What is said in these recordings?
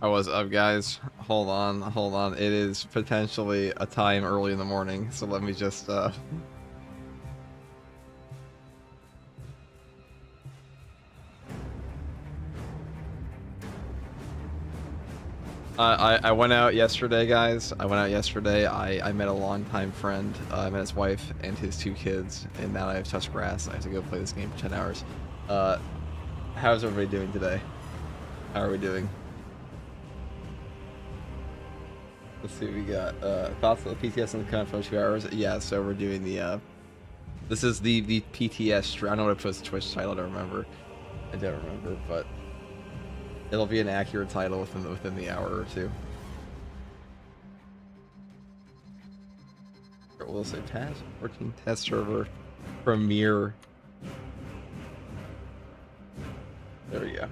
I was up, guys. Hold on, hold on. It is potentially a time early in the morning, so let me just, I went out yesterday, guys. I went out yesterday. I met a longtime friend. I met his wife and his 2 kids, and now I have touched grass. I have to go play this game for 10 hours. How's everybody doing today? How are we doing? Let's see what we got. Thoughts on the PTS in the count for 2 hours? Yeah, so we're doing the, this is the PTS stream. I don't know what I put the Twitch title, I don't remember. I don't remember, but it'll be an accurate title within the hour or two. We'll say pass 14 test server premiere. There we go.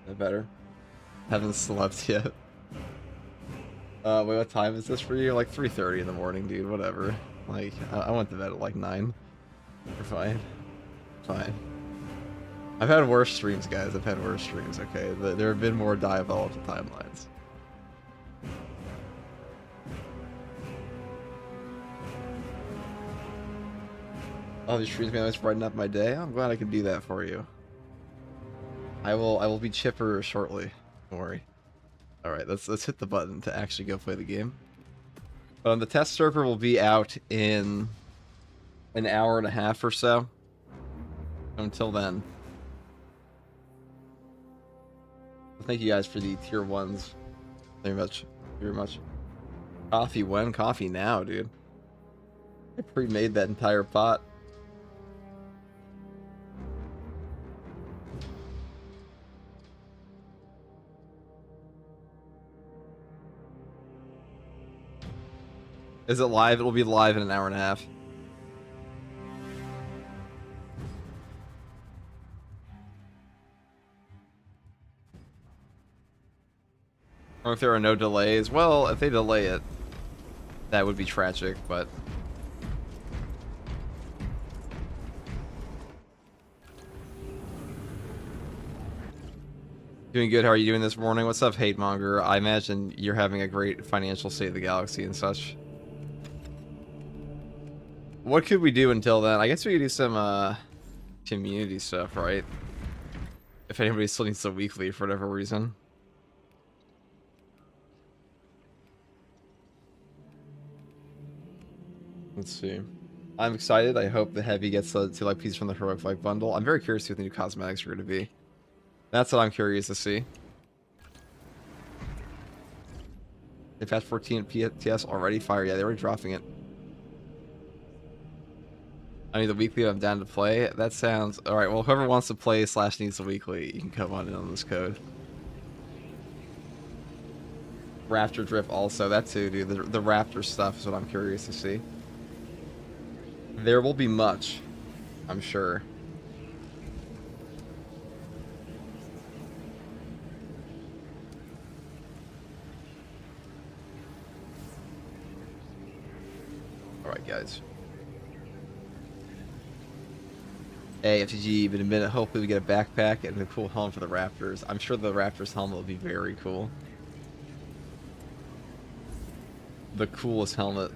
That better. Haven't slept yet. Wait, what time is this for you? Like 3:30 in the morning, dude. Whatever. Like, I went to bed at like 9. We're fine. Fine. I've had worse streams, guys. I've had worse streams, okay? There have been more diabolical timelines. Oh, these streams may always brighten up my day. I'm glad I can do that for you. I will be chipper shortly. Don't worry. Alright, let's hit the button to actually go play the game. The test server will be out in an hour and a half or so. Until then. Thank you guys for the tier 1s. Very much. Very much. Coffee when? Coffee now, dude. I pre-made that entire pot. Is it live? It'll be live in an hour and a half. Or if there are no delays. Well, if they delay it, that would be tragic, but... Doing good. How are you doing this morning? What's up, Hate Monger? I imagine you're having a great financial state of the galaxy and such. What could we do until then? I guess we could do some community stuff, right? If anybody still needs the weekly for whatever reason. Let's see. I'm excited. I hope the heavy gets to like pieces from the heroic like bundle. I'm very curious to see what the new cosmetics are going to be. That's what I'm curious to see. They've had 14 PTS already. Fire, yeah, they were dropping it. I need the weekly. I'm down to play. That sounds all right. Well, whoever wants to play / needs the weekly, you can come on in on this code. Raptor Drift also. That too, dude. The Raptor stuff is what I'm curious to see. There will be much, I'm sure. All right, guys. Hey, FTG, been a minute. Hopefully we get a backpack and a cool helmet for the Raptors. I'm sure the Raptors helmet will be very cool. The coolest helmet.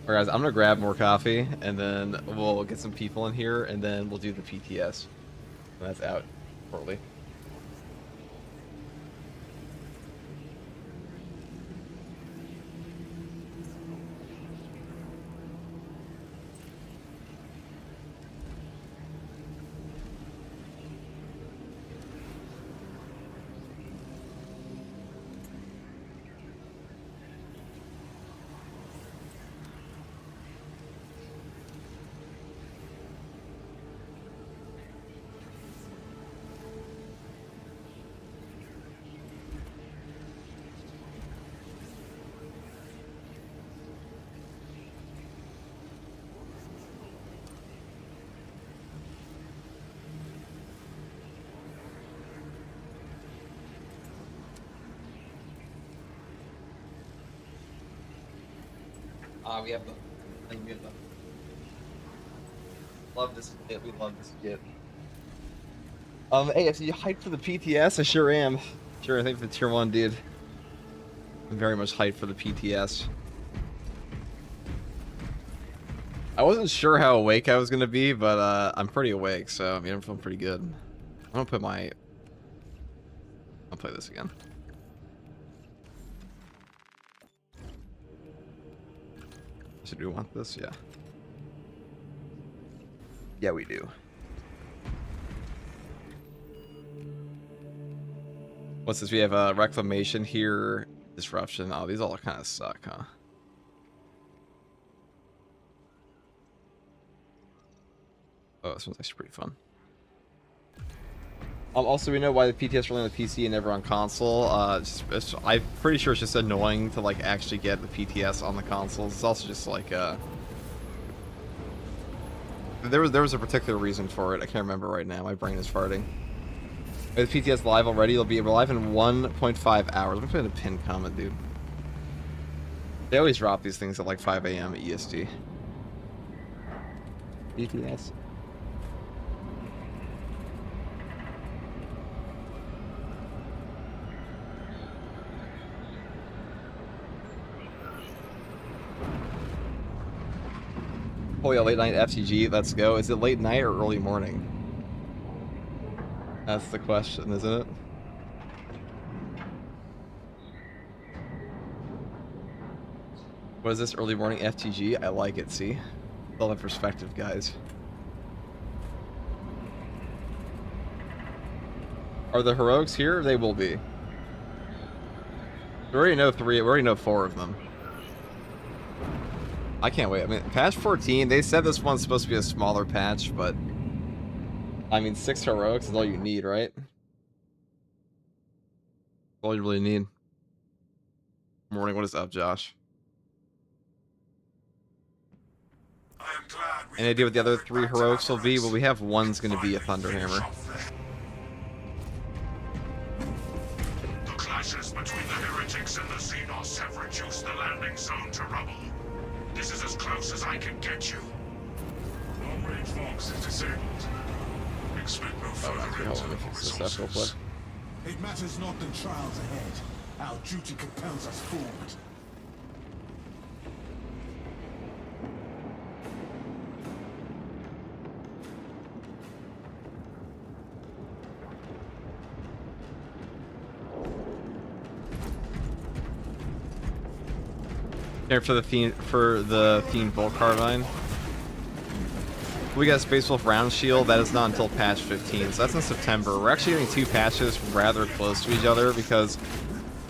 Alright, guys, I'm gonna grab more coffee, and then we'll get some people in here, and then we'll do the PTS. And that's out shortly. We have the thing. We have the. Love this kit. We love this kit. Hey, if you hyped for the PTS, I sure am. Sure, I think the tier 1 dude. I'm very much hyped for the PTS. I wasn't sure how awake I was gonna be, but I'm pretty awake, so I mean I'm feeling pretty good. I'm gonna put my... I'll play this again. So do we want this? Yeah. Yeah, we do. What's this? We have a reclamation here, disruption. Oh, these all kind of suck, huh? Oh, this one's actually pretty fun. Also, we know why the PTS are only on the PC and never on console. I'm pretty sure it's just annoying to like actually get the PTS on the consoles. It's also just like there was a particular reason for it. I can't remember right now. My brain is farting. With PTS live already, it'll be live in 1.5 hours. Let me put in a pin comment, dude. They always drop these things at like 5 a.m. EST. PTS. Oh yeah, late night FTG, let's go. Is it late night or early morning? That's the question, isn't it? What is this, early morning FTG? I like it, see? All the perspective, guys. Are the heroics here? They will be. We already know 3, we already know 4 of them. I can't wait. I mean, patch 14, they said this one's supposed to be a smaller patch, but... I mean, 6 heroics is all you need, right? All you really need. Morning, what is up, Josh? Any idea what the other 3 heroics will be? Well, we have one's going to be a Thunderhammer. The clashes between the heretics and the Xenos have reduced the landing zone to rubble. This is as close as I can get you. Long-range Vox is disabled. Expect no further resources. It matters not the trials ahead. Our duty compels us forward. Here for the Fiend Bolt Carbine. We got Space Wolf Round Shield. That is not until patch 15, so that's in September. We're actually getting 2 patches rather close to each other because...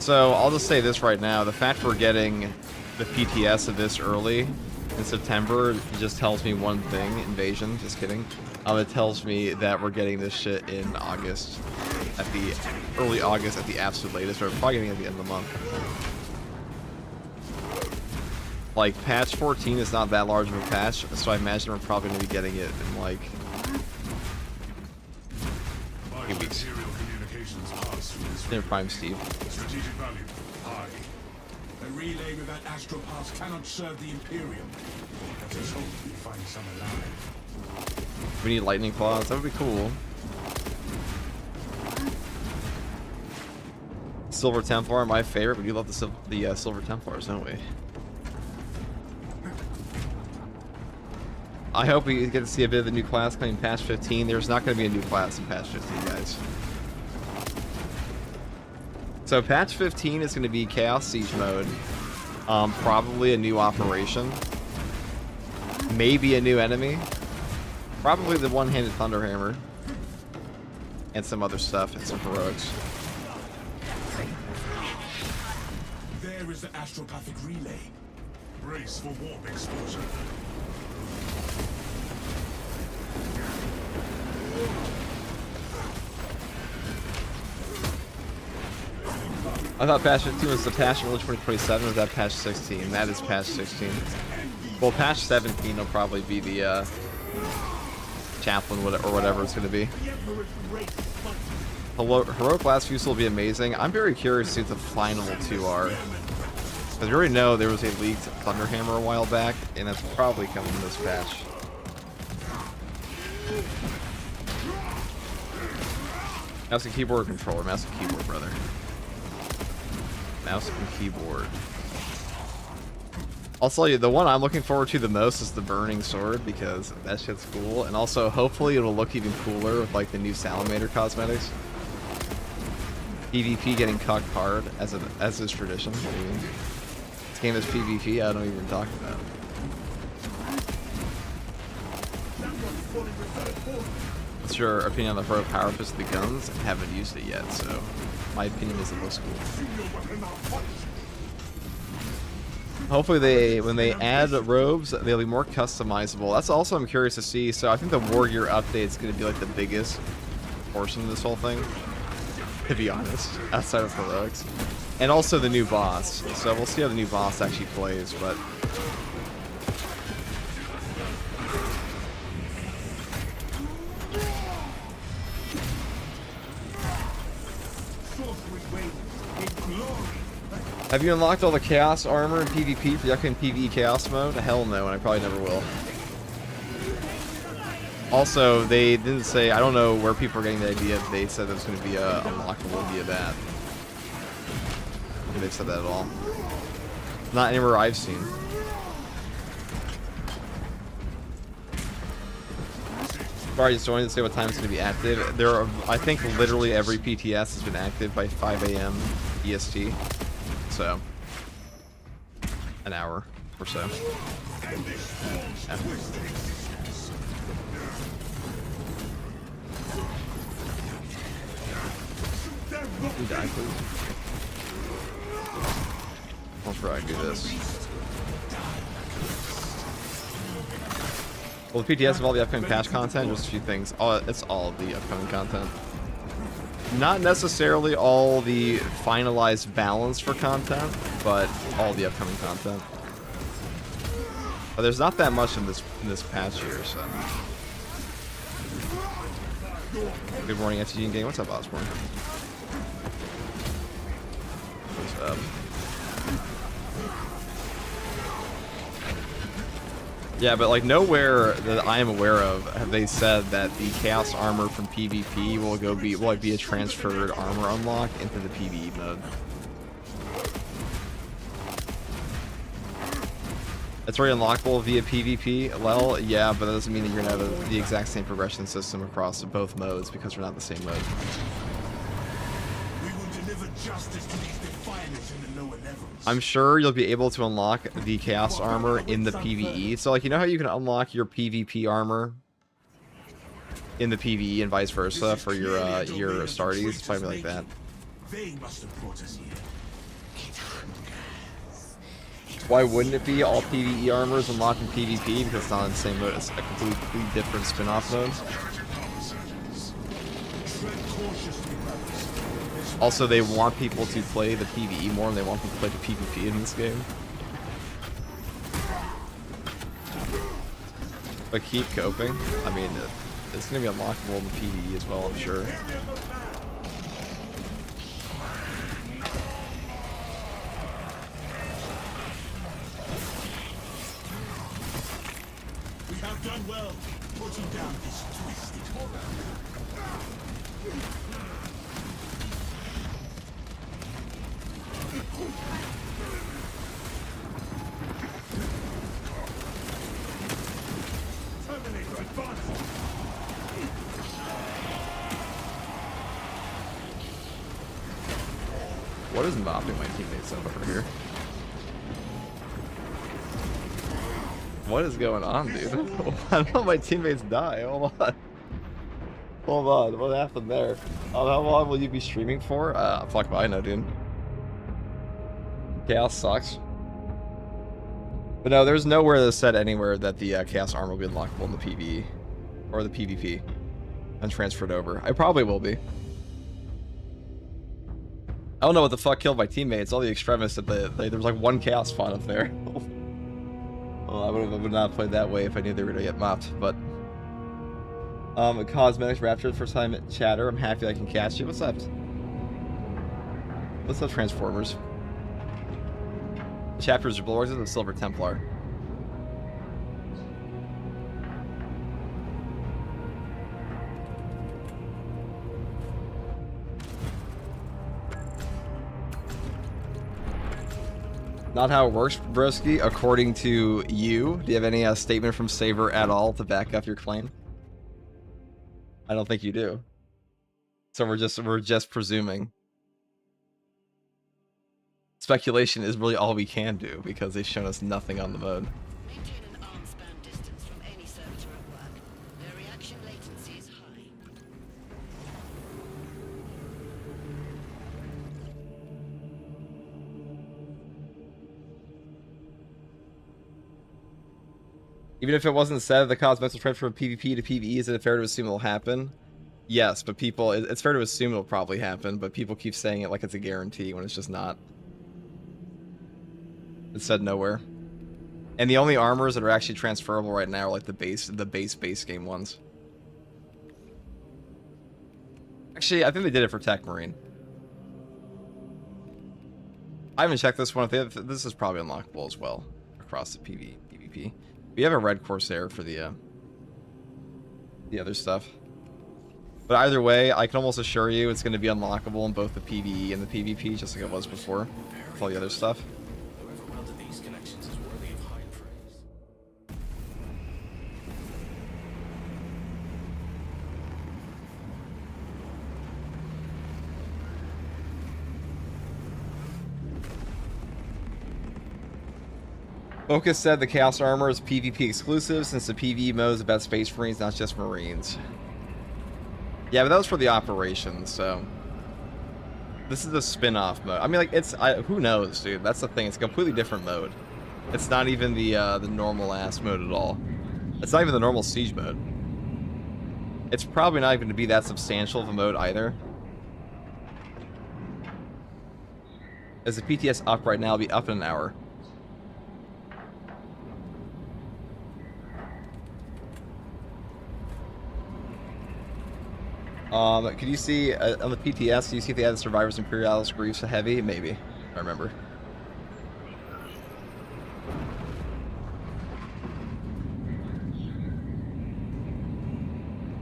So, I'll just say this right now. The fact we're getting the PTS of this early in September just tells me one thing. Invasion. Just kidding. It tells me that we're getting this shit in August. At the... Early August at the absolute latest. Or probably getting it at the end of the month. Like, patch 14 is not that large of a patch, so I imagine we're probably going to be getting it in, like, 8 weeks. Near Prime Steve. Strategic value high. A relay without astropaths cannot serve the Imperium. Let us hope we find some alive. We need lightning claws. That would be cool. Silver Templar, my favorite. We do love the Silver Templars, don't we? I hope we get to see a bit of the new class coming in patch 15. There's not going to be a new class in patch 15, guys. So patch 15 is going to be Chaos Siege mode. Probably a new operation. Maybe a new enemy. Probably the one-handed Thunderhammer. And some other stuff and some heroics. There is the astropathic relay. Brace for warp explosion. I thought patch 15 was the patch in early 2027. Was that patch 16? That is patch 16. Well, patch 17 will probably be the chaplain or whatever it's going to be. Heroic Blast Fusel will be amazing. I'm very curious to see what the final 2 are. Because we already know there was a leaked Thunderhammer a while back, and that's probably coming in this patch. Mouse and keyboard controller. Mouse and keyboard, brother. Mouse and keyboard. I'll tell you, the one I'm looking forward to the most is the Burning Sword, because that shit's cool. And also, hopefully it'll look even cooler with, like, the new Salamander cosmetics. PvP getting cucked hard, as is tradition. I mean, this game is PvP, I don't even talk about it. What's your opinion on the Pro Power Fist of the guns? I haven't used it yet, so my opinion is it looks cool. Hopefully when they add robes, they'll be more customizable. That's also I'm curious to see. So I think the War Gear update is going to be like the biggest portion of this whole thing, to be honest, outside of heroics. And also the new boss. So we'll see how the new boss actually plays, but have you unlocked all the Chaos armor in PvP for the upcoming PvE Chaos mode? Hell no, and I probably never will. Also, they didn't say, I don't know where people are getting the idea, they said there's going to be a unlockable via that. They said that at all. Not anywhere I've seen. Sorry, just joined to say what time it's going to be active. There are, I think literally every PTS has been active by 5 a.m. EST. So, an hour or so. Yeah. You die, please. Before I do this. Well, the PTS of all the upcoming patch content, just a few things. It's all of the upcoming content. Not necessarily all the finalized balance for content, but all the upcoming content. But there's not that much in this patch here, so. Good morning, FTG Game. What's up, Osborne? What's up? Yeah, but like nowhere that I am aware of have they said that the Chaos armor from PvP will be a transferred armor unlock into the PvE mode. It's already unlockable via PvP. Well, yeah, but that doesn't mean that you're gonna have the exact same progression system across both modes because they're not the same mode. We will deliver justice to these defilements in the lower levels. I'm sure you'll be able to unlock the Chaos armor in the PvE. So, like, you know how you can unlock your PvP armor in the PvE and vice versa for your Astartes? Probably like that. They must have brought us here. Why wouldn't it be all PvE armors unlocked in PvP? Because it's not in the same mode. It's a completely different spin-off mode. Also, they want people to play the PvE more than they want them to play the PvP in this game. But keep coping. I mean, it's going to be unlockable in the PvE as well, I'm sure. We have done well putting down this twisted horror. Terminator advancing. What is mopping my teammates up over here? What is going on, dude? Why don't my teammates die? Hold on. Hold on. What happened there? How long will you be streaming for? Fuck if I know, dude. Chaos sucks. But no, there's nowhere that said anywhere that the Chaos armor will be unlockable in the PvE. Or the PvP. And transferred over. I probably will be. I don't know what the fuck killed my teammates. All the extremists that there was like one Chaos spawn up there. Well, I would not have played that way if I knew they were gonna get mopped, but Cosmetics Rapture, first time at chatter. I'm happy I can catch you. What's up? What's up, Transformers? Chapters are Blores of the Silver Templar. Not how it works, broski. According to you, do you have any statement from Saber at all to back up your claim? I don't think you do. So we're just presuming. Speculation is really all we can do because they've shown us nothing on the mode. Maintain an arm-span distance from any servitor at work. Their reaction latency is high. Even if it wasn't said the cosmetics will transfer from PvP to PvE, is it fair to assume it'll happen? Yes, but people, it's fair to assume it'll probably happen, but people keep saying it like it's a guarantee when it's just not. It's said nowhere. And the only armors that are actually transferable right now are like the base game ones. Actually, I think they did it for Tech Marine. I haven't checked this one. This is probably unlockable as well across the PvP. We have a red Corsair for the other stuff. But either way, I can almost assure you it's going to be unlockable in both the PvE and the PvP, just like it was before, with all the other stuff. Whoever welded these connections is worthy of high praise. Focus said the Chaos Armor is PvP exclusive since the PvE mode is about Space Marines, not just Marines. Yeah, but that was for the operations, so... This is a spin-off mode. I mean, like, who knows, dude? That's the thing. It's a completely different mode. It's not even the normal-ass mode at all. It's not even the normal Siege mode. It's probably not even going to be that substantial of a mode either. Is the PTS up right now? It'll be up in an hour. Could you see on the PTS? Do you see if they had the Survivors Imperialis Griefs heavy? Maybe. I remember.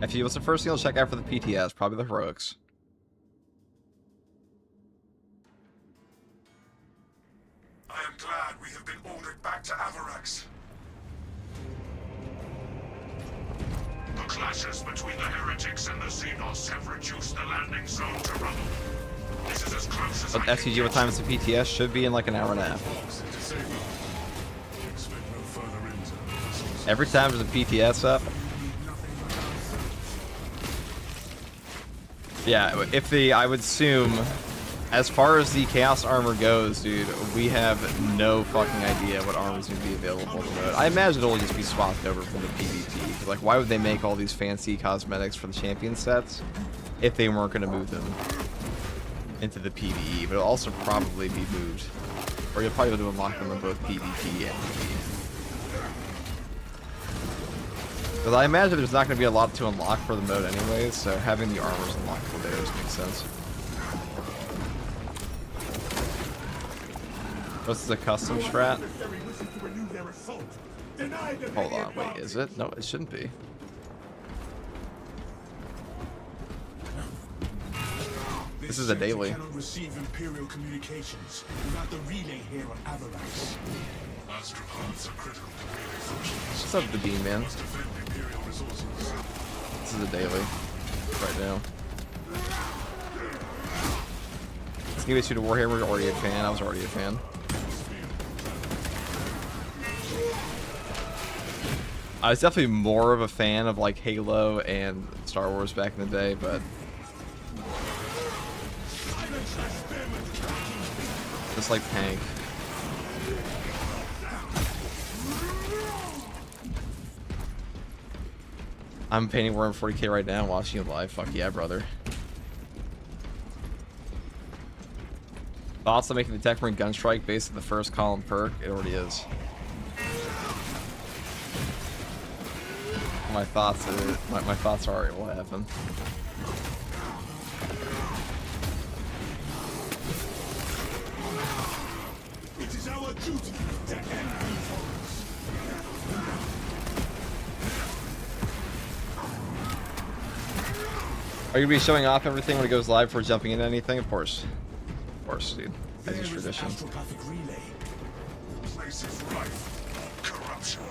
If you, what's the first thing you'll check out for the PTS? Probably the Heroics. I am glad we have been ordered back to Avarax. The clashes between the heretics and the Xenos have reduced the landing zone to rubble. This is as close as I can FTG, what time is the PTS? Should be in like an hour and a half. Every time there's a PTS up. Yeah, if I would assume, as far as the Chaos Armor goes, dude, we have no fucking idea what armors would be available in the mode. I imagine it'll just be swapped over from the PvP. 'Cause, like, why would they make all these fancy cosmetics for the champion sets if they weren't going to move them into the PvE? But it'll also probably be moved. Or you'll probably be able to unlock them in both PvP and PvE. Because I imagine there's not going to be a lot to unlock for the mode anyways, so having the armors unlockable there just makes sense. This is a custom strat. Hold on, wait, is it? No, it shouldn't be. This is a daily. Cannot receive Imperial communications without the relay here on Avarax. Astropods are critical to relay functions. What's up, the beam man? Must defend Imperial resources. This is a daily. Right now. Let's give it to Warhammer. Already a fan. I was already a fan. I was definitely more of a fan of like Halo and Star Wars back in the day, but just like tank. I'm painting Worm 40k right now, watching it live. Fuck yeah, brother. Thoughts on making the Tech Marine Gunstrike based on the first column perk? It already is. My thoughts are it will happen. It is our duty to end these horrors. Are you gonna be showing off everything when it goes live before jumping into anything? Of course, dude. That's just tradition. Astropathic relay. place is rife with corruption.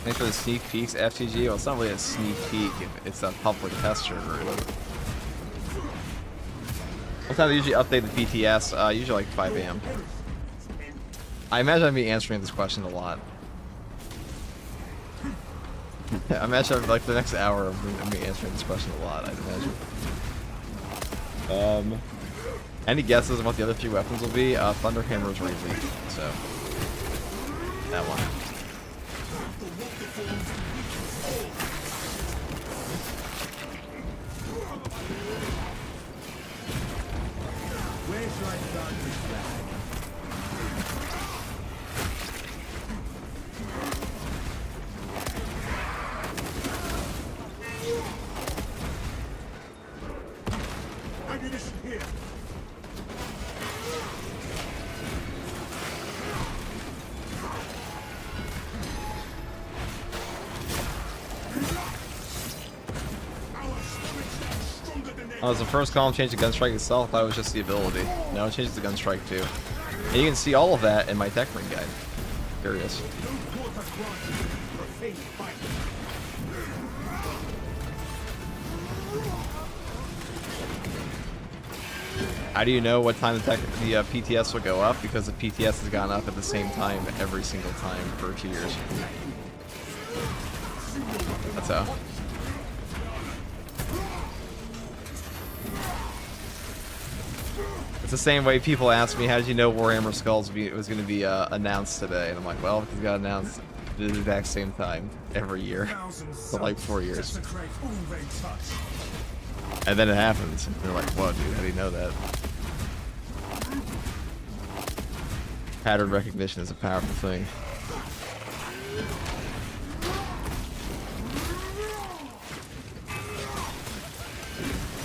Thanks for the sneak peeks, FTG. Well, it's not really a sneak peek. It's a public test server. What time do they usually update the PTS? Usually like 5 a.m. I imagine I'd be answering this question a lot. I imagine like the next hour I'm going to be answering this question a lot, I'd imagine. Any guesses on what the other 3 weapons will be? Thunderhammer is really weak, so that one. Where should I start this flag? Ammunition here. Oh, was the first column changed the gun strike itself? That was just the ability. No, it changes the gun strike too. And you can see all of that in my tech ring guide. Curious. How do you know what time the PTS will go up? Because the PTS has gone up at the same time every single time for 2 years. That's how. It's the same way people ask me, how did you know Warhammer Skulls was going to be announced today? And I'm like, well, because it got announced at the exact same time every year for like 4 years. And then it happens. And they're like, whoa, dude, how do you know that? Pattern recognition is a powerful thing.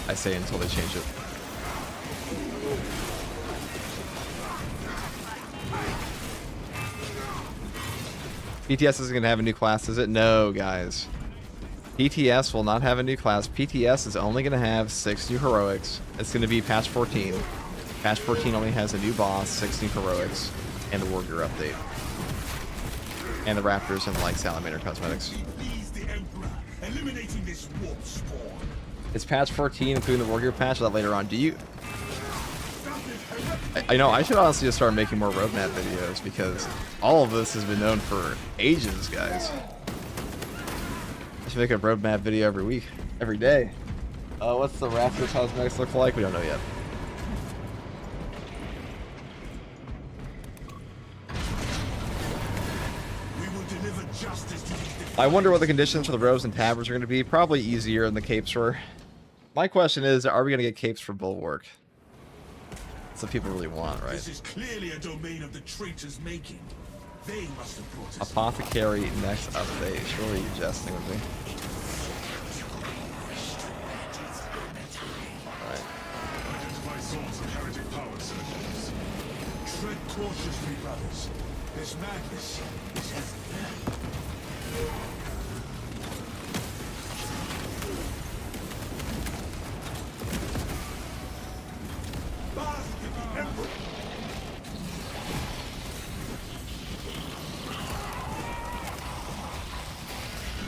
I say until they change it. PTS isn't going to have a new class, is it? No, guys. PTS will not have a new class. PTS is only going to have 6 new heroics. It's going to be patch 14. Patch 14 only has a new boss, 6 new heroics, and the warrior update. And the raptors and like salamander cosmetics. It's patch 14, including the warrior patch, that later on. Do you... I know, I should honestly just start making more roadmap videos, because all of this has been known for ages, guys. I should make a roadmap video every week, every day. What's the raptor cosmetics look like? We don't know yet. I wonder what the conditions for the robes and tabards are going to be. Probably easier than the capes were. My question is, are we going to get capes for Bulwark? That's what people really want, right? This is clearly a domain of the traitors' making. They must have brought us. Apothecary next update. Surely you're jesting with me. Alright. Identify source of heretic power surges. Tread cautiously, brothers. This madness is everywhere.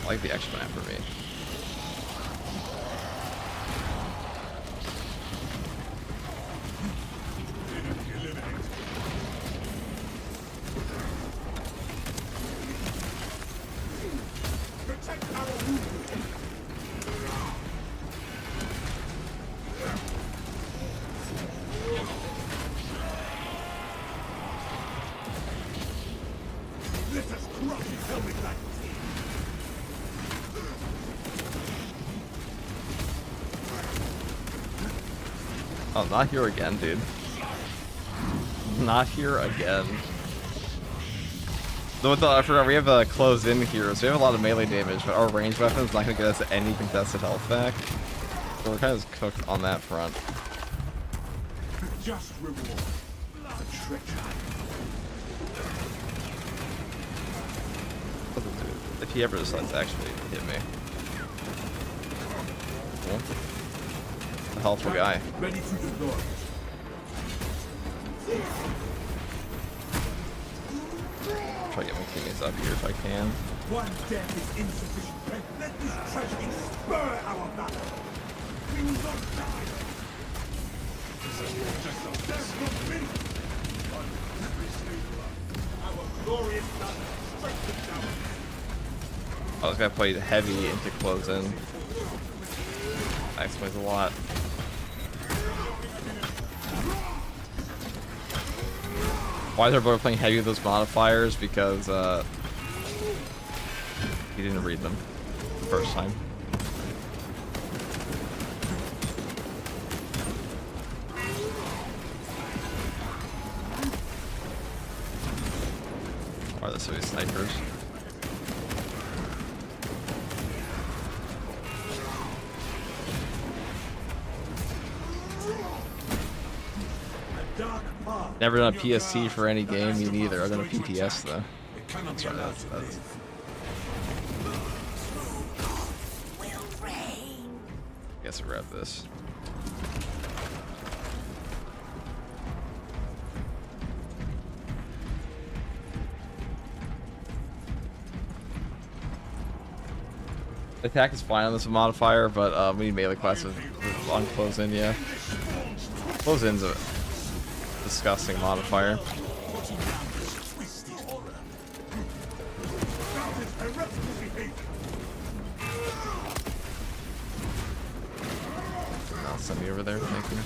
I like the extra map for me. Oh, not here again, dude. Not here again. Though I forgot, we have a close in here, so we have a lot of melee damage, but our ranged weapon's not gonna get us any contested health back. So we're kind of cooked on that front. Just reward. Not treachery. If he ever decides to actually hit me. Cool. A helpful guy. Ready to deploy. Try to get my teammates up here if I can. One death is insufficient. Let this tragedy spur our battle. We will not die. Death not me. Our glorious blood strengthens our. Oh, this guy played heavy into close in. That explains a lot. Why is everybody playing heavy with those modifiers? Because he didn't read them the first time. Why are there so many snipers? Never done a PSC for any game, me neither. I've done a PTS though. That's right, that's guess I'll grab this. Attack is fine on this modifier, but we need melee class on close in, yeah. Close in's a disgusting modifier. I'll send me over there, thank you.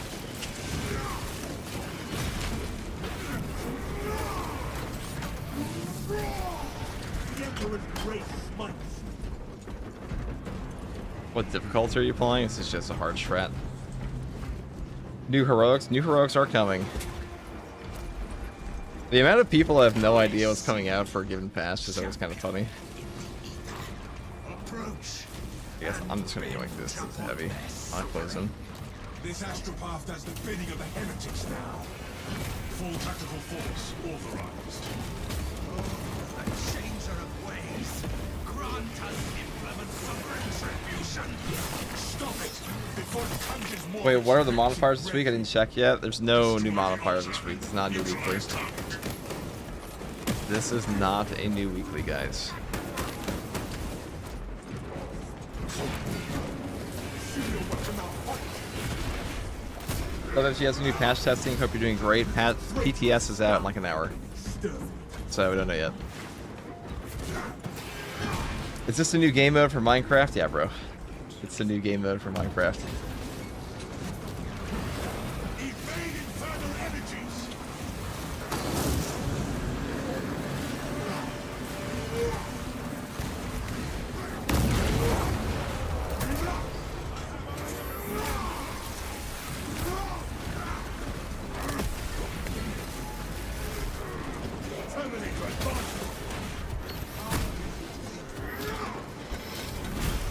What difficulty are you playing? This is just a hard strat. New heroics? New heroics are coming. The amount of people that have no idea what's coming out for a given patch is always kind of funny. I guess I'm just gonna yoink this. It's heavy. I'll close him. This astropath does the bidding of the heretics now. Full tactical force authorized. A changer of ways. Grant us implements of retribution. Stop it before it conjures more. Wait, what are the modifiers this week? I didn't check yet. There's no new modifiers this week. It's not a new weekly. This is not a new weekly, guys. Brother, she has a new patch testing. Hope you're doing great. PTS is out in like an hour. So we don't know yet. Is this a new game mode for Minecraft? Yeah, bro. It's a new game mode for Minecraft.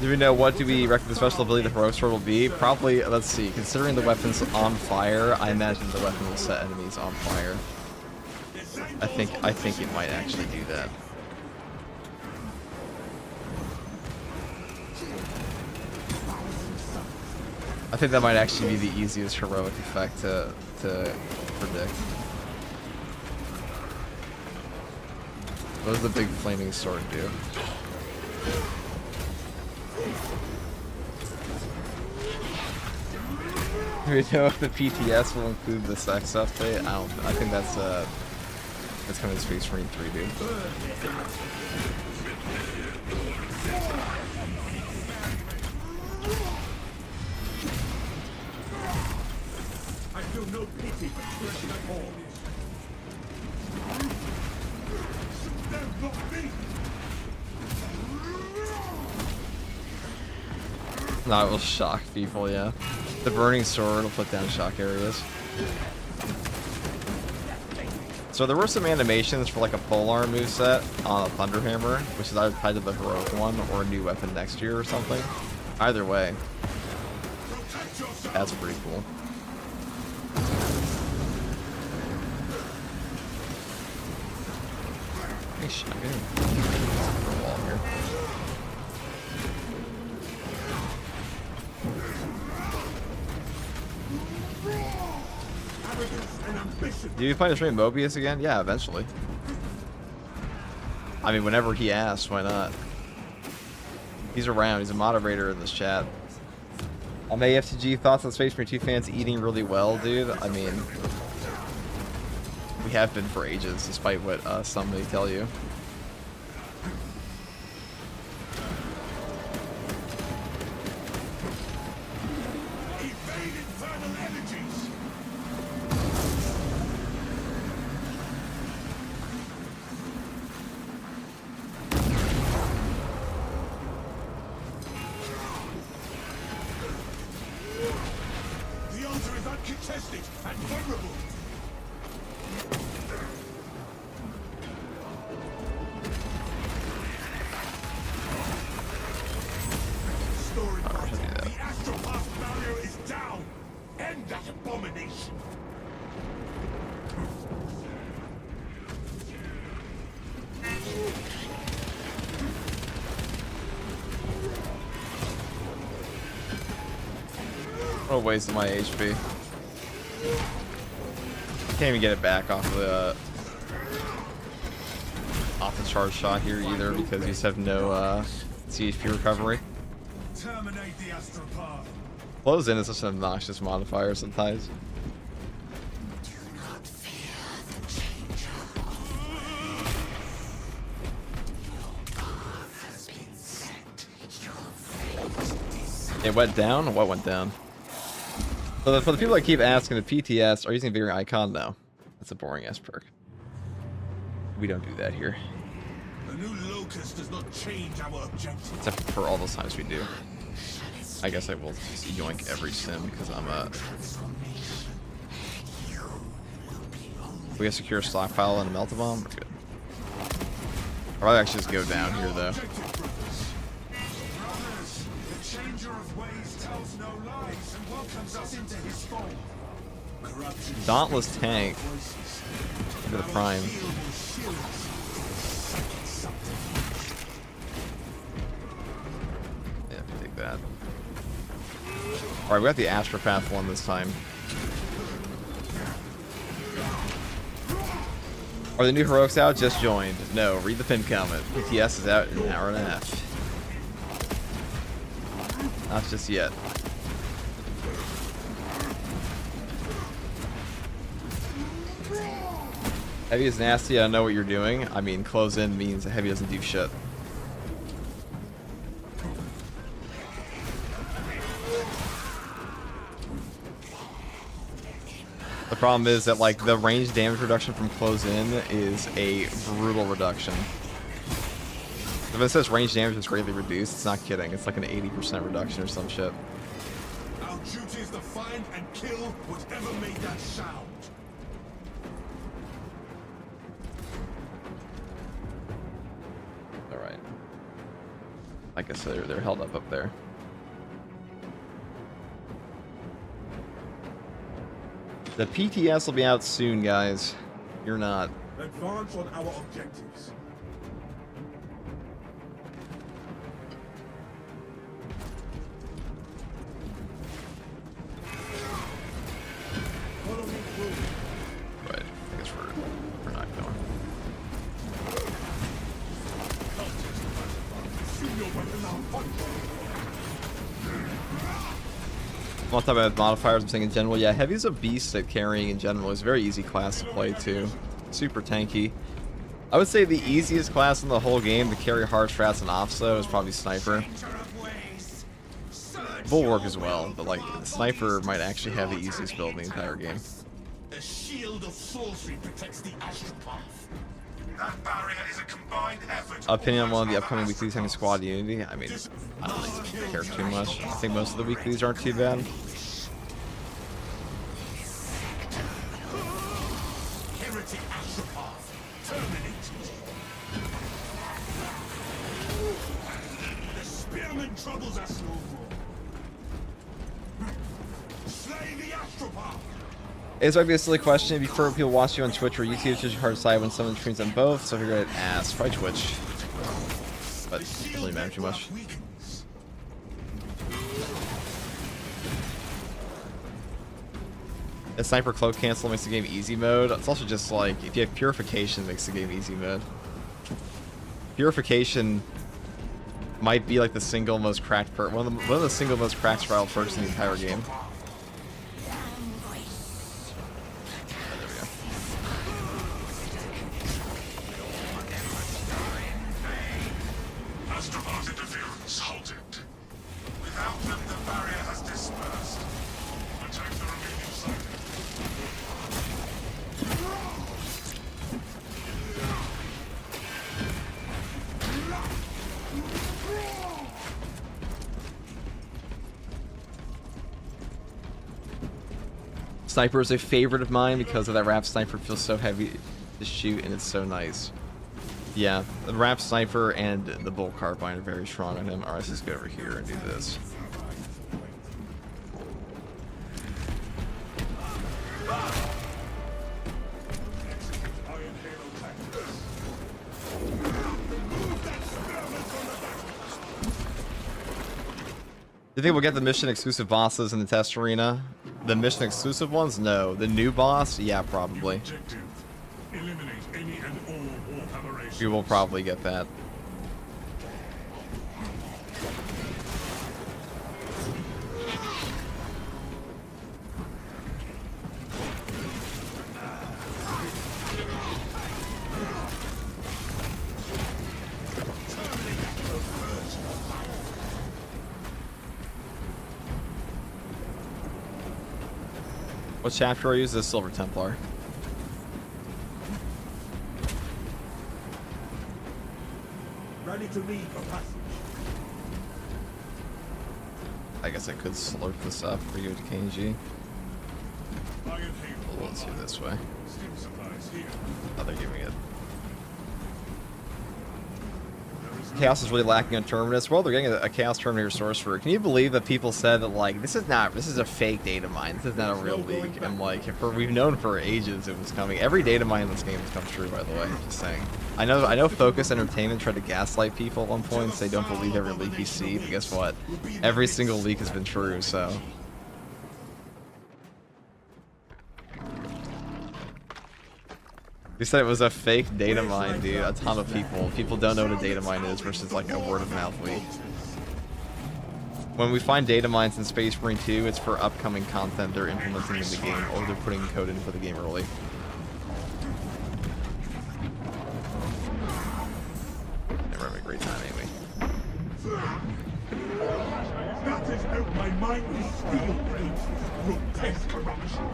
Do we know what do we reckon the special ability the heroic sword will be? Probably, let's see, considering the weapon's on fire, I imagine the weapon will set enemies on fire. I think it might actually do that. I think that might actually be the easiest heroic effect to predict. What does the big flaming sword do? Do we know if the PTS will include the sex update? I think that's coming to Space Marine 3, dude. I feel no pity for crushing at all. Not me. No, it will shock people, yeah. The burning sword will put down shock areas. So there were some animations for like a polearm moveset on a Thunderhammer, which is either tied to the heroic one or a new weapon next year or something. Either way, that's pretty cool. Hey, shit, I'm getting a wall here. Do you find a stream Mobius again? Yeah, eventually. I mean, whenever he asks, why not? He's around. He's a moderator in this chat. AFTG, thoughts on Space Marine 2 fans eating really well, dude? I mean, we have been for ages, despite what some may tell you. What a waste of my HP. Can't even get it back off the charge shot here either because you just have no CHP recovery. Terminate the astropath. Close in is such an obnoxious modifier sometimes. It went down? What went down? So for the people that keep asking, the PTS, are you using Vigor Icon? No. That's a boring ass perk. We don't do that here. The new locust does not change our objective. Except for all those times we do. I guess I will just yoink every sim because I'm a... We have secure stockpile and a melta bomb? We're good. I'll probably actually just go down here though. Dauntless tank. Look at the prime. Yeah, take that. Alright, we got the Astropath one this time. Are the new heroics out? Just joined. No, read the pin comment. PTS is out in an hour and a half. Not just yet. Heavy is nasty, I know what you're doing. I mean, close in means heavy doesn't do shit. The problem is that, like, the range damage reduction from close in is a brutal reduction. If it says range damage is greatly reduced, it's not kidding. It's like an 80% reduction or some shit. Our duty is to find and kill whatever made that sound. Alright. Like I said, they're held up there. The PTS will be out soon, guys. You're not. Advance on our objectives. Right. I guess we're not going. I'm not talking about modifiers, I'm saying in general. Yeah, Heavy's a beast at carrying in general. It's a very easy class to play too. Super tanky. I would say the easiest class in the whole game to carry hard strats and offso is probably Sniper. Bulwark as well, but like Sniper might actually have the easiest build in the entire game. A shield of sorcery protects the astropath. That barrier is a combined effort. Opinion on one of the upcoming weeklies having squad unity? I mean, I don't really care too much. I think most of the weeklies aren't too bad. Heretic astropath terminated. The spearman troubles us no more. Slay the astropath. It's might be a silly question. If you prefer people watch you on Twitch or YouTube, it's just hard to decide when someone streams on both. So if you're good at ass, try Twitch. But it doesn't really matter too much. A sniper cloak cancel makes the game easy mode. It's also just like if you have purification, it makes the game easy mode. Purification might be like the single most cracked perk, one of the single most cracked style perks in the entire game. Astropart interference halted. Without them, the barrier has dispersed. Attack the remaining site. Sniper is a favorite of mine because of that wrap sniper feels so heavy to shoot and it's so nice. Yeah, the wrap sniper and the bolt carbine are very strong on him. Alright, let's just go over here and do this. Do you think we'll get the mission exclusive bosses in the test arena? The mission exclusive ones? No. The new boss? Yeah, probably. Objective. Eliminate any and all warp aberrations. We will probably get that. What chapter are you? The Silver Templar. Ready to leave for passage. I guess I could slurp this up for you to KNG. Let's do this way. Steam supplies here. Oh, they're giving it. Chaos is really lacking on Terminus. Well, they're getting a Chaos Terminator Sorcerer. Can you believe that people said that, like, this is a fake data mine. This is not a real leak. And, like, we've known for ages it was coming. Every data mine in this game has come true, by the way. Just saying. I know Focus Entertainment tried to gaslight people at one point and say don't believe every leak you see, but guess what? Every single leak has been true, so. They said it was a fake data mine, dude. A ton of people don't know what a data mine is versus like a word of mouth leak. When we find data mines in Space Marine 2, it's for upcoming content they're implementing in the game, or they're putting code in for the game early. Never have a great time, anyway. That is how my mind is steel against this grotesque corruption.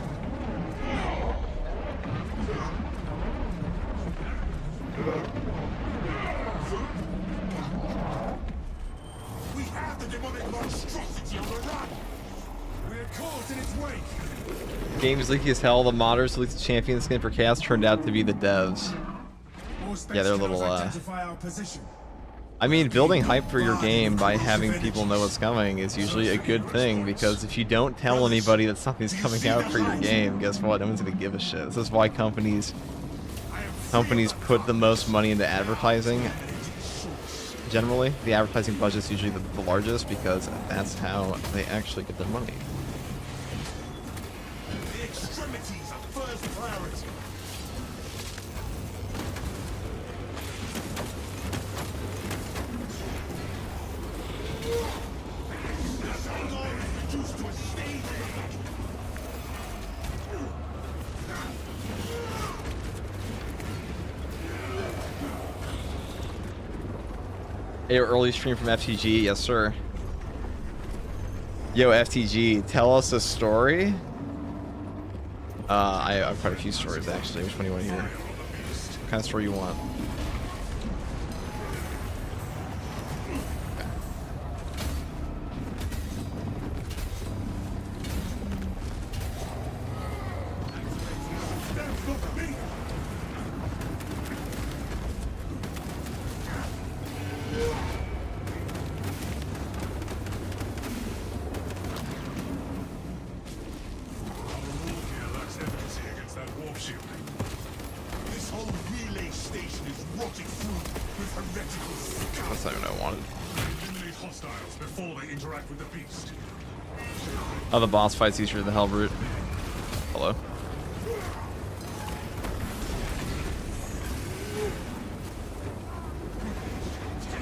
We have the demonic monstrosity on the run. We are caught in its wake. Game's leaky as hell. The modders who leaked the champion skin for Chaos turned out to be the devs. Yeah, they're a little, Identify our position. I mean, building hype for your game by having people know what's coming is usually a good thing, because if you don't tell anybody that something's coming out for your game, guess what? No one's gonna give a shit. This is why companies put the most money into advertising. Generally, the advertising budget is usually the largest, because that's how they actually get their money. The extremities are first priority. Reduced to a stage. Hey, early stream from FTG, yes sir. Yo, FTG, tell us a story. I have quite a few stories actually. Which one do you want to hear? What kind of story you want? rotting food with heretical scum. That's not even what I wanted. Eliminate hostiles before they interact with the beast. Oh, the boss fight's easier than hell, brute. Hello.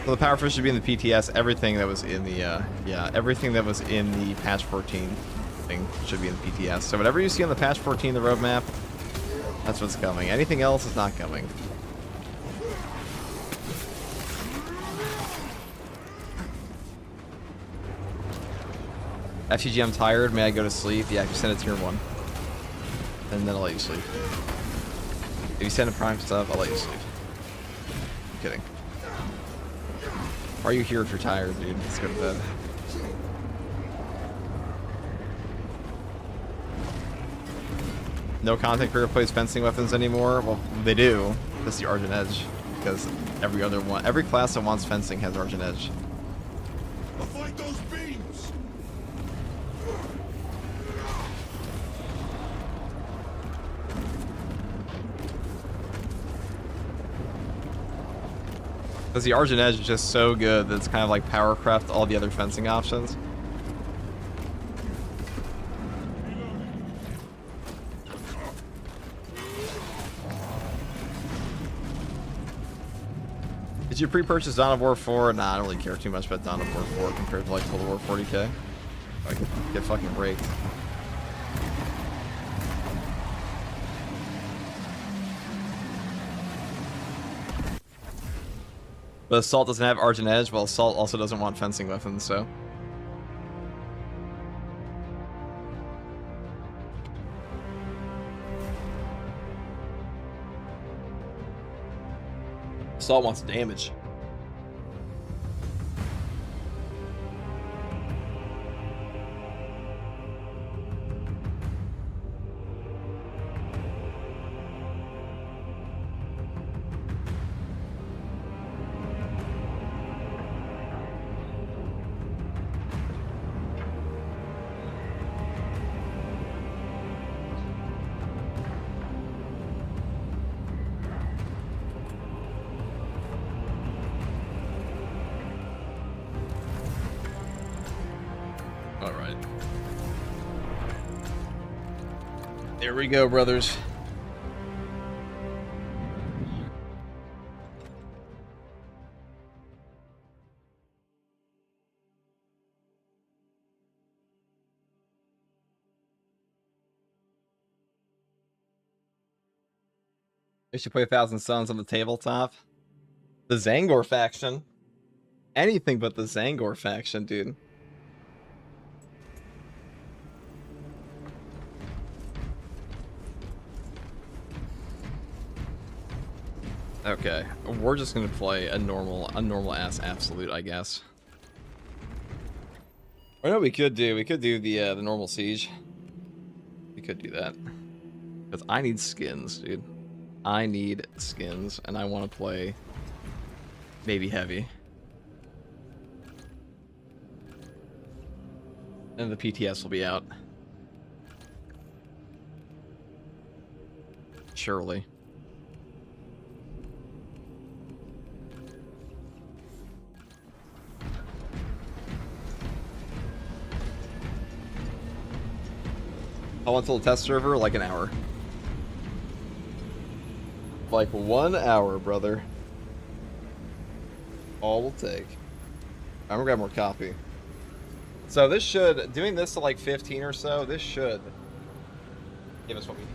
So the power fish should be in the PTS. Everything that was in the everything that was in the patch 14 thing should be in the PTS. So whatever you see on the patch 14, the roadmap, that's what's coming. Anything else is not coming. FTG, I'm tired. May I go to sleep? Yeah, just send it tier 1. And then I'll let you sleep. If you send a prime stuff, I'll let you sleep. I'm kidding. Why are you here if you're tired, dude? Let's go to bed. No content creator plays fencing weapons anymore? Well, they do. That's the Argent Edge. Because every class that wants fencing has Argent Edge. Avoid those beams! Because the Argent Edge is just so good that it's kind of like powercraft all the other fencing options. Did you pre-purchase Dawn of War 4? Nah, I don't really care too much about Dawn of War 4 compared to like Cold War 40k. I could get fucking raked. But Assault doesn't have Argent Edge, while Assault also doesn't want fencing weapons, so. Assault wants damage. Alright. There we go, brothers. We should play 1,000 Suns on the tabletop. The Zangor faction. Anything but the Zangor faction, dude. Okay, we're just gonna play a normal ass absolute, I guess. Or no, we could do the normal siege. We could do that because I need skins, dude. I need skins, and I want to play maybe heavy. And the PTS will be out. Surely. How long till the test server? Like an hour. Like 1 hour, brother. All will take. I'm gonna grab more copy. So this should, doing this to like 15 or so, this should give us what we need.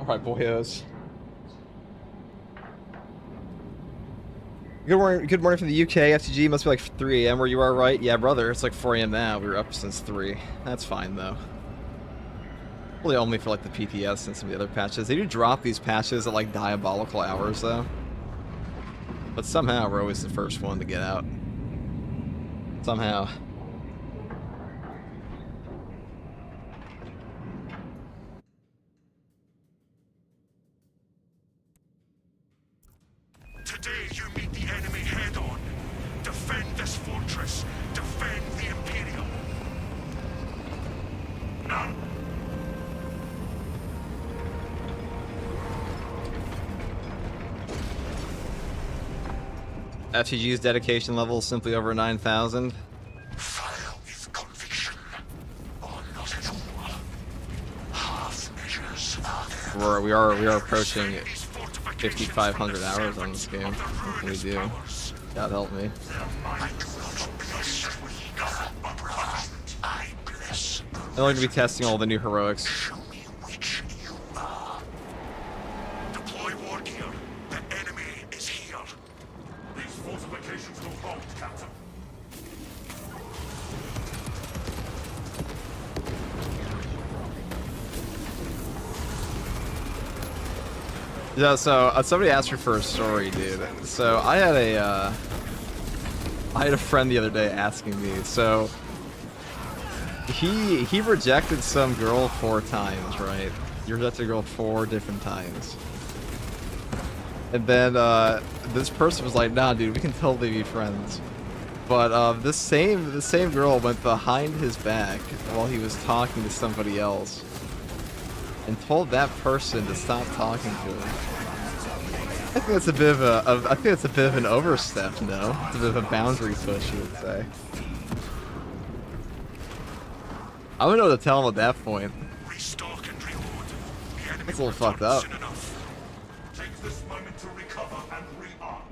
Alright, boyos. Good morning from the UK. FTG must be like 3 a.m. where you are, right? Yeah, brother, it's like 4 a.m. now. We were up since 3. That's fine, though. Really only for like the PTS and some of the other patches. They do drop these patches at like diabolical hours, though. But somehow we're always the first one to get out. Somehow. Today you meet the enemy head-on. Defend this fortress. Defend the Imperium. Now. FTG's dedication level is simply over 9,000. File with conviction. Or not at all. Half measures are there. We are approaching 5,500 hours on this game. What can we do? God help me. I'm going to be testing all the new heroics. Show me which you are. Deploy war gear. The enemy is here. These fortifications will hold, Captain. Yeah, so somebody asked me for a story, dude. So I had a friend the other day asking me. So he rejected some girl 4 times, right? He rejected a girl 4 different times. And then this person was like, "Nah, dude, we can totally be friends." But this same girl went behind his back while he was talking to somebody else and told that person to stop talking to him. I think that's a bit of an overstep, no? It's a bit of a boundary push, you would say. I don't know what to tell him at that point. Restock and reload. The enemy That's a little will fucked return up. soon enough. Take this moment to recover and rearm.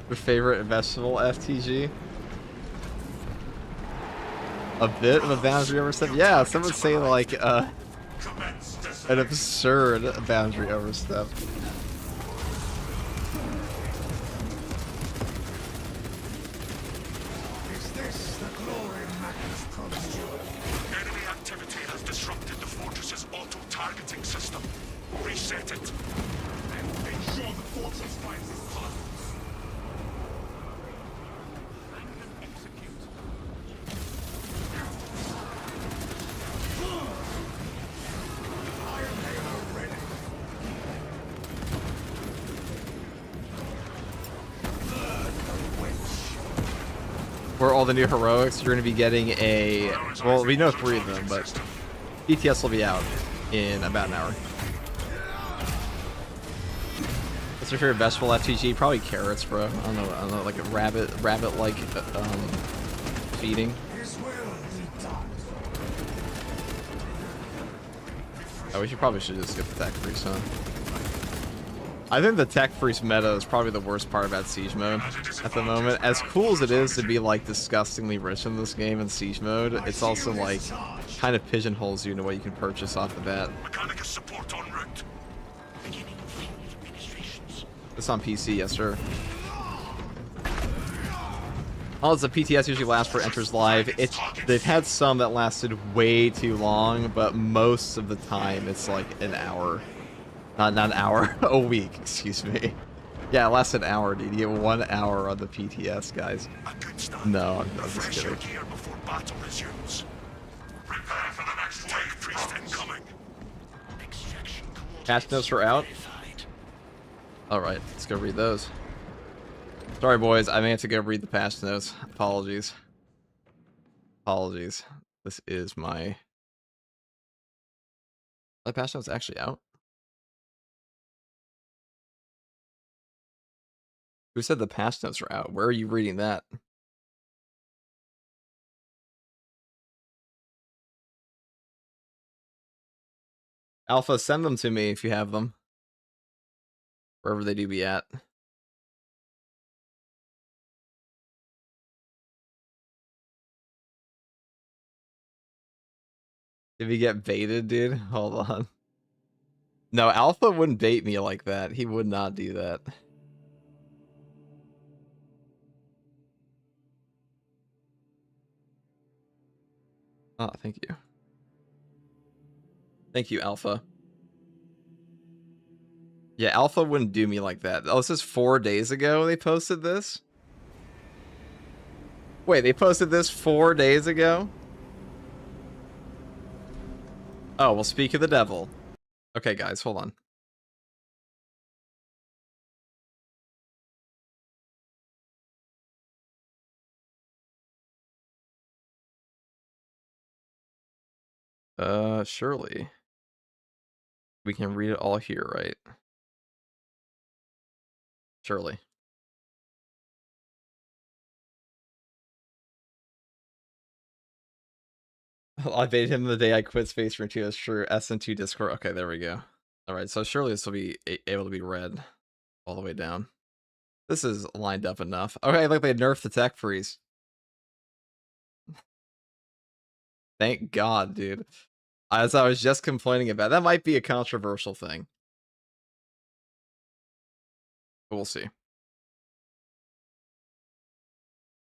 Your favorite vegetable, FTG? A bit of a boundary overstep? Yeah, some would say like Commence descent. an absurd boundary overstep. Is this the glory Magnus promised you? Enemy activity has disrupted the fortress's auto-targeting system. Reset it. And ensure the fortress finds its path. For all the new heroics, you're going to be getting a... Well, we know 3 of them, but BTS will be out in about an hour. What's your favorite vegetable, FTG? Probably carrots, bro. I don't know, like a rabbit-like feeding. His will be done. Oh, we should just skip the tech freeze, huh? I think the tech freeze meta is probably the worst part about siege mode at the moment. As cool as it is to be like disgustingly rich in this game in siege mode, it's also like kind of pigeonholes you into what you can purchase off the bat. Mechanicus support en route. Beginning field administrations. It's on PC, yes sir. All the PTS usually lasts for enters live. They've had some that lasted way too long, but most of the time it's like an hour. Not an hour, a week, excuse me. Yeah, it lasts an hour, dude. You get 1 hour on the PTS, guys. A good start. No, I'm just Refresh your kidding. gear before battle resumes. Prepare for the next wave. Priest incoming. Extraction Patch notes are out. Alright, let's go read those. Sorry, boys. I may have to go read the patch notes. Apologies. Apologies. This is my... Are the patch notes actually out? Who said the patch notes are out? Where are you reading that? Alpha, send them to me if you have them. Wherever they do be at. If you get baited, dude, hold on. No, Alpha wouldn't bait me like that. He would not do that. Oh, thank you. Thank you, Alpha. Yeah, Alpha wouldn't do me like that. Oh, this is 4 days ago they posted this? Wait, they posted this 4 days ago? Oh, well, speak of the devil. Okay, guys, hold on. Surely. We can read it all here, right? Surely. I baited him the day I quit Space Marine 2. That's true. SN2 Discord. Okay, there we go. Alright, so surely this will be able to be read all the way down. This is lined up enough. Okay, look, they nerfed the tech freeze. Thank God, dude. As I was just complaining about, that might be a controversial thing. But we'll see.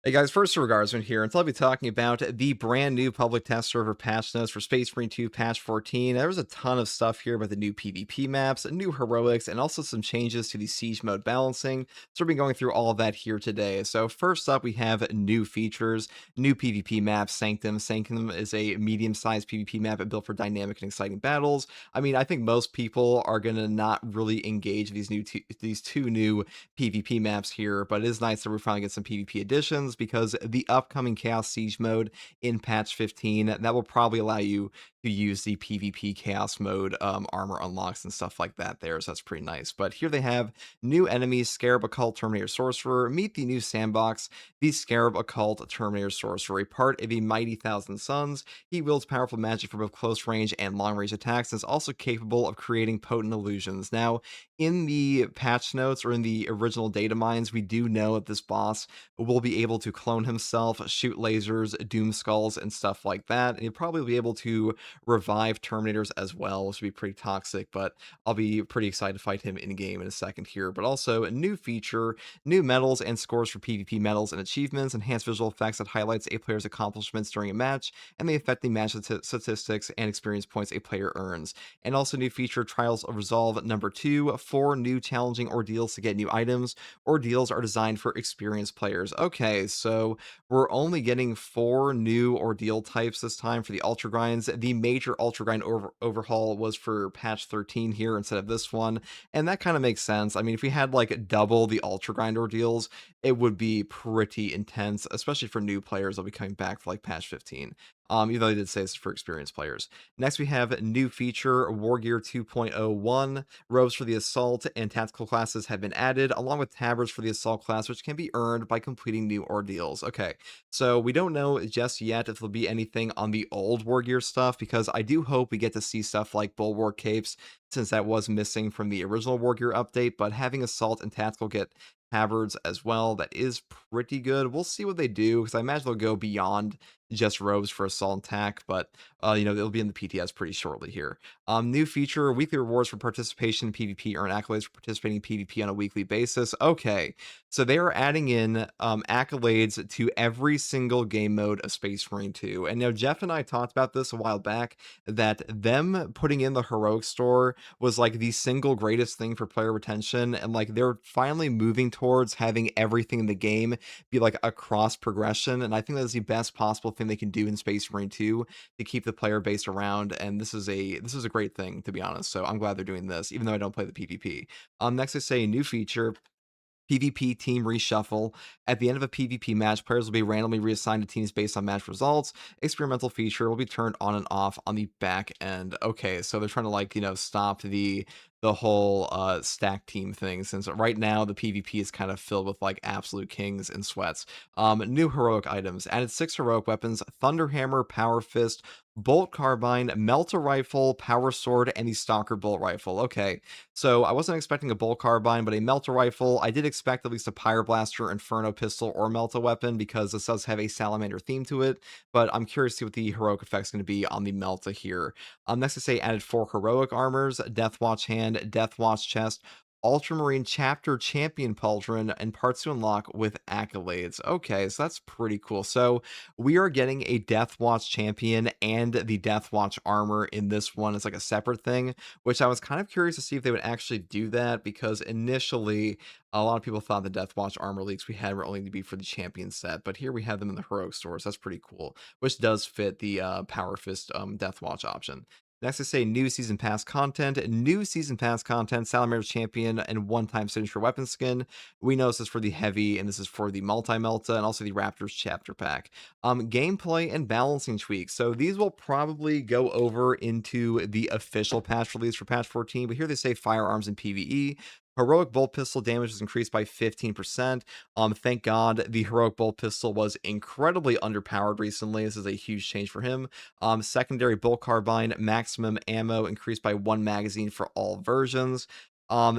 Hey guys, first regardsman here, and I'll be talking about the brand new public test server patch notes for Space Marine 2 patch 14. There was a ton of stuff here about the new PvP maps, new heroics, and also some changes to the siege mode balancing. So we'll be going through all of that here today. So first up, we have new features, new PvP map, Sanctum. Sanctum is a medium-sized PvP map built for dynamic and exciting battles. I mean, I think most people are gonna not really engage these two new PvP maps here, but it is nice that we're finally getting some PvP additions because the upcoming Chaos Siege mode in patch 15, that will probably allow you to use the PvP Chaos mode armor unlocks and stuff like that there, so that's pretty nice. But here they have new enemies, Scarab Occult Terminator Sorcerer. Meet the new sandbox, the Scarab Occult Terminator Sorcerer, a part of a mighty Thousand Suns. He wields powerful magic for both close range and long range attacks and is also capable of creating potent illusions. Now, in the patch notes or in the original data mines, we do know that this boss will be able to clone himself, shoot lasers, doom skulls, and stuff like that. And he'll probably be able to revive Terminators as well, which would be pretty toxic, but I'll be pretty excited to fight him in game in a second here. But also a new feature, new medals and scores for PvP medals and achievements, enhanced visual effects that highlights a player's accomplishments during a match, and they affect the match statistics and experience points a player earns. And also new feature, Trials of Resolve number 2, 4 new challenging ordeals to get new items. Ordeals are designed for experienced players. Okay, so we're only getting 4 new ordeal types this time for the Ultra Grinds. The major Ultra Grind overhaul was for patch 13 here instead of this one, and that kind of makes sense. I mean, if we had like double the Ultra Grind ordeals, it would be pretty intense, especially for new players that'll be coming back for like patch 15. Even though they did say this is for experienced players. Next, we have a new feature, War Gear 2.01. Robes for the Assault and Tactical classes have been added, along with tabards for the Assault class, which can be earned by completing new ordeals. Okay, so we don't know just yet if there'll be anything on the old War Gear stuff, because I do hope we get to see stuff like Bulwark Capes, since that was missing from the original War Gear update, but having Assault and Tactical get tabards as well, that is pretty good. We'll see what they do, because I imagine they'll go beyond just robes for assault and attack, but it'll be in the PTS pretty shortly here. New feature, weekly rewards for participation in PvP, earn accolades for participating in PvP on a weekly basis. Okay, so they are adding in accolades to every single game mode of Space Marine 2. And now Jeff and I talked about this a while back, that them putting in the heroic store was like the single greatest thing for player retention, and like they're finally moving towards having everything in the game be like a cross progression, and I think that's the best possible thing they can do in Space Marine 2 to keep the player base around, and this is a great thing, to be honest. So I'm glad they're doing this, even though I don't play the PvP. Next, I say a new feature, PvP team reshuffle. At the end of a PvP match, players will be randomly reassigned to teams based on match results. Experimental feature will be turned on and off on the back end. Okay, so they're trying to stop the the whole stack team thing, since right now the PvP is kind of filled with like absolute kings and sweats. New heroic items added 6 heroic weapons: Thunder Hammer, Power Fist, Bolt Carbine, Melta Rifle, Power Sword, and the Stalker Bolt Rifle. Okay, so I wasn't expecting a Bolt Carbine, but a Melta Rifle. I did expect at least a Pyro-Blaster, Inferno Pistol, or Melta Weapon because this does have a Salamander theme to it, but I'm curious to see what the heroic effect's going to be on the Melta here. Next to say added 4 heroic armors: Deathwatch Hand, Deathwatch Chest, Ultramarine Chapter Champion Pauldron, and parts to unlock with accolades. Okay, so that's pretty cool. So we are getting a Deathwatch Champion and the Deathwatch armor in this one. It's like a separate thing, which I was kind of curious to see if they would actually do that, because initially a lot of people thought the Deathwatch armor leaks we had were only to be for the champion set, but here we have them in the heroic stores. That's pretty cool, which does fit the Power Fist Deathwatch option. Next, I say new season pass content. New season pass content: Salamander Champion and one-time signature weapon skin. We know this is for the heavy, and this is for the multi-melta, and also the Raptors chapter pack. Gameplay and balancing tweaks. So these will probably go over into the official patch release for patch 14. But here they say firearms and PvE. Heroic bolt pistol damage is increased by 15%. Thank God the heroic bolt pistol was incredibly underpowered recently. This is a huge change for him. Secondary bolt carbine maximum ammo increased by 1 magazine for all versions.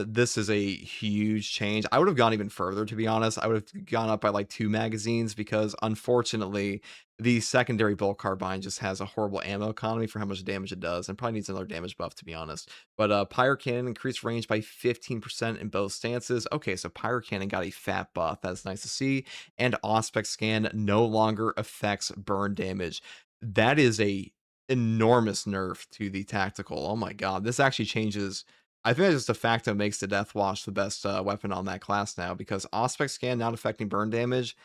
This is a huge change. I would have gone even further, to be honest. I would have gone up by like 2 magazines, because unfortunately the secondary bolt carbine just has a horrible ammo economy for how much damage it does, and probably needs another damage buff, to be honest. But Pyro Cannon increased range by 15% in both stances. Okay, so Pyro Cannon got a fat buff. That's nice to see. And Auspex Scan no longer affects burn damage. That is a enormous nerf to the tactical. Oh my god, this actually changes. I think that's just a fact that makes the Deathwatch the best weapon on that class now, because Auspex Scan not affecting burn damage,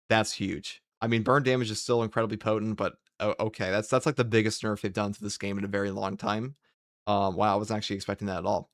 that's huge. I mean, burn damage is still incredibly potent, but okay, that's like the biggest nerf they've done to this game in a very long time. Wow, I wasn't actually expecting that at all.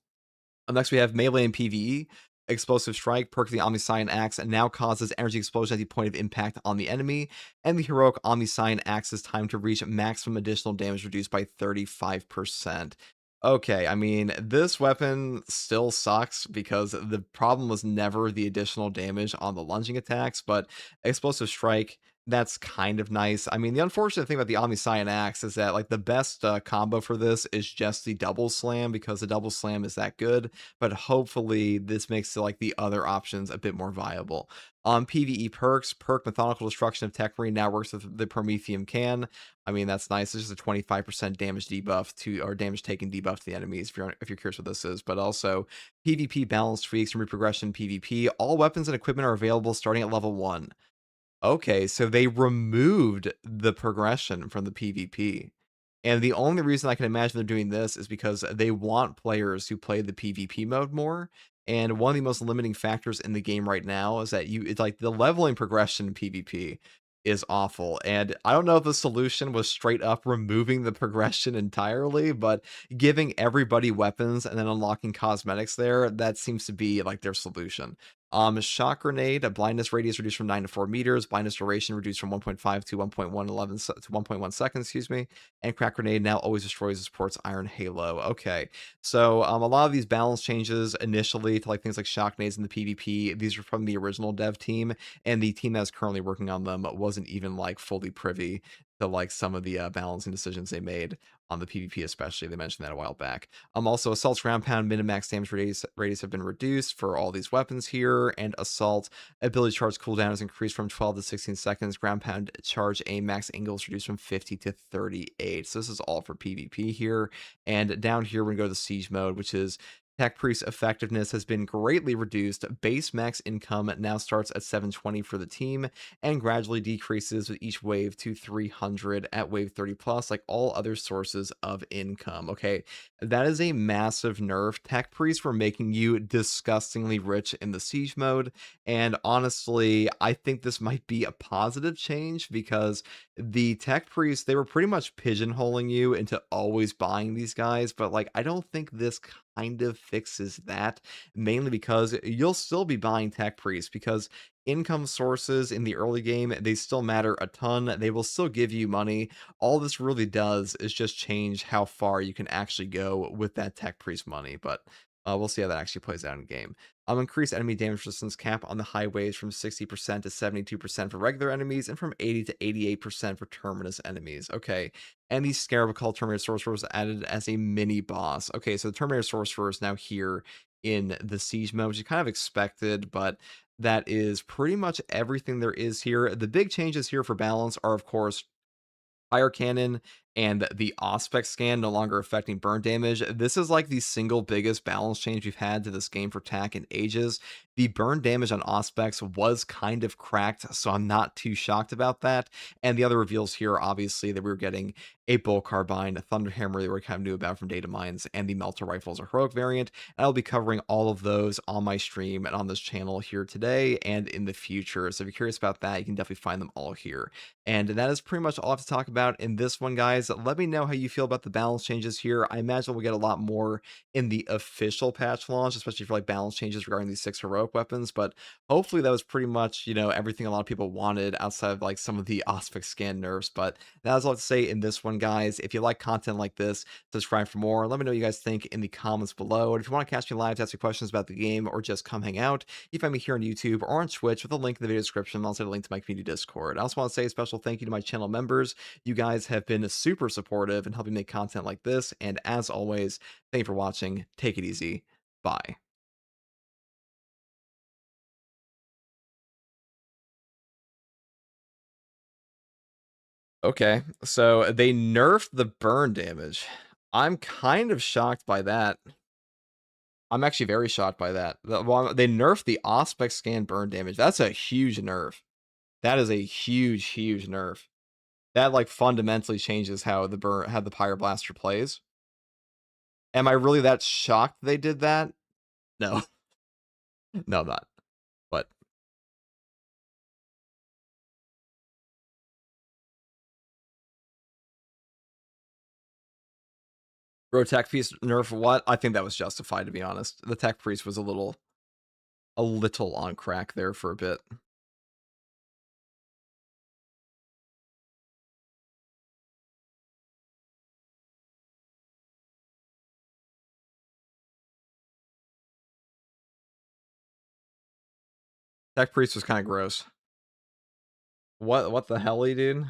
Next, we have melee and PvE. Explosive Strike, perk of the Omniscient Axe, now causes energy explosion at the point of impact on the enemy, and the heroic Omniscient Axe's time to reach maximum additional damage reduced by 35%. Okay, I mean, this weapon still sucks because the problem was never the additional damage on the lunging attacks, but Explosive Strike, that's kind of nice. I mean, the unfortunate thing about the Omniscient Axe is that like the best combo for this is just the double slam, because the double slam is that good, but hopefully this makes like the other options a bit more viable. PvE perks: perk Methodical Destruction of Tech Marine now works with the Prometheum can. I mean, that's nice. It's just a 25% damage debuff to, or damage taken debuff to the enemies, if you're curious what this is. But also PvP balance tweaks and reprogression PvP. All weapons and equipment are available starting at level 1. Okay, so they removed the progression from the PvP. And the only reason I can imagine they're doing this is because they want players who play the PvP mode more. And one of the most limiting factors in the game right now is that it's like the leveling progression in PvP is awful. And I don't know if the solution was straight up removing the progression entirely, but giving everybody weapons and then unlocking cosmetics there, that seems to be like their solution. Shock Grenade, a blindness radius reduced from 9 to 4 meters, blindness duration reduced from 1.5 to 1.1 seconds, excuse me, and Crack Grenade now always destroys and supports Iron Halo. Okay, so a lot of these balance changes initially to like things like Shock Grenades in the PvP, these are from the original dev team, and the team that's currently working on them wasn't even like fully privy to like some of the balancing decisions they made on the PvP, especially. They mentioned that a while back. Also, Assault's ground pound min and max damage radius have been reduced for all these weapons here, and Assault ability charge cooldown is increased from 12 to 16 seconds. Ground pound charge aim max angle is reduced from 50 to 38. So this is all for PvP here. And down here, we're gonna go to the siege mode, which is Tech Priest effectiveness has been greatly reduced. Base max income now starts at 720 for the team and gradually decreases with each wave to 300 at wave 30 plus, like all other sources of income. Okay, that is a massive nerf. Tech Priests were making you disgustingly rich in the siege mode, and honestly, I think this might be a positive change, because the Tech Priests, they were pretty much pigeonholing you into always buying these guys, but like I don't think this kind of fixes that, mainly because you'll still be buying Tech Priests, because income sources in the early game, they still matter a ton. They will still give you money. All this really does is just change how far you can actually go with that Tech Priest money. But We'll see how that actually plays out in game. Increase enemy damage resistance cap on the highways from 60% to 72% for regular enemies and from 80 to 88% for Terminus enemies. Okay. And the Scarab called Terminator Sorcerer was added as a mini boss. Okay, so the Terminator Sorcerer is now here in the Siege mode, which is kind of expected, but that is pretty much everything there is here. The big changes here for balance are, of course, fire cannon and the Auspex scan no longer affecting burn damage. This is like the single biggest balance change we've had to this game for TAC in ages. The burn damage on Auspex was kind of cracked, so I'm not too shocked about that. And the other reveals here, obviously, that we were getting a Bull Carbine, a Thunderhammer that we kind of knew about from data mines, and the Melter Rifles or Heroic variant. And I'll be covering all of those on my stream and on this channel here today and in the future. So if you're curious about that, you can definitely find them all here. And that is pretty much all I have to talk about in this one, guys. Let me know how you feel about the balance changes here. I imagine we'll get a lot more in the official patch launch, especially for like balance changes regarding these 6 heroic weapons. But hopefully that was pretty much, everything a lot of people wanted outside of like some of the Auspex scan nerfs. But that is all I have to say in this one, guys. If you like content like this, subscribe for more. Let me know what you guys think in the comments below. And if you want to catch me live to ask me questions about the game or just come hang out, you find me here on YouTube or on Twitch with a link in the video description. I'll also have a link to my community Discord. I also want to say a special thank you to my channel members. You guys have been super supportive and helping make content like this. And as always, thank you for watching. Take it easy. Bye. Okay, so they nerfed the burn damage. I'm kind of shocked by that. I'm actually very shocked by that. They nerfed the Auspex scan burn damage. That's a huge nerf. That is a huge, huge nerf. That like fundamentally changes how the Pyre Blaster plays. Am I really that shocked they did that? No. No, I'm not. But Bro, Tech Priest nerf what? I think that was justified, to be honest. The Tech Priest was a little on crack there for a bit. Tech Priest was kind of gross. What the hell, dude?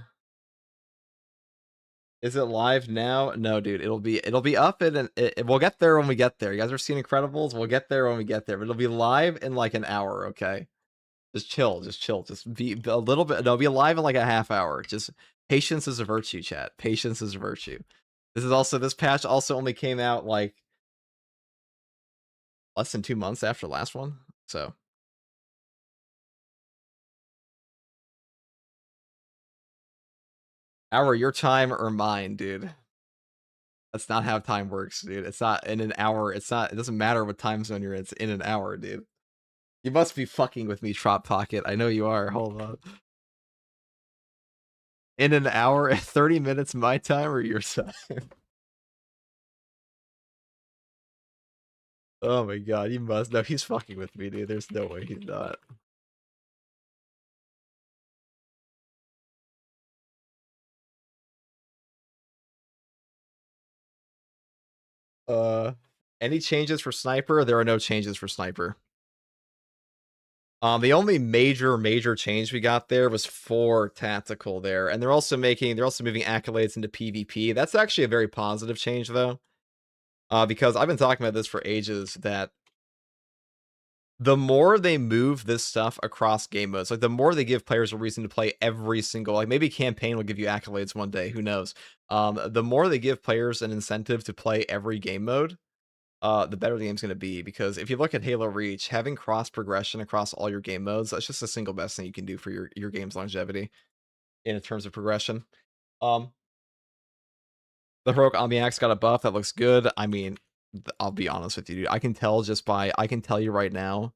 Is it live now? No, dude. It'll be up and we'll get there when we get there. You guys are seeing Incredibles? We'll get there when we get there. But it'll be live in like an hour, okay? Just chill. Just be a little bit. No, be alive in like a half hour. Just patience is a virtue, chat. Patience is a virtue. This patch also only came out like less than 2 months after the last one. So hour your time or mine, dude. That's not how time works, dude. It's not in an hour. It doesn't matter what time zone you're in. It's in an hour, dude. You must be fucking with me, Trop Pocket. I know you are. Hold on. In an hour, 30 minutes my time or your time? Oh my god, you must. No, he's fucking with me, dude. There's no way he's not. Any changes for Sniper? There are no changes for Sniper. The only major change we got there was for tactical there, and they're also moving accolades into PvP. That's actually a very positive change though, because I've been talking about this for ages that the more they move this stuff across game modes, like the more they give players a reason to play every single, like maybe campaign will give you accolades one day, who knows? The more they give players an incentive to play every game mode, the better the game's going to be. Because if you look at Halo Reach, having cross progression across all your game modes, that's just the single best thing you can do for your game's longevity in terms of progression. The Heroic Omniacs got a buff that looks good. I mean, I'll be honest with you, dude. I can tell you right now,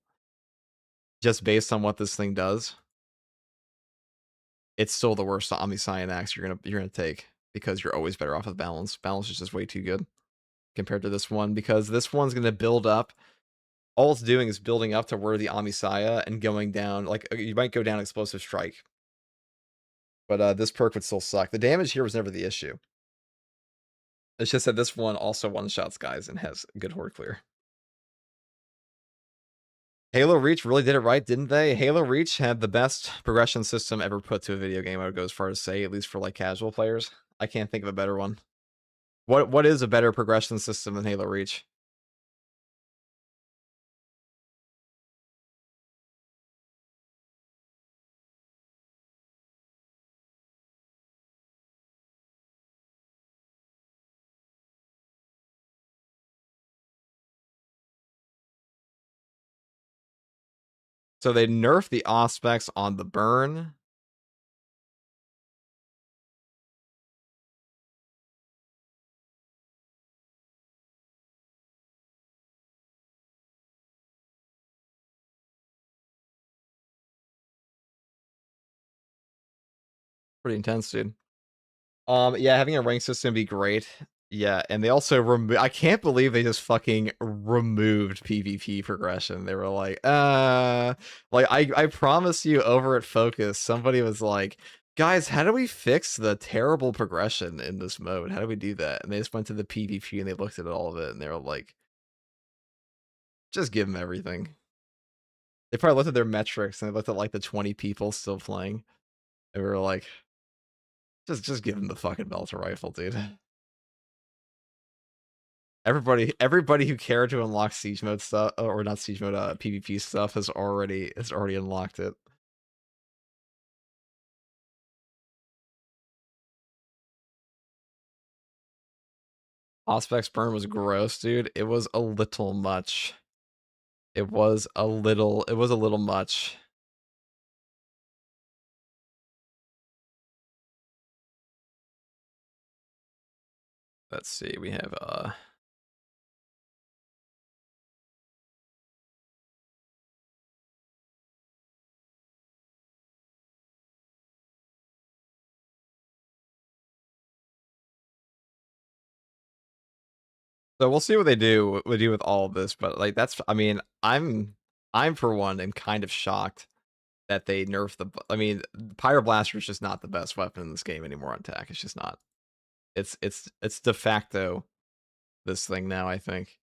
just based on what this thing does, it's still the worst Omniscient axe you're gonna take, because you're always better off with balance. Balance is just way too good compared to this one, because this one's gonna build up. All it's doing is building up to where the Omniscient and going down. Like you might go down Explosive Strike, but this perk would still suck. The damage here was never the issue. It's just that this one also one-shots guys and has good horde clear. Halo Reach really did it right, didn't they? Halo Reach had the best progression system ever put to a video game, I would go as far as say, at least for like casual players. I can't think of a better one. What is a better progression system than Halo Reach? So they nerfed the Auspex on the burn. Pretty intense, dude. Yeah, having a rank system would be great. Yeah, and they also I can't believe they just fucking removed PvP progression. They were like I promise you over at Focus, somebody was like, guys, how do we fix the terrible progression in this mode? How do we do that? And they just went to the PvP and they looked at all of it and they were like, just give them everything. They probably looked at their metrics and they looked at like the 20 people still playing. And we were like, just give them the fucking Belter rifle, dude. Everybody who cared to unlock siege mode stuff, or not siege mode, PvP stuff has already unlocked it. Auspex burn was gross, dude. It was a little much. It was a little much. Let's see, we have so we'll see what they do with all of this, but like that's I mean, I'm for one am kind of shocked that they nerfed the I mean, Pyroblaster is just not the best weapon in this game anymore on TAC. It's just not. It's de facto this thing now, I think.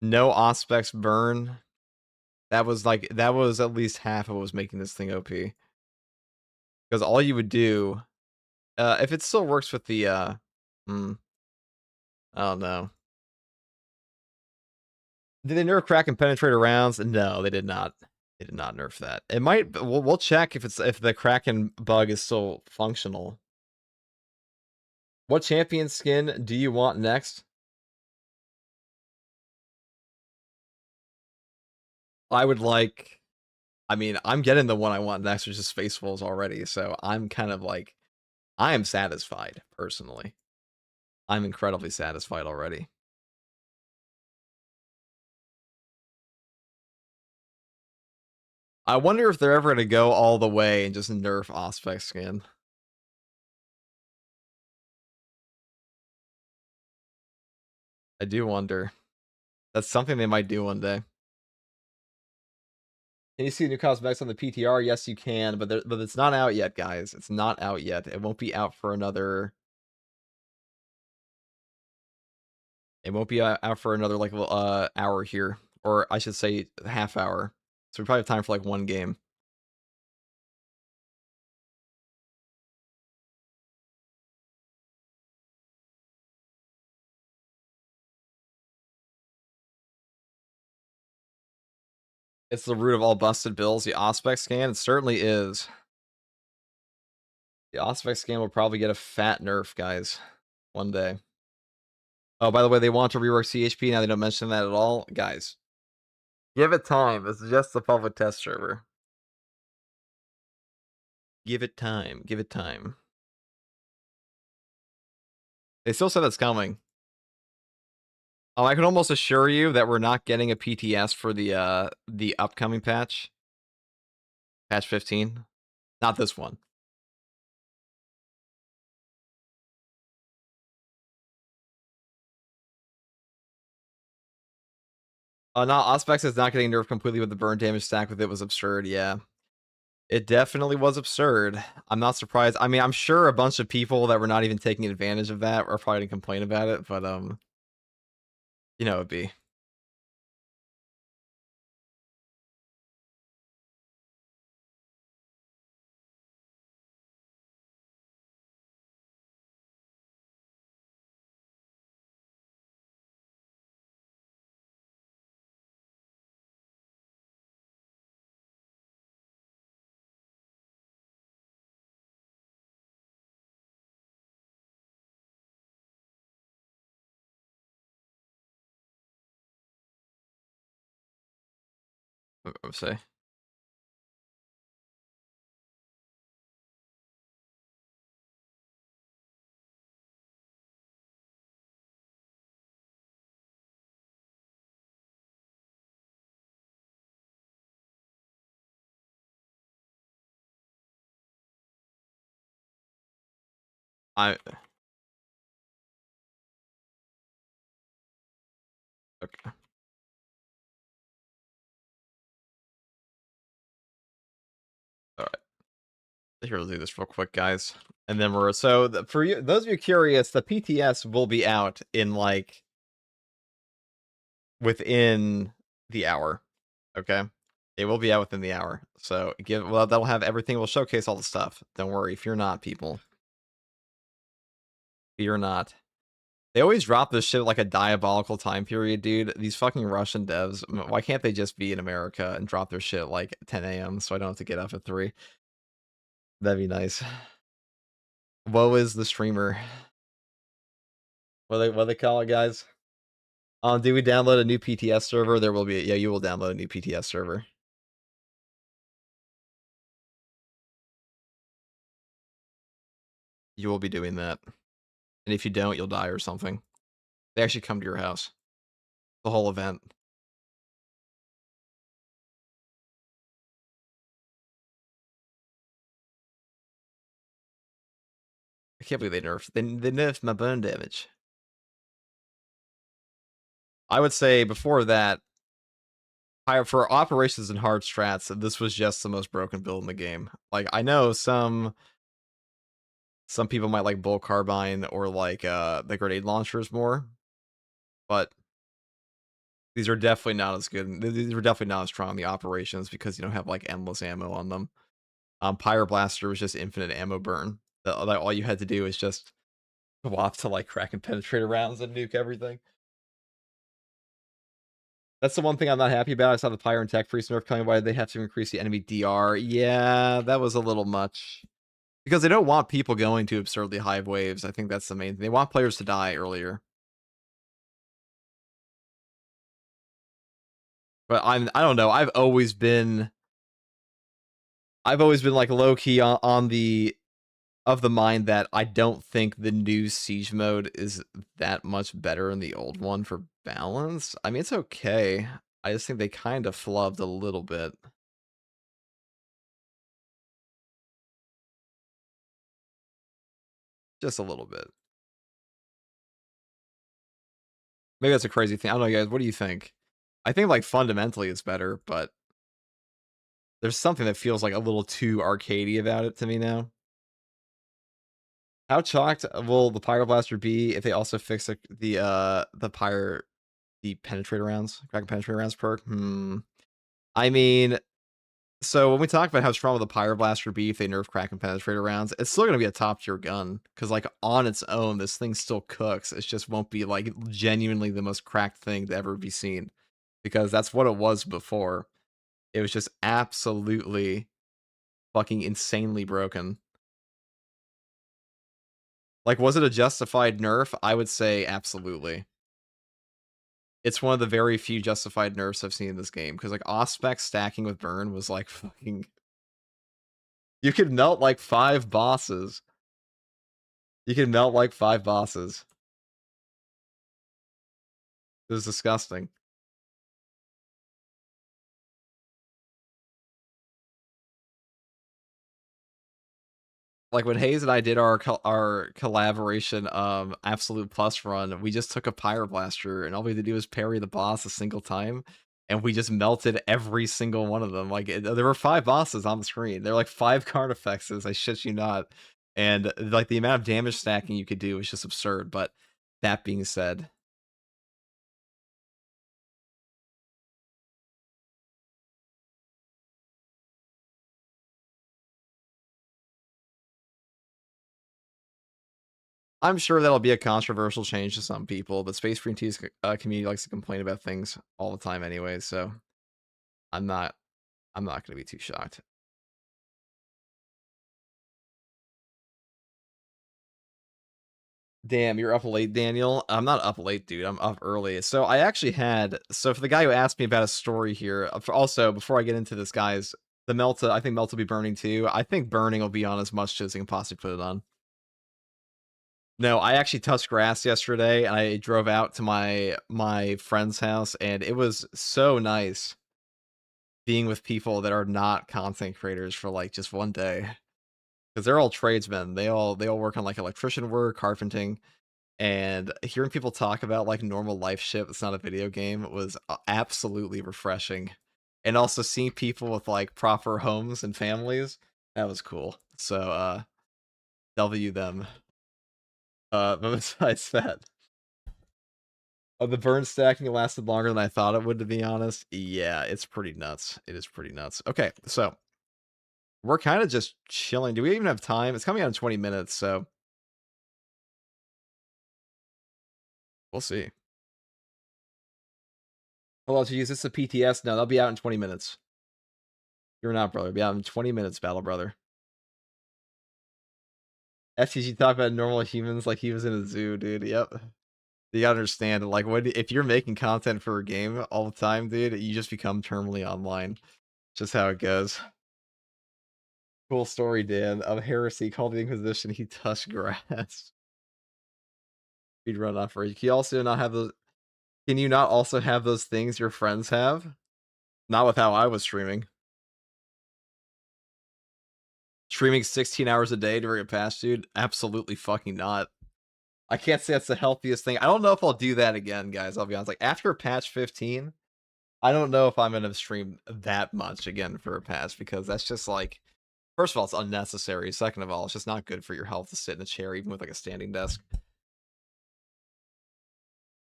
No Auspex burn. That was at least half of what was making this thing OP. Because all you would do, if it still works with the, I don't know. Did they nerf crack and penetrator rounds? No, they did not. They did not nerf that. It might. We'll check if the Kraken bug is still functional. What champion skin do you want next? I would like. I mean, I'm getting the one I want next, which is Space Wolves already. So I'm kind of like, I am satisfied personally. I'm incredibly satisfied already. I wonder if they're ever going to go all the way and just nerf Auspex skin. I do wonder. That's something they might do one day. Can you see new cosmetics on the PTR? Yes, you can, but it's not out yet, guys. It's not out yet. It won't be out for another. It won't be out for another like hour here, or I should say half hour. So we probably have time for like one game. It's the root of all busted bills. The Auspex scan, it certainly is. The Auspex scan will probably get a fat nerf, guys, one day. Oh, by the way, they want to rework CHP. Now they don't mention that at all. Guys, give it time. It's just the public test server. Give it time. Give it time. They still said that's coming. Oh, I can almost assure you that we're not getting a PTS for the upcoming patch. Patch 15. Not this one. No, Auspex is not getting nerfed completely with the burn damage stack with it was absurd, yeah. It definitely was absurd. I'm not surprised. I mean, I'm sure a bunch of people that were not even taking advantage of that are probably gonna complain about it, but you know it'd be. I would say. I okay. All right. Here, we'll do this real quick, guys, and then we're for you, those of you curious, the PTS will be out in like within the hour. Okay, it will be out within the hour. So that'll have everything. We'll showcase all the stuff. Don't worry, fear not, people. Fear not. They always drop this shit at like a diabolical time period, dude. These fucking Russian devs. Why can't they just be in America and drop their shit at like 10 a.m. so I don't have to get up at 3? That'd be nice. Woe is the streamer. What they call it, guys? Do we download a new PTS server? There will be. Yeah, you will download a new PTS server. You will be doing that. And if you don't, you'll die or something. They actually come to your house. The whole event. I can't believe they nerfed my burn damage. I would say before that, for operations and hard strats, this was just the most broken build in the game. Like, I know some people might like Bull Carbine or like the grenade launchers more, but these are definitely not as good. These are definitely not as strong in the operations because you don't have like endless ammo on them. Pyro-Blaster was just infinite ammo burn. All you had to do is just swap to like crack and penetrator rounds and nuke everything. That's the one thing I'm not happy about. I saw the Pyro and Tech Priest nerf coming. Why did they have to increase the enemy DR? Yeah, that was a little much. Because they don't want people going to absurdly high waves. I think that's the main thing. They want players to die earlier. But I don't know. I've always been like low key on the of the mind that I don't think the new siege mode is that much better than the old one for balance. I mean, it's okay. I just think they kind of flubbed a little bit. Just a little bit. Maybe that's a crazy thing. I don't know, guys. What do you think? I think like fundamentally it's better, but there's something that feels like a little too arcadey about it to me now. How chalked will the Pyroblaster be if they also fix the penetrator rounds, crack penetrator rounds perk? I mean, so when we talk about how strong will the Pyroblaster be if they nerf crack and penetrator rounds, it's still gonna be a top tier gun because like on its own, this thing still cooks. It just won't be like genuinely the most cracked thing to ever be seen because that's what it was before. It was just absolutely fucking insanely broken. Like, was it a justified nerf? I would say absolutely. It's one of the very few justified nerfs I've seen in this game, because, like, off-spec stacking with burn was, like, fucking... You could melt, like, 5 bosses. You could melt, like, 5 bosses. It was disgusting. Like when Hayes and I did our collaboration Absolute Plus run, we just took a Pyroblaster and all we had to do was parry the boss a single time, and we just melted every single one of them. Like there were 5 bosses on the screen. They're like 5 Carnifexes, I shit you not. And like the amount of damage stacking you could do was just absurd. But that being said, I'm sure that'll be a controversial change to some people, but Space Marine T's community likes to complain about things all the time anyway, so I'm not going to be too shocked. Damn, you're up late, Daniel. I'm not up late, dude. I'm up early. So I actually had so for the guy who asked me about a story here. Also, before I get into this, guys, the Melta. I think Melta will be burning too. I think burning will be on as much as they can possibly put it on. No, I actually touched grass yesterday, and I drove out to my friend's house, and it was so nice being with people that are not content creators for like just one day because they're all tradesmen. They all work on like electrician work, carpenting, and hearing people talk about like normal life shit that's not a video game was absolutely refreshing. And also seeing people with like proper homes and families, that was cool. So W them. But besides that, the burn stacking lasted longer than I thought it would, to be honest. Yeah, it's pretty nuts. It is pretty nuts. Okay, so we're kind of just chilling. Do we even have time? It's coming out in 20 minutes, so we'll see. Oh, geez, this is a PTS? No, they'll be out in 20 minutes. You're not, brother. Be out in 20 minutes, Battle Brother. FTG talk about normal humans like he was in a zoo, dude. Yep. You gotta understand, like, if you're making content for a game all the time, dude, you just become terminally online. Just how it goes. Cool story, Dan. Of heresy called the Inquisition. He touched grass. Speed run operation. Can you also not have those? Can you not also have those things your friends have? Not with how I was streaming. Streaming 16 hours a day during a patch, dude? Absolutely fucking not. I can't say that's the healthiest thing. I don't know if I'll do that again, guys. I'll be honest. Like, after patch 15, I don't know if I'm going to stream that much again for a patch because that's just like, first of all, it's unnecessary. Second of all, it's just not good for your health to sit in a chair, even with like a standing desk.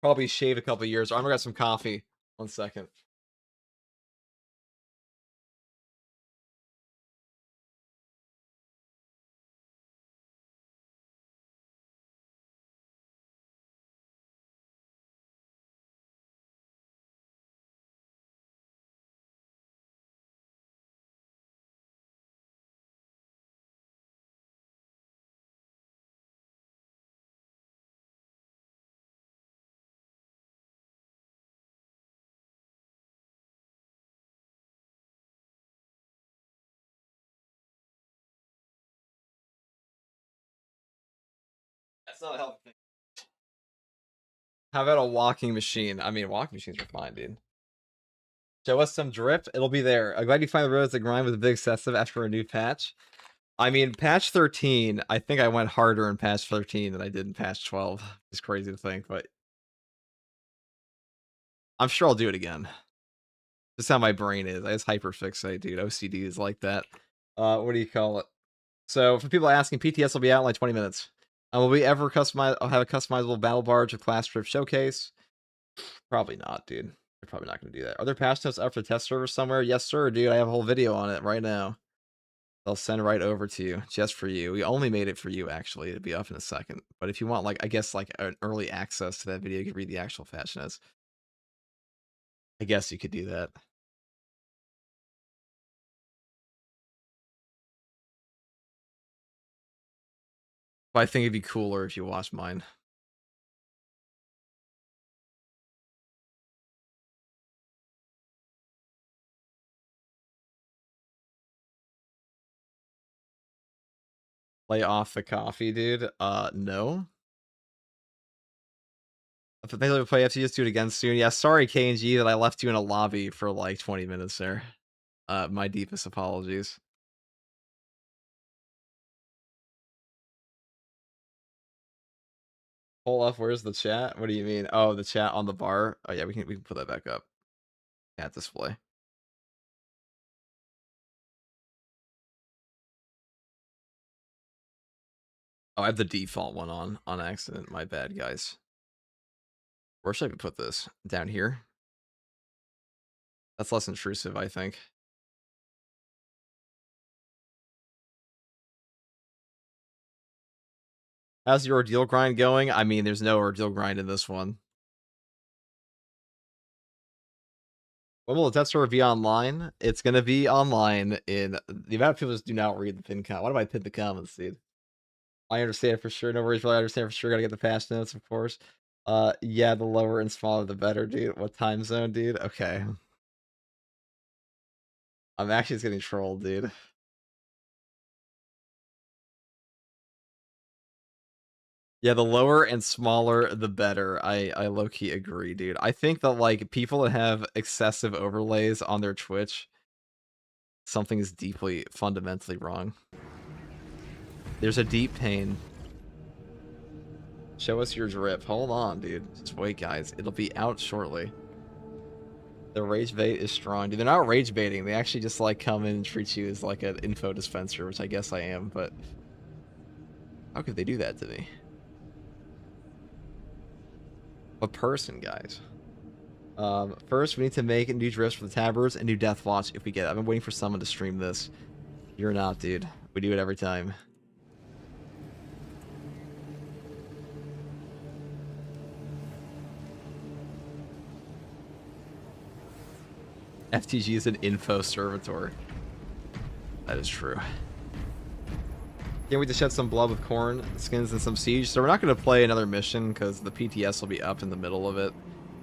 Probably shaved a couple years. I'm gonna get some coffee. 1 second. That's not a healthy thing. How about a walking machine? I mean, walking machines are fine, dude. Show us some drip. It'll be there. I'm glad you find the roads that grind was a bit excessive after a new patch. I mean, patch 13, I think I went harder in patch 13 than I did in patch 12. It's crazy to think, but I'm sure I'll do it again. Just how my brain is. I just hyperfixate, dude. OCD is like that. What do you call it? So for people asking, PTS will be out in like 20 minutes. Will we ever customize? I'll have a customizable battle barge of class trip showcase. Probably not, dude. They're probably not going to do that. Are there patch notes up for the test server somewhere? Yes, sir, dude. I have a whole video on it right now. I'll send right over to you, just for you. We only made it for you, actually. It'll be up in a second. But if you want, like, I guess, like, an early access to that video, you could read the actual patch notes. I guess you could do that. But I think it'd be cooler if you watched mine. Lay off the coffee, dude. No. If they let me play FT, just do it again soon. Yeah, sorry, KNG, that I left you in a lobby for like 20 minutes there. My deepest apologies. Pull up, where's the chat? What do you mean? Oh, the chat on the bar. Oh yeah, we can put that back up. Chat display. Oh, I have the default one on accident. My bad, guys. Where should I put this? Down here? That's less intrusive, I think. How's your ordeal grind going? I mean, there's no ordeal grind in this one. When will the test server be online? It's gonna be online in the amount of people just do not read the pin comment. Why do I pin the comments, dude? I understand for sure. No worries, brother. I understand for sure. Gotta get the patch notes, of course. Yeah, the lower and smaller the better, dude. What time zone, dude? Okay. I'm actually just getting trolled, dude. Yeah, the lower and smaller the better. I low-key agree, dude. I think that like people that have excessive overlays on their Twitch, something is deeply fundamentally wrong. There's a deep pain. Show us your drip. Hold on, dude. Just wait, guys. It'll be out shortly. The rage bait is strong. Dude, they're not rage baiting. They actually just like come in and treat you as like an info dispenser, which I guess I am, but how could they do that to me? A person, guys. First, we need to make new drifts for the Tabbers and new Death Watch if we get it. I've been waiting for someone to stream this. You're not, dude. We do it every time. FTG is an info servitor. That is true. Can't wait to shed some blood with corn skins and some siege. So we're not going to play another mission because the PTS will be up in the middle of it.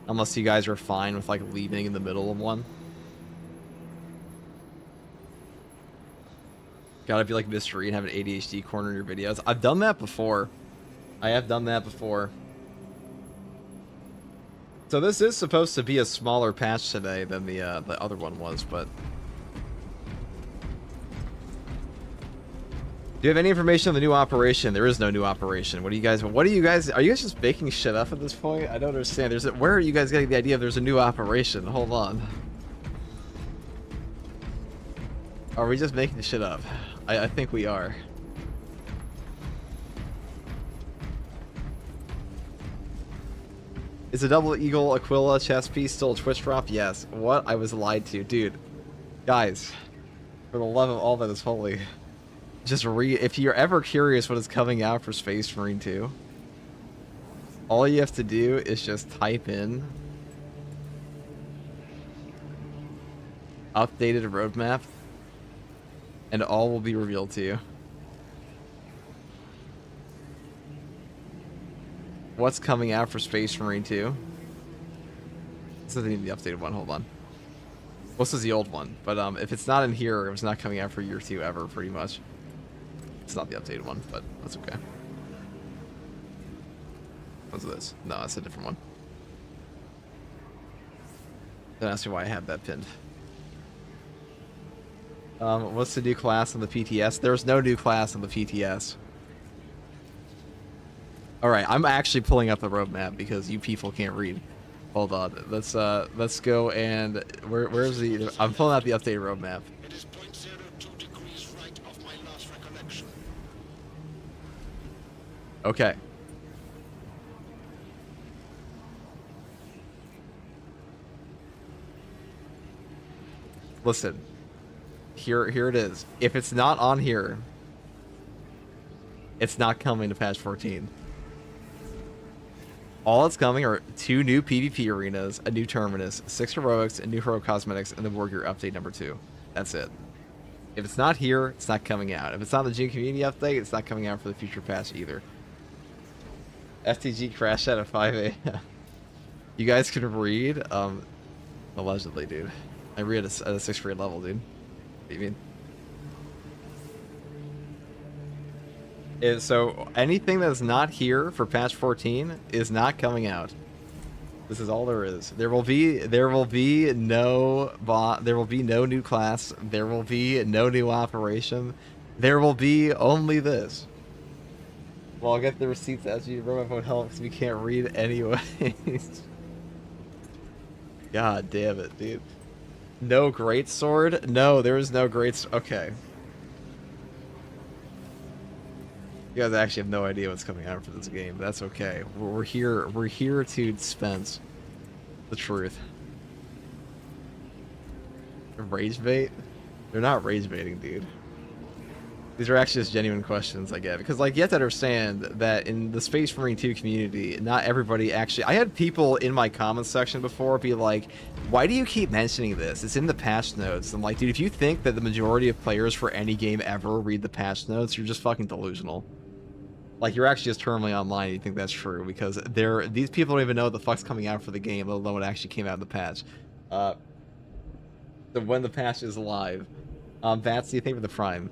Unless you guys are fine with like leaving in the middle of one. Gotta be like mystery and have an ADHD corner in your videos. I've done that before. I have done that before. So this is supposed to be a smaller patch today than the other one was, but do you have any information on the new operation? There is no new operation. What are you guys are you guys just making shit up at this point? I don't understand. Where are you guys getting the idea of there's a new operation? Hold on. Are we just making shit up? I think we are. Is a double eagle Aquila chest piece still a Twitch drop? Yes. What? I was lied to. Dude. Guys. For the love of all that is holy. Just if you're ever curious what is coming out for Space Marine 2, all you have to do is just type in updated roadmap and all will be revealed to you. What's coming out for Space Marine 2? This isn't even the updated one, hold on. This is the old one, but if it's not in here, it's not coming out for year 2 ever, pretty much. It's not the updated one, but that's okay. What's this? No, that's a different one. Don't ask me why I have that pinned. What's the new class on the PTS? There's no new class on the PTS. Alright, I'm actually pulling up the roadmap because you people can't read. Hold on. Let's go and where's the I'm pulling out the updated roadmap. It is 0.02 degrees right of my last recollection. Okay. Listen. Here it is. If it's not on here, it's not coming to patch 14. All that's coming are 2 new PvP arenas, a new terminus, 6 heroics, and new hero cosmetics, and the War Gear update number 2. That's it. If it's not here, it's not coming out. If it's not the June community update, it's not coming out for the future patch either. FTG crashed out at 5 a.m. You guys can read? Allegedly, dude. I read at a 6th grade level, dude. What do you mean? So anything that's not here for patch 14 is not coming out. This is all there is. There will be no new class. There will be no new operation. There will be only this. Well, I'll get the receipts as you robot phone help because we can't read anyways. God damn it, dude. No great sword? No, there is no great. Okay. You guys actually have no idea what's coming out for this game. That's okay. We're here to dispense the truth. Rage bait? They're not rage baiting, dude. These are actually just genuine questions I get. Because, like, you have to understand that in the Space Marine 2 community, not everybody actually... I had people in my comments section before be like, why do you keep mentioning this? It's in the patch notes. I'm like, dude, if you think that the majority of players for any game ever read the patch notes, you're just fucking delusional. Like, you're actually just terminally online, you think that's true, because these people don't even know what the fuck's coming out for the game, let alone what actually came out of the patch. So when the patch is live. Vats, do you think for the Prime?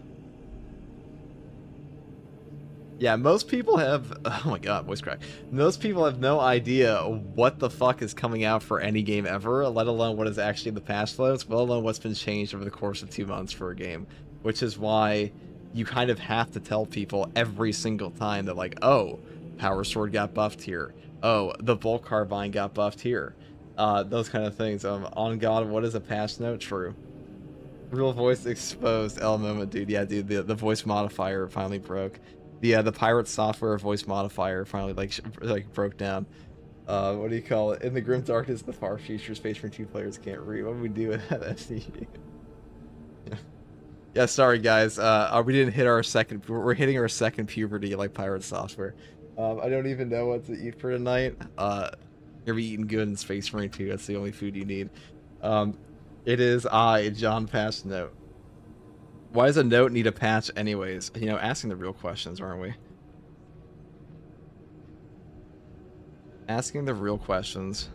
Yeah, most people have... Oh my god, voice crack. Most people have no idea what the fuck is coming out for any game ever, let alone what is actually in the patch notes, let alone what's been changed over the course of 2 months for a game. Which is why you kind of have to tell people every single time that, like, oh, Power Sword got buffed here. Oh, the Bolt Carbine got buffed here. Those kind of things. On God, what is a patch note? True. Real voice exposed. L moment, dude. Yeah, dude, the voice modifier finally broke. The pirate software voice modifier finally like broke down. What do you call it? In the grim darkness of the far future, Space Marine 2 players can't read. What do we do with that SDG? Yeah, sorry guys. We didn't hit our second. We're hitting our second puberty like pirate software. I don't even know what to eat for tonight. You're gonna be eating good in Space Marine 2. That's the only food you need. It is John Patch Note. Why does a note need a patch anyways? You know, asking the real questions, aren't we? Asking the real questions.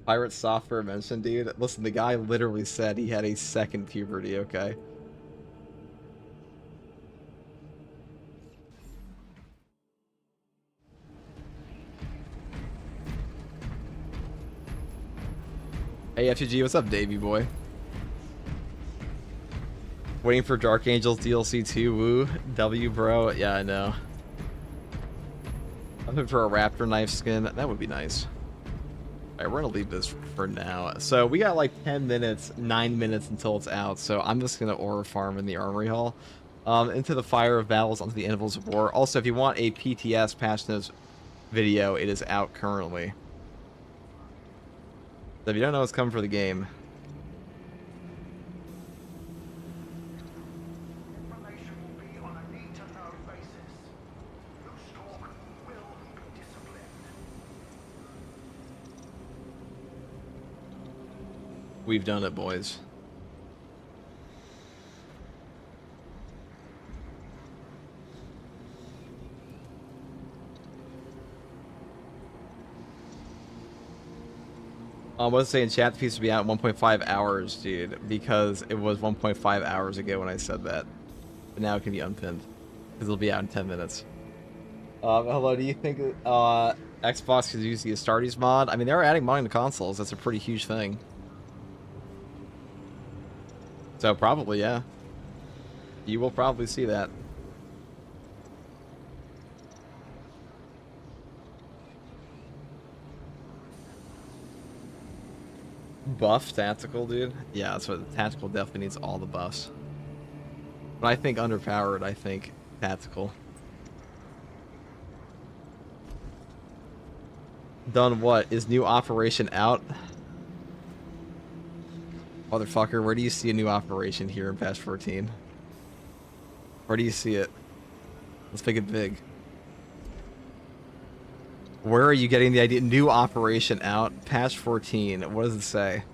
Pirate software mentioned, dude. Listen, the guy literally said he had a second puberty, okay? Hey, FGG, what's up, Davey boy? Waiting for Dark Angels DLC 2, woo. W, bro. Yeah, I know. I'm looking for a raptor knife skin. That would be nice. Alright, we're gonna leave this for now. So we got like 10 minutes, 9 minutes until it's out. So I'm just gonna aura farm in the armory hall. Into the fire of battles, onto the intervals of war. Also, if you want a PTS patch notes video, it is out currently. So if you don't know what's coming for the game, Information will be on a need-to-know basis. Loose talk will be disciplined. we've done it, boys. I was saying chat, the piece will be out in 1.5 hours, dude, because it was 1.5 hours ago when I said that. But now it can be unpinned, because it'll be out in 10 minutes. Hello, do you think Xbox could use the Astartes mod? I mean, they're adding modding to consoles. That's a pretty huge thing. So probably, yeah. You will probably see that. Buff tactical, dude. Yeah, that's what tactical definitely needs, all the buffs. When I think underpowered, I think tactical. Done what? Is new operation out? Motherfucker, where do you see a new operation here in patch 14? Where do you see it? Let's make it big. Where are you getting the idea? New operation out. Patch 14. What does it say?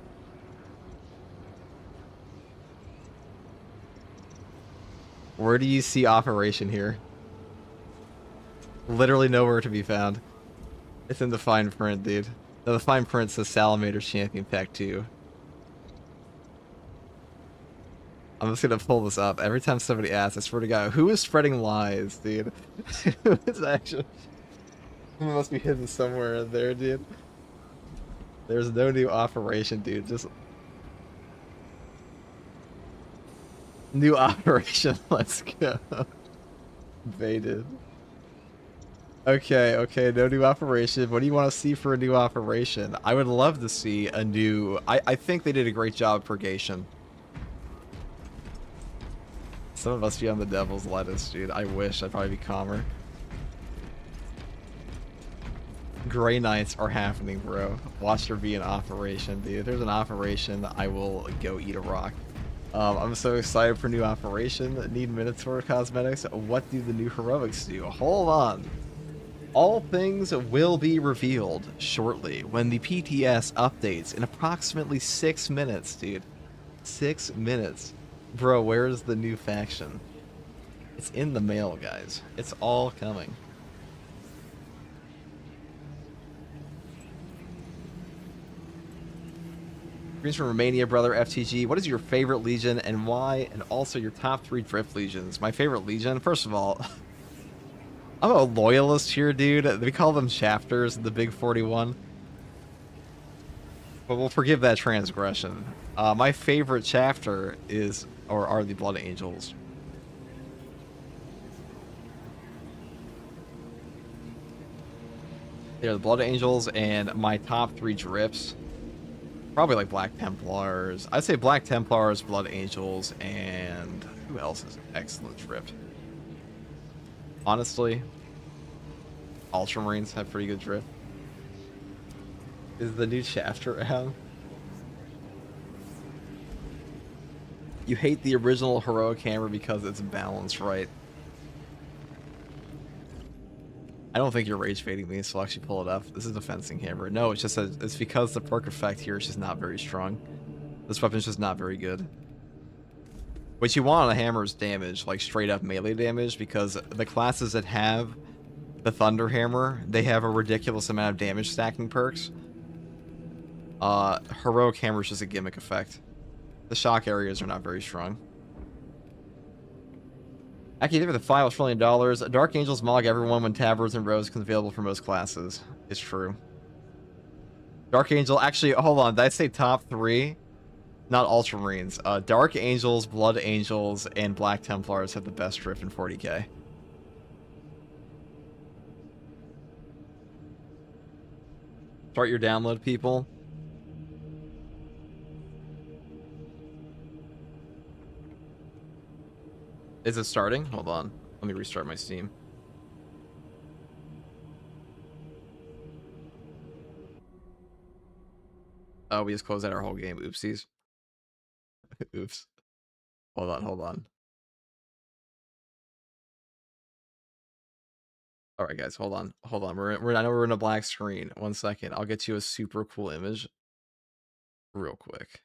Where do you see operation here? Literally nowhere to be found. It's in the fine print, dude. No, the fine print says Salamander Champion Pack 2. I'm just gonna pull this up. Every time somebody asks, I swear to God, who is spreading lies, dude? Who is actually... It must be hidden somewhere in there, dude. There's no new operation, dude. Just... New operation, let's go. Baited. Okay, okay, no new operation. What do you want to see for a new operation? I would love to see a new... I think they did a great job of purgation. Some of us be on the devil's lettuce, dude. I wish. I'd probably be calmer. Grey Knights are happening, bro. Watch there be an operation, dude. If there's an operation, I will go eat a rock. I'm so excited for new operation. Need Minotaur cosmetics. What do the new heroics do? Hold on. All things will be revealed shortly when the PTS updates in approximately 6 minutes, dude. 6 minutes. Bro, where's the new faction? It's in the mail, guys. It's all coming. Greetings from Romania, brother FTG. What is your favorite Legion and why? And also your top 3 Drift Legions. My favorite Legion, first of all, I'm a loyalist here, dude. We call them Shafters, the Big 41. But we'll forgive that transgression. My favorite Shafter is, or are the Blood Angels. They're the Blood Angels, and my top 3 drifts, probably like Black Templars. I'd say Black Templars, Blood Angels, and who else is an excellent drift? Honestly, Ultramarines have pretty good drift. Is the new Shafter out? You hate the original Heroic Hammer because it's balanced, right? I don't think you're rage fading me, so I'll actually pull it up. This is a fencing hammer. No, it's just that it's because the perk effect here is just not very strong. This weapon's just not very good. What you want on a hammer is damage, like straight up melee damage, because the classes that have the Thunder Hammer, they have a ridiculous amount of damage stacking perks. Heroic Hammer is just a gimmick effect. The shock areas are not very strong. Actually, with the $5 trillion. Dark Angels mog everyone when Taverns and Rose becomes available for most classes. It's true. Dark Angel, actually, hold on. Did I say top 3? Not Ultramarines. Dark Angels, Blood Angels, and Black Templars have the best drift in 40k. Start your download, people. Is it starting? Hold on. Let me restart my Steam. Oh, we just closed out our whole game. Oopsies. Oops. Hold on, hold on. All right, guys, hold on. Hold on. I know we're in a black screen. 1 second. I'll get you a super cool image real quick.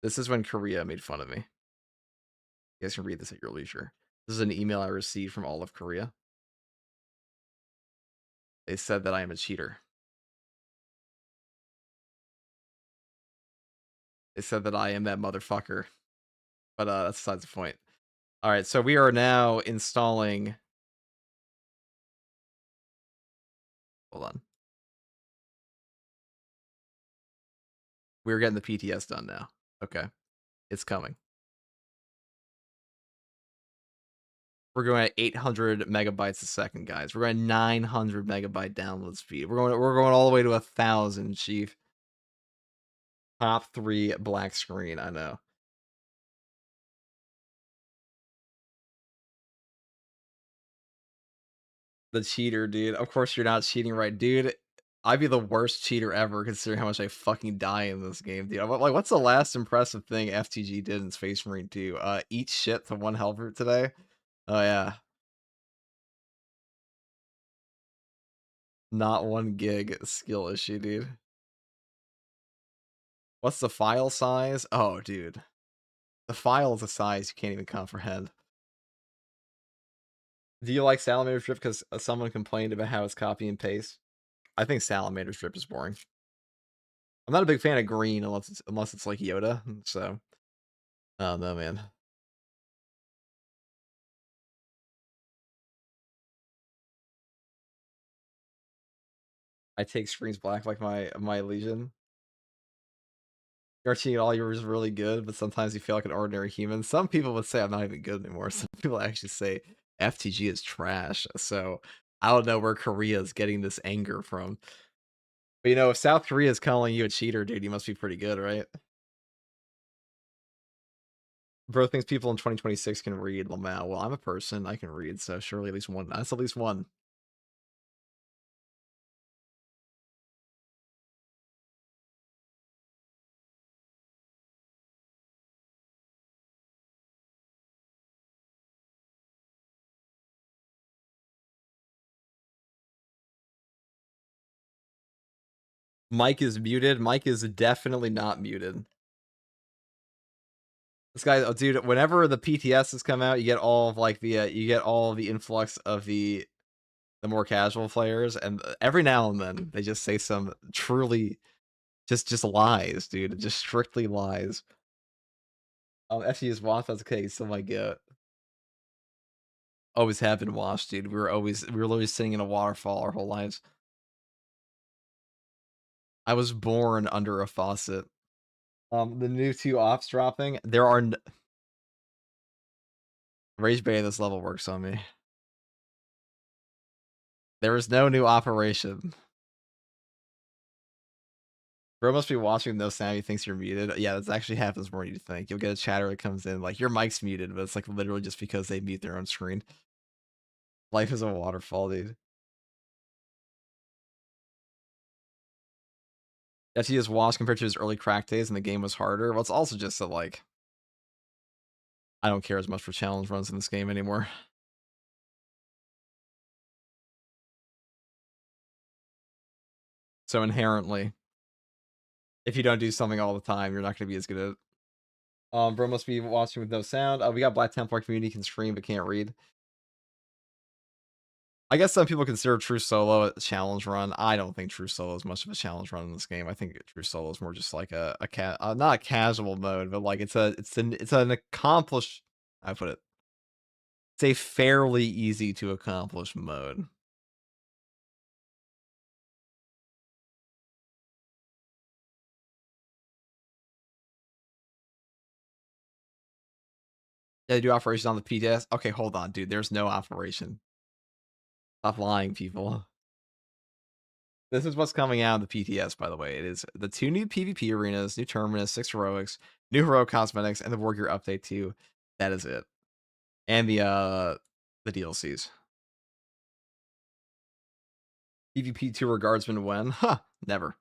This is when Korea made fun of me. You guys can read this at your leisure. This is an email I received from all of Korea. They said that I am a cheater. They said that I am that motherfucker. But that's besides the point. All right, so we are now installing. Hold on. We're getting the PTS done now. Okay. It's coming. We're going at 800 megabytes a second, guys. We're going 900 megabyte download speed. We're going all the way to 1,000, Chief. Top 3 black screen, I know. The cheater, dude. Of course you're not cheating, right, dude? I'd be the worst cheater ever, considering how much I fucking die in this game, dude. Like, what's the last impressive thing FTG did in Space Marine 2? Eat shit to 1 helper today? Oh, yeah. Not 1 gig skill issue, dude. What's the file size? Oh, dude. The file is a size you can't even comprehend. Do you like Salamander Strip because someone complained about how it's copy and paste? I think Salamander Strip is boring. I'm not a big fan of green unless it's like Yoda, so I don't know, man. I take screens black like my Legion. Guaranteeing all yours is really good, but sometimes you feel like an ordinary human. Some people would say I'm not even good anymore. Some people actually say FTG is trash. So I don't know where Korea is getting this anger from. But you know, if South Korea is calling you a cheater, dude, you must be pretty good, right? Bro thinks people in 2026 can read Lamau. Well, I'm a person, I can read, so surely at least one. That's at least one. Mike is muted. Mike is definitely not muted. This guy, oh, dude, whenever the PTSs come out, you get all of like the you get all of the influx of the more casual players, and every now and then they just say some truly just lies, dude, just strictly lies. FT is washed. That's okay. So my god, always have been washed, dude. We were literally sitting in a waterfall our whole lives. I was born under a faucet. The new 2 ops dropping. There are Rage Bait this level works on me. There is no new operation. Bro must be watching no sound. He thinks you're muted. Yeah, that actually happens more than you think. You'll get a chatter that comes in like your mic's muted, but it's like literally just because they mute their own screen. Life is a waterfall, dude. FT is washed compared to his early crack days, and the game was harder. Well, it's also just that like I don't care as much for challenge runs in this game anymore. So inherently, if you don't do something all the time, you're not going to be as good at it. Bro must be watching with no sound. We got Black Templar community can stream but can't read. I guess some people consider True Solo a challenge run. I don't think True Solo is much of a challenge run in this game. I think True Solo is more just like not a casual mode, but like it's an accomplished. I put it. It's a fairly easy to accomplish mode. Yeah, they do operations on the PTS. Okay, hold on, dude. There's no operation. Stop lying, people. This is what's coming out of the PTS, by the way. It is the 2 new PvP arenas, new Terminus, 6 heroics, new heroic cosmetics, and the War Gear update 2. That is it. And the DLCs. PvP tour guardsman when? Huh, never.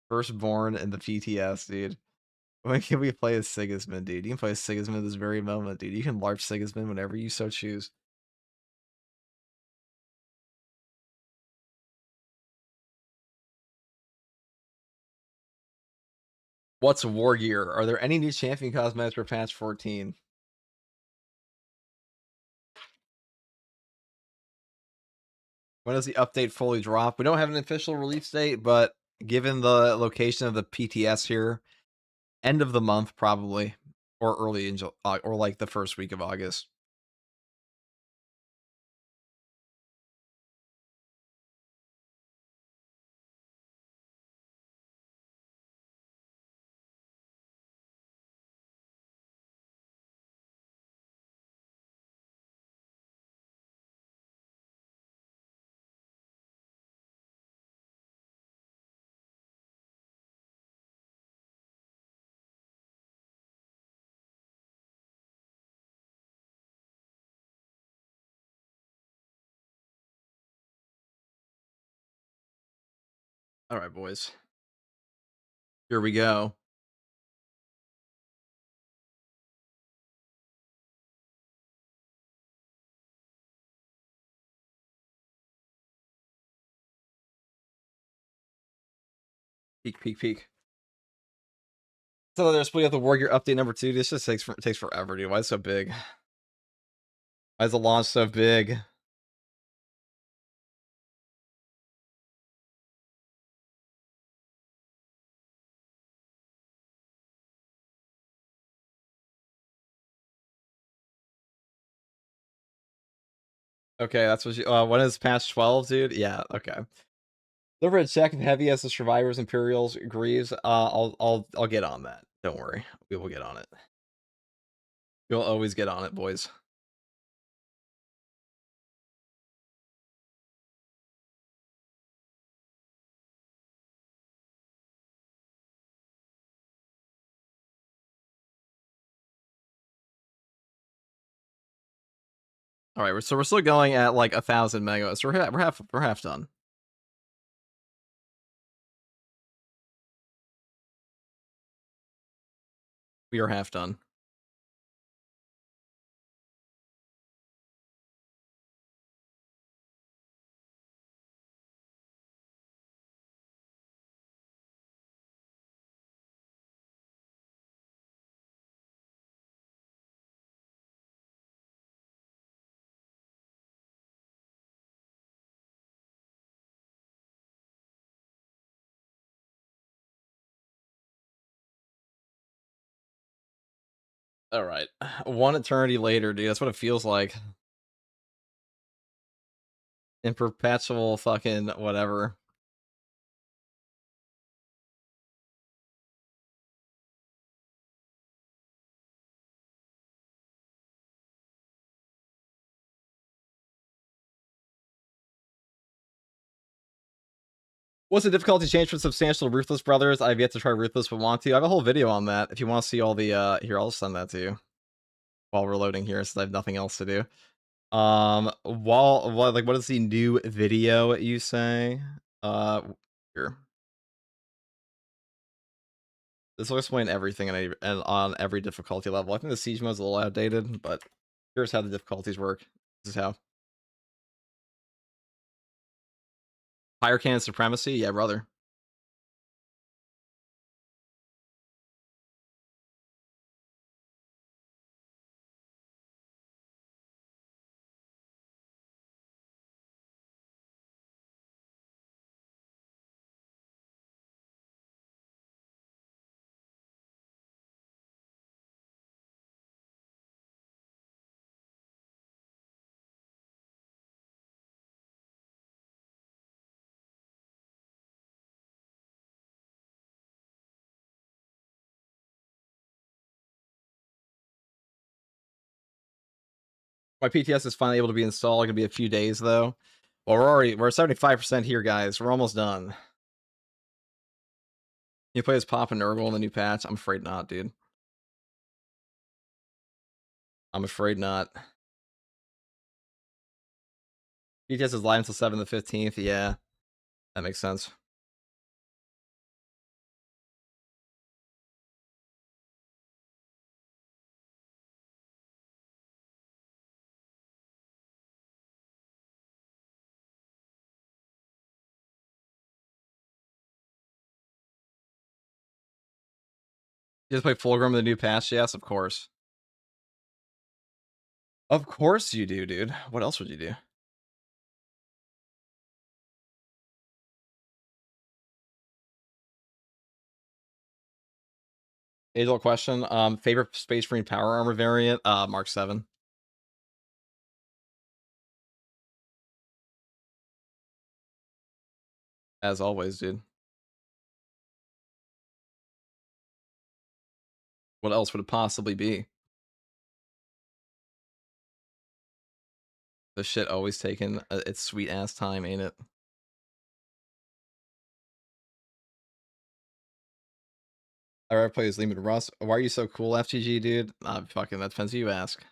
Firstborn in the PTS, dude. When can we play as Sigismund, dude? You can play as Sigismund this very moment, dude. You can LARP Sigismund whenever you so choose. What's War Gear? Are there any new champion cosmetics for patch 14? When does the update fully drop? We don't have an official release date, but given the location of the PTS here, end of the month probably, or early in or like the first week of August. All right, boys. Here we go. Peek, peek, peek. So they're splitting up the War Gear update number 2. This just takes forever, dude. Why is it so big? Why is the launch so big? Okay, that's what you. When is patch 12, dude? Yeah. Okay. Over a check if heavy as the survivors, Imperials, Greaves. I'll get on that. Don't worry. We will get on it. We'll always get on it, boys. All right, so we're still going at like 1,000 megas. So we're half done. We are half done. All right, one eternity later, dude. That's what it feels like. In perpetual fucking whatever. What's the difficulty change for substantial Ruthless Brothers? I've yet to try Ruthless, but want to. I have a whole video on that. If you want to see all the here, I'll send that to you while we're loading here, since I have nothing else to do. Like, what is the new video you say? Here. This will explain everything and on every difficulty level. I think the siege mode is a little outdated, but here's how the difficulties work. This is how. Higher cannon supremacy, yeah, brother. My PTS is finally able to be installed. It's gonna be a few days though. Well, we're 75% here, guys. We're almost done. You play as Pop and Nurgle in the new patch? I'm afraid not, dude. I'm afraid not. PTS is live until 7 the 15th. Yeah, that makes sense. You just play Fulgrim in the new patch? Yes, of course. Of course you do, dude. What else would you do? Age-old question. Favorite Space Marine Power Armor variant? Mark 7. As always, dude. What else would it possibly be? The shit always taking its sweet ass time, ain't it? I rather play as Lehman Russ. Why are you so cool, FGG, dude? Fucking, that depends who you ask.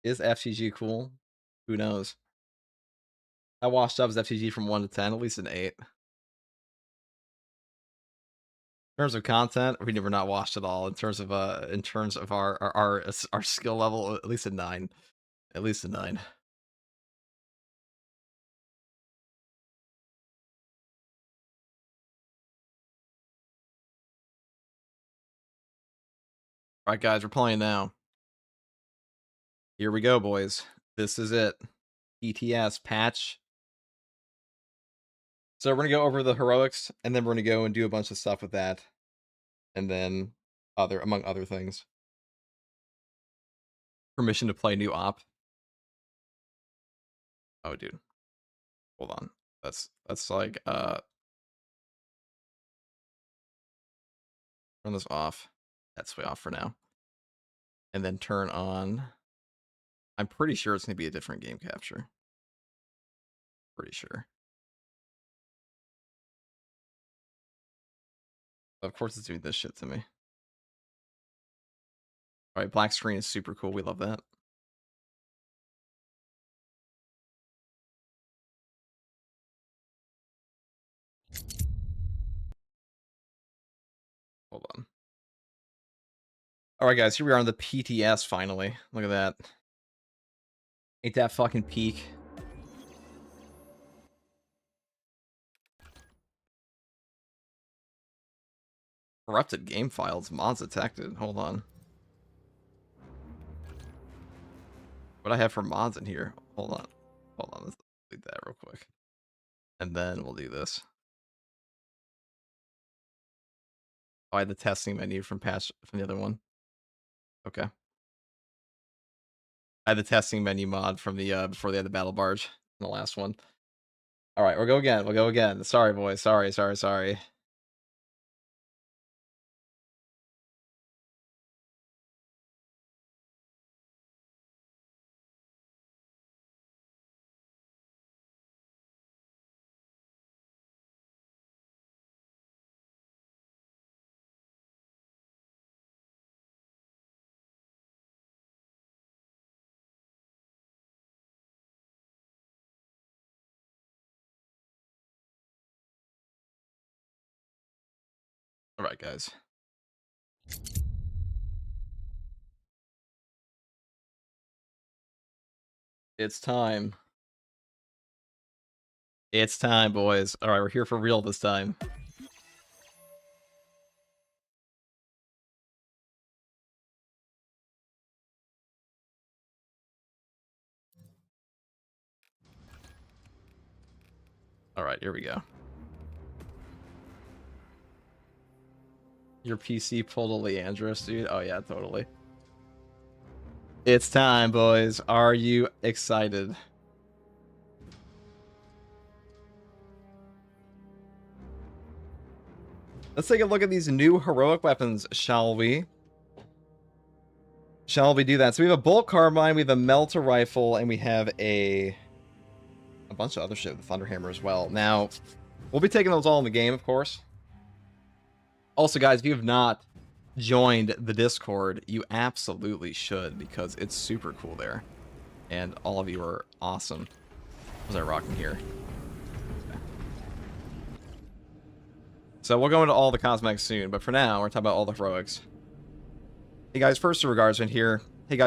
Is FGG cool? Who knows? I washed up as FGG from 1 to 10, at least an 8. In terms of content, we never not washed at all. In terms of our skill level, at least a 9. At least a 9. All right, guys, we're playing now. Here we go, boys. This is it. ETS patch. So we're gonna go over the heroics, and then we're gonna go and do a bunch of stuff with that, and then among other things. Permission to play new op. Oh, dude, hold on. That's like turn this off. That's way off for now, and then turn on. I'm pretty sure it's gonna be a different game capture. Pretty sure. Of course, it's doing this shit to me. All right, black screen is super cool. We love that. Hold on. All right, guys, here we are on the PTS finally. Look at that. Ain't that fucking peak? Corrupted game files. Mods detected. Hold on. What do I have for mods in here? Hold on. Hold on. Let's delete that real quick. And then we'll do this. Oh, I had the testing menu from the other one. Okay. I had the testing menu mod from the before they had the battle barge in the last one. All right, we'll go again. We'll go again. Sorry, boys. Sorry, sorry, sorry. All right, guys. It's time. It's time, boys. All right, we're here for real this time. All right, here we go. Your PC pulled a Leandros, dude. Oh yeah, totally. It's time, boys. Are you excited? Let's take a look at these new heroic weapons, shall we? Shall we do that? So we have a bolt carbine, we have a melter rifle, and we have a bunch of other shit with the Thunderhammer as well. Now, we'll be taking those all in the game, of course. Also, guys, if you have not joined the Discord, you absolutely should, because it's super cool there. And all of you are awesome. What was I rocking here? So we'll go into all the cosmetics soon, but for now, we're talking about all the heroics. Hey guys, first regards in here. And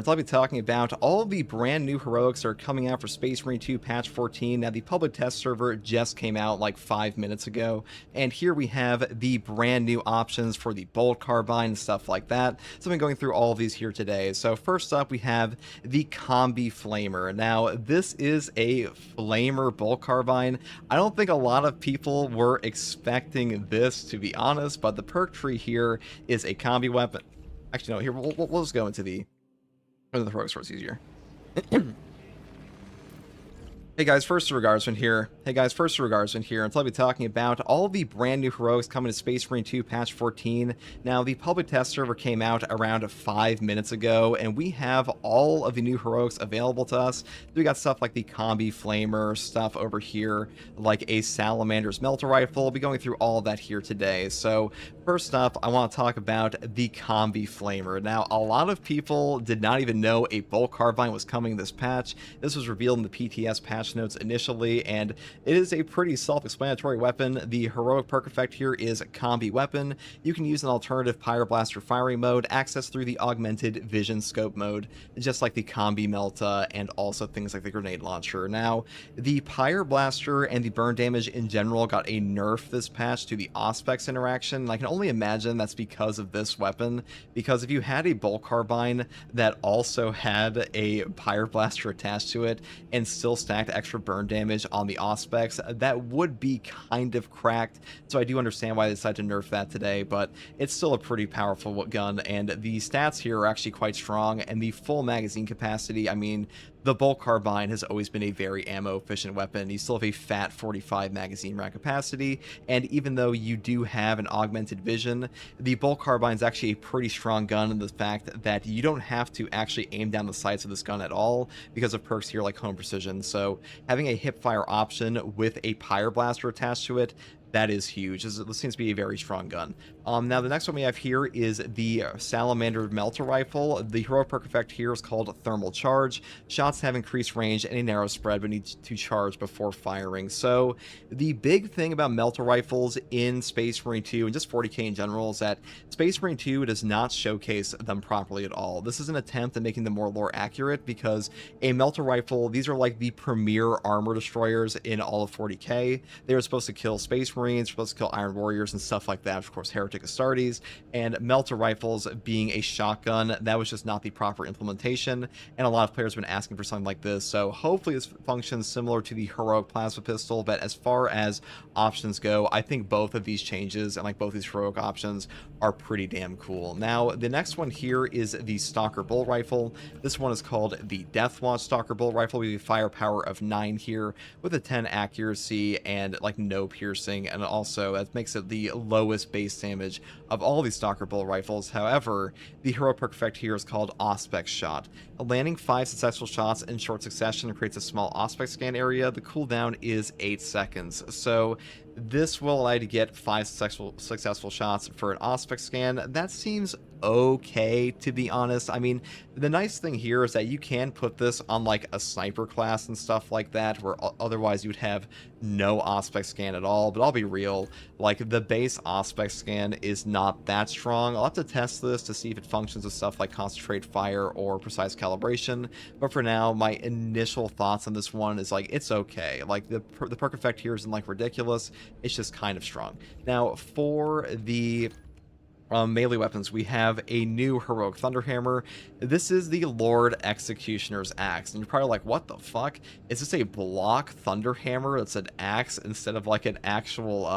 I'll be talking about all the brand new heroics that are coming out for Space Marine 2 patch 14. Now, the public test server just came out like 5 minutes ago, and here we have the brand new options for the bolt carbine and stuff like that. So I'm going through all of these here today. So first up, we have the Combi Flamer. Now, this is a Flamer bolt carbine. I don't think a lot of people were expecting this, to be honest, but the perk tree here is a combi weapon. Actually, no, here, we'll just go into the heroics where it's easier. Hey guys, first regards in here. And I'll be talking about all the brand new heroics coming to Space Marine 2 patch 14. Now, the public test server came out around 5 minutes ago, and we have all of the new heroics available to us. We got stuff like the Combi Flamer, stuff over here, like a Salamander's Melter Rifle. We'll be going through all of that here today. So, first up, I want to talk about the Combi Flamer. Now, a lot of people did not even know a bolt carbine was coming this patch. This was revealed in the PTS patch notes initially, and it is a pretty self-explanatory weapon. The heroic perk effect here is Combi Weapon. You can use an alternative Pyroblaster firing mode, access through the augmented vision scope mode, just like the Combi Melta and also things like the grenade launcher. Now, the Pyroblaster and the burn damage in general got a nerf this patch to the Auspex interaction, and I can only imagine that's because of this weapon, because if you had a bolt carbine that also had a Pyroblaster attached to it and still stacked extra burn damage on the Auspex, that would be kind of cracked. So I do understand why they decided to nerf that today, but it's still a pretty powerful gun, and the stats here are actually quite strong, and the full magazine capacity, I mean, the bolt carbine has always been a very ammo efficient weapon. You still have a fat 45 magazine round capacity, and even though you do have an augmented vision, the bolt carbine is actually a pretty strong gun in the fact that you don't have to actually aim down the sights of this gun at all because of perks here like home precision. So having a hipfire option with a Pyroblaster attached to it, that is huge. This seems to be a very strong gun. Now, the next one we have here is the Salamander Melter Rifle. The heroic perk effect here is called Thermal Charge. Shots have increased range and a narrow spread but need to charge before firing. So, the big thing about Melter Rifles in Space Marine 2 and just 40k in general is that Space Marine 2 does not showcase them properly at all. This is an attempt at making them more lore accurate because a Melter Rifle, these are like the premier armor destroyers in all of 40k. They are supposed to kill Space Marines Marines, supposed to kill Iron Warriors and stuff like that. Of course, Heretic Astartes, and Melter Rifles being a shotgun. That was just not the proper implementation, and a lot of players have been asking for something like this. So hopefully this functions similar to the Heroic Plasma Pistol, but as far as options go, I think both of these changes and like both these heroic options are pretty damn cool. Now, the next one here is the Stalker Bolt Rifle. This one is called the Deathwatch Stalker Bolt Rifle. We have a firepower of 9 here with a 10 accuracy and like no piercing, and also that makes it the lowest base damage of all these Stalker Bolt Rifles. However, the hero perk effect here is called Auspex Shot. Landing 5 successful shots in short succession creates a small Auspex scan area. The cooldown is 8 seconds. So this will allow you to get 5 successful shots for an Auspex scan. That seems okay, to be honest. I mean, the nice thing here is that you can put this on like a sniper class and stuff like that, where otherwise you would have no Auspex scan at all. But I'll be real, like the base Auspex scan is not that strong. I'll have to test this to see if it functions with stuff like concentrate fire or precise calibration, but for now my initial thoughts on this one is like it's okay. Like the perk effect here isn't like ridiculous, it's just kind of strong. Now for the melee weapons, we have a new heroic Thunderhammer. This is the Lord Executioner's Axe, and you're probably like, what the fuck? Is this a block Thunderhammer that's an axe instead of like an actual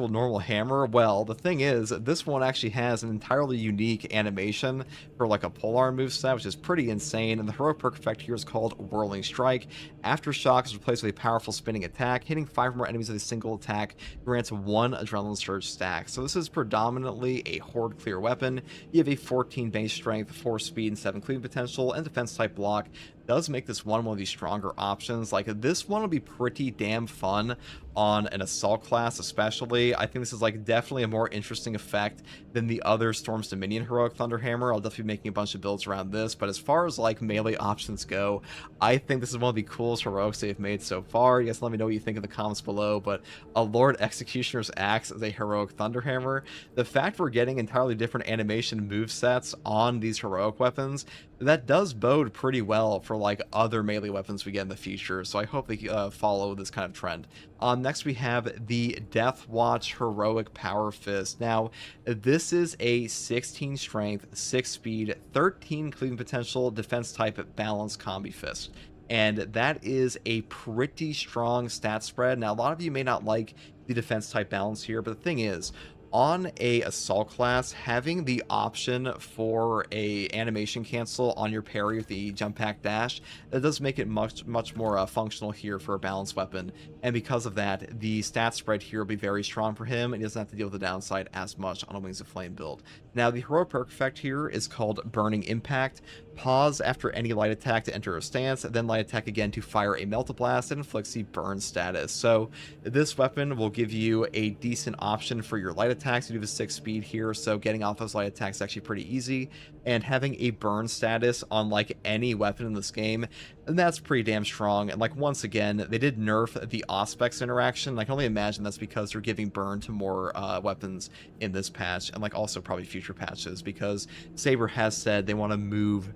normal hammer? Well, the thing is, this one actually has an entirely unique animation for like a polearm moveset, which is pretty insane, and the heroic perk effect here is called Whirling Strike. Aftershock is replaced with a powerful spinning attack. Hitting 5 or more enemies with a single attack grants 1 Adrenaline Surge stack. So this is predominantly a horde clear weapon. You have a 14 base strength, 4 speed, and 7 cleaving potential, and defense type block. Does make this one of these stronger options. Like this one will be pretty damn fun on an assault class especially. I think this is like definitely a more interesting effect than the other Storm's Dominion heroic Thunderhammer. I'll definitely be making a bunch of builds around this, but as far as like melee options go, I think this is one of the coolest heroics they've made so far. You guys let me know what you think in the comments below, but a Lord Executioner's Axe as a heroic Thunderhammer, the fact we're getting entirely different animation movesets on these heroic weapons, that does bode pretty well for like other melee weapons we get in the future, so I hope they follow this kind of trend. Next we have the Deathwatch Heroic Power Fist. Now, this is a 16 strength, 6 speed, 13 cleaving potential, defense type balanced combi fist. And that is a pretty strong stat spread. Now, a lot of you may not like the defense type balance here, but the thing is, on a assault class, having the option for a animation cancel on your parry with the jump pack dash, that does make it much more functional here for a balanced weapon, and because of that, the stat spread here will be very strong for him, and he doesn't have to deal with the downside as much on a Wings of Flame build. Now, the heroic perk effect here is called Burning Impact. Pause after any light attack to enter a stance, then light attack again to fire a Melt Blast that inflicts the burn status. So this weapon will give you a decent option for your light attacks. You do have a 6 speed here, so getting off those light attacks is actually pretty easy. And having a burn status on like any weapon in this game, and that's pretty damn strong. And like once again, they did nerf the Auspex interaction. I can only imagine that's because they're giving burn to more weapons in this patch, and like also probably future patches, because Saber has said they want to move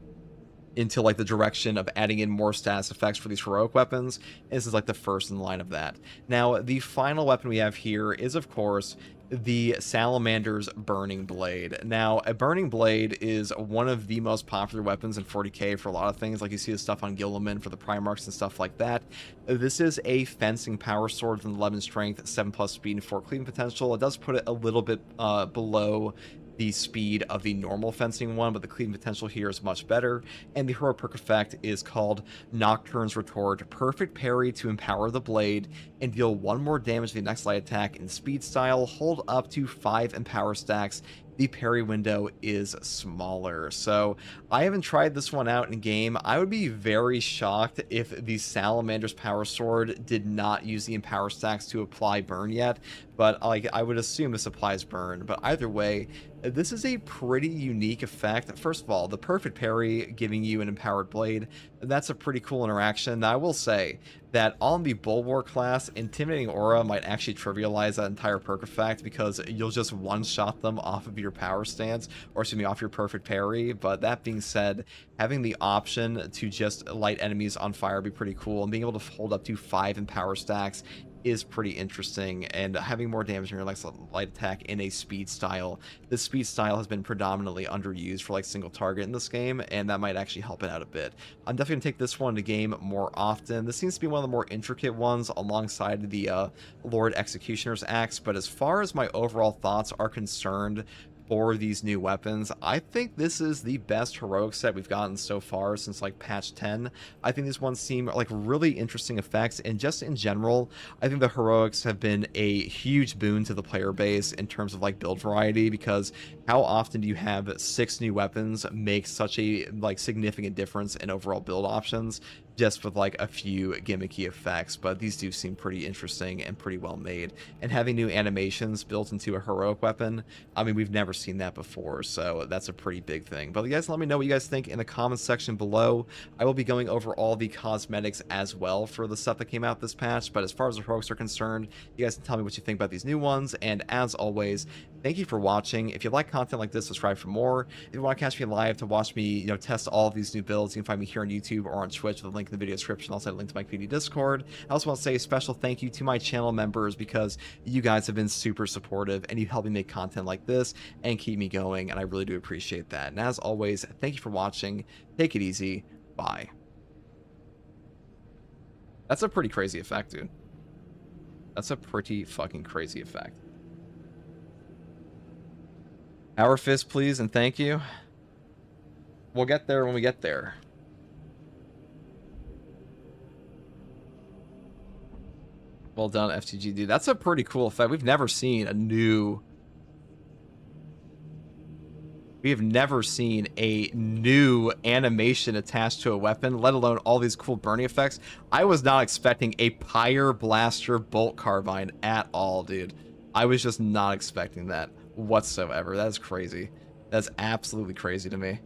into like the direction of adding in more status effects for these heroic weapons. This is like the first in line of that. Now, the final weapon we have here is, of course, the Salamander's Burning Blade. Now, a Burning Blade is one of the most popular weapons in 40k for a lot of things, like you see the stuff on Gilliman for the Primarchs and stuff like that. This is a fencing power sword with an 11 strength, 7+ speed, and 4 cleaving potential. It does put it a little bit below the speed of the normal fencing one, but the cleaving potential here is much better. And the heroic perk effect is called Nocturne's Retort. Perfect parry to empower the blade and deal 1 more damage to the next light attack in speed style. Hold up to 5 empower stacks. The parry window is smaller. So I haven't tried this one out in game. I would be very shocked if the Salamander's Power Sword did not use the empower stacks to apply burn yet, but like I would assume this applies burn. But either way, this is a pretty unique effect. First of all, the perfect parry giving you an empowered blade, that's a pretty cool interaction. Now, I will say that on the Bulwark class, Intimidating Aura might actually trivialize that entire perk effect, because you'll just one-shot them off of your power stance, or excuse me, off your perfect parry. But that being said, having the option to just light enemies on fire would be pretty cool, and being able to hold up to 5 empower stacks is pretty interesting, and having more damage in your light attack in a speed style. This speed style has been predominantly underused for like single target in this game, and that might actually help it out a bit. I'm definitely gonna take this one to game more often. This seems to be one of the more intricate ones alongside the Lord Executioner's axe, but as far as my overall thoughts are concerned for these new weapons, I think this is the best heroic set we've gotten so far since like patch 10. I think these ones seem like really interesting effects, and just in general, I think the heroics have been a huge boon to the player base in terms of like build variety, because how often do you have 6 new weapons make such a like significant difference in overall build options just with like a few gimmicky effects? But these do seem pretty interesting and pretty well made, and having new animations built into a heroic weapon, I mean, we've never seen that before, so that's a pretty big thing. But you guys, let me know what you guys think in the comments section below. I will be going over all the cosmetics as well for the stuff that came out this patch, but as far as the heroics are concerned, you guys can tell me what you think about these new ones. And as always, thank you for watching. If you like content like this, subscribe for more. If you want to catch me live to watch me, test all of these new builds, you can find me here on YouTube or on Twitch with a link in the video description. Also, a link to my community Discord. I also want to say a special thank you to my channel members, because you guys have been super supportive and you help me make content like this and keep me going, and I really do appreciate that. And as always, thank you for watching. Take it easy. Bye. That's a pretty crazy effect, dude. That's a pretty fucking crazy effect. Our fist, please, and thank you. We'll get there when we get there. Well done, FTG, dude. That's a pretty cool effect. We've never seen a new... We have never seen a new animation attached to a weapon, let alone all these cool burning effects. I was not expecting a Pyre Blaster Bolt Carbine at all, dude. I was just not expecting that whatsoever. That's crazy. That's absolutely crazy to me.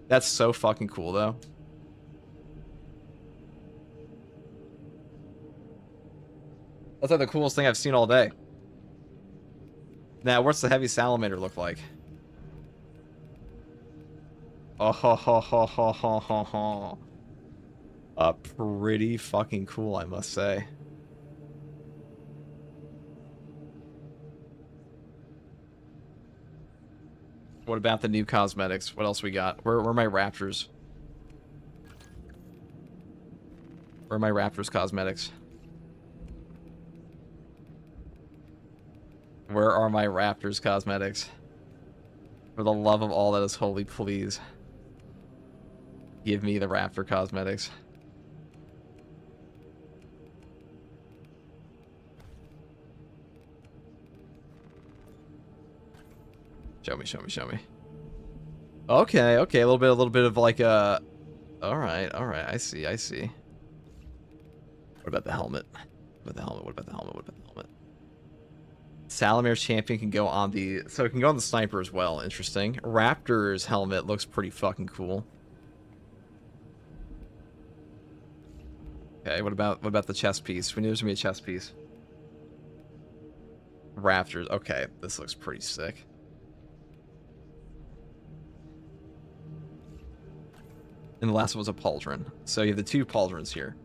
That's so fucking cool, though. That's like the coolest thing I've seen all day. Now, what's the heavy salamander look like? Oh, ho, ho, ho, ho, ho, ho, ho. Pretty fucking cool, I must say. What about the new cosmetics? What else we got? Where are my raptors? Where are my raptors cosmetics? Where are my raptors cosmetics? For the love of all that is holy, please give me the raptor cosmetics. Show me, show me, show me. Okay, okay, a little bit of like a... Alright, I see, I see. What about the helmet? What about the helmet? What about the helmet? What about the helmet? Salamir's champion can go on the... So it can go on the sniper as well. Interesting. Raptor's helmet looks pretty fucking cool. Okay, what about the chest piece? We knew there's gonna be a chest piece. Raptors. Okay, this looks pretty sick. And the last one was a pauldron. So you have the 2 pauldrons here.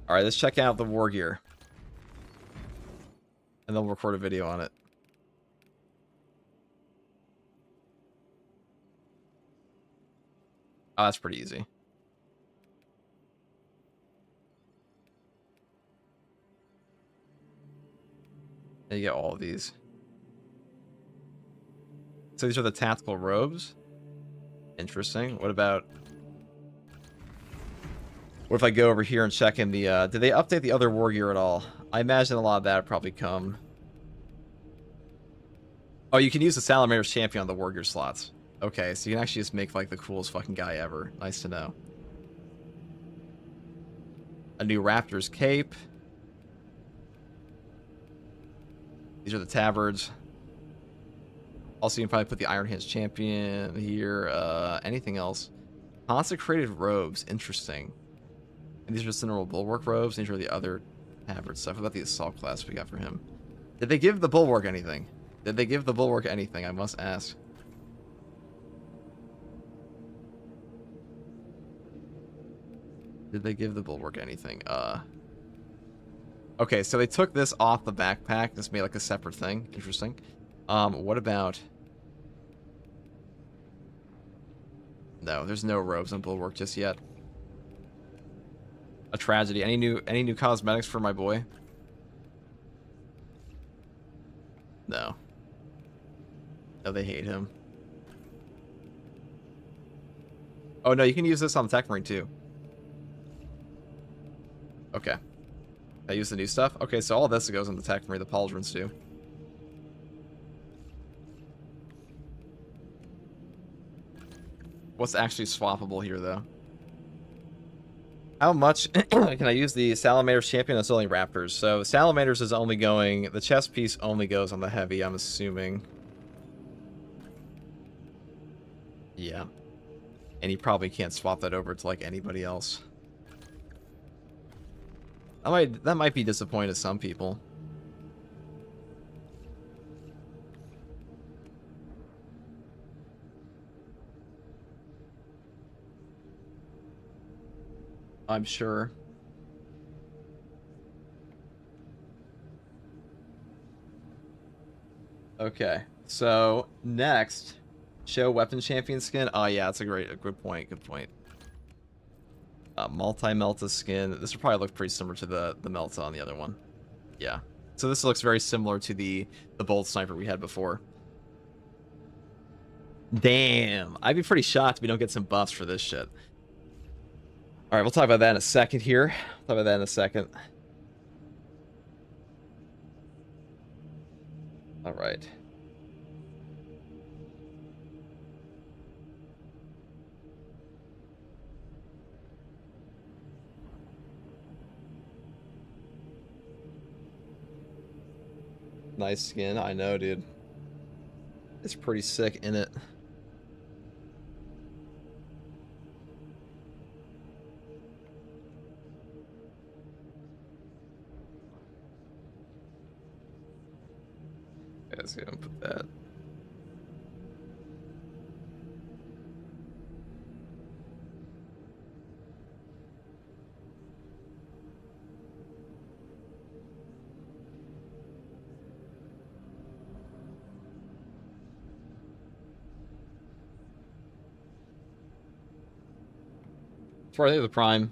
Alright, let's check out the war gear. And then we'll record a video on it. Oh, that's pretty easy. And you get all of these. So these are the tactical robes. Interesting. What about... What if I go over here and check in the... Did they update the other war gear at all? I imagine a lot of that would probably come. Oh, you can use the Salamander's champion on the war gear slots. Okay, so you can actually just make like the coolest fucking guy ever. Nice to know. A new Raptor's cape. These are the tabards. Also, you can probably put the Iron Hands champion here. Anything else? Consecrated robes. Interesting. And these are just normal bulwark robes. These are the other tabard stuff. What about the assault class we got for him? Did they give the bulwark anything? Did they give the bulwark anything? I must ask. Did they give the bulwark anything? Okay, so they took this off the backpack. This made like a separate thing. Interesting. What about... No, there's no robes on Bulwark just yet. A tragedy. Any new cosmetics for my boy? No. No, they hate him. Oh no, you can use this on the Tech Marine too. Okay. I use the new stuff? Okay, so all this goes on the Tech Marine, the pauldrons do. What's actually swappable here, though? How much can I use the Salamander's Champion? That's only Raptors. So Salamander's is only going... The chest piece only goes on the heavy, I'm assuming. Yeah. And you probably can't swap that over to, like, anybody else. That might be disappointing to some people. I'm sure. Okay, so next, show weapon champion skin. Oh yeah, that's a good point. Good point. Multi-Melta skin. This would probably look pretty similar to the Melta on the other one. Yeah. So this looks very similar to the Bolt Sniper we had before. Damn. I'd be pretty shocked if we don't get some buffs for this shit. Alright, we'll talk about that in a second here. Talk about that in a second. Alright. Nice skin, I know, dude. It's pretty sick in it. Let's go and put that. For I think the Prime.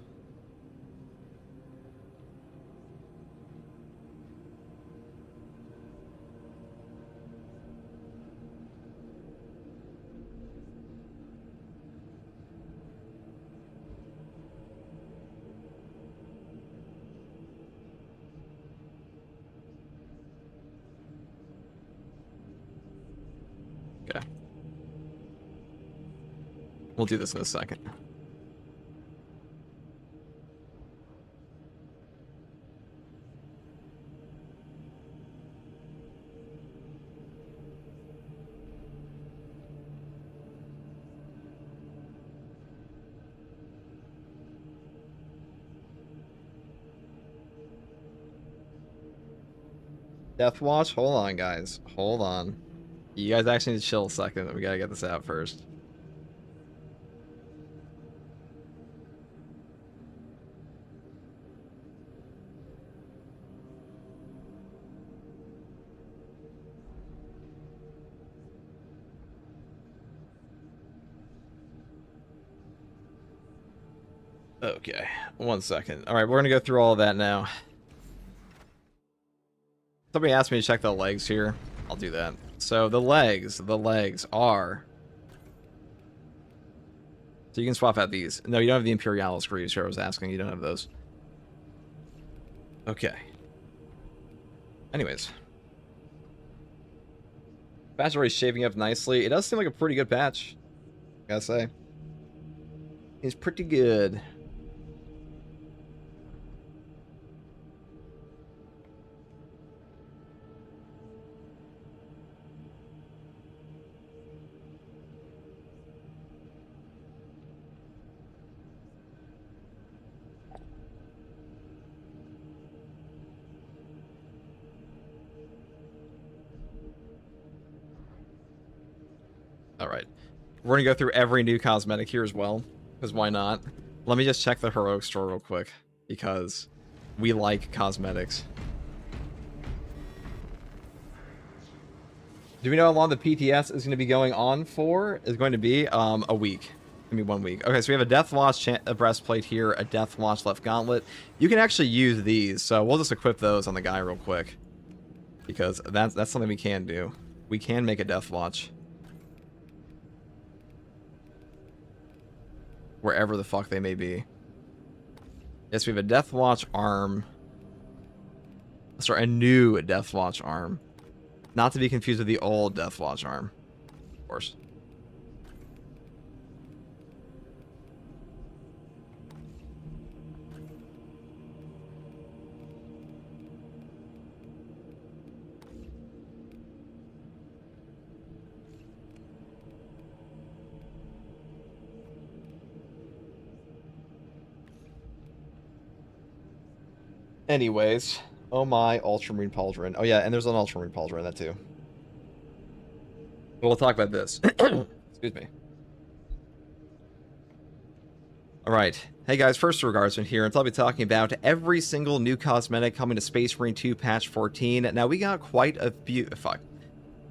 Okay. We'll do this in a second. Death Watch? Hold on, guys. Hold on. You guys actually need to chill a second. We gotta get this out first. Okay, 1 second. Alright, we're gonna go through all of that now. Somebody asked me to check the legs here. I'll do that. So the legs are... So you can swap out these. No, you don't have the Imperialis screws here. I was asking. You don't have those. Okay. Anyways. Patch already shaping up nicely. It does seem like a pretty good patch. Gotta say. It's pretty good. Alright. We're gonna go through every new cosmetic here as well. Because why not? Let me just check the heroic store real quick. Because we like cosmetics. Do we know how long the PTS is going to be going on for? Is going to be a week. Give me 1 week. Okay, so we have a Deathwatch breastplate here, a Deathwatch left gauntlet. You can actually use these, so we'll just equip those on the guy real quick, because that's something we can do. We can make a Deathwatch wherever the fuck they may be. Yes, we have a Deathwatch arm. Sorry, a new Deathwatch arm. Not to be confused with the old Deathwatch arm, of course. Anyways, oh my, Ultramarine Pauldron. Oh yeah, and there's an Ultramarine Pauldron in that too. We'll talk about this. Excuse me. Alright. Hey guys, first regards in here, and I'll be talking about every single new cosmetic coming to Space Marine 2 patch 14. Now we got quite a few... Fuck.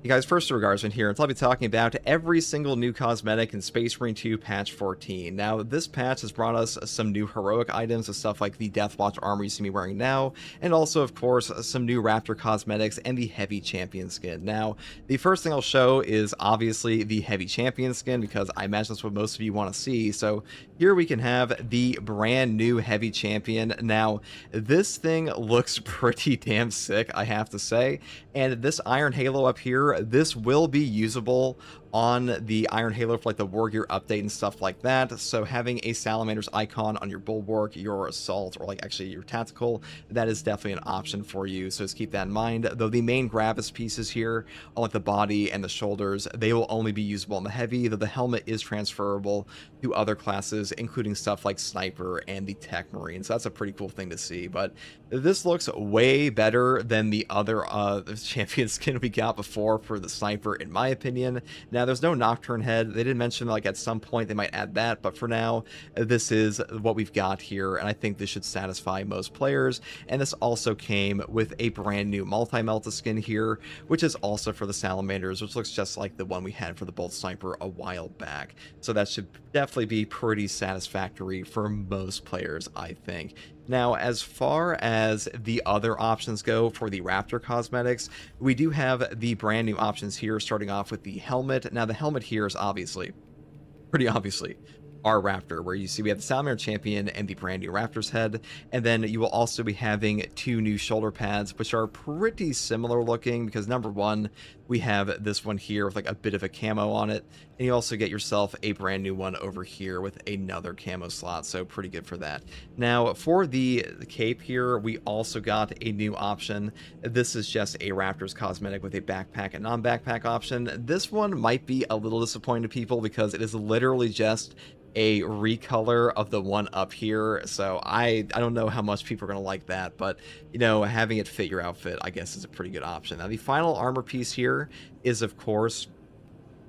Hey guys, first regards in here, and I'll be talking about every single new cosmetic in Space Marine 2 patch 14. Now, this patch has brought us some new heroic items, with stuff like the Deathwatch armor you see me wearing now, and also, of course, some new Raptor cosmetics and the Heavy Champion skin. Now, the first thing I'll show is obviously the Heavy Champion skin, because I imagine that's what most of you want to see. So here we can have the brand new Heavy Champion. Now, this thing looks pretty damn sick, I have to say, and this Iron Halo up here, this will be usable on the Iron Halo for like the War Gear update and stuff like that. So having a Salamander's icon on your Bulwark, your Assault, or like actually your Tactical, that is definitely an option for you. So just keep that in mind. Though the main Gravis pieces here, on like the body and the shoulders, they will only be usable on the Heavy, though the helmet is transferable to other classes, including stuff like Sniper and the Tech Marine. So that's a pretty cool thing to see. But this looks way better than the other champion skin we got before for the Sniper, in my opinion. Now, there's no Nocturne head. They did mention like at some point they might add that, but for now, this is what we've got here, and I think this should satisfy most players. And this also came with a brand new multi-melta skin here, which is also for the Salamanders, which looks just like the one we had for the Bolt Sniper a while back. So that should definitely be pretty satisfactory for most players, I think. Now, as far as the other options go for the Raptor cosmetics, we do have the brand new options here, starting off with the helmet. Now, the helmet here is pretty obviously, our Raptor, where you see we have the Salamander Champion and the brand new Raptor's head, and then you will also be having two new shoulder pads, which are pretty similar looking, because number one, we have this one here with like a bit of a camo on it, and you also get yourself a brand new one over here with another camo slot, so pretty good for that. Now, for the cape here, we also got a new option. This is just a Raptor's cosmetic with a backpack and non-backpack option. This one might be a little disappointing to people, because it is literally just a recolor of the one up here, so I don't know how much people are going to like that, but you know, having it fit your outfit, I guess, is a pretty good option. Now, the final armor piece here is, of course,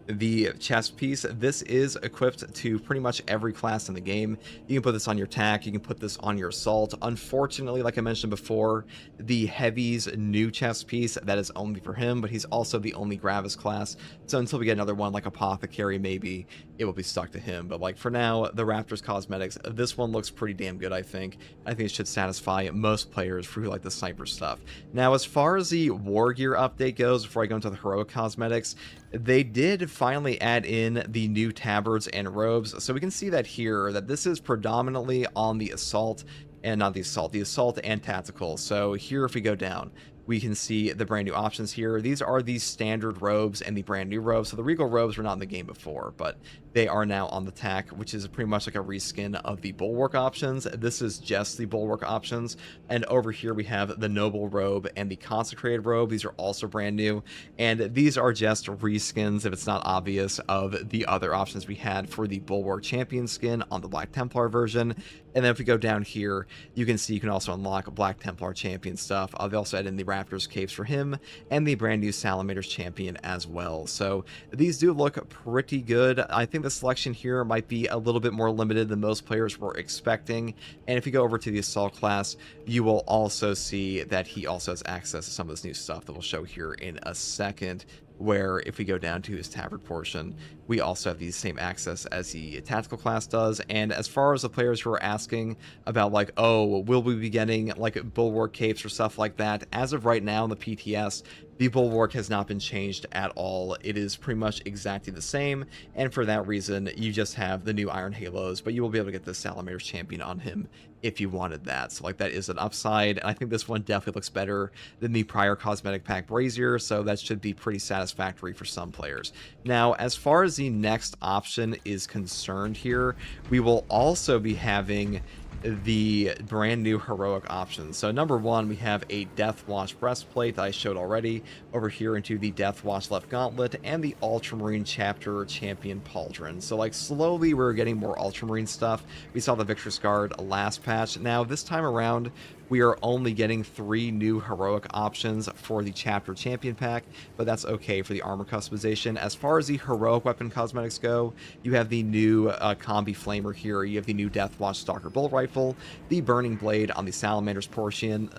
the chest piece. This is equipped to pretty much every class in the game. You can put this on your TAC, you can put this on your Assault. Unfortunately, like I mentioned before, the Heavy's new chest piece, that is only for him, but he's also the only Gravis class, so until we get another one like Apothecary, maybe it will be stuck to him. But like for now, the Raptor's cosmetics, this one looks pretty damn good, I think. I think it should satisfy most players who like the Sniper stuff. Now, as far as the War Gear update goes, before I go into the heroic cosmetics, they did finally add in the new tabards and robes. So we can see that here, that this is predominantly on the Assault, and not the Assault and Tactical. So here, if we go down, we can see the brand new options here. These are the standard robes and the brand new robes. So the Regal robes were not in the game before, but they are now on the TAC, which is pretty much like a reskin of the Bulwark options. This is just the Bulwark options. And over here we have the Noble robe and the Consecrated robe. These are also brand new. And these are just reskins, if it's not obvious, of the other options we had for the Bulwark Champion skin on the Black Templar version. And then if we go down here, you can see you can also unlock Black Templar Champion stuff. They also add in the Raptors capes for him, and the brand new Salamanders champion as well. So these do look pretty good. I think the selection here might be a little bit more limited than most players were expecting. And if you go over to the Assault class, you will also see that he also has access to some of this new stuff that we'll show here in a second, where if we go down to his tabard portion, we also have the same access as the tactical class does. And as far as the players who are asking about like, oh, will we be getting like bulwark capes or stuff like that, as of right now in the PTS, the bulwark has not been changed at all. It is pretty much exactly the same, and for that reason, you just have the new Iron Halos, but you will be able to get the Salamander's champion on him if you wanted that. So like that is an upside, and I think this one definitely looks better than the prior cosmetic pack Brazier, so that should be pretty satisfactory for some players. Now, as far as the next option is concerned here, we will also be having the brand new heroic options. So number one, we have a Deathwatch breastplate that I showed already over here into the Deathwatch left gauntlet and the Ultramarine chapter champion pauldron. So like slowly we're getting more Ultramarine stuff. We saw the Victor's Guard last patch. Now this time around, we are only getting 3 new heroic options for the chapter champion pack, but that's okay for the armor customization. As far as the heroic weapon cosmetics go, you have the new combi flamer here, you have the new Deathwatch stalker bolt rifle, the burning blade on the Salamander's portion,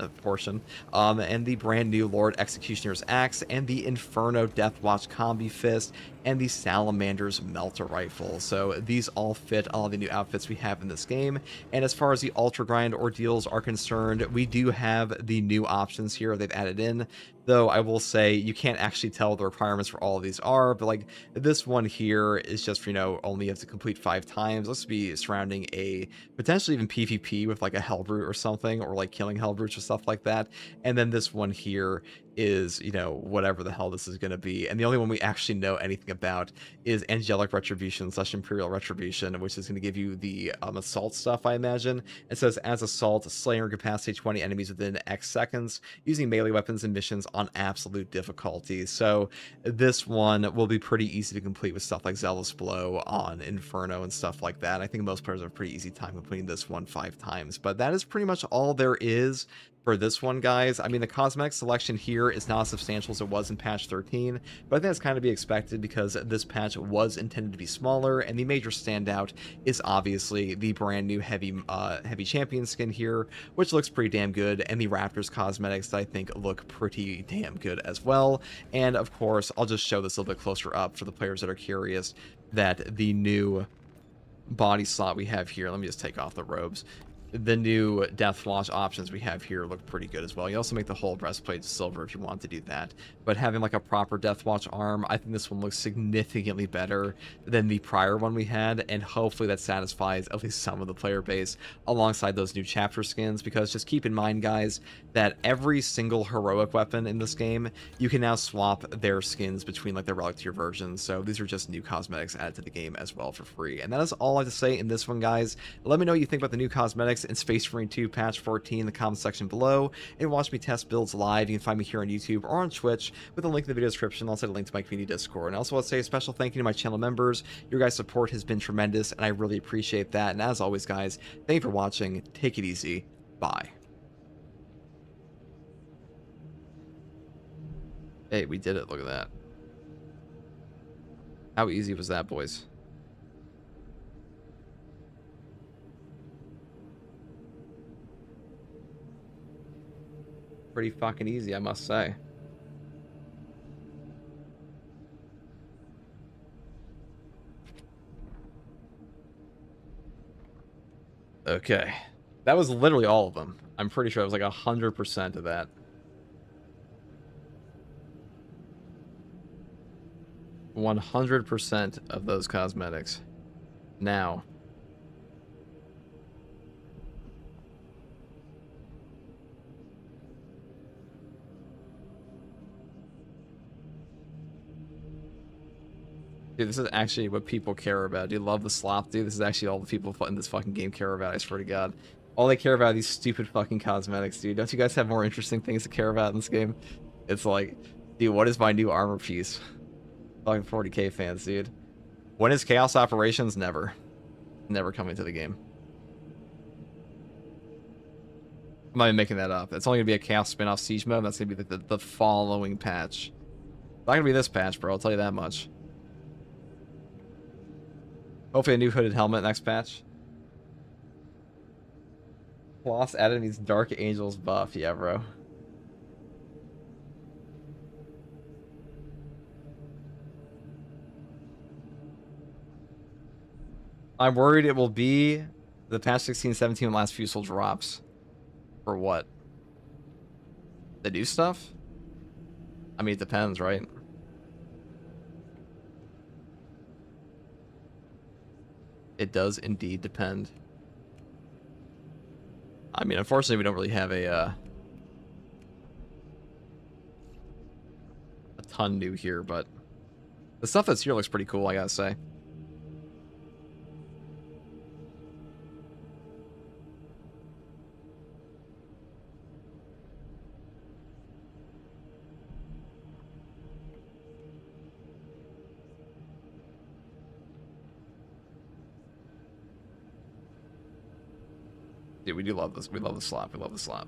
and the brand new Lord Executioner's axe, and the Inferno Deathwatch combi fist, and the Salamander's melter rifle. So these all fit all the new outfits we have in this game. And as far as the ultra grind ordeals are concerned, we do have the new options here they've added in, though I will say you can't actually tell what the requirements for all of these are. But like this one here is just, you know, only have to complete 5 times. Let's be surrounding a potentially even PvP with like a Hellbrute or something, or like killing Hellbrutes or stuff like that. And then this one here is, you know, whatever the hell this is going to be. And the only one we actually know anything about is Angelic Retribution / Imperial Retribution, which is going to give you the assault stuff, I imagine. It says, as assault, slaying or capacity 20 enemies within X seconds using melee weapons and missions on absolute difficulty. So this one will be pretty easy to complete with stuff like Zealous Blow on Inferno and stuff like that. I think most players have a pretty easy time completing this one 5 times, but that is pretty much all there is for this one, guys. I mean, the cosmetic selection here is not as substantial as it was in patch 13, but I think that's kind of to be expected because this patch was intended to be smaller, and the major standout is obviously the brand new heavy champion skin here, which looks pretty damn good, and the Raptors cosmetics that I think look pretty damn good as well. And of course, I'll just show this a little bit closer up for the players that are curious, that the new body slot we have here, let me just take off the robes. The new Deathwatch options we have here look pretty good as well. You also make the whole breastplate silver if you want to do that. But having like a proper Deathwatch arm, I think this one looks significantly better than the prior one we had, and hopefully that satisfies at least some of the player base alongside those new chapter skins, because just keep in mind, guys, that every single heroic weapon in this game, you can now swap their skins between like their relic tier versions. So these are just new cosmetics added to the game as well for free. And that is all I have to say in this one, guys. Let me know what you think about the new cosmetics in Space Marine 2 patch 14 in the comment section below, and watch me test builds live. You can find me here on YouTube or on Twitch with a link in the video description. Also a link to my community Discord. And I also want to say a special thank you to my channel members. Your guys' support has been tremendous, and I really appreciate that. And as always, guys, thank you for watching. Take it easy. Bye. Hey, we did it. Look at that. How easy was that, boys? Pretty fucking easy, I must say. Okay. That was literally all of them. I'm pretty sure it was like 100% of that. 100% of those cosmetics. Now. Dude, this is actually what people care about. Do you love the slop, dude? This is actually all the people in this fucking game care about, I swear to God. All they care about are these stupid fucking cosmetics, dude. Don't you guys have more interesting things to care about in this game? It's like, dude, what is my new armor piece? Fucking 40k fans, dude. When is Chaos Operations? Never. Never coming to the game. I'm not even making that up. It's only gonna be a Chaos spin-off Siege mode. That's gonna be the following patch. It's not gonna be this patch, bro. I'll tell you that much. Hopefully a new hooded helmet next patch. Plus added these Dark Angels buff. Yeah, bro. I'm worried it will be the patch 16-17 when last Fusel drops. For what? The new stuff? I mean, it depends, right? It does indeed depend. I mean, unfortunately, we don't really have a ton new here, but the stuff that's here looks pretty cool, I gotta say. Dude, we do love this. We love the slap. We love the slap.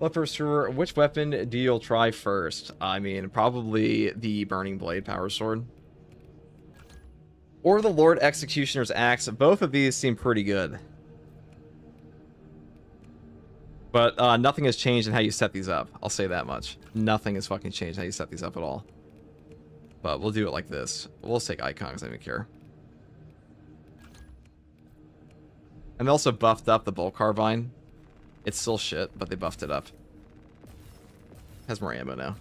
Leper sure. Which weapon do you try first? I mean, probably the Burning Blade Power Sword. Or the Lord Executioner's Axe. Both of these seem pretty good. But nothing has changed in how you set these up. I'll say that much. Nothing has fucking changed how you set these up at all. But we'll do it like this. We'll take icons. I don't even care. And they also buffed up the Bolt Carbine. It's still shit, but they buffed it up. Has more ammo now.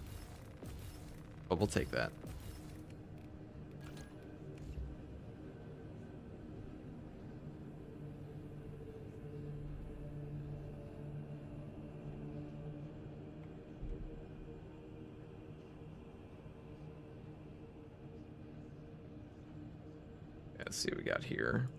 But we'll take that. Let's see what we got here.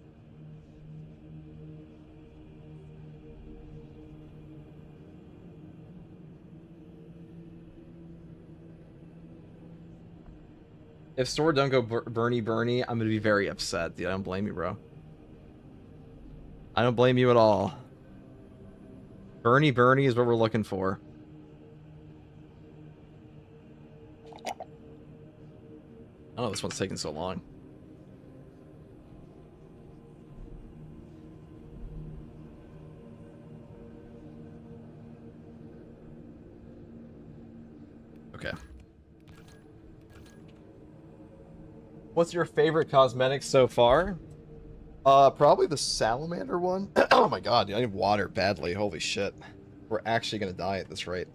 If Sword don't go Bernie, I'm gonna be very upset, dude. I don't blame you, bro. I don't blame you at all. Bernie is what we're looking for. I don't know, this one's taking so long. Okay. What's your favorite cosmetic so far? Probably the salamander one. Oh my god, dude, I need water badly. Holy shit. We're actually gonna die at this rate.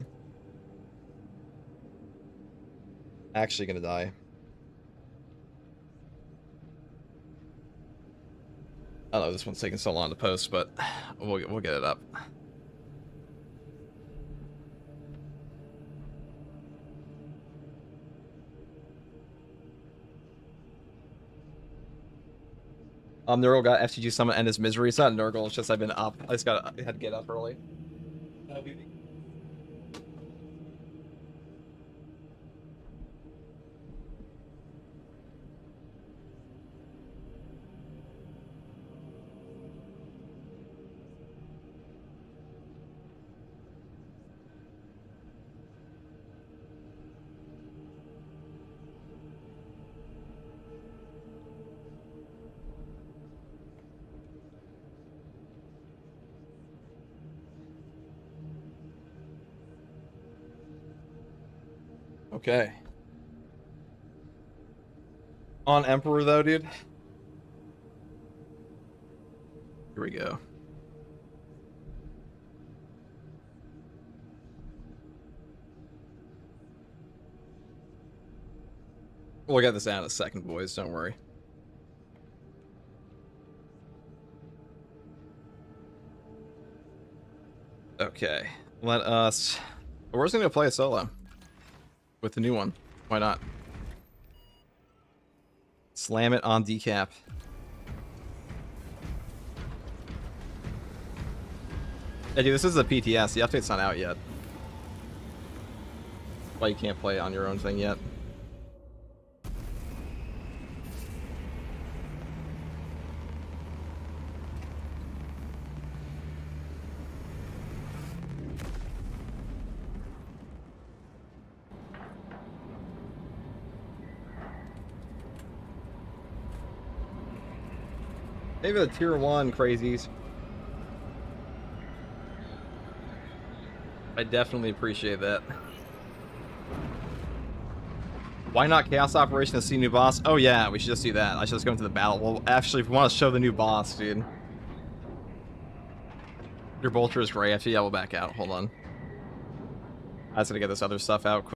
Actually gonna die. I don't know, this one's taking so long to post, but we'll get it up. Nurgle got FTG Summon and his misery. It's not Nurgle, it's just I've been up. I had to get up early. Okay. On Emperor, though, dude. Here we go. We'll get this out in a second, boys. Don't worry. Okay. Let us... We're just going to play a solo. With the new one. Why not? Slam it on decap. Hey, dude, this is a PTS. The update's not out yet. Why you can't play on your own thing yet. Maybe the tier 1 crazies. I definitely appreciate that. Why not Chaos Operation to see new boss? Oh yeah, we should just do that. I should just go into the battle. Well, actually, if we want to show the new boss, dude. Your bolter is gray. Actually, yeah, we'll back out. Hold on. I was gonna get this other stuff out quick.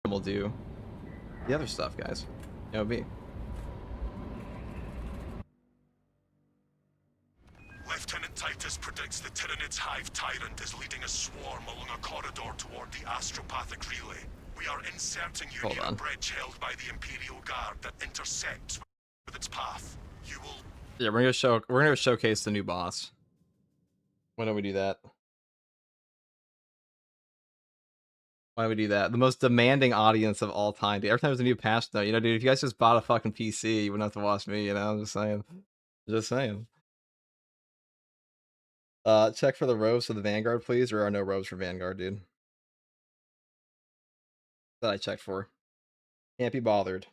And we'll do the other stuff, guys. OB. Lieutenant Titus predicts the Tyranid's Hive Tyrant is leading a swarm along a corridor toward the astropathic relay. We are inserting you near a bridge held by the Imperial Guard that intersects with its path. You will... Yeah, we're gonna showcase the new boss. Why don't we do that? Why don't we do that? The most demanding audience of all time, dude. Every time there's a new patch, though, you know, dude, if you guys just bought a fucking PC, you wouldn't have to watch me, you know? I'm just saying. Just saying. Check for the robes for the Vanguard, please. There are no robes for Vanguard, dude. That I checked for. Can't be bothered.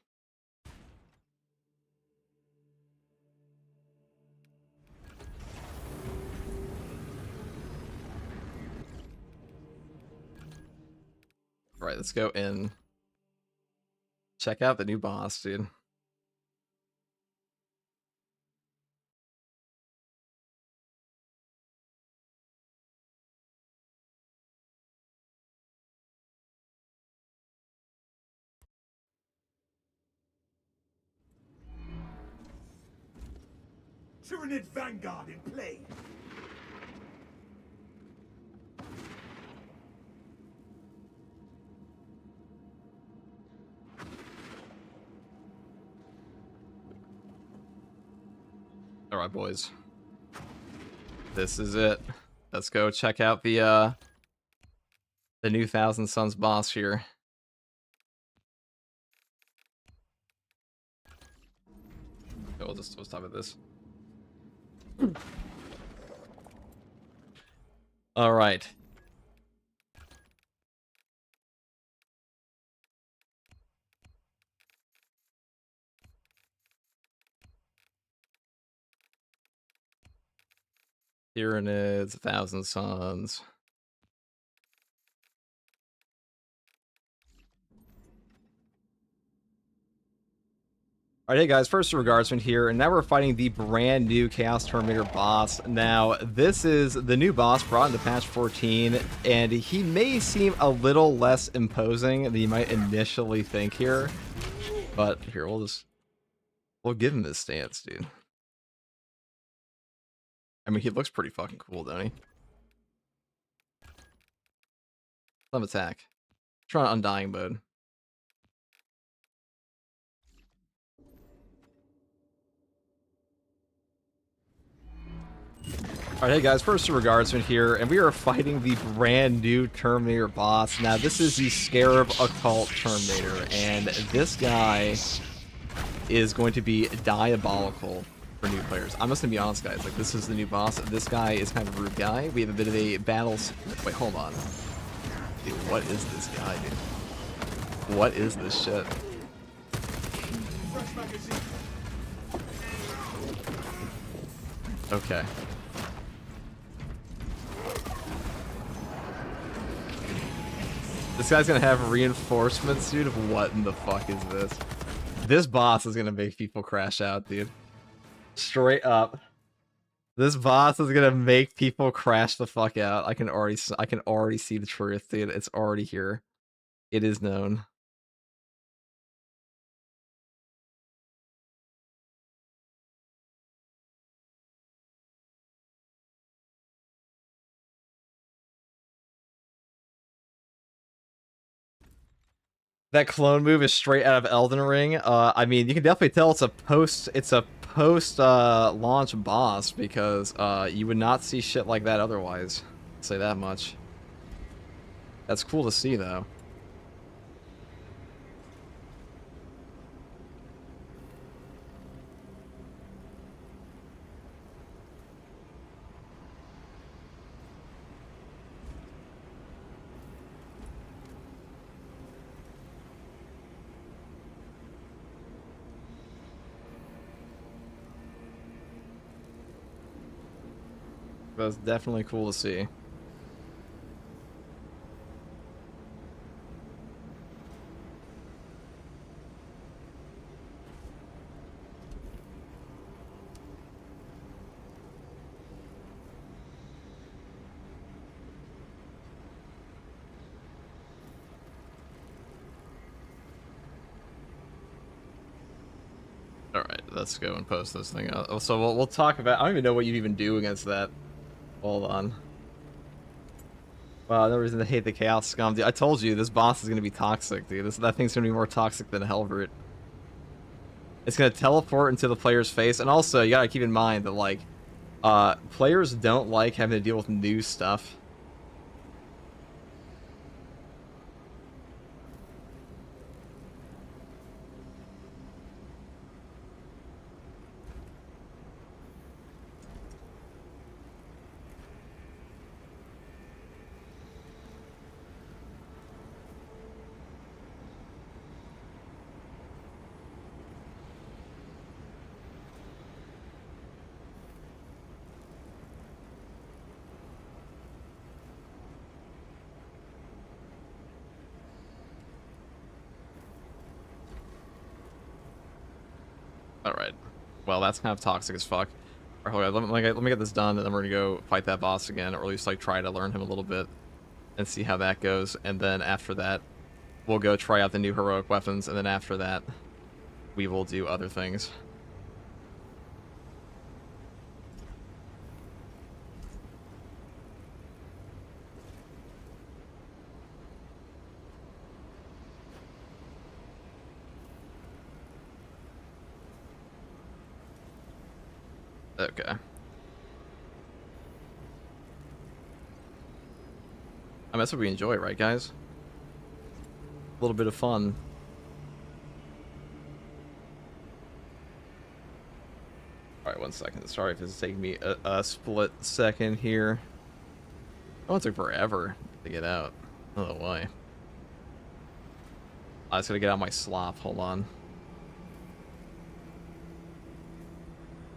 Alright, let's go in. Check out the new boss, dude. Tyranid Vanguard in play. Alright, boys. This is it. Let's go check out the new Thousand Suns boss here. Okay, we'll stop at this. Alright. Tyranids, Thousand Suns. Alright, hey guys, first Regardsman here, and now we're fighting the brand new Chaos Terminator boss. Now, this is the new boss brought into patch 14, and he may seem a little less imposing than you might initially think here. But here, we'll give him this stance, dude. I mean, he looks pretty fucking cool, don't he? Some attack. Try Undying mode. Alright, hey guys, first Regardsman here, and we are fighting the brand new Terminator boss. Now, this is the Scarab Occult Terminator, and this guy is going to be diabolical for new players. I'm just gonna be honest, guys. Like, this is the new boss. This guy is kind of a rude guy. We have a bit of a battle. Wait, hold on. Dude, what is this guy, dude? What is this shit? Okay. This guy's gonna have reinforcements, dude. What in the fuck is this? This boss is gonna make people crash out, dude. Straight up. This boss is gonna make people crash the fuck out. I can already see the truth, dude. It's already here. It is known. That clone move is straight out of Elden Ring. I mean, you can definitely tell it's a post launch boss because you would not see shit like that otherwise. I'll say that much. That's cool to see though. That's definitely cool to see. All right, let's go and post this thing out. So we'll talk about. I don't even know what you even do against that. Hold on. Wow, no reason to hate the Chaos Scum. Dude, I told you this boss is gonna be toxic, dude. That thing's gonna be more toxic than Helvert. It's gonna teleport into the player's face, and also you gotta keep in mind that like, players don't like having to deal with new stuff. Alright. Well, that's kind of toxic as fuck. Alright, hold on, let me get this done, and then we're gonna go fight that boss again, or at least like try to learn him a little bit and see how that goes. And then after that, we'll go try out the new heroic weapons, and then after that, we will do other things. Okay. I mean, that's what we enjoy, right, guys? A little bit of fun. Alright, 1 second. Sorry if this is taking me a split second here. Oh, it took forever to get out. I don't know why. I was gonna get out my slop. Hold on.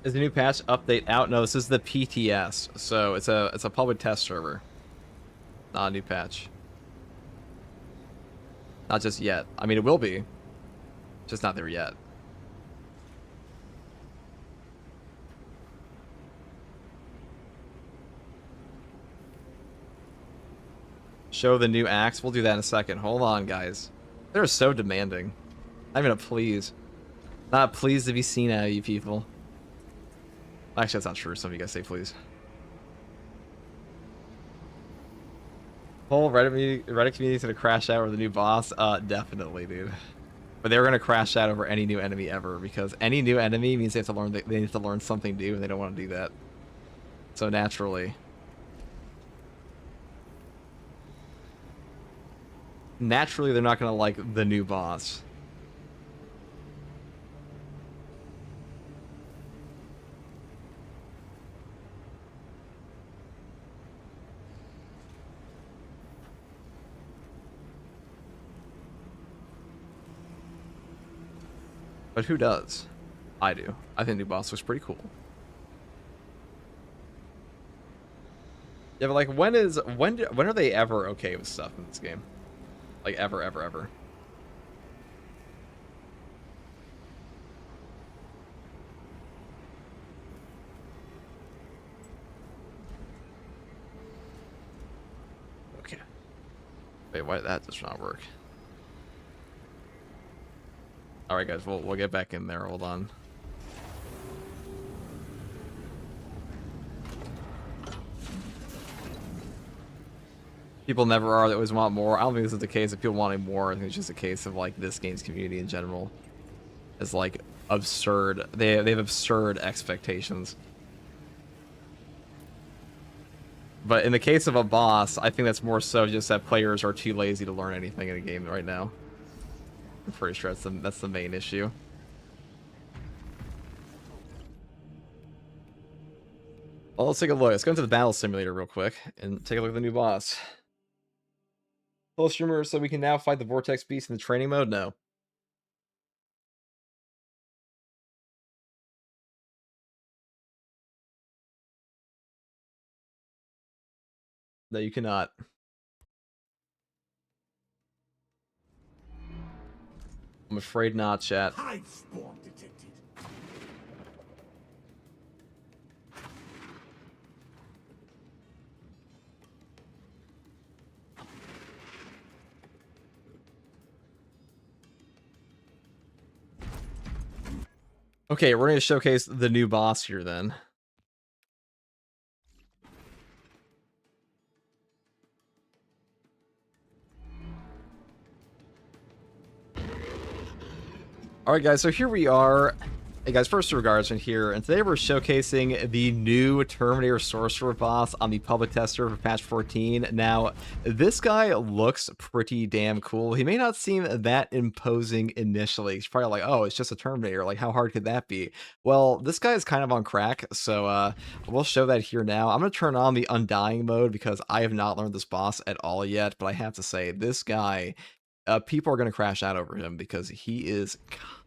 Is the new patch update out? No, this is the PTS, so it's a public test server, not a new patch. Not just yet. I mean, it will be, just not there yet. Show the new axe. We'll do that in a second. Hold on, guys. They're so demanding. Not even a please. Not pleased to be seen out of you people. Actually, that's not true. Some of you guys say please. Whole Reddit community's gonna crash out over the new boss. Definitely, dude. But they were gonna crash out over any new enemy ever, because any new enemy means they have to learn. They need to learn something new, and they don't want to do that. So naturally, they're not gonna like the new boss. But who does? I do. I think new boss looks pretty cool. Yeah, but like, when are they ever okay with stuff in this game? Like, ever. Okay. Wait, why did that just not work? Alright, guys, we'll get back in there. Hold on. People never are. They always want more. I don't think this is the case of people wanting more. I think it's just a case of, like, this game's community in general is, like, absurd. They have absurd expectations. But in the case of a boss, I think that's more so just that players are too lazy to learn anything in a game right now. I'm pretty sure that's the main issue. Well, let's take a look. Let's go into the battle simulator real quick and take a look at the new boss. Hello, streamer. So we can now fight the Vortex Beast in the training mode? No. No, you cannot. I'm afraid not, chat. Hive spawn detected. Okay, we're going to showcase the new boss here then. Alright guys, so here we are. Hey guys, first regards in here, and today we're showcasing the new Terminator Sorcerer boss on the public tester for patch 14. Now, this guy looks pretty damn cool. He may not seem that imposing initially. He's probably like, oh, it's just a Terminator. Like, how hard could that be? Well, this guy is kind of on crack, so we'll show that here now. I'm going to turn on the Undying mode because I have not learned this boss at all yet, but I have to say, this guy... people are going to crash out over him because he is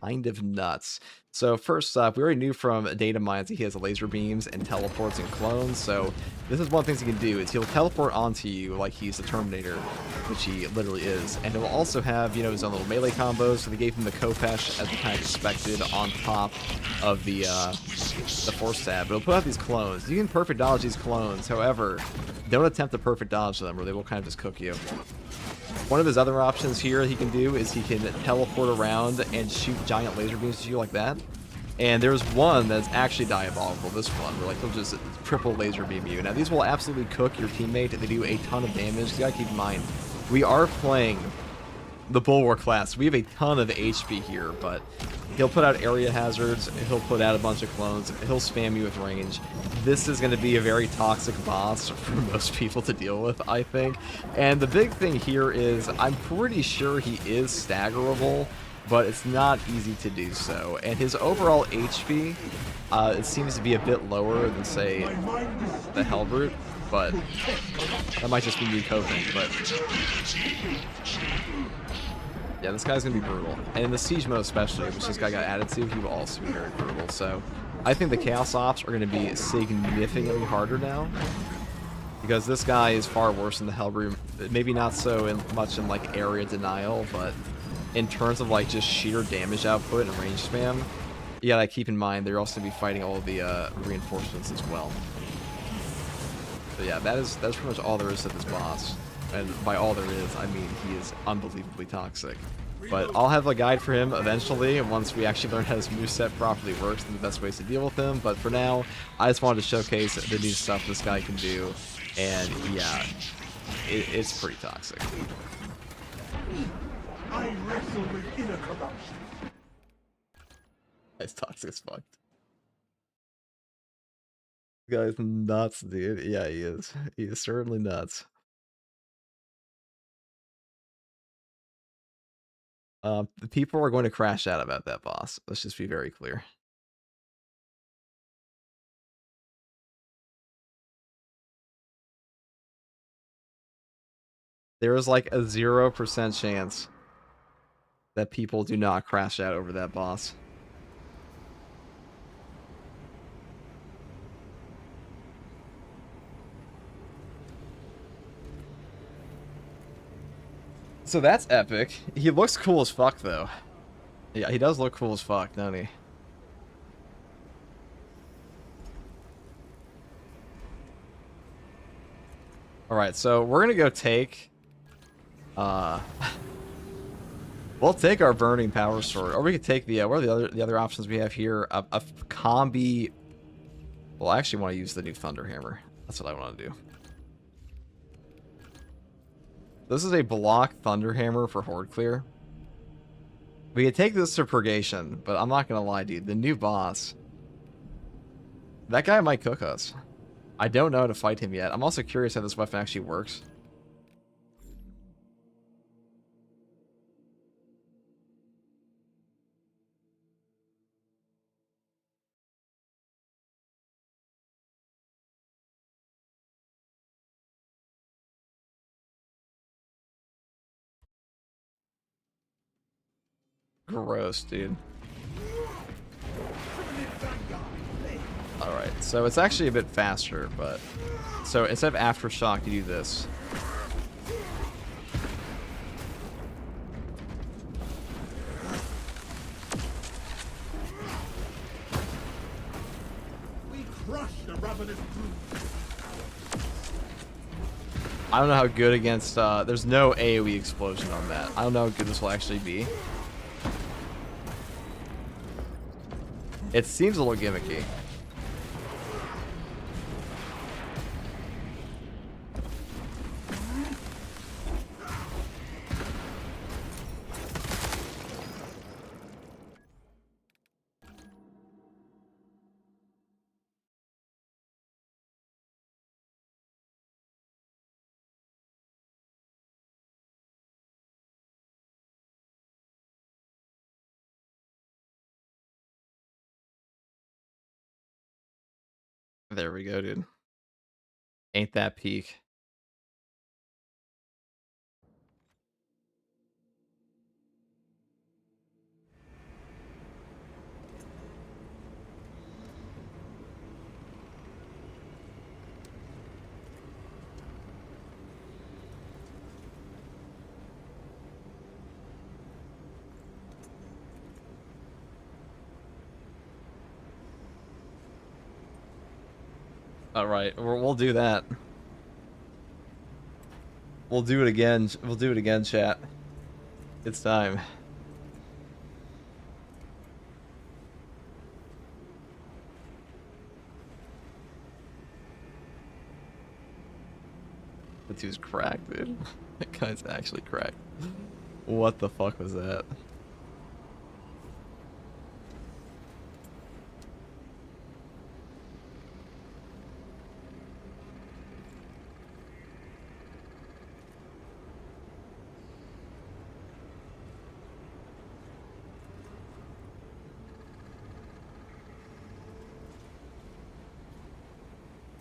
kind of nuts. So first up, we already knew from data mines that he has laser beams and teleports and clones. So this is one of the things he can do is he'll teleport onto you like he's a Terminator, which he literally is. And he'll also have, you know, his own little melee combos. So they gave him the Kopesh as we kind of expected on top of the force tab. But he'll put out these clones. You can perfect dodge these clones. However, don't attempt to perfect dodge them or they will kind of just cook you. One of his other options here he can do is he can teleport around and shoot giant laser beams at you like that. And there's one that's actually diabolical, this one, where like he'll just triple laser beam you. Now these will absolutely cook your teammate. They do a ton of damage. You gotta keep in mind, we are playing the Bulwark class. We have a ton of HP here, but he'll put out area hazards, he'll put out a bunch of clones, he'll spam you with range. This is going to be a very toxic boss for most people to deal with, I think. And the big thing here is I'm pretty sure he is staggerable, but it's not easy to do so. And his overall HP, it seems to be a bit lower than, say, the Hellbrute, but that might just be me coping, but... yeah, this guy's going to be brutal. And in the Siege mode especially, which this guy got added to, he will also be very brutal. So I think the Chaos Ops are going to be significantly harder now. Because this guy is far worse than the Hellbrute. Maybe not so much in like area denial, but in terms of like just sheer damage output and range spam, you gotta keep in mind they're also going to be fighting all the reinforcements as well. So yeah, that's pretty much all there is to this boss. And by all there is, I mean he is unbelievably toxic. But I'll have a guide for him eventually, and once we actually learn how this moveset properly works and the best ways to deal with him. But for now, I just wanted to showcase the new stuff this guy can do. And yeah, it's pretty toxic. I wrestle with inner corruption. It's toxic as fuck. This guy's nuts, dude. Yeah, he is. He is certainly nuts. The people are going to crash out about that boss. Let's just be very clear. There is like a 0% chance that people do not crash out over that boss. So that's epic. He looks cool as fuck, though. Yeah, he does look cool as fuck, doesn't he? Alright, so we're gonna go take... we'll take our Burning Power Sword, or we could take the... what are the other options we have here? A combi... Well, I actually want to use the new Thunder Hammer. That's what I want to do. This is a block Thunder Hammer for Horde Clear. We could take this to Purgation, but I'm not gonna lie, dude. The new boss... that guy might cook us. I don't know how to fight him yet. I'm also curious how this weapon actually works. Gross, dude. Alright, so it's actually a bit faster, but... So instead of Aftershock, you do this. We crush the ravenous brute. I don't know how good against... there's no AoE explosion on that. I don't know how good this will actually be. It seems a little gimmicky. There we go, dude. Ain't that peak. Alright, we'll do that. We'll do it again. We'll do it again, chat. It's time. The dude's cracked, dude. That guy's actually cracked. What the fuck was that?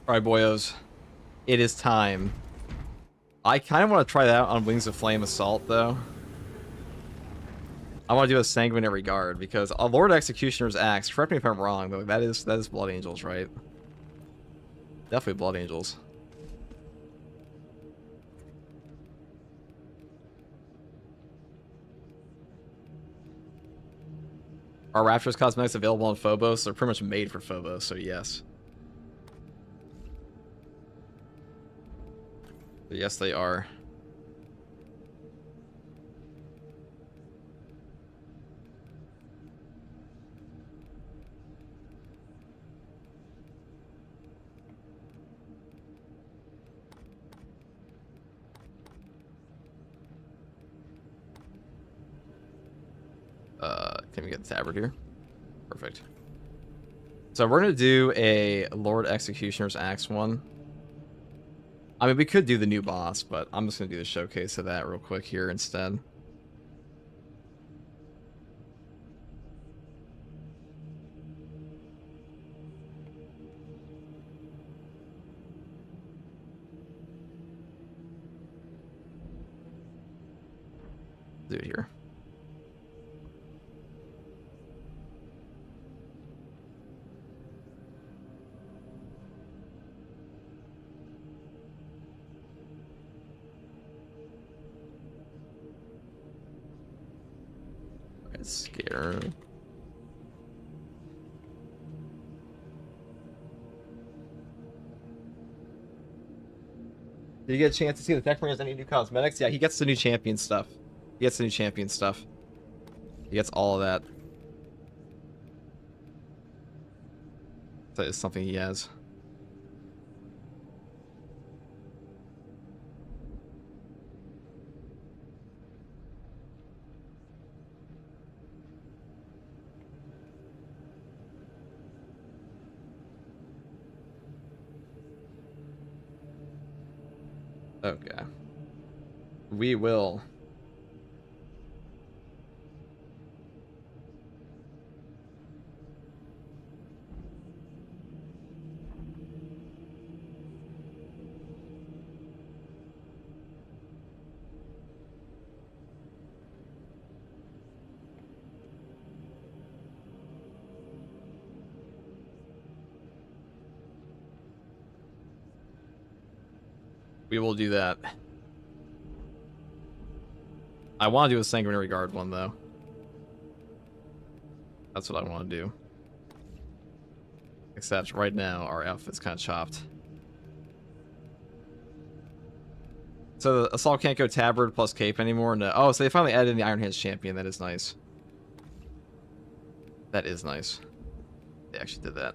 Alright, boyos. It is time. I kind of want to try that out on Wings of Flame Assault, though. I want to do a Sanguinary Guard, because a Lord Executioner's Axe, correct me if I'm wrong, but that is Blood Angels, right? Definitely Blood Angels. Are Rapturous cosmetics available on Phobos? They're pretty much made for Phobos, so yes. Yes, they are. Can we get the tabard here? Perfect. So we're gonna do a Lord Executioner's Axe one. I mean, we could do the new boss, but I'm just gonna do the showcase of that real quick here instead. Do it here. Scared. Did you get a chance to see the Techmarine has any new cosmetics? Yeah, he gets the new champion stuff. He gets the new champion stuff. He gets all of that. That is something he has. Okay. We will. We will do that. I want to do a sanguinary guard one though. That's what I want to do. Except right now our outfit's kind of chopped. So the assault can't go tabard plus cape anymore? No. Oh, so they finally added in the Iron Hands champion. That is nice. That is nice. They actually did that.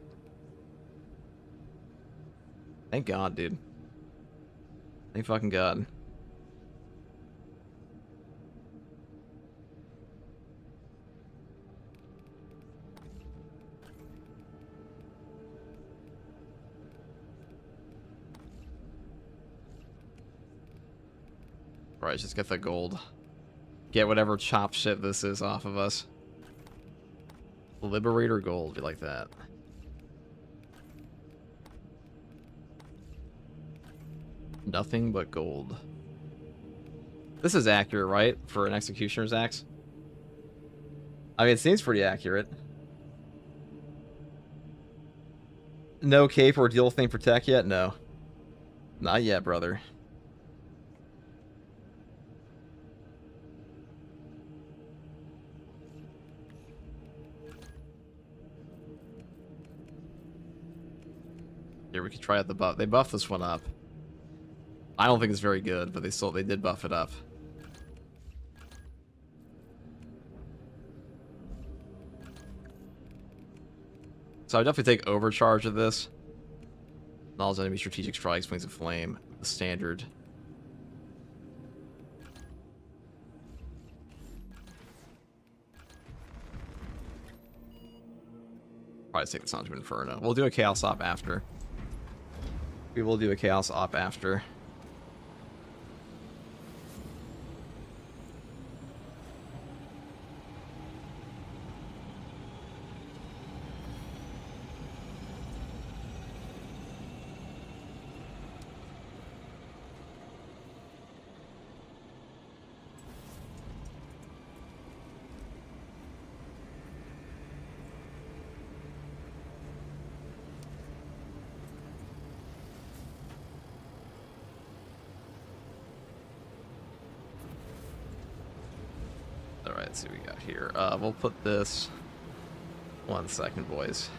Thank God, dude. Thank fucking God. Right, just get the gold. Get whatever chop shit this is off of us. Liberator gold, you like that. Nothing but gold. This is accurate, right? For an Executioner's Axe? I mean, it seems pretty accurate. No cape or deal thing for tech yet? No. Not yet, brother. Here, we could try out the buff. They buffed this one up. I don't think it's very good, but they did buff it up. So I would definitely take overcharge of this. Knowledge enemy strategic strikes, wings of flame, the standard. Probably take this on to Inferno. We'll do a Chaos Op after. We will do a Chaos Op after. Alright, let's see what we got here. We'll put this... 1 second, boys.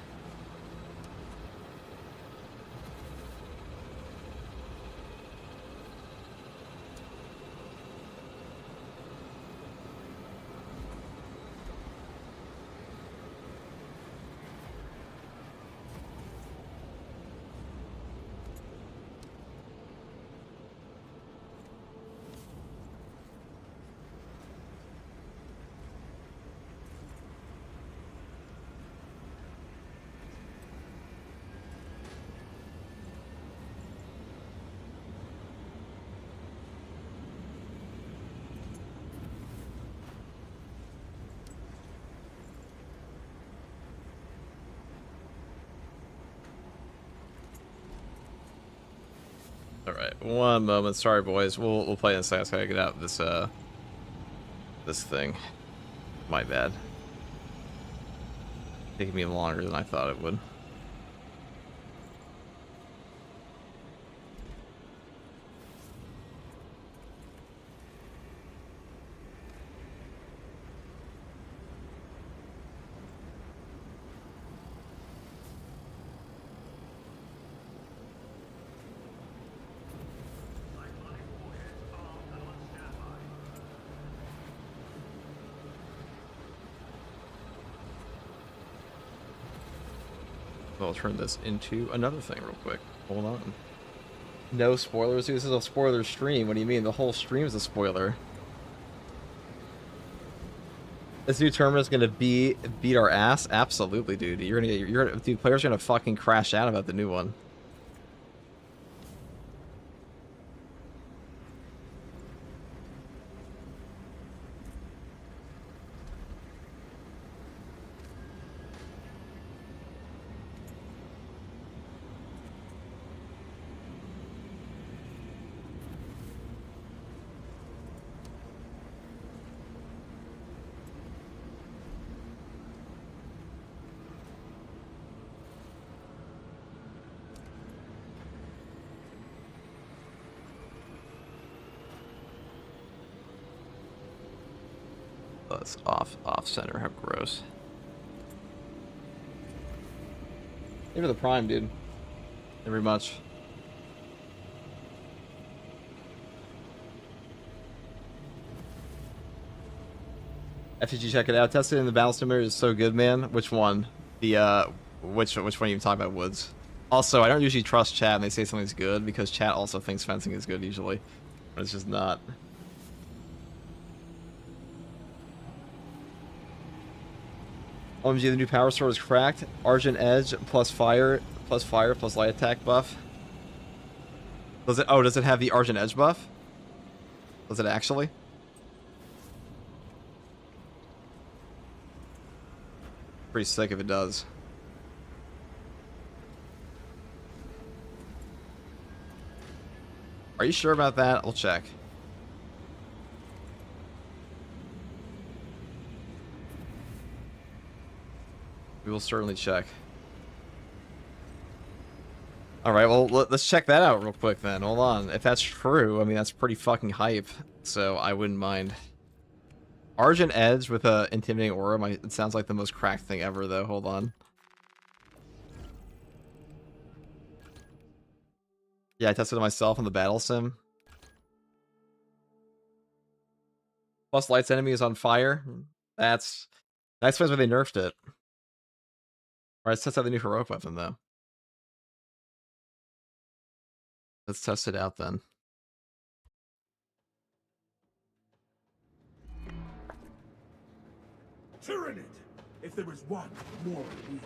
Alright, one moment. Sorry, boys. We'll play in a second. I just gotta get out this this thing. My bad. Taking me longer than I thought it would. I'll turn this into another thing real quick. Hold on. No spoilers? Dude, this is a spoiler stream. What do you mean? The whole stream is a spoiler. This new tournament is gonna beat our ass? Absolutely, dude. Dude, players are gonna fucking crash out about the new one. Let's off center. How gross. Maybe the prime, dude. Very much. FTG, check it out. Tested in the battle simulator is so good, man. Which one? The which one are you talking about, Woods? Also, I don't usually trust chat when they say something's good because chat also thinks fencing is good usually, but it's just not. OMG, the new power sword is cracked. Argent Edge plus fire plus light attack buff. Does it? Oh, does it have the Argent Edge buff? Does it actually? Pretty sick if it does. Are you sure about that? I'll check. We will certainly check. Alright, well, let's check that out real quick then. Hold on. If that's true, I mean, that's pretty fucking hype. So, I wouldn't mind. Argent Edge with a intimidating aura. It sounds like the most cracked thing ever, though. Hold on. Yeah, I tested it myself on the battle sim. Plus lights enemy is on fire. That explains why they nerfed it. Alright, let's test out the new heroic weapon, though. Let's test it out, then. Tyranid! If there is one more here.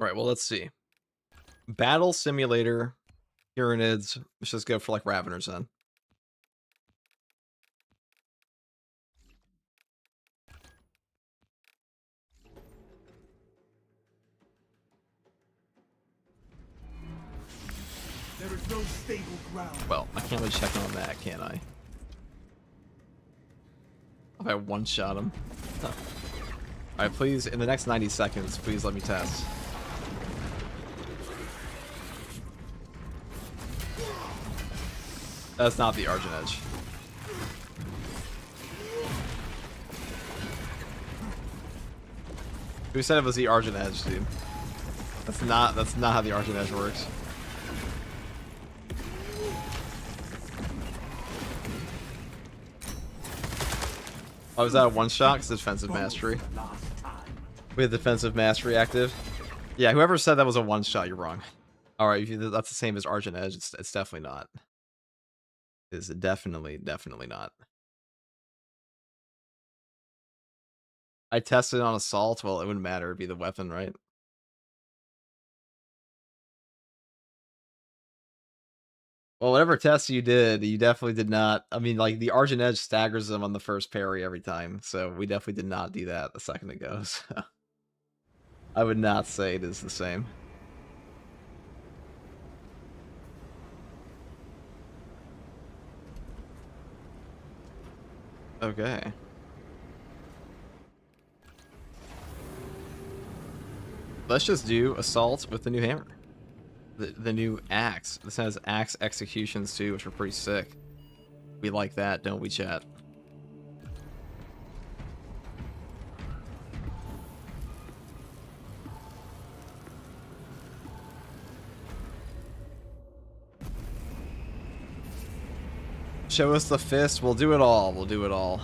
Right, well, let's see. Battle Simulator, Tyranids. Let's just go for, like, Raveners, then. There is no stable ground. Well, I can't really check on that, can I? If I one-shot him. Huh. Alright, please, in the next 90 seconds, please let me test. That's not the Argent Edge. Who said it was the Argent Edge, dude? That's not how the Argent Edge works. Oh, was that a one-shot? Because defensive mastery. We had defensive mastery active. Yeah, whoever said that was a one-shot, you're wrong. Alright, that's the same as Argent Edge. It's definitely not. It's definitely not. I tested on assault. Well, it wouldn't matter. It'd be the weapon, right? Well, whatever test you did, you definitely did not. I mean, like, the Argent Edge staggers them on the first parry every time. So we definitely did not do that a second ago. So I would not say it is the same. Okay. Let's just do assault with the new hammer. The new axe. This has axe executions too, which are pretty sick. We like that, don't we, chat? Show us the fist. We'll do it all. We'll do it all.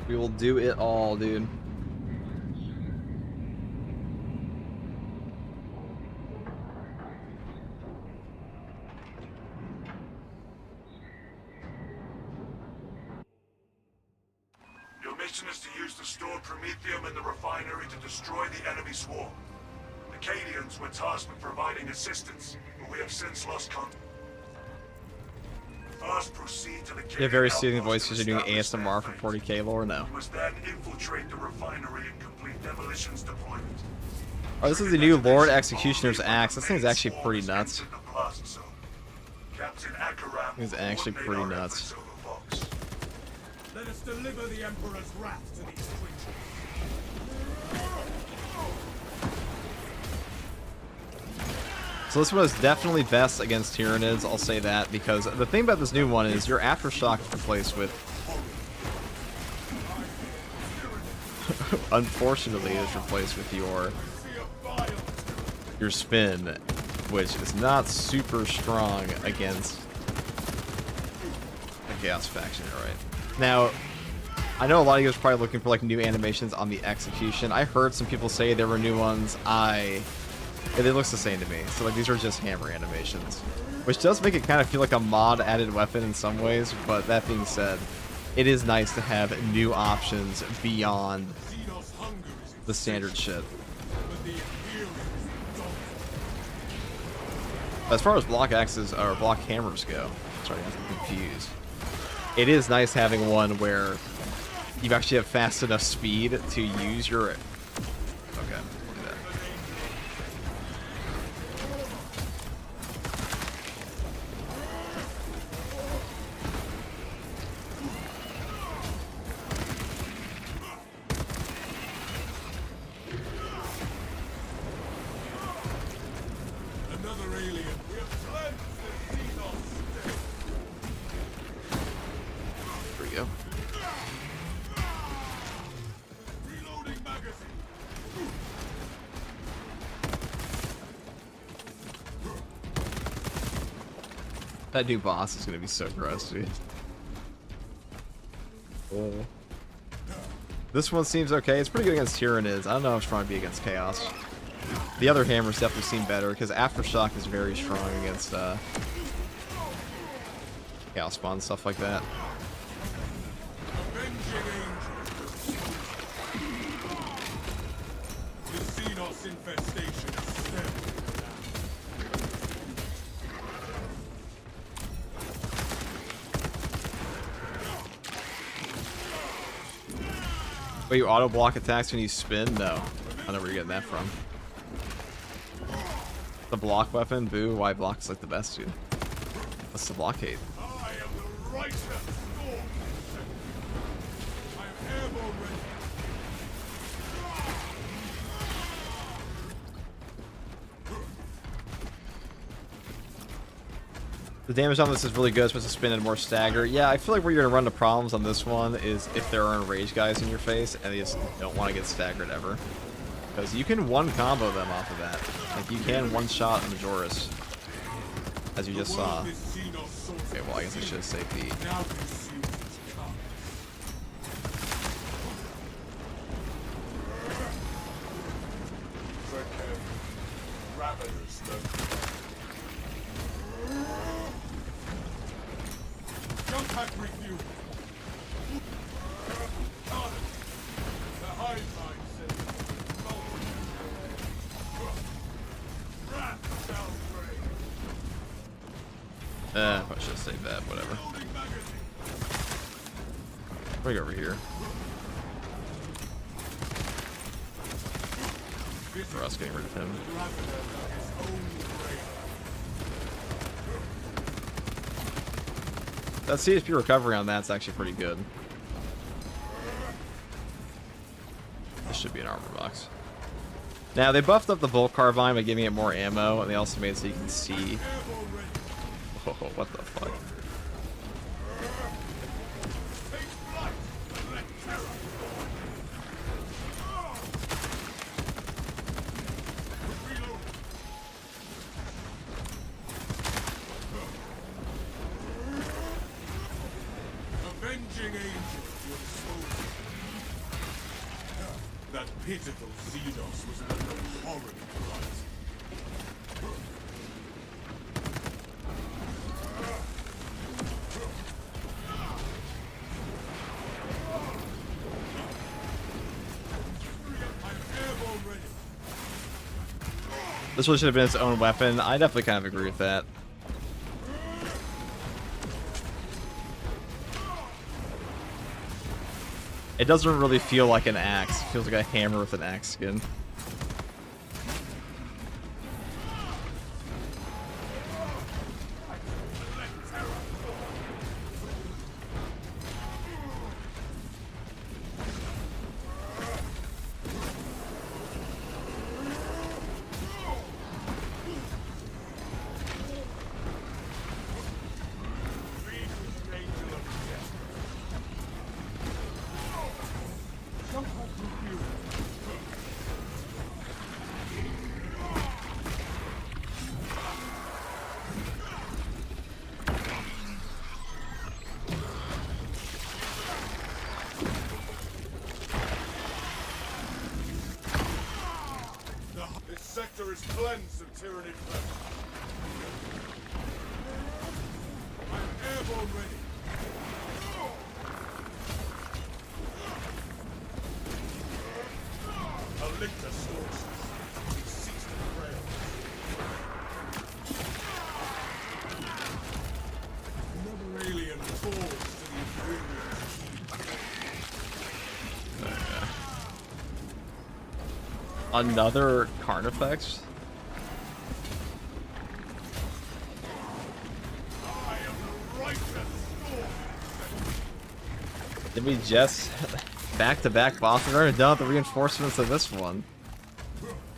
We will do it all, dude. Your mission is to use the stored promethium in the refinery to destroy the enemy swarm. Acadians were tasked with providing assistance, but we have since lost contact. First, proceed to the You have very soothing outpost voice to because you're doing establish ASMR their for fate. 40k lore, no. We must then infiltrate the refinery and complete demolitions deployment. Oh, this is the new Lord Executioner's Axe. This thing's actually pretty nuts. It's actually pretty nuts. Let us deliver the Emperor's wrath to these creatures. So this one is definitely best against Tyranids, I'll say that, because the thing about this new one is your Aftershock is replaced with... Unfortunately, it's replaced with your spin, which is not super strong against the Chaos faction, right? Now, I know a lot of you guys are probably looking for like new animations on the execution. I heard some people say there were new ones. It looks the same to me. So like these are just hammer animations, which does make it kind of feel like a mod added weapon in some ways. But that being said, it is nice to have new options beyond the standard shit. As far as block axes or block hammers go, sorry, I'm confused. It is nice having one where you actually have fast enough speed to use your... Okay, look at that. Another alien. We have cleansed the Xenos. There we go. Reloading magazine. That new boss is gonna be so gross, dude. Oh. This one seems okay. It's pretty good against Tyranids. I don't know if it's trying to be against Chaos. The other hammers definitely seem better because Aftershock is very strong against Chaos Spawn, stuff like that. The Xenos infestation is stemmed. Wait, you auto block attacks when you spin? No. I don't know where you're getting that from. The block weapon? Boo, why block's like the best, dude? What's the blockade? I am the righteous storm. I am airborne ready. The damage on this is really good, supposed to spin and more stagger. Yeah, I feel like where you're gonna run into problems on this one is if there are enraged guys in your face and they just don't want to get staggered ever. Because you can one combo them off of that. Like you can one shot a Majoris. As you just saw. Okay, well I guess I should have saved the... Now you see what has come. Ravenous Jump pack review. The high side says Rat downgrade. I should have saved that, whatever. Loading magazine. Let me go over here. For us getting rid of him. That CSP recovery on that's actually pretty good. This should be an armor box. Now, they buffed up the Bolt Carbine by giving it more ammo, and they also made it so you can see... Oh, what the fuck? Avenging angel was spoken. That pitiful Xenos was an abhorrent plight. I'm airborne ready. This one should have been its own weapon. I definitely kind of agree with that. It doesn't really feel like an axe. It feels like a hammer with an axe skin. This sector is cleansed of tyranny flesh. I'm airborne ready. A lictor stalks us. He seeks to frail. Another alien falls to the Imperial. Another Carnifex? I am the righteous storm. Did we just back-to-back bosses? We're done with the reinforcements of this one.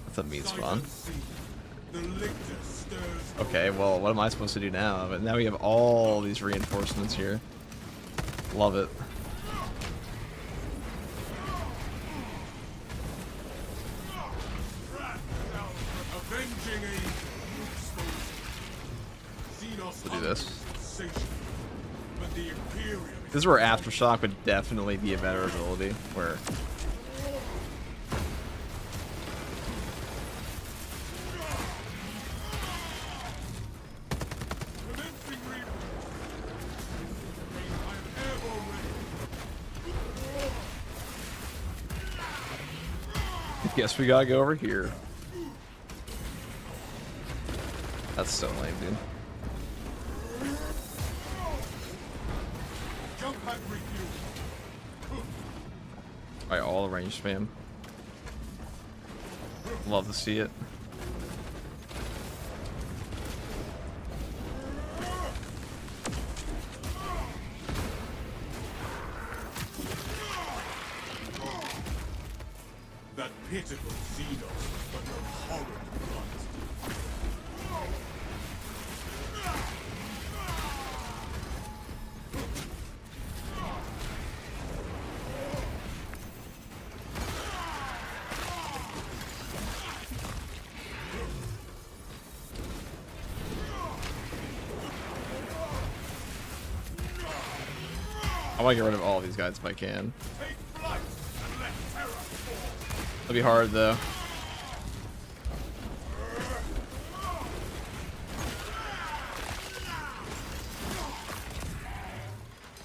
That's a meat spawn. The lictor stirs. Okay, well, what am I supposed to do now? But now we have all these reinforcements here. Love it. Avenging aid. We'll do this. But the Imperium This is where Aftershock would definitely be a better ability. Where guess we gotta go over here. That's so lame, dude. Jump pack refuel. Alright, all range spam. Love to see it. That pitiful Xenos, but no horrid blunt. I want to get rid of all these guys if I can. Take flight and let terror fall. It'll be hard though.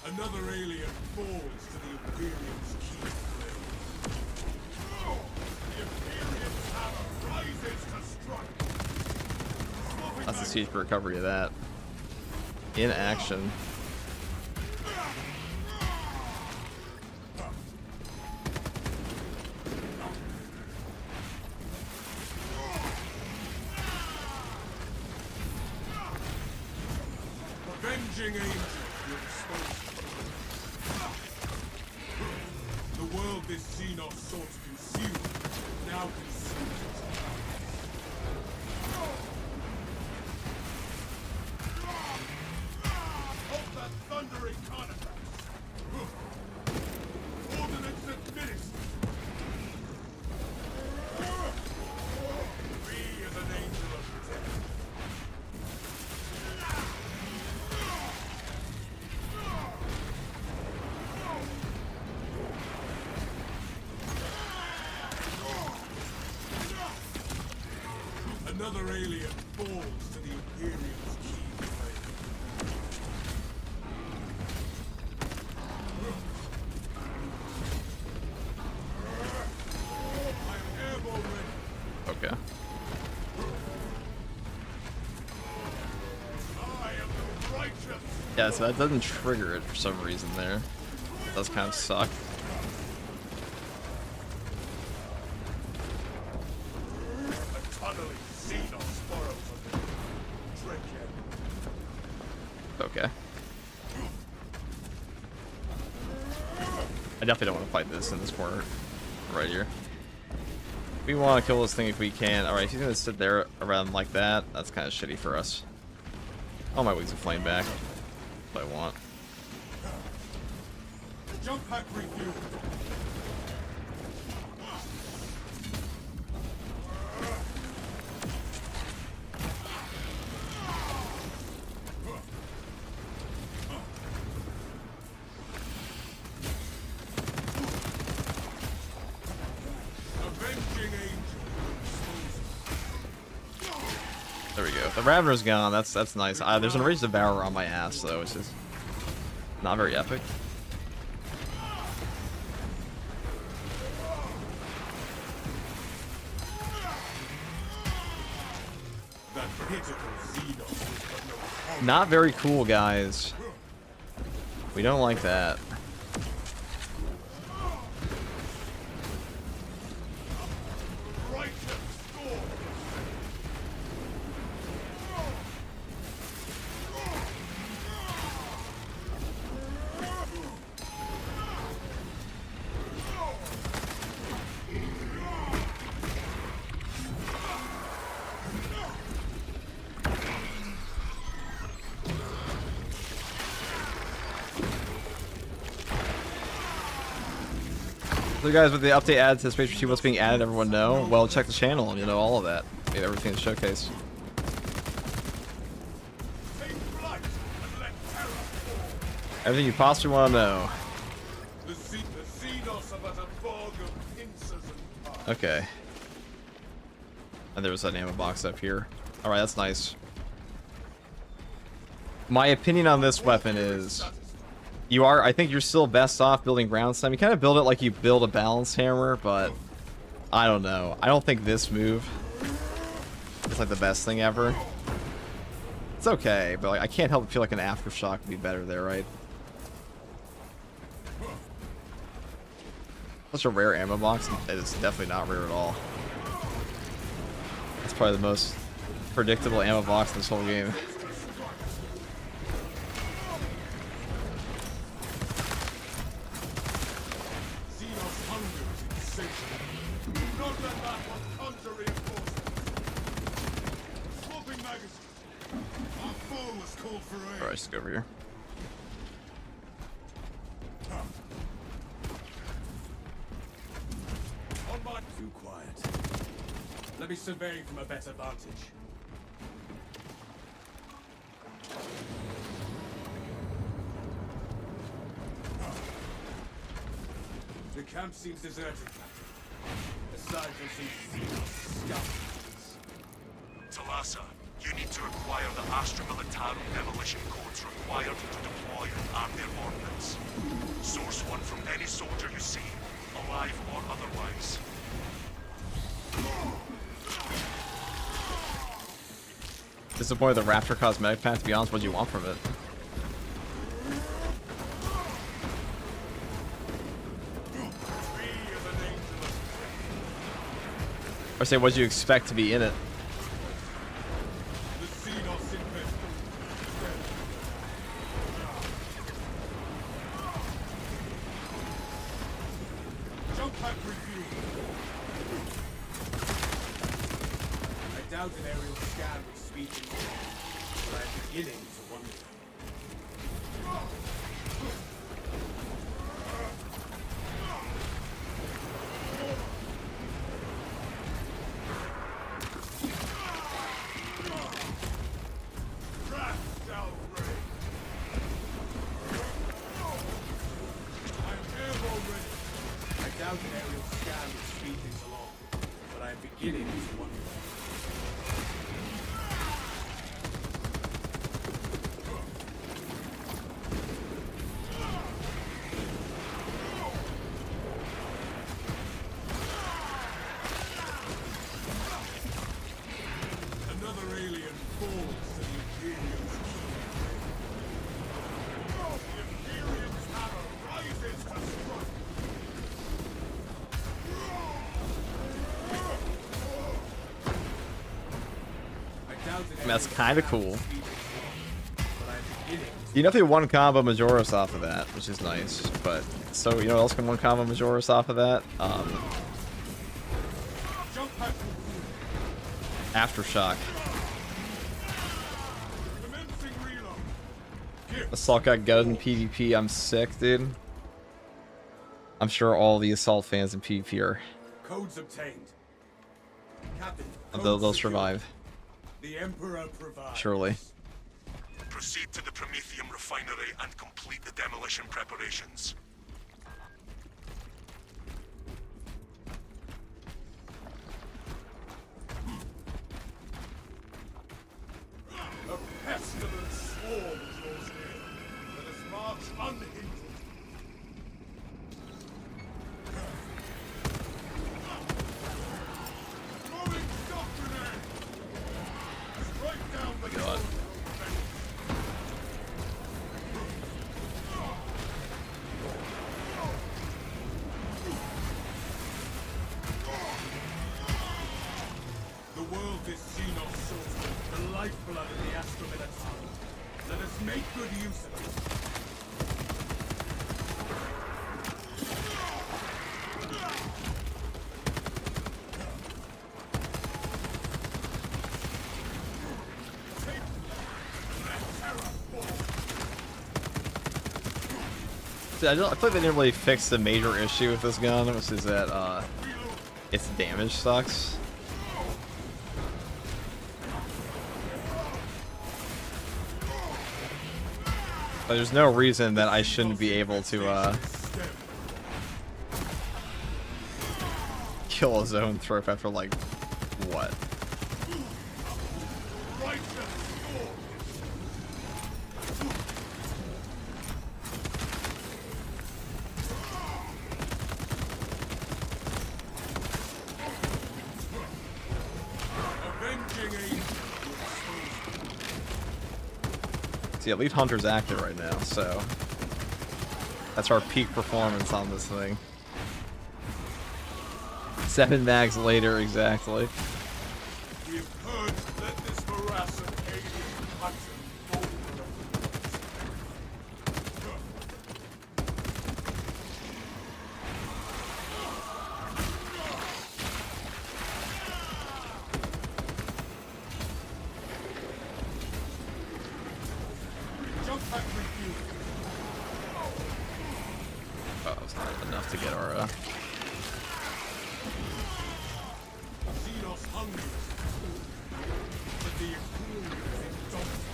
Another alien falls to the Imperium's key. The Imperium's hammer rises to strike. That's the siege for recovery of that. In action. Avenging angel, you're exposed. The world this Xenos sought to conceal, now consumes it. Of that thundering carnifex! Ordnance administered! We as an angel of death. Another alien falls to the Imperium's key blade. Yeah, so that doesn't trigger it for some reason there. It does kind of suck. Okay. I definitely don't want to fight this in this corner right here. We want to kill this thing if we can. Alright, if he's going to sit there around like that, that's kind of shitty for us. Oh, my wings of flame back. That's what I want. Jump pack review. There we go. The Ravener's gone. That's nice. There's an Enraged Devourer on my ass, though, which is not very epic. Not very cool, guys. We don't like that. So guys, with the update added to Space Retreat, what's being added, everyone know? Well, check the channel and you know all of that. We have everything to showcase. Everything you possibly want to know. Okay. And there was that ammo box up here. Alright, that's nice. My opinion on this weapon is... I think you're still best off building ground slam. You kind of build it like you build a balance hammer, but I don't know. I don't think this move is like the best thing ever. It's okay, but like, I can't help but feel like an aftershock would be better there, right? Such a rare ammo box. It is definitely not rare at all. It's probably the most predictable ammo box in this whole game. Alright, let's go over here. Too quiet. Let me survey from a better vantage. The camp seems deserted, Captain. Aside from some scoundrels. Talassa, you need to acquire the Astra Militarum demolition codes required to deploy and arm their ordnance. Source one from any soldier you see, alive or otherwise. Disappointed the Raptor cosmetic pack, to be honest. What do you want from it? Or say, what do you expect to be in it? An aerial scan with speed and but I'm beginning to wonder. I doubt an aerial scan would speed things along, but I'm beginning to wonder. mean, that's kind of cool. You definitely one combo Majoris off of that, which is nice. But so you know what else can one combo Majoris off of that? Aftershock. Assault got gutted in PvP. I'm sick, dude. I'm sure all the Assault fans in PvP are. Codes obtained. Captain, They'll survive. The Emperor provides. Surely. Proceed to the Prometheum refinery and complete the demolition preparations. A pestilent swarm draws near. Let us march unhindered. Throwing shock grenade! Strike down the God. The world is Xenos source, the lifeblood of the Astrominotaur. Let us make good use of it. See, I feel like they didn't really fix the major issue with this gun, which is that its damage sucks. But there's no reason that I shouldn't be able to kill a zone throw after like what? See, Elite Hunter's active right now, so that's our peak performance on this thing. 7 mags later, exactly. We have purged, let this morass of alien hunting over. Jump pack refuel. Oh, it's not enough to get our Xenos hungry. But the Imperium is indomitable.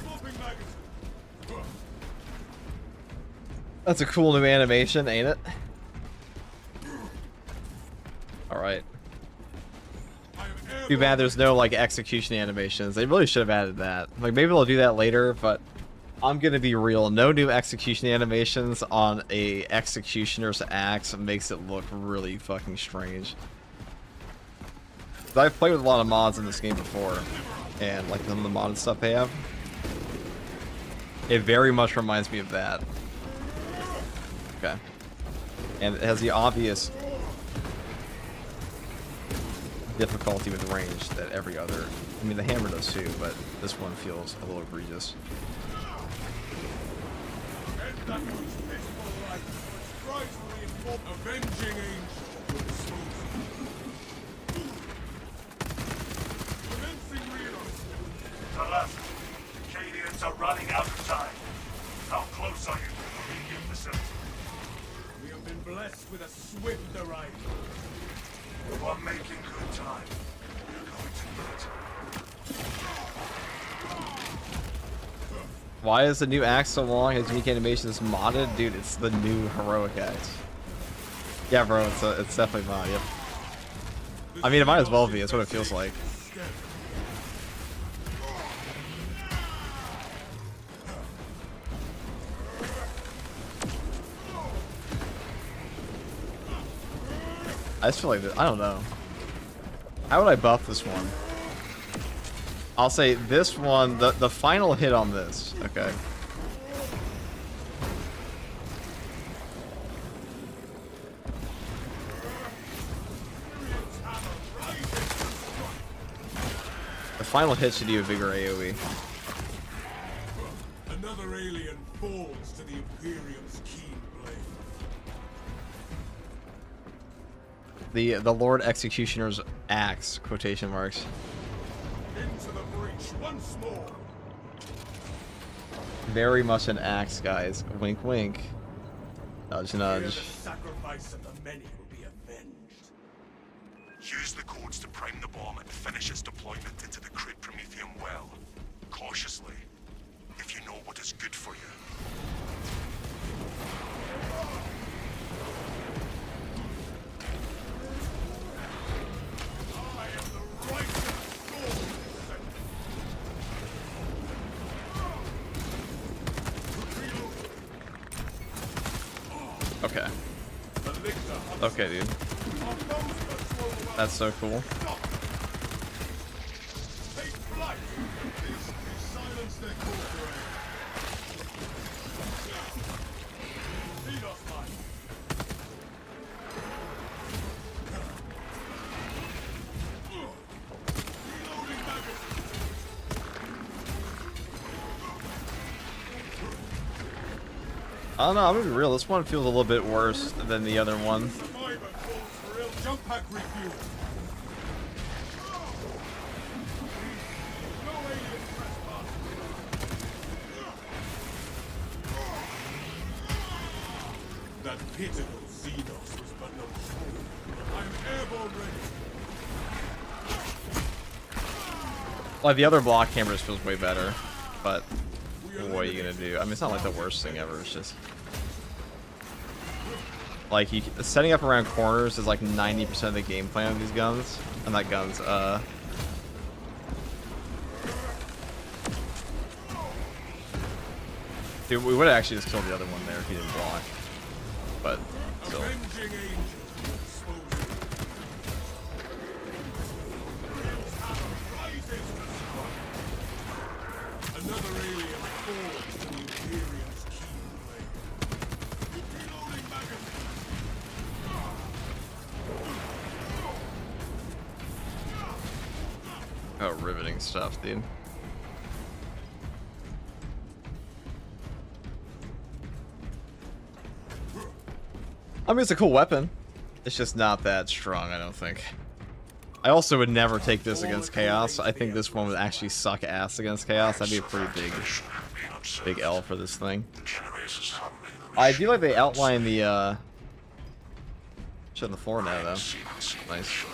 Swapping magazine. That's a cool new animation, ain't it? Alright. I am Too bad there's no like execution animations. They really should have added that. Like maybe they'll do that later, but I'm gonna be real. No new execution animations on a executioner's axe makes it look really fucking strange. I've played with a lot of mods in this game before, and like some of the modded stuff they have, it very much reminds me of that. Okay. And it has the obvious difficulty with range that every other... I mean, the hammer does too, but this one feels a little egregious. End that most pitiful life. Try to reinforce avenging angel. Commencing reload. To the left. The Cadians are running out of time. How close are you to the immediate facility? We have been blessed with a swift arrival. You are making good time. You're going to need it. Why is the new axe so long? His unique animation is modded? Dude, it's the new heroic axe. Yeah, bro, it's definitely mod, yep. I mean, it might as well be. That's what it feels like. I just feel like I don't know. How would I buff this one? I'll say this one, the final hit on this, okay. The final hit should do a bigger AoE. Another alien falls to the Imperium's keen blade. The Lord Executioner's axe, quotation marks. Into the breach once more. Very much an axe, guys. Wink, wink. Nudge, Here nudge. the sacrifice of the many will be avenged. Use the codes to prime the bomb and finish its deployment into the crude Prometheum well. Cautiously, if you know what is good for you. I am the righteous sword. Okay. Okay, dude. That's so cool. Take flight. Silence their corporate. Lead us, man. Reloading magazine. I don't know, I'm gonna be real. This one feels a little bit worse than the other one. Survivor calls for real jump pack refuel. No alien trespass. That pitiful Xenos was but no fool. I'm airborne ready. Like, the other block camera just feels way better, but what are you gonna do? I mean, it's not like the worst thing ever, it's just... Like, setting up around corners is like 90% of the game plan of these guns. And not guns, Dude, we would have actually just killed the other one there if he didn't block. But, still. Avenging angel. Exposure. Rises to strike. Another alien falls to the Imperium's keen blade. Reloading magazine. Oh, riveting stuff, dude. I mean, it's a cool weapon. It's just not that strong, I don't think. I also would never take this against Chaos. I think this one would actually suck ass against Chaos. That'd be a pretty big L for this thing. I do like they outline the, shit on the floor now, though. Nice.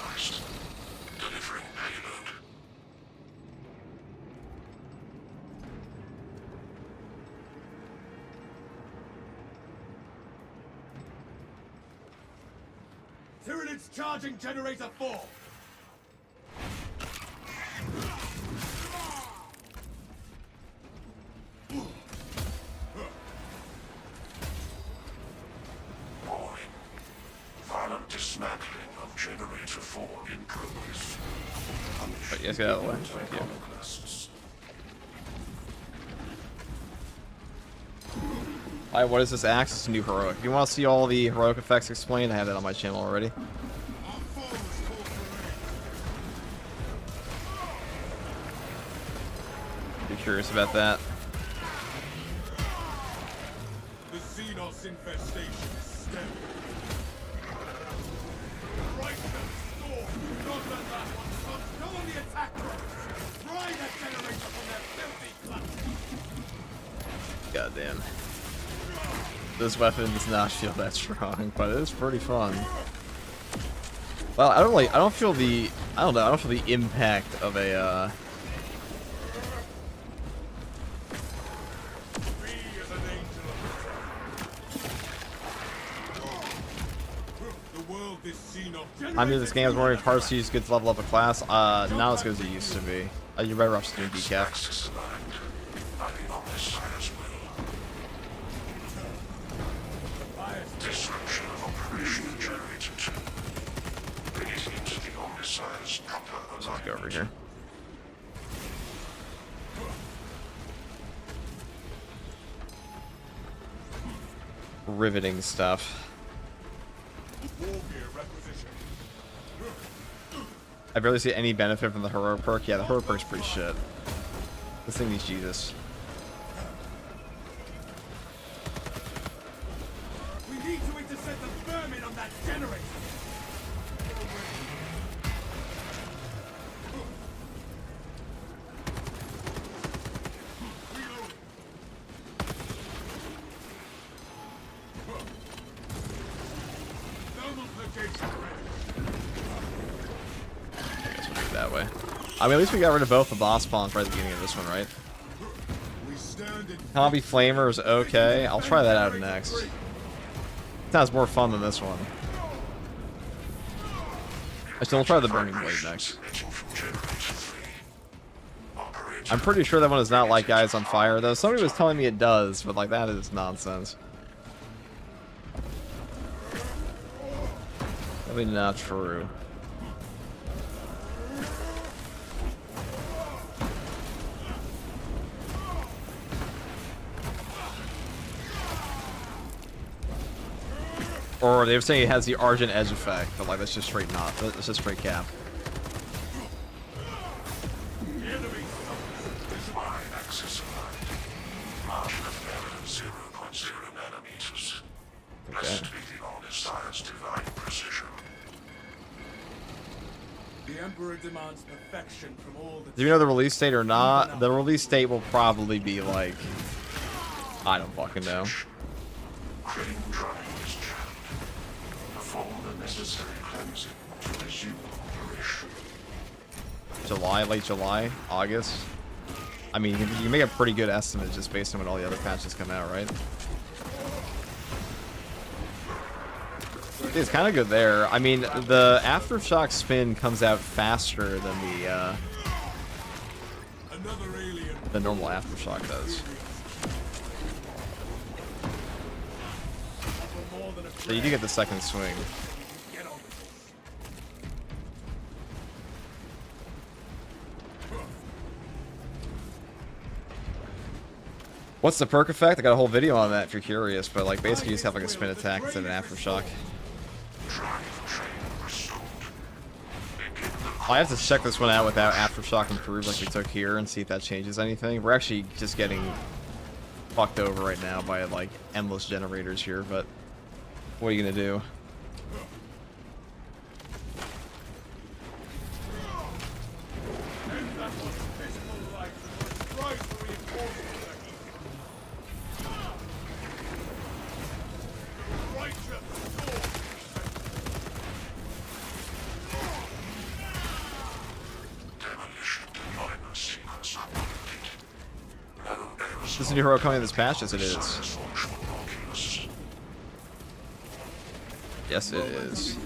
Tyranids charging generator 4. Violent dismantling of generator 4 in progress. But yes, get out of the way. Thank you. Alright, what is this axe? It's a new heroic. If you want to see all the heroic effects explained, I have that on my channel already. Our foe is called for aid. Be curious about that. The Xenos infestation is stemming. Right to storm. Don't let that one touch. Go on the attack road. Pry that generator from their filthy clutch. Goddamn. This weapon does not feel that strong, but it is pretty fun. Well, I don't feel the impact of a, Be as an angel of the world this Xenos I mean, this game is more hard to use, good to level up a class. Not as good as it used to be. You're better off just doing decaf. Disruption of operation generator 2. over here. Riveting stuff. I barely see any benefit from the heroic perk. Yeah, the heroic perk's pretty shit. This thing needs Jesus. We need to intercept the vermin on that generator. I guess we'll do it that way. I mean, at least we got rid of both the boss pawns right at the beginning of this one, right? Hobby Flamer is okay. I'll try that out next. Sounds more fun than this one. I still will try the Burning Blade next. I'm pretty sure that one is not like Guys on Fire, though. Somebody was telling me it does, but like that is nonsense. Probably not true. Or they were saying it has the Argent Edge effect, but like that's just straight not. That's just straight cap. Okay. The Emperor demands perfection from all the Do you know the release date or not? The release date will probably be like, I don't fucking know. July, late July, August. I mean, you can make a pretty good estimate just based on when all the other patches come out, right? It's kind of good there. I mean, the Aftershock spin comes out faster than the normal Aftershock does. So you do get the second swing. What's the perk effect? I got a whole video on that if you're curious, but like basically you just have like a spin attack instead of an Aftershock. I have to check this one out without Aftershock improved like we took here and see if that changes anything. We're actually just getting fucked over right now by like endless generators here, but what are you gonna do? Is this a new hero coming in this patch? Yes, it is. Yes, it is.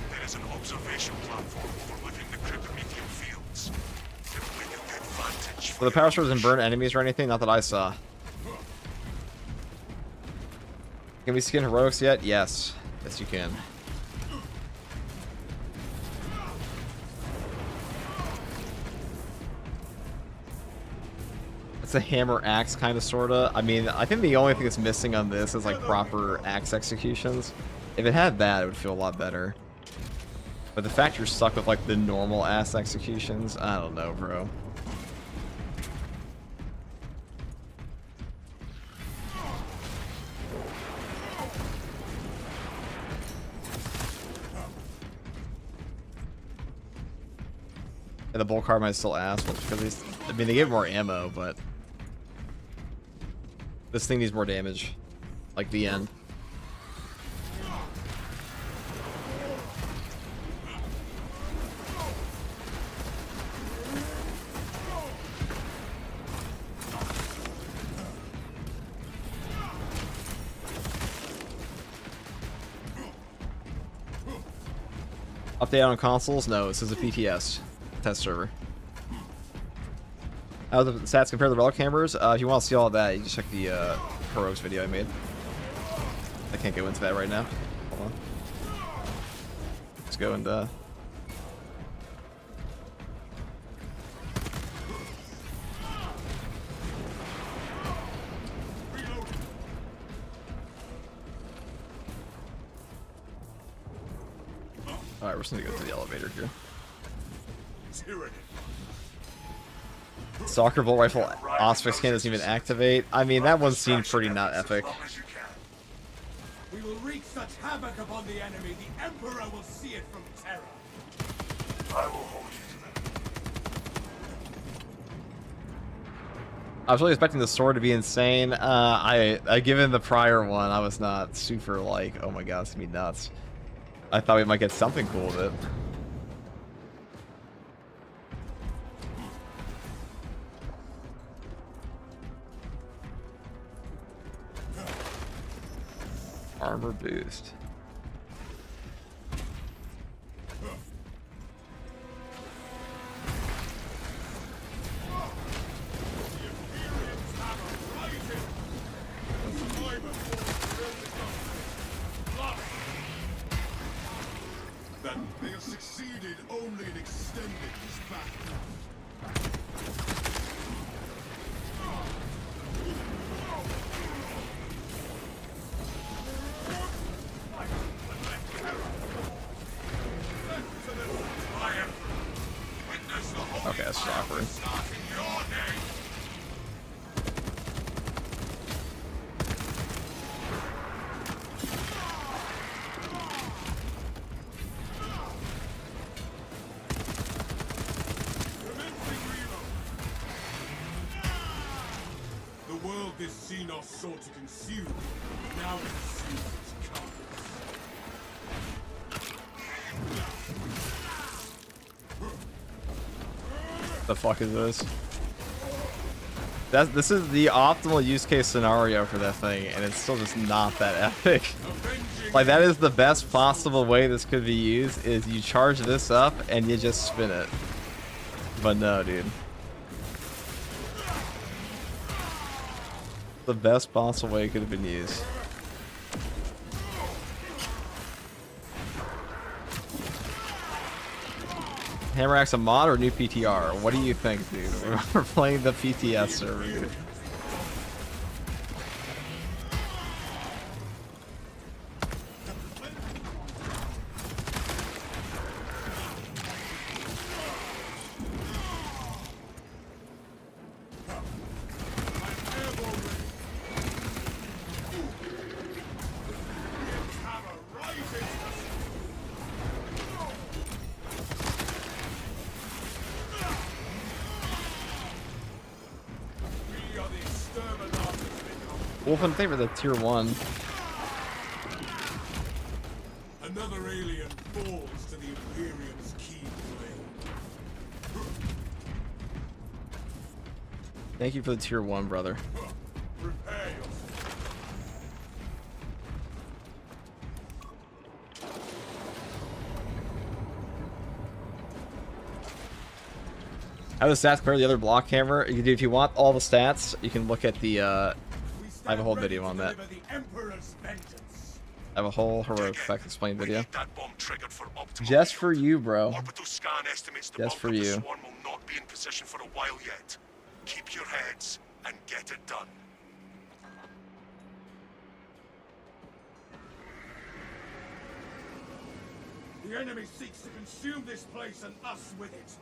There is an observation platform over within the cryptomethium fields. If we can get vantage Will the power swords and burn enemies or anything? Not that I saw. Can we skin heroics yet? Yes. Yes, you can. It's a hammer axe kind of sorta. I mean, I think the only thing that's missing on this is like proper axe executions. If it had that, it would feel a lot better. But the fact you're stuck with like the normal ass executions, I don't know, bro. And the bolt carbine is still ass, because I mean they give more ammo, but this thing needs more damage. Like the end. Update on consoles? No, this is a PTS test server. How the stats compare to the relic hammers? If you want to see all of that, you just check the heroics video I made. I can't go into that right now. Hold on. Let's go and Alright, we're just gonna go to the elevator here. Tyranny. Soccer ball rifle Osprey skin doesn't even activate. I mean, that one seemed pretty not epic. We will wreak such havoc upon the enemy, the Emperor will see it from terror. I will hold you to that. I was really expecting the sword to be insane. I given the prior one, I was not super like, oh my god, it's gonna be nuts. I thought we might get something cool with it. Armor boost. That they have succeeded only in extending this battle. Okay, that's awkward. The world this Xenos sought to consume, now consumes its carcass. The fuck is this? This is the optimal use case scenario for that thing, and it's still just not that epic. Like, that is the best possible way this could be used, is you charge this up and you just spin it. But no, dude. The best possible way it could have been used. Hammer Axe a mod or new PTR? What do you think, dude? We're playing the PTS server, dude. Wolf in favor of the tier 1. Another alien falls to the Imperium's key blade. Thank you for the tier 1, brother. Prepare yourself. How does stats compare to the other block hammer? You can do, if you want all the stats, you can look at the I have a whole video on that. I have a whole heroic effect explain video. Just for you, bro. Just for you. Swarm will not be in position for a while yet. Keep your heads and get it done. The enemy seeks to consume this place and us with it.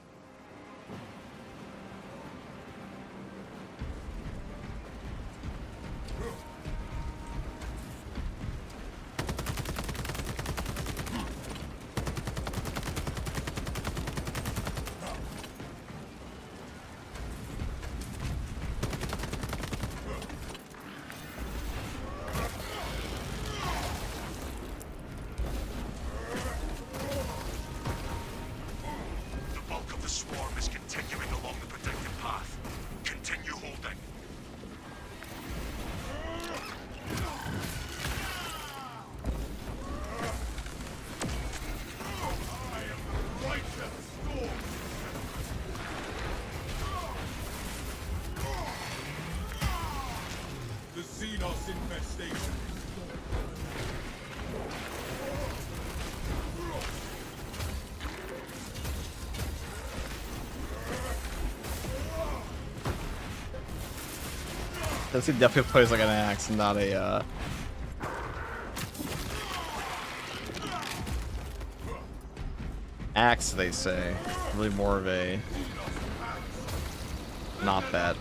The bulk of the swarm is continuing along the predicted path. Continue holding. I am the righteous storm. The Xenos infestation. This thing definitely plays like an axe, not a axe, they say. Really more of a... not that.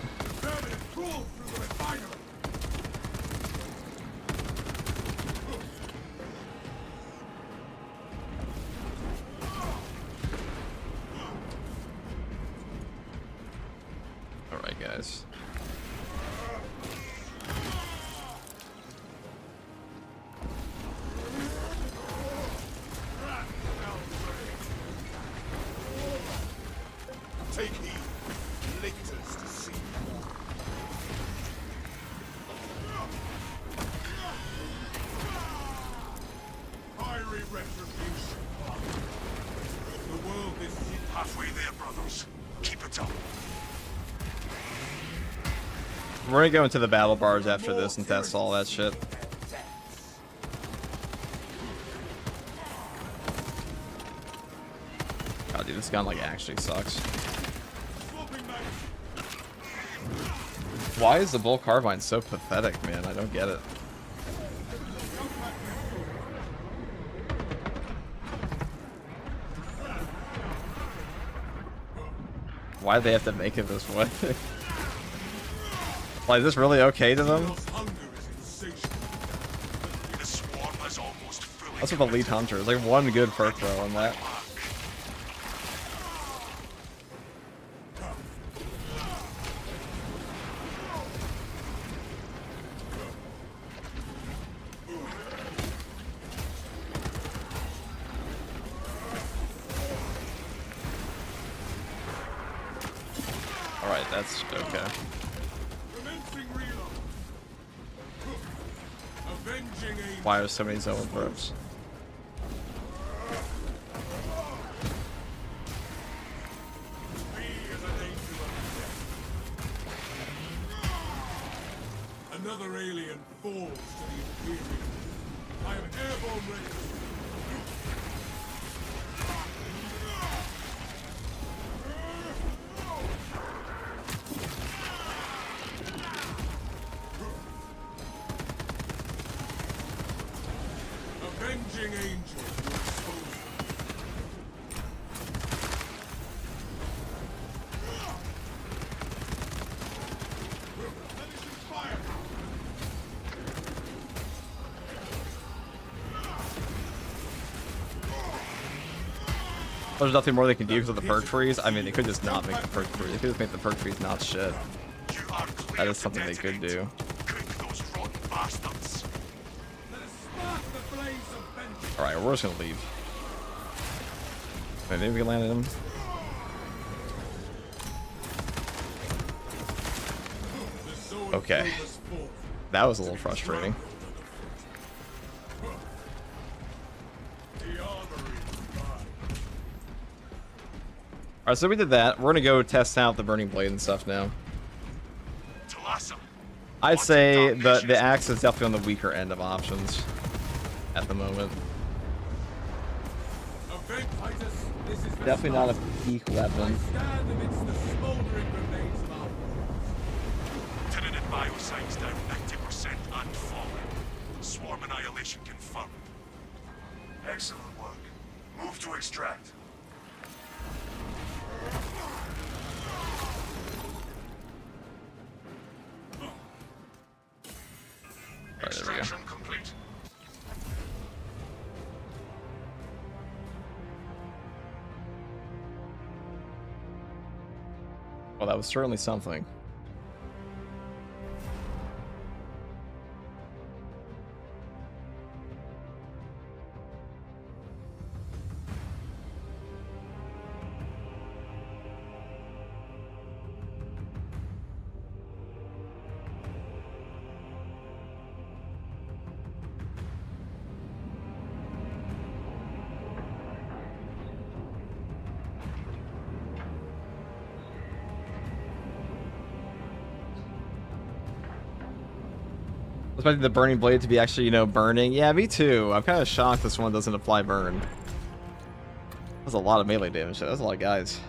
Alright, guys. Take heed. Lictors to see. Fiery retribution. The world is Halfway there, brothers. Keep it up. We're gonna go into the battle bars after this and test all that shit. God, dude, this gun like actually sucks. Why is the bull carbine so pathetic, man? I don't get it. Why do they have to make it this way? Like, is this really okay to them? The swarm is almost fully That's with elite hunters. Like one good perk throw on that. Alright, that's okay. Why are so many zone perks? Another alien falls to the Imperium. I am airborne ready. Avenging angel to expose you. Finishing fire. There's nothing more they can do because of the perk trees. I mean, they could just not make the perk trees. They could just make the perk trees not shit. You are clear That is to something they could detonate. do. Cook those rotten bastards. Let us spark the blaze of vengeance. Alright, we're just gonna leave. Wait, maybe we can land him. The sword Okay. drove us forth. That was a little frustrating. The armory is mine. Alright, so we did that. We're gonna go test out the burning blade and stuff now. Talassa. I'd say the axe is definitely on the weaker end of options at the moment. Avenge Titus, this is the Definitely not a peak I weapon. stand amidst the smoldering remains of our world. Tenant bioscience down 90% and falling. Swarm annihilation confirmed. Excellent work. Move to extract. Alright, there we go. Extraction complete. Well, that was certainly something. I was expecting the burning blade to be actually, you know, burning. Yeah, me too. I'm kind of shocked this one doesn't apply burn. That's a lot of melee damage. That's a lot of guys.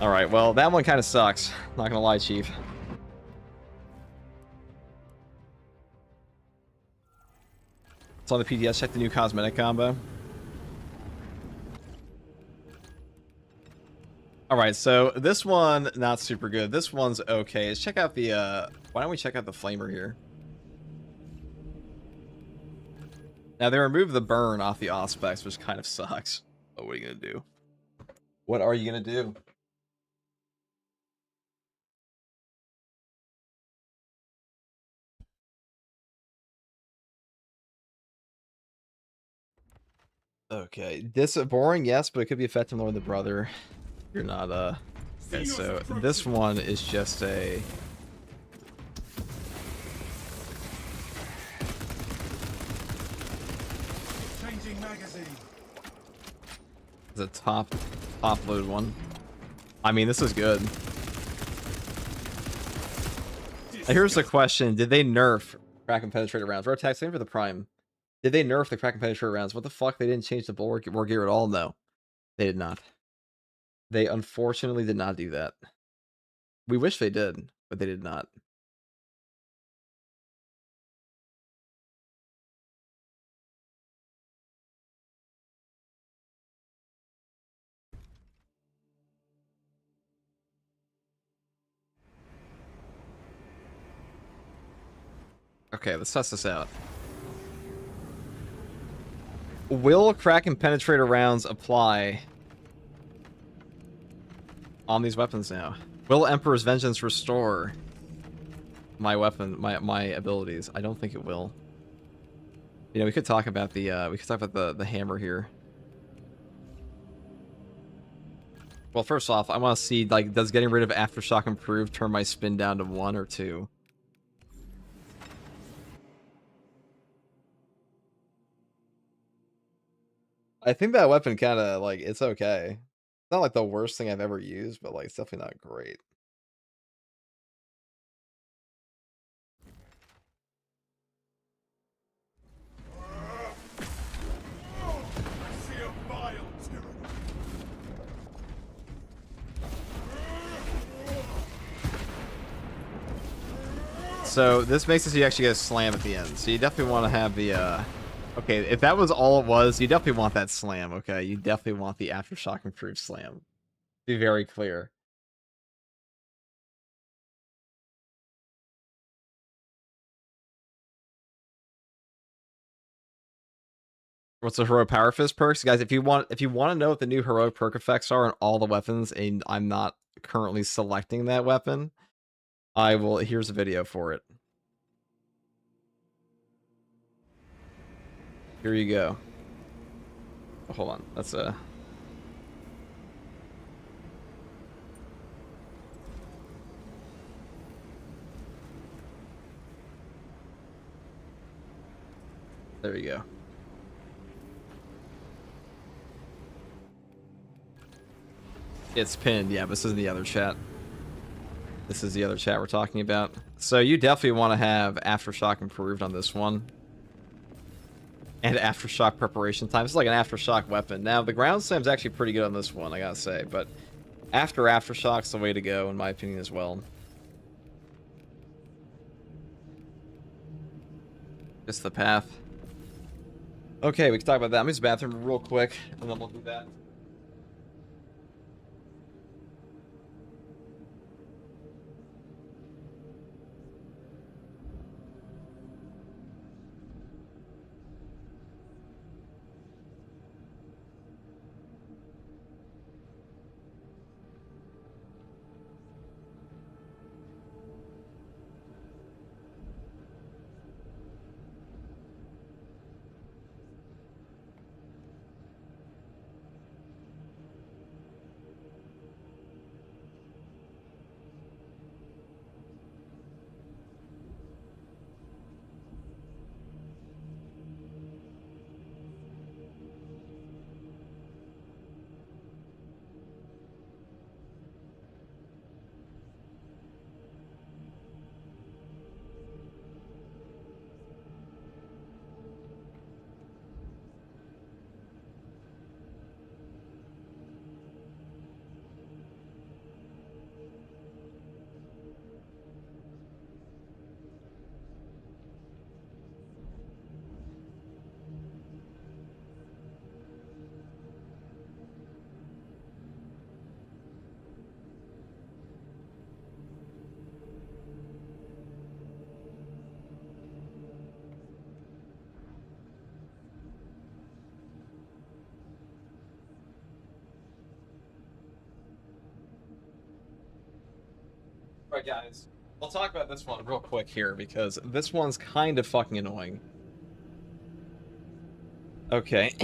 Alright, well, that one kind of sucks. Not gonna lie, Chief. It's on the PTS. Check the new cosmetic combo. All right, so this one not super good. This one's okay. Let's check out the. Why don't we check out the flamer here? Now they removed the burn off the Auspex, which kind of sucks. But what are you gonna do? What are you gonna do? Okay, this boring, yes, but it could be effective more than the brother. You're not Okay, so this one is just a. Changing magazine. It's a top load one. I mean, this is good. Here's the question: did they nerf crack and penetrator rounds? Rotax, same for the prime. Did they nerf the crack and penetrator rounds? What the fuck? They didn't change the war gear at all? No, they did not. They unfortunately did not do that. We wish they did, but they did not. Okay, let's test this out. Will crack and penetrator rounds apply on these weapons now? Will Emperor's Vengeance restore my weapon, my abilities? I don't think it will. You know, we could talk about the the hammer here. Well, first off, I want to see, like, does getting rid of Aftershock improve turn my spin down to 1 or 2? I think that weapon kind of, like, it's okay. It's not, like, the worst thing I've ever used, but, like, it's definitely not great. So, this makes it so you actually get a slam at the end. So, you definitely want to have the, okay, if that was all it was, you definitely want that slam, okay? You definitely want the Aftershock improved slam. Be very clear. What's the heroic power fist perks, guys? If you want to know what the new heroic perk effects are on all the weapons, and I'm not currently selecting that weapon, I will. Here's a video for it. Here you go. Oh, hold on, that's a. There you go. It's pinned, yeah, but this isn't the other chat. This is the other chat we're talking about. So you definitely want to have Aftershock improved on this one. And Aftershock preparation time. It's like an Aftershock weapon. Now, the ground slam's actually pretty good on this one, I gotta say. But Aftershock's the way to go, in my opinion, as well. Just the path. Okay, we can talk about that. I'm use the bathroom real quick, and then we'll do that. Alright guys, we'll talk about this one real quick here because this one's kind of fucking annoying. Okay.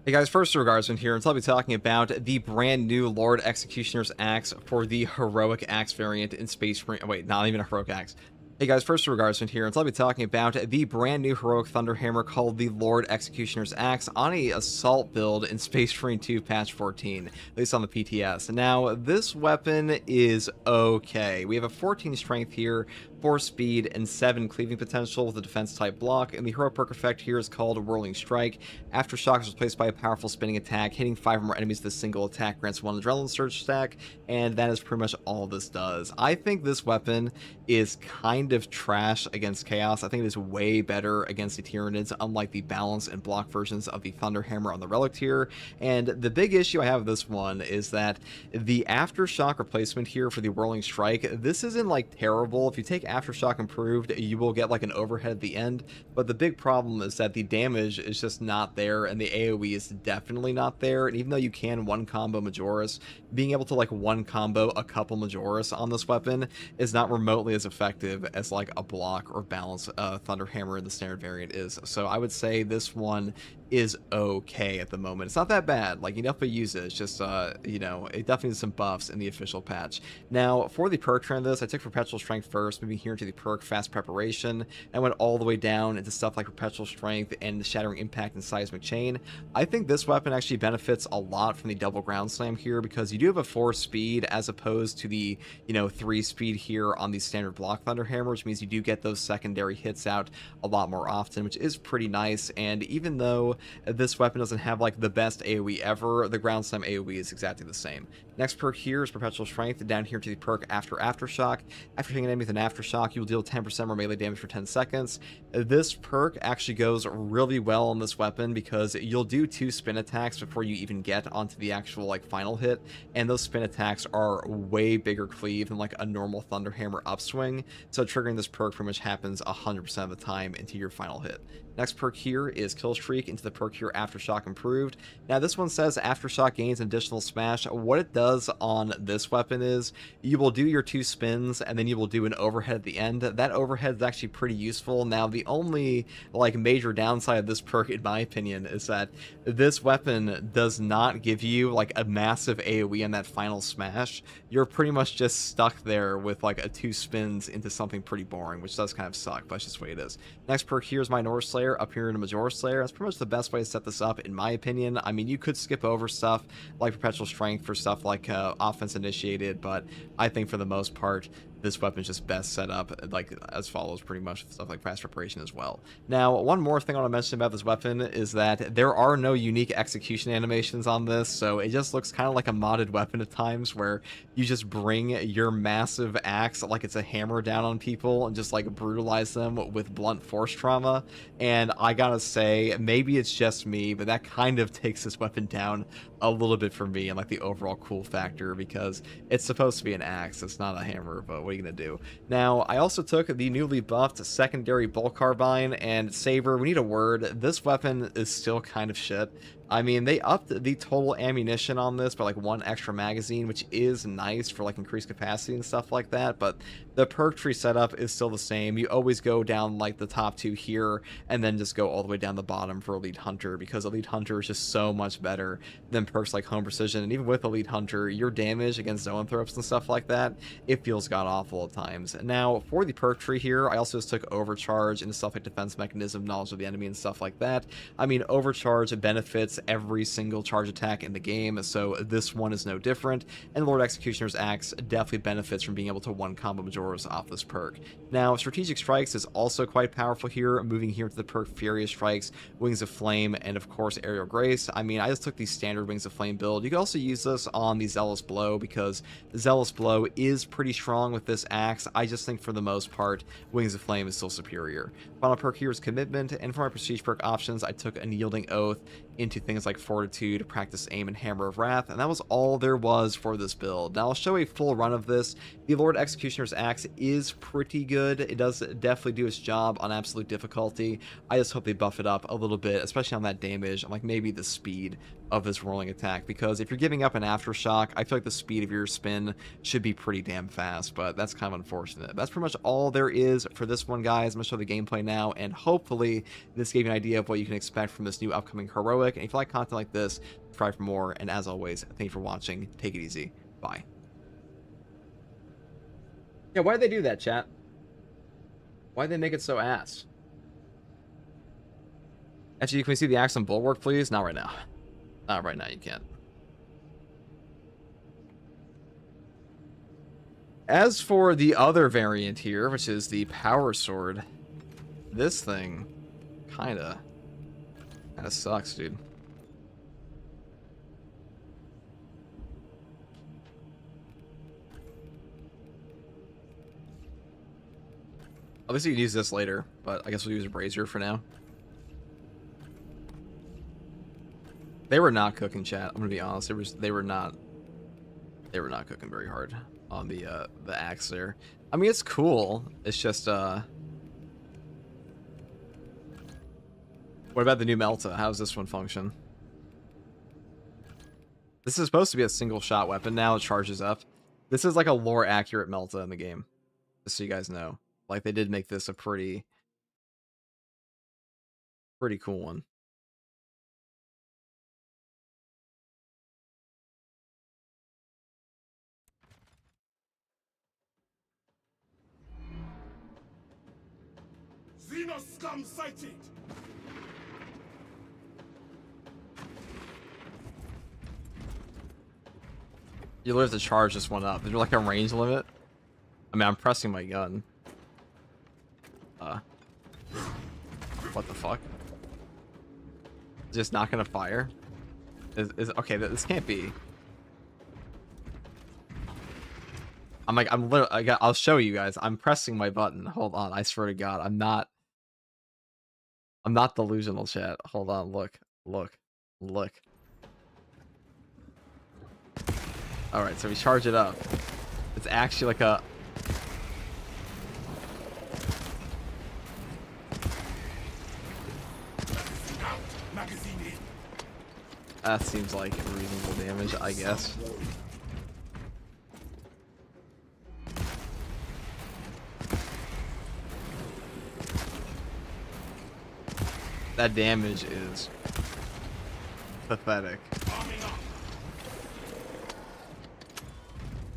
Hey guys, first regardsman here, and I'll be talking about the brand new Lord Executioner's Axe for the Heroic Axe variant in Space Marine. Wait, not even a Heroic Axe. Hey guys, first regardsman here, and I'll be talking about the brand new Heroic Thunderhammer called the Lord Executioner's Axe on a Assault build in Space Marine 2 patch 14, at least on the PTS. Now, this weapon is okay. We have a 14 strength here, 4 speed, and 7 cleaving potential with a defense type block, and the hero perk effect here is called Whirling Strike. Aftershock is replaced by a powerful spinning attack, hitting 5 or more enemies with a single attack grants 1 adrenaline surge stack, and that is pretty much all this does. I think this weapon is kind of trash against Chaos. I think it is way better against the Tyranids, unlike the balance and block versions of the Thunderhammer on the Relic tier. And the big issue I have with this one is that the Aftershock replacement here for the Whirling Strike, this isn't like terrible. If you take Aftershock improved, you will get like an overhead at the end, but the big problem is that the damage is just not there, and the AoE is definitely not there. And even though you can one combo Majoris, being able to like one combo a couple Majoris on this weapon is not remotely as effective as like a block or balance Thunderhammer in the standard variant is. So I would say this one is okay at the moment. It's not that bad. Like, you definitely use it. It's just, you know, it definitely needs some buffs in the official patch. Now, for the perk trend of this, I took Perpetual Strength first, moving here into the perk Fast Preparation, and went all the way down into stuff like Perpetual Strength and Shattering Impact and Seismic Chain. I think this weapon actually benefits a lot from the Double Ground Slam here, because you do have a 4 speed as opposed to the, you know, 3 speed here on the standard block Thunderhammer, which means you do get those secondary hits out a lot more often, which is pretty nice. And even though this weapon doesn't have like the best AoE ever, the Ground Slam AoE is exactly the same. Next perk here is Perpetual Strength, down here to the perk Aftershock. After hitting an enemy with an Aftershock, you will deal 10% more melee damage for 10 seconds. This perk actually goes really well on this weapon because you'll do 2 spin attacks before you even get onto the actual like final hit, and those spin attacks are way bigger cleave than like a normal Thunderhammer upswing, so triggering this perk pretty much happens 100% of the time into your final hit. Next perk here is Kill Streak, into the perk here Aftershock improved. Now this one says Aftershock gains an additional smash. What it does on this weapon is you will do your 2 spins and then you will do an overhead at the end. That overhead is actually pretty useful. Now the only like major downside of this perk, in my opinion, is that this weapon does not give you like a massive AoE on that final smash. You're pretty much just stuck there with like a 2 spins into something pretty boring, which does kind of suck, but that's just the way it is. Next perk here is Minor Slayer, up here in a Major Slayer. That's pretty much the best way to set this up, in my opinion. I mean, you could skip over stuff like Perpetual Strength for stuff like Offense Initiated, but I think for the most part, this weapon is just best set up like as follows, pretty much stuff like Fast Preparation as well. Now, one more thing I want to mention about this weapon is that there are no unique execution animations on this, so it just looks kind of like a modded weapon at times, where you just bring your massive axe like it's a hammer down on people and just like brutalize them with blunt force trauma. And I gotta say, maybe it's just me, but that kind of takes this weapon down a little bit for me and like the overall cool factor, because it's supposed to be an axe, it's not a hammer, but what are you gonna do? Now, I also took the newly buffed secondary bolt carbine, and Saber, we need a word, this weapon is still kind of shit. I mean, they upped the total ammunition on this by like 1 extra magazine, which is nice for like increased capacity and stuff like that, but the perk tree setup is still the same. You always go down like the top 2 here and then just go all the way down the bottom for Elite Hunter, because Elite Hunter is just so much better than perks like Home Precision. And even with Elite Hunter, your damage against zoanthropes and stuff like that, it feels god-awful at times. Now, for the perk tree here, I also just took Overcharge into stuff like Defense Mechanism, Knowledge of the Enemy, and stuff like that. I mean, Overcharge benefits every single charge attack in the game, so this one is no different, and Lord Executioner's Axe definitely benefits from being able to one combo Majoris off this perk. Now, Strategic Strikes is also quite powerful here, moving here to the perk Furious Strikes, Wings of Flame, and of course Aerial Grace. I mean, I just took the standard Wings of Flame build. You could also use this on the Zealous Blow, because the Zealous Blow is pretty strong with this axe. I just think for the most part, Wings of Flame is still superior. Final perk here is Commitment, and for my Prestige perk options, I took Unyielding Oath into things like Fortitude, Practice Aim, and Hammer of Wrath, and that was all there was for this build. Now, I'll show a full run of this. The Lord Executioner's Axe is pretty good. It does definitely do its job on absolute difficulty. I just hope they buff it up a little bit, especially on that damage, and like maybe the speed of this rolling attack, because if you're giving up an aftershock, I feel like the speed of your spin should be pretty damn fast, but that's kind of unfortunate. That's pretty much all there is for this one, guys. I'm going to show the gameplay now, and hopefully this gave you an idea of what you can expect from this new upcoming heroic. And if you like content like this, subscribe for more, and as always, thank you for watching. Take it easy. Bye. Yeah, why did they do that, chat? Why'd they make it so ass? Actually, can we see the axe and bulwark, please? Not right now. Not right now, you can't. As for the other variant here, which is the power sword, this thing kinda sucks, dude. At least you can use this later, but I guess we'll use a brazier for now. They were not cooking, chat. I'm gonna be honest. They were not cooking very hard on the axe there. I mean, it's cool. It's just what about the new Melta? How does this one function? This is supposed to be a single shot weapon. Now it charges up. This is like a lore accurate Melta in the game, just so you guys know. Like, they did make this a pretty cool one. Xenos scum sighted! You literally have to charge this one up. Is there like a range limit? I mean, I'm pressing my gun. What the fuck? Just not gonna fire? Is okay? This can't be. I'm literally. I'll show you guys. I'm pressing my button. Hold on. I swear to God, I'm not delusional, chat. Hold on. Look. All right. So we charge it up. It's actually like a. That seems like reasonable damage, I guess. That damage is pathetic.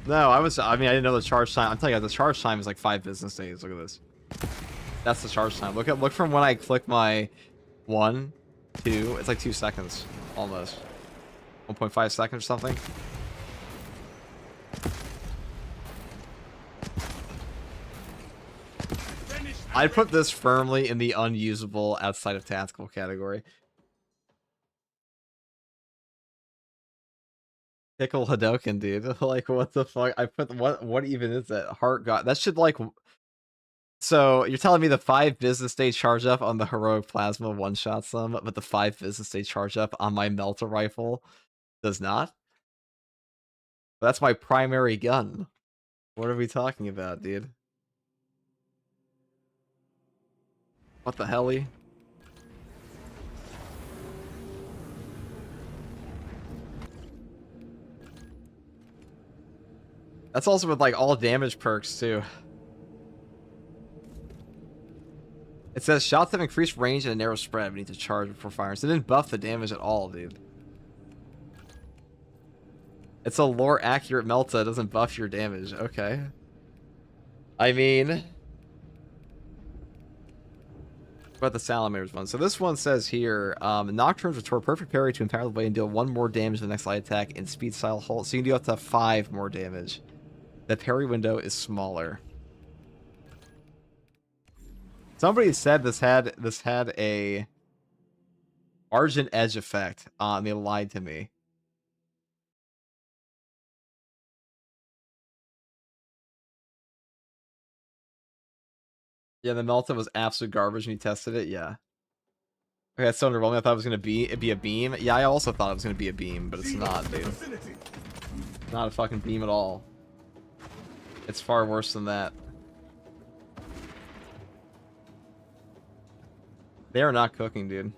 No, I mean, I didn't know the charge time. I'm telling you, the charge time is like 5 business days. Look at this. That's the charge time. Look from when I click my 1, 2. It's like 2 seconds. Almost 1.5 seconds or something. I'd put this firmly in the unusable outside of tactical category. Pickle Hadoken, dude. Like, what the fuck? I put what even is that? Heart God. That should like. So you're telling me the 5 business day charge up on the heroic plasma one shots them, but the 5 business day charge up on my Melta rifle does not? That's my primary gun. What are we talking about, dude? What the helly? That's also with like all damage perks too. It says shots have increased range and a narrow spread. We need to charge before firing. So it didn't buff the damage at all, dude. It's a lore accurate Melta. It doesn't buff your damage. Okay. I mean, what about the Salamanders one? So this one says here, Nocturnes restore perfect parry to empower the blade and deal 1 more damage to the next light attack in speed style hold. So you can do up to 5 more damage. The parry window is smaller. Somebody said this had a Argent Edge effect. They lied to me. Yeah, the Melta was absolute garbage when you tested it. Yeah. Okay, that's so underwhelming. I thought it'd be a beam. Yeah, I also thought it was gonna be a beam, but it's not, dude. Not a fucking beam at all. It's far worse than that. They are not cooking, dude.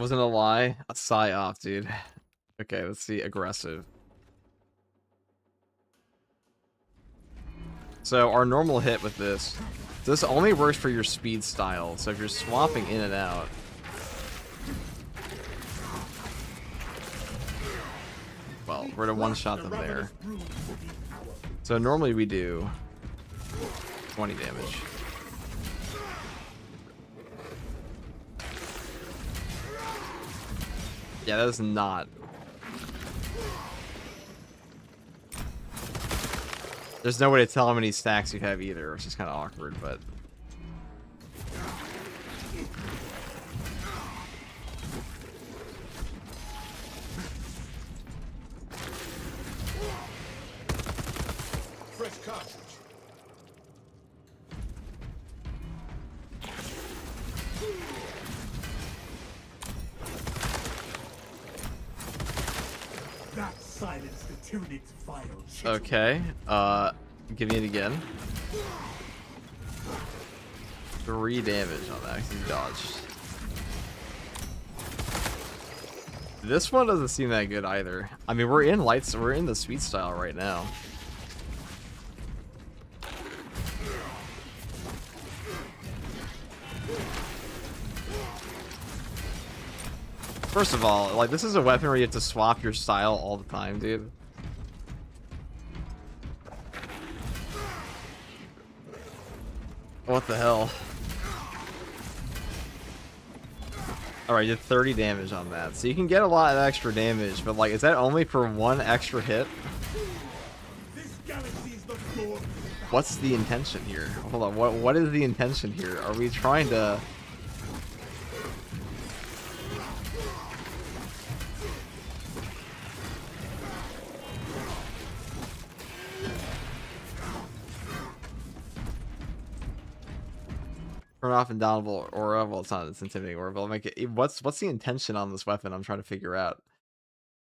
Wasn't a lie. A sigh off, dude. Okay, let's see. Aggressive. So our normal hit with this only works for your speed style. So if you're swapping in and out, well, we're to one-shot them there. So normally we do 20 damage. Yeah, that is not. There's no way to tell how many stacks you have either, which is kind of awkward, but... Fresh cartridge. That silenced the Tyranid's vile shit. Okay, give me it again. 3 damage on that, 'cause he dodged. This one doesn't seem that good either. I mean, we're in the sweet style right now. First of all, like, this is a weapon where you have to swap your style all the time, dude. What the hell? Alright, you did 30 damage on that. So you can get a lot of extra damage, but, like, is that only for 1 extra hit? This galaxy is the floor. What's the intention here? Hold on, what is the intention here? Are we trying to... turn off indomitable aura? Well, it's not. It's intimidating aura. But make it. What's the intention on this weapon? I'm trying to figure out.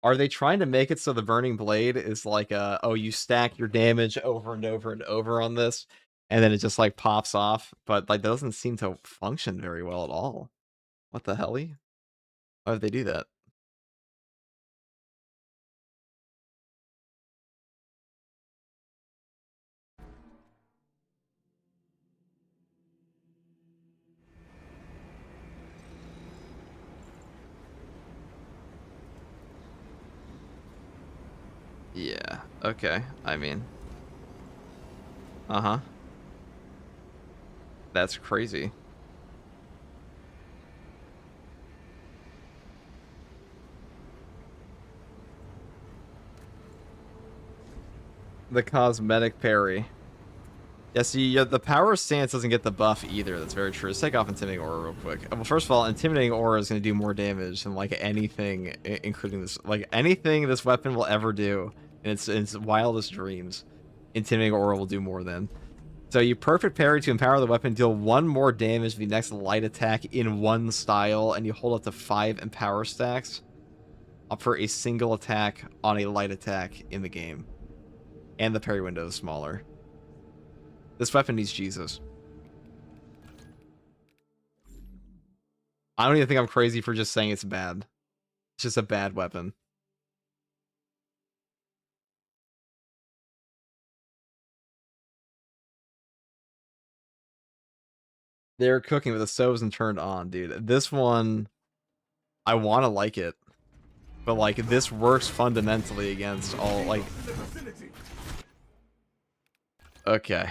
Are they trying to make it so the burning blade is like a, oh, you stack your damage over and over and over on this, and then it just like pops off? But like that doesn't seem to function very well at all. What the hell? Why would they do that? Yeah, okay. I mean... Uh-huh. That's crazy. The cosmetic parry. Yeah, see, the power stance doesn't get the buff either. That's very true. Let's take off Intimidating Aura real quick. Well, first of all, Intimidating Aura is going to do more damage than, like, anything, including this... Like, anything this weapon will ever do in its wildest dreams, Intimidating Aura will do more than. So you perfect parry to empower the weapon, deal 1 more damage to the next light attack in 1 style, and you hold up to 5 empower stacks up for a single attack on a light attack in the game. And the parry window is smaller. This weapon needs Jesus. I don't even think I'm crazy for just saying it's bad. It's just a bad weapon. They're cooking with the stoves and turned on, dude. This one, I want to like it. But, like, this works fundamentally against all, like... Okay.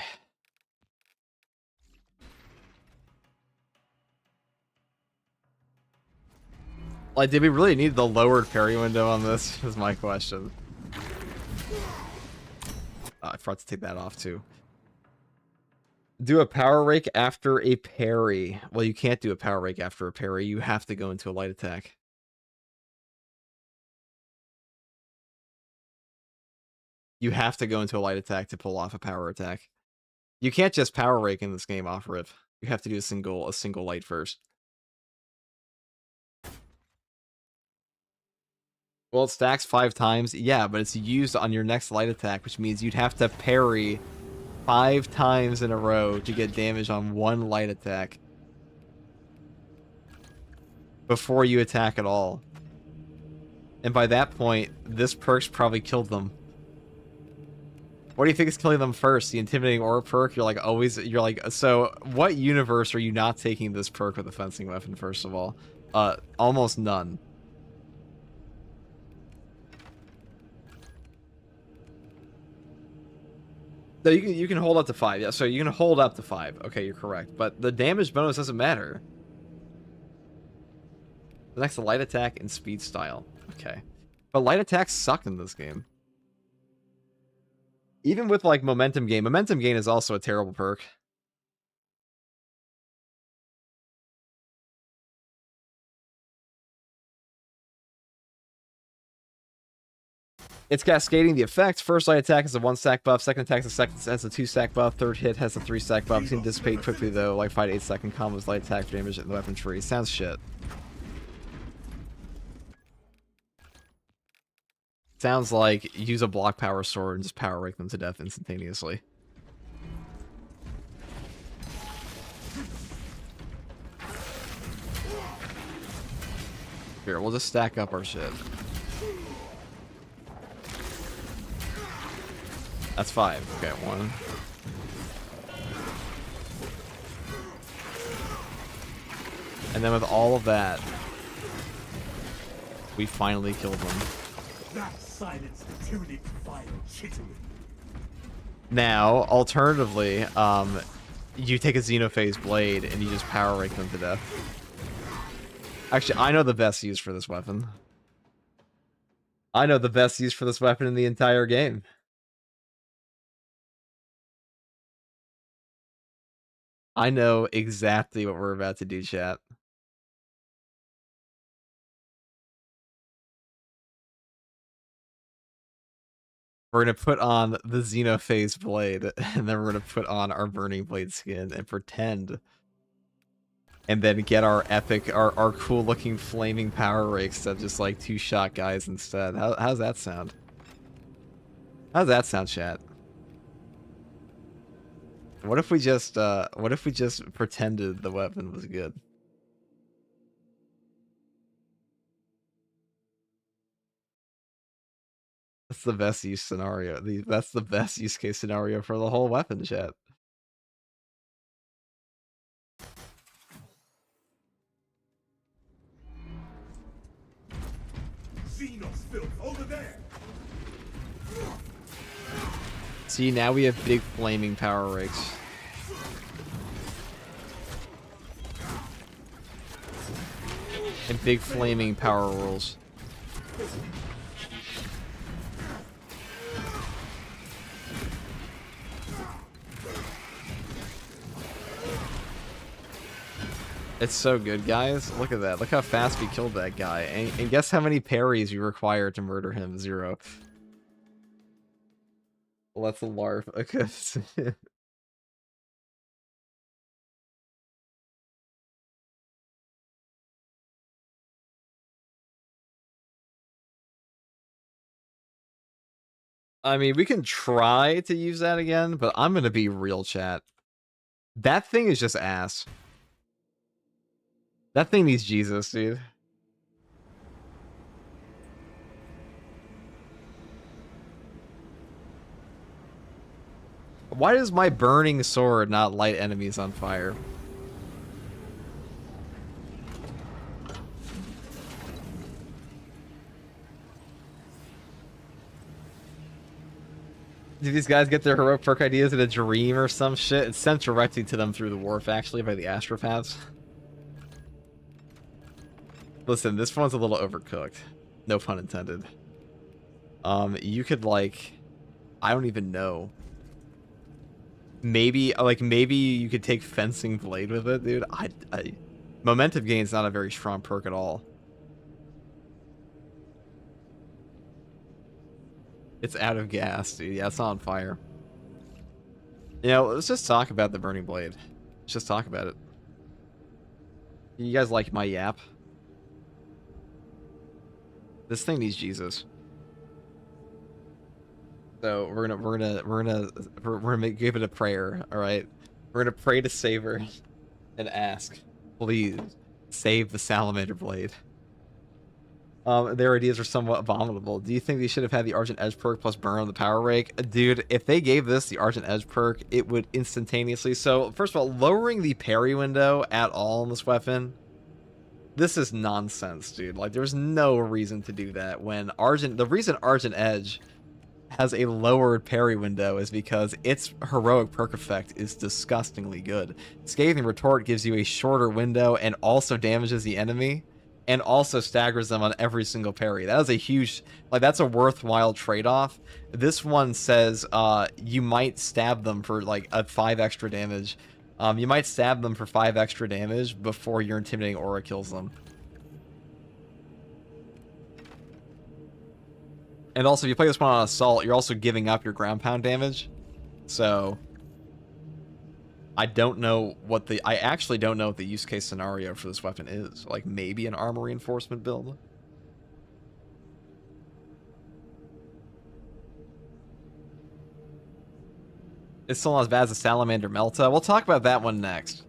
Like, did we really need the lowered parry window on this? Is my question. I forgot to take that off, too. Do a power rake after a parry. Well, you can't do a power rake after a parry. You have to go into a light attack. You have to go into a light attack to pull off a power attack. You can't just power rake in this game off rip. You have to do a single light first. Well, it stacks 5 times. Yeah, but it's used on your next light attack, which means you'd have to parry 5 times in a row to get damage on 1 light attack. before you attack at all. And by that point, this perk's probably killed them. What do you think is killing them first? The intimidating aura perk? You're like, so what universe are you not taking this perk with a fencing weapon, first of all? Almost none. No, you can hold up to 5. Yeah, so you can hold up to 5. Okay, you're correct. But the damage bonus doesn't matter. The next, light attack and speed style. Okay. But light attacks suck in this game. Even with, like, momentum gain. Momentum gain is also a terrible perk. It's cascading the effect. First light attack is a 1-stack buff. Second attack has a 2-stack buff. Third hit has a 3-stack buff. It's going to dissipate quickly, though. Like 5 to 8-second combos, light attack damage in the weapon tree. Sounds shit. Sounds like use a block power sword and just power rake them to death instantaneously. Here, we'll just stack up our shit. That's 5. Okay, 1. And then with all of that, we finally killed them. That silence the tyranny provider chittering. Now, alternatively, you take a Xenophase blade and you just power rake them to death. Actually, I know the best use for this weapon. I know the best use for this weapon in the entire game. I know exactly what we're about to do, chat. We're going to put on the Xenophase blade, and then we're going to put on our Burning Blade skin and pretend. And then get our epic, our cool-looking flaming power rakes that just, like, 2-shot guys instead. How's that sound? How's that sound, chat? What if we just pretended the weapon was good? That's the best use scenario. That's the best use case scenario for the whole weapon, chat. Xenos filth over there. See, now we have big flaming power rakes. And big flaming power rolls. It's so good, guys. Look at that. Look how fast we killed that guy. And guess how many parries you require to murder him? 0. Well, that's a larf. Okay. I mean, we can try to use that again, but I'm gonna be real, chat. That thing is just ass. That thing needs Jesus, dude. Why does my burning sword not light enemies on fire? Do these guys get their heroic perk ideas in a dream or some shit? It's sent directly to them through the wharf, actually, by the astropaths. Listen, this one's a little overcooked. No pun intended. You could, like... I don't even know. Maybe you could take Fencing Blade with it, dude. Momentum gain's not a very strong perk at all. It's out of gas, dude. Yeah, it's not on fire. You know, let's just talk about the Burning Blade. Let's just talk about it. You guys like my yap? This thing needs Jesus. So we're gonna give it a prayer, all right? We're gonna pray to save her and ask, please, Save the salamander blade. Their ideas are somewhat abominable. Do you think they should have had the Argent Edge perk plus burn on the power rake? Dude, if they gave this the Argent Edge perk, it would instantaneously... So, first of all, lowering the parry window at all in this weapon, this is nonsense, dude. Like, there's no reason to do that when the reason Argent Edge has a lowered parry window is because its heroic perk effect is disgustingly good. Scathing Retort gives you a shorter window and also damages the enemy, and also staggers them on every single parry. That is a huge, like, that's a worthwhile trade-off. This one says you might stab them for like a 5 extra damage. You might stab them for 5 extra damage before your Intimidating Aura kills them. And also, if you play this one on Assault, you're also giving up your ground pound damage. So, I actually don't know what the use case scenario for this weapon is. Like, maybe an armor reinforcement build? It's still not as bad as the Salamander Melta. We'll talk about that one next.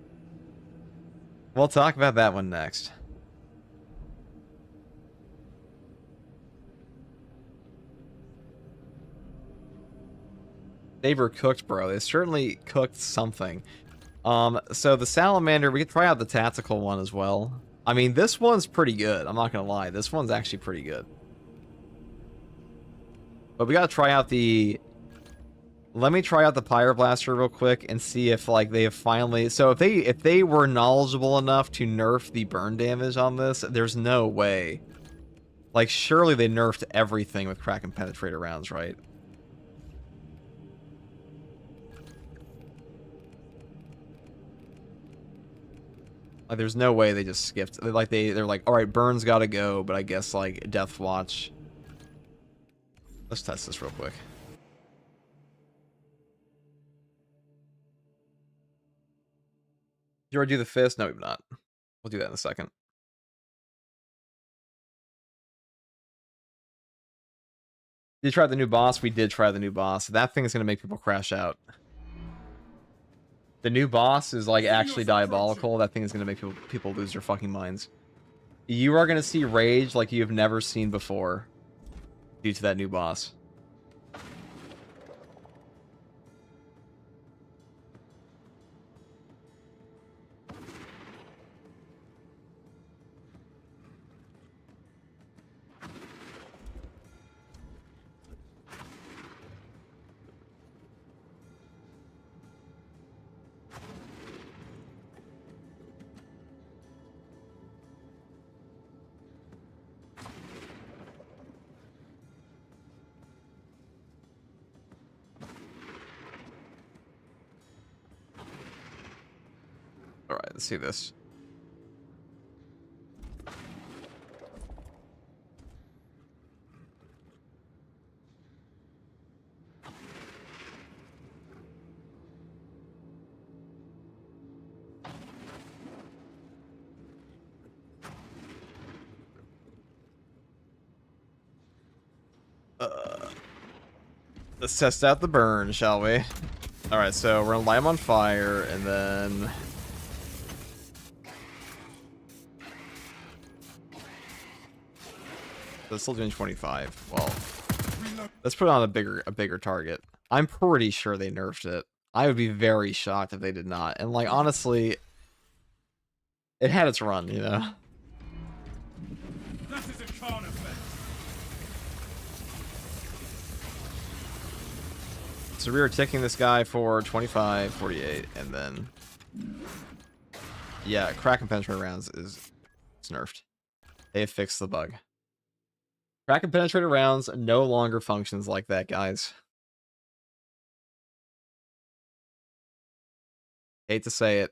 They were cooked, bro. They certainly cooked something. So the Salamander, we could try out the tactical one as well. I mean, this one's pretty good. I'm not gonna lie. This one's actually pretty good. But we gotta try out the... Let me try out the Pyroblaster real quick and see if, like, they have finally... So if they were knowledgeable enough to nerf the burn damage on this, there's no way. Like, surely they nerfed everything with Crack and Penetrator rounds, right? Like, there's no way they just skipped. Like, they're like, alright, Burn's gotta go, but I guess, like, Death Watch. Let's test this real quick. Did you already do the fist? No, we've not. We'll do that in a second. Did you try the new boss? We did try the new boss. That thing is going to make people crash out. The new boss is, like, actually diabolical. That thing is going to make people lose their fucking minds. You are going to see rage like you have never seen before due to that new boss. Alright, let's see this. Let's test out the burn, shall we? Alright, so we're gonna light him on fire, and then... So it's still doing 25. Well, let's put on a bigger target. I'm pretty sure they nerfed it. I would be very shocked if they did not. And, like, honestly, it had its run, you know? That is a Khan effect. So we are ticking this guy for 25, 48, and then... Yeah, Crack and Penetrator rounds is nerfed. They have fixed the bug. Crack and Penetrator rounds no longer functions like that, guys. Hate to say it.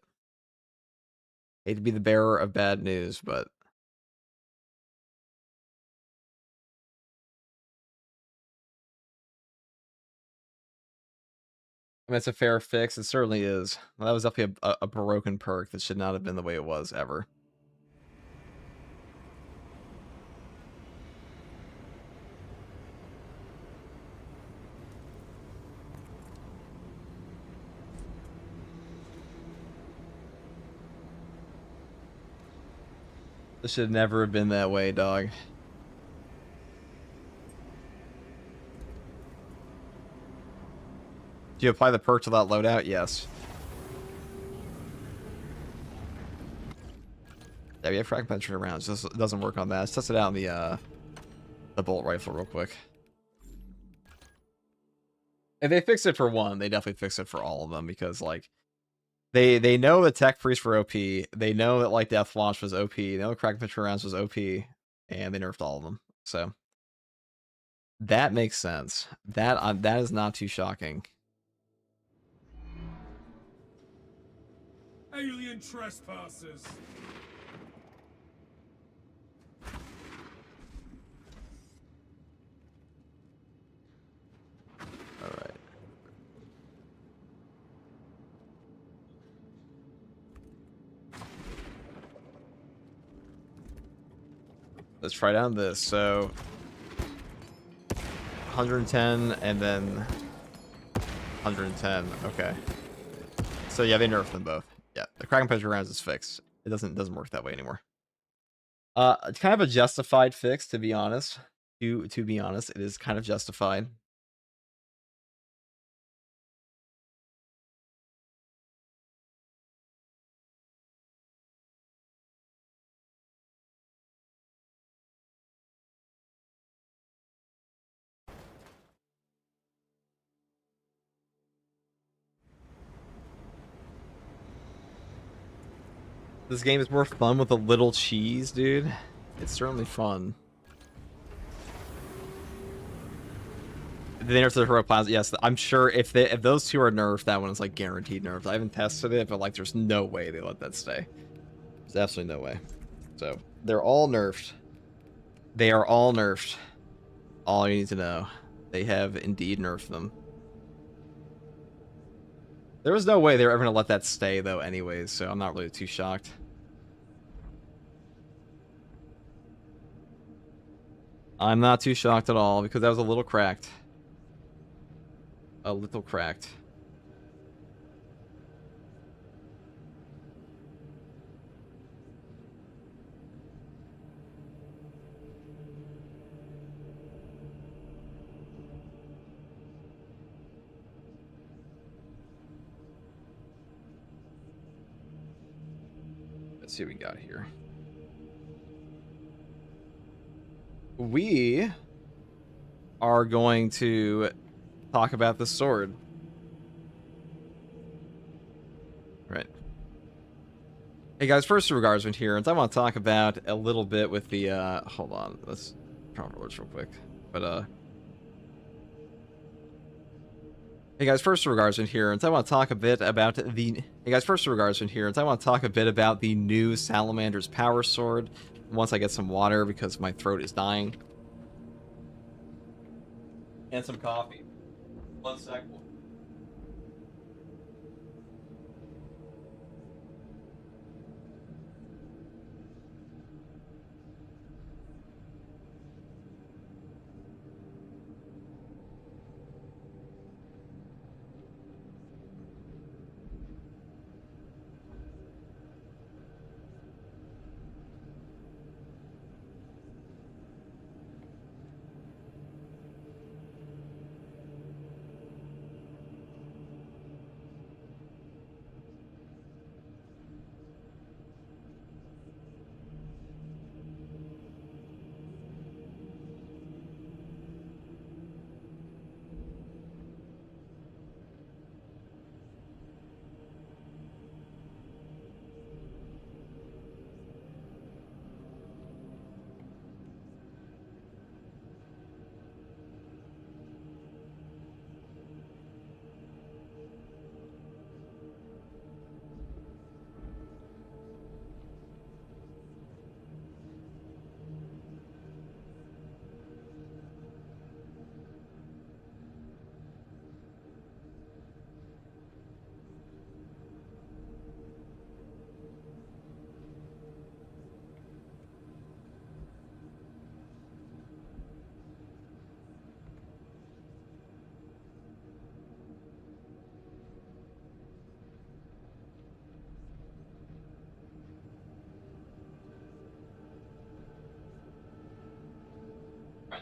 Hate to be the bearer of bad news, but... I mean, it's a fair fix. It certainly is. Well, that was definitely a broken perk that should not have been the way it was, ever. This should never have been that way, dog. Do you apply the perk to that loadout? Yes. Yeah, we have frag penetrating rounds. This doesn't work on that. Let's test it out in the bolt rifle real quick. If they fix it for one, they definitely fix it for all of them because like they know the tech priest were OP. They know that like death launch was OP. They know frag penetrating rounds was OP, and they nerfed all of them. So that makes sense. That is not too shocking. Alien trespassers. All right. Let's try down this. So 110 and then 110. Okay. So yeah, they nerfed them both. Yeah, the Kraken Penetrating rounds is fixed. It doesn't work that way anymore. It's kind of a justified fix, to be honest. To be honest, it is kind of justified. This game is more fun with a little cheese, dude. It's certainly fun. They nerfed the heroic plasma. Yes, I'm sure if those two are nerfed, that one is like guaranteed nerfed. I haven't tested it, but like there's no way they let that stay. There's absolutely no way. So they're all nerfed. They are all nerfed. All you need to know. They have indeed nerfed them. There was no way they were ever going to let that stay, though, anyways, so I'm not really too shocked. I'm not too shocked at all, because that was a little cracked. A little cracked. Let's see what we got here. We are going to talk about the sword. Right. Hey guys, first regardsman here, and I want to talk about a little bit with the hold on, let's proper words real quick. But hey guys, first regardsman here, and I want to talk a bit about the new Salamander's Power Sword. Once I get some water because my throat is dying. And some coffee. 1 sec.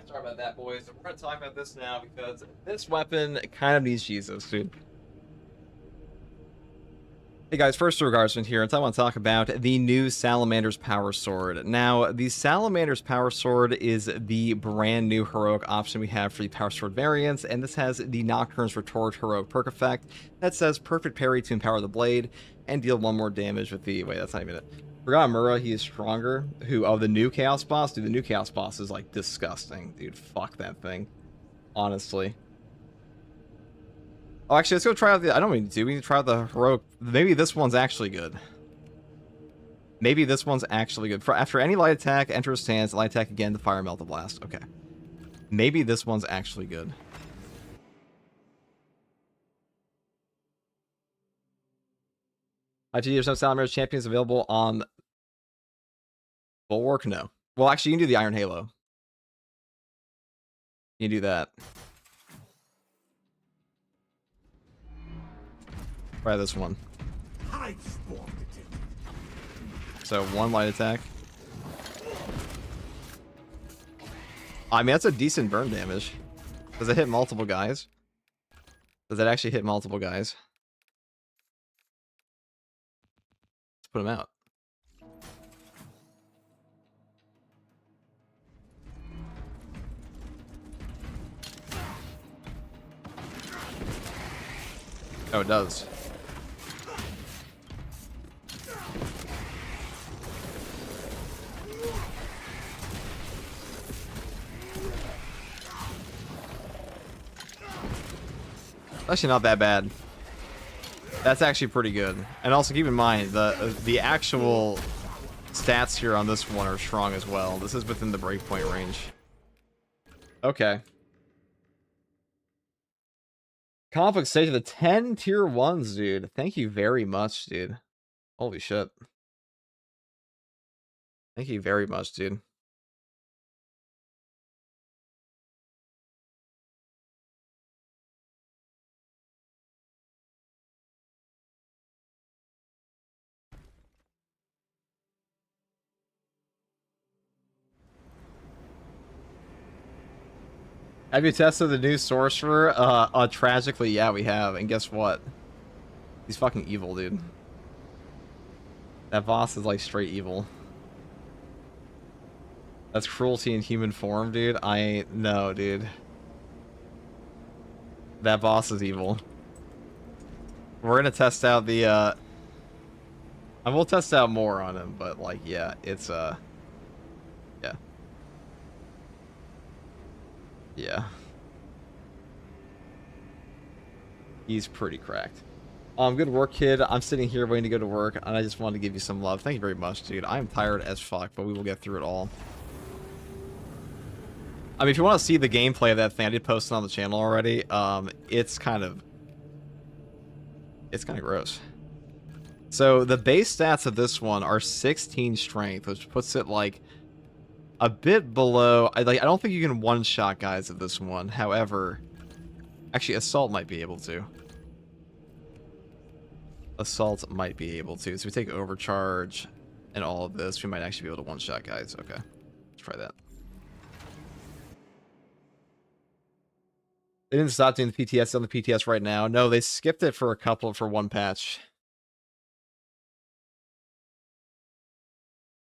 sorry about that, boys. We're gonna talk about this now because this weapon kind of needs Jesus, dude. Hey guys, first Regardsman here, and I want to talk about the new Salamander's Power Sword. Now, the Salamander's Power Sword is the brand new heroic option we have for the Power Sword variants, and this has the Nocturne's Retort heroic perk effect that says perfect parry to empower the blade and deal 1 more damage with the... Wait, that's not even it. Forgot Mura, he is stronger. The new Chaos Boss? Dude, the new Chaos Boss is, like, disgusting. Dude, fuck that thing. Honestly. Oh, actually, let's go try out the... I don't mean to. We need to try out the heroic... Maybe this one's actually good. Maybe this one's actually good. After any light attack, enter his stance, light attack again to fire Melt the Blast. Okay. Maybe this one's actually good. IGD, there's no Salamander's champions available on Bulwark? No. Well, actually, you can do the Iron Halo. You can do that. Try this one. So 1 light attack. I mean, that's a decent burn damage. Does it hit multiple guys? Does it actually hit multiple guys? Let's put him out. Oh, it does. Actually not that bad. That's actually pretty good. And also keep in mind, the actual stats here on this one are strong as well. This is within the breakpoint range. Okay. Conflict stage of the 10 tier 1s, dude. Thank you very much, dude. Holy shit. Thank you very much, dude. Have you tested the new sorcerer? Tragically, yeah, we have. And guess what? He's fucking evil, dude. That boss is like straight evil. That's cruelty in human form, dude. I ain't... No, dude. That boss is evil. We're gonna test out the, I will test out more on him, but, like, yeah, it's, yeah. Yeah. He's pretty cracked. Good work, kid. I'm sitting here waiting to go to work, and I just wanted to give you some love. Thank you very much, dude. I'm tired as fuck, but we will get through it all. I mean, if you want to see the gameplay of that thing, I did post it on the channel already. It's kind of gross. So the base stats of this one are 16 strength, which puts it like a bit below. I don't think you can one-shot guys of this one. However, actually, assault might be able to. Assault might be able to. So we take overcharge and all of this, we might actually be able to one-shot guys. Okay, let's try that. They didn't stop doing the PTS on the PTS right now. No, they skipped it for one patch.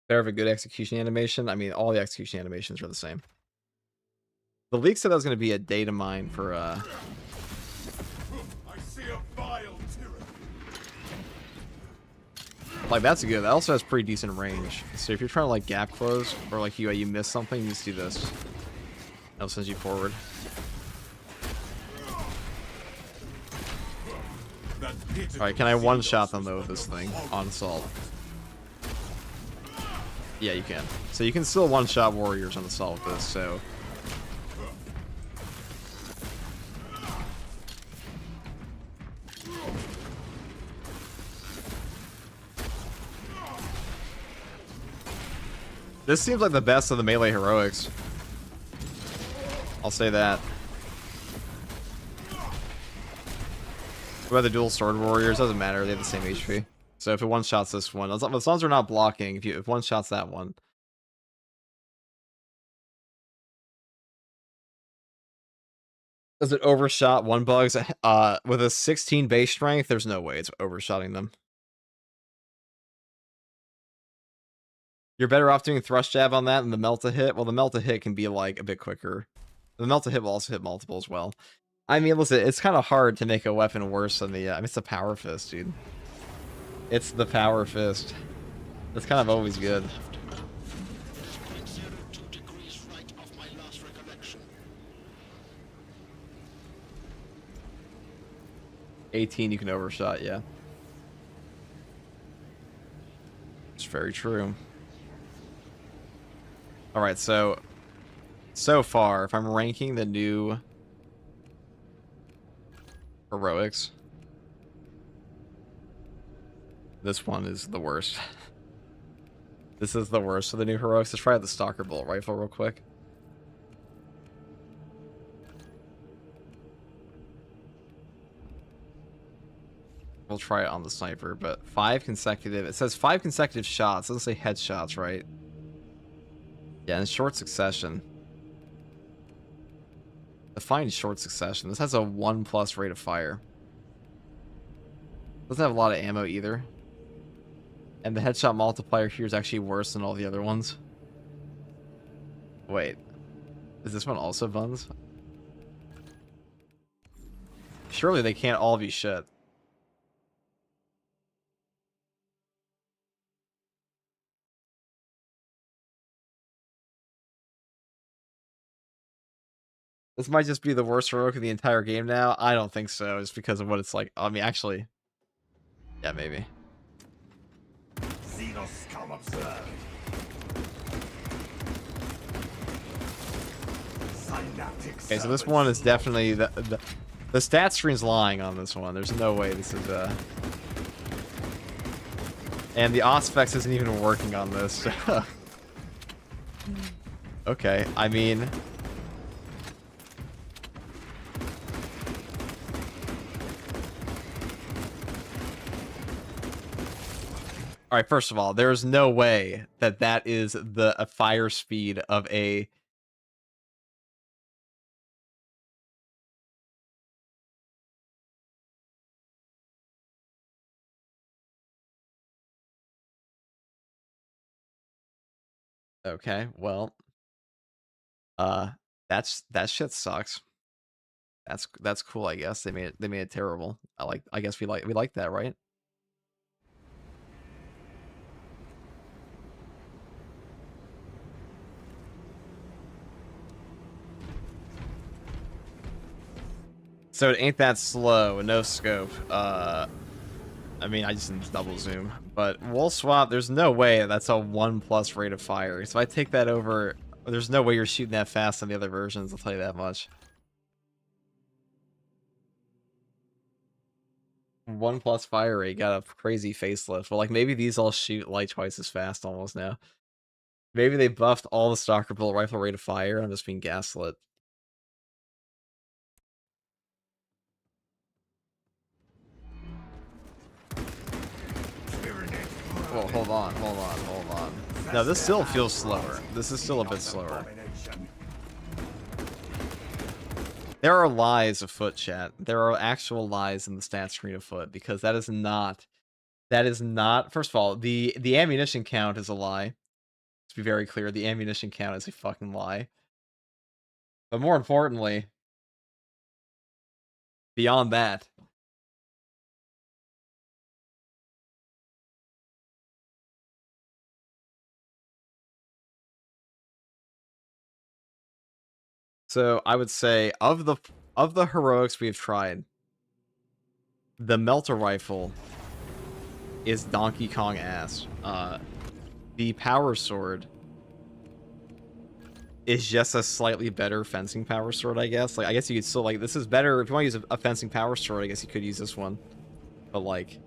Better have a good execution animation. I mean, all the execution animations are the same. The leak said that was going to be a data mine for, I see a vile tyranny. Like, that's good. That also has pretty decent range. So if you're trying to, like, gap close, or, like, you miss something, you just do this. That'll send you forward. Alright, can I one-shot them, though, with this thing on assault? Yeah, you can. So you can still one-shot warriors on assault with this, so... This seems like the best of the melee heroics. I'll say that. What about the dual sword warriors? Doesn't matter, they have the same HP. So if it one-shots this one, as long as they're not blocking, if one-shots that one, Does it overshot one bugs? With a 16 base strength, there's no way it's overshotting them. You're better off doing thrust jab on that than the melt a hit. Well, the melt a hit can be like a bit quicker. The melt a hit will also hit multiple as well. I mean, listen, it's kind of hard to make a weapon worse than the. I mean, it's the power fist, dude. It's the power fist. That's kind of always good. Right off my last recollection. 18, you can overshot, yeah. It's very true. Alright, so far, if I'm ranking the new heroics, this one is the worst. This is the worst of the new heroics. Let's try out the Stalker Bolt Rifle real quick. We'll try it on the sniper, but 5 consecutive. It says 5 consecutive shots. It doesn't say headshots, right? Yeah, in short succession. Define short succession. This has a 1+ rate of fire. Doesn't have a lot of ammo either. And the headshot multiplier here is actually worse than all the other ones. Wait. Is this one also buns? Surely they can't all be shit. This might just be the worst heroic of the entire game now. I don't think so. It's because of what it's like. I mean, actually. Yeah, maybe. Xenos come observe. Okay, so this one is definitely the stat screen's lying on this one. There's no way this is and the Auspex isn't even working on this. Okay, I mean, all right, first of all, there's no way that that is a fire speed of a. Okay, well, that shit sucks. That's cool, I guess. They made it terrible. I guess we like that, right? So it ain't that slow, no scope. I mean, I just didn't double zoom, but wool swap. There's no way that's a 1+ rate of fire. So if I take that over, there's no way you're shooting that fast on the other versions. I'll tell you that much. 1+ fire rate got a crazy facelift. Well, like maybe these all shoot like twice as fast almost now. Maybe they buffed all the Stalker Bolt Rifle rate of fire. I'm just being gaslit. Well, hold on. No, this still feels slower. This is still a bit slower. There are lies afoot, chat. There are actual lies in the stat screen afoot, because that is not, first of all, the ammunition count is a lie. Let's be very clear, the ammunition count is a fucking lie. But more importantly, beyond that, so I would say of the heroics we've tried, the melter rifle is Donkey Kong ass. The power sword is just a slightly better fencing power sword, I guess. Like, I guess you could still, like, this is better. If you want to use a fencing power sword, I guess you could use this one. But, like,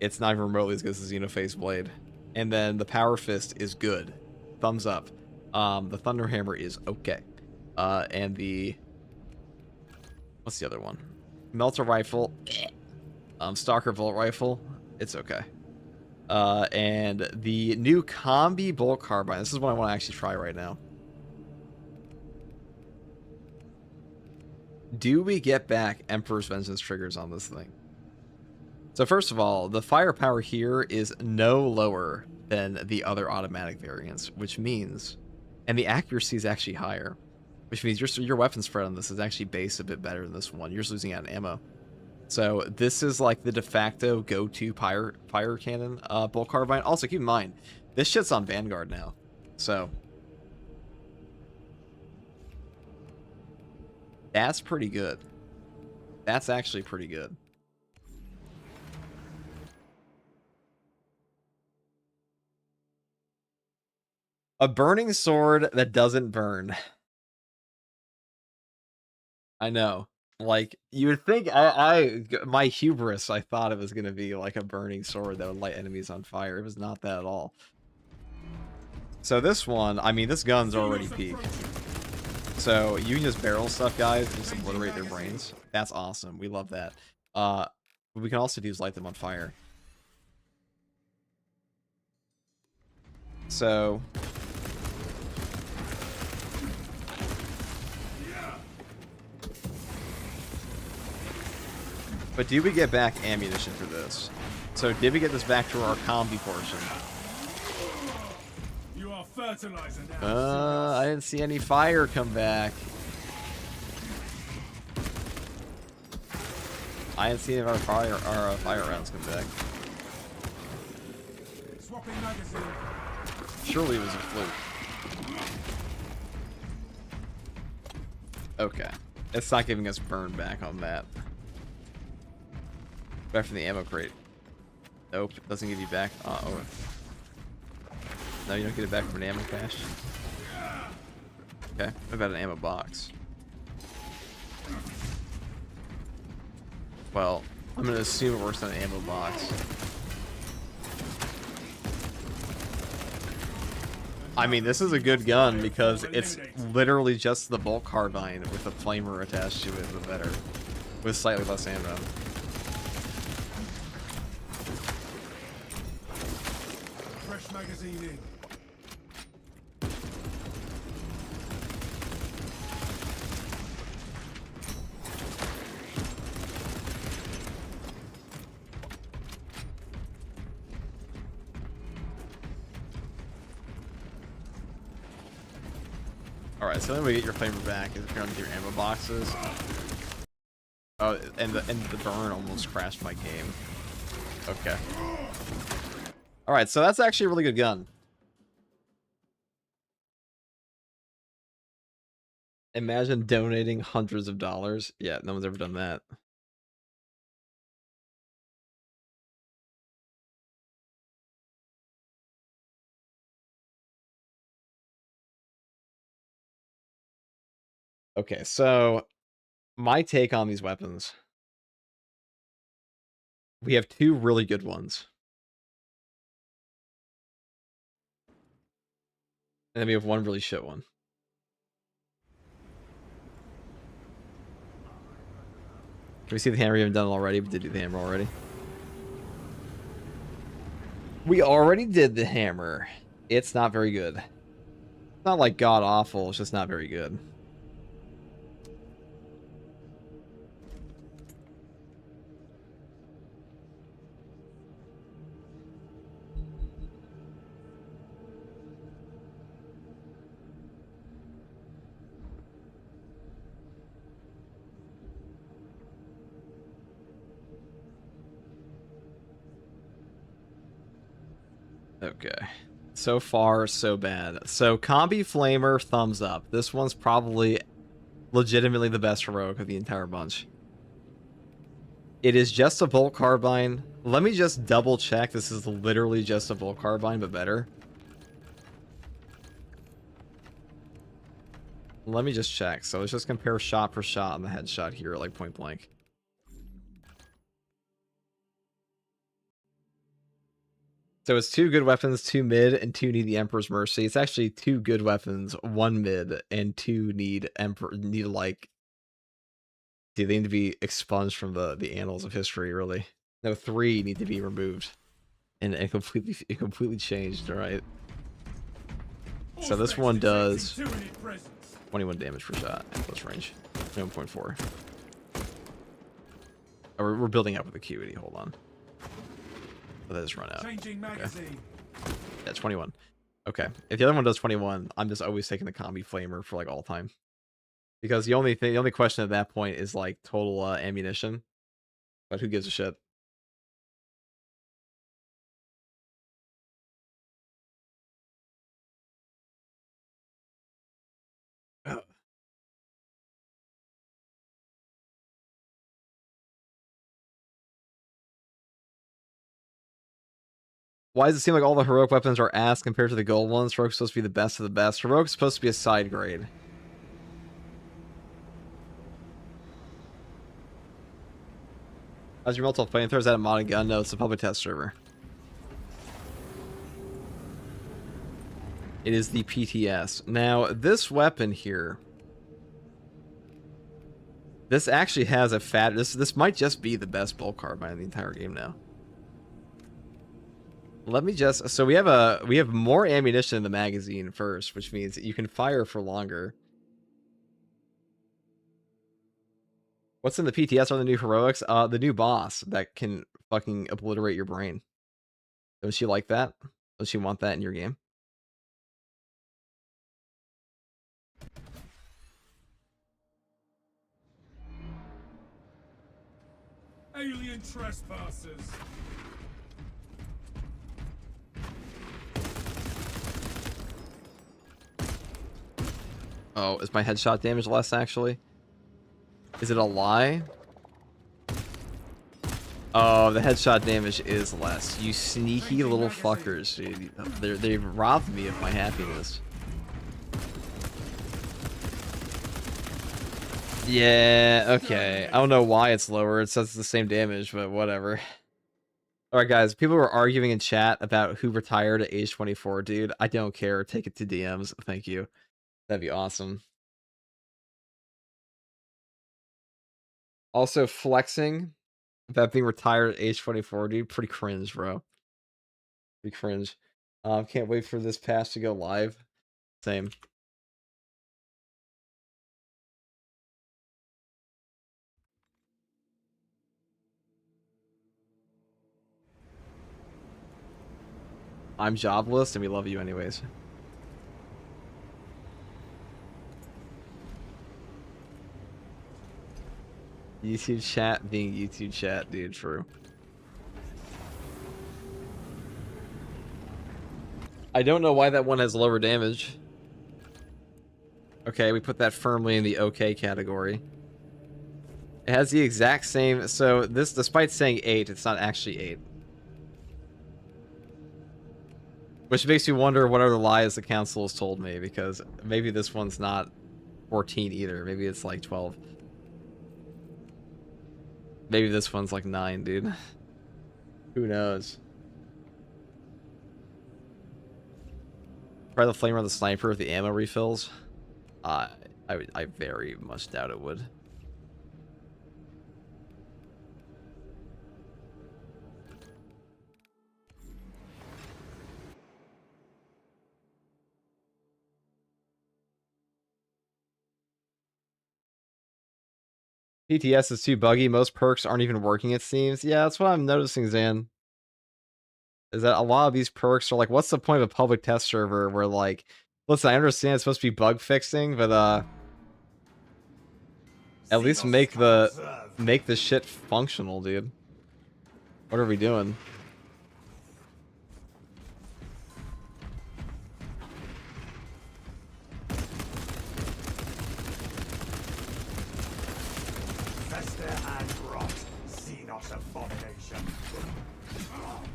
it's not even remotely as good as the Xenophase Blade. And then the Power Fist is good. Thumbs up. The Thunder Hammer is okay. And the... What's the other one? Melter Rifle. Stalker Bolt Rifle. It's okay. And the new Combi Bolt Carbine. This is what I want to actually try right now. Do we get back Emperor's Vengeance triggers on this thing? So first of all, the firepower here is no lower than the other automatic variants, which means, and the accuracy is actually higher, which means your weapon spread on this is actually based a bit better than this one. You're just losing out on ammo. So this is like the de facto go-to fire cannon bolt carbine. Also, keep in mind, this shit's on Vanguard now. So that's pretty good. That's actually pretty good. A burning sword that doesn't burn. I know. Like, you would think my hubris, I thought it was going to be like a burning sword that would light enemies on fire. It was not that at all. So this one, I mean, this gun's already peaked. So you can just barrel stuff, guys, and just obliterate their brains. That's awesome. We love that. What we can also do is light them on fire. So but do we get back ammunition for this? So did we get this back to our combi portion? You are fertilizer now. I didn't see any fire come back. I didn't see any of our fire rounds come back. Swapping magazine. Surely it was a fluke. Okay. It's not giving us burn back on that. Back from the ammo crate. Nope, it doesn't give you back. Oh. No, you don't get it back from an ammo cache. Okay, what about an ammo box? Well, I'm gonna assume it works on an ammo box. I mean, this is a good gun because it's literally just the bolt carbine with a flamer attached to it, but better. With slightly less ammo. Fresh magazine in. Alright, so then we get your flavor back is if you're on your ammo boxes. Oh, and the burn almost crashed my game. Okay. Alright, so that's actually a really good gun. Imagine donating hundreds of dollars. Yeah, no one's ever done that. Okay, so my take on these weapons. We have two really good ones. And then we have one really shit one. Can we see the hammer? We haven't done it already. We did do the hammer already. We already did the hammer. It's not very good. It's not like god awful, it's just not very good. Okay. So far, so bad. So, Combi Flamer, thumbs up. This one's probably legitimately the best heroic of the entire bunch. It is just a bolt carbine. Let me just double check. This is literally just a bolt carbine, but better. Let me just check. So, let's just compare shot for shot on the headshot here, like point blank. So it's two good weapons, two mid, and two need the Emperor's Mercy. It's actually two good weapons, one mid, and two need like... Dude, they need to be expunged from the annals of history, really. No, three need to be removed. And it completely changed, alright? So this one does 21 damage per shot at close range. 21.4. Oh, we're building up with the QED. Hold on. Let this run out. Changing magazine. Yeah, 21. Okay. If the other one does 21, I'm just always taking the combi flamer for like all time. Because the only question at that point is like total ammunition. But who gives a shit? Why does it seem like all the heroic weapons are ass compared to the gold ones? Heroic's supposed to be the best of the best. Heroic's supposed to be a side grade. How's your multiple flamethrowers? Is that a modded gun? No, it's a public test server. It is the PTS. Now, this weapon here, this actually has a fat. This might just be the best bulk carbine in the entire game now. Let me just. So we have more ammunition in the magazine first, which means you can fire for longer. What's in the PTS on the new heroics? The new boss that can fucking obliterate your brain. Don't you like that? Don't you want that in your game? Alien trespassers. Oh, is my headshot damage less actually? Is it a lie? Oh, the headshot damage is less. You sneaky little fuckers, dude. They've robbed me of my happiness. Yeah, okay. I don't know why it's lower. It says it's the same damage, but whatever. Alright, guys. People were arguing in chat about who retired at age 24, dude. I don't care. Take it to DMs. Thank you. That'd be awesome. Also, flexing about being retired at age 24, dude. Pretty cringe, bro. Pretty cringe. Can't wait for this patch to go live. Same. I'm jobless, and we love you anyways. YouTube chat being YouTube chat, dude. True. I don't know why that one has lower damage. Okay, we put that firmly in the okay category. It has the exact same. So this, despite saying 8, it's not actually 8. Which makes me wonder what other lies the council has told me, because maybe this one's not 14 either. Maybe it's like 12. Maybe this one's like 9, dude. Who knows? Try the flamer on the sniper with the ammo refills. I very much doubt it would. PTS is too buggy. Most perks aren't even working, it seems. Yeah, that's what I'm noticing, Zan. Is that a lot of these perks are like, what's the point of a public test server where, like, listen, I understand it's supposed to be bug fixing, but at least make the shit functional, dude. What are we doing?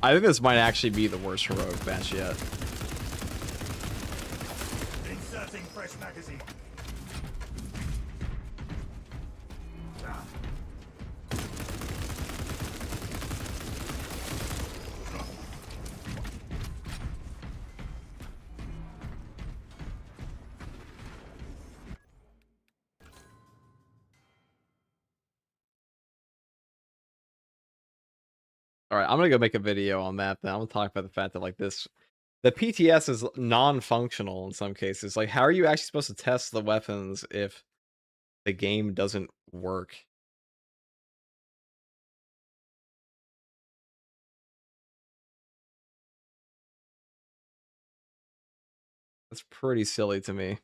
I think this might actually be the worst heroic batch yet. Inserting fresh magazine. All right, I'm gonna go make a video on that. Then I'm gonna talk about the fact that like this The PTS is non-functional in some cases. Like, how are you actually supposed to test the weapons if the game doesn't work? That's pretty silly to me.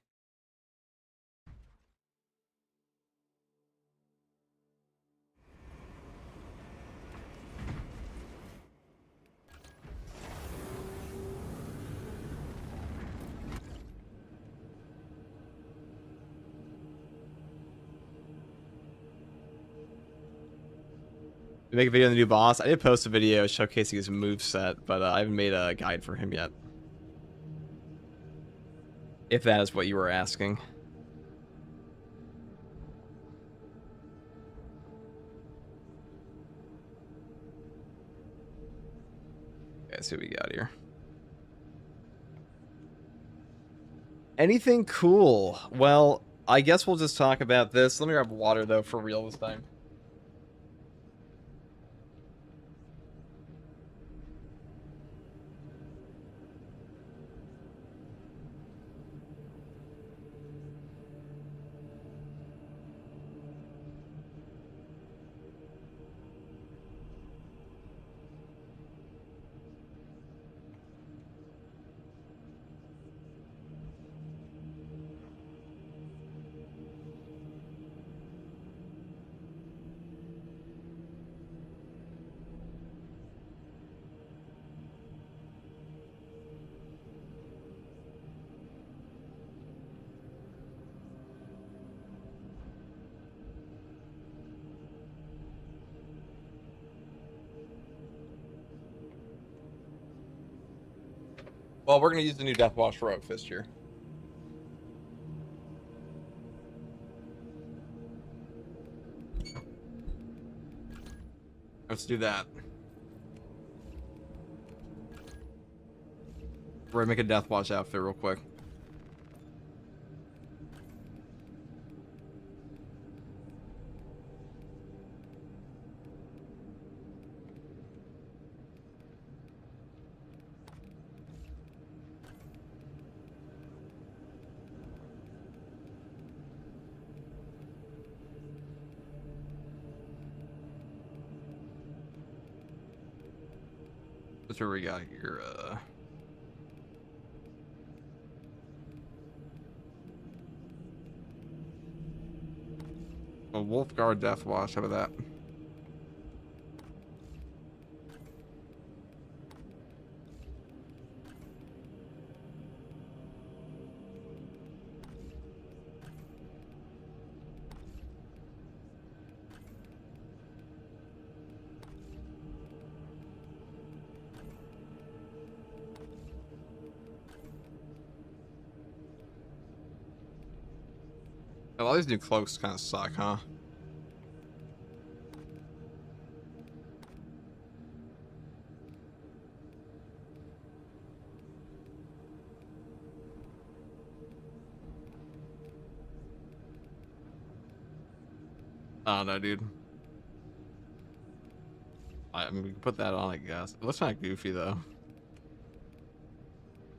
We make a video on the new boss. I did post a video showcasing his moveset, but I haven't made a guide for him yet. If that is what you were asking. Okay, let's see what we got here. Anything cool? Well, I guess we'll just talk about this. Let me grab water, though, for real this time. Well, we're going to use the new Deathwatch Heroic Fist here. Let's do that. We're going to make a Deathwatch outfit real quick. That's what we got here. A Wolfguard Deathwatch. How about that? A lot of these new cloaks kind of suck, huh? I don't know, dude. I mean, we can put that on, I guess. It looks kind of goofy, though.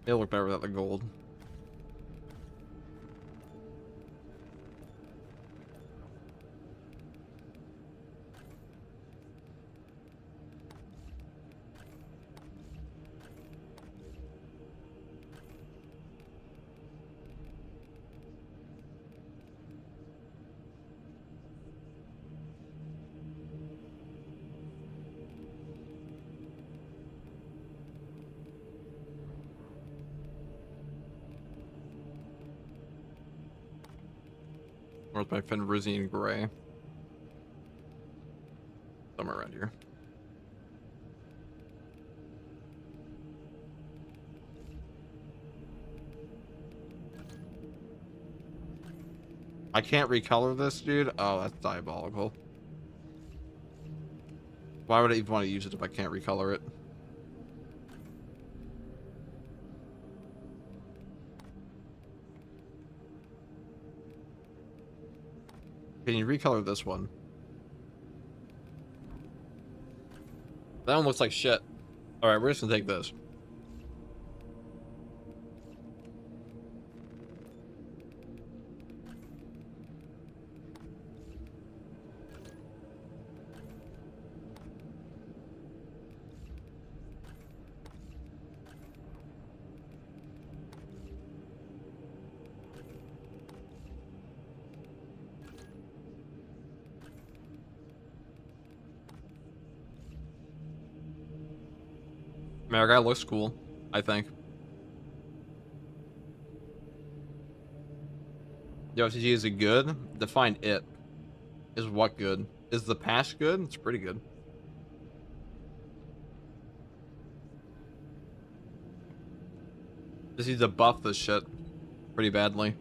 It'll look better without the gold. Where's my Fenrisian Gray? Somewhere around here. I can't recolor this, dude. Oh, that's diabolical. Why would I even want to use it if I can't recolor it? Can you recolor this one? That one looks like shit. Alright, we're just gonna take this. Man, our guy looks cool, I think. Yo, FTG, is it good? Define it. Is what good? Is the patch good? It's pretty good. Just need to buff this shit pretty badly.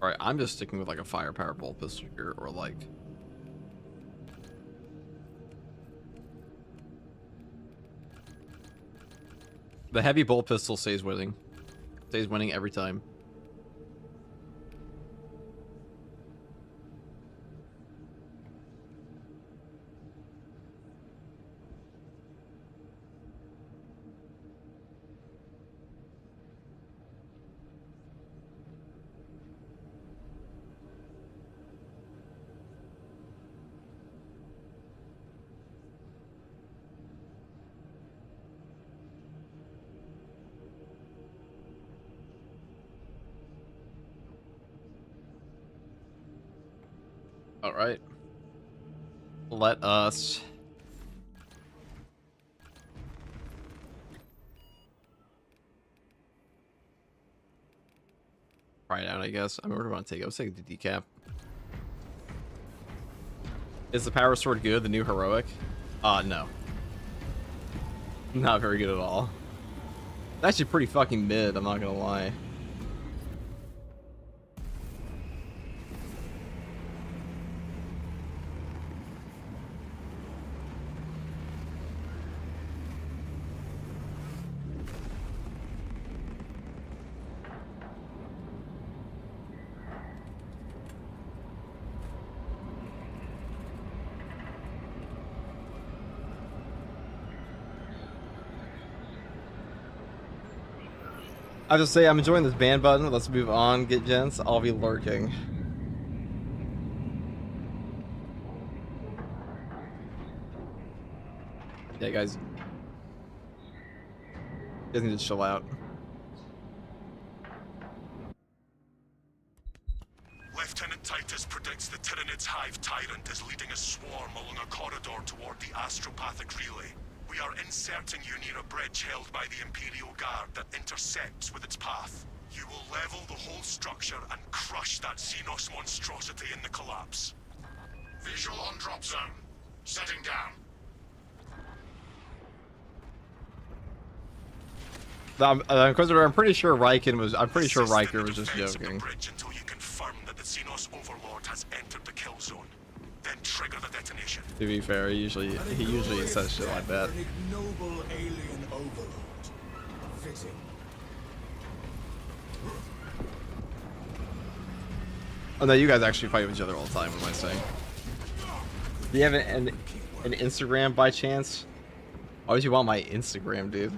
Alright, I'm just sticking with like a firepower bolt pistol here, or like... The heavy bolt pistol stays winning. Stays winning every time. All right. Let us try it out, I guess. I mean, what do I want to take? I was taking the decap. Is the power sword good? The new heroic? No. Not very good at all. It's actually pretty fucking mid, I'm not gonna lie. I just say I'm enjoying this ban button. Let's move on, get gents. I'll be lurking. Yeah, guys. You guys need to chill out. Lieutenant Titus predicts the Tyranid's Hive Tyrant is leading a swarm along a corridor toward the astropathic relay. We are inserting you near a bridge held by the Imperial Guard that intersects with its path. You will level the whole structure and crush that Xenos monstrosity in the collapse. Visual on drop zone. Setting down. I'm pretty sure Riken was. I'm pretty sure Assist in Riker the was just defense of the joking. bridge until you confirm that the Xenos Overlord has entered the kill zone. Then trigger the detonation. To be fair, he usually says shit like that. An ignoble alien overlord. Fitting. Oh no, you guys actually fight with each other all the time. What am I saying? Do you have an Instagram by chance? Why would you want my Instagram, dude?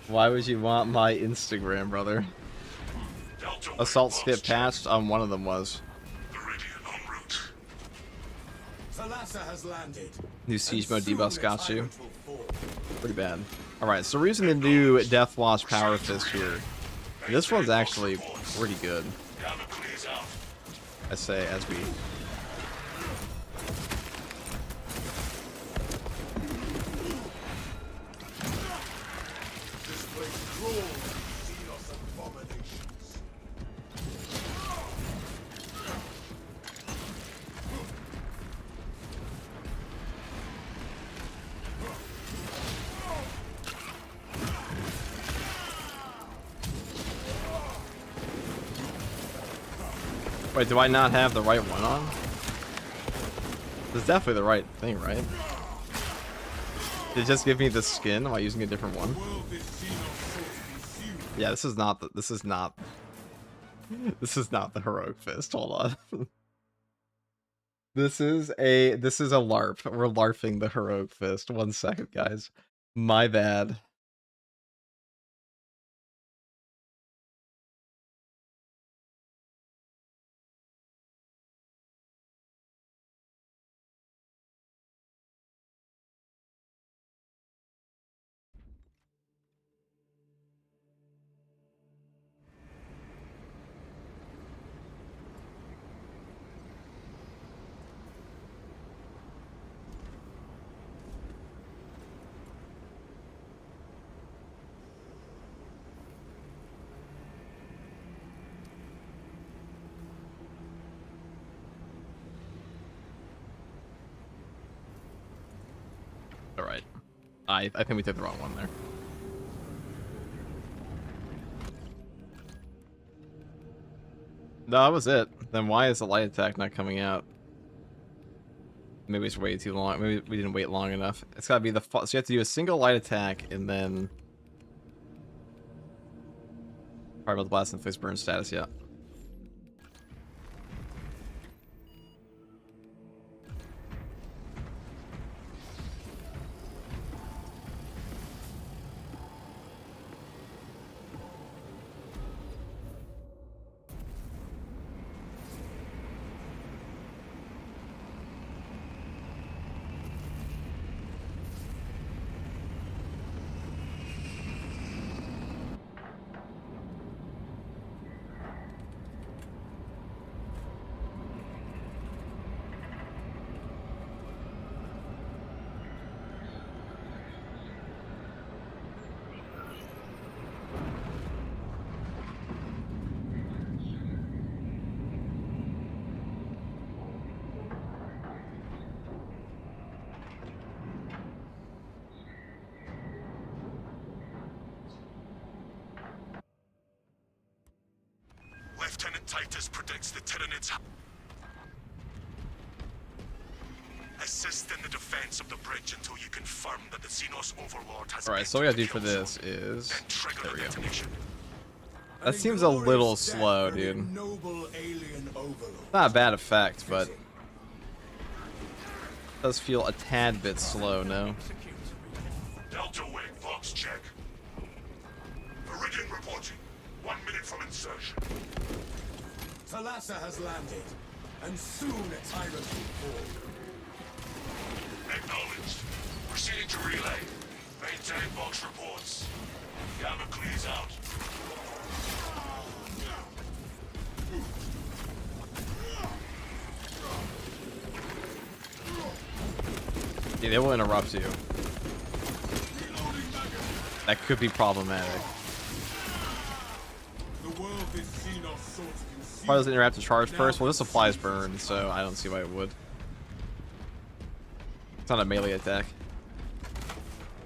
Why would you want my Instagram, brother? Assault skip patched. One of them was. Viridian en route. Thalassa has landed. New siege mode Soon debuffs the got you. tyrant will fall. Pretty bad. Alright, so we're using the new Deathwatch Power Fist here. This one's actually pretty good. Gamma clears out. I say as we... This place crawls with Xenos abominations. Wait, do I not have the right one on? It's definitely the right thing, right? Did it just give me the skin? Am I using a different one? World is Xenos sought to be few. Yeah, this is not the, this is not the heroic fist. Hold on. This is a LARP. We're LARPing the heroic fist. 1 second, guys. My bad. alright. I think we took the wrong one there. No, that was it. Then why is the light attack not coming out? Maybe it's way too long. Maybe we didn't wait long enough. It's gotta be the... So you have to do a single light attack and then... Probably about the blast and face burn status, yeah. Lieutenant Titus predicts the Tyranids assist in the defense of the bridge until you confirm that the Xenos Overlord has... Alright, so what we gotta do for this is... Then trigger There the we go. detonation. That seems a little slow, dude. Noble alien overlord. Not a bad effect, but... does feel a tad bit slow, no? Delta Wing, Vox check. Iridium reporting. 1 minute from insertion. Thalassa has landed, and soon a tyrant will fall. Acknowledged. Proceeding to relay. Maintain Vox reports. Gamma clears out. Yeah, they will interrupt you. That could be problematic. The world is Xenos sought to conceal. Probably doesn't interrupt to charge first. Well, this applies burn, so I don't see why it would. It's not a melee attack.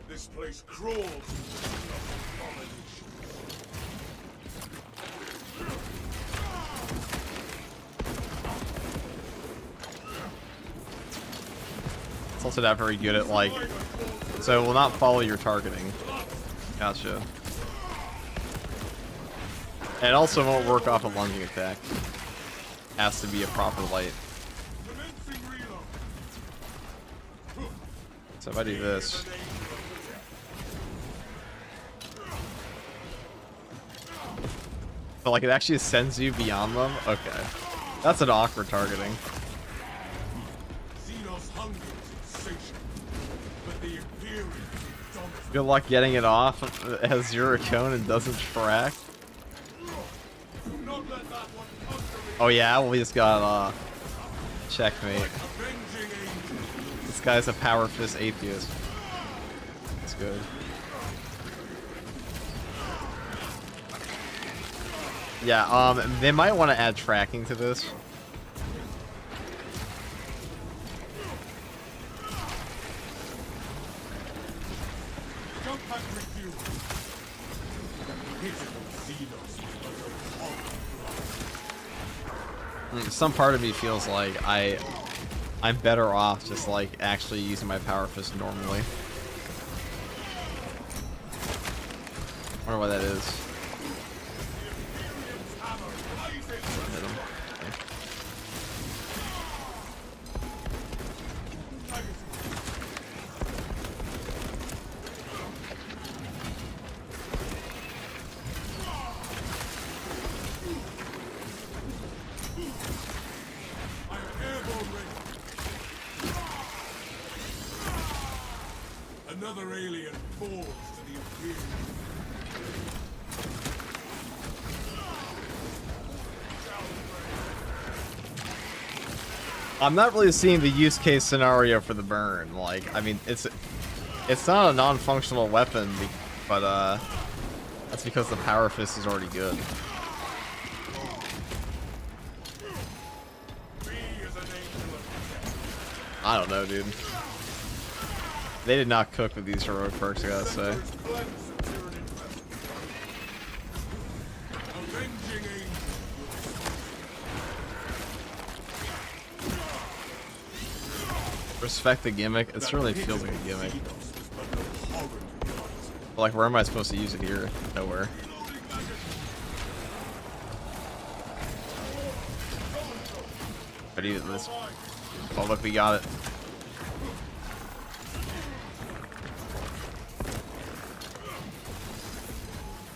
This place crawls with abomination. It's also not very good at, like... So it will not follow your targeting. Gotcha. And it also won't work off a lunging attack. Has to be a proper light. Commencing reload. So if I do this... So like it actually sends you beyond them? Okay. That's an awkward targeting. Xenos hunger is insatiable, but the Imperium is dominant. Good luck getting it off as zero cone and doesn't track. Do not let that one underrate. Oh yeah, well we just got checkmate. Avenging angel. This guy's a power fist atheist. That's good. Yeah, they might want to add tracking to this. Jump and refuel. Pitiful Xenos is but a hollow. Some part of me feels like I'm better off just like actually using my power fist normally. Wonder why that is. Hit him. Okay. I'm airborne ready. Another alien falls to the Imperium. I'm not really seeing the use case scenario for the burn. Like, I mean, it's not a non-functional weapon, but that's because the power fist is already good. Me is an angel of death. I don't know, dude. They did not cook with these heroic perks, I gotta say. Avenging angel. Respect the gimmick. It certainly feels like a gimmick. But like, where am I supposed to use it here? Nowhere. But even this. Oh, look, we got it.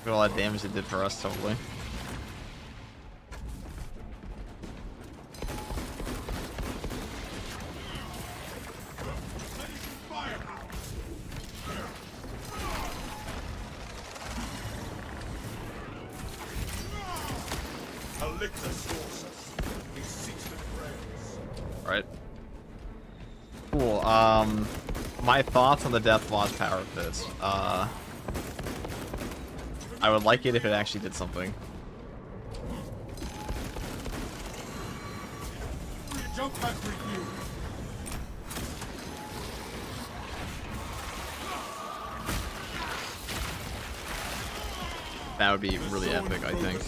Look at all that damage it did for us, totally. Right. Cool. My thoughts on the Deathwatch power fist. I would like it if it actually did something. Jump back review. That would be really epic, I think.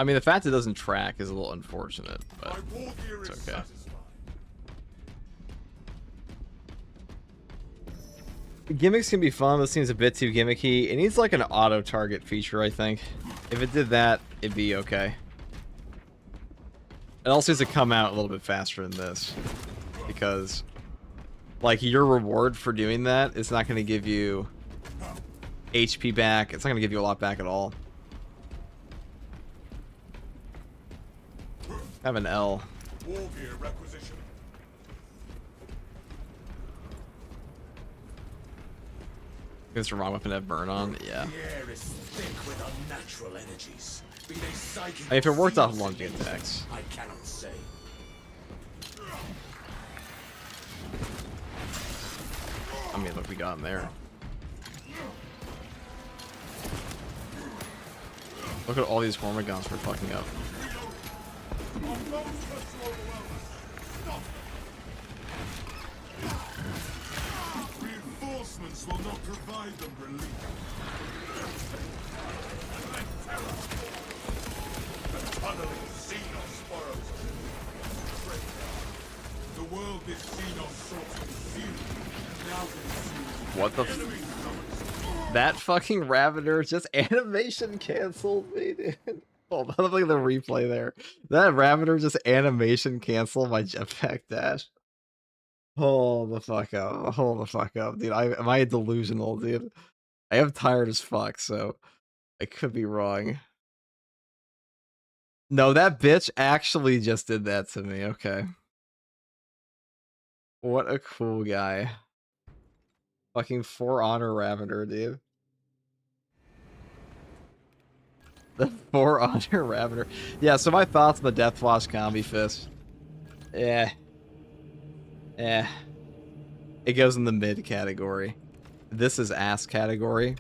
I mean, the fact it doesn't track is a little unfortunate, but it's okay. Gimmicks can be fun, but it seems a bit too gimmicky. It needs like an auto-target feature, I think. If it did that, it'd be okay. It also needs to come out a little bit faster than this. Because, like, your reward for doing that is not going to give you HP back. It's not going to give you a lot back at all. Have an L. War gear requisition. Is the wrong weapon to have burn on? Yeah. The air is thick with unnatural energies. Be they psychic If it worked off or lunging attacks. I cannot say. I mean, look, we got him there. Look at all these Hormigons we're fucking up. Reinforcements will not provide them relief. The tunneling Xenos borrows. The world this Xenos sought to consume now consumes. What the f- That fucking Ravener just animation canceled me, dude. Hold on, look at the replay there. That Ravener just animation canceled my jetpack dash. Hold the fuck up. Hold the fuck up, dude. Am I delusional, dude? I am tired as fuck, so I could be wrong. No, that bitch actually just did that to me. Okay. What a cool guy. Fucking For Honor Ravener, dude. The For Honor Ravener. Yeah, so my thoughts on the Deathwatch Combi Fist. Yeah. It goes in the mid category. This is ass category.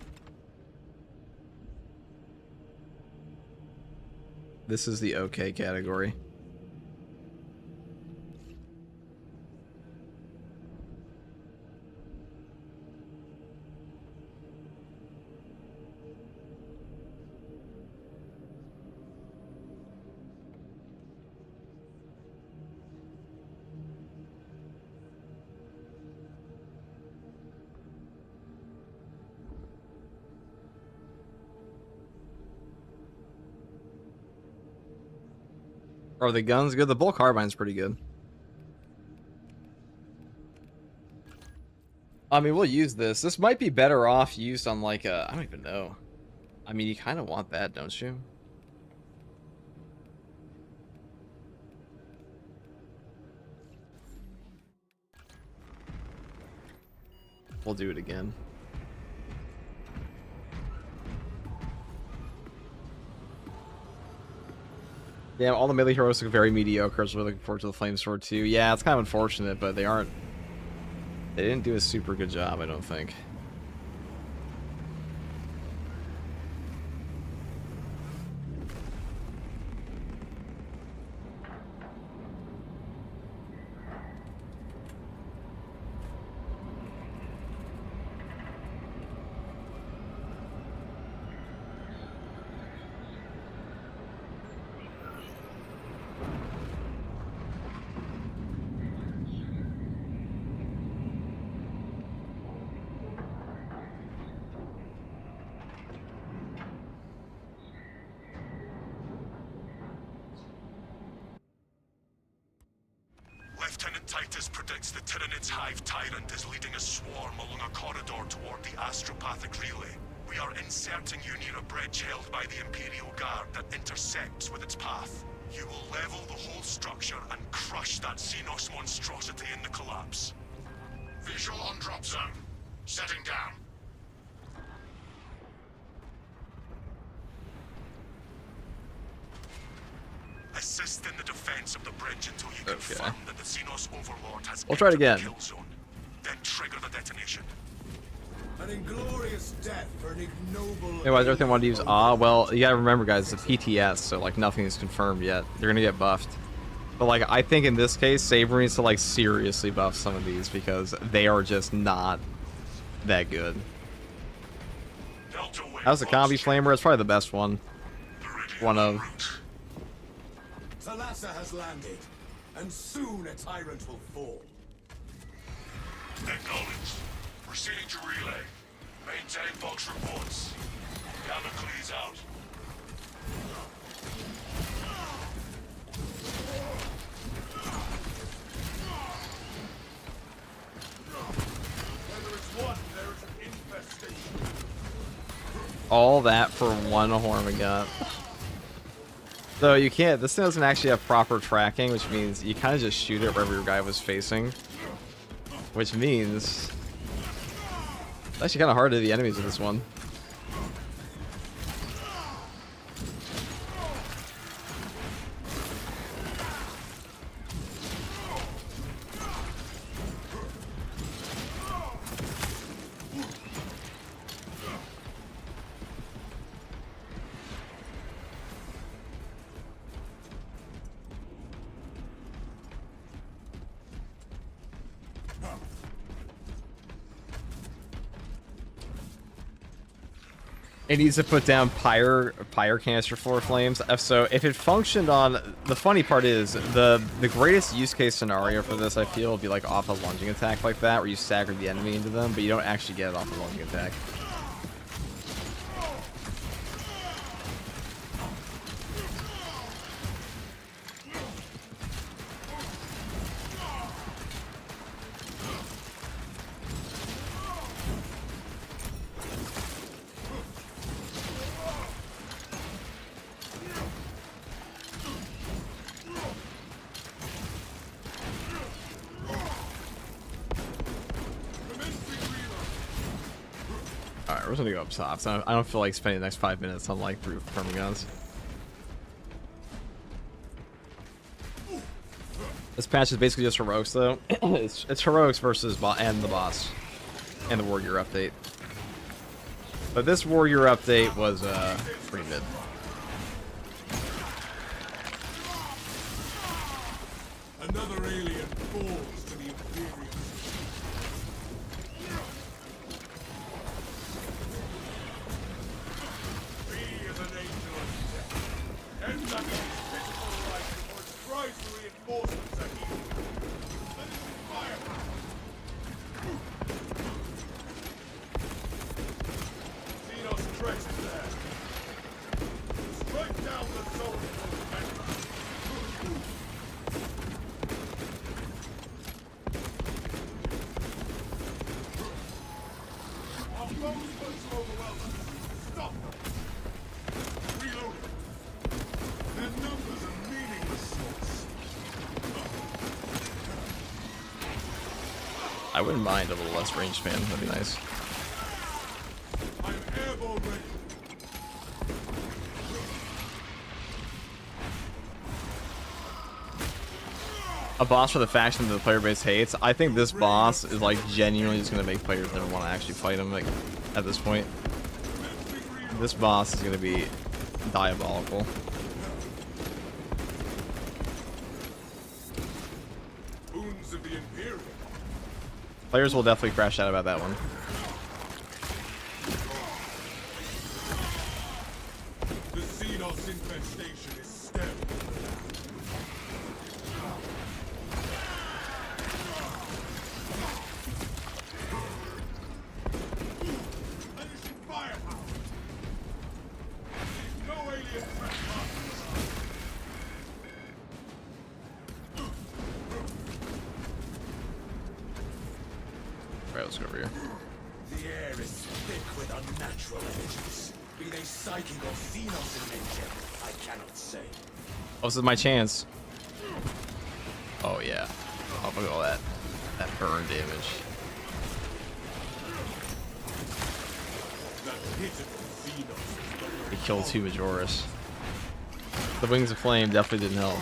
This is the okay category. Are the guns good? The Bull Carbine's pretty good. I mean, we'll use this. This might be better off used on like a... I don't even know. I mean, you kind of want that, don't you? We'll do it again. Yeah, all the melee heroes look very mediocre, so we're looking forward to the Flame Sword too. Yeah, it's kind of unfortunate, but they didn't do a super good job, I don't think. Lieutenant Titus predicts the Tyrannid's Hive Tyrant is leading a swarm along a corridor toward the astropathic relay. We are inserting you near a bridge held by the Imperial Guard that intersects with its path. You will level the whole structure and crush that Xenos monstrosity in the collapse. Visual on drop zone. Setting down. Assist in the defense of the bridge until you confirm that the Xenos Overlord has We'll try it entered again. the kill zone. Then trigger the detonation. An inglorious death for an ignoble... Hey, why does everything want to use Ah? Well, you gotta remember, guys, it's a PTS, so, like, nothing is confirmed yet. They're gonna get buffed. But, like, I think in this case, Saber needs to, like, seriously buff some of these, because they are just not that good. How's the Combi Flamer? It's probably the best one. One of... Thalassa has landed, and soon a tyrant will fall. Acknowledged. Proceeding to relay. Maintain Fox reports. Damocles out. Where there is one, there is an infestation. All that for one Hormigat. So you can't, this thing doesn't actually have proper tracking, which means you kind of just shoot it wherever your guy was facing. Which means... It's actually kind of hard to hit the enemies with this one. It needs to put down pyre canister floor flames. So if it functioned on, the funny part is the greatest use case scenario for this, I feel, would be like off a lunging attack like that, where you stagger the enemy into them, but you don't actually get it off a lunging attack. Alright, we're just gonna go up top. So I don't feel like spending the next 5 minutes on like brute guns. This patch is basically just heroics though. it's heroics versus and the boss and the warrior update. But this warrior update was pretty mid. Another alien falls to the Imperium. Be as an angel of death. End that physical life before its cries for reinforcements are heeded. Let it fire! Xenos treasure there. Strike down the soul of those men. Our foes once overwhelmed us. Stop them! Reload them! Their numbers are meaningless sorts. I wouldn't mind a little less range span. That'd be nice. I'm airborne ready. A boss for the faction that the player base hates. I think this boss is like genuinely just gonna make players never want to actually fight him. Like at this point, this boss is gonna be diabolical. Boons of the Imperium. Players will definitely crash out about that one. The Xenos infestation is stemmed. Unleashing firepower. No alien threat. Alright, let's go over here. The air is thick with unnatural energies. Be they psychic or Xenos in nature, I cannot say. Oh, this is my chance. Oh yeah. Oh, look at all that. That burn damage. That pitiful Xenos. We killed 2 Majoris. The Wings of Flame definitely didn't help.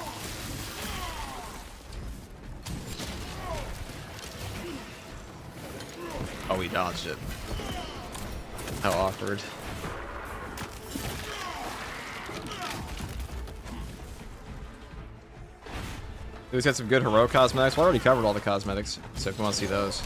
Oh, we dodged it. How awkward. He's got some good heroic cosmetics. Well, I already covered all the cosmetics, so if you want to see those.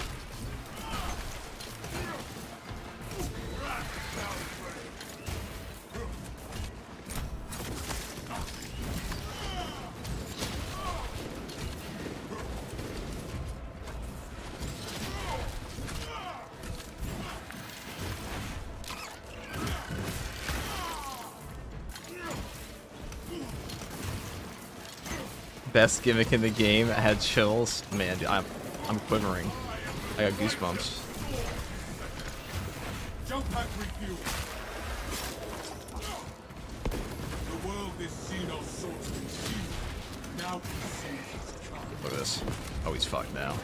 Best gimmick in the game. I had chills. Man, dude, I'm quivering. I got goosebumps. Jump pack refuel. The world this Xenos sought to consume now consumes its kind. Look at this. Oh, he's fucked now.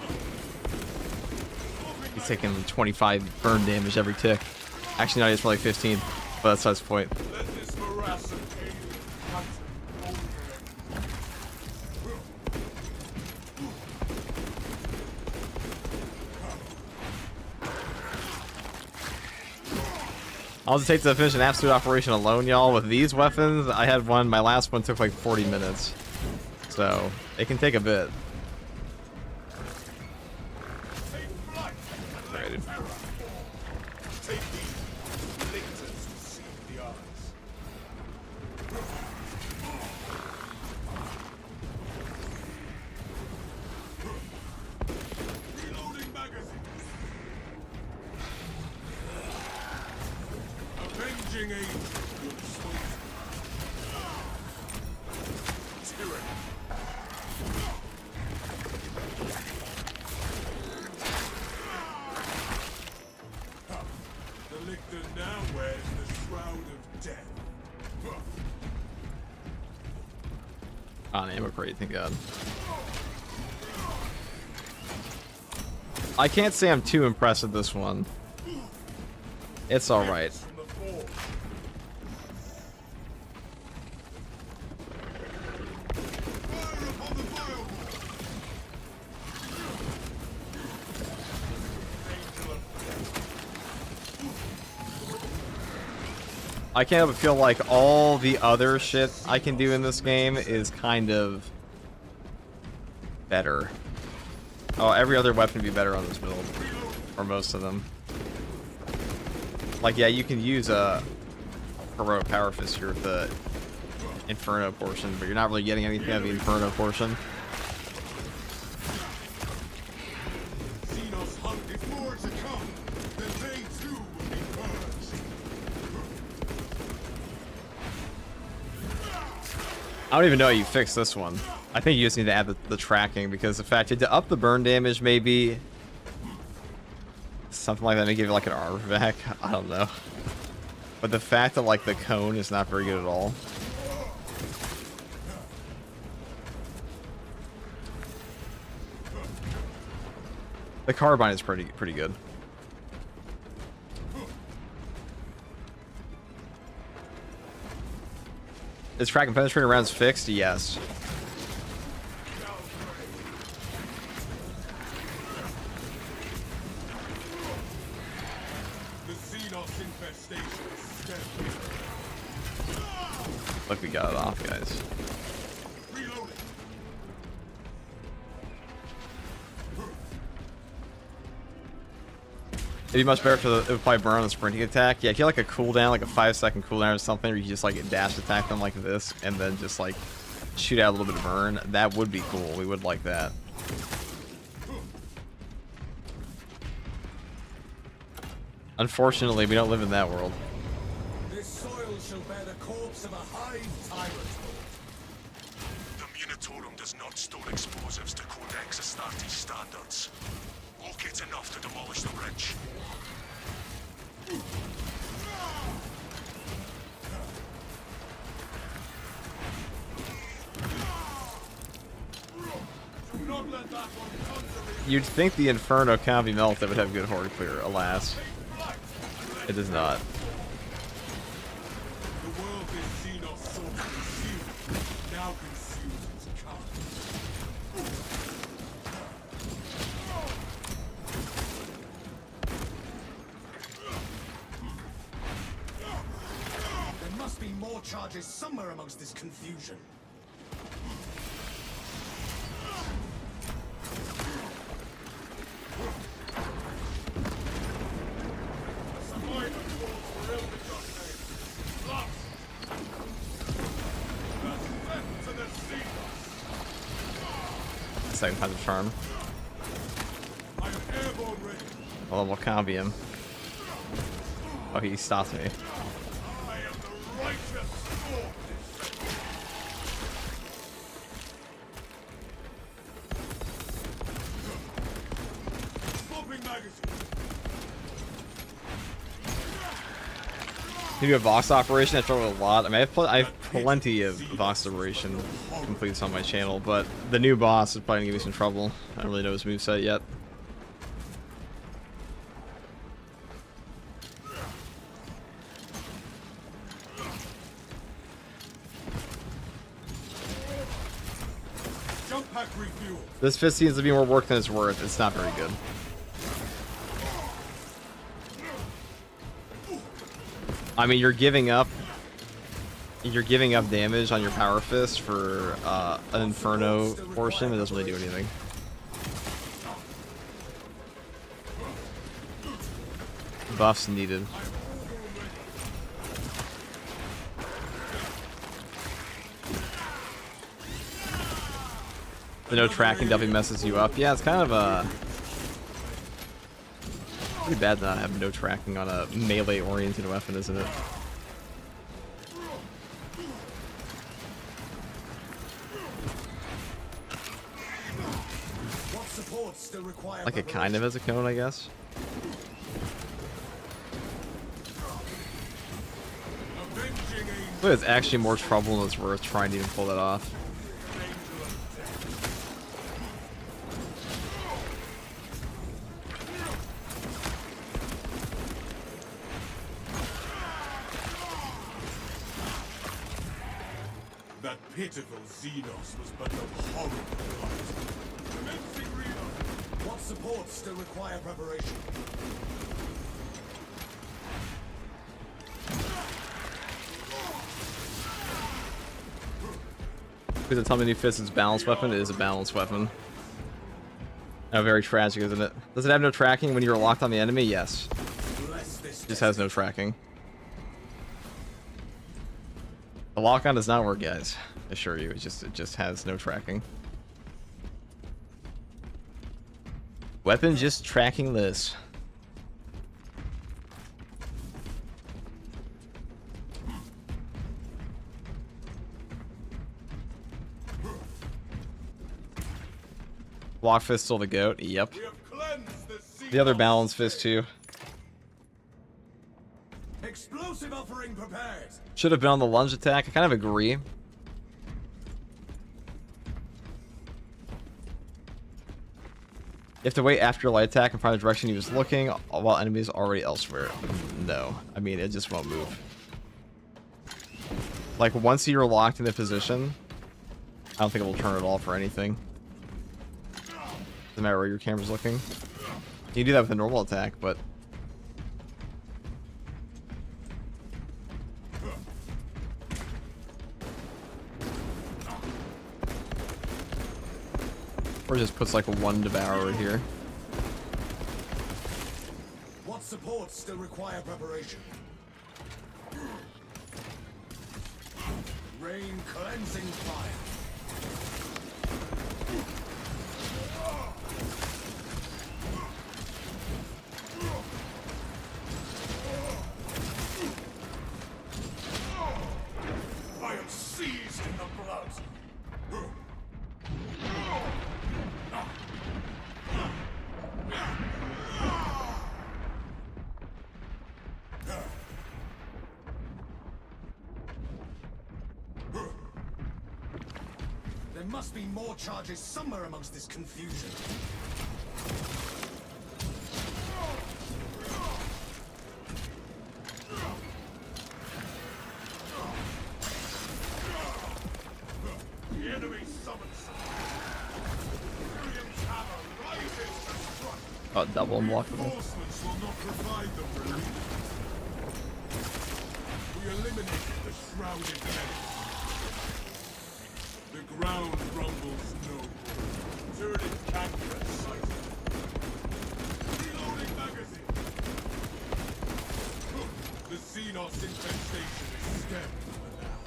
He's taking 25 burn damage every tick. Actually, no, he's probably 15. But that's not his point. Let this morass of alien country over I'll just take to finish an absolute operation alone, y'all. With these weapons, I had one. My last one took like 40 minutes. So, it can take a bit. Alright, dude. Take these lictors to see the eyes. Reloading magazine. Avenging angel. Your disposal. Tyranny. The lictor now wears the shroud of death. On ammo crate, thank God. I can't say I'm too impressed with this one. It's alright. From the fall. Fire upon the firewood. Angel of I can't help but feel like all the other shit I can do in this game is kind of better. Oh, every other weapon would be better on this build. Or most of them. Like, yeah, you can use a heroic power fist here with the Inferno portion, but you're not really getting anything out of the Inferno portion. Xenos hunt. If more to come, then they too will be purged. I don't even know how you fix this one. I think you just need to add the tracking, because the fact to up the burn damage maybe something like that may give you like an armor back. I don't know. But the fact that like the cone is not very good at all. The carbine is pretty good. Is track and penetrating rounds fixed? Yes. infestation step here. Look, we got it off, guys. Reloading. It'd be much better for the, it would probably burn on the sprinting attack. Yeah, if you had like a cooldown, like a 5-second cooldown or something, or you just like dash attack them like this, and then just like shoot out a little bit of burn, that would be cool. We would like that. Unfortunately, we don't live in that world. This soil shall bear the corpse of a hive tyrant. The Munitorum does not store explosives to Codex Astartes standards. I'll get enough to demolish the bridge. Do not let that one come to me. You'd think the Inferno can't be melted would have good horde clear. Alas, it does not. The world is seen of sought to consume. Now consumes its kind. There must be more charges somewhere amongst this confusion. Second time to charm. I am airborne ready. Well, we'll combi him. Oh, he stopped me. I am the righteous sword. Swapping magazine. You do a Vox operation. I struggle a lot. I mean, I have plenty of Vox operation completes on my channel, but the new boss is probably gonna give me some trouble. I don't really know his moveset yet. Jump pack refuel. This fist seems to be more work than it's worth. It's not very good. I mean, you're giving up damage on your power fist for an Inferno portion. It doesn't really do anything. Buffs needed. The no tracking definitely messes you up. Yeah, it's kind of pretty bad to not have no tracking on a melee-oriented weapon, isn't it? What supports still require Like it kind of has a cone, I guess. Avenging aim. But it's actually more trouble than it's worth trying to even pull that off. That pitiful Xenos was but a horrible fight. Commencing reload. What supports still require preparation? Because tell me new fist is balanced weapon, it is a balanced weapon. Oh, very tragic, isn't it? Does it have no tracking when you're locked on the enemy? Yes. Bless this It just has no tracking. The lock-on does not work, guys. I assure you, it just has no tracking. Weapon just tracking this. Block fist still the goat. Yep. We have cleansed the The other Xenos. balance fist too. explosive offering prepared. Should have been on the lunge attack. I kind of agree. You have to wait after your light attack and find the direction he was looking while enemies are already elsewhere. No. I mean, it just won't move. Like, once you're locked in a position, I don't think it will turn at all for anything. Doesn't matter where your camera's looking. You can do that with a normal attack, but... Or just puts like one devourer here. What supports still require preparation? Rain cleansing fire. I am seized in the blood. There must be more charges somewhere amongst this confusion. The enemy summons. Miriam's hammer rises to strike. Oh, double unblockable. Reinforcements will not provide them relief. We eliminated the shrouded menace. The ground rumbles no more. Turret cannon sighted. Reloading magazine. The Xenos infestation is stemmed for now.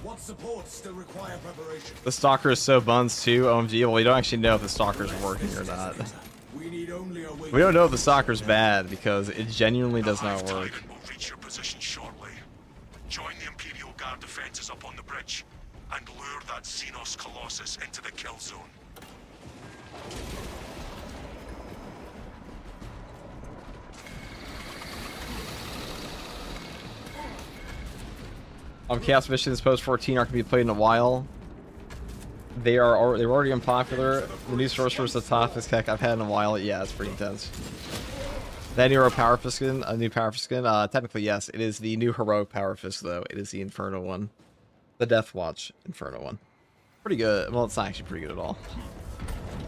What supports still require preparation? The Stalker is so buns too, OMG. Well, we don't actually know if the Stalker's working or not. We need only a way. We don't know if the Stalker's bad because it genuinely does The not Hive work. Tyrant will reach your position shortly. Join the Imperial Guard defenses up on the bridge and lure that Xenos Colossus into the kill zone. Chaos missions post 14 aren't going to be played in a while. They're already unpopular. The new sorcerer's the toughest heck I've had in a while. Yeah, it's pretty intense. That new power fist skin, a new power fist skin. Technically yes, it is the new heroic power fist though. It is the Inferno one, the Death Watch Inferno one. Pretty good. Well, it's not actually pretty good at all.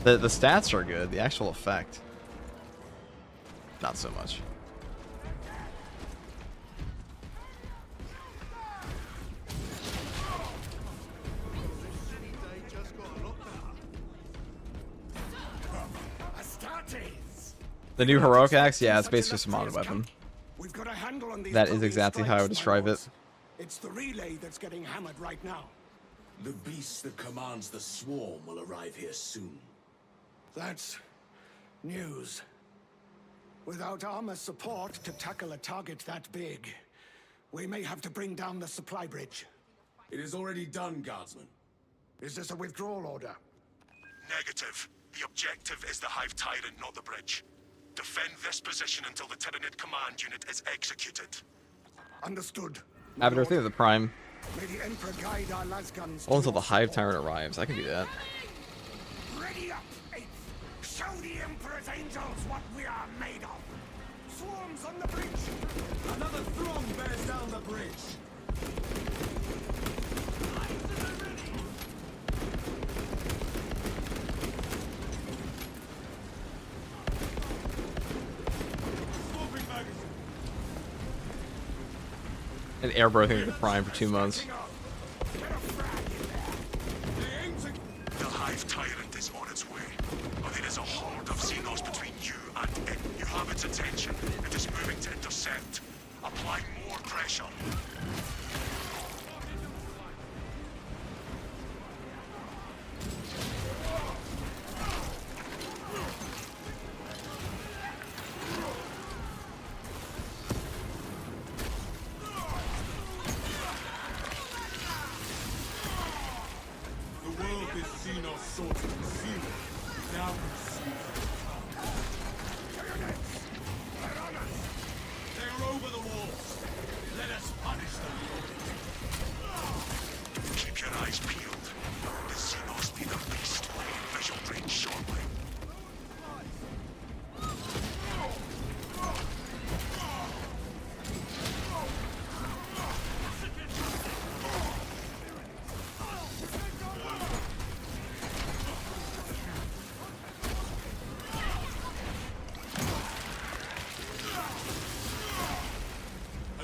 The stats are good. The actual effect, not so much. The new heroic axe, yeah, it's basically just a modded weapon. We've got a handle on these That is bloody exactly how I would strikes, describe my it. lords. It's the relay that's getting hammered right now. The beast that commands the swarm will arrive here soon. That's news. Without armor support to tackle a target that big, we may have to bring down the supply bridge. It is already done, Guardsman. Is this a withdrawal order? Negative. The objective is the Hive Tyrant, not the bridge. Defend this position until the Tyranid command unit is executed. Understood. Avatar, think of the Prime. May the Emperor guide our lasguns. Well, until the Hive Tyrant arrives. I can do that. Ready up, Eighth. Show the Emperor's angels what we are made of. Swarms on the bridge. Another throng bears down the bridge. Swapping magazine. And airbrothing the Prime for 2 months. They aim to... The Hive Tyrant is on its way, but there is a horde of Xenos between you and it. You have its attention. It is moving to intercept. Apply more pressure. The world is Xenos sought to conceal. Now conceal. They are over the walls. Let us punish them. Keep your eyes peeled. The Xenos leader beast will be in visual range shortly.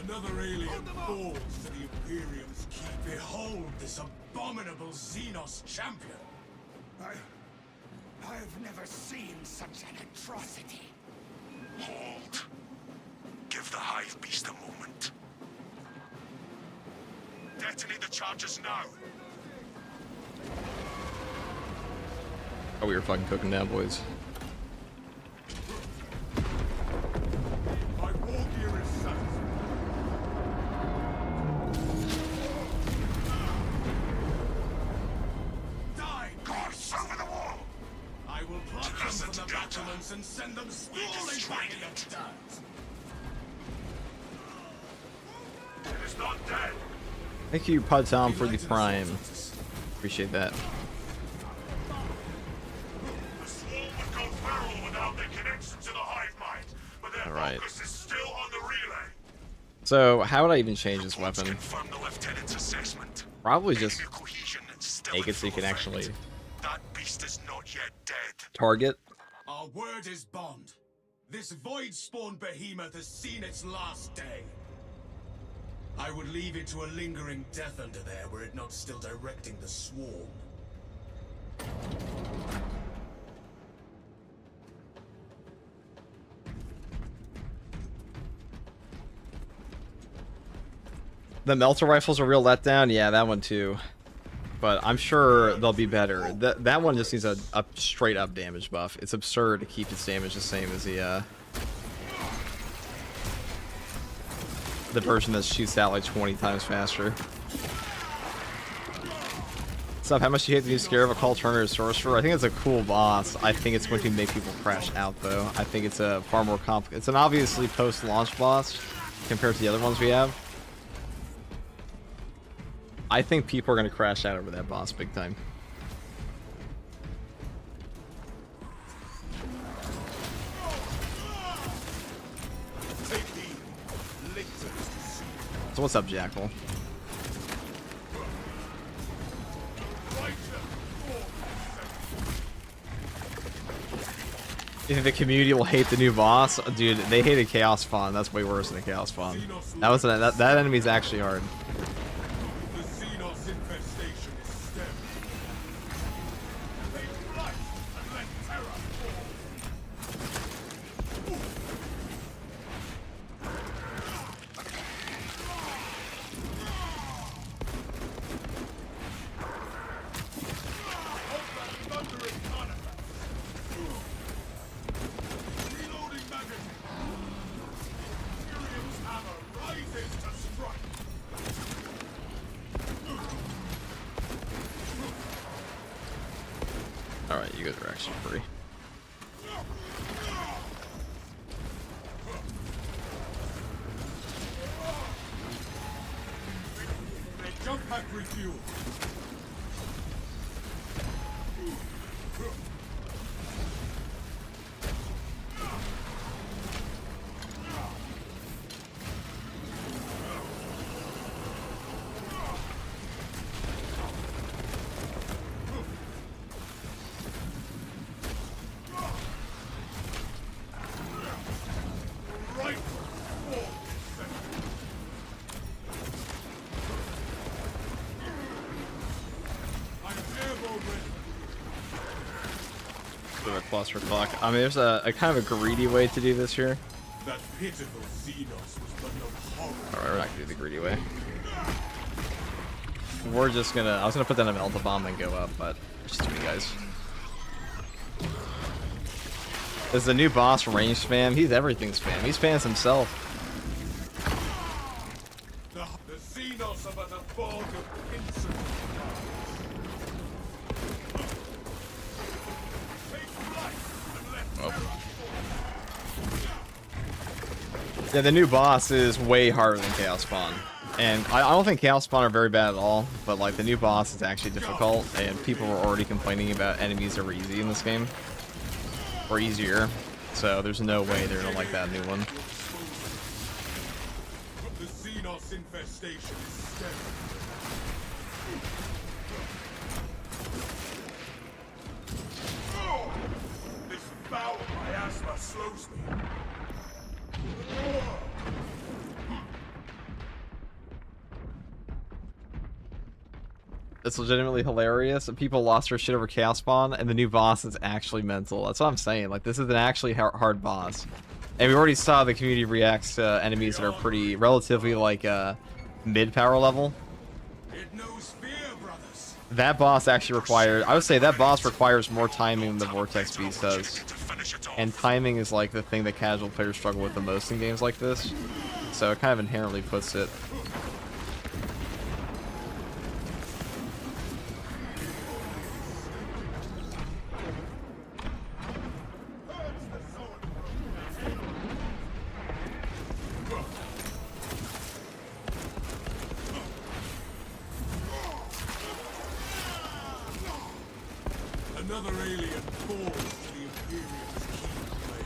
Another alien falls to the Imperium's keep. Behold this abominable Xenos champion. I've never seen such an atrocity. Hold. Give the hive beast a moment. Detonate the charges now. Oh, we were fucking cooking now, boys. My war gear is set. Die! Gorse over the wall! I will pluck them Listen from the to Delta. battlements and send them sprawling back in the dirt. It is not dead. Thank you, Podtom, for the prime. Appreciate that. The swarm would go feral without their connection to the hive mind, but their All right. focus is still on the relay. So, how would I even change this weapon? Confirm the lieutenant's assessment. Probably just Enemy cohesion is still make in it so you full can effect. actually That beast is not yet dead. target. Our word is bond. This void spawn behemoth has seen its last day. I would leave it to a lingering death under there were it not still directing the swarm. The melter rifle's a real letdown. Yeah, that one too. But I'm sure they'll be better. That one just needs a straight up damage buff. It's absurd to keep its damage the same as the version that shoots out like 20 times faster. What's up? How much do you hate the new scare of a call turner sorcerer? I think it's a cool boss. I think it's going to make people crash out though. I think it's a far more complicated. It's an obviously post-launch boss compared to the other ones we have. I think people are going to crash out over that boss big time. So what's up, Jackal? You think the community will hate the new boss? Dude, they hated Chaos Fawn. That's way worse than a Chaos Fawn. That enemy's actually hard. The Xenos infestation is stemmed. Take life and let terror fall. Thundering artifact. Reloading magazine. Imperium's hammer rises to strike. Alright, you guys are actually free. Jump pack refuel. Right. I'm airborne ready. Sort of a clusterfuck. I mean, there's a kind of a greedy way to do this here. That pitiful Xenos was but no horror. Alright, we're not gonna do the greedy way. We're just gonna... I was gonna put down a Melta Bomb and go up, but there's too many guys. Is the new boss range spam? He's everything spam. He spams himself. The Xenos are but a bog of insolent Take life and let terror Yeah, the new boss is way harder than Chaos Spawn. And I don't think Chaos Spawn are very bad at all, but like the new boss is actually difficult, and people were already complaining about enemies that were easy in this game. Or easier. So there's no way they're gonna like that new one. The Xenos infestation is stemmed. This foul miasma slows me. It's legitimately hilarious, and people lost their shit over Chaos Spawn, and the new boss is actually mental. That's what I'm saying. Like, this is an actually hard boss. And we already saw the community reacts to enemies that are pretty, relatively, like, mid-power level. It knows fear, brothers. That boss actually requires... I would say that boss requires more timing than the Vortex Beast does. And timing is, like, the thing that casual players struggle with the most in games like this. So it kind of inherently puts it... Another alien falls to the Imperium's key blade.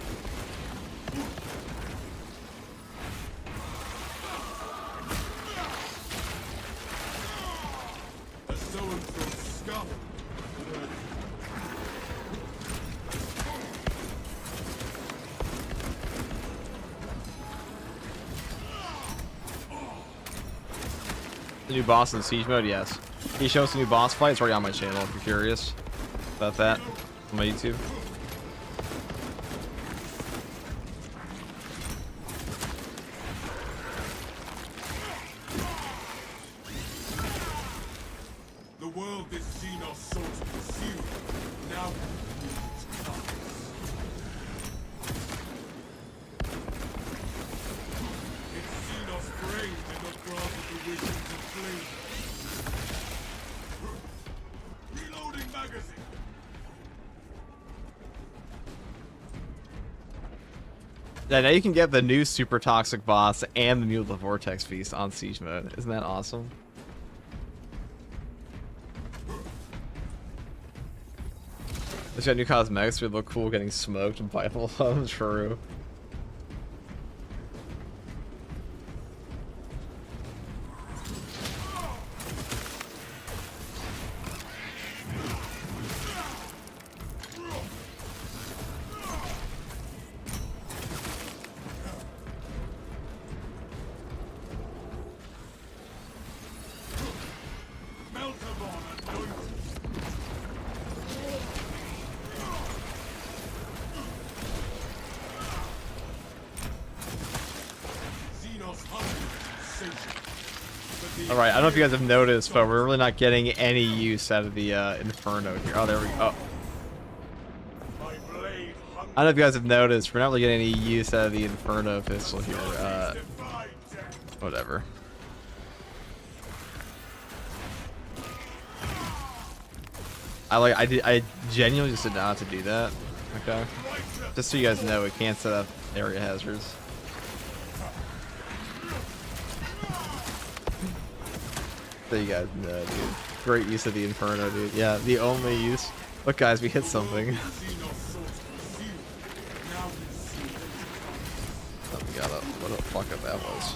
A so-and-so scum. The new boss in Siege mode, yes. Can you show us a new boss fight? It's already on my channel if you're curious about that on my YouTube. The world that Xenos sought to pursue now needs darkness. It's Xenos brain that not granted the wisdom to flee. Reloading magazine. Yeah, now you can get the new super toxic boss and the new Vortex Beast on Siege mode. Isn't that awesome? It's got new cosmetics, would look cool getting smoked by the true. Alright, I don't know if you guys have noticed, but we're really not getting any use out of the Inferno here. Oh, there we go. Oh. I don't know if you guys have noticed, we're not really getting any use out of the Inferno pistol here. Whatever. I genuinely just did not to do that. Okay? Just so you guys know, it can't set up area hazards. So you guys know, dude. Great use of the Inferno, dude. Yeah, the only use. Look, guys, we hit something. Oh, we got what a fuck up that was.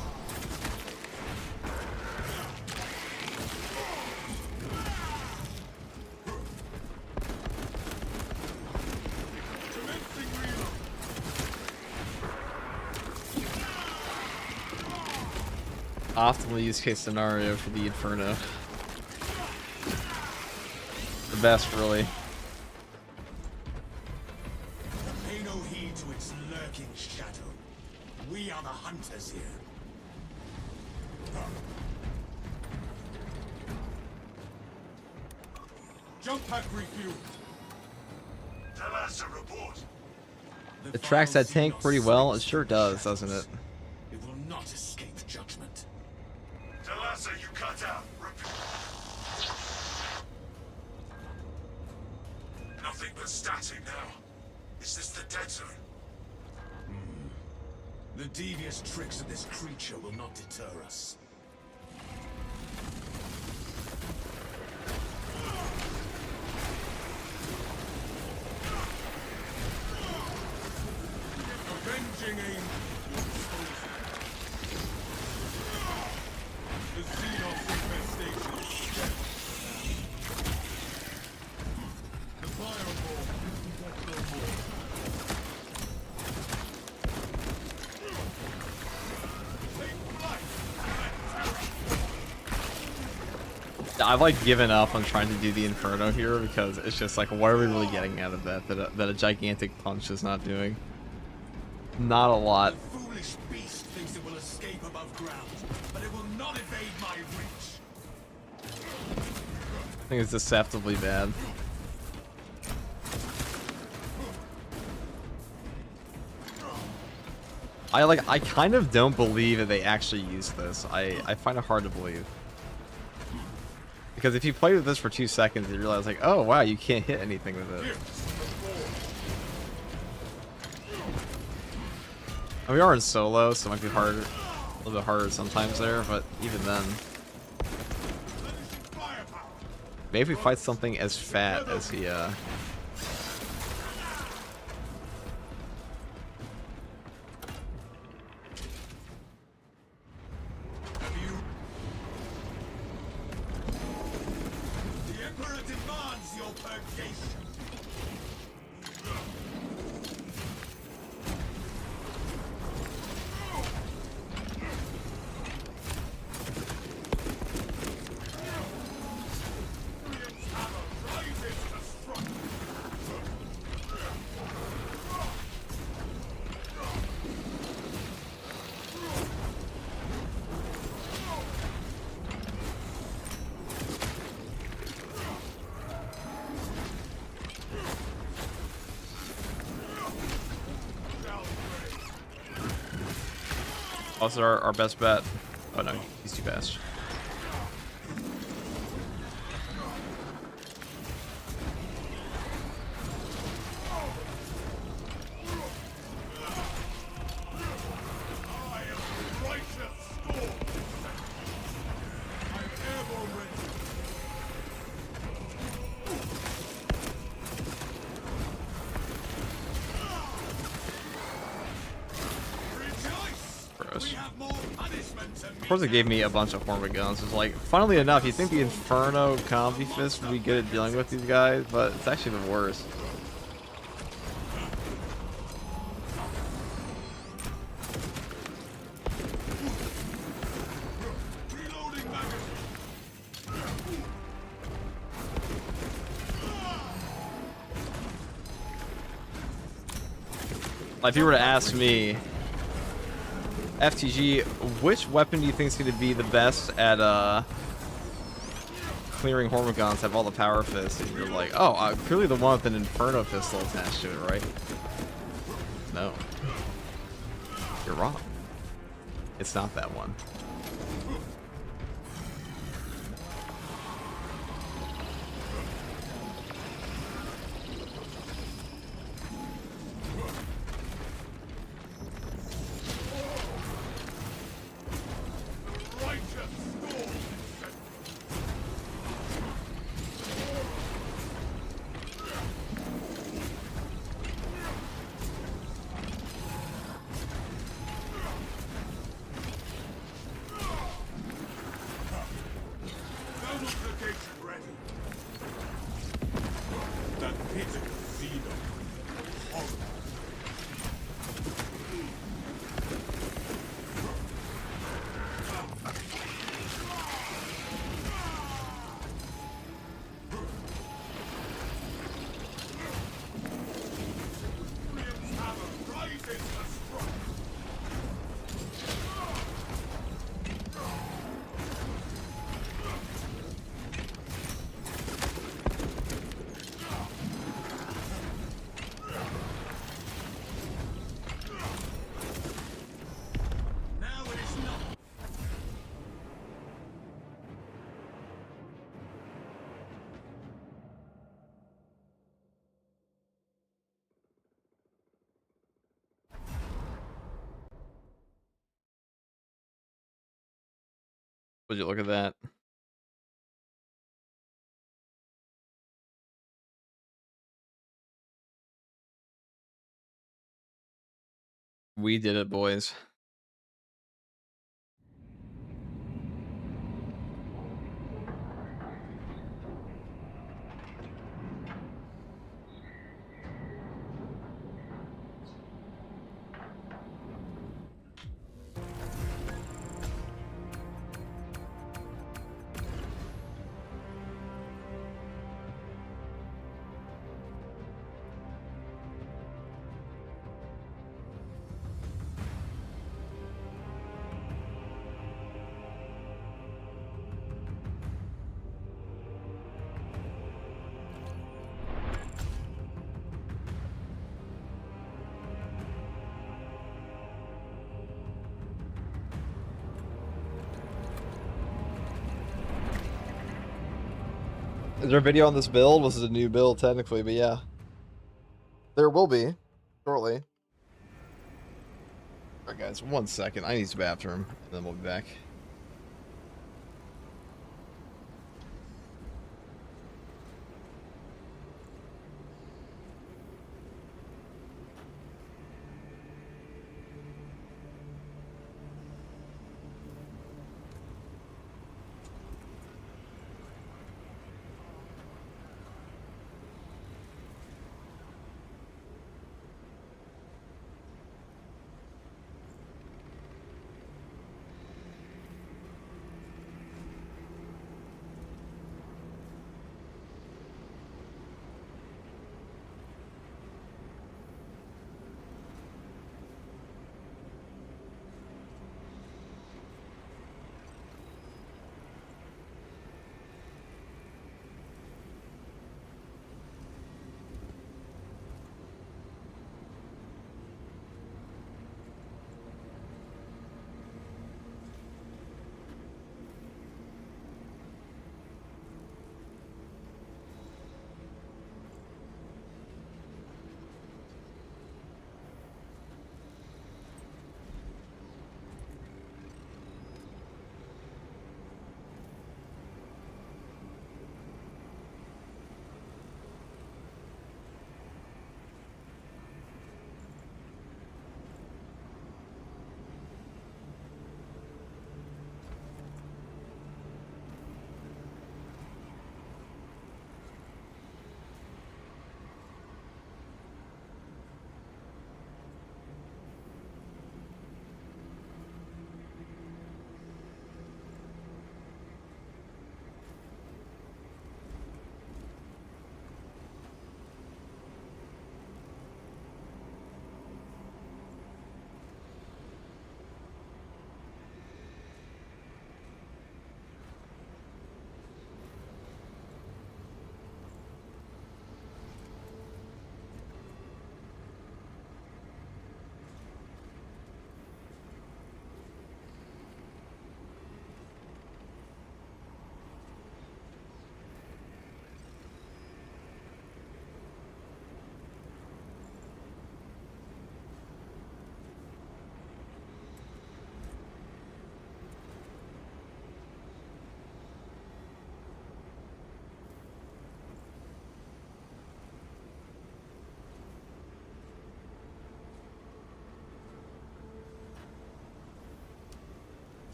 Optimal use case scenario for the Inferno. The best, really. Pay no heed to its lurking shadow. We are the hunters here. Jump pack refuel. Tell us a report. It tracks that tank pretty well. It sure does, doesn't it? It will not escape judgment. Talassa, you cut out. Nothing but static now. Is this the dead zone? The devious tricks of this creature will not deter us. Avenging aim. The Xenos infestation is dead. The fireball is no more. Take flight and terror. I've like given up on trying to do the Inferno here because it's just like, what are we really getting out of that a gigantic punch is not doing? Not a lot. The foolish beast thinks it will escape above ground, but it will not evade my reach. I think it's deceptively bad. I kind of don't believe that they actually use this. I find it hard to believe. Because if you play with this for 2 seconds, you realize like, oh wow, you can't hit anything with it. And we are in solo, so it might be harder, a little bit harder sometimes there, but even then. Maybe if we fight something as fat as he, The Emperor demands your purgation. also our best bet. Oh no, he's too fast. Of course, it gave me a bunch of Hornwood guns. It's like, funnily enough, you think the Inferno Combi Fist would be good at dealing with these guys, but it's actually the worst. Like, if you were to ask me, FTG, which weapon do you think is going to be the best at clearing Hormigons, have all the power fists? And you're like, oh, clearly the one with an Inferno pistol attached to it, right? No. You're wrong. It's not that one. Would you look at that? We did it, boys. Is there a video on this build? Was it a new build technically? But yeah. There will be. Shortly. Alright guys, 1 second. I need the bathroom, and then we'll be back.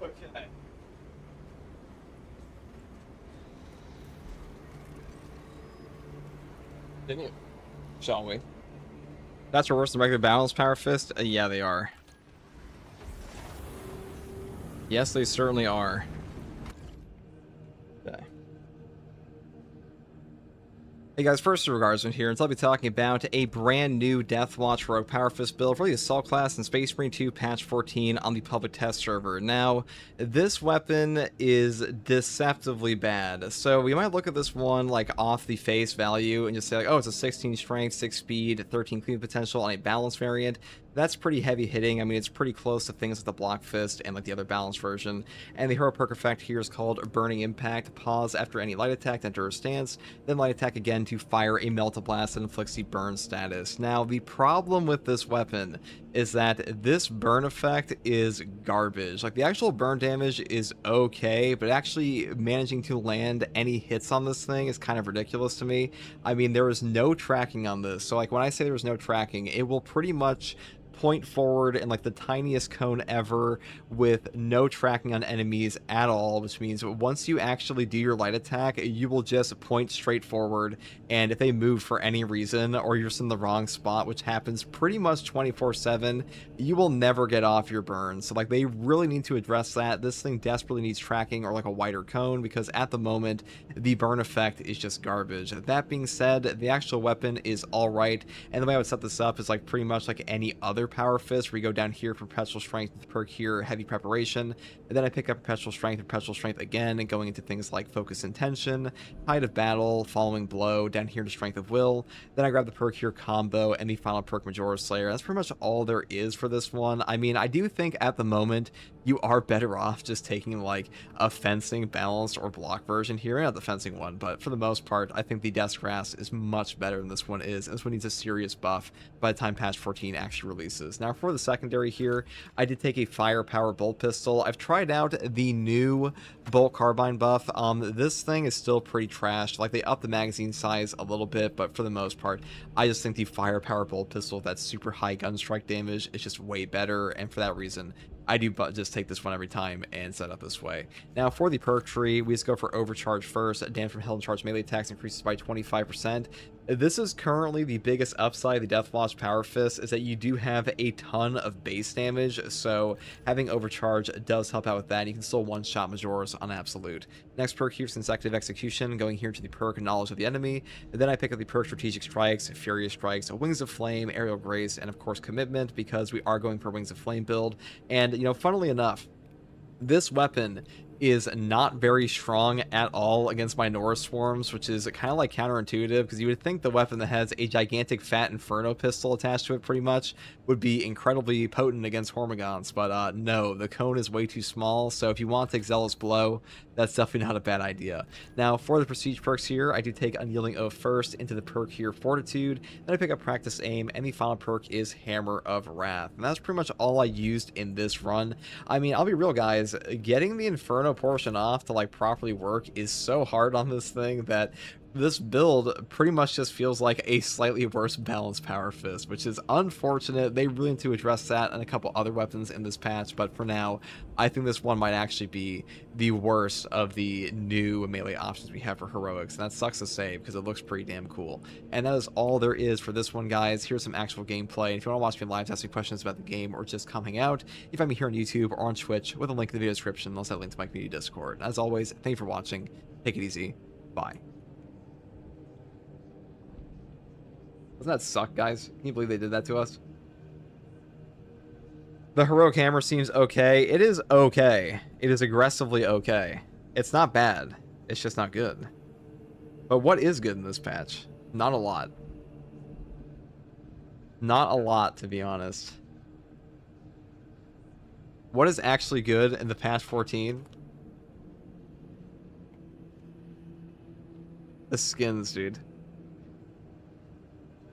Okay. Continue, shall we? That's worse than regular balance power fist? Yeah, they are. Yes, they certainly are. Okay. Hey guys, first regards in here, and I'll be talking about a brand new Deathwatch Rogue Power Fist build for the Assault class in Space Marine 2 patch 14 on the public test server. Now, this weapon is deceptively bad. So we might look at this one like off the face value and just say like, oh, it's a 16 strength, 6 speed, 13 clean potential on a balance variant. That's pretty heavy hitting. I mean, it's pretty close to things like the Block Fist and like the other balance version. And the hero perk effect here is called Burning Impact. Pause after any light attack to enter a stance, then light attack again to fire a Melt Blast that inflicts the burn status. Now, the problem with this weapon is that this burn effect is garbage. Like, the actual burn damage is okay, but actually managing to land any hits on this thing is kind of ridiculous to me. I mean, there is no tracking on this. So, like, when I say there's no tracking, it will pretty much point forward in like the tiniest cone ever with no tracking on enemies at all, which means once you actually do your light attack, you will just point straight forward, and if they move for any reason or you're just in the wrong spot, which happens pretty much 24/7, you will never get off your burn. So like, they really need to address that. This thing desperately needs tracking or like a wider cone, because at the moment the burn effect is just garbage. That being said, the actual weapon is alright, and the way I would set this up is like pretty much like any other another Power Fist, where you go down here for Perpetual Strength with the perk here, Heavy Preparation, and then I pick up Perpetual Strength again, and going into things like Focus Intention, Tide of Battle, Following Blow, down here to Strength of Will. Then I grab the perk here, Combo, and the final perk, Majora Slayer. That's pretty much all there is for this one. I mean, I do think at the moment, you are better off just taking like a fencing, balanced, or block version here. Not the fencing one, but for the most part, I think the Desk Grasp is much better than this one is. And this one needs a serious buff by the time patch 14 actually releases. Now for the secondary here, I did take a Firepower Bolt Pistol. I've tried out the new Bolt Carbine buff. This thing is still pretty trashed. Like, they upped the magazine size a little bit, but for the most part, I just think the Firepower Bolt Pistol, that super high gun strike damage, is just way better, and for that reason, I do just take this one every time and set up this way. Now for the perk tree, we just go for Overcharge first. Damage from held and charged melee attacks increases by 25%. This is currently the biggest upside of the Deathwatch Power Fist, is that you do have a ton of base damage, so having Overcharge does help out with that. You can still one-shot Majoras on Absolute. Next perk here is Consecutive Execution, going here to the perk Knowledge of the Enemy, and then I pick up the perk Strategic Strikes, Furious Strikes, Wings of Flame, Aerial Grace, and of course Commitment, because we are going for Wings of Flame build. And, you know, funnily enough, this weapon is not very strong at all against Minoru Swarms, which is kind of like counterintuitive, because you would think the weapon that has a gigantic fat Inferno pistol attached to it pretty much would be incredibly potent against Hormigons, but no, the cone is way too small, so if you want to take Zealous Blow, that's definitely not a bad idea. Now for the Prestige perks here, I do take Unyielding Oath first into the perk here, Fortitude, then I pick up Practice Aim, and the final perk is Hammer of Wrath, and that's pretty much all I used in this run. I mean, I'll be real, guys, getting the Inferno portion off to like properly work is so hard on this thing that this build pretty much just feels like a slightly worse balanced Power Fist, which is unfortunate. They really need to address that and a couple other weapons in this patch, but for now, I think this one might actually be the worst of the new melee options we have for heroics, and that sucks to say because it looks pretty damn cool. And that is all there is for this one, guys. Here's some actual gameplay, and if you want to watch me live, ask me questions about the game or just coming out, you find me here on YouTube or on Twitch with a link in the video description. I'll set a link to my community Discord. As always, thank you for watching. Take it easy. Bye. Doesn't that suck, guys? Can you believe they did that to us? The heroic hammer seems okay. It is okay. It is aggressively okay. It's not bad. It's just not good. But what is good in this patch? Not a lot. Not a lot, to be honest. What is actually good in the patch 14? The skins, dude.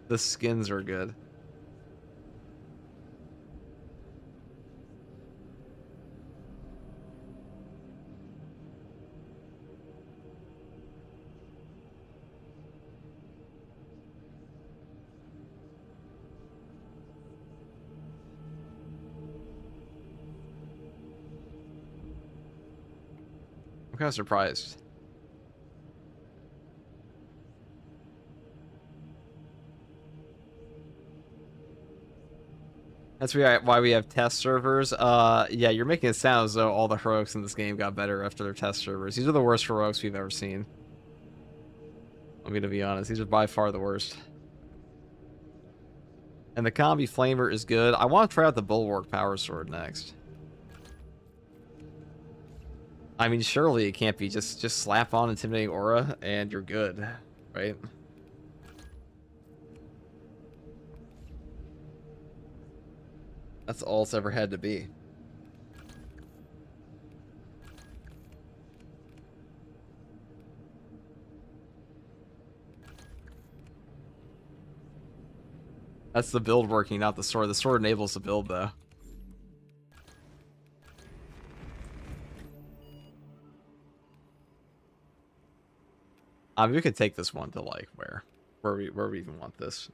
The skins are good. I'm kind of surprised. That's why we have test servers. Yeah, you're making it sound as though all the heroics in this game got better after their test servers. These are the worst heroics we've ever seen. I'm gonna be honest, these are by far the worst. And the Combi Flamer is good. I want to try out the Bulwark Power Sword next. I mean, surely it can't be just slap on Intimidating Aura and you're good, right? That's all it's ever had to be. That's the build working, not the sword. The sword enables the build, though. We could take this one to like where we even want this.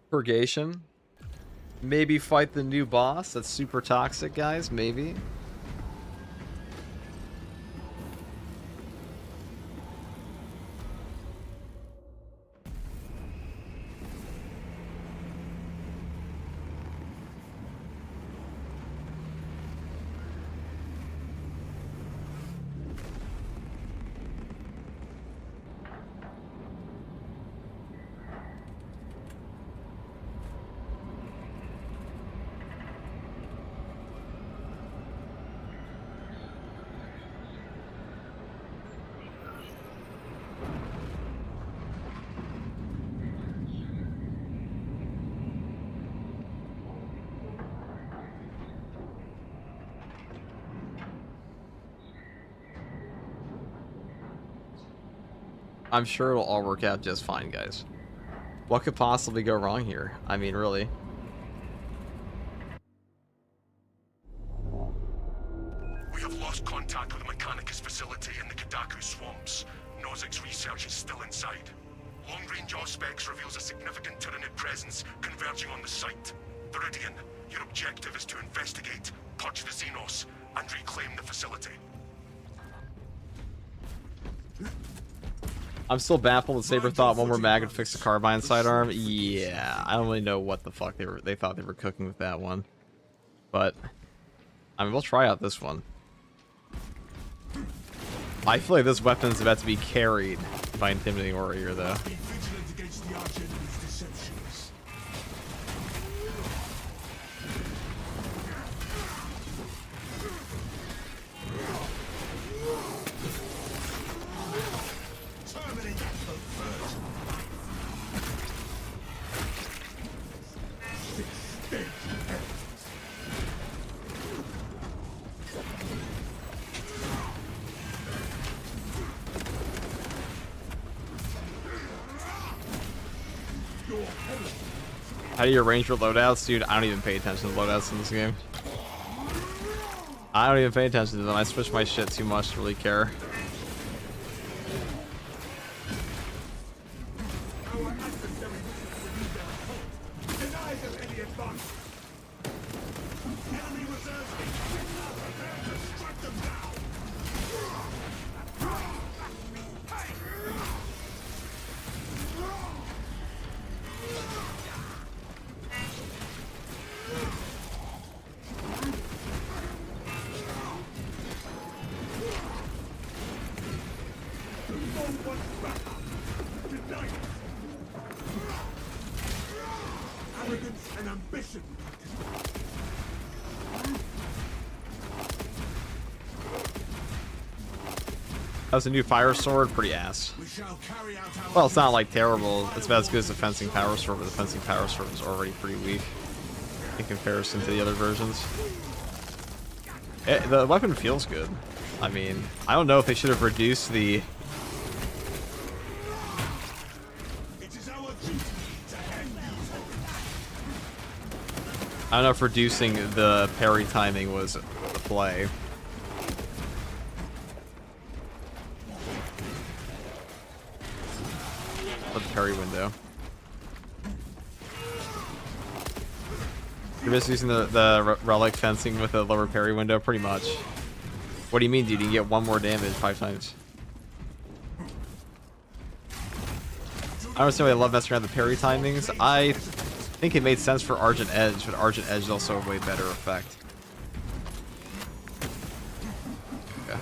Purgation. Maybe fight the new boss that's super toxic, guys. Maybe. I'm sure it'll all work out just fine, guys. What could possibly go wrong here? I mean, really. We have lost contact with the Mechanicus facility in the Kadaku swamps. Nozick's research is still inside. Long-range auspex reveals a significant Tyranid presence converging on the site. Viridian, your objective is to investigate, purge the Xenos, and reclaim the facility. I'm still baffled that Saber thought one more mag would fix the carbine sidearm. Yeah, I don't really know what the fuck they thought they were cooking with that one. But I mean, we'll try out this one. I feel like this weapon's about to be carried by Intimidating Warrior, though. Be vigilant against the arch enemy's deceptions. Terminate that perversion. How do you arrange your loadouts? Dude, I don't even pay attention to loadouts in this game. I don't even pay attention to them. I switch my shit too much to really care. Arrogance and ambition. How's a new fire sword? Pretty ass. We shall carry out our Well, it's not like terrible. It's about as good as the fencing power sword, but the fencing power sword is already pretty weak in comparison to the other versions. The weapon feels good. I mean, I don't know if they should have reduced the... It is our duty to end these horrors. I don't know if reducing the parry timing was the play. Or the parry window. You're just using the relic fencing with a lower parry window, pretty much. What do you mean, dude? You can get one more damage 5 times. I understand why I love messing around with the parry timings. I think it made sense for Argent Edge, but Argent Edge is also a way better effect. Okay.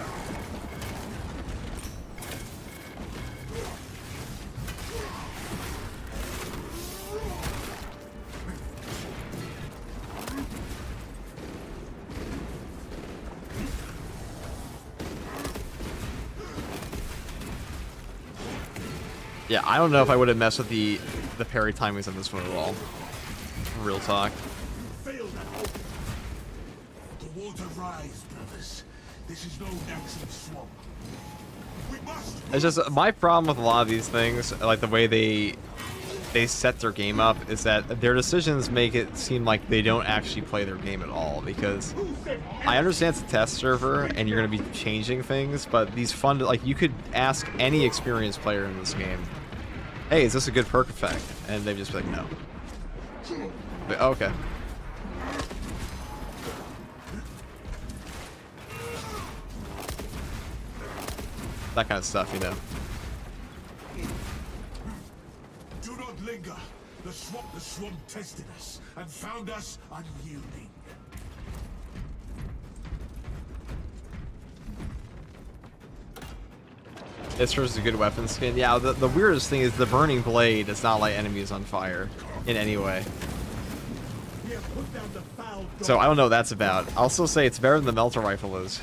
Yeah, I don't know if I would have messed with the parry timings on this one at all. Real talk. Fail that hope. The water rise, brothers. This is no natural swamp. We must. It's just my problem with a lot of these things, like the way they set their game up, is that their decisions make it seem like they don't actually play their game at all. Because I understand it's a test server and you're going to be changing things, but these fun, like, you could ask any experienced player in this game, hey, is this a good perk effect? And they'd just be like, no. But, okay. That kind of stuff, you know. Do not linger. The swamp tested us and found us unyielding. This is a good weapon skin. Yeah, the weirdest thing is the burning blade does not light enemies on fire in any way. We have put down the foul So I don't know what that's about. I'll still say it's better than the melter rifle is.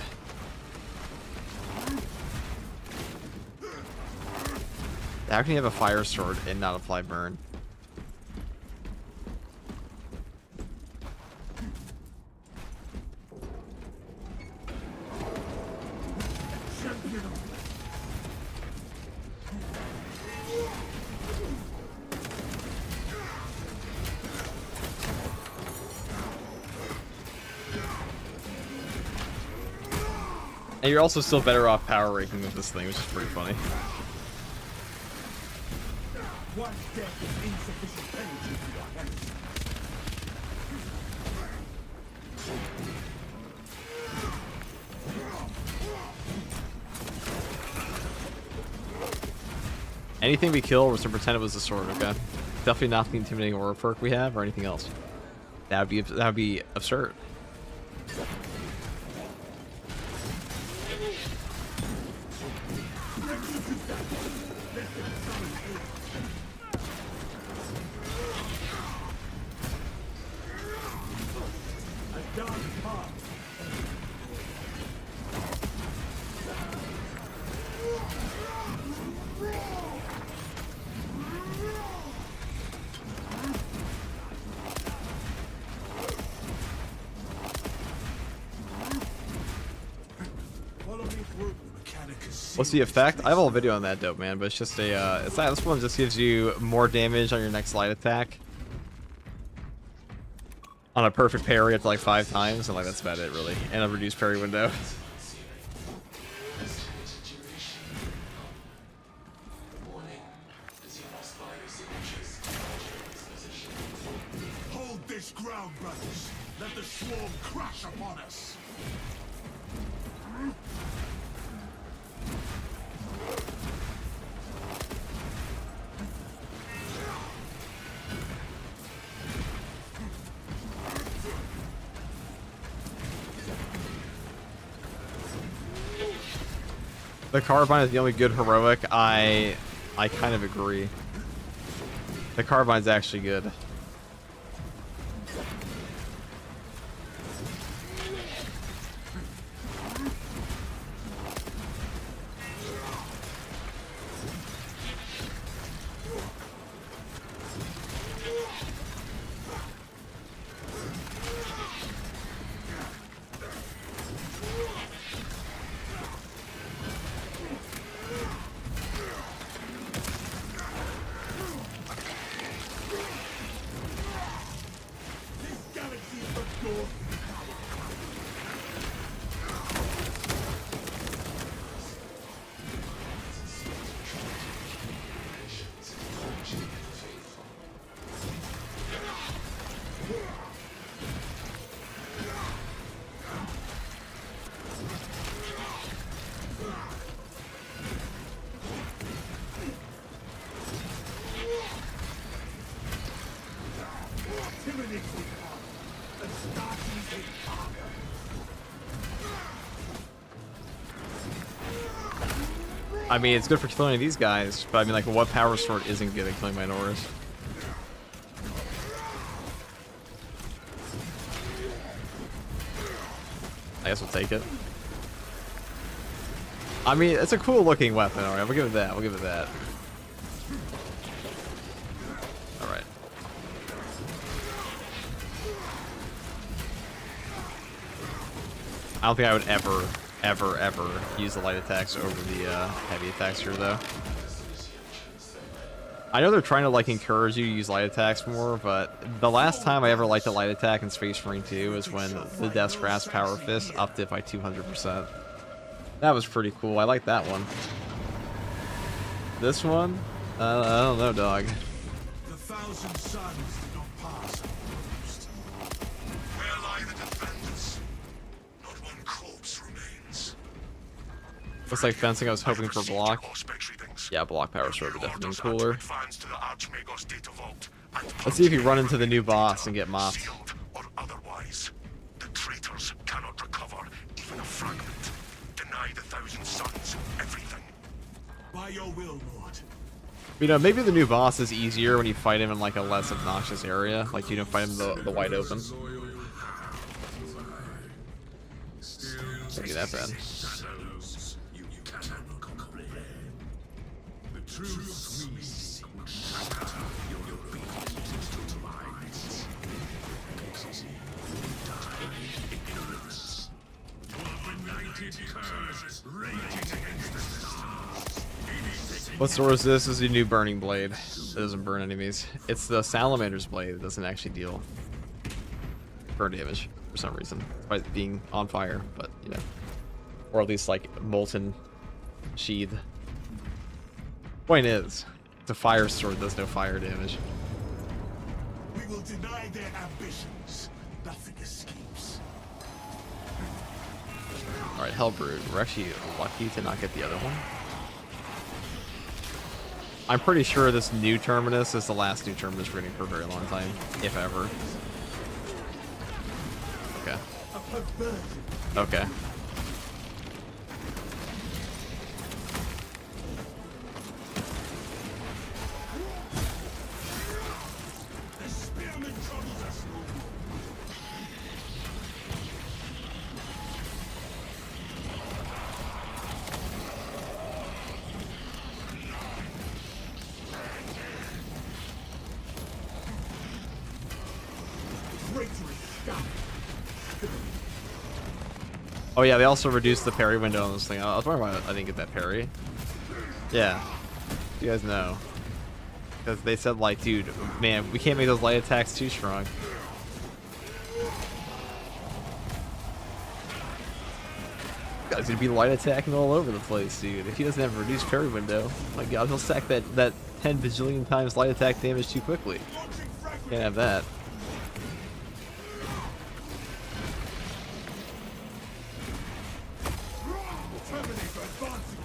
How can you have a fire sword and not apply burn? And you're also still better off power raking with this thing, which is pretty funny. One death is insufficient energy for your health. Anything we kill was to pretend it was a sword, okay? Definitely not the intimidating aura perk we have or anything else. That would be absurd. What's the effect? I have a whole video on that, dope man, but it's just a it's not, this one just gives you more damage on your next light attack on a perfect parry up to like 5 times, and like that's about it really, and a reduced parry window. Hold this ground, brothers. Let the swarm crash upon us. The carbine is the only good heroic. I kind of agree. The carbine's actually good. I mean, it's good for killing these guys, but I mean, like, what power sword isn't good at killing minors? I guess we'll take it. I mean, it's a cool looking weapon, alright, we'll give it that, we'll give it that. Alright. I don't think I would ever use the light attacks over the heavy attacks here, though. I know they're trying to, like, encourage you to use light attacks more, but the last time I ever liked a light attack in Space Marine 2 was when the Death's Grasp Power Fist upped it by 200%. That was pretty cool. I like that one. This one? I don't know, dog. The thousand suns did not pass unnoticed. Where lie the defenders? Not one corpse remains. Looks like fencing. I was hoping for block. Yeah, block power sword would definitely be cooler. Let's see if you run into the new boss and get mopped. Or otherwise, the traitors cannot recover even a fragment. Deny the Thousand Suns everything. By your will, Lord. You know, maybe the new boss is easier when you fight him in like a less obnoxious area, like you don't fight him the wide open. Can't be that bad. What sword is this? This is a new burning blade. It doesn't burn enemies. It's the Salamander's blade. It doesn't actually deal burn damage for some reason, despite being on fire, but you know. Or at least like molten sheath. Point is, the fire sword does no fire damage. We will deny their ambitions. Nothing escapes. Alright, Hellbrood. We're actually lucky to not get the other one. I'm pretty sure this new terminus is the last new terminus we're getting for a very long time, if ever. Okay. Okay. The spearman troubles us no more. Victory, stop. Oh yeah, they also reduced the parry window on this thing. I was wondering why I didn't get that parry. Yeah. You guys know. Because they said like, dude, man, we can't make those light attacks too strong. Guy's gonna be light attacking all over the place, dude. If he doesn't have a reduced parry window, my god, he'll stack that 10 bajillion times light attack damage too quickly. Can't have that. Terminator advancing.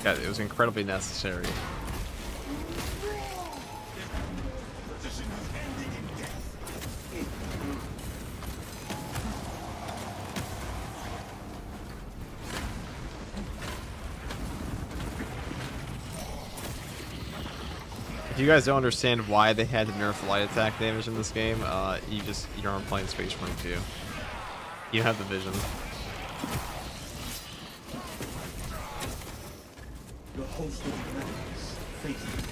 God, it was incredibly necessary. Position is ending in death. If you guys don't understand why they had to nerf light attack damage in this game, you aren't playing Space Marine 2. You have the vision. The host of enemies facing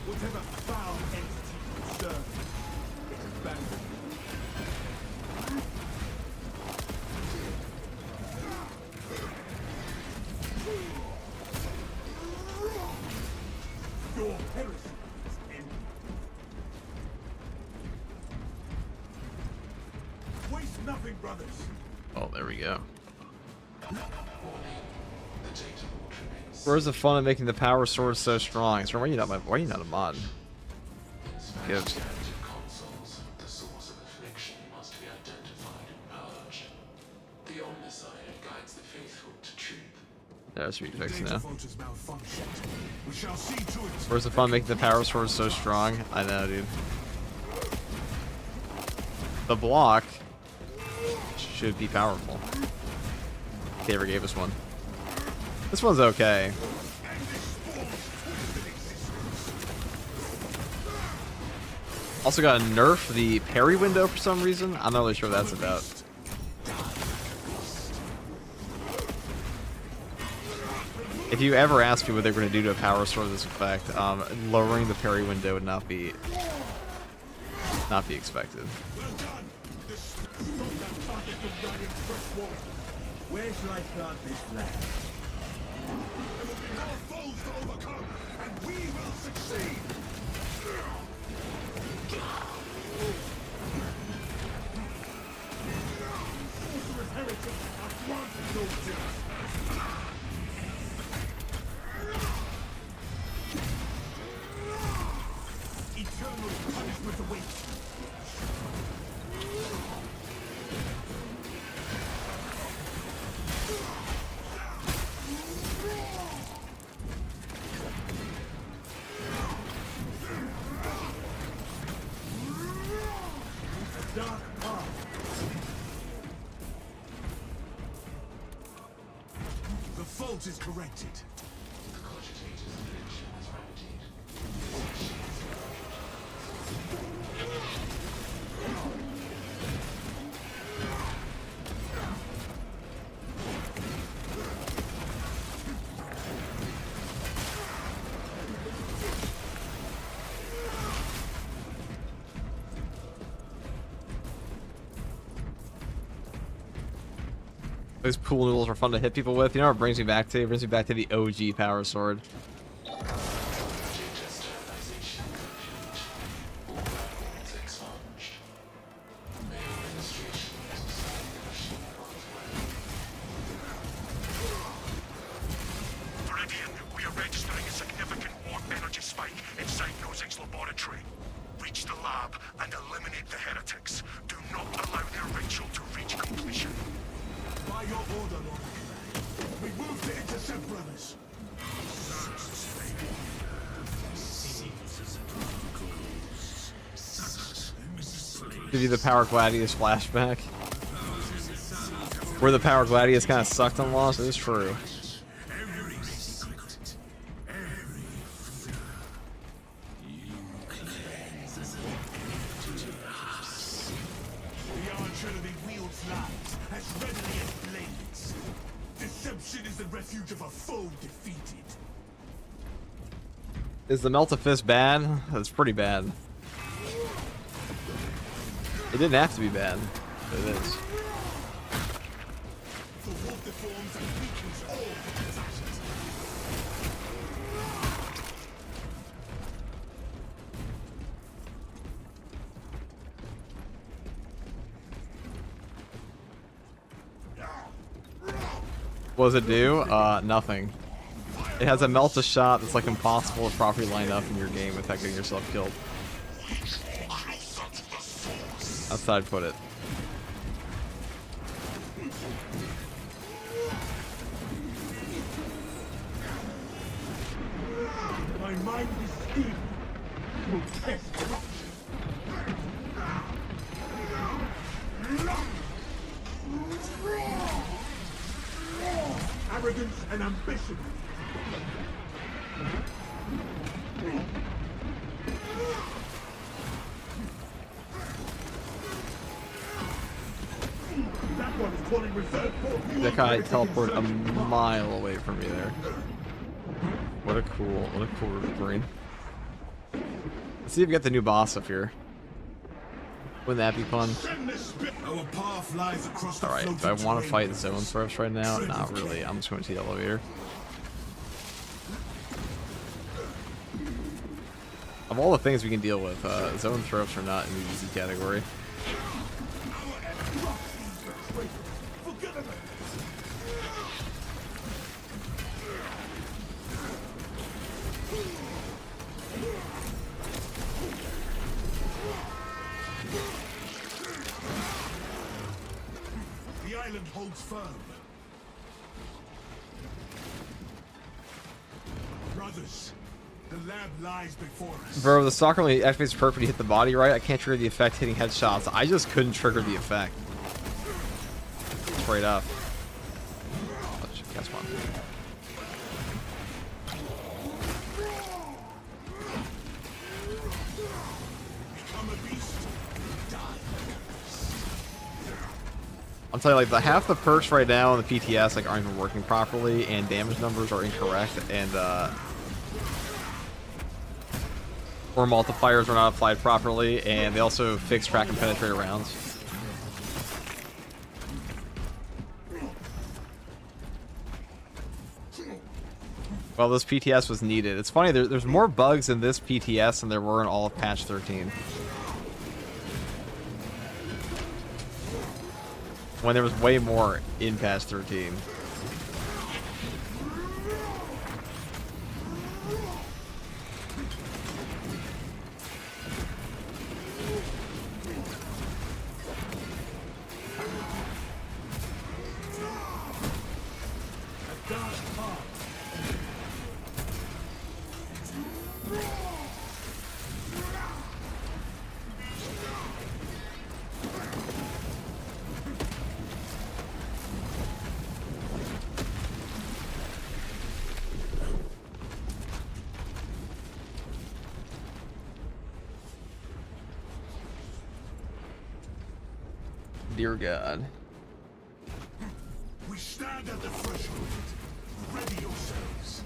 Whatever foul entity concerns, it is abandoned. Your heresy is ended. Waste nothing, brothers. Oh, there we go. Where's the fun of making the power sword so strong? So why are you not a mod? Good. Consoles, the source of affliction must be identified and purged. The Omnissiah guides the faithful to truth. That should be fixed Data now. filters malfunctioned. We shall see to it. Where's the fun of making the power sword so strong? I know, dude. The block should be powerful. If they ever gave us one. This one's okay. Also got to nerf the parry window for some reason. I'm not really sure what that's about. If you ever ask me what they're going to do to a power sword of this effect, lowering the parry window would not be expected. Well done. This stop that target from riding fresh water. Where shall I plant this flag? There will be more foes to overcome, and we will succeed. Sorcerer's heretics are granted no death. Eternal punishment awaits. Dark path. The fault is corrected. The cogitator's affliction is remedied. Those pool noodles are fun to hit people with. You know what it brings me back to? It brings me back to the OG power sword. Viridian, we are registering a significant warp energy spike inside Nozik's laboratory. Reach the lab and eliminate the heretics. Do not allow their ritual to reach completion. By your order, Lord. We move to intercept brothers. Give you the Power Gladius flashback. Where the Power Gladius kind of sucked on Lost. It is true. The artillery wields lives as readily as blades. Deception is the refuge of a foe defeated. Is the Melt of Fist bad? That's pretty bad. It didn't have to be bad, but it is. The wolf deforms and weakens all possessions. What does it do? Nothing. It has a melt a shot that's like impossible to properly line up in your game without getting yourself killed. That's how I'd put it. My mind is steeled. Will test corruption. Arrogance and ambition. That one is calling reserve for That guy teleported a mile away from me there. What a cool brain. Let's see if we get the new boss up here. Wouldn't that be fun? Our path lies across the Alright, do I want to fight zone threats right now? Not really. I'm just going to the elevator. Of all the things we can deal with, zone threats are not in the easy category. The island holds firm. Brothers, the lab lies before us. Bro, the stalker only activates perp when you hit the body, right? I can't trigger the effect hitting headshots. I just couldn't trigger the effect. Straight up. Oh, shit, guess one. Become a beast, die. I'll tell you, like, the half the perks right now on the PTS like aren't even working properly, and damage numbers are incorrect, and or multipliers are not applied properly, and they also fix track and penetrate rounds. Well, this PTS was needed. It's funny, there's more bugs in this PTS than there were in all of patch 13. When there was way more in patch 13. Dear God. We stand at the threshold. Ready yourselves.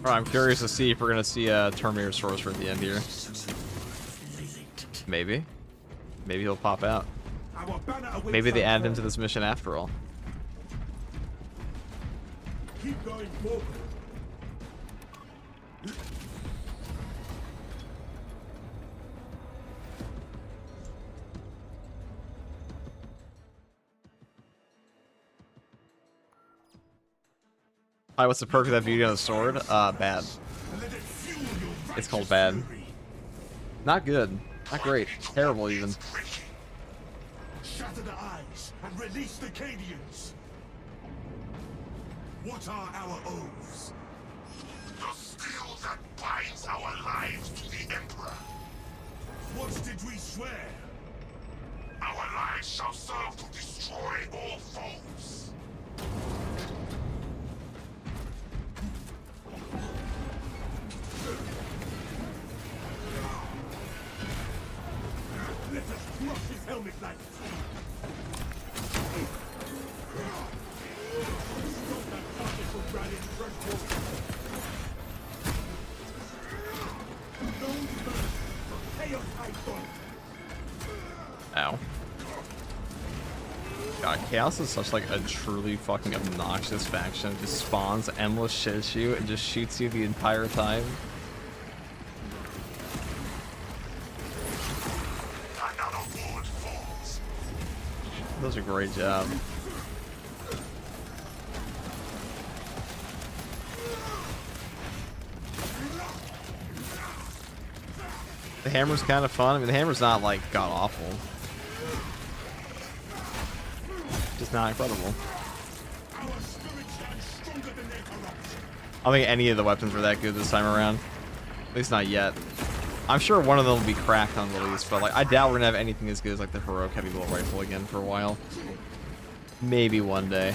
Alright, I'm curious to see if we're gonna see a Terminator Sorcerer at the end here. Maybe. Maybe he'll pop out. Our banner awaits Maybe they our added him to call. this mission after all. Keep going forward. Hi, what's the perk of that beauty on the sword? Bad. Let it fuel your It's called righteous bad. fury. Not good. Not great. Terrible even. Shatter the eyes and release the KEYBINDS. What are our oaths? The steel that binds our lives to the Emperor. What did we swear? Our lives shall serve to destroy all foes. Let us crush his helmet like stop that bastard from rallying fresh water. No mercy for chaos icon. Ow. God, Chaos is such like a truly fucking obnoxious faction. It just spawns endless shit at you and just shoots you the entire time. Another ward falls. Does a great job. The hammer's kind of fun. I mean, the hammer's not like god awful. Just not incredible. Our spirit stands stronger than their corruption. I don't think any of the weapons were that good this time around. At least not yet. I'm sure one of them will be cracked on release, but like I doubt we're gonna have anything as good as like the heroic heavy bolt rifle again for a while. Maybe one day.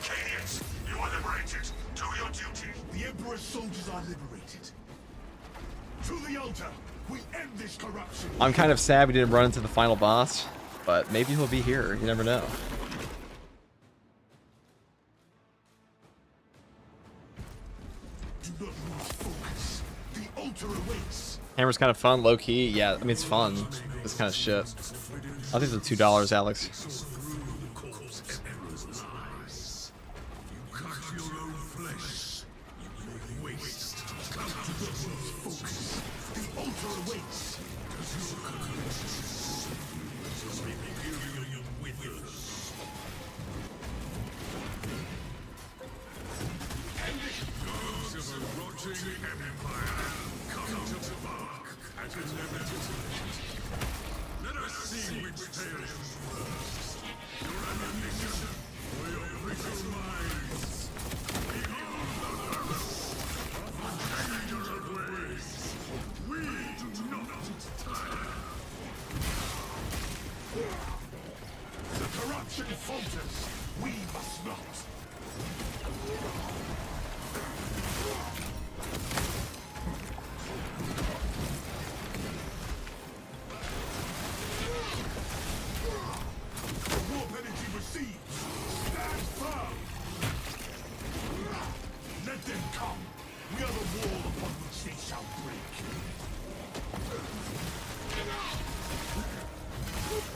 Canians, you are liberated. Do your duty. The Emperor's soldiers are liberated. To the altar, we end this corruption. I'm kind of sad we didn't run into the final boss, but maybe he'll be here. You never know. Do not lose focus. The altar awaits. Hammer's kind of fun, low key. Yeah, I mean it's fun. It's kind of shit. I think it's $2, Alex. Let us see which fails first. Your ammunition for your brittle minds. Changer of ways. We do not tire. The corruption falters. We must not. Warp energy received. Stand firm. Let them come. We are the wall upon which they shall break.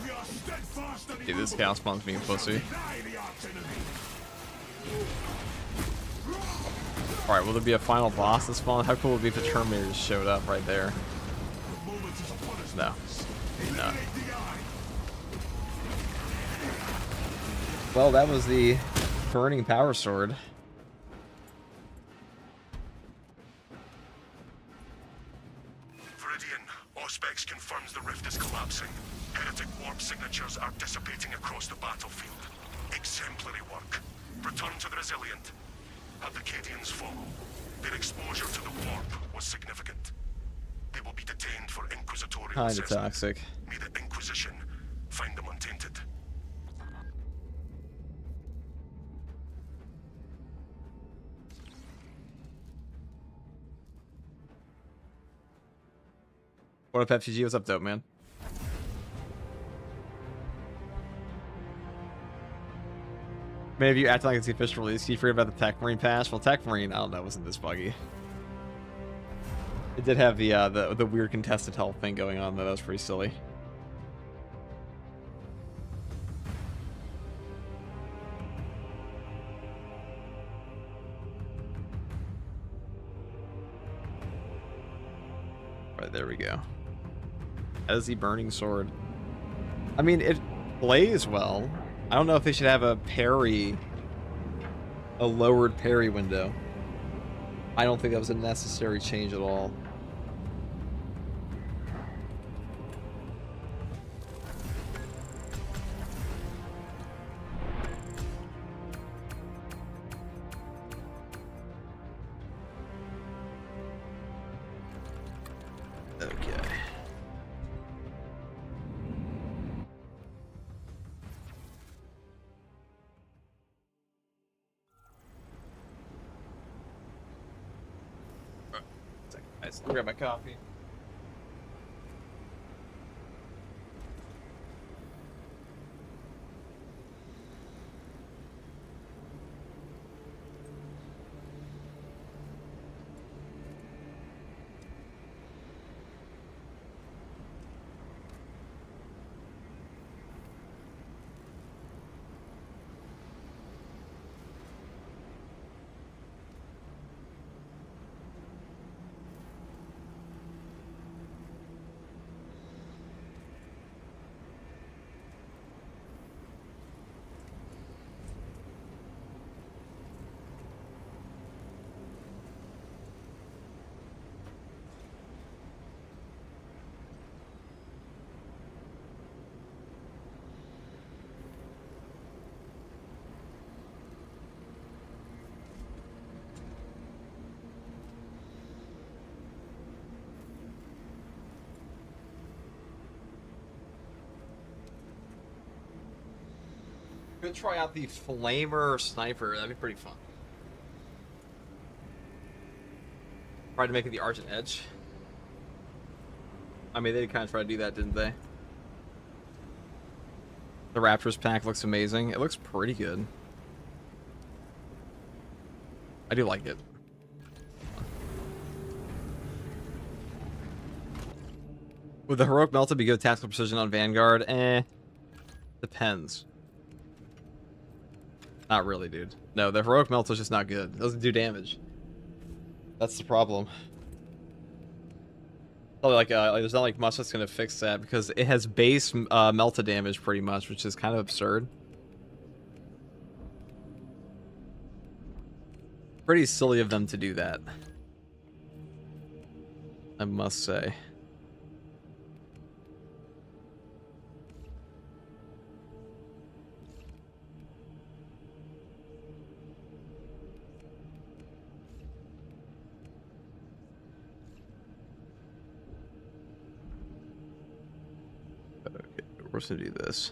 We are steadfast and Dude, this Chaos Spawn's being pussy. deny the artillery. Alright, will there be a final boss this spawn? How cool would it be if the Terminator just showed up right there? The moment is upon us. No. No. Eliminate the eye. Well, that was the burning power sword. Viridian, Auspex confirms the rift is collapsing. Heretic warp signatures are dissipating across the battlefield. Exemplary work. Return to the Resilient. Have the Cadians follow. Their exposure to the warp was significant. They will be detained for inquisitorial Kinda assessment. toxic. May the Inquisition find them untainted. What up, FTG? What's up, dope man? Many of you acting like it's the official release. You forget about the Tech Marine patch. Well, Tech Marine, I don't know, wasn't this buggy. It did have the weird contested health thing going on, though. That was pretty silly. Right, there we go. As the Burning Sword. I mean, it plays well. I don't know if they should have a parry, a lowered parry window. I don't think that was a necessary change at all. Okay. Let's grab my coffee. Could try out the Flamer Sniper. That'd be pretty fun. Tried to make it the Argent Edge. I mean, they kind of tried to do that, didn't they? The Raptors pack looks amazing. It looks pretty good. I do like it. Would the Heroic Melta be good tactical precision on Vanguard? Depends. Not really, dude. No, the Heroic Melta's just not good. It doesn't do damage. That's the problem. Probably like there's not like much that's gonna fix that because it has base Melta damage pretty much, which is kind of absurd. Pretty silly of them to do that, I must say. We're just gonna do this.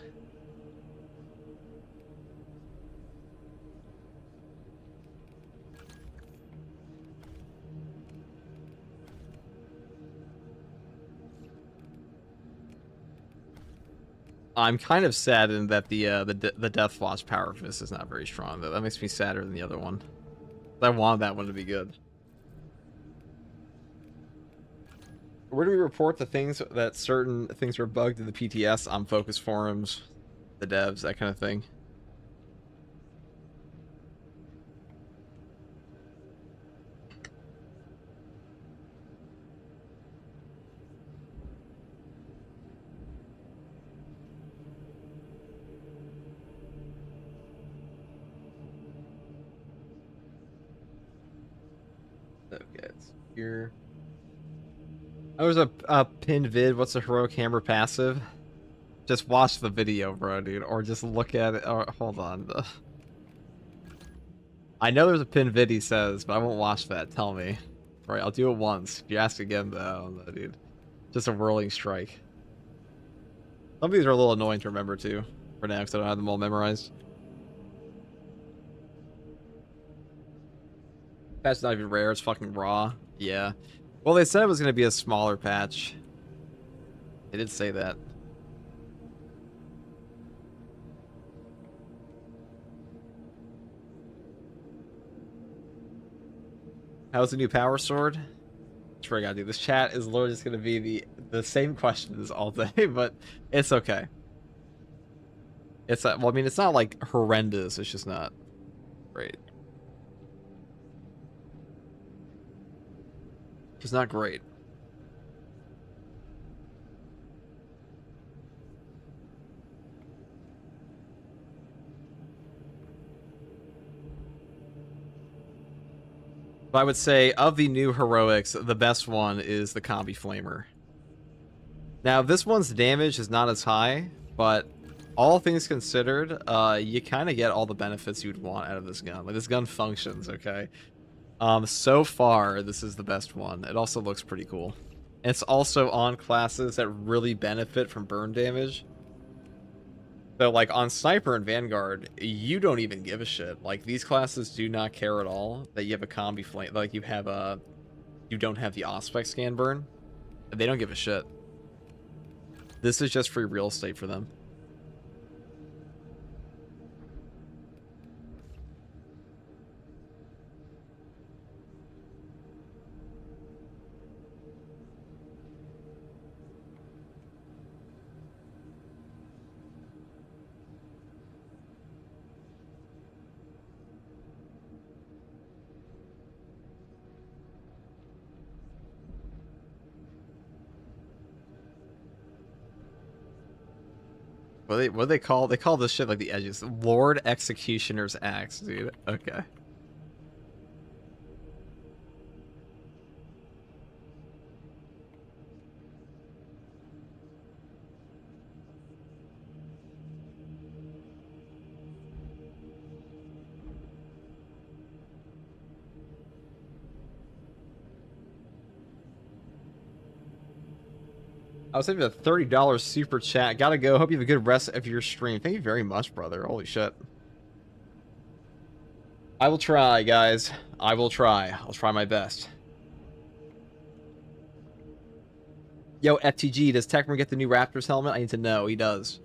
I'm kind of saddened that the Death Watch Power Fist is not very strong, though. That makes me sadder than the other one. I wanted that one to be good. Where do we report the things that certain things were bugged in the PTS on focus forums, the devs, that kind of thing? Okay, it's here. Oh, there's a pinned vid. What's a heroic hammer passive? Just watch the video, bro, dude, or just look at it. Or hold on. I know there's a pinned vid, he says, but I won't watch that. Tell me. Right, I'll do it once. If you ask again, though, I don't know, dude. Just a whirling strike. Some of these are a little annoying to remember too. For now, because I don't have them all memorized. Patch not even rare. It's fucking raw. Yeah. Well, they said it was going to be a smaller patch. They did say that. How's the new power sword? I swear to God, dude, this chat is literally just gonna be the same questions all day, but it's okay. It's well, I mean, it's not like horrendous. It's just not great. It's not great. But I would say, of the new heroics, the best one is the Combi Flamer. Now, this one's damage is not as high, but all things considered, you kind of get all the benefits you'd want out of this gun. Like, this gun functions, okay? So far, this is the best one. It also looks pretty cool. It's also on classes that really benefit from burn damage. So, like, on Sniper and Vanguard, you don't even give a shit. Like, these classes do not care at all that you have a Combi Flame. Like, you don't have the Auspex scan burn. They don't give a shit. This is just free real estate for them. What do they call? They call this shit like the edges. Lord Executioner's Axe, dude. Okay. I was thinking a $30 super chat. Gotta go. Hope you have a good rest of your stream. Thank you very much, brother. Holy shit. I will try, guys. I will try. I'll try my best. Yo, FTG, does Techmer get the new Raptors helmet? I need to know. He does.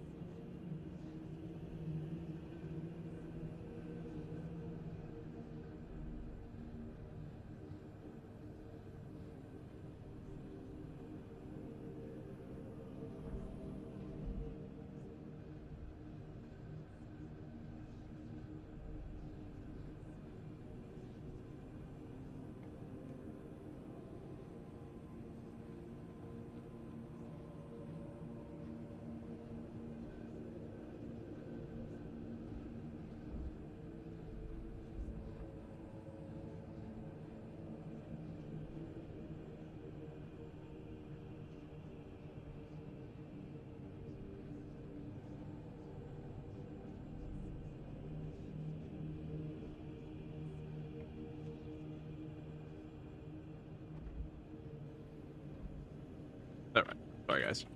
Alright. Sorry, guys.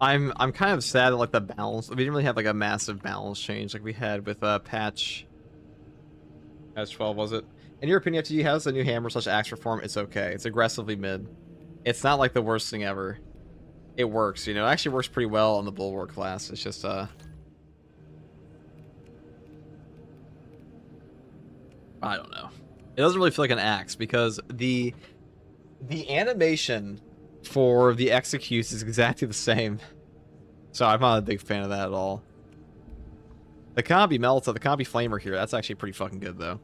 I'm kind of sad that, like, the balance... We didn't really have, like, a massive balance change like we had with patch 12, was it? In your opinion, FTG, how's the new hammer / axe reform? It's okay. It's aggressively mid. It's not, like, the worst thing ever. It works, you know? It actually works pretty well on the Bulwark class. It's just, I don't know. It doesn't really feel like an axe because the animation for the executes is exactly the same. So I'm not a big fan of that at all. The Combi Melta, the Combi Flamer here, that's actually pretty fucking good though.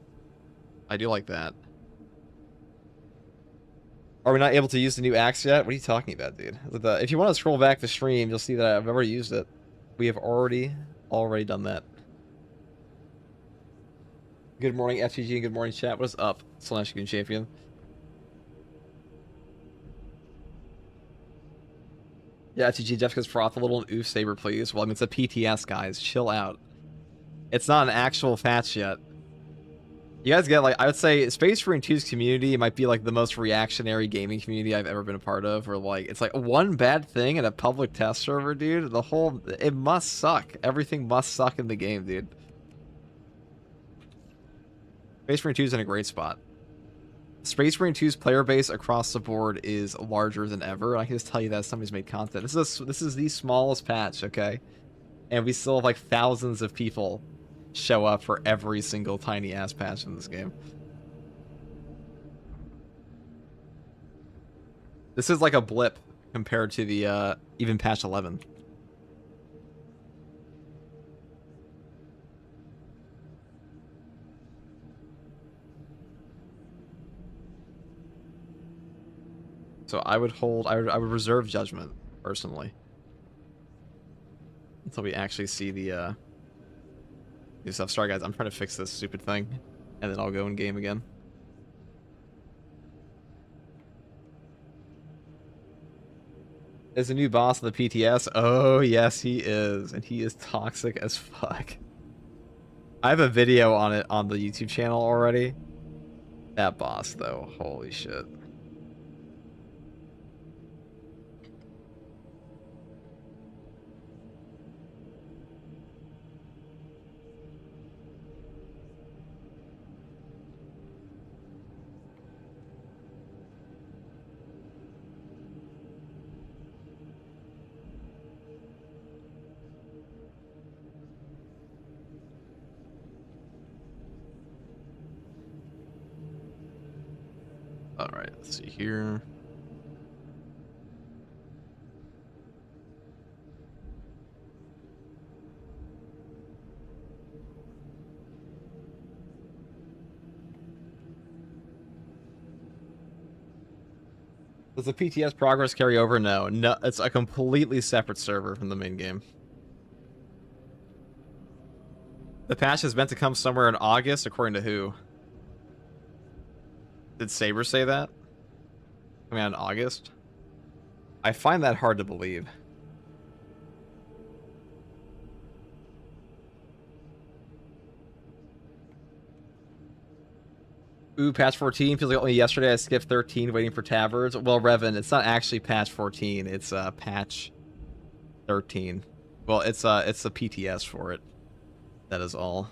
I do like that. Are we not able to use the new axe yet? What are you talking about, dude? If you want to scroll back the stream, you'll see that I've already used it. We have already done that. Good morning, FTG, and good morning, chat. What is up, Slash Goon Champion? Yeah, FTG, Jessica's froth a little and oof saber, please. Well, I mean, it's a PTS, guys. Chill out. It's not an actual patch yet. You guys get, like, I would say Space Marine 2's community might be, like, the most reactionary gaming community I've ever been a part of. Where, like, it's like one bad thing in a public test server, dude. It must suck. Everything must suck in the game, dude. Space Marine 2 is in a great spot. Space Marine 2's player base across the board is larger than ever. I can just tell you that somebody's made content. This is the smallest patch, okay? And we still have like thousands of people show up for every single tiny ass patch in this game. This is like a blip compared to the even patch 11. So I would reserve judgment personally until we actually see the new stuff. Sorry guys, I'm trying to fix this stupid thing, and then I'll go in game again. Is a new boss of the PTS? Oh yes, he is, and he is toxic as fuck. I have a video on it on the YouTube channel already. That boss though, holy shit. Alright, let's see here. Does the PTS progress carry over? No. No, it's a completely separate server from the main game. The patch is meant to come somewhere in August, according to who? Did Saber say that? Coming out in August? I find that hard to believe. Ooh, patch 14 feels like only yesterday I skipped 13 waiting for taverns. Well, Revan, it's not actually patch 14. It's patch 13. Well, it's the PTS for it. That is all.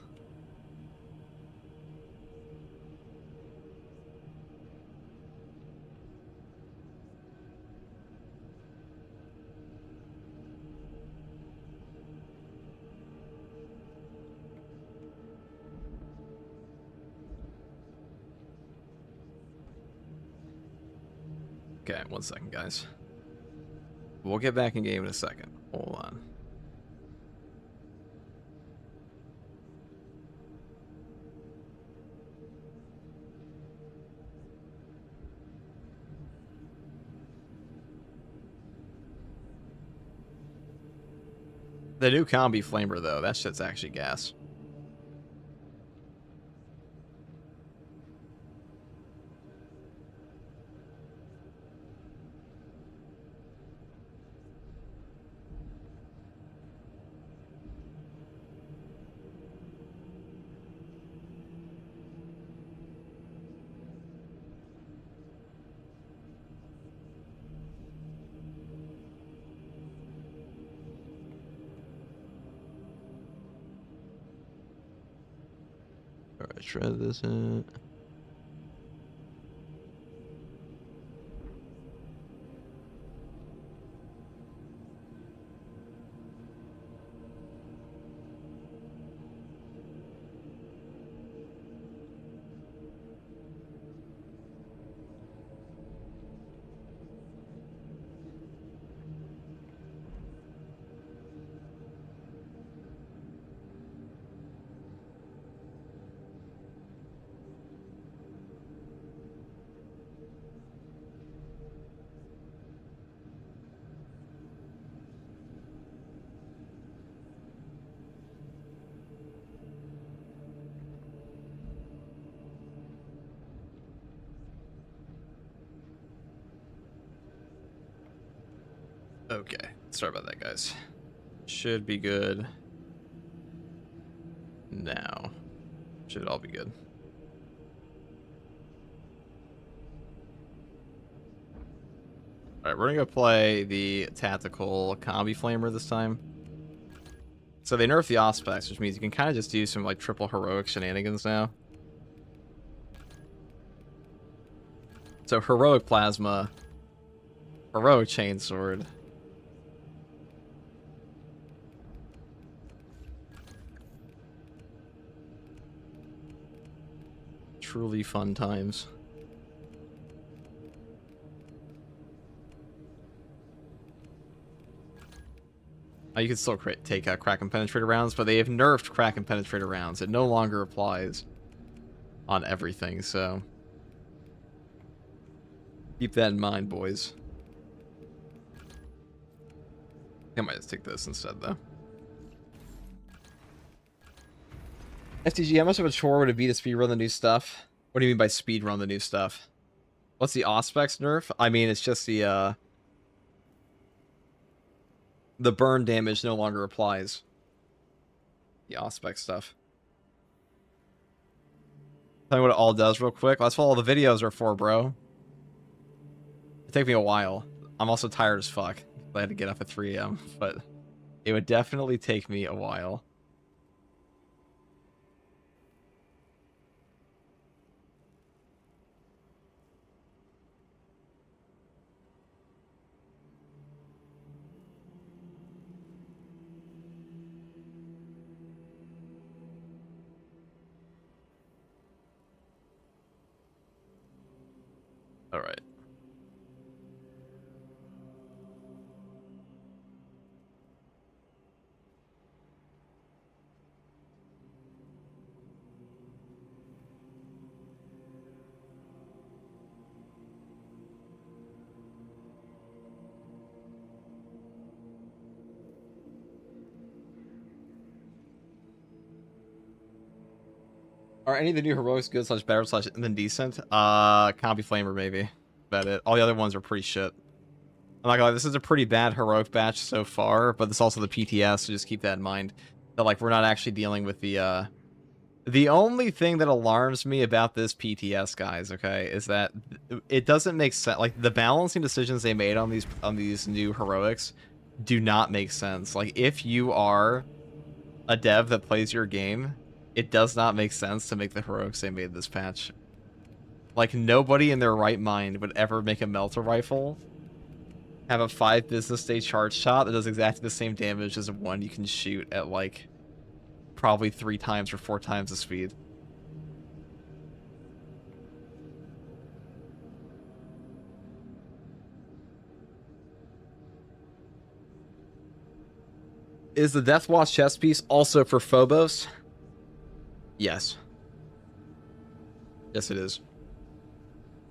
Okay, 1 second, guys. We'll get back in game in a second. Hold on. The new combi flamer, though, that shit's actually gas. Alright, try this in. Okay, sorry about that, guys. Should be good now. Should all be good. Alright, we're gonna go play the tactical combi flamer this time. So they nerfed the Auspex, which means you can kind of just do some like triple heroic shenanigans now. So heroic plasma, heroic chainsword, truly fun times. You can still take crack and penetrator rounds, but they have nerfed crack and penetrator rounds. It no longer applies on everything, so keep that in mind, boys. I might just take this instead, though. FTG, how much of a chore would it be to speedrun the new stuff? What do you mean by speedrun the new stuff? What's the Auspex nerf? I mean, it's just the burn damage no longer applies. The Auspex stuff. Tell me what it all does real quick. That's what all the videos are for, bro. It'd take me a while. I'm also tired as fuck. I had to get up at 3 a.m., but it would definitely take me a while. All right. Are any of the new heroics good / better / than decent? Combi Flamer maybe. About it. All the other ones are pretty shit. I'm not gonna lie, this is a pretty bad heroic batch so far, but it's also the PTS, so just keep that in mind. That like we're not actually dealing with the only thing that alarms me about this PTS, guys, okay, is that it doesn't make sense. Like the balancing decisions they made on these new heroics do not make sense. Like if you are a dev that plays your game, it does not make sense to make the heroics they made this patch. Like, nobody in their right mind would ever make a melter rifle, have a 5 business day charge shot that does exactly the same damage as one you can shoot at, like, probably 3 times or 4 times the speed. Is the Deathwatch chest piece also for Phobos? Yes. Yes, it is.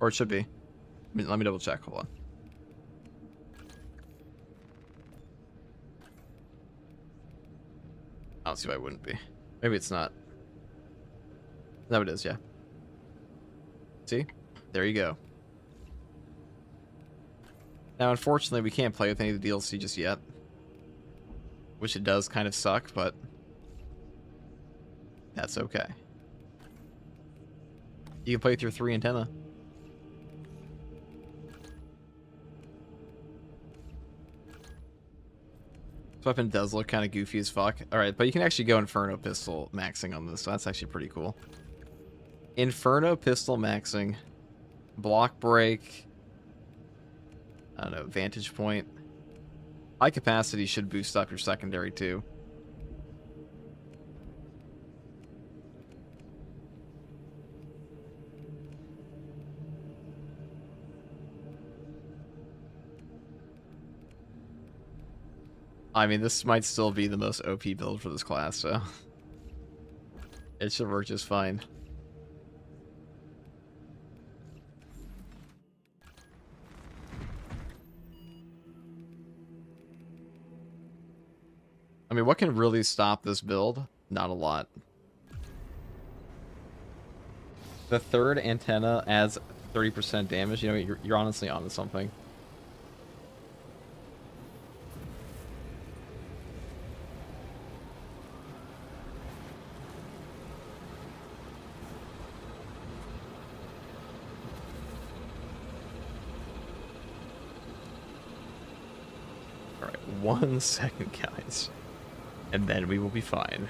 Or it should be. Let me double check. Hold on. I don't see why it wouldn't be. Maybe it's not. No, it is, yeah. See? There you go. Now, unfortunately, we can't play with any of the DLC just yet. Which it does kind of suck, but that's okay. You can play with your 3 antenna. This weapon does look kind of goofy as fuck. Alright, but you can actually go Inferno Pistol maxing on this, so that's actually pretty cool. Inferno Pistol maxing. Block break. I don't know, vantage point. High capacity should boost up your secondary too. I mean, this might still be the most OP build for this class, so it should work just fine. I mean, what can really stop this build? Not a lot. The third antenna adds 30% damage. You know, you're honestly onto something. All right, 1 second, guys. And then we will be fine.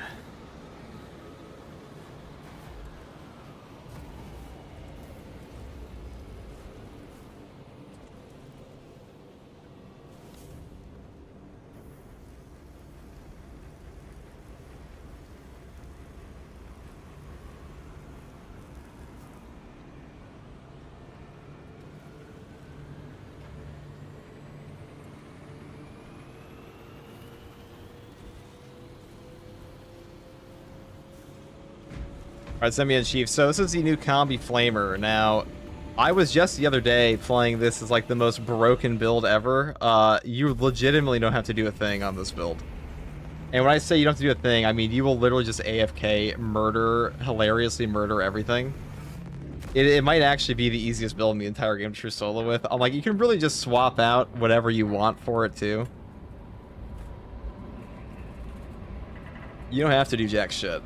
Alright, send me in, Chief. So this is the new Combi Flamer. Now, I was just the other day playing this as like the most broken build ever. You legitimately don't have to do a thing on this build. And when I say you don't have to do a thing, I mean you will literally just AFK, hilariously murder everything. It might actually be the easiest build in the entire game to true solo with. I'm like, you can really just swap out whatever you want for it too. You don't have to do jack shit.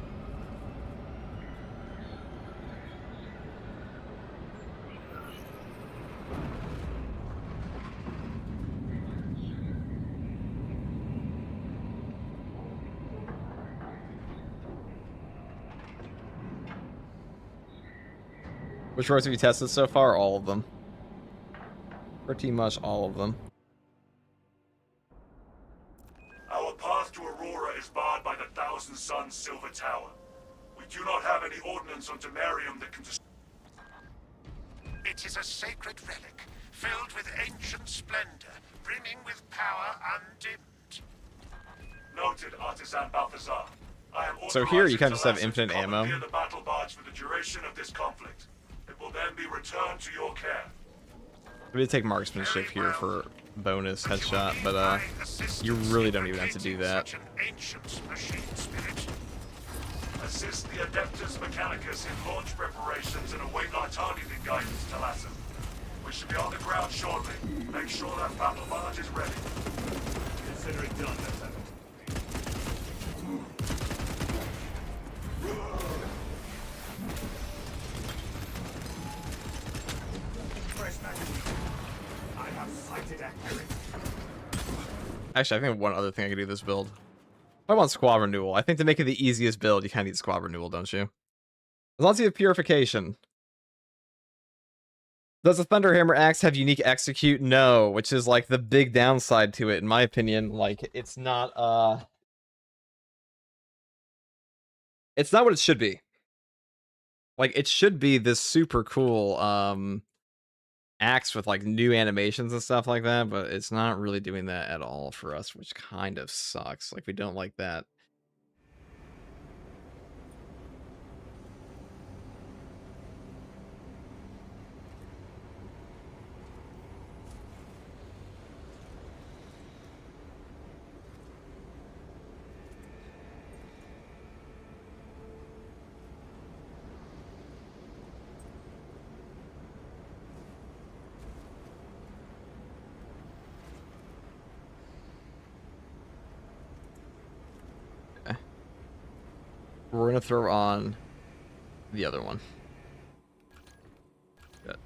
Which roads have you tested so far? All of them. Pretty much all of them. Our path to Aurora is barred by the Thousand Suns Silver Tower. We do not have any ordnance on Demarium that can It is a sacred relic, filled with ancient splendor, brimming with power undimmed. Noted, Artisan Balthazar. I am So here you kind of just have authorizing infinite to ammo. commandeer the battle barge for the duration of this conflict. It will then be returned to your care. I'm gonna take marksmanship here for bonus headshot, but you really don't even have to do that. Such an ancient machine spirit. Assist the Adeptus Mechanicus in launch preparations and await our targeting guidance, Talassa. We should be on the ground shortly. Make sure that battle barge is ready. Consider it done, Lieutenant. I have sighted accurate. Actually, I think one other thing I could do this build. I want squad renewal. I think to make it the easiest build, you kind of need squad renewal, don't you? As long as you have purification. Does the Thunderhammer axe have unique execute? No, which is like the big downside to it, in my opinion. Like, it's not what it should be. Like, it should be this super cool axe with like new animations and stuff like that, but it's not really doing that at all for us, which kind of sucks. Like, we don't like that. We're gonna throw on the other one. Good.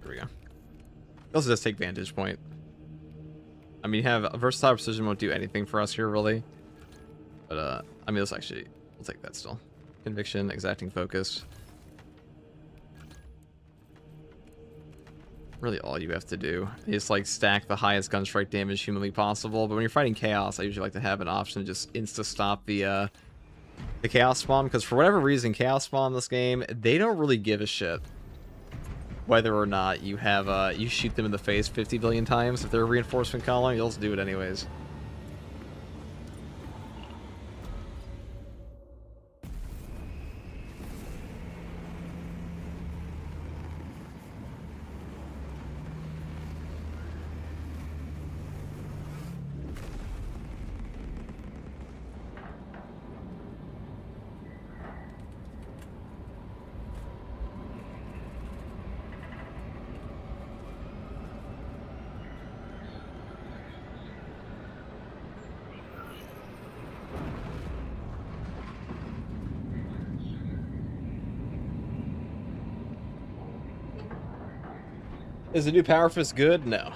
There we go. Also just take vantage point. I mean, you have versatile precision won't do anything for us here really, but I mean, let's actually we'll take that still. Conviction, exacting focus. Really all you have to do is like stack the highest gun strike damage humanly possible, but when you're fighting chaos, I usually like to have an option to just insta-stop the chaos spawn, because for whatever reason chaos spawn in this game, they don't really give a shit whether or not you have you shoot them in the face 50 billion times. If they're a reinforcement column, you'll just do it anyways. Is the new Power Fist good? No.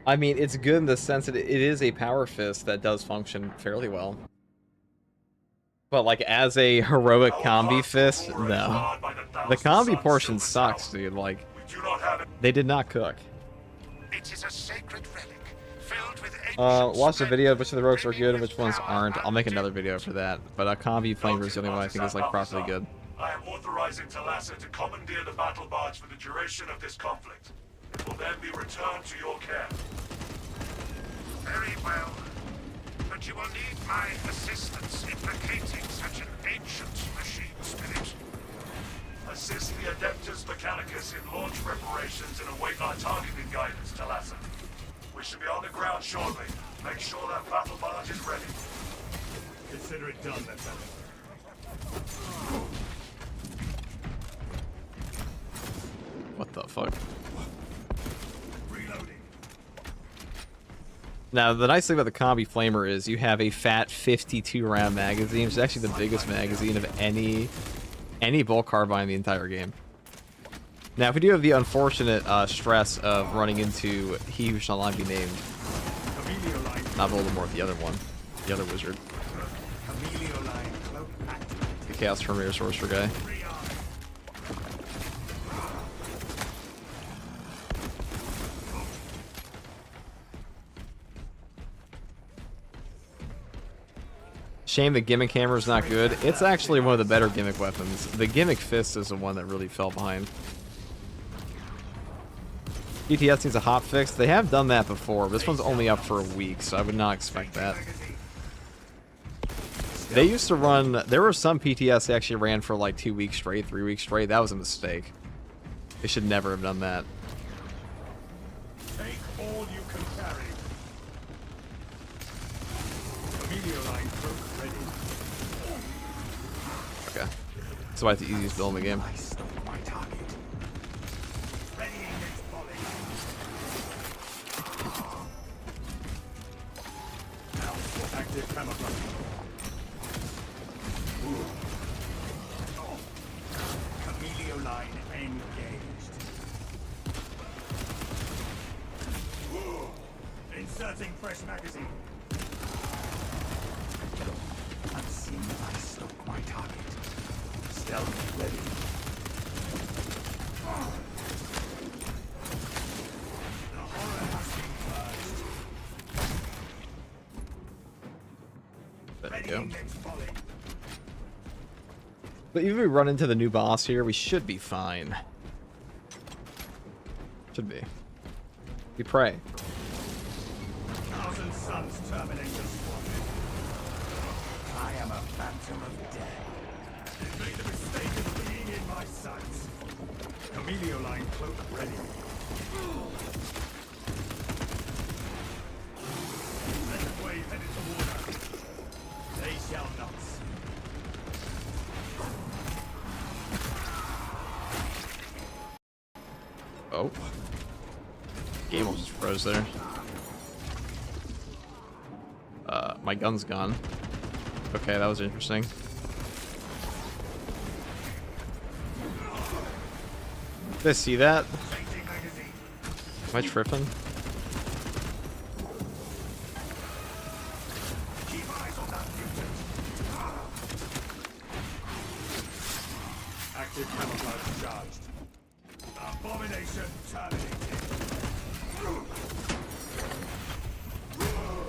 I mean, it's good in the sense that it is a Power Fist that does function fairly well. But, like, as a heroic combi fist, no. The combi portion sucks, dude. Like, they did not cook. It is a sacred relic, filled with Watch the video of which of the rogues are good and which ones aren't. I'll make another video for that. But a combi flavor is the only one I think is, like, properly good. I am authorizing Talassa to commandeer the battle barge for the duration of this conflict. It will then be returned to your care. Very well. But you will need my assistance in locating such an ancient machine spirit. Assist the Adeptus Mechanicus in launch preparations and await our targeting guidance, Talassa. We should be on the ground shortly. Make sure that battle barge is ready. Consider it done, Lieutenant. What the fuck? Reloading. Now, the nice thing about the Combi Flamer is you have a fat 52 round magazine, which is actually the biggest magazine of any bolt carbine in the entire game. Now, if we do have the unfortunate stress of running into he who shall not be named, not Voldemort, the other one, the other wizard, the Chaos Terminator Sorcerer guy. Shame the gimmick hammer is not good. It's actually one of the better gimmick weapons. The gimmick fist is the one that really fell behind. PTS needs a hot fix. They have done that before. This one's only up for a week, so I would not expect that. They used to run... There were some PTS that actually ran for like 2 weeks straight, 3 weeks straight. That was a mistake. They should never have done that. Take all you can carry. Line cloak ready. Okay. So I have the easiest build in the game. Active camouflage. Camelio line engaged. Inserting fresh magazine. I've seen I stuck my target. Stealth ready. The horror has been purged. There we go. Next volley. But even if we run into the new boss here, we should be fine. Should be. We pray. 1,000 suns terminate the squad. I am a phantom of death. They made the mistake of being in my sights. Camelio line cloak ready. Second wave headed toward us. They shall not. Oh. Game almost froze there. My gun's gone. Okay, that was interesting. Did I see that? Am I tripping? Keep eyes on that mutant. Active camouflage charged. Abomination terminated.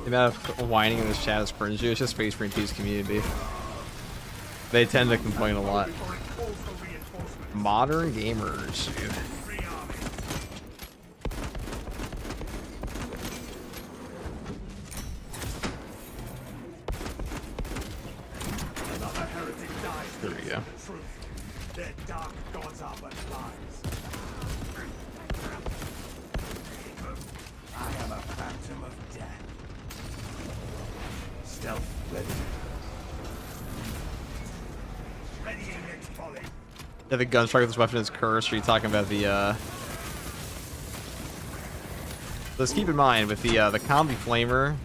The amount of whining in this chat is cringy. It's just Space Marine 2's community. They tend to complain a lot. Modern gamers, dude. Another heretic dies. There we go. The truth. Their dark gods are but lies. I am a phantom of death. Stealth ready. Readying next volley. Yeah, the gun strike with this weapon is cursed. Are you talking about the, Let's keep in mind, with the Combi Flamer,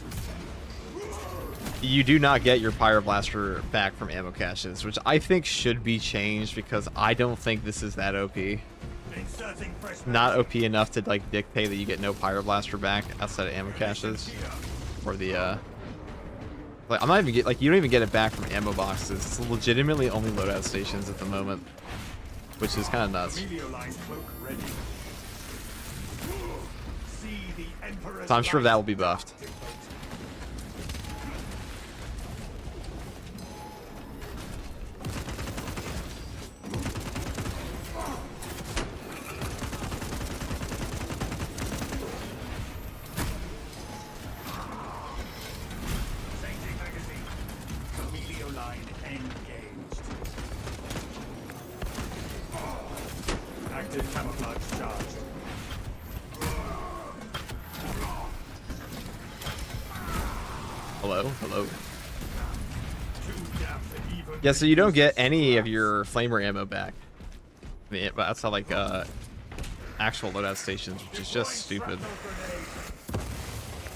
you do not get your Pyroblaster back from ammo caches, which I think should be changed because I don't think this is that OP. Inserting fresh Not OP enough to, like, dictate that you get no Pyroblaster back outside of ammo caches. Or the, like, I'm not even like, you don't even get it back from ammo boxes. It's legitimately only loadout stations at the moment. Which is kind of nuts. Camelio line cloak ready. See the Emperor's So I'm sure light that will be buffed. activate. Active camouflage charge. Hello? Hello? Yeah, so you don't get any of your flamer ammo back. I mean, that's not like actual loadout stations, which is just stupid.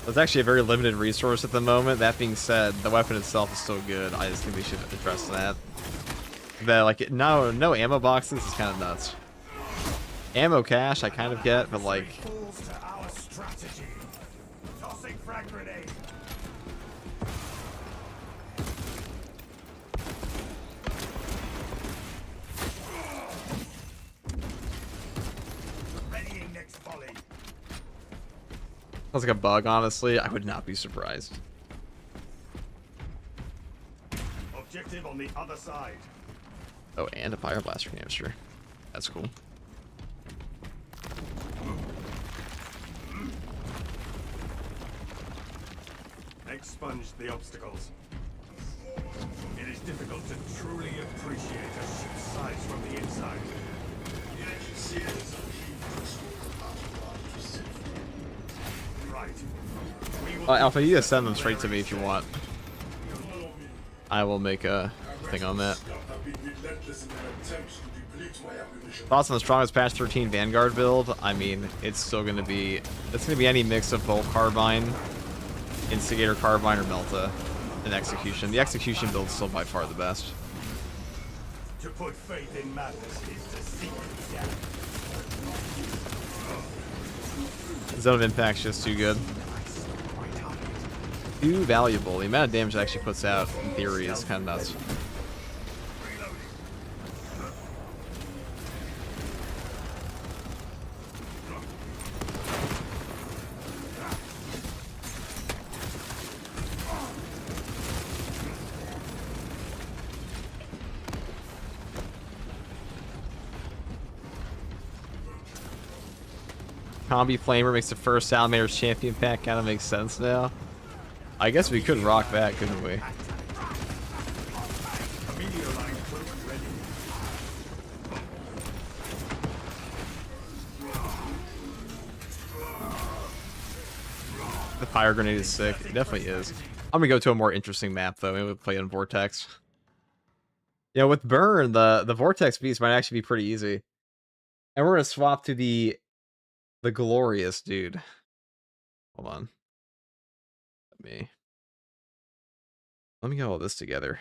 It's actually a very limited resource at the moment. That being said, the weapon itself is still good. I just think we should address that. But like, no ammo boxes is kind of nuts. Ammo cache I kind of get, but like, Falls to our strategy. Tossing frag grenade. Readying next volley. sounds like a bug. Honestly, I would not be surprised. Objective on the other side. Oh, and a fire blaster canister. That's cool. Expunge the obstacles. It is difficult to truly appreciate a ship's size from the inside. Right. Alpha, you just send them straight to me if you want. I will make a thing on that. Thoughts on the strongest patch 13 Vanguard build? I mean, it's going to be any mix of bolt carbine, instigator carbine, or melta in execution. The execution build is still by far the best. To put faith in madness is to seek death. Zone of Impact's just too good. Too valuable. The amount of damage it actually puts out, in theory, is kind of nuts. Combi Flamer makes the first Salamander's Champion pack. Kind of makes sense now. I guess we could rock that, couldn't we? The fire grenade is sick. It definitely is. I'm gonna go to a more interesting map though. Maybe we'll play on Vortex. Yeah, with Burn, the Vortex beast might actually be pretty easy. And we're gonna swap to the Glorious dude. Hold on. Let me get all this together.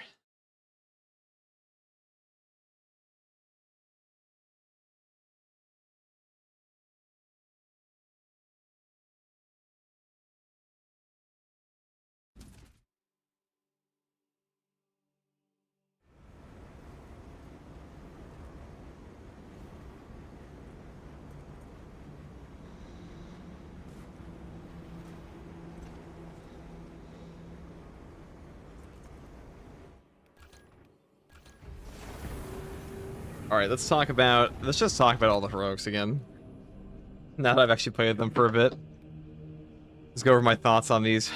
Alright, let's just talk about all the heroics again. Now that I've actually played them for a bit. Let's go over my thoughts on these.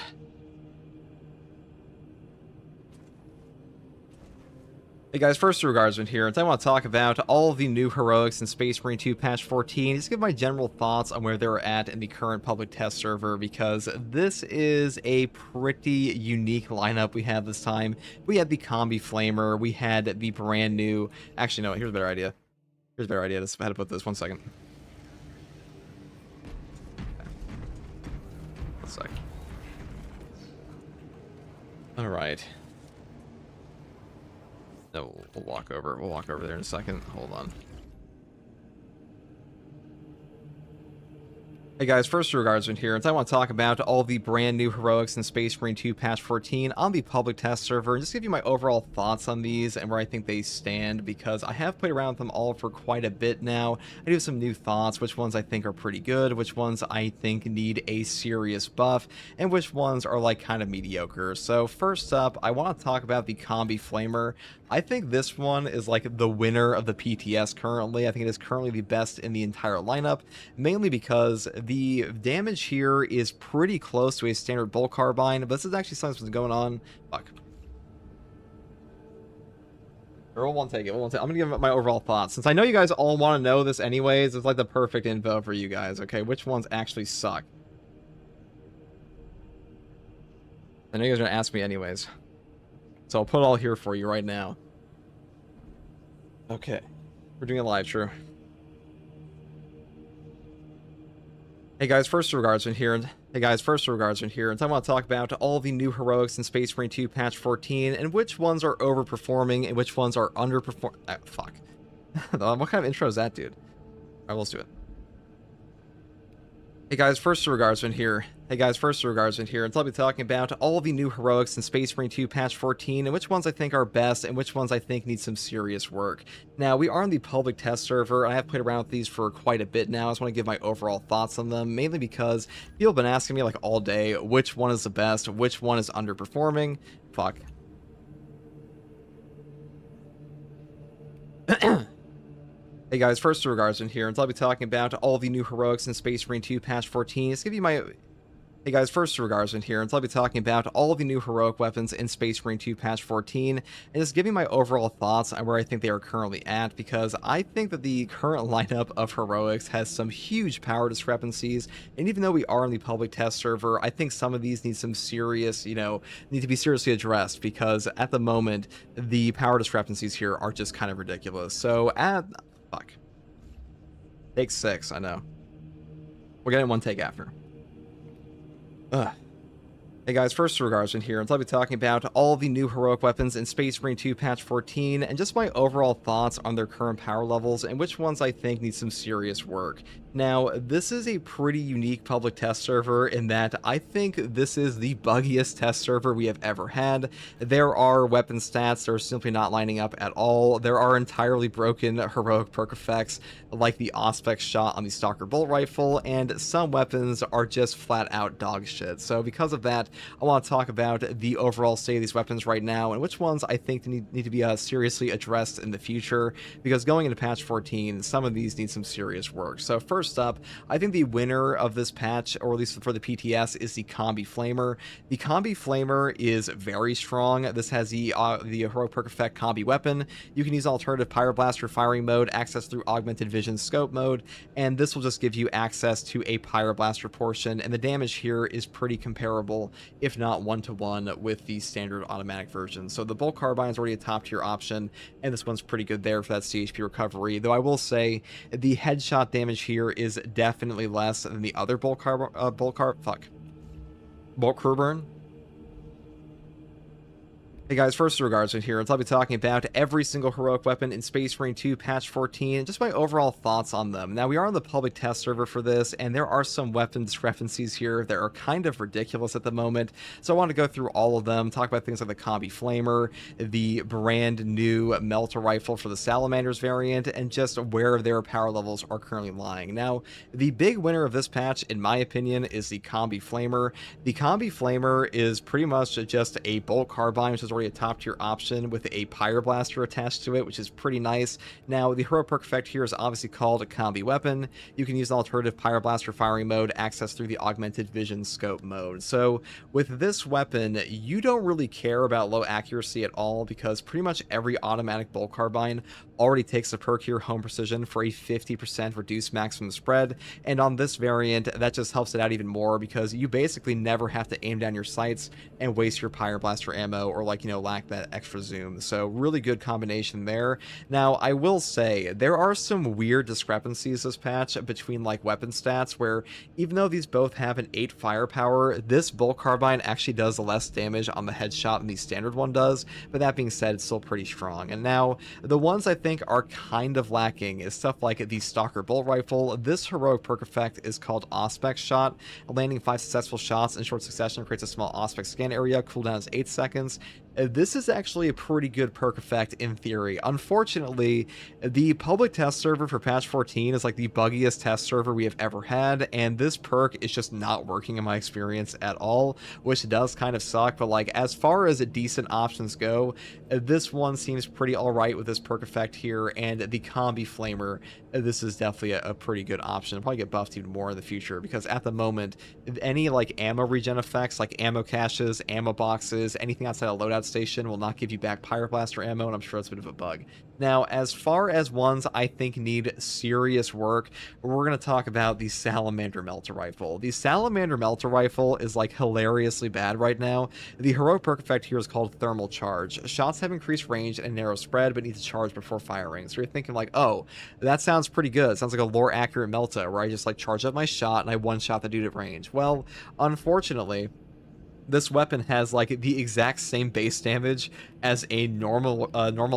Hey guys, first Guardsman here, and I want to talk about all of the new heroics in Space Marine 2 patch 14. Just give my general thoughts on where they're at in the current public test server, because this is a pretty unique lineup we have this time. We had the Combi Flamer, we had the brand new... Actually, no, here's a better idea. Here's a better idea. I had to put this. 1 second. Okay. 1 second. Alright. No, we'll walk over. We'll walk over there in a second. Hold on. Hey guys, first Guardsman here, and I want to talk about all the brand new heroics in Space Marine 2 patch 14 on the public test server, and just give you my overall thoughts on these and where I think they stand, because I have played around with them all for quite a bit now. I do have some new thoughts, which ones I think are pretty good, which ones I think need a serious buff, and which ones are like kind of mediocre. So first up, I want to talk about the Combi Flamer. I think this one is like the winner of the PTS currently. I think it is currently the best in the entire lineup, mainly because the damage here is pretty close to a standard bolt carbine, but this is actually something that's going on. Fuck. Or we'll take it. I'm gonna give my overall thoughts. Since I know you guys all want to know this anyways, it's like the perfect info for you guys, okay? Which ones actually suck? I know you guys are gonna ask me anyways. So I'll put it all here for you right now. Okay. We're doing a live, true. Hey guys, first regards in here. And I want to talk about all the new heroics in Space Marine 2 patch 14 and which ones are overperforming and which ones are underperforming. Fuck. What kind of intro is that, dude? Alright, let's do it. Hey guys, first regards in here. And I'll be talking about all the new heroics in Space Marine 2 patch 14 and which ones I think are best and which ones I think need some serious work. Now, we are on the public test server, and I have played around with these for quite a bit now. I just want to give my overall thoughts on them, mainly because people have been asking me like all day which one is the best, which one is underperforming. Fuck. Hey guys, first regards in here, and I'll be talking about all the new heroics in Space Marine 2 patch 14. Let's give you my... Hey guys, first regards in here, and I'll be talking about all the new heroic weapons in Space Marine 2 patch 14, and just giving my overall thoughts on where I think they are currently at, because I think that the current lineup of heroics has some huge power discrepancies, and even though we are on the public test server, I think some of these need some serious, need to be seriously addressed, because at the moment, the power discrepancies here are just kind of ridiculous. So, fuck. Take 6, I know. We're getting one take after. Ugh. Hey guys, first regards in here, and I'll be talking about all the new heroic weapons in Space Marine 2 patch 14, and just my overall thoughts on their current power levels, and which ones I think need some serious work. Now, this is a pretty unique public test server in that I think this is the buggiest test server we have ever had. There are weapon stats that are simply not lining up at all. There are entirely broken heroic perk effects, like the Auspex shot on the Stalker Bolt Rifle, and some weapons are just flat out dog shit. So because of that, I want to talk about the overall state of these weapons right now, and which ones I think need to be seriously addressed in the future, because going into patch 14, some of these need some serious work. So first up, I think the winner of this patch, or at least for the PTS, is the Combi Flamer. The Combi Flamer is very strong. This has the heroic perk effect Combi Weapon. You can use alternative Pyroblaster firing mode, access through augmented vision scope mode, and this will just give you access to a Pyroblaster portion, and the damage here is pretty comparable, if not 1-to-1, with the standard automatic version. So the Bolt Carbine is already a top tier option, and this one's pretty good there for that CHP recovery, though I will say the headshot damage here is definitely less than the other Bolt Crew Burn. Hey guys, first regards in here, and I'll be talking about every single heroic weapon in Space Marine 2 patch 14 and just my overall thoughts on them. Now, we are on the public test server for this, and there are some weapon discrepancies here that are kind of ridiculous at the moment, so I want to go through all of them, talk about things like the Combi Flamer, the brand new Melter Rifle for the Salamanders variant, and just where their power levels are currently lying. Now, the big winner of this patch, in my opinion, is the Combi Flamer. The Combi Flamer is pretty much just a Bolt Carbine, which is already a top tier option with a Pyroblaster attached to it, which is pretty nice. Now, the heroic perk effect here is obviously called a Combi Weapon. You can use an alternative Pyroblaster firing mode, access through the augmented vision scope mode. So with this weapon, you don't really care about low accuracy at all, because pretty much every automatic Bolt Carbine already takes the perk here, Home Precision, for a 50% reduced maximum spread, and on this variant, that just helps it out even more, because you basically never have to aim down your sights and waste your Pyroblaster ammo, or lack that extra zoom. So really good combination there. Now, I will say there are some weird discrepancies this patch between weapon stats, where even though these both have an 8 firepower, this Bolt Carbine actually does less damage on the headshot than the standard one does, but that being said, it's still pretty strong. And now, the ones I think are kind of lacking is stuff like the Stalker Bolt Rifle. This heroic perk effect is called Auspex Shot. Landing 5 successful shots in short succession creates a small Auspex scan area. Cooldown is 8 seconds. This is actually a pretty good perk effect in theory. Unfortunately, the public test server for patch 14 is the buggiest test server we have ever had, and this perk is just not working in my experience at all, which does kind of suck. But as far as decent options go, this one seems pretty alright with this perk effect here, and the Combi Flamer, this is definitely a pretty good option. It'll probably get buffed even more in the future, because at the moment, any ammo regen effects, like ammo caches, ammo boxes, anything outside of loadout combat station will not give you back Pyroplaster ammo, and I'm sure that's a bit of a bug. Now, as far as ones I think need serious work, we're going to talk about the Salamander Melter Rifle. The Salamander Melter Rifle is like hilariously bad right now. The heroic perk effect here is called Thermal Charge. Shots have increased range and a narrow spread, but need to charge before firing. So you're thinking like, oh, that sounds pretty good. It sounds like a lore accurate Melta, where I just like charge up my shot and I one-shot the dude at range. Well, unfortunately, this weapon has like the exact same base damage as a normal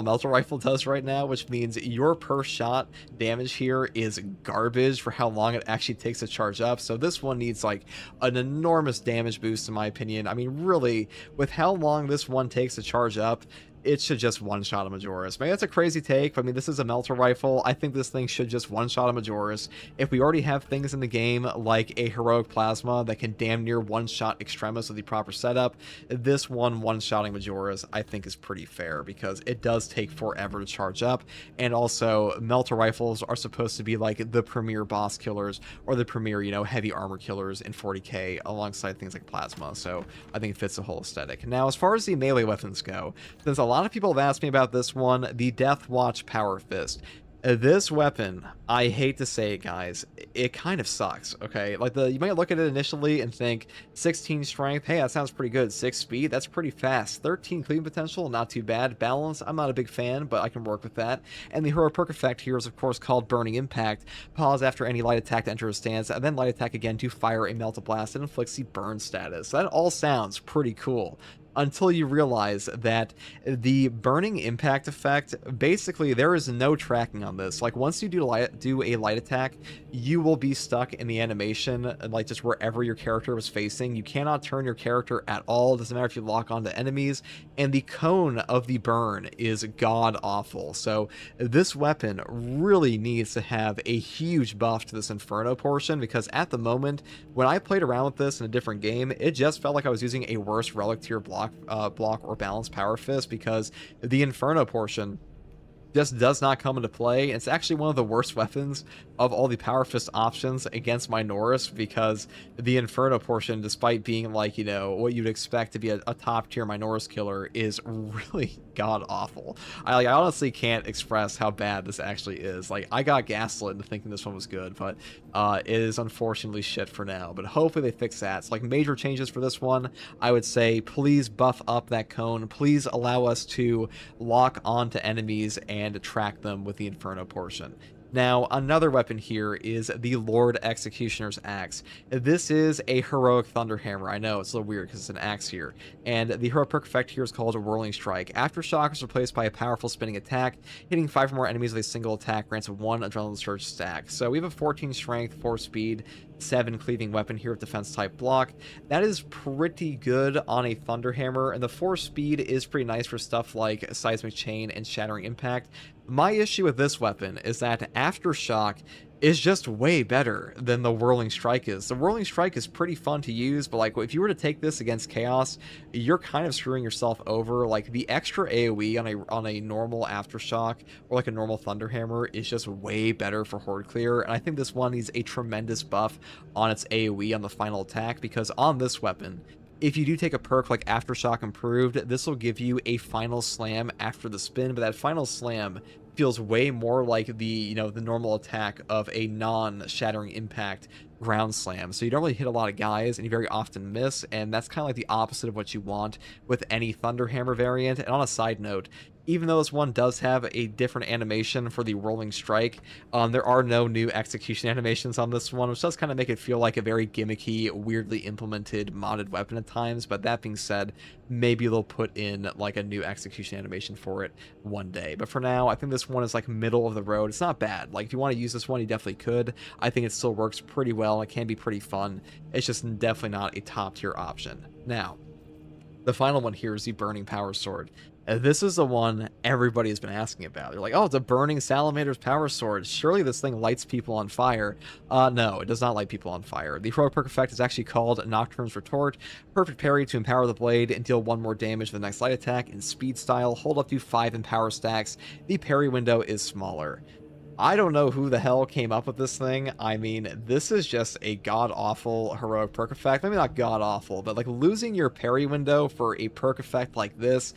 melter rifle does right now, which means your per shot damage here is garbage for how long it actually takes to charge up. So this one needs like an enormous damage boost in my opinion. I mean, really, with how long this one takes to charge up, it should just one-shot a Majoris. Maybe that's a crazy take, but I mean, this is a melter rifle. I think this thing should just one-shot a Majoris. If we already have things in the game like a heroic plasma that can damn near one-shot Extremis with the proper setup, this one-shotting Majoris I think is pretty fair, because it does take forever to charge up, and also melter rifles are supposed to be like the premier boss killers, or the premier, you know, heavy armor killers in 40k alongside things like plasma, so I think it fits the whole aesthetic. Now, as far as the melee weapons go, since a lot of people have asked me about this one, the Death Watch Power Fist. This weapon, I hate to say it, guys, it kind of sucks, okay? Like, you might look at it initially and think, 16 strength, hey, that sounds pretty good. 6 speed, that's pretty fast. 13 clean potential, not too bad. Balance, I'm not a big fan, but I can work with that. And the hero perk effect here is, of course, called Burning Impact. Pause after any light attack to enter a stance, and then light attack again to fire a Melt Blast and inflicts the burn status. So that all sounds pretty cool, until you realize that the burning impact effect, basically there is no tracking on this. Like, once you do a light attack, you will be stuck in the animation, like just wherever your character was facing. You cannot turn your character at all. It doesn't matter if you lock onto enemies, and the cone of the burn is god awful. So this weapon really needs to have a huge buff to this Inferno portion, because at the moment, when I played around with this in a different game, it just felt like I was using a worse relic tier block or balanced power fist, because the Inferno portion just does not come into play. It's actually one of the worst weapons of all the power fist options against Minoris, because the Inferno portion, despite being like, you know, what you'd expect to be a top tier Minoris killer, is really god awful. I honestly can't express how bad this actually is. Like, I got gaslit into thinking this one was good, but it is unfortunately shit for now. But hopefully they fix that. So, like, major changes for this one, I would say please buff up that cone. Please allow us to lock onto enemies and track them with the Inferno portion. Now, another weapon here is the Lord Executioner's Axe. This is a heroic Thunderhammer. I know, it's a little weird because it's an axe here. And the hero perk effect here is called a Whirling Strike. Aftershock is replaced by a powerful spinning attack. Hitting 5 or more enemies with a single attack grants a 1 Adrenaline Surge stack. So we have a 14 strength, 4 speed, 7 cleaving weapon here with defense type block. That is pretty good on a Thunderhammer, and the 4 speed is pretty nice for stuff like Seismic Chain and Shattering Impact. My issue with this weapon is that Aftershock is just way better than the Whirling Strike is. The Whirling Strike is pretty fun to use, but like, if you were to take this against Chaos, you're kind of screwing yourself over. Like, the extra AoE on a normal Aftershock or like a normal Thunderhammer is just way better for Horde Clear, and I think this one needs a tremendous buff on its AoE on the final attack, because on this weapon, if you do take a perk like Aftershock Improved, this will give you a final slam after the spin, but that final slam feels way more like the, you know, the normal attack of a non-Shattering Impact ground slam. So you don't really hit a lot of guys, and you very often miss, and that's kind of like the opposite of what you want with any Thunderhammer variant. And on a side note, even though this one does have a different animation for the Rolling Strike, there are no new execution animations on this one, which does kind of make it feel like a very gimmicky, weirdly implemented, modded weapon at times. But that being said, maybe they'll put in like a new execution animation for it one day. But for now, I think this one is like middle of the road. It's not bad. Like, if you want to use this one, you definitely could. I think it still works pretty well. It can be pretty fun. It's just definitely not a top tier option. Now, the final one here is the Burning Power Sword. This is the one everybody has been asking about. They're like, oh, it's a burning Salamander's Power Sword. Surely this thing lights people on fire. No, it does not light people on fire. The heroic perk effect is actually called Nocturne's Retort. Perfect parry to empower the blade and deal 1 more damage with the next light attack in speed style. Hold up to 5 empower stacks. The parry window is smaller. I don't know who the hell came up with this thing. I mean, this is just a god-awful heroic perk effect. Maybe not god-awful, but like losing your parry window for a perk effect like this,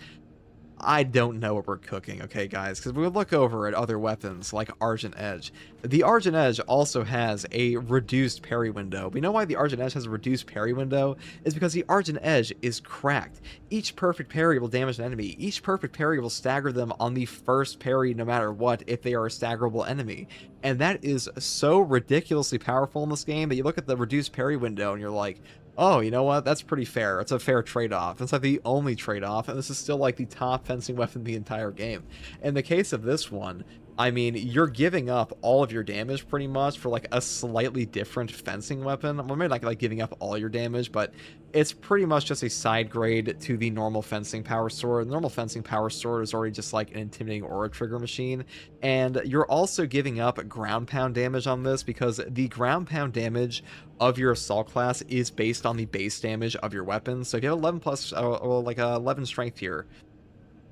I don't know what we're cooking, okay, guys? Because we would look over at other weapons like Argent Edge. The Argent Edge also has a reduced parry window. We know why the Argent Edge has a reduced parry window is because the Argent Edge is cracked. Each perfect parry will damage an enemy. Each perfect parry will stagger them on the first parry no matter what if they are a staggerable enemy. And that is so ridiculously powerful in this game that you look at the reduced parry window and you're like, oh, you know what? That's pretty fair. It's a fair trade-off. It's like the only trade-off, and this is still like the top fencing weapon in the entire game. In the case of this one, I mean, you're giving up all of your damage pretty much for like a slightly different fencing weapon. Well, maybe not like giving up all your damage, but it's pretty much just a side grade to the normal fencing power sword. The normal fencing power sword is already just like an intimidating aura trigger machine. And you're also giving up ground pound damage on this because the ground pound damage of your assault class is based on the base damage of your weapon. So if you have 11 plus, or like 11 strength here,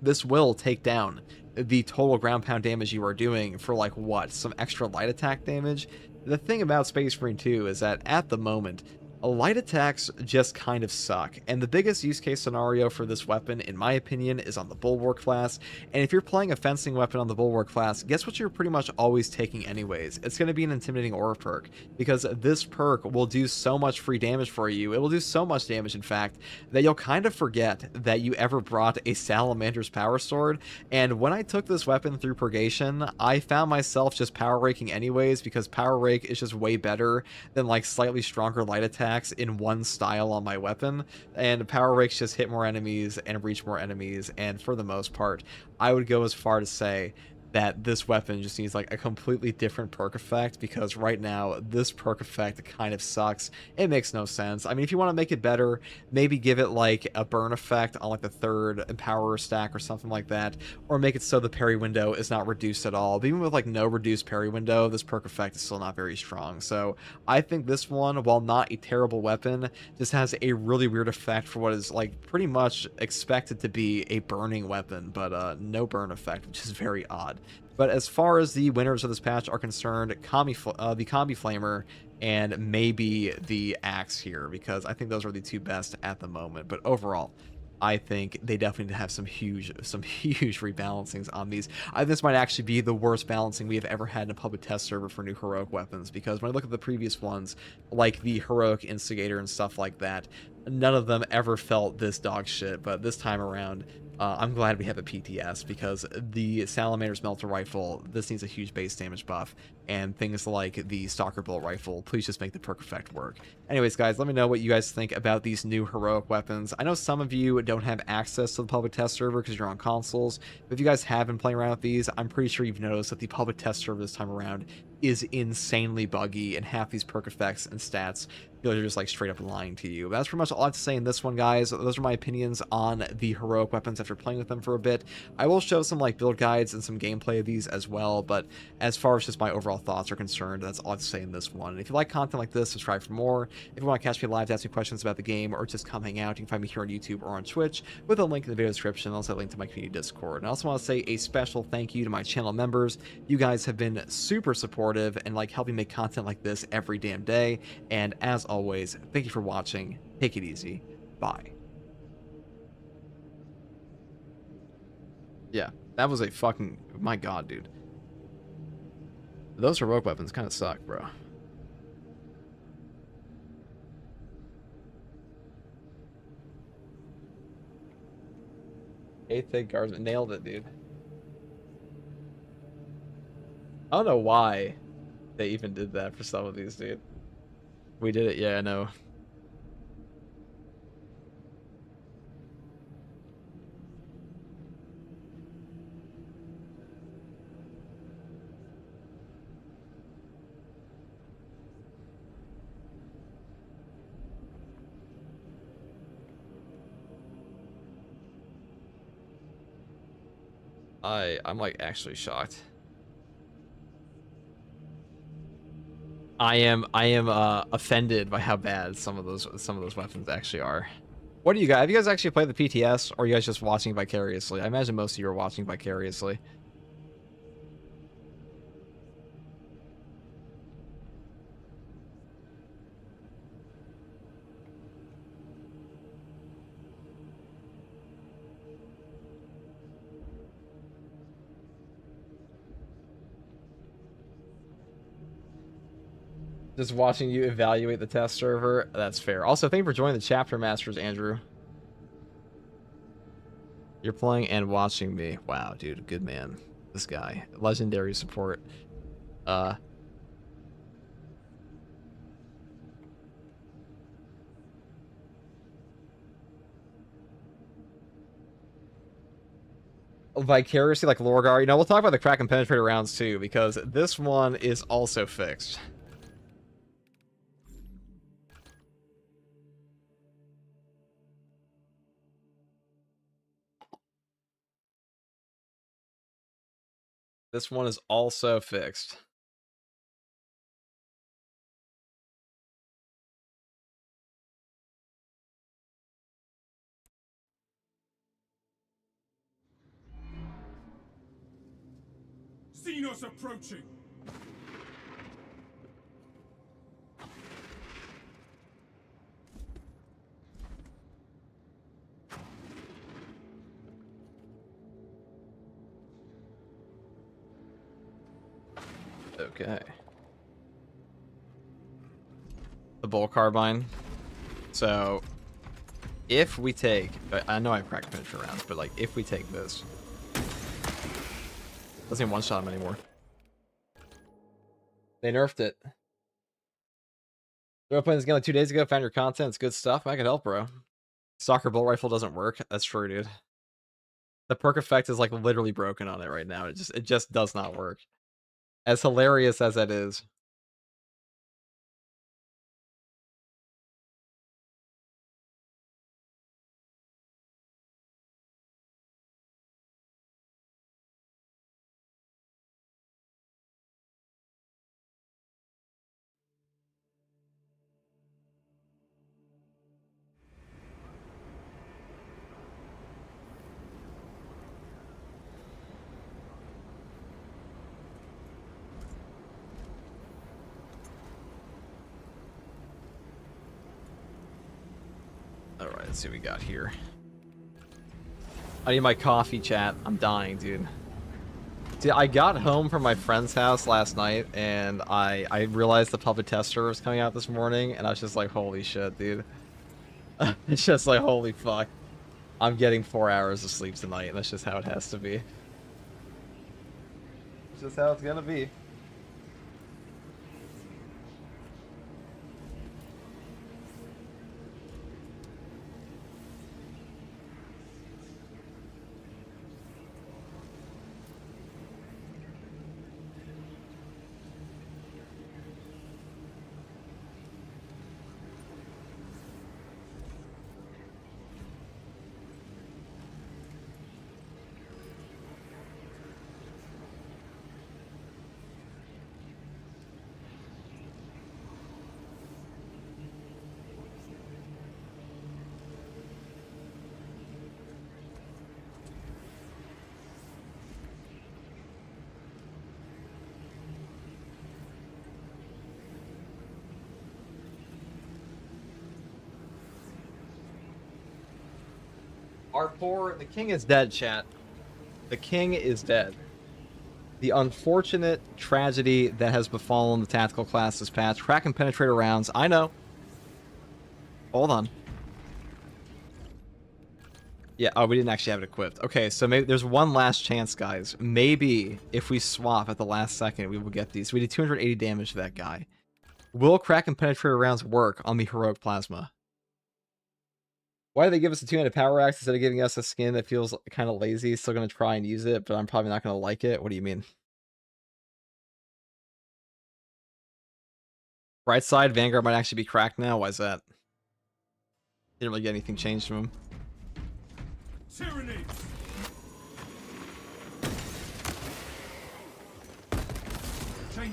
this will take down the total ground pound damage you are doing for like what, some extra light attack damage. The thing about Space Marine 2 is that at the moment, light attacks just kind of suck, and the biggest use case scenario for this weapon, in my opinion, is on the Bulwark class. And if you're playing a fencing weapon on the Bulwark class, guess what you're pretty much always taking anyways? It's going to be an Intimidating Aura perk, because this perk will do so much free damage for you. It will do so much damage, in fact, that you'll kind of forget that you ever brought a Salamander's Power Sword. And when I took this weapon through Purgation, I found myself just power raking anyways, because power rake is just way better than like slightly stronger light attacks in one style on my weapon, and power rakes just hit more enemies and reach more enemies. And for the most part, I would go as far to say that this weapon just needs like a completely different perk effect, because right now this perk effect kind of sucks. It makes no sense. I mean, if you want to make it better, maybe give it like a burn effect on like the third empower stack or something like that, or make it so the parry window is not reduced at all. But even with like no reduced parry window, this perk effect is still not very strong. So I think this one, while not a terrible weapon, just has a really weird effect for what is like pretty much expected to be a burning weapon, but no burn effect, which is very odd. But as far as the winners of this patch are concerned, the Combi Flamer and maybe the Axe here, because I think those are the two best at the moment. But overall, I think they definitely need to have some huge rebalancings on these. This might actually be the worst balancing we have ever had in a public test server for new heroic weapons, because when I look at the previous ones, like the heroic Instigator and stuff like that, none of them ever felt this dog shit. But this time around, I'm glad we have a PTS, because the Salamander's Melter Rifle, this needs a huge base damage buff, and things like the Stalker Bolt Rifle, please just make the perk effect work. Anyways, guys, let me know what you guys think about these new heroic weapons. I know some of you don't have access to the public test server because you're on consoles, but if you guys have been playing around with these, I'm pretty sure you've noticed that the public test server this time around is insanely buggy, and half these perk effects and stats feel like they're just like straight up lying to you. But that's pretty much all I have to say in this one, guys. Those are my opinions on the heroic weapons after playing with them for a bit. I will show some like build guides and some gameplay of these as well, but as far as just my overall thoughts are concerned, that's all I have to say in this one. And if you like content like this, subscribe for more. If you want to catch me live to ask me questions about the game, or just come hang out, you can find me here on YouTube or on Twitch with a link in the video description. Also a link to my community Discord. And I also want to say a special thank you to my channel members. You guys have been super supportive and like helping make content like this every damn day. And as always, thank you for watching. Take it easy. Bye. Yeah, that was a fucking... My god, dude. Those heroic weapons kind of suck, bro. Eighth guards nailed it, dude. I don't know why they even did that for some of these, dude. We did it, yeah, I know. I'm like actually shocked. I am offended by how bad some of those weapons actually are. What do you guys? Have you guys actually played the PTS, or are you guys just watching vicariously? I imagine most of you are watching vicariously. Just watching you evaluate the test server. That's fair. Also, thank you for joining the chapter masters, Andrew. You're playing and watching me. Wow, dude, good man. This guy, legendary support. Vicariously, like Lorgar. You know, we'll talk about the crack and penetrator rounds too, because this one is also fixed. This one is also fixed. Xenos approaching. Okay. The bull carbine. So, if we take, I know I have cracked penetrator rounds, but like if we take this, doesn't even one-shot him anymore. They nerfed it. They were playing this game like 2 days ago. Found your content. It's good stuff. I can help, bro. Stalker bolt rifle doesn't work. That's true, dude. The perk effect is like literally broken on it right now. It just does not work. As hilarious as that is. Alright, let's see what we got here. I need my coffee, chat. I'm dying, dude. See, I got home from my friend's house last night, and I realized the puppet tester was coming out this morning, and I was just like, holy shit, dude. It's just like, holy fuck. I'm getting 4 hours of sleep tonight, and that's just how it has to be. It's just how it's gonna be. The king is dead, chat. The king is dead. The unfortunate tragedy that has befallen the tactical class this patch. Crack and penetrator rounds. I know. Hold on. Yeah, oh, we didn't actually have it equipped. Okay, so maybe there's one last chance, guys. Maybe if we swap at the last second, we will get these. We did 280 damage to that guy. Will crack and penetrator rounds work on the heroic plasma? Why do they give us a 2-handed power axe instead of giving us a skin that feels kind of lazy? Still going to try and use it, but I'm probably not going to like it. What do you mean? Right side, Vanguard might actually be cracked now. Why is that? Didn't really get anything changed from him. Tyranny.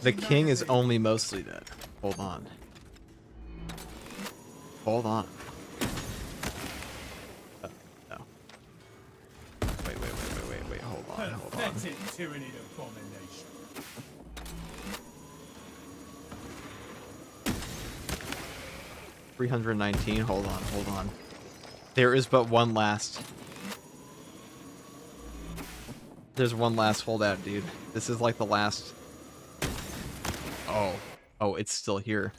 The king is only mostly dead. Hold on. Hold on. No. Wait. Hold on. Pathetic tyranny abomination. $319. Hold on. There is but one last. There's one last holdout, dude. This is like the last. Oh. Oh, it's still here.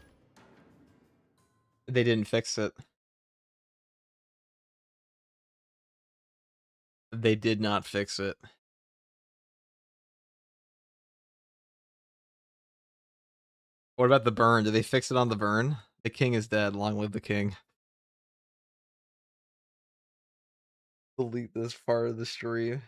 They didn't fix it. They did not fix it. What about the burn? Did they fix it on the burn? The king is dead. Long live the king. Delete this part of the stream.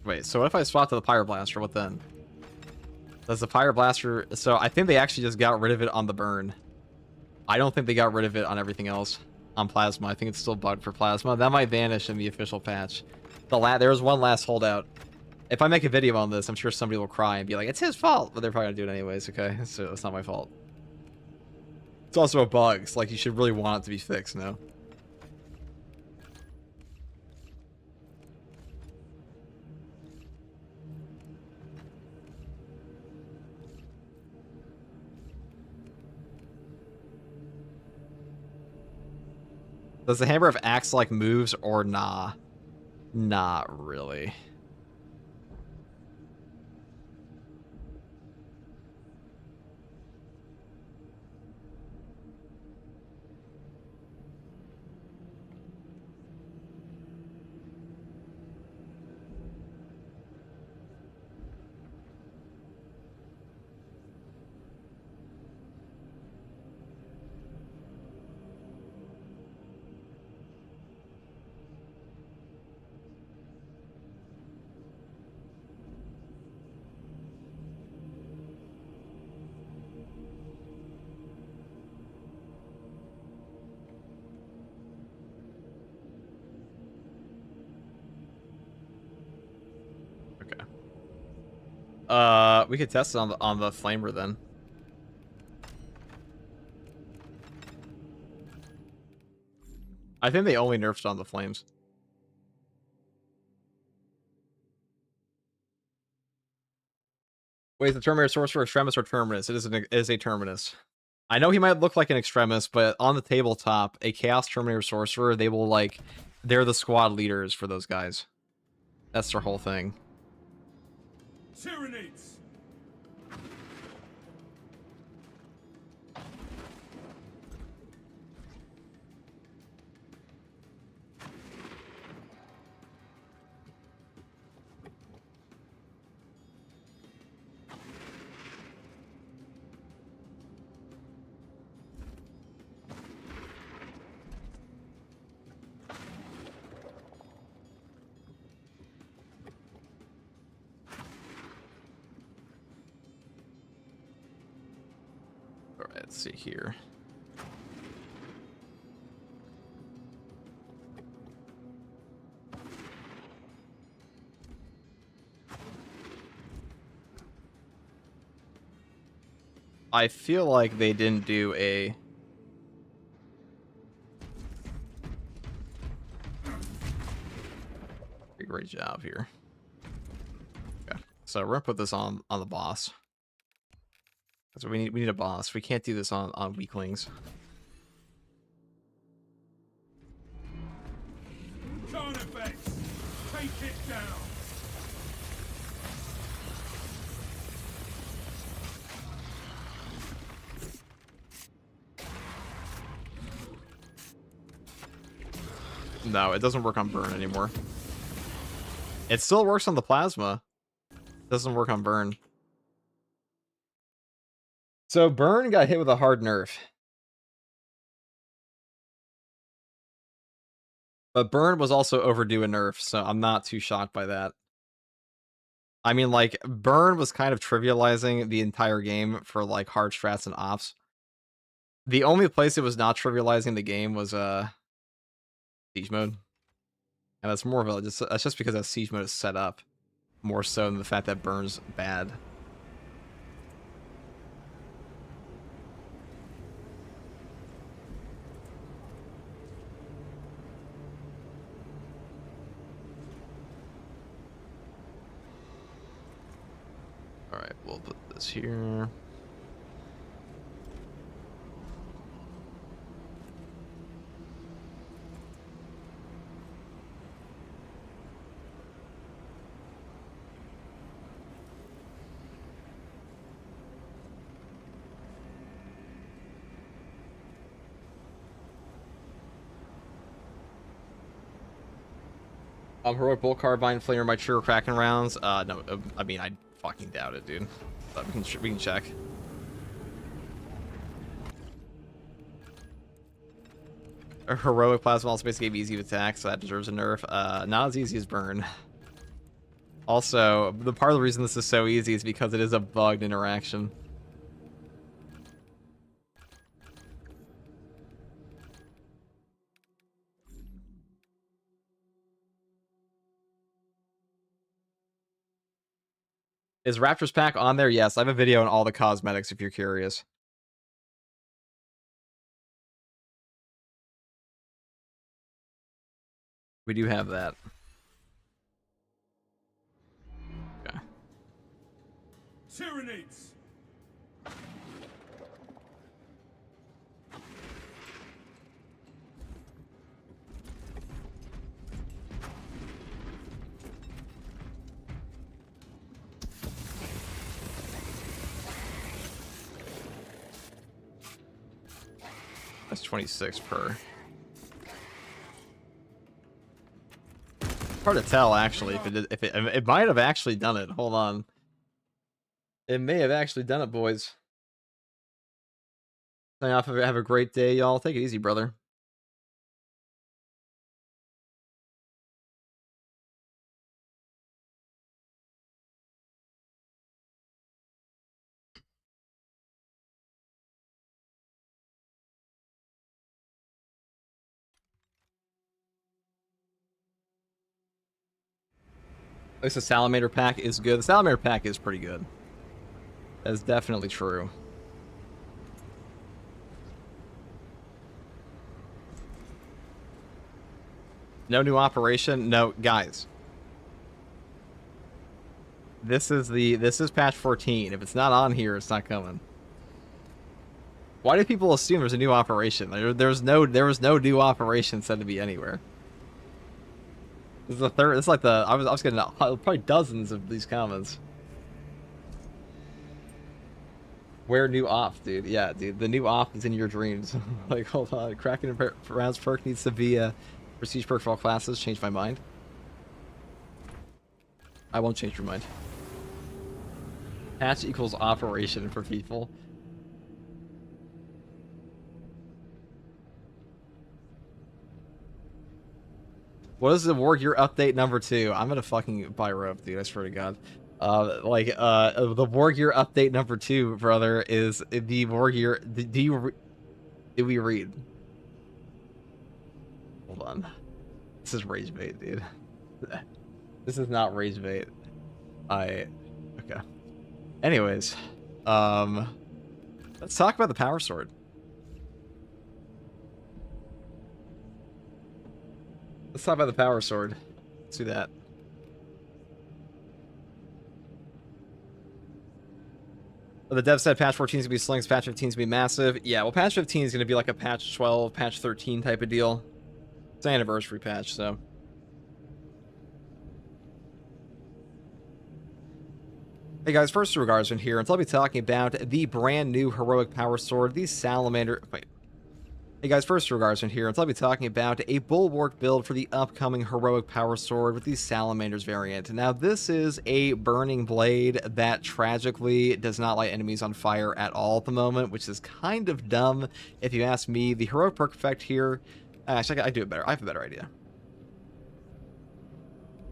Wait, so what if I swap to the Pyroblaster? What then? Does the Pyroblaster... So I think they actually just got rid of it on the burn. I don't think they got rid of it on everything else. On Plasma. I think it's still bugged for Plasma. That might vanish in the official patch. There was one last holdout. If I make a video on this, I'm sure somebody will cry and be like, it's his fault! But they're probably gonna do it anyways, okay? So it's not my fault. It's also a bug. So, like, you should really want it to be fixed, no? Does the Hammer of Axe like moves or nah? Not really. We could test it on the flamer then. I think they only nerfed on the flames. Wait, is the Terminator Sorcerer Extremis or Terminus? It is a Terminus. I know he might look like an Extremis, but on the tabletop, a Chaos Terminator Sorcerer, they will like... They're the squad leaders for those guys. That's their whole thing. Tyranids! Alright, let's see here. I feel like they didn't do a... Great job here. Okay, so we're gonna put this on the boss. So we need a boss. We can't do this on weaklings. Carnifex! Take it down! No, it doesn't work on burn anymore. It still works on the plasma. It doesn't work on burn. So burn got hit with a hard nerf. But burn was also overdue a nerf, so I'm not too shocked by that. I mean, like, burn was kind of trivializing the entire game for, like, hard strats and ops. The only place it was not trivializing the game was, siege mode. And that's more of a, that's just because that siege mode is set up, more so than the fact that burn's bad. Alright, we'll put this here. Heroic Bull Carbine, Flamer, my true Kraken rounds. No, I mean, I fucking doubt it, dude. But we can check. A heroic Plasma also basically gave easy to attack, so that deserves a nerf. Not as easy as Burn. Also, the part of the reason this is so easy is because it is a bugged interaction. Is Raptor's pack on there? Yes, I have a video on all the cosmetics if you're curious. We do have that. Okay. Tyranids! That's 26 per. Hard to tell actually if it might have actually done it. Hold on. It may have actually done it, boys. Sign off. Have a great day, y'all. Take it easy, brother. At least the Salamander pack is good. The Salamander pack is pretty good. That is definitely true. No new operation? No, guys. This is patch 14. If it's not on here, it's not coming. Why do people assume there's a new operation? There was no new operation said to be anywhere. This is the third. It's like I was getting probably dozens of these comments. Where new op, dude? Yeah, dude. The new op is in your dreams. Like, hold on. Kraken rounds perk needs to be a prestige perk for all classes. Change my mind. I won't change your mind. Patch equals operation for people. What is the War Gear update number 2? I'm gonna fucking buy rope, dude. I swear to God. The War Gear update number 2, brother, is the War Gear. Did we read? Hold on. This is rage bait, dude. This is not rage bait. Okay. Anyways, let's talk about the power sword. Let's talk about the power sword. Let's do that. The dev said patch 14 is going to be slings, patch 15 is going to be massive. Yeah, well, patch 15 is going to be like a patch 12, patch 13 type of deal. It's an anniversary patch, so. Hey guys, first regards in here, and I'll be talking about the brand new heroic power sword, the Salamander. Wait. Hey guys, first regards in here, and I'll be talking about a bulwark build for the upcoming heroic power sword with the Salamanders variant. Now, this is a burning blade that tragically does not light enemies on fire at all at the moment, which is kind of dumb if you ask me. The heroic perk effect here, actually, I do it better. I have a better idea.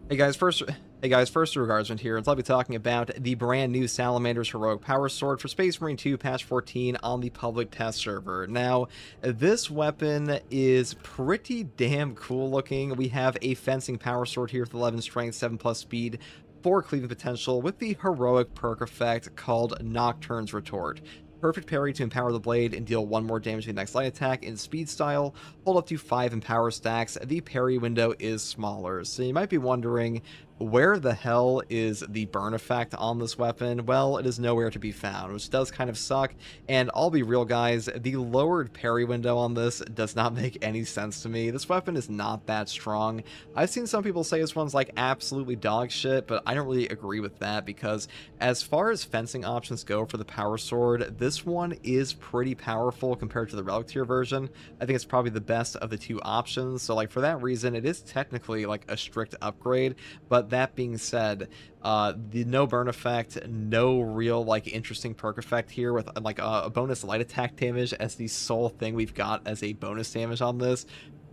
Hey guys, first regards in here, and I'll be talking about the brand new Salamander's Heroic Power Sword for Space Marine 2 Patch 14 on the public test server. Now, this weapon is pretty damn cool looking. We have a fencing power sword here with 11 strength, 7+ speed, 4 cleaving potential with the heroic perk effect called Nocturne's Retort. Perfect parry to empower the blade and deal 1 more damage to the next light attack in speed style. Hold up to 5 empower stacks. The parry window is smaller. So you might be wondering, Where the hell is the burn effect on this weapon? Well, it is nowhere to be found, which does kind of suck. And I'll be real, guys, the lowered parry window on this does not make any sense to me. This weapon is not that strong. I've seen some people say this one's like absolutely dog shit, but I don't really agree with that, because as far as fencing options go for the power sword, this one is pretty powerful compared to the relic tier version. I think it's probably the best of the two options. So like for that reason, it is technically like a strict upgrade. But that being said, the no burn effect, no real like interesting perk effect here with like a bonus light attack damage as the sole thing we've got as a bonus damage on this.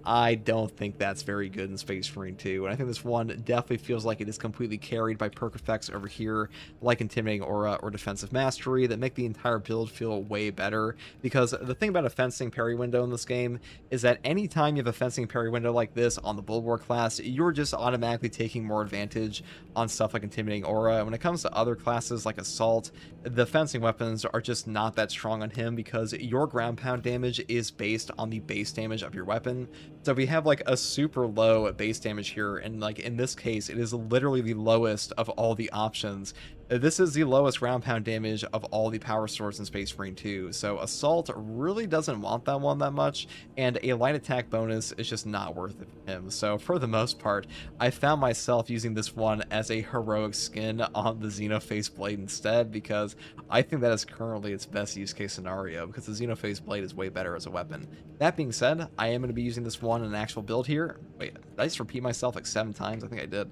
I don't think that's very good in Space Marine 2, and I think this one definitely feels like it is completely carried by perk effects over here, like Intimidating Aura or Defensive Mastery, that make the entire build feel way better, because the thing about a fencing parry window in this game is that anytime you have a fencing parry window like this on the Bulwark class, you're just automatically taking more advantage on stuff like Intimidating Aura. And when it comes to other classes like Assault, the fencing weapons are just not that strong on him, because your ground pound damage is based on the base damage of your weapon. So we have like a super low base damage here, and like in this case, it is literally the lowest of all the options. This is the lowest ground pound damage of all the power swords in Space Marine 2, so Assault really doesn't want that one that much, and a light attack bonus is just not worth it for him. So for the most part, I found myself using this one as a heroic skin on the Xenophase Blade instead, because I think that is currently its best use case scenario, because the Xenophase Blade is way better as a weapon. That being said, I am going to be using this one in an actual build here. Wait, did I just repeat myself like 7 times? I think I did.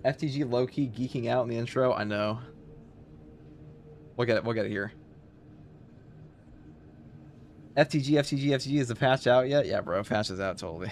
FTG low-key geeking out in the intro. I know. We'll get it here. FTG, is the patch out yet? Yeah, bro, patch is out totally.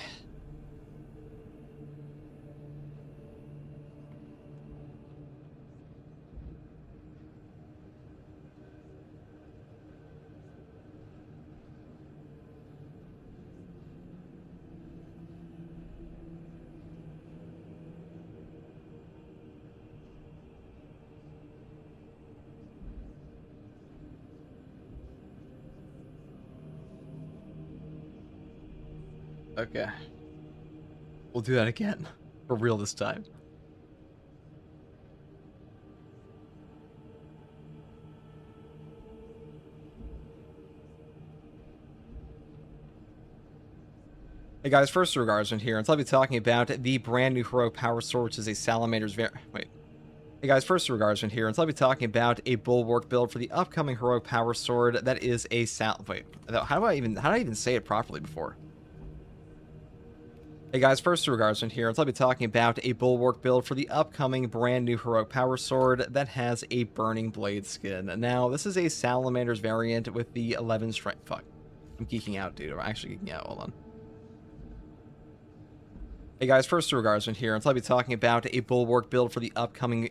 Okay. We'll do that again. For real this time. Hey guys, first regards in here, and I'll be talking about the brand new heroic power sword, which is a Salamander's Wait. Hey guys, first regards in here, and I'll be talking about a Bulwark build for the upcoming heroic power sword that is a Wait, how did I even say it properly before? Hey guys, first regards in here, and I'll be talking about a Bulwark build for the upcoming brand new heroic power sword that has a Burning Blade skin. Now, this is a Salamander's variant with the 11 strength. Fuck. I'm geeking out, dude. I'm actually geeking out. Hold on. Hey guys, first regards in here, and I'll be talking about a Bulwark build for the upcoming...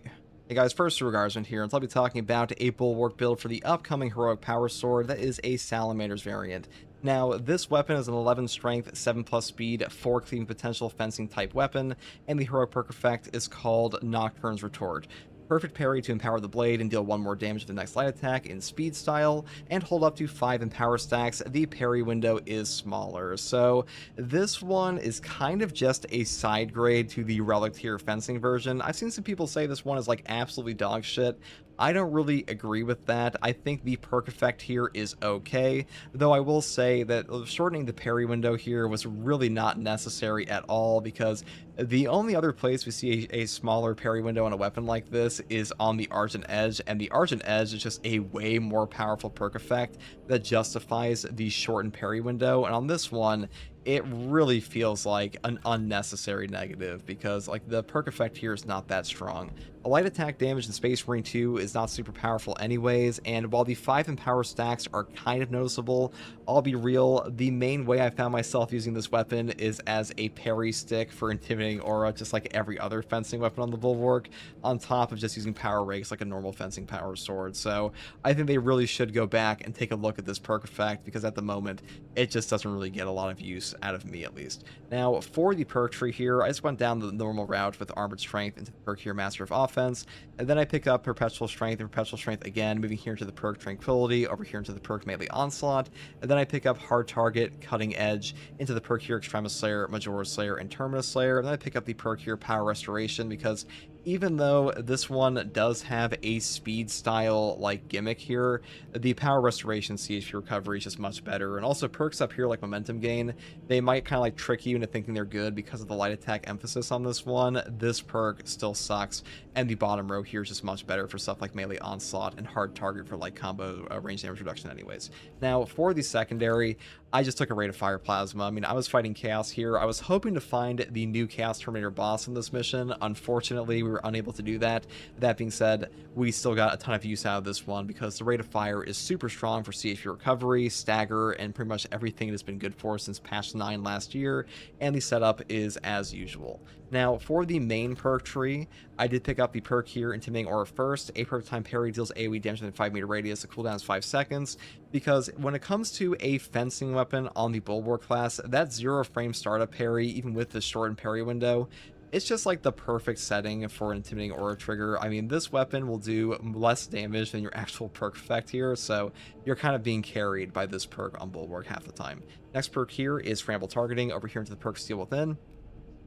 Hey guys, first regards in here, and I'll be talking about a Bulwark build for the upcoming heroic power sword that is a Salamander's variant. Now, this weapon is an 11 strength, 7+ speed, 4 cleaving potential fencing type weapon, and the heroic perk effect is called Nocturne's Retort. Perfect parry to empower the blade and deal 1 more damage to the next light attack in speed style, and hold up to 5 in power stacks. The parry window is smaller. So this one is kind of just a side grade to the relic tier fencing version. I've seen some people say this one is like absolutely dog shit. I don't really agree with that. I think the perk effect here is okay, though I will say that shortening the parry window here was really not necessary at all, because the only other place we see a smaller parry window on a weapon like this is on the Argent Edge, and the Argent Edge is just a way more powerful perk effect that justifies the shortened parry window, and on this one, it really feels like an unnecessary negative, because like the perk effect here is not that strong. A light attack damage in Space Marine 2 is not super powerful anyways, and while the 5 in power stacks are kind of noticeable, I'll be real, the main way I found myself using this weapon is as a parry stick for Intimidating Aura, just like every other fencing weapon on the Bulwark, on top of just using power rakes like a normal fencing power sword. So I think they really should go back and take a look at this perk effect, because at the moment, it just doesn't really get a lot of use out of me at least. Now, for the perk tree here, I just went down the normal route with Armored Strength into the perk here, Master of Offense, and then I pick up Perpetual Strength and Perpetual Strength again, moving here to the perk Tranquility, over here into the perk Melee Onslaught, and then I pick up Hard Target, Cutting Edge, into the perk here Extremis Slayer, Majora's Slayer, and Terminus Slayer, and then I pick up the perk here Power Restoration, because even though this one does have a speed style like gimmick here, the Power Restoration CHP recovery is just much better. And also perks up here like Momentum Gain, they might kind of like trick you into thinking they're good because of the light attack emphasis on this one. This perk still sucks, and the bottom row here is just much better for stuff like Melee Onslaught and Hard Target for like combo range damage reduction anyways. Now for the secondary, I just took a Rate of Fire Plasma. I mean, I was fighting Chaos here. I was hoping to find the new Chaos Terminator boss in this mission. Unfortunately, we were unable to do that. That being said, we still got a ton of use out of this one because the Rate of Fire is super strong for CHP recovery, stagger, and pretty much everything it has been good for since patch 9 last year, and the setup is as usual. Now, for the main perk tree, I did pick up the perk here, Intimidating Aura first. A perfect time parry deals AoE damage within 5 meter radius. The cooldown is 5 seconds, because when it comes to a fencing weapon on the Bulwark class, that 0 frame startup parry, even with the shortened parry window, it's just like the perfect setting for an Intimidating Aura trigger. I mean, this weapon will do less damage than your actual perk effect here, so you're kind of being carried by this perk on Bulwark half the time. Next perk here is Framble Targeting, over here into the perk Steel Within.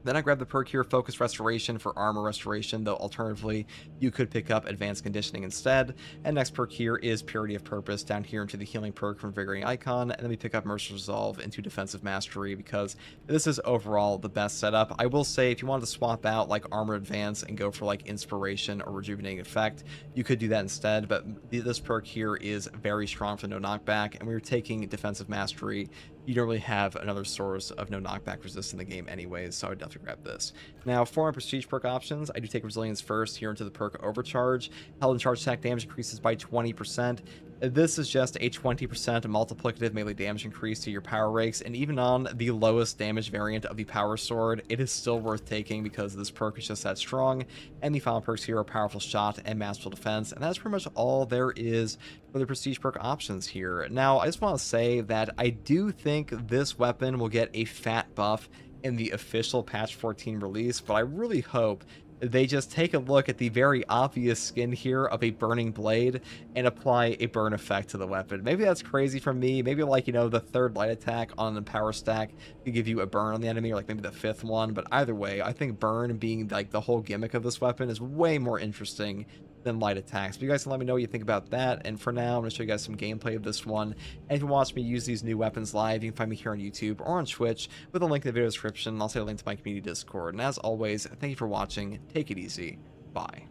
Then I grabbed the perk here, Focus Restoration for armor restoration, though alternatively, you could pick up Advanced Conditioning instead. And next perk here is Purity of Purpose, down here into the healing perk from Invigorating Icon, and then we pick up Merciless Resolve into Defensive Mastery, because this is overall the best setup. I will say, if you wanted to swap out like Armor Advance and go for like Inspiration or Rejuvenating Effect, you could do that instead, but this perk here is very strong for no knockback, and we were taking Defensive Mastery, you don't really have another source of no knockback resist in the game anyways, so I would definitely grab this. Now, for my prestige perk options, I do take Resilience first here into the perk Overcharge. Held and charge attack damage increases by 20%. This is just a 20% multiplicative melee damage increase to your power rakes, and even on the lowest damage variant of the power sword, it is still worth taking because this perk is just that strong. And the final perks here are Powerful Shot and Masterful Defense, and that's pretty much all there is for the prestige perk options here. Now, I just want to say that I do think this weapon will get a fat buff in the official patch 14 release, but I really hope they just take a look at the very obvious skin here of a burning blade and apply a burn effect to the weapon. Maybe that's crazy from me. Maybe like, you know, the 3rd light attack on the power stack could give you a burn on the enemy, or like maybe the 5th one. But either way, I think burn being like the whole gimmick of this weapon is way more interesting than light attacks. But you guys can let me know what you think about that. And for now, I'm going to show you guys some gameplay of this one. And if you want me to use these new weapons live, you can find me here on YouTube or on Twitch with a link in the video description. I'll say a link to my community Discord. And as always, thank you for watching. Take it easy. Bye.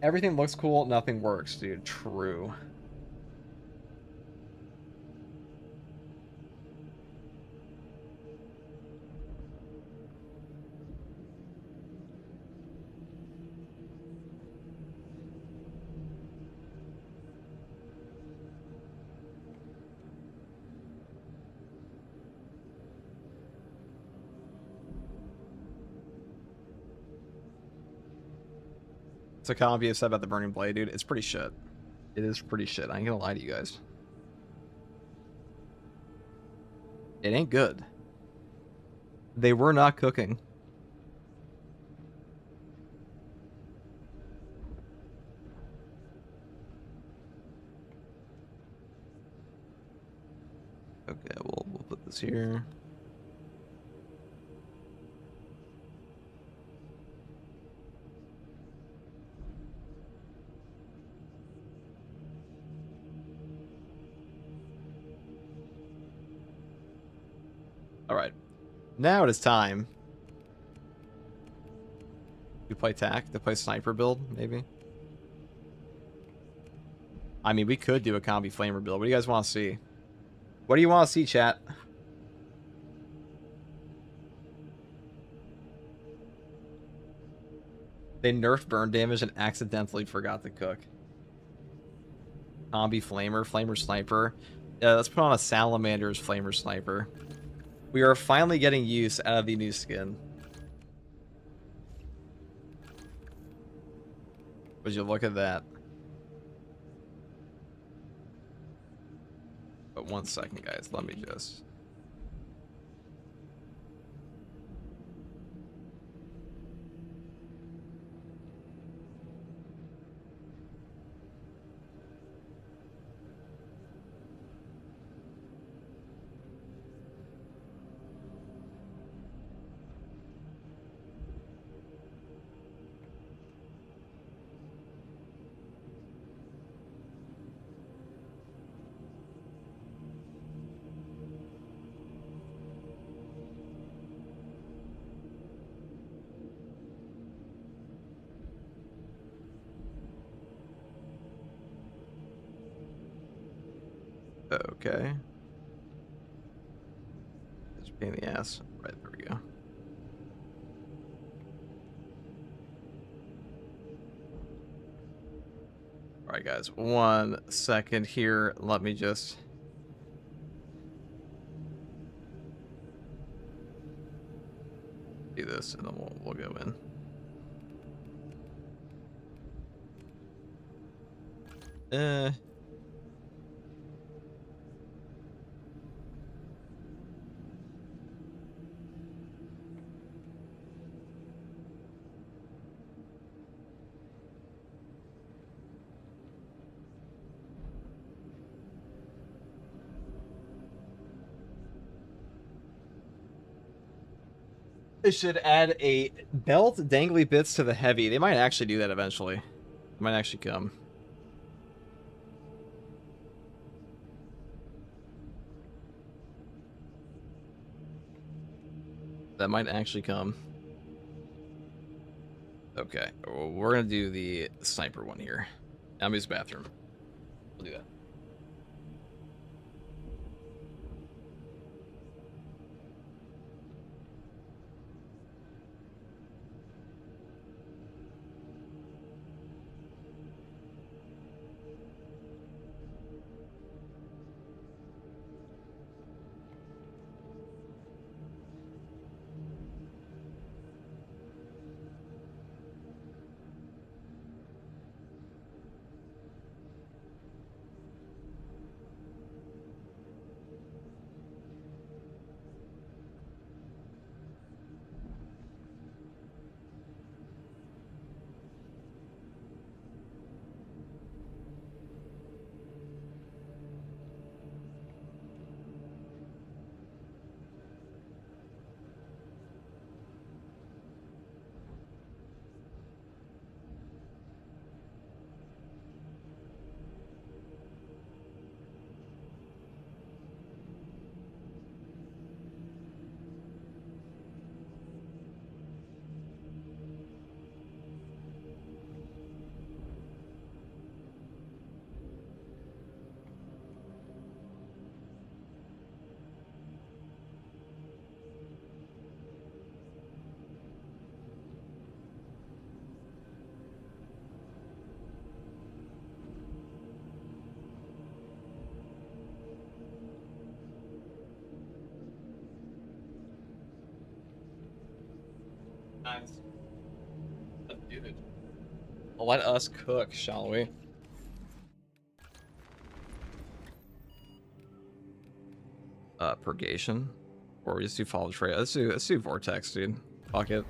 Everything looks cool, nothing works, dude. True. So comment be upset about the burning blade, dude. It's pretty shit. It is pretty shit. I ain't gonna lie to you guys. It ain't good. They were not cooking. Okay, we'll put this here. Alright, now it is time to play TAC, to play sniper build, maybe. I mean, we could do a combi flamer build. What do you guys want to see? What do you want to see, chat? They nerfed burn damage and accidentally forgot to cook. Combi flamer, flamer sniper. Let's put on a Salamander's flamer sniper. We are finally getting use out of the new skin. Would you look at that? Oh, 1 second, guys. Let me just. Okay. It's a pain in the ass. Right, there we go. Alright, guys. 1 second here. Let me just. Do this, and then we'll go in. They should add a belt dangly bits to the heavy. They might actually do that eventually. It might actually come. That might actually come. Okay, well, we're gonna do the sniper one here. Enemy's bathroom. We'll do that. Nice. Let's do it. Let us cook, shall we? Purgation. Or we just do follow trail. Let's do vortex, dude. Fuck it.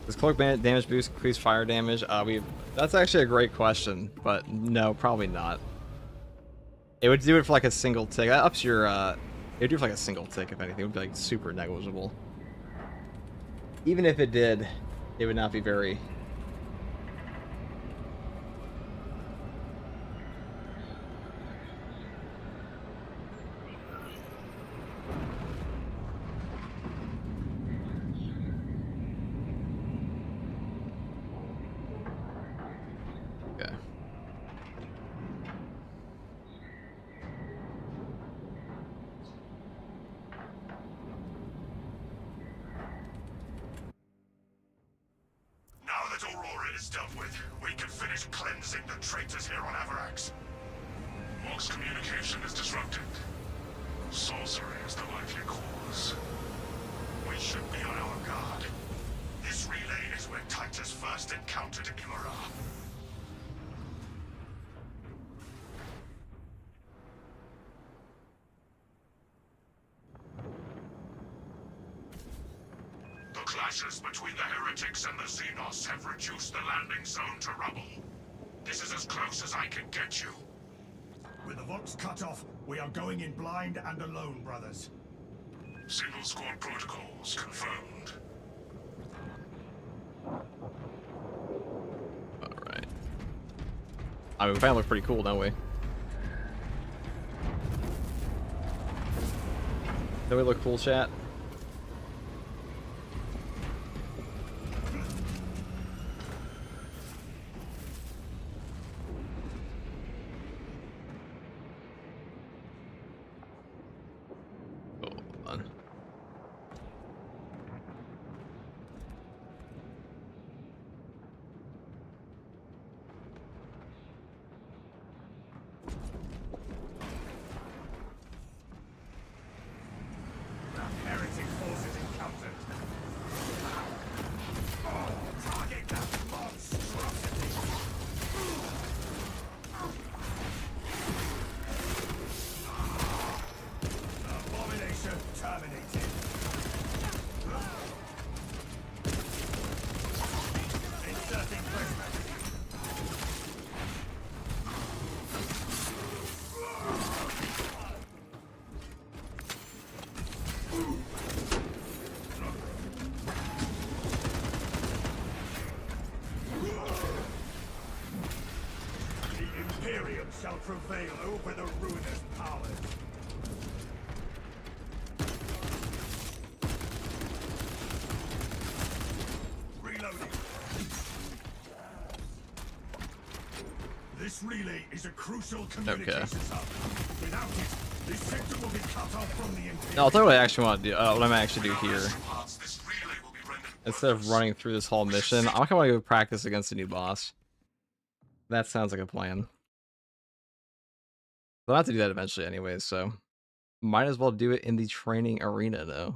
Does cloak damage boost increase fire damage? That's actually a great question, but no, probably not. It would do it for like a single tick. That ups your it would do it for like a single tick, if anything. It would be like super negligible. Even if it did, it would not be very. Okay. Now that Aurora is dealt with, we can finish cleansing the traitors here on Avarax. Mox communication is disrupted. Sorcery is the likely cause. We should be on our guard. This relay is where Titus first encountered Imara. clashes between the heretics and the Xenos have reduced the landing zone to rubble. This is as close as I can get you. With the Vox cut off, we are going in blind and alone, brothers. Single squad protocols confirmed. Alright. I mean, we finally look pretty cool, don't we? Don't we look cool, chat? Hold on. Heretic forces encountered. Target that monstrosity. Abomination terminated. Inserting prismatic. The Imperium shall prevail over the ruinous powers. Reloading. This relay is a crucial communications hub. Without it, this sector will be cut off from the Imperium. No, I'll tell you what I actually want to do. What I'm actually do here. This relay will be rendered Instead of running through this whole mission, I kind of want to go practice against a new boss. That sounds like a plan. I'll have to do that eventually anyways, so might as well do it in the training arena though.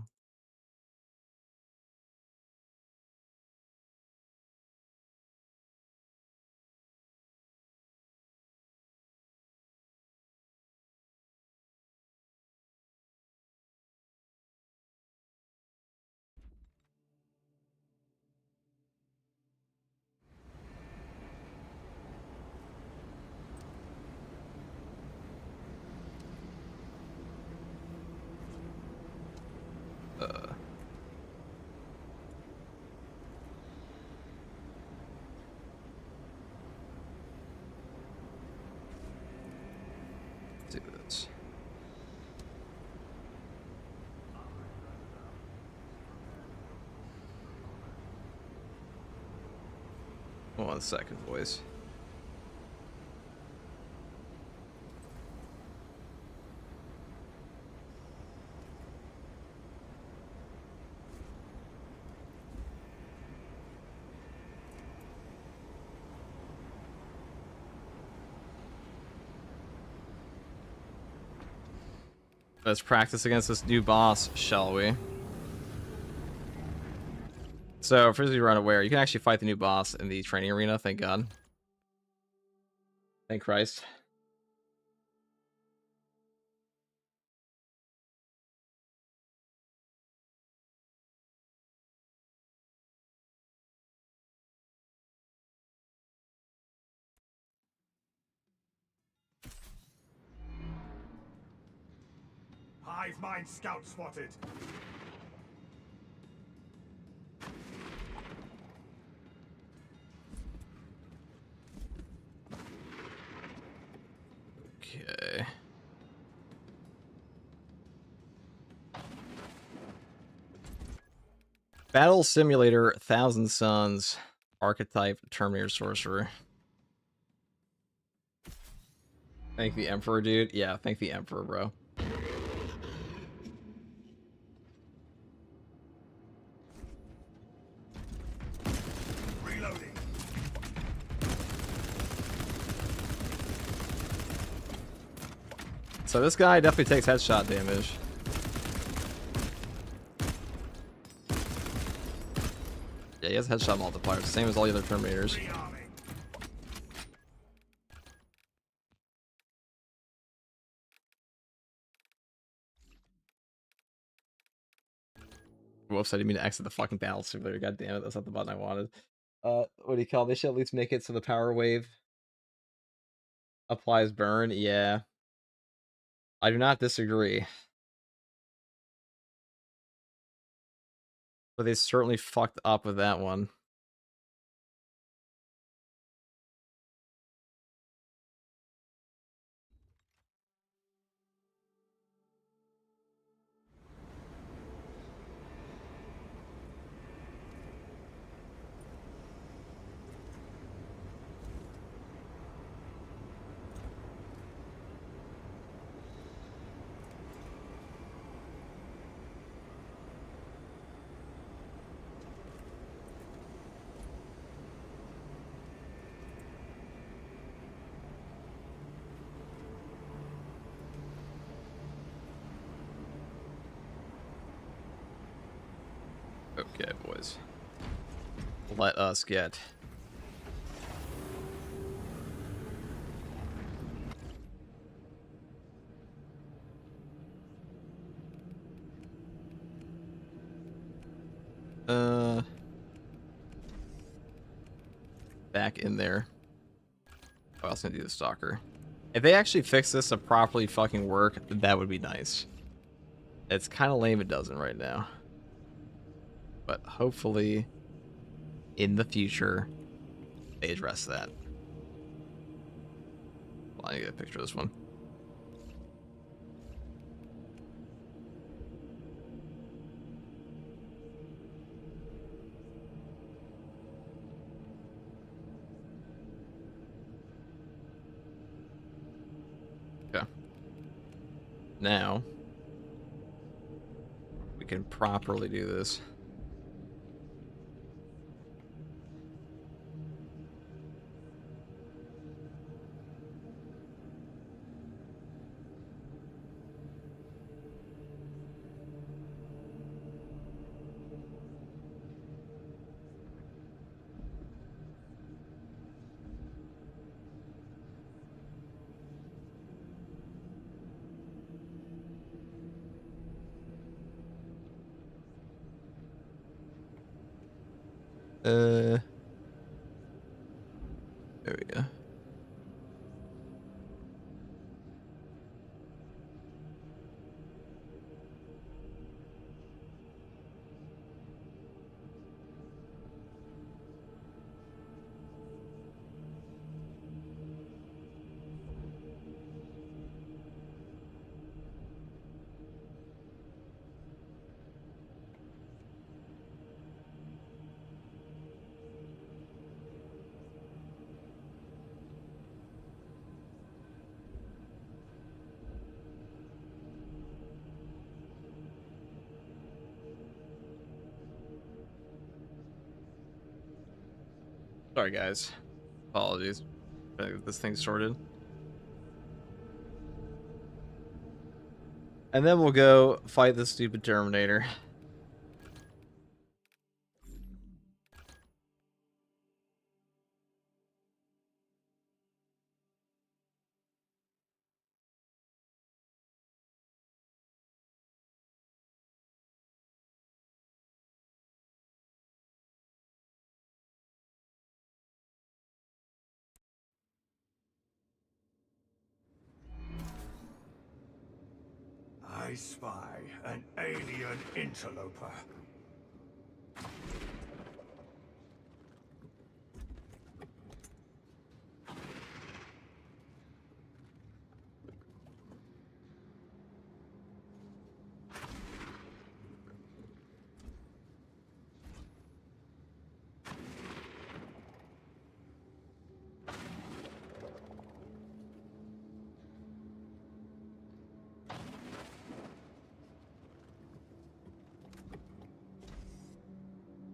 Let's do this. Hold on a second, boys. Let's practice against this new boss, shall we? So, for those of you who are unaware, you can actually fight the new boss in the training arena, thank God. Thank Christ. Hive mind scout spotted. Okay. Battle Simulator, Thousand Suns, Archetype, Terminator Sorcerer. Thank the Emperor, dude. Yeah, thank the Emperor, bro. Reloading. So this guy definitely takes headshot damage. Yeah, he has headshot multipliers, same as all the other Terminators. Rearming. Whoops, I didn't mean to exit the fucking battle simulator. God damn it, that's not the button I wanted. What do you call it? They should at least make it so the power wave applies burn. Yeah. I do not disagree. But they certainly fucked up with that one. Okay, boys. Let us get back in there. Oh, I was gonna do the stalker. If they actually fix this to properly fucking work, that would be nice. It's kind of lame it doesn't right now. But hopefully, in the future, they address that. Well, I need to get a picture of this one. Okay. Now, we can properly do this. There we go. Sorry, guys. Apologies. Trying to get this thing sorted. And then we'll go fight the stupid Terminator. I spy an alien interloper.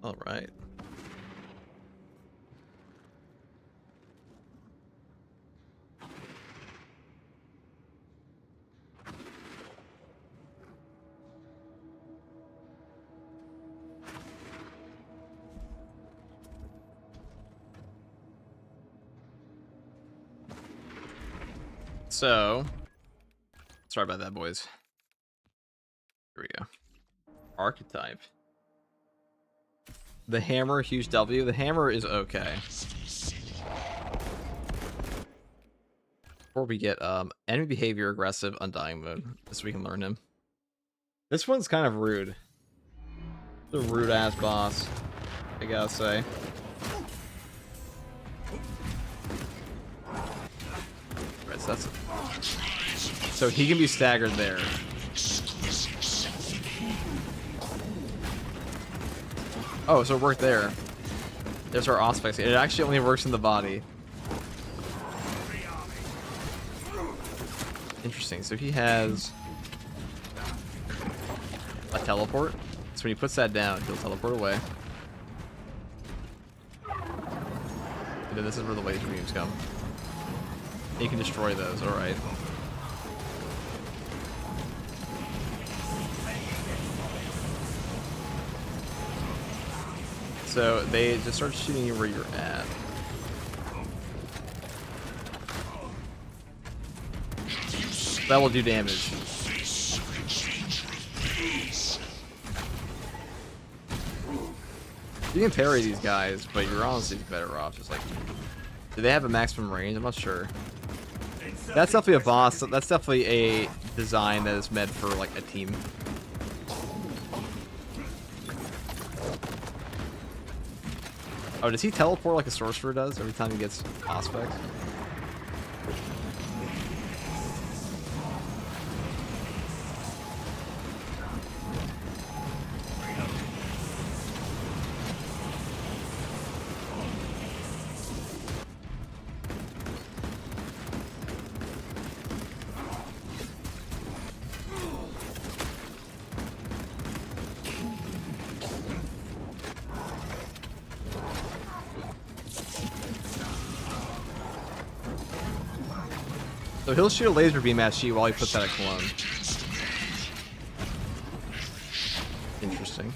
All right. So, sorry about that, boys. Here we go. Archetype. The hammer, huge W. The hammer is okay. Before we get enemy behavior, aggressive, undying mode, just so we can learn him. This one's kind of rude. It's a rude ass boss, I gotta say. Right, so that's so he can be staggered there. Oh, so it worked there. There's our Auspex. It actually only works in the body. Interesting. So he has a teleport. So when he puts that down, he'll teleport away. And then this is where the laser beams come. And you can destroy those. All right. So they just start shooting you where you're at. That will do damage. You can parry these guys, but you're honestly better off just like... Do they have a maximum range? I'm not sure. That's definitely a boss. That's definitely a design that is meant for like a team. Oh, does he teleport like a sorcerer does every time he gets aspects? So he'll shoot a laser beam at you while he puts out a clone. Interesting.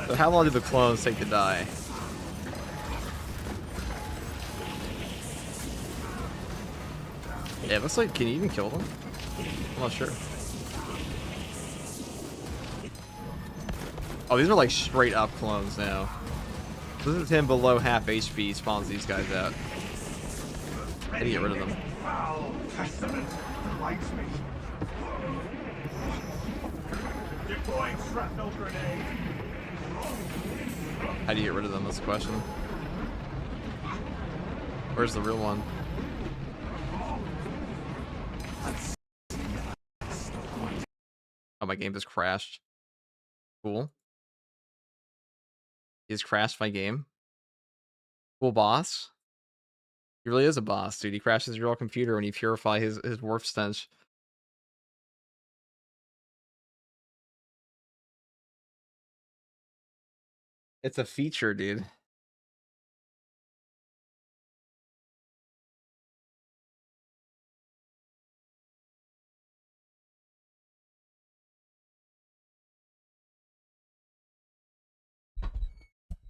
So how long do the clones take to die? Yeah, it looks like, can you even kill them? I'm not sure. Oh, these are like straight up clones now. This is him below half HP, spawns these guys out. How do you get rid of them? Foul testament lights me. Deploying shrapnel grenade. How do you get rid of them? That's the question. Where's the real one? Oh, my game just crashed. Cool. He just crashed my game. Cool boss. He really is a boss, dude. He crashes your computer when you purify his warp stench. It's a feature, dude.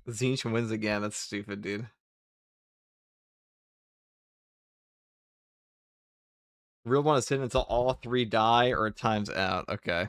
Zinch wins again. That's stupid, dude. Real one is hidden until all three die or it times out. Okay.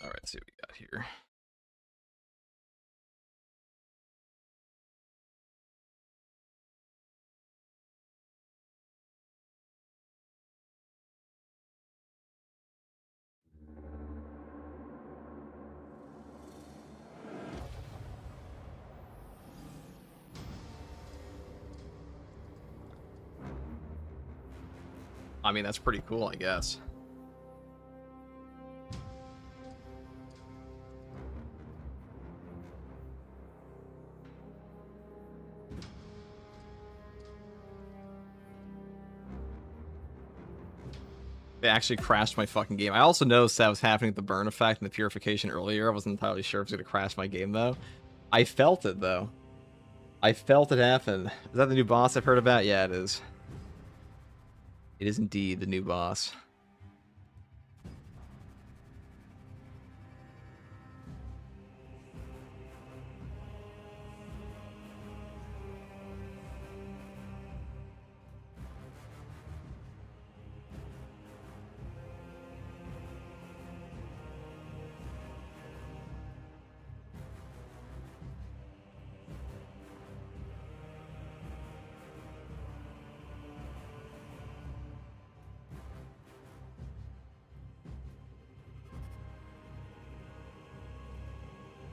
All right, see what we got here. I mean, that's pretty cool, I guess. They actually crashed my fucking game. I also noticed that was happening with the burn effect and the purification earlier. I wasn't entirely sure if it was going to crash my game, though. I felt it, though. I felt it happen. Is that the new boss I've heard about? Yeah, it is. It is indeed the new boss.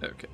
Okay.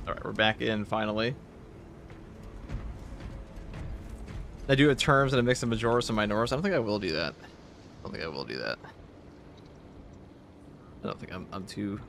Alright, we're back in, finally. I do it terms and a mix of Majoris and Minoris. I don't think I will do that. I don't think I will do that. I don't think I'm too...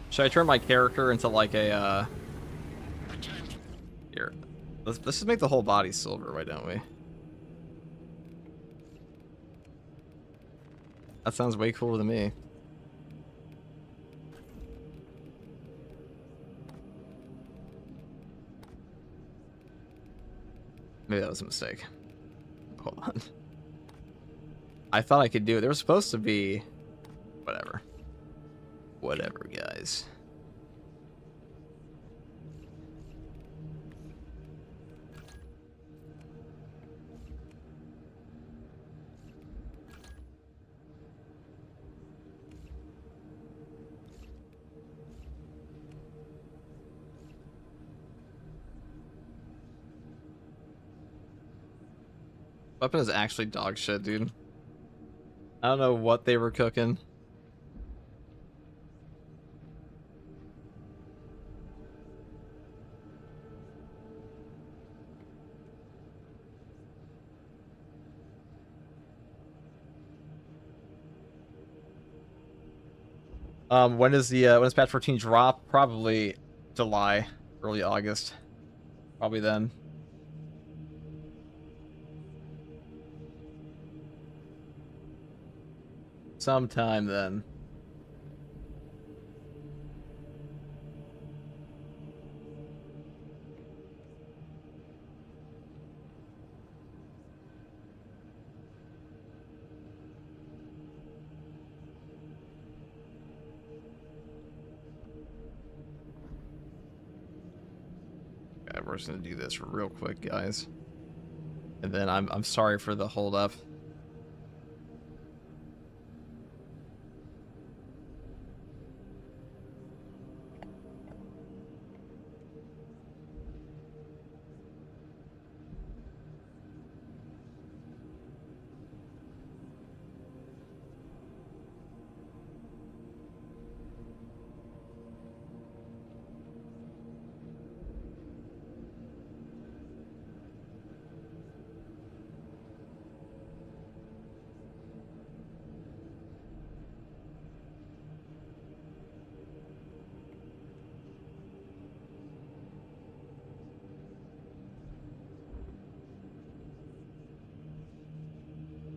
Should I turn my character into like a, Here. Let's just make the whole body silver, why don't we? That sounds way cooler than me. Maybe that was a mistake. Hold on. I thought I could do it. There was supposed to be... Whatever. Whatever, guys. Weapon is actually dog shit, dude. I don't know what they were cooking. When does patch 14 drop? Probably July, early August. Probably then. Sometime then. Okay, we're just gonna do this real quick, guys. And then I'm sorry for the hold up.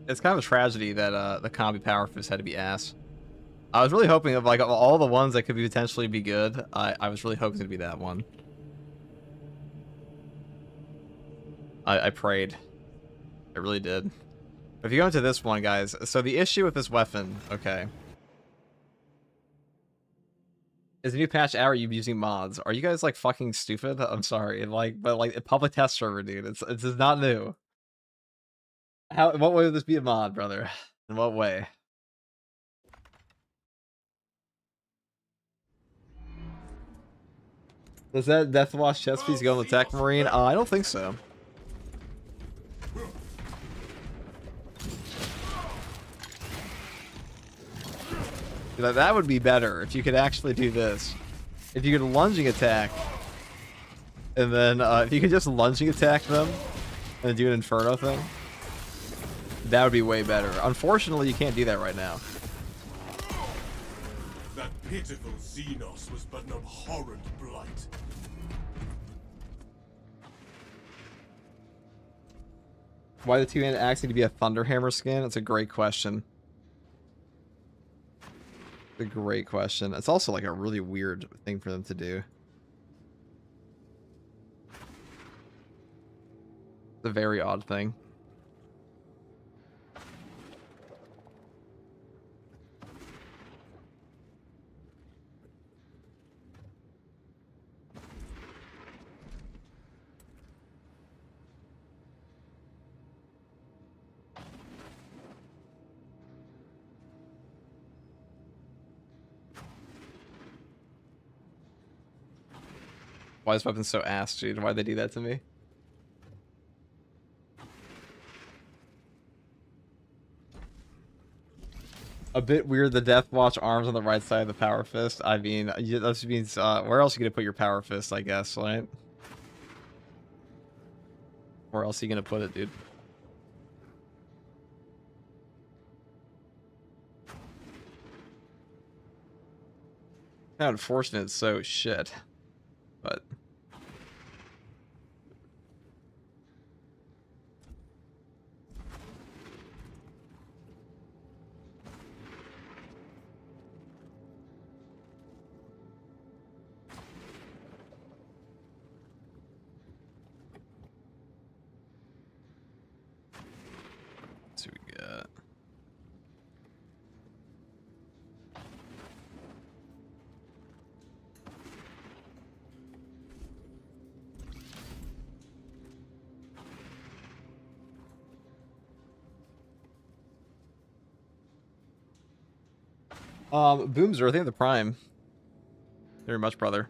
it's kind of a tragedy that the combi power fist had to be ass. I was really hoping of like of all the ones that could be potentially be good. I was really hoping to be that one. I prayed. I really did. If you go into this one, guys, so the issue with this weapon, okay, is the new patch out, are you using mods? Are you guys like fucking stupid? I'm sorry, like, but like a public test server, dude, it's just not new. How? In what way would this be a mod, brother? In what way? Does that Deathwatch chest piece go on the Tech Marine? I don't think so. That would be better if you could actually do this. If you could lunging attack, and then if you could just lunging attack them, and do an Inferno thing, that would be way better. Unfortunately, you can't do that right now. That pitiful Xenos was but an abhorrent blight. Why the two-handed axe need to be a Thunderhammer skin? That's a great question. A great question. It's also like a really weird thing for them to do. It's a very odd thing. Why is this weapon so ass, dude? Why'd they do that to me? A bit weird, the Deathwatch arms on the right side of the Power Fist. I mean, that means, where else are you gonna put your Power Fist, I guess, right? Where else are you gonna put it, dude? How unfortunate, so shit. But... let's see what we got. Boomzer, I think the Prime. Very much, brother.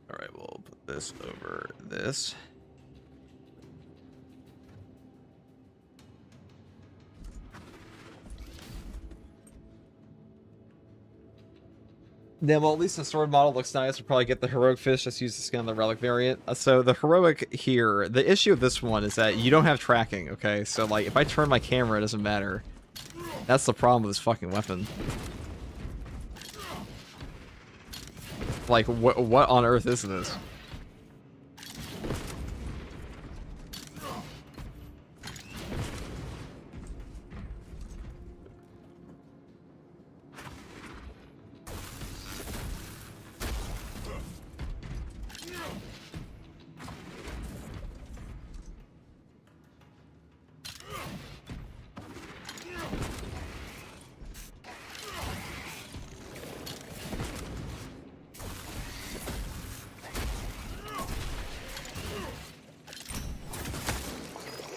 Alright, we'll put this over this. Yeah, well, at least the sword model looks nice. We'll probably get the heroic fish. Just use the skin on the relic variant. So the heroic here, the issue of this one is that you don't have tracking, okay? So, like, if I turn my camera, it doesn't matter. That's the problem with this fucking weapon. Like, what on earth is this?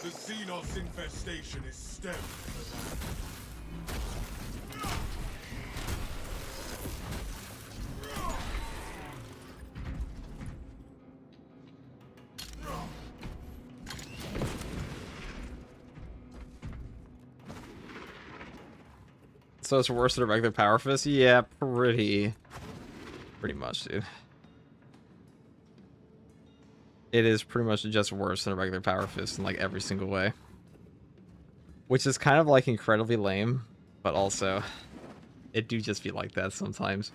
The Xenos infestation is stemmed for that. So it's worse than a regular power fist? Yeah, pretty much, dude. It is pretty much just worse than a regular power fist in like every single way. Which is kind of like incredibly lame, but also it do just feel like that sometimes.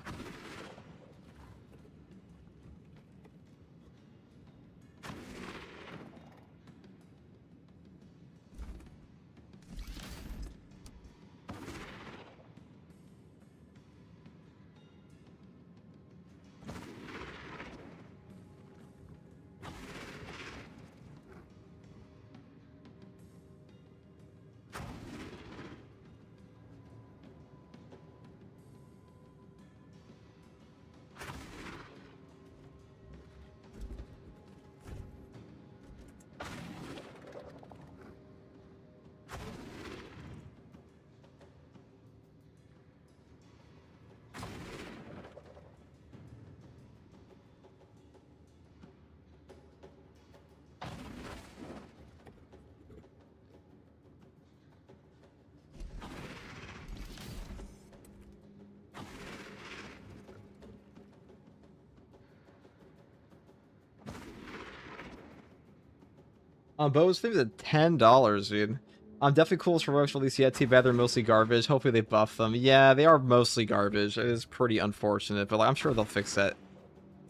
Bo's things at $10, dude. Definitely cool for Rogue's release yet. Too bad they're mostly garbage. Hopefully they buff them. Yeah, they are mostly garbage. It is pretty unfortunate, but like, I'm sure they'll fix that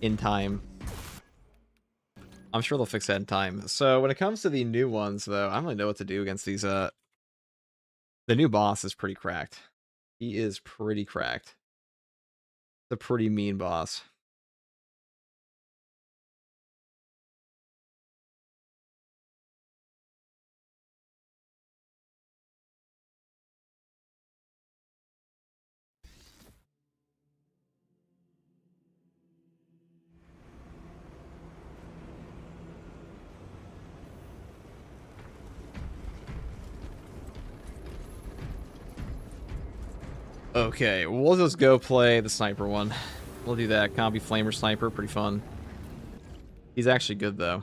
in time. I'm sure they'll fix that in time. So when it comes to the new ones, though, I don't really know what to do against these. The new boss is pretty cracked. He is pretty cracked. The pretty mean boss. Okay, we'll just go play the sniper one. We'll do that. Combi Flamer Sniper, pretty fun. He's actually good, though.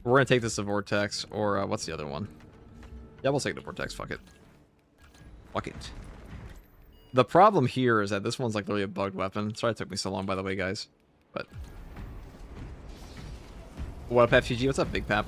We're gonna take this to Vortex, or what's the other one? Yeah, we'll take the Vortex, fuck it. Fuck it. The problem here is that this one's like literally a bugged weapon. Sorry it took me so long, by the way, guys. But... What up, FGG? What's up, Big Pap?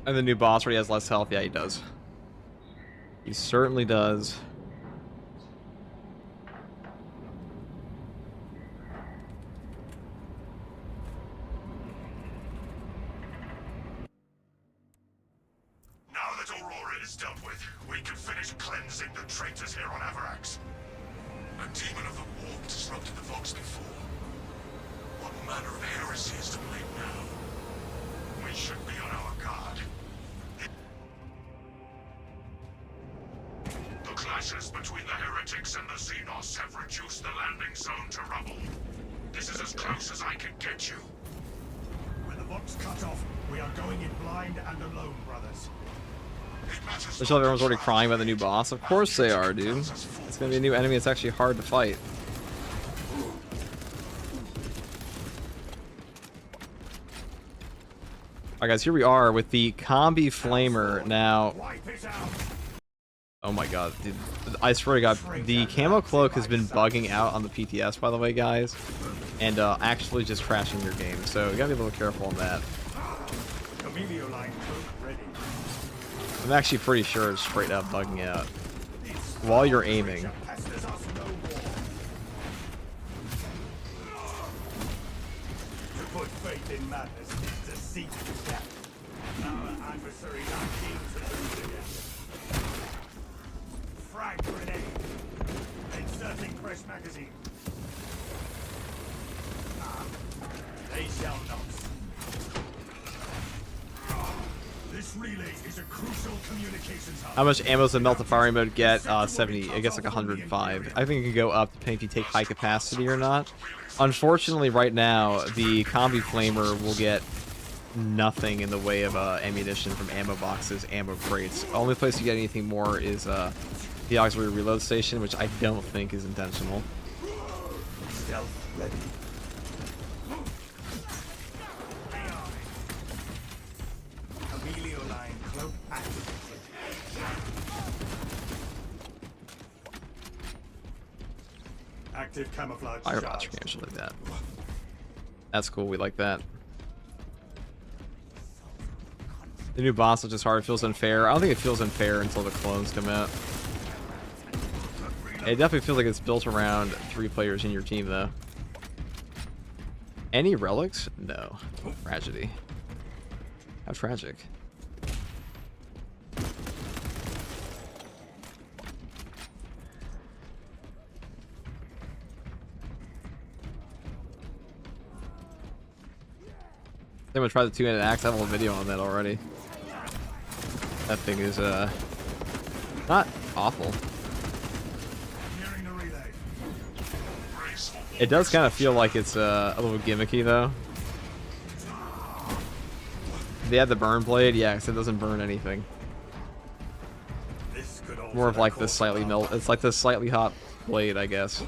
And the new boss where he has less health? Yeah, he does. He certainly does. Now that Aurora is dealt with, we can finish cleansing the traitors here on Avarax. A demon of the warp disrupted the Vox before. What manner of heresy is to blame now? We should be on our guard. The clashes between the heretics and the Xenos have reduced the landing zone to rubble. This is as close as I can get you. When the Vox cut off, we are going in blind and alone, brothers. Looks like everyone's already crying about the new boss. Of course they are, dude. It's gonna be a new enemy that's actually hard to fight. Alright guys, here we are with the Combi Flamer. Now, oh my god, dude, I swear to god, the camo cloak has been bugging out on the PTS, by the way, guys, and actually just crashing your game, so you gotta be a little careful on that. I'm actually pretty sure it's straight up bugging out while you're aiming. In madness is to seek death. Our adversaries are kings of the again. Frag grenade. Reloading fresh magazine. They shall not. This relay is a crucial communications hub. How much ammo does the melt the firing mode get? 70. It gets like 105. I think it can go up depending if you take high capacity or not. Unfortunately, right now, the combi flamer will get nothing in the way of ammunition from ammo boxes, ammo crates. The only place you get anything more is the auxiliary reload station, which I don't think is intentional. Stealth ready. Amelio line cloak activated. Active camouflage Fire charge. bots are actually like that. That's cool. We like that. The new boss, which is hard, feels unfair. I don't think it feels unfair until the clones come out. It definitely feels like it's built around 3 players in your team, though. Any relics? No. Tragedy. How tragic. I'm gonna try the 2-handed axe. I have a little video on that already. That thing is not awful. Nearing the relay. It does kind of feel like it's a little gimmicky though. They had the burn blade, yeah, because it doesn't burn anything. This could alter More of like the the course slightly of melt. It's like the slightly hot blade, I guess.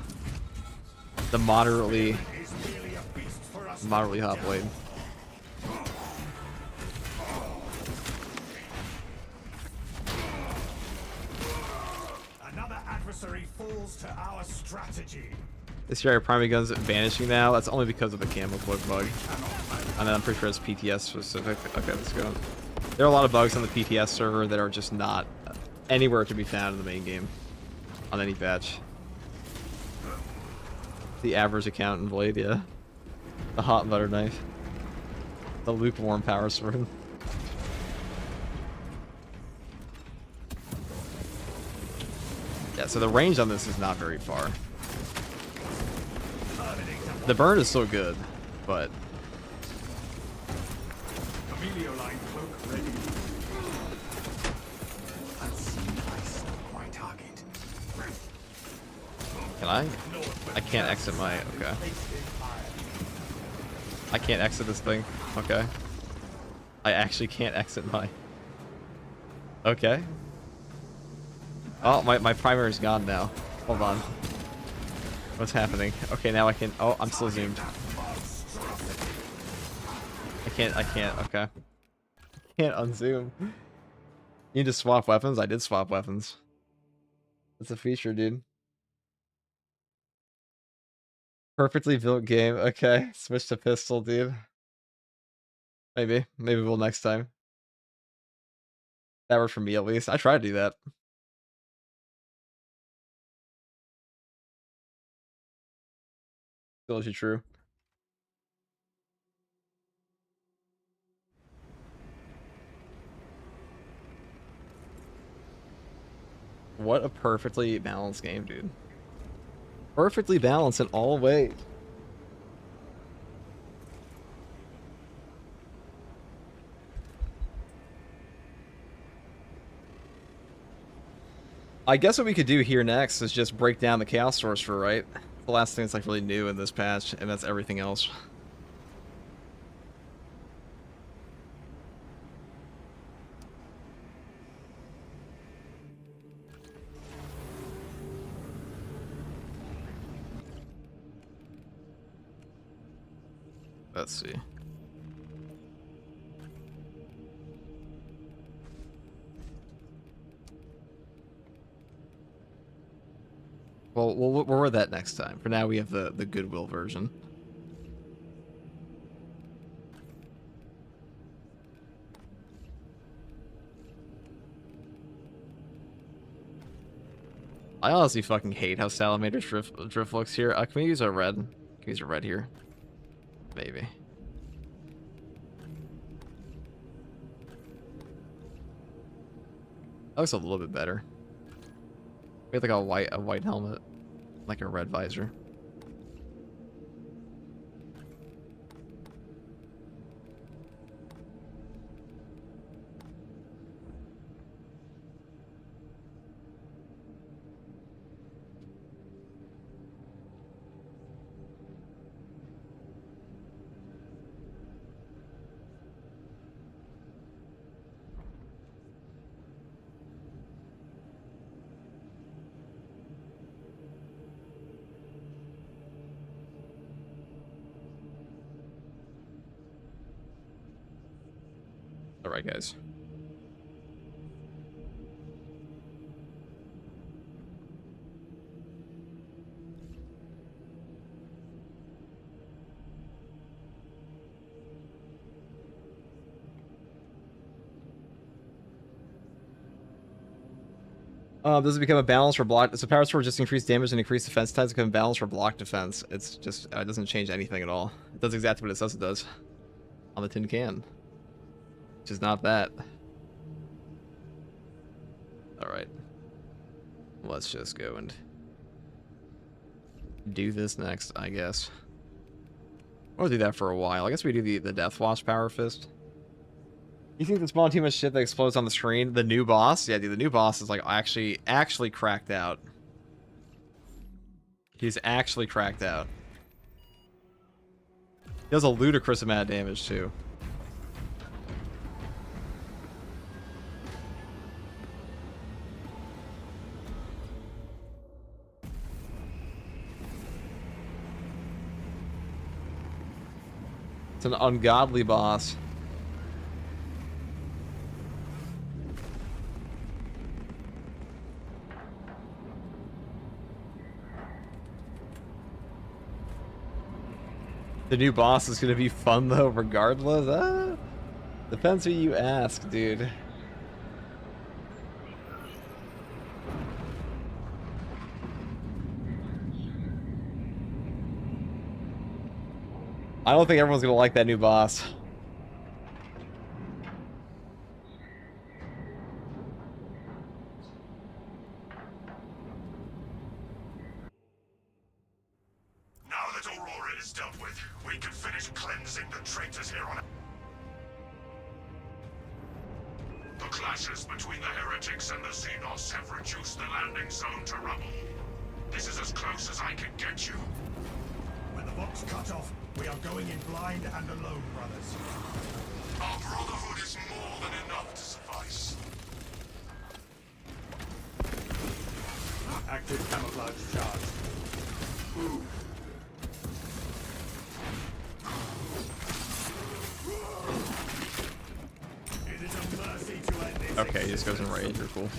The moderately is merely a beast for us. hot blade. Another adversary falls to our strategy. This year, our primary guns vanishing now. That's only because of the camo cloak bug. And then I'm pretty sure it's PTS specific. Okay, let's go. There are a lot of bugs on the PTS server that are just not anywhere to be found in the main game on any patch. The average account in Blade, yeah. The hot butter knife. The lukewarm power sword. Yeah, so the range on this is not very far. The burn is so good, but Amelio line cloak ready. My target. can I? I can't exit my... Okay. I can't exit this thing. Okay. I actually can't exit my... Okay. Oh, my primary's gone now. Hold on. What's happening? Okay, now I can... Oh, I'm still zoomed. I can't, okay. Can't unzoom. You need to swap weapons? I did swap weapons. That's a feature, dude. Perfectly built game. Okay, switch to pistol, dude. Maybe. Maybe we'll next time. That worked for me, at least. I tried to do that. Still is true. What a perfectly balanced game, dude. Perfectly balanced in all ways. I guess what we could do here next is just break down the Chaos Sorcerer, right? The last thing that's like really new in this patch, and that's everything else. Let's see. Well, we'll wear that next time. For now, we have the Goodwill version. I honestly fucking hate how Salamander's drift looks here. Can we use a red? Can we use a red here? Maybe. That looks a little bit better. We have like a white helmet. Like a red visor. Alright, guys. Does it become a balance for block? So power sword just increase damage and increase defense times become balance for block defense. It's just it doesn't change anything at all. It does exactly what it says it does on the tin can, which is not that. All right, let's just go and do this next, I guess. We'll do that for a while. I guess we do the Death Watch Power Fist. You think the spawn too much shit that explodes on the screen? The new boss? Yeah, dude, the new boss is like actually cracked out. He's actually cracked out. He does a ludicrous amount of damage too. It's an ungodly boss. The new boss is gonna be fun though, regardless. Depends who you ask, dude. I don't think everyone's gonna like that new boss. clashes between the heretics and the Xenos have reduced the landing zone to rubble. This is as close as I can get you. When the box cut off, we are going in blind and alone, brothers. Our brotherhood is more than enough to suffice. Active camouflage charge. Ooh. Okay, he just goes in rage. You're cool.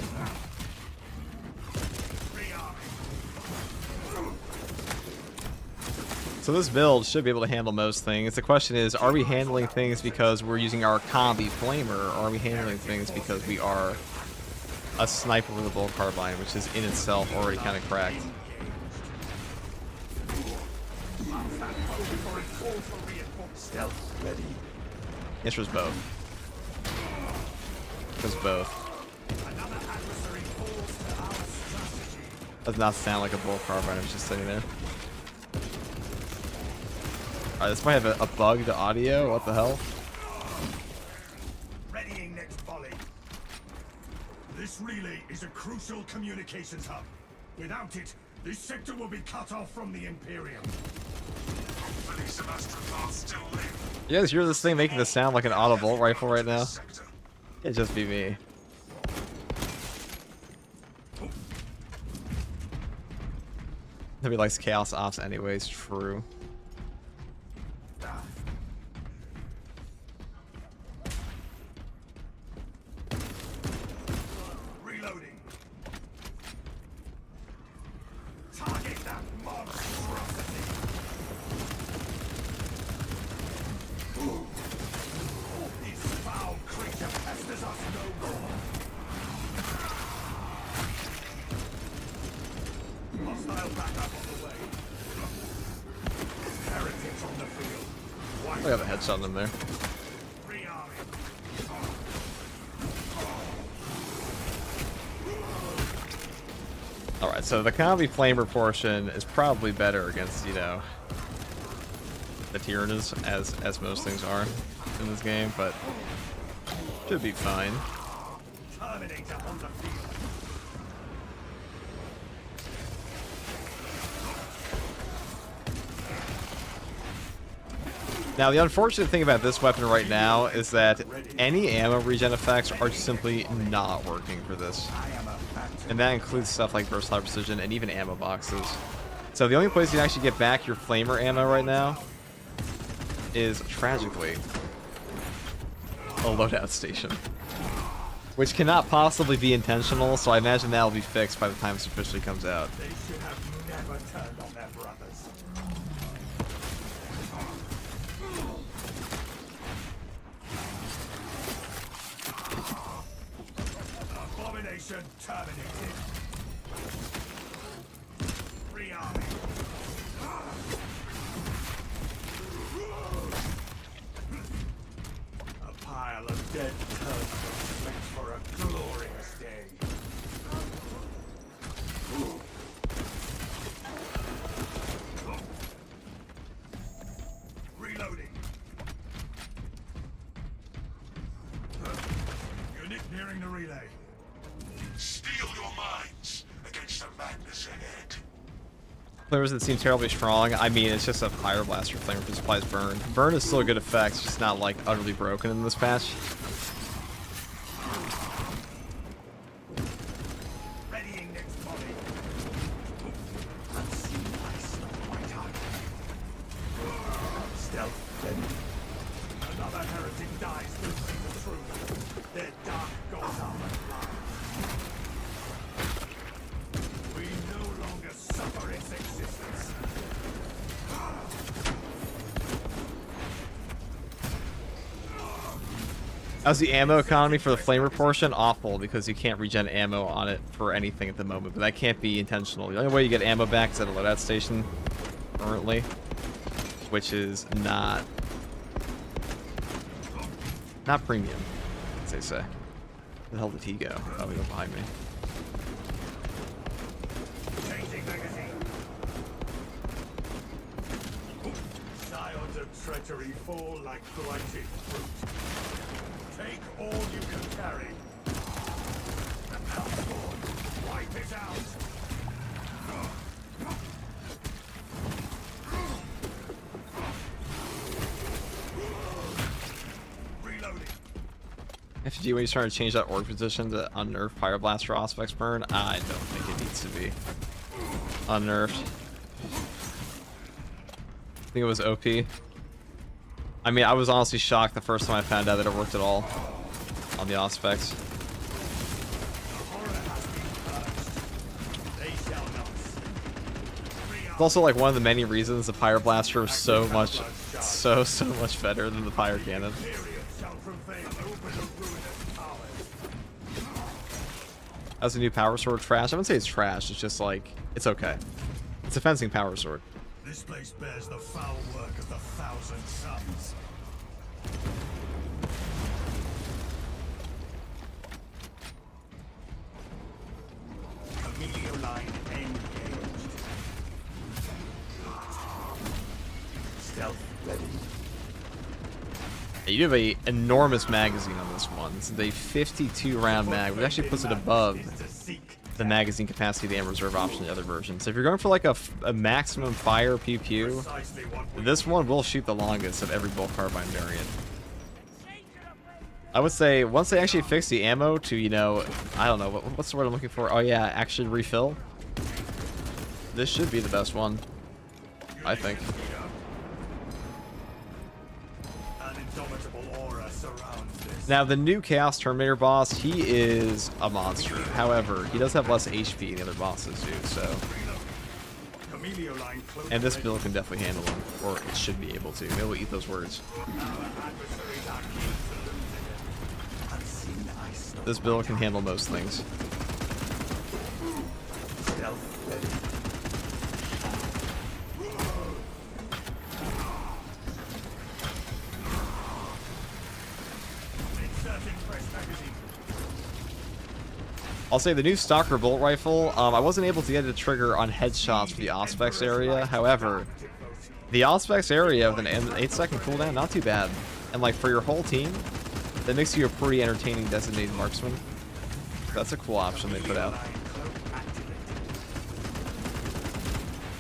So this build should be able to handle most things. The question is, are we handling things because we're using our combi flamer, or are we handling things because we are a sniper with a bolt carbine, which is in itself already kind of cracked? The answer is both. It's both. Does not sound like a bolt carbine. It's just sitting there. Alright, this might have a bugged audio. What the hell? Readying next volley. This relay is a crucial communications hub. Without it, this sector will be cut off from the Imperium. Hopefully some astronauts still live. You guys hear this thing making this sound like an auto bolt rifle right now? It'd just be me. Nobody likes Chaos Ops anyways, true. Reloading. Target that monstrosity. This foul creature pesters us no more. Hostile backup on the way. Heretics on the field. I got a headshot in there. Rearming. Alright, so the combi flamer portion is probably better against, you know, the Tyrannus, as most things are in this game, but should be fine. Terminator on the field. Now, the unfortunate thing about this weapon right now is that any ammo regen effects are simply not working for this. And that includes stuff like versatile precision and even ammo boxes. So the only place you can actually get back your flamer ammo right now is, tragically, a loadout station. Which cannot possibly be intentional, so I imagine that'll be fixed by the time this officially comes out. They should have never turned on their brothers. Abomination terminated. Rearming. A pile of dead turds makes for a glorious day. Reloading. Unit nearing the relay. Steel your minds against the madness ahead. Flamers that seem terribly strong, I mean, it's just a fire blaster flamer who supplies burn. Burn is still a good effect, it's just not, like, utterly broken in this patch. Readying next body. Stealth ready. Another heretic dies to see the truth. Their dark gods are alive. We no longer suffer its existence. How's the ammo economy for the flamer portion? Awful, because you can't regen ammo on it for anything at the moment, but that can't be intentional. The only way you get ammo back is at a loadout station, currently, which is not premium, as they say. Where the hell did he go? Oh, he went behind me. Changing magazine. Scions of treachery fall like blighted fruit. Take all you can carry. Motherboard, wipe it out. Reloading. FG, when he's trying to change that org position to unnerf Fire Blaster Aspects burn, I don't think it needs to be unnerfed. I think it was OP. I mean, I was honestly shocked the first time I found out that it worked at all on the Auspex. It's also like one of the many reasons the Pyro Blaster was so much better than the Pyro Cannon. As a new power sword, trash. I wouldn't say it's trash. It's just like, it's okay. It's a fencing power sword. This place bears the foul work of the Thousand Suns. Emilio line engaged. Stealth ready. You have an enormous magazine on this one. This is a 52 round mag, which actually puts it above the magazine capacity of the ammo reserve option in the other version. So if you're going for like a maximum fire pew pew, this one will shoot the longest of every bolt carbine variant. I would say once they actually fix the ammo to, you know, I don't know, what's the word I'm looking for? Oh yeah, actually refill. This should be the best one, I think. Now, the new Chaos Terminator boss, he is a monster. However, he does have less HP than the other bosses do, so... And this build can definitely handle him, or it should be able to. Maybe we'll eat those words. This build can handle most things. I'll say the new Stalker bolt rifle, I wasn't able to get it to trigger on headshots for the Auspex area. However, the Auspex area with an 8-second cooldown, not too bad. And like for your whole team, that makes you a pretty entertaining designated marksman. That's a cool option they put out.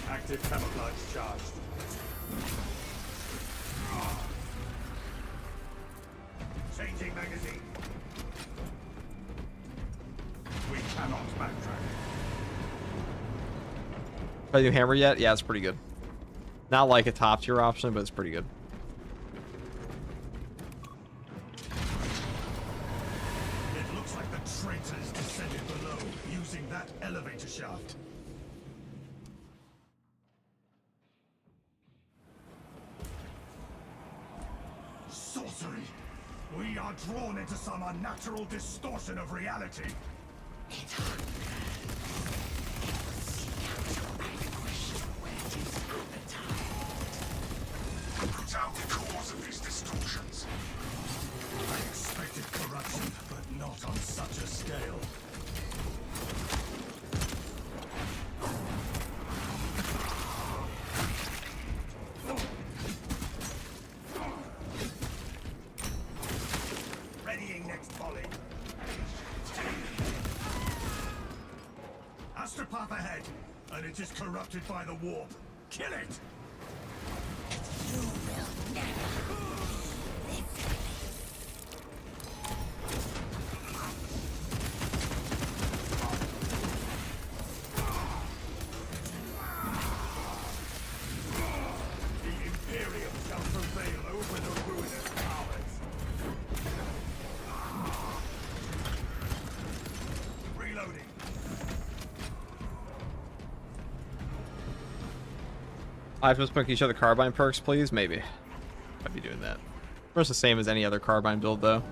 Active camouflage charged. Changing magazine. We cannot backtrack. Have you hammer yet? Yeah, it's pretty good. Not like a top tier option, but it's pretty good. It looks like the traitors descended below using that elevator shaft. Sorcery. We are drawn into some unnatural distortion of reality. Put out the cause of these distortions. I expected corruption, but not on such a scale. Readying next volley. Astropath ahead, and it is corrupted by the warp. Kill it! The Imperium shall prevail over the ruinous powers. Reloading. I have to pick each other carbine perks, please? Maybe. I'd be doing that. First, the same as any other carbine build, though.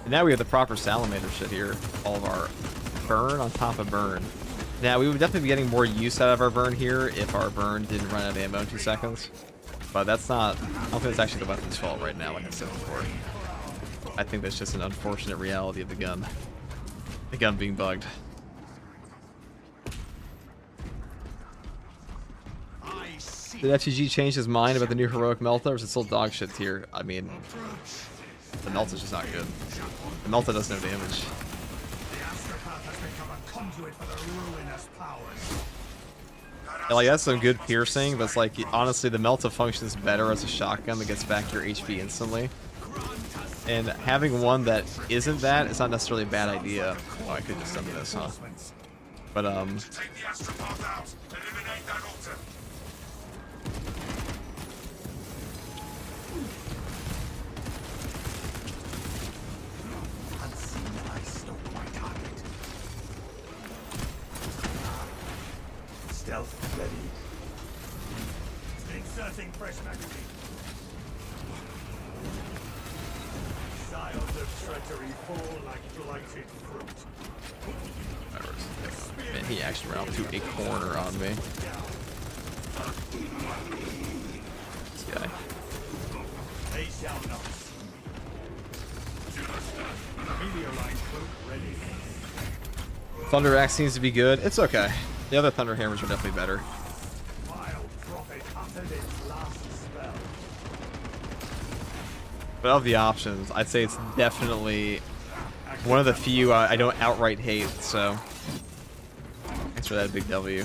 And now we have the proper salamander shit here. All of our burn on top of burn. Now, we would definitely be getting more use out of our burn here if our burn didn't run out of ammo in 2 seconds. But that's not... I don't think it's actually the weapon's fault right now, like I said before. I think that's just an unfortunate reality of the gun. The gun being bugged. Did FTG change his mind about the new heroic Melta, or is it still dog shit tier? I mean, the Melta's just not good. The Melta does no damage. The Astropath has become a conduit for the ruinous powers. And, like, that's some good piercing, but it's like, honestly, the Melta functions better as a shotgun that gets back your HP instantly. And having one that isn't that is not necessarily a bad idea. Oh, I could just done this, huh? But, Take the Astropath out. Eliminate that altar. Unseen, I stole my target. Stealth ready. Inserting fresh magazine. Siles of treachery fall like blighted fruit. man, he actually ran up to a corner on me. This guy. They shall not. Meteorite cloak ready. Thunder Axe seems to be good. It's okay. The other Thunder Hammers are definitely better. Wild prophet uttered its last spell. But of the options, I'd say it's definitely one of the few I don't outright hate, so thanks for that big W.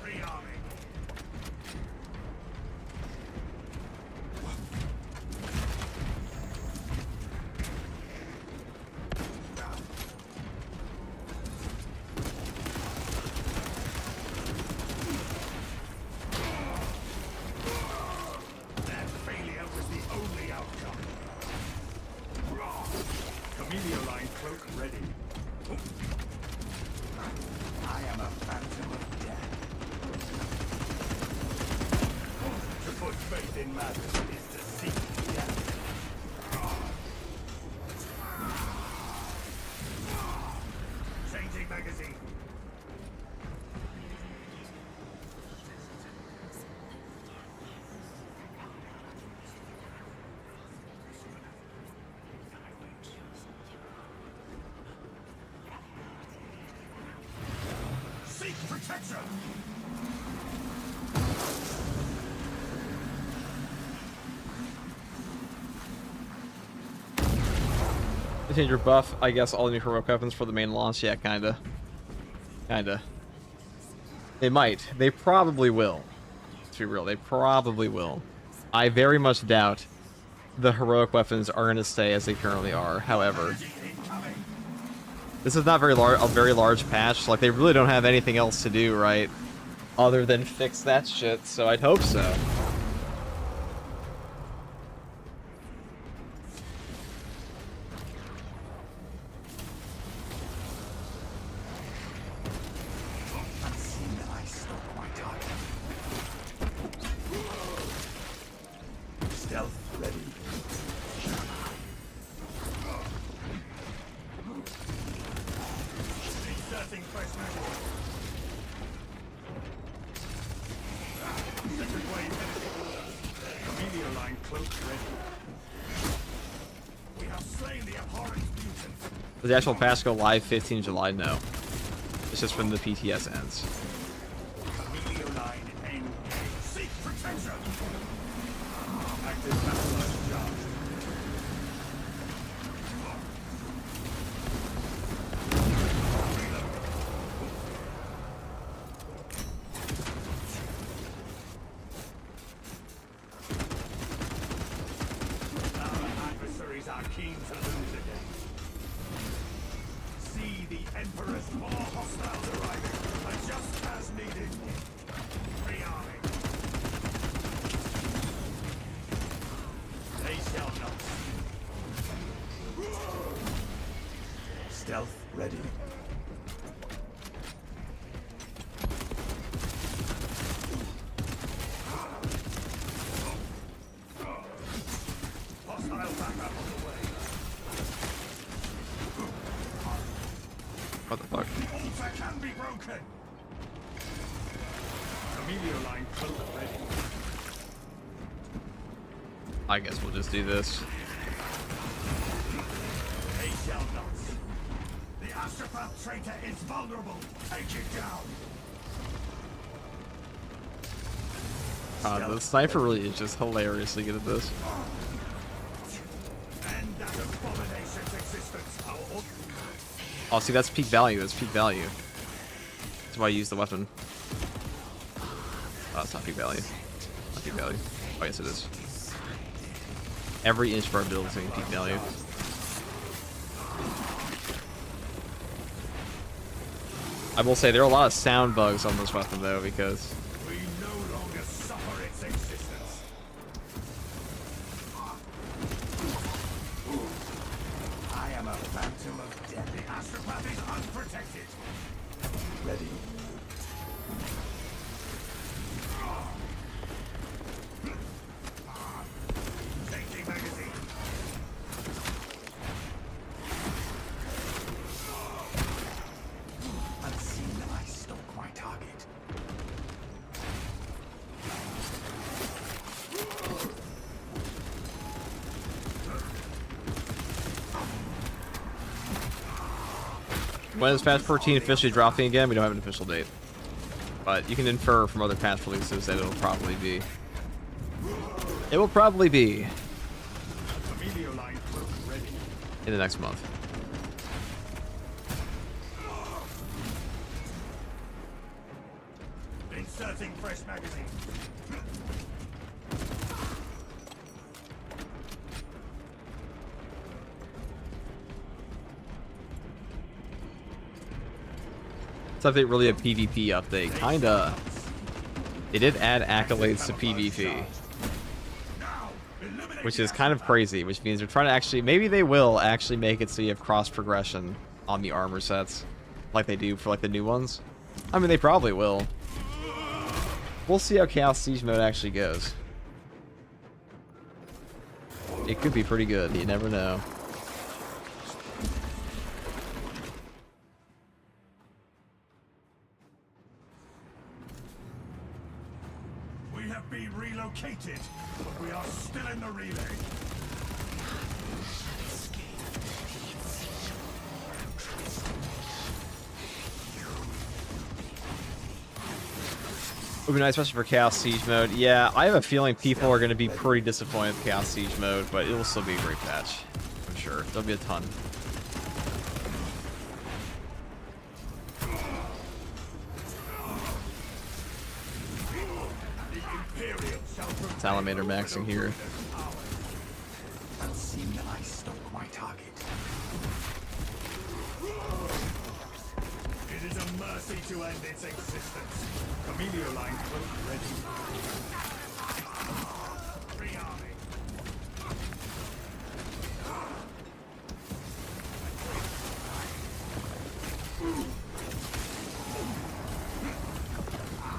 Rearming. Their failure was the only outcome. Meteorite cloak ready. I am a phantom of death. To put faith in madness is to seek death. Changing magazine. attention! Change your buff, I guess all the new heroic weapons for the main launch. Yeah, kinda. Kinda. They might. They probably will. To be real, they probably will. I very much doubt the heroic weapons are going to stay as they currently are. However, this is not a very large patch. Like, they really don't have anything else to do, right? Other than fix that shit, so I'd hope so. Does the actual patch go live 15 July? No. It's just when the PTS ends. What the fuck? Can be broken. Line cloak ready. I guess we'll just do this. They shall not. The Astropath traitor is vulnerable. Take it down. The sniper really is just hilariously good at this. And that abomination's existence. Oh, see, that's peak value. That's peak value. That's why I use the weapon. Oh, it's not peak value. Not peak value. Oh, yes, it is. Every inch of our build is getting peak value. I will say there are a lot of sound bugs on this weapon, though, because we no longer suffer its existence. I am a phantom of death. The Astropath is unprotected. Ready. Changing magazine. Unseen, I stalk my target. when is patch 14 officially dropping again? We don't have an official date. But you can infer from other patch releases that it'll probably be. It will probably be in the next month. Inserting fresh magazine. This update really a PvP update. Kinda. They did add accolades to PvP. Which is kind of crazy, which means they're trying to actually, maybe they will actually make it so you have cross progression on the armor sets. Like they do for like the new ones. I mean, they probably will. We'll see how Chaos Siege mode actually goes. It could be pretty good, you never know. We have been relocated, but we are still in the relay. Would be nice, especially for Chaos Siege mode. Yeah, I have a feeling people are going to be pretty disappointed with Chaos Siege mode, but it will still be a great patch. I'm sure. There'll be a ton. Salamander maxing here. I stuck my target. It is a mercy to end its existence. Camellia line cloak ready. Rearming.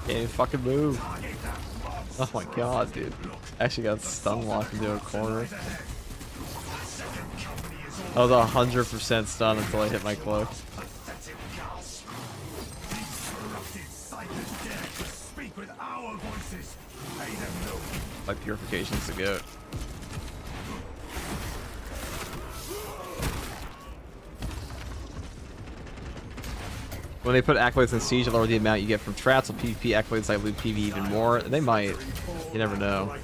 Can't even fucking move. Oh my god, dude. Actually got stun locked into a corner. I was 100% stunned until I hit my cloak. My purification's the goat. When they put accolades in Siege, lower the amount you get from traps. Will PvP accolades like loot PV even more? They might. You never know.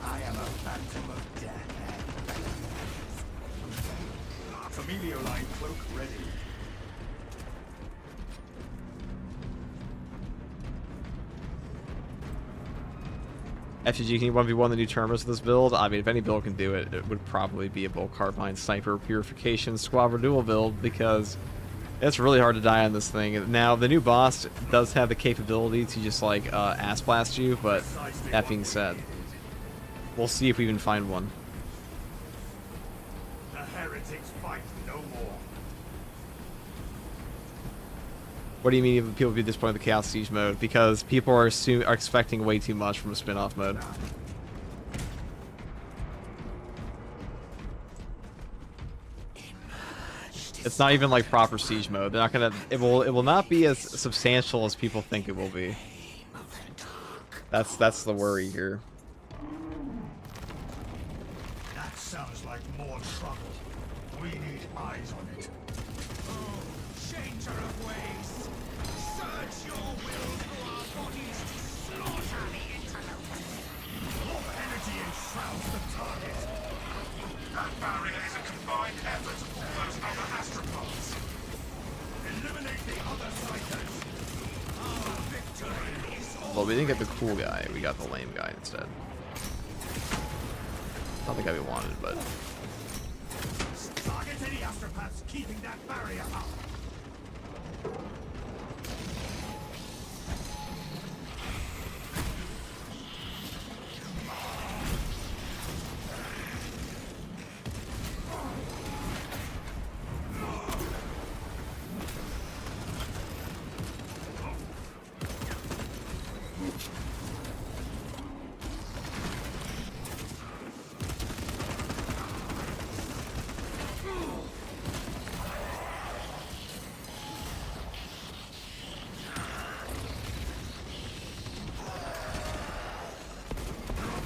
I am a phantom of death. Camellia line cloak ready. FGG, can you 1v1 the new terminals of this build? I mean, if any build can do it, it would probably be a Bolt Carbine Sniper Purification Squadron Dual build, because it's really hard to die on this thing. Now, the new boss does have the capability to just, like, ass blast you, but that being said, we'll see if we even find one. The heretics fight no more. What do you mean people be disappointed with the Chaos Siege mode? Because people are expecting way too much from a spin-off mode. It's not even like proper Siege mode. They're not gonna. It will not be as substantial as people think it will be. That's the worry here. That sounds like more trouble. We need eyes on it. Oh, changer of ways. Surge your will through our bodies to slaughter the interlopers. More energy enshrouds the target. That barrier is a combined effort of all those other astropods. Eliminate the other psychers. Our victory is all. Well, we didn't get the cool guy. We got the lame guy instead. Not the guy we wanted, but. Target any astropaths keeping that barrier up.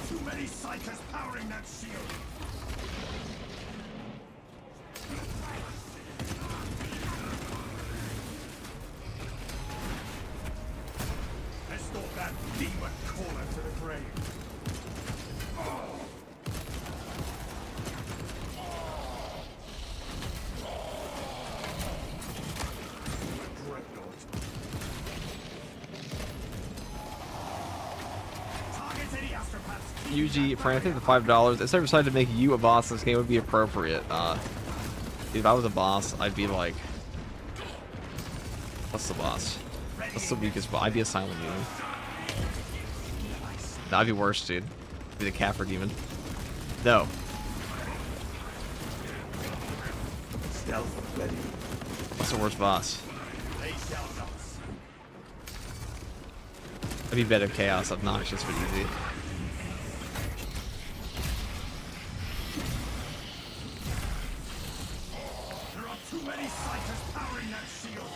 Too many psychers powering that shield. Escort that demon caller to the grave. Dreadnought. Target any astropaths. UG, for I think the $5, if I decided to make you a boss in this game, it would be appropriate. If I was a boss, I'd be like, what's the boss? What's the weakest boss? I'd be a silent demon. That'd be worse, dude. I'd be the Kaffir demon. No. Stealth ready. What's the worst boss? They shall not. I'd be better chaos, obnoxious, but easy. There are too many psychers powering that shield.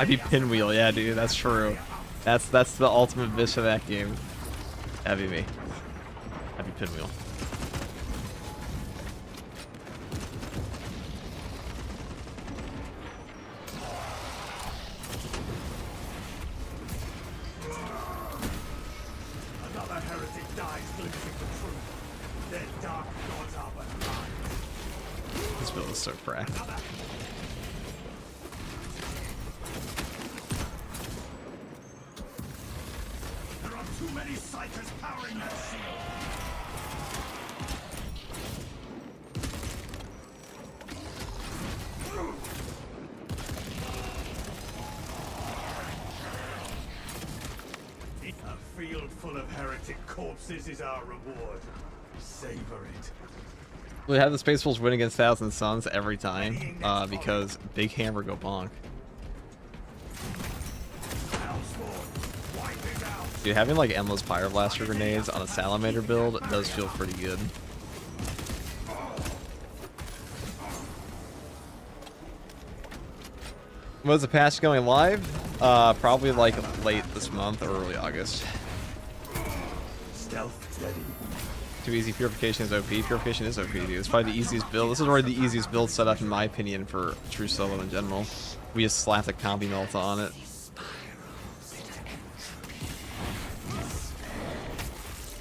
I'd be Pinwheel, yeah, dude, that's true. That's the ultimate bitch of that game. That'd be me. I'd be Pinwheel. Another heretic dies glimpsing the truth. Their dark gods are but lies. This build is so cracked. There are too many psychers powering that shield. A field full of heretic corpses is our reward. Savor it. We have the Space Wolves win against Thousand Suns every time, because Big Hammer go bonk. Dude, having like endless Pyroblaster grenades on a Salamander build does feel pretty good. Was the patch going live? Probably like late this month or early August. Stealth steady. Too easy. Purification is OP. Purification is OP, dude. It's probably the easiest build. This is already the easiest build setup, in my opinion, for true solo in general. We just slapped a combi melta on it.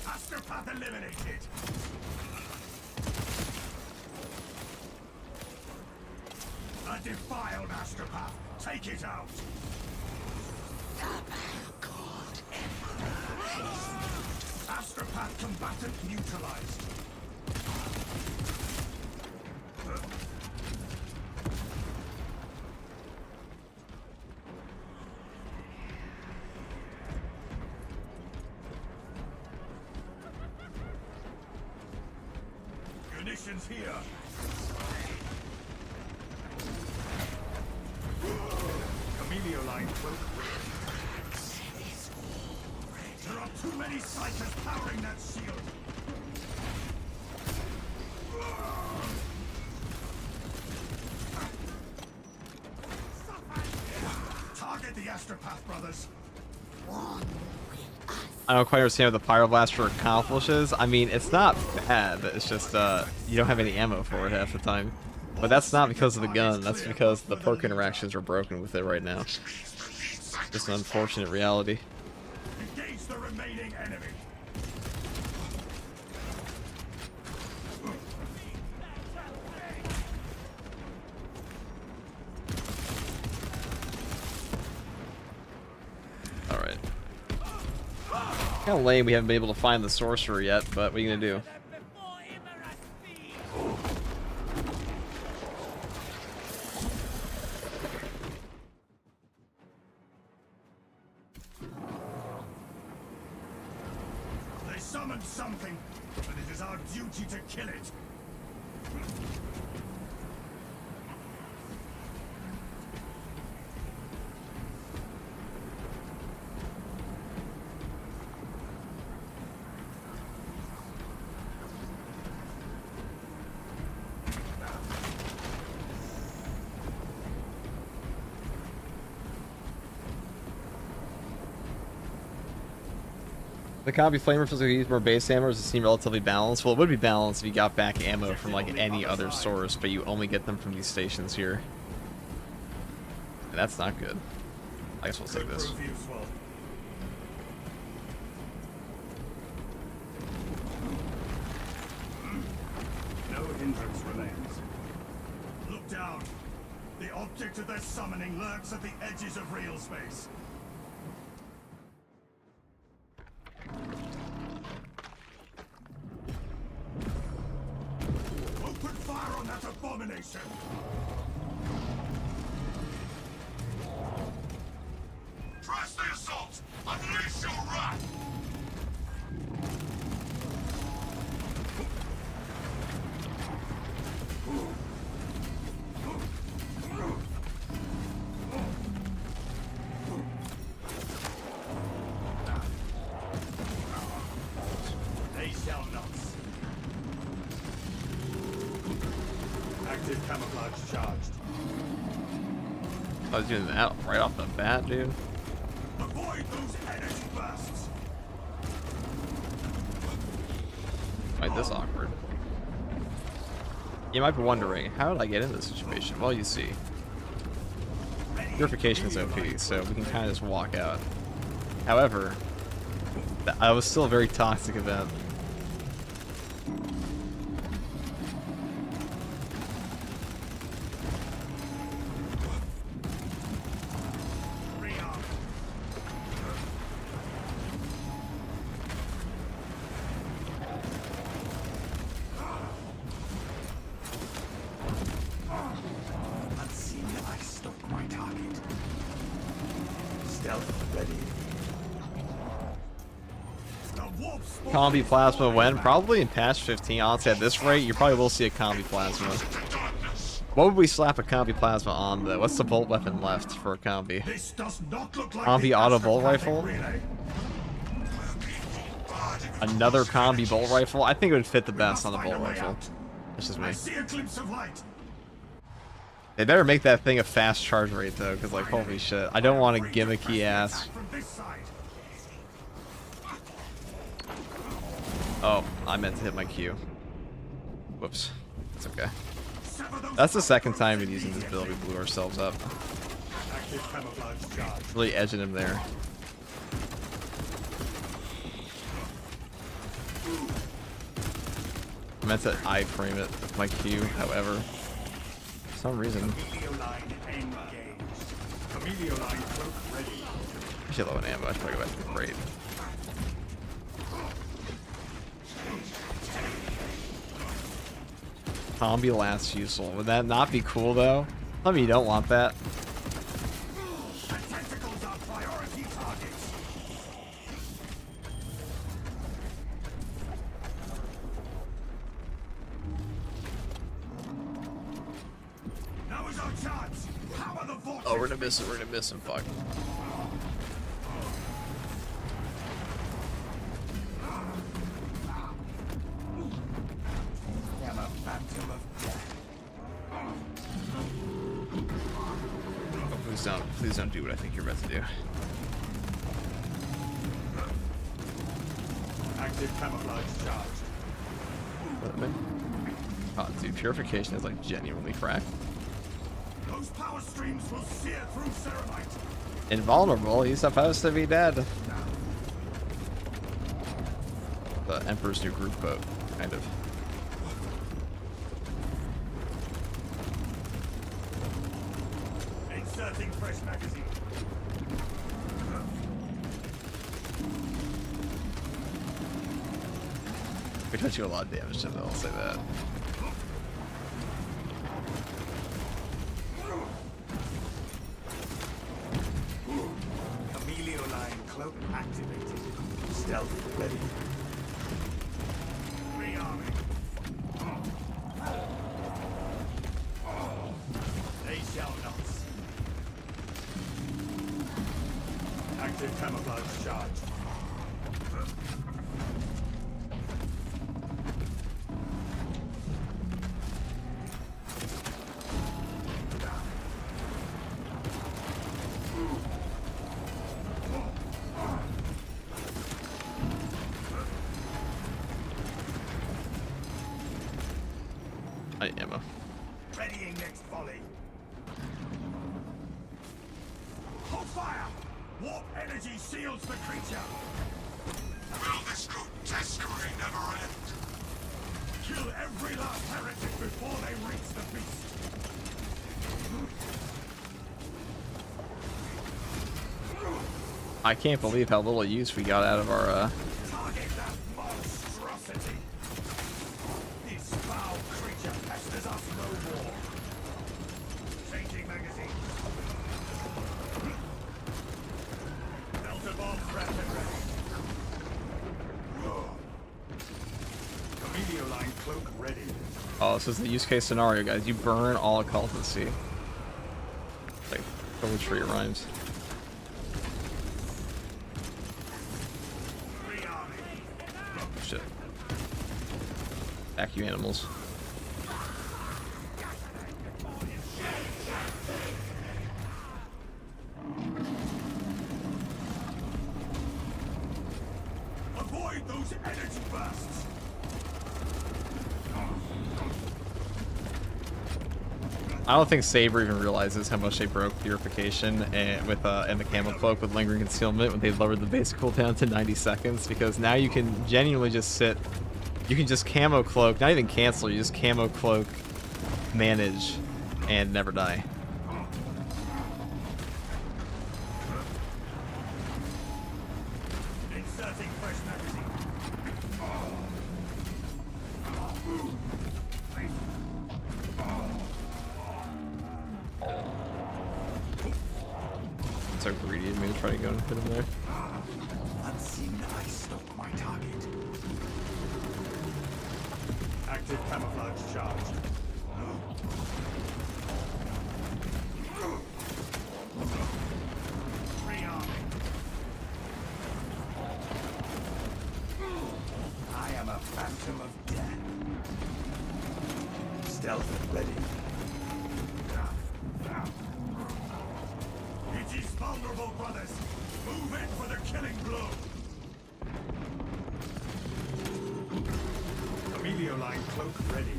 Astropath eliminated. A defiled astropath. Take it out. Astropath combatant neutralized. Munitions here. Camellia line will. There are too many psychers powering that shield. Target the astropath, brothers. I don't quite understand what the Pyroblaster accomplishes. I mean, it's not bad. It's just, you don't have any ammo for it half the time. But that's not because of the gun. That's because the perk interactions are broken with it right now. Just an unfortunate reality. Engage the remaining enemy. Alright. Kinda lame we haven't been able to find the sorcerer yet, but what are you gonna do? They summoned something, but it is our duty to kill it. The combi flamer feels like you use more base ammo, does it seem relatively balanced? Well, it would be balanced if you got back ammo from like any other source, but you only get them from these stations here. And that's not good. I guess we'll take this. No hindrance remains. Look down. The object of their summoning lurks at the edges of real space. Open fire on that abomination! Press the assault! Unleash your wrath! They shall not. Active camouflage charged. I was doing that right off the bat, dude. Avoid those energy bursts. Like this awkward. You might be wondering, how did I get in this situation? Well, you see. Purification is OP, so we can kind of just walk out. However, I was still a very toxic event. Unseen, I stalk my target. Stealth ready. Combi Plasma when? Probably in patch 15. Honestly, at this rate, you probably will see a Combi Plasma. What would we slap a Combi Plasma on, though? What's the bolt weapon left for a Combi? This does not look like Combi the Auto Bolt astropathic Rifle? relay. Another Combi Bolt Rifle? I think it would fit the best on the Bolt Rifle. That's just I me. see a glimpse of light. They better make that thing a fast charge rate, though, because, like, holy shit. I don't want a gimmicky ass. From this side. Oh, I meant to hit my Q. Whoops. It's okay. Sever those That's the second time we've been using this build. We blew ourselves up. active camouflage charge. Really edging him there. I meant to iframe it with my Q, however. For some reason. Amelio line engaged. Amelio line cloak ready. I should low on ammo. I should probably go back to the raid. Combi last useful. Would that not be cool though? Tell me you don't want that. The tentacles are priority targets. Now is our chance. Power the vortex. Oh, we're gonna miss it. We're gonna miss him. Fuck. I'm a phantom of death. Oh, please don't do what I think you're about to do. Active camouflage charge. Oh, dude, purification is like genuinely cracked. Those power streams will sear through ceramite. Invulnerable, he's supposed to be dead. The Emperor's New Groove quote, kind of. Inserting fresh magazine. We touch you a lot of damage to him, I'll say that. Amelio line cloak activated. Stealth ready. Rearming. They shall not. Active camouflage charge. Ammo. Readying next volley. Hold fire! Warp energy shields the creature. Will this grotesquerie never end? Kill every last heretic before they reach the beast. I can't believe how little use we got out of our, Target that monstrosity. This foul creature pesters us no more. Changing magazine. Delta bomb prepped and ready. Amelio line cloak ready. Oh, this is the use case scenario, guys. You burn all occultancy. Like, poetry rhymes. Shit. Back you animals. Avoid those energy bursts! I don't think Saber even realizes how much they broke Purification and the Camo Cloak with Lingering Concealment when they lowered the base cooldown to 90 seconds, because now you can genuinely just sit, you can just Camo Cloak, not even cancel, you just Camo Cloak, manage, and never die. Inserting fresh magazine. So greedy of me to try to go and hit him there. Unseen eye stalk my target. Active camouflage charge. Rearming. I am a phantom of death. Stealth ready. It is vulnerable, brothers. Move in for the killing blow. Emilio line cloak ready.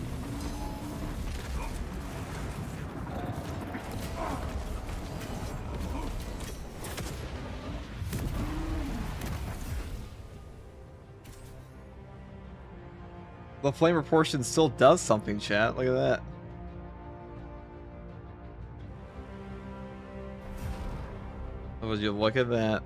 The flame proportion still does something, chat. Look at that. Would you look at that?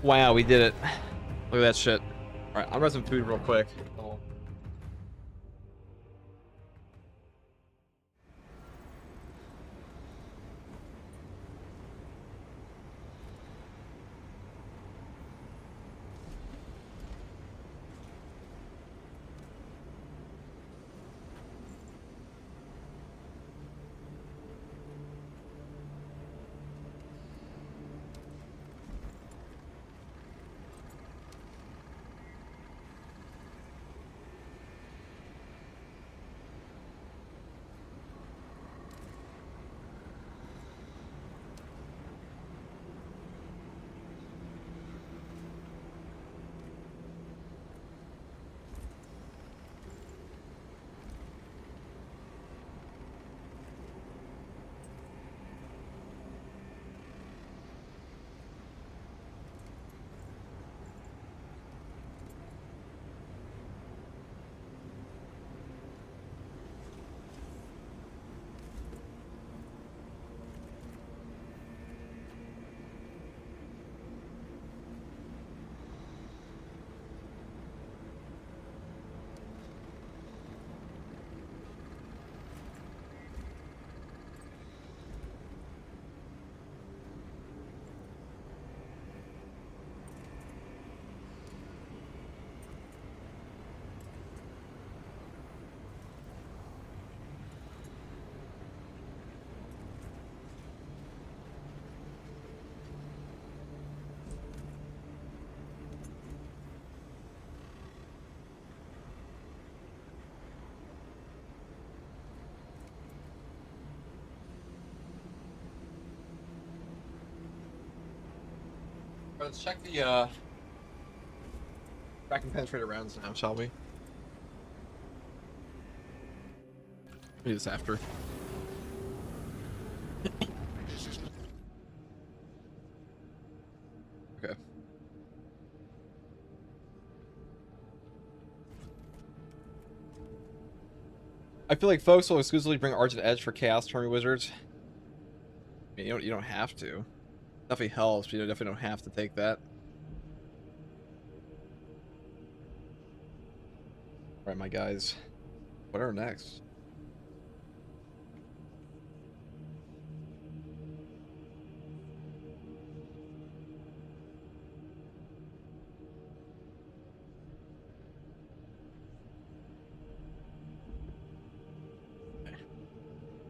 Wow, we did it. Look at that shit. Alright, I'm gonna have some food real quick. Let's check the back and penetrator rounds now, shall we? Do this after. Okay. I feel like folks will exclusively bring Argent Edge for Chaos Tournament Wizards. I mean, you don't have to. Definitely helps, but you definitely don't have to take that. Alright, my guys. What are next?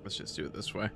Let's just do it this way.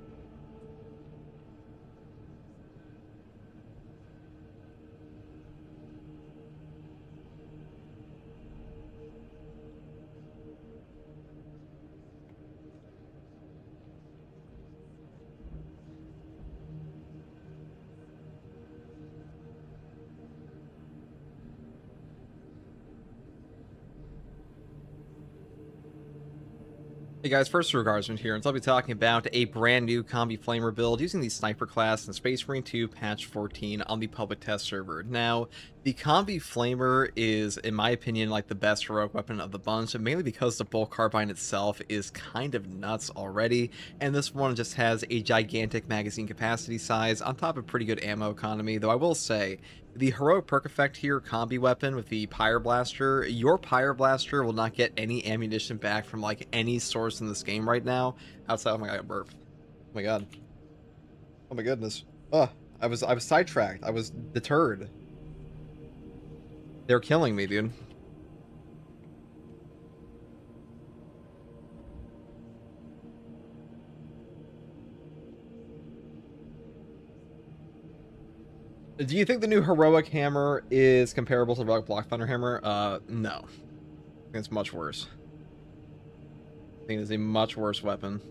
Hey guys, first Regardsman here, and so I'll be talking about a brand new Combi Flamer build using the Sniper class in Space Marine 2 patch 14 on the public test server. Now, the Combi Flamer is, in my opinion, like the best heroic weapon of the bunch, mainly because the bolt carbine itself is kind of nuts already, and this one just has a gigantic magazine capacity size on top of pretty good ammo economy, though I will say, the heroic perk effect here, combi weapon with the Pyre Blaster, your Pyre Blaster will not get any ammunition back from like any source in this game right now. Outside, oh my god, I burped. Oh my god. Oh my goodness. Oh, I was sidetracked. I was deterred. They're killing me, dude. Do you think the new heroic hammer is comparable to the heroic block thunder hammer? No. I think it's much worse. I think it's a much worse weapon.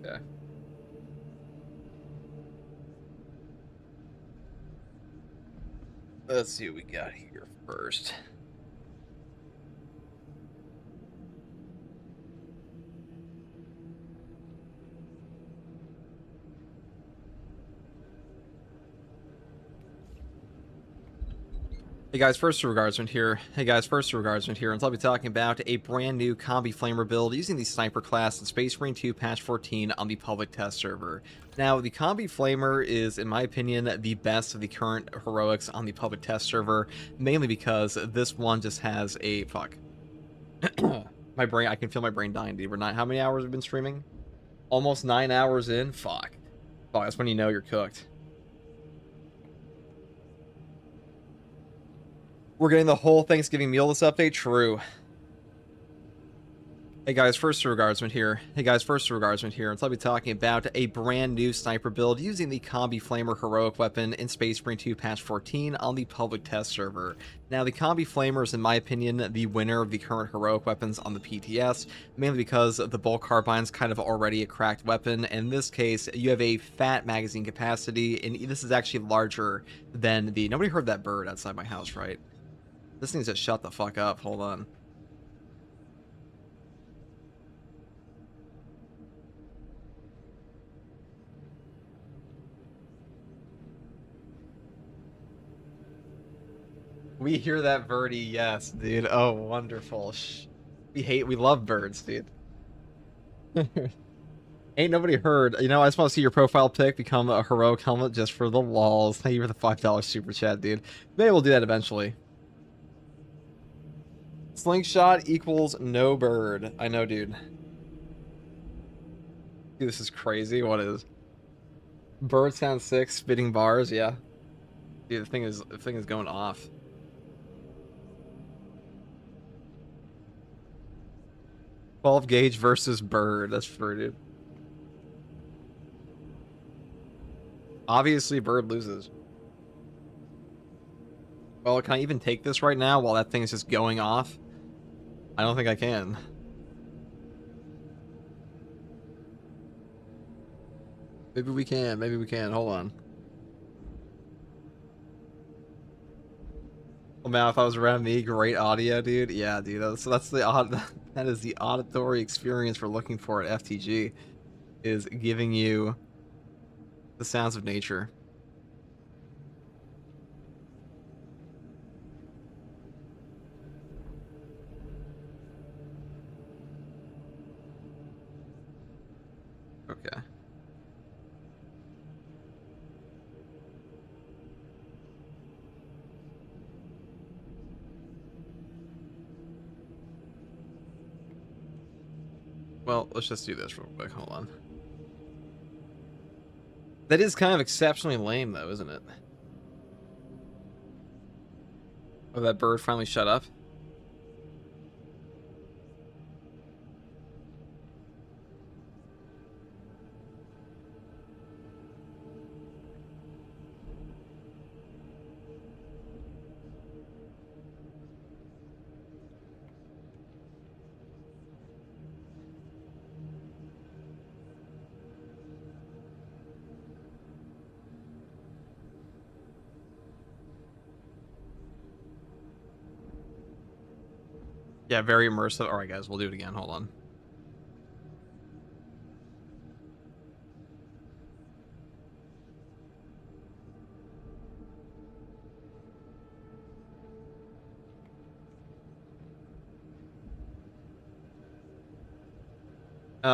Yeah. Let's see what we got here first. Hey guys, first Regardsman here. And so I'll be talking about a brand new Combi Flamer build using the Sniper class in Space Marine 2 patch 14 on the public test server. Now, the Combi Flamer is, in my opinion, the best of the current heroics on the public test server, mainly because this one just has a... Fuck. My brain, I can feel my brain dying, dude. How many hours have we been streaming? Almost 9 hours in? Fuck. Fuck, that's when you know you're cooked. We're getting the whole Thanksgiving meal this update? True. Hey guys, first Regardsman here. And so I'll be talking about a brand new sniper build using the Combi Flamer heroic weapon in Space Marine 2 patch 14 on the public test server. Now, the Combi Flamer is, in my opinion, the winner of the current heroic weapons on the PTS, mainly because the bolt carbine's kind of already a cracked weapon. In this case, you have a fat magazine capacity, and this is actually larger than the... Nobody heard that bird outside my house, right? This needs to shut the fuck up. Hold on. We hear that birdie, yes, dude. Oh, wonderful. We love birds, dude. Ain't nobody heard. You know, I just want to see your profile pic become a heroic helmet just for the lols. Thank you for the $5 super chat, dude. Maybe we'll do that eventually. Slingshot equals no bird. I know, dude. Dude, this is crazy. What is? Bird sound 6, spitting bars. Yeah. Dude, the thing is going off. $12 gauge versus bird. That's pretty, dude. Obviously, bird loses. Well, can I even take this right now while that thing is just going off? I don't think I can. Maybe we can. Maybe we can. Hold on. Oh man, if I was around me, great audio, dude. Yeah, dude. So that's the that is the auditory experience we're looking for at FTG, is giving you the sounds of nature. Okay. Well, let's just do this real quick. Hold on. That is kind of exceptionally lame, though, isn't it? Oh, that bird finally shut up? Yeah, very immersive. All right, guys, we'll do it again. Hold on.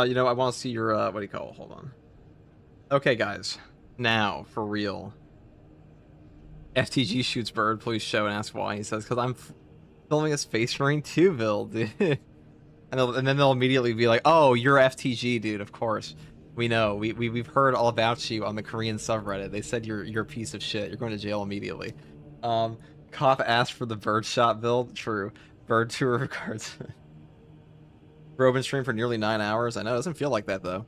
You know, I want to see your, what do you call it? Hold on. Okay, guys. Now, for real. FTG shoots bird. Please show and ask why. He says, because I'm filming a Space Marine 2 build, dude. And then they'll immediately be like, oh, you're FTG, dude, of course. We know. We've heard all about you on the Korean subreddit. They said you're a piece of shit. You're going to jail immediately. Cop asked for the bird shot build. True. Bird tour regards. Robin stream for nearly 9 hours. I know, it doesn't feel like that, though.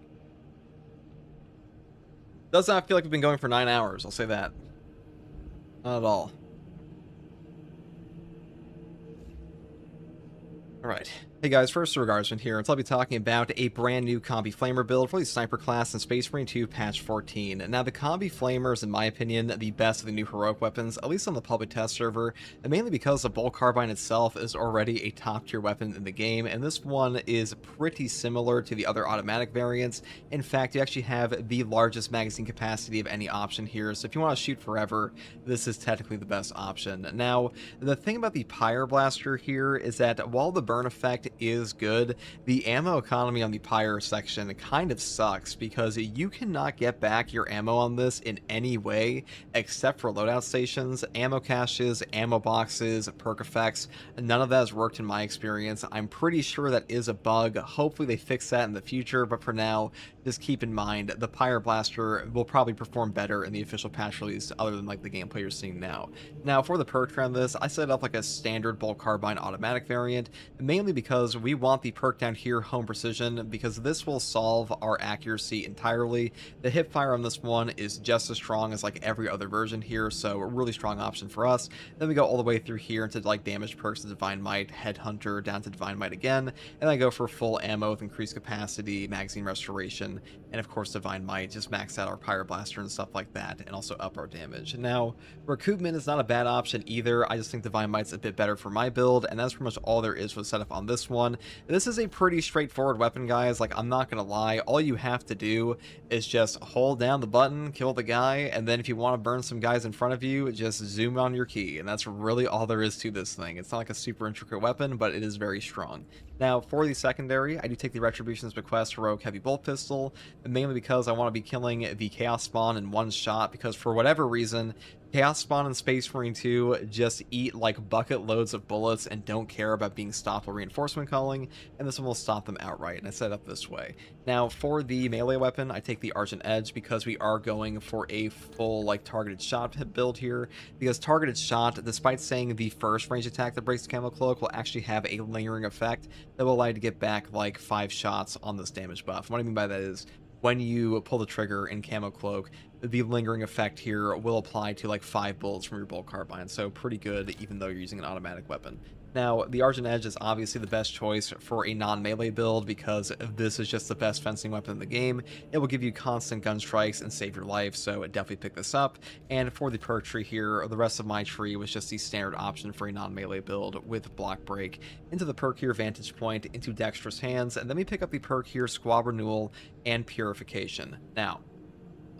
Does not feel like we've been going for 9 hours, I'll say that. Not at all. Alright. Hey guys, first Regardsman here, and I'll be talking about a brand new Combi Flamer build for the Sniper class in Space Marine 2 Patch 14. Now, the Combi Flamer is, in my opinion, the best of the new heroic weapons, at least on the public test server, and mainly because the bolt carbine itself is already a top-tier weapon in the game, and this one is pretty similar to the other automatic variants. In fact, you actually have the largest magazine capacity of any option here, so if you want to shoot forever, this is technically the best option. Now, the thing about the Pyre Blaster here is that while the burn effect is good, the ammo economy on the Pyre section kind of sucks because you cannot get back your ammo on this in any way except for loadout stations, ammo caches, ammo boxes, perk effects. None of that has worked in my experience. I'm pretty sure that is a bug. Hopefully they fix that in the future, but for now, just keep in mind the Pyre Blaster will probably perform better in the official patch release other than like the gameplay you're seeing now. Now, for the perk tree on this, I set it up like a standard bolt carbine automatic variant, mainly because we want the perk down here, Home Precision, because this will solve our accuracy entirely. The hip fire on this one is just as strong as like every other version here, so a really strong option for us. Then we go all the way through here into like damage perks to Divine Might, Headhunter, down to Divine Might again, and I go for full ammo with increased capacity, magazine restoration, and of course Divine Might, just max out our Pyre Blaster and stuff like that, and also up our damage. Now, recoupment is not a bad option either. I just think Divine Might's a bit better for my build, and that's pretty much all there is for the setup on this one. This is a pretty straightforward weapon, guys. Like, I'm not gonna lie, all you have to do is just hold down the button, kill the guy, and then if you want to burn some guys in front of you, just zoom on your key, and that's really all there is to this thing. It's not like a super intricate weapon, but it is very strong. Now, for the secondary, I do take the Retribution's Bequest Heroic Heavy Bolt Pistol, mainly because I want to be killing the Chaos Spawn in one shot, because for whatever reason, Chaos Spawn and Space Marine 2 just eat like bucket loads of bullets and don't care about being stopped while reinforcement calling, and this one will stop them outright, and I set it up this way. Now, for the melee weapon, I take the Argent Edge because we are going for a full like targeted shot build here, because targeted shot, despite saying the first range attack that breaks the Camo Cloak, will actually have a lingering effect that will allow you to get back like 5 shots on this damage buff. What I mean by that is, when you pull the trigger in Camo Cloak, the lingering effect here will apply to like 5 bullets from your bolt carbine, so pretty good even though you're using an automatic weapon. Now, the Argent Edge is obviously the best choice for a non-melee build because this is just the best fencing weapon in the game. It will give you constant gun strikes and save your life, so definitely pick this up. And for the perk tree here, the rest of my tree was just the standard option for a non-melee build with Block Break. Into the perk here, Vantage Point, into Dexterous Hands, and then we pick up the perk here, Squad Renewal and Purification. Now,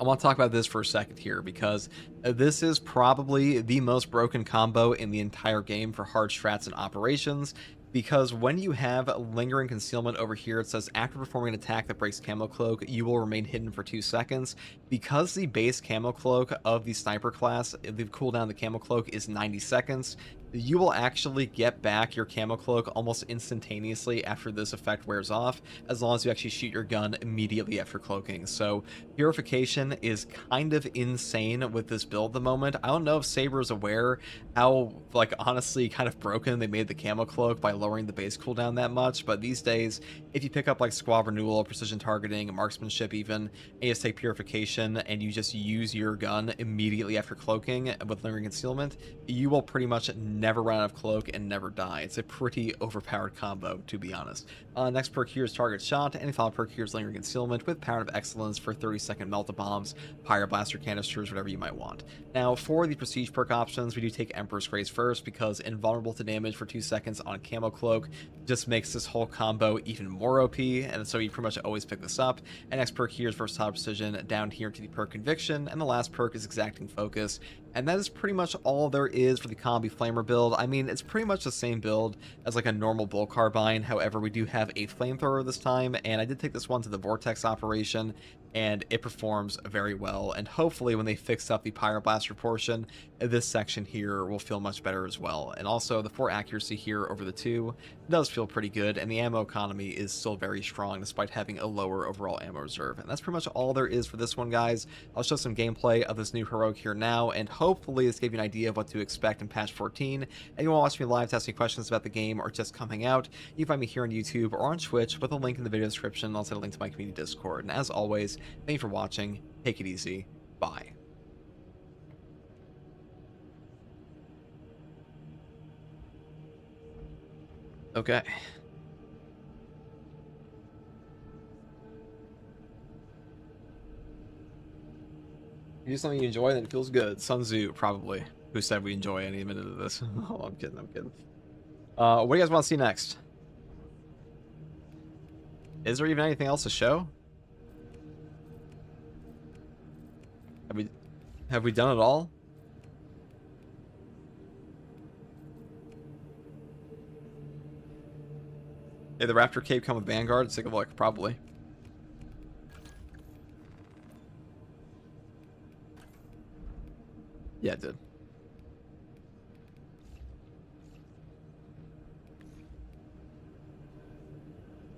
I want to talk about this for a second here because this is probably the most broken combo in the entire game for hard strats and operations. Because when you have lingering concealment over here, it says after performing an attack that breaks camo cloak, you will remain hidden for 2 seconds. Because the base camo cloak of the sniper class, the cooldown of the camo cloak is 90 seconds, you will actually get back your camo cloak almost instantaneously after this effect wears off, as long as you actually shoot your gun immediately after cloaking. So purification is kind of insane with this build at the moment. I don't know if Saber is aware how, like, honestly kind of broken they made the camo cloak by lowering the base cooldown that much, but these days, if you pick up like squad renewal, precision targeting, marksmanship even, and you just take purification and you just use your gun immediately after cloaking with lingering concealment, you will pretty much never run out of cloak and never die. It's a pretty overpowered combo, to be honest. Next perk here is target shot, and final perk here is lingering concealment with power of excellence for 30-second melt-a-bombs, pyro blaster canisters, whatever you might want. Now, for the prestige perk options, we do take Emperor's Grace first because invulnerable to damage for 2 seconds on camo cloak just makes this whole combo even more OP, and so you pretty much always pick this up. And next perk here is versatile precision, down here to the perk conviction, and the last perk is exacting focus. And that is pretty much all there is for the combi flamer build. I mean, it's pretty much the same build as like a normal bull carbine. However, we do have a flamethrower this time, and I did take this one to the vortex operation, and it performs very well. And hopefully when they fix up the pyroblaster portion, this section here will feel much better as well. And also the 4 accuracy here over the 2 does feel pretty good, and the ammo economy is still very strong despite having a lower overall ammo reserve. And that's pretty much all there is for this one, guys. I'll show some gameplay of this new heroic here now, and hopefully this gave you an idea of what to expect in patch 14. And you want to watch me live to ask me questions about the game or just coming out, you can find me here on YouTube or on Twitch with a link in the video description. I'll set a link to my community Discord. And as always, thank you for watching. Take it easy. Bye. Okay. You do something you enjoy and it feels good. Sun Tzu, probably, who said we enjoy any minute of this. Oh, I'm kidding, I'm kidding. What do you guys want to see next? Is there even anything else to show? Have we done it all? Did the Raptor Cape come with Vanguard? Let's take a look, probably. Yeah, it did.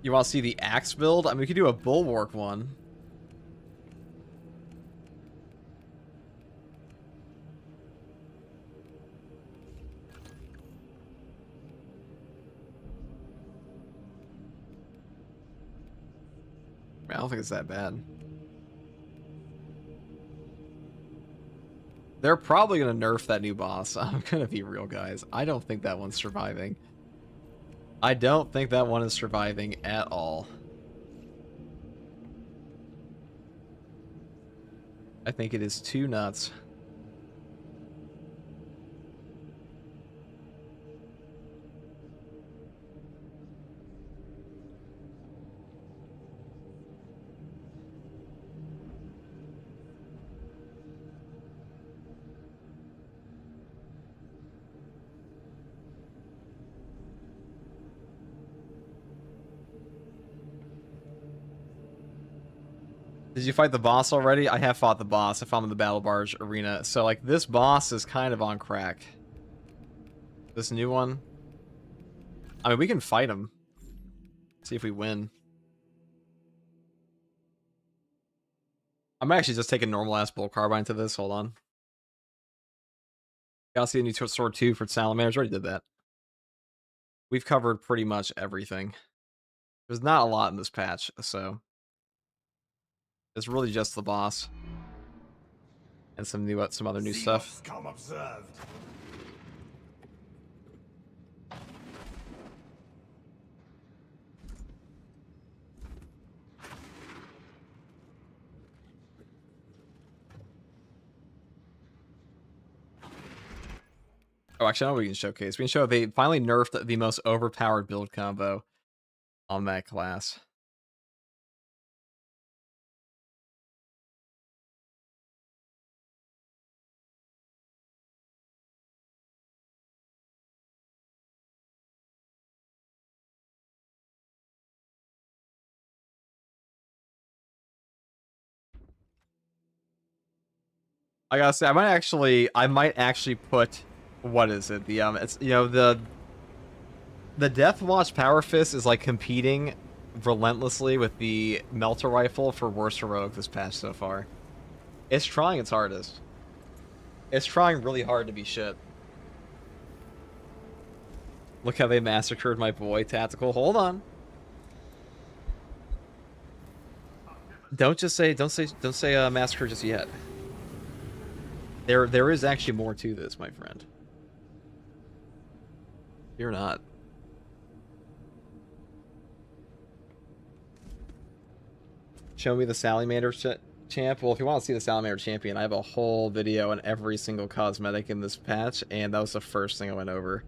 You want to see the axe build? I mean, we could do a bulwark one. I don't think it's that bad. They're probably going to nerf that new boss. I'm going to be real, guys. I don't think that one's surviving. I don't think that one is surviving at all. I think it is too nuts. Did you fight the boss already? I have fought the boss. I found him in the Battle Barge arena. So, like, this boss is kind of on crack. This new one. I mean, we can fight him. See if we win. I'm actually just taking normal-ass bull carbine to this. Hold on. Gotta see a new sword 2 for Salamanders. Already did that. We've covered pretty much everything. There's not a lot in this patch, so... It's really just the boss. And some other new stuff. Come observed. Oh, actually, I know what we can showcase. We can show they finally nerfed the most overpowered build combo on that class. I gotta say, I might actually put, what is it? The it's the Death Watch Power Fist is like competing relentlessly with the Melter Rifle for worst heroic this patch so far. It's trying its hardest. It's trying really hard to be shit. Look how they massacred my boy Tactical. Hold on. Don't say massacre just yet. There is actually more to this, my friend. You're not. Show me the Salamander champ. Well, if you want to see the Salamander champion, I have a whole video on every single cosmetic in this patch, and that was the first thing I went over.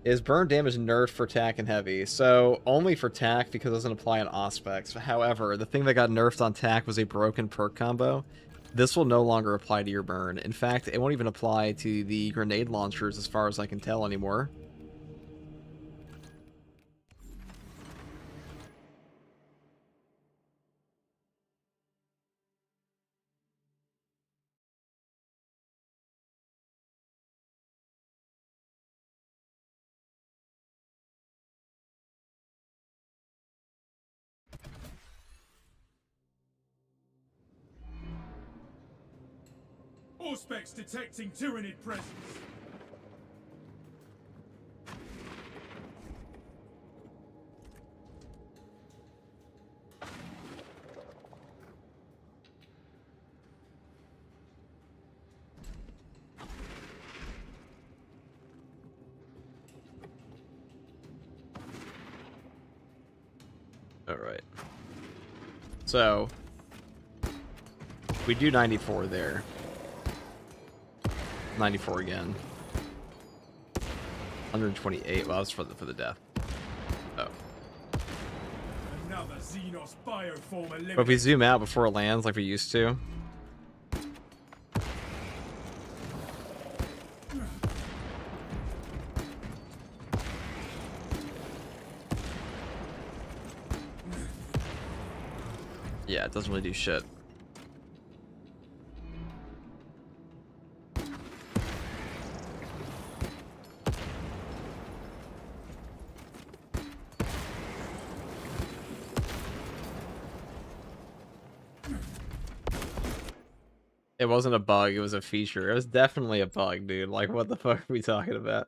Is burn damage nerfed for tack and heavy? So, only for tack because it doesn't apply on Auspex. However, the thing that got nerfed on tack was a broken perk combo. This will no longer apply to your burn. In fact, it won't even apply to the grenade launchers as far as I can tell anymore. Auspex detecting Tyranid presence. Alright. So, we do 94 there. 94 again. 128. Well, that was for the death. Oh. Another Xenos bioform eliminated. But if we zoom out before it lands like we used to. Yeah, it doesn't really do shit. It wasn't a bug, it was a feature. It was definitely a bug, dude. Like, what the fuck are we talking about?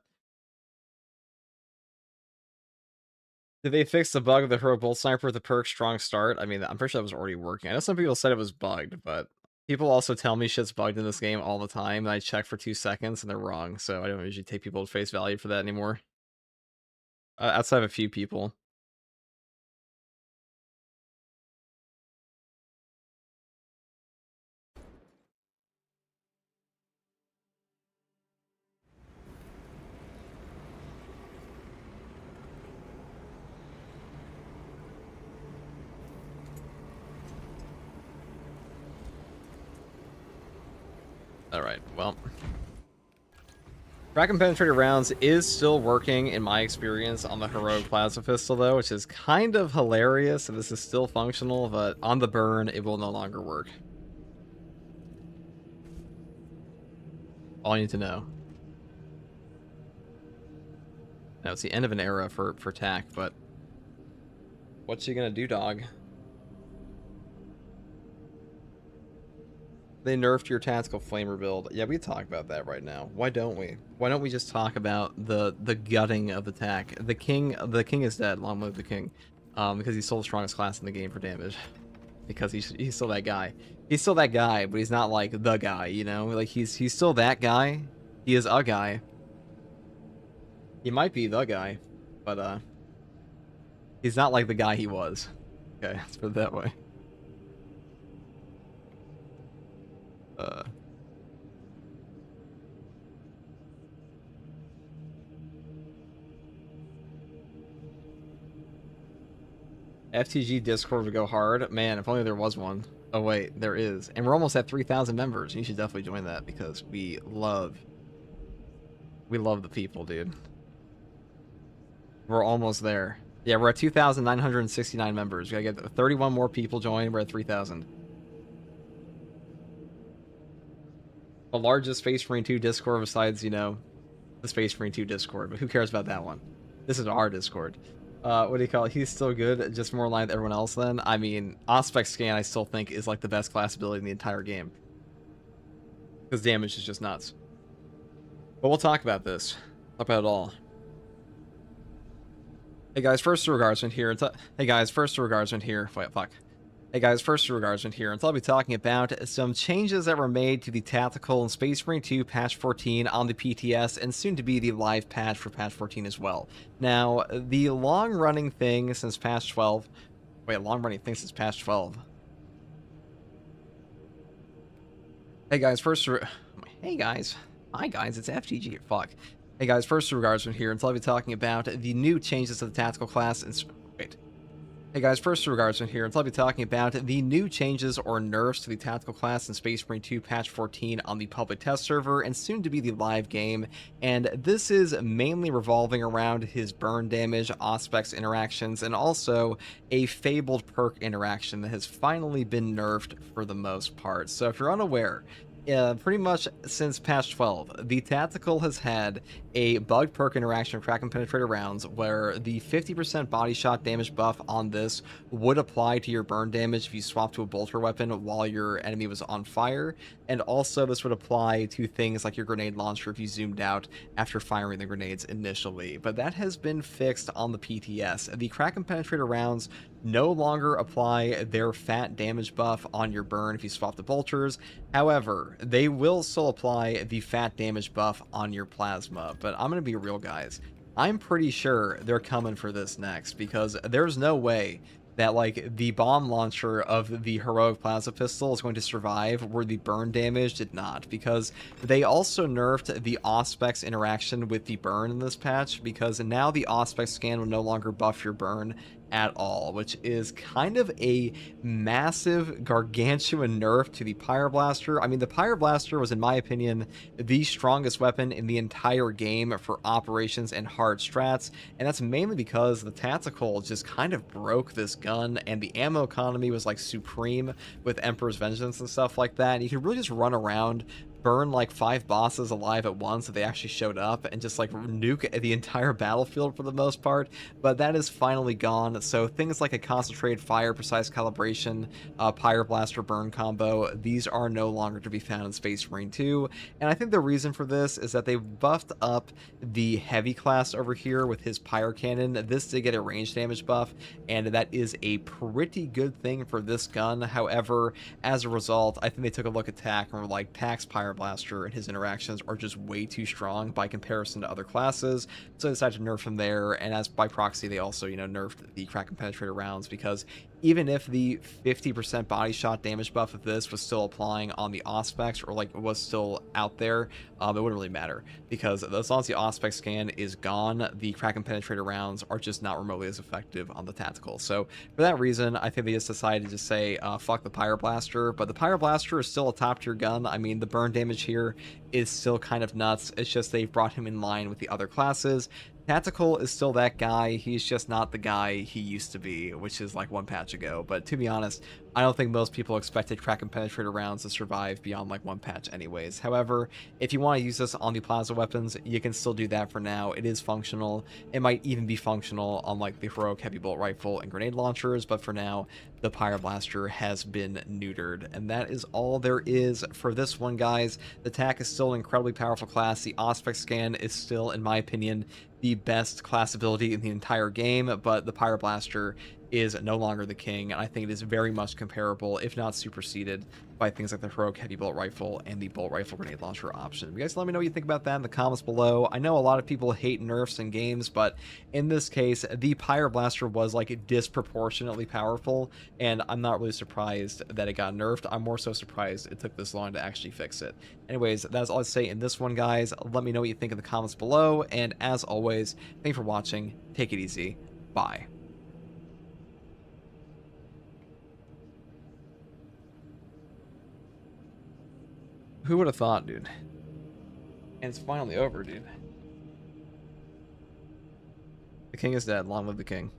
Did they fix the bug of the Hero Bolt Sniper with the perk Strong Start? I mean, I'm pretty sure that was already working. I know some people said it was bugged, but people also tell me shit's bugged in this game all the time, and I check for 2 seconds, and they're wrong, so I don't usually take people at face value for that anymore. Outside of a few people. Alright, well. Crack and penetrator rounds is still working, in my experience, on the Heroic Plasma Pistol, though, which is kind of hilarious, and this is still functional, but on the burn, it will no longer work. All you need to know. Now, it's the end of an era for tack, but what's you gonna do, dog? They nerfed your tactical flamer build. Yeah, we talk about that right now. Why don't we? Why don't we just talk about the gutting of the tack? The king is dead. Long live the king, because he's still the strongest class in the game for damage. Because he's still that guy. He's still that guy, but he's not like the guy. You know, like he's still that guy. He is a guy. He might be the guy, but he's not like the guy he was. Okay, let's put it that way. FTG Discord would go hard. Man, if only there was one. Oh wait, there is. And we're almost at 3,000 members. You should definitely join that because we love the people, dude. We're almost there. Yeah, we're at 2,969 members. We gotta get 31 more people join. We're at 3,000. The largest Space Marine 2 Discord besides, you know, the Space Marine 2 Discord, but who cares about that one? This is our Discord. What do you call it? He's still good, just more aligned with everyone else then. I mean, Aspect Scan I still think is like the best class ability in the entire game. Because damage is just nuts. But we'll talk about this. Talk about it all. Hey guys, first regardsman here. Hey guys, first regardsman here. Wait, fuck. Hey guys, first regardsman here, and I'll be talking about some changes that were made to the Tactical and Space Marine 2 patch 14 on the PTS, and soon to be the live patch for patch 14 as well. Now, the long-running thing since patch 12... Wait, long-running thing since patch 12. Hey guys, Hey guys. Hi guys, it's FGG. Fuck. Hey guys, first regardsman here, and I'll be talking about the new changes to the Tactical class and... Wait. Hey guys, first regardsman here, and I'll be talking about the new changes or nerfs to the Tactical class in Space Marine 2 patch 14 on the public test server and soon to be the live game, and this is mainly revolving around his burn damage, Auspex interactions, and also a fabled perk interaction that has finally been nerfed for the most part. So if you're unaware, pretty much since patch 12, the Tactical has had a bug perk interaction with Crack and Penetrator rounds where the 50% body shot damage buff on this would apply to your burn damage if you swap to a bolter weapon while your enemy was on fire, and also this would apply to things like your grenade launcher if you zoomed out after firing the grenades initially. But that has been fixed on the PTS. The Crack and Penetrator rounds no longer apply their fat damage buff on your burn if you swap the bolters. However, they will still apply the fat damage buff on your plasma. But I'm going to be real, guys. I'm pretty sure they're coming for this next, because there's no way that, like, the bomb launcher of the heroic plasma pistol is going to survive where the burn damage did not, because they also nerfed the Auspex interaction with the burn in this patch, because now the Auspex scan will no longer buff your burn at all, which is kind of a massive gargantuan nerf to the Pyroblaster. I mean, the Pyroblaster was, in my opinion, the strongest weapon in the entire game for operations and hard strats, and that's mainly because the Tactical just kind of broke this gun, and the ammo economy was like supreme with Emperor's Vengeance and stuff like that, and you could really just run around, burn like 5 bosses alive at once if they actually showed up, and just like nuke the entire battlefield for the most part. But that is finally gone, so things like a concentrated fire, precise calibration, Pyroblaster burn combo, these are no longer to be found in Space Marine 2, and I think the reason for this is that they buffed up the heavy class over here with his Pyro Cannon. This did get a range damage buff, and that is a pretty good thing for this gun. However, as a result, I think they took a look at TAC and were like, TAC's Pyroblaster and his interactions are just way too strong by comparison to other classes, so they decided to nerf him there, and as by proxy, they also, you know, nerfed the Crack and Penetrator rounds, because even if the 50% body shot damage buff of this was still applying on the Auspex, or like was still out there, it wouldn't really matter, because as long as the Auspex scan is gone, the Crack and Penetrator rounds are just not remotely as effective on the Tactical. So for that reason, I think they just decided to just say, fuck the Pyroblaster, but the Pyroblaster is still a top tier gun. I mean, the burn damage here is still kind of nuts. It's just they've brought him in line with the other classes. Tactical is still that guy, he's just not the guy he used to be, which is like one patch ago. But to be honest, I don't think most people expected Crack and Penetrator rounds to survive beyond like one patch anyways. However, if you want to use this on the plasma weapons, you can still do that for now. It is functional. It might even be functional on like the heroic heavy bolt rifle and grenade launchers, but for now, the Pyroblaster has been neutered. And that is all there is for this one, guys. The TAC is still an incredibly powerful class. The Auspex scan is still, in my opinion, the best class ability in the entire game, but the Pyroblaster is no longer the king, and I think it is very much comparable, if not superseded, by things like the heroic heavy bolt rifle and the bolt rifle grenade launcher option. You guys let me know what you think about that in the comments below. I know a lot of people hate nerfs in games, but in this case, the Pyroblaster was like disproportionately powerful, and I'm not really surprised that it got nerfed. I'm more so surprised it took this long to actually fix it. Anyways, that's all I say in this one, guys. Let me know what you think in the comments below, and as always, thank you for watching. Take it easy. Bye. Who would have thought, dude? And it's finally over, dude. The king is dead. Long live the king.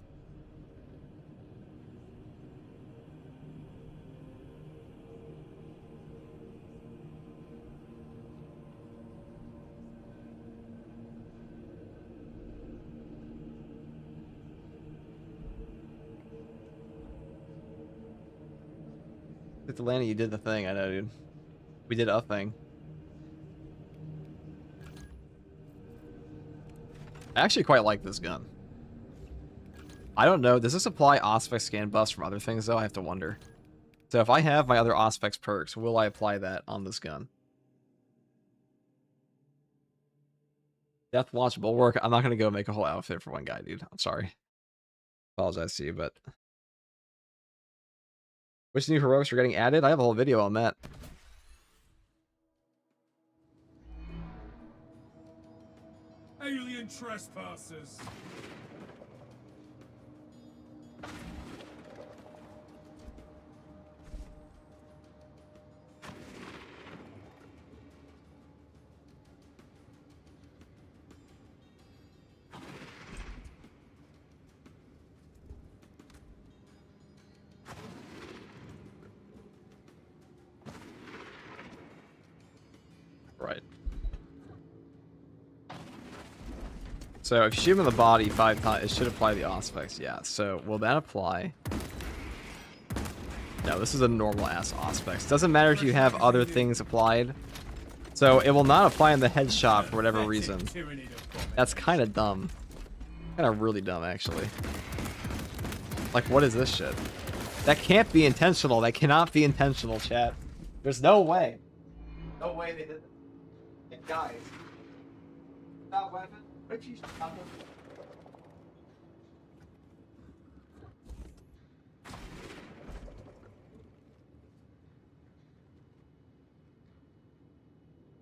With the landing, you did the thing. I know, dude. We did a thing. I actually quite like this gun. I don't know. Does this apply Auspex scan buffs from other things, though? I have to wonder. So if I have my other Auspex perks, will I apply that on this gun? Death Watch Bulwark. I'm not going to go make a whole outfit for one guy, dude. I'm sorry. Apologize to you, but... Which new heroics are getting added? I have a whole video on that. Alien trespassers. Right. So if you shoot him in the body 5 times, it should apply the Auspex. Yeah, so will that apply? No, this is a normal ass Auspex. Doesn't matter if you have other things applied. So it will not apply in the headshot for whatever reason. That's kind of dumb. Kind of really dumb, actually. Like, what is this shit? That can't be intentional. That cannot be intentional, chat. There's no way. No way they did that. And guys, that weapon, Richie's coming.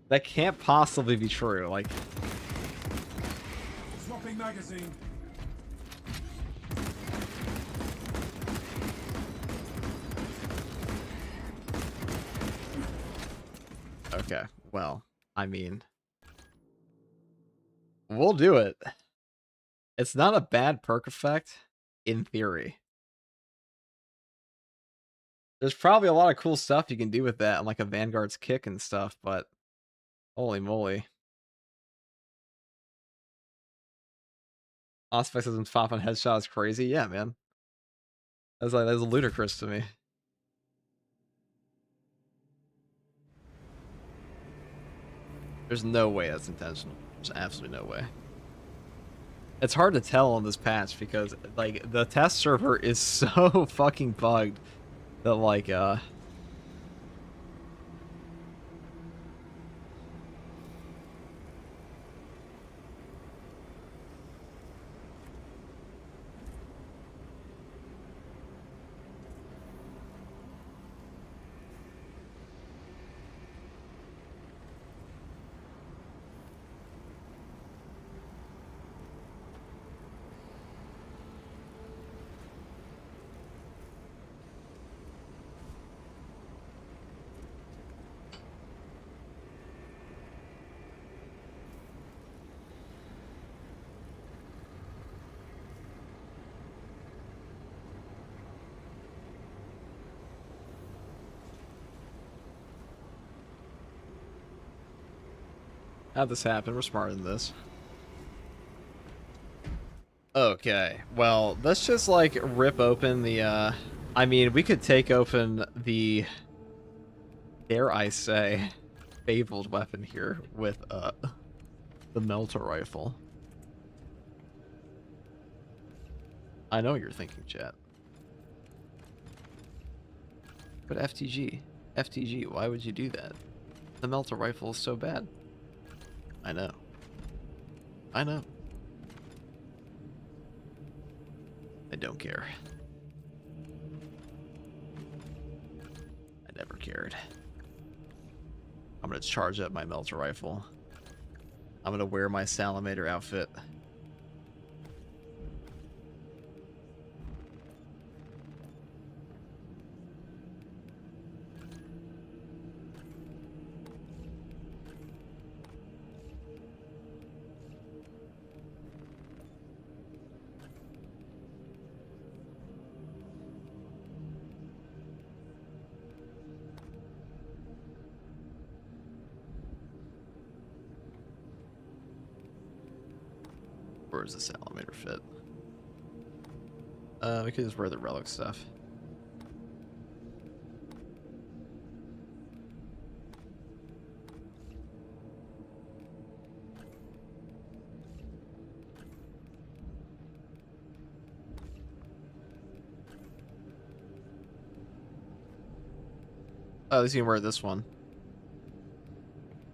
That can't possibly be true. Like, Swapping magazine. okay, well, I mean, we'll do it. It's not a bad perk effect, in theory. There's probably a lot of cool stuff you can do with that, like a Vanguard's kick and stuff, but holy moly. Auspex doesn't pop on headshot is crazy. Yeah, man. That's ludicrous to me. There's no way that's intentional. There's absolutely no way. It's hard to tell on this patch because, like, the test server is so fucking bugged that, like, how'd this happen? We're smarter than this. Okay, well, let's just, like, rip open the, I mean, we could take open the, dare I say, fabled weapon here with, the melter rifle. I know what you're thinking, chat. But FTG, why would you do that? The melter rifle is so bad. I know. I know. I don't care. I never cared. I'm gonna charge up my melter rifle. I'm gonna wear my Salamander outfit. Where does the Salamander fit? We could just wear the relic stuff. Oh, at least you can wear this one.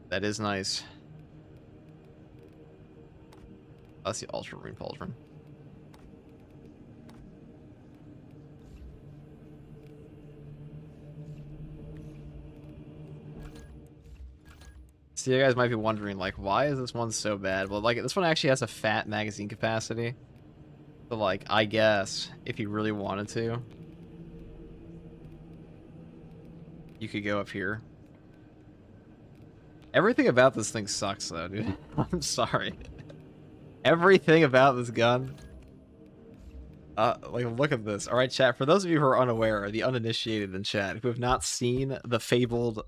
That is nice. Oh, that's the ultramarine pauldron. So you guys might be wondering, like, why is this one so bad? Well, like, this one actually has a fat magazine capacity. So, like, I guess, if you really wanted to, you could go up here. Everything about this thing sucks, though, dude. I'm sorry. Everything about this gun. Like, look at this. Alright, chat, for those of you who are unaware, the uninitiated in chat, who have not seen the fabled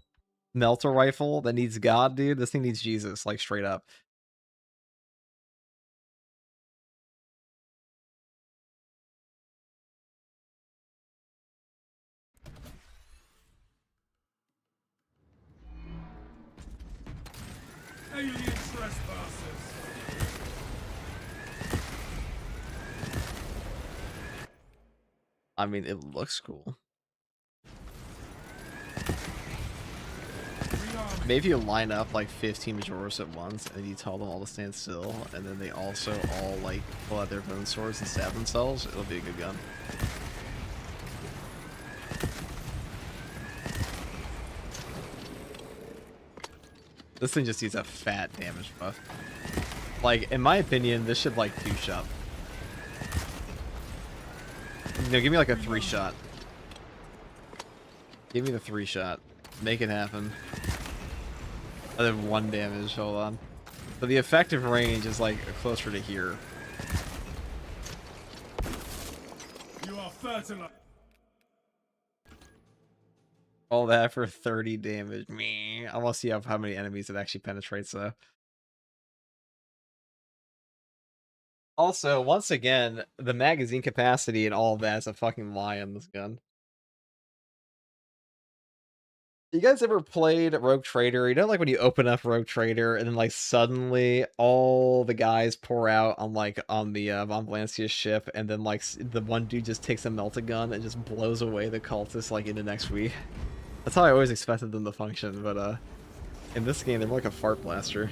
melter rifle that needs God, dude, this thing needs Jesus, like, straight up. Alien trespassers. I mean, it looks cool. Maybe you line up like 15 Majoras at once and you tell them all to stand still, and then they also all like pull out their bone swords and stab themselves. It'll be a good gun. This thing just needs a fat damage buff. Like, in my opinion, this should like 2-shot. No, give me like a 3-shot. Give me the 3-shot. Make it happen. Other than 1 damage, hold on. But the effective range is like closer to here. You are fertile. All that for 30 damage. Me. I want to see how many enemies it actually penetrates though. Also, once again, the magazine capacity and all of that is a fucking lie on this gun. You guys ever played Rogue Trader? You know, like when you open up Rogue Trader and then like suddenly all the guys pour out on like on the Von Blancia's ship, and then like the one dude just takes a melta gun and just blows away the cultists like into next week. That's how I always expected them to function, but in this game they're more like a fart blaster.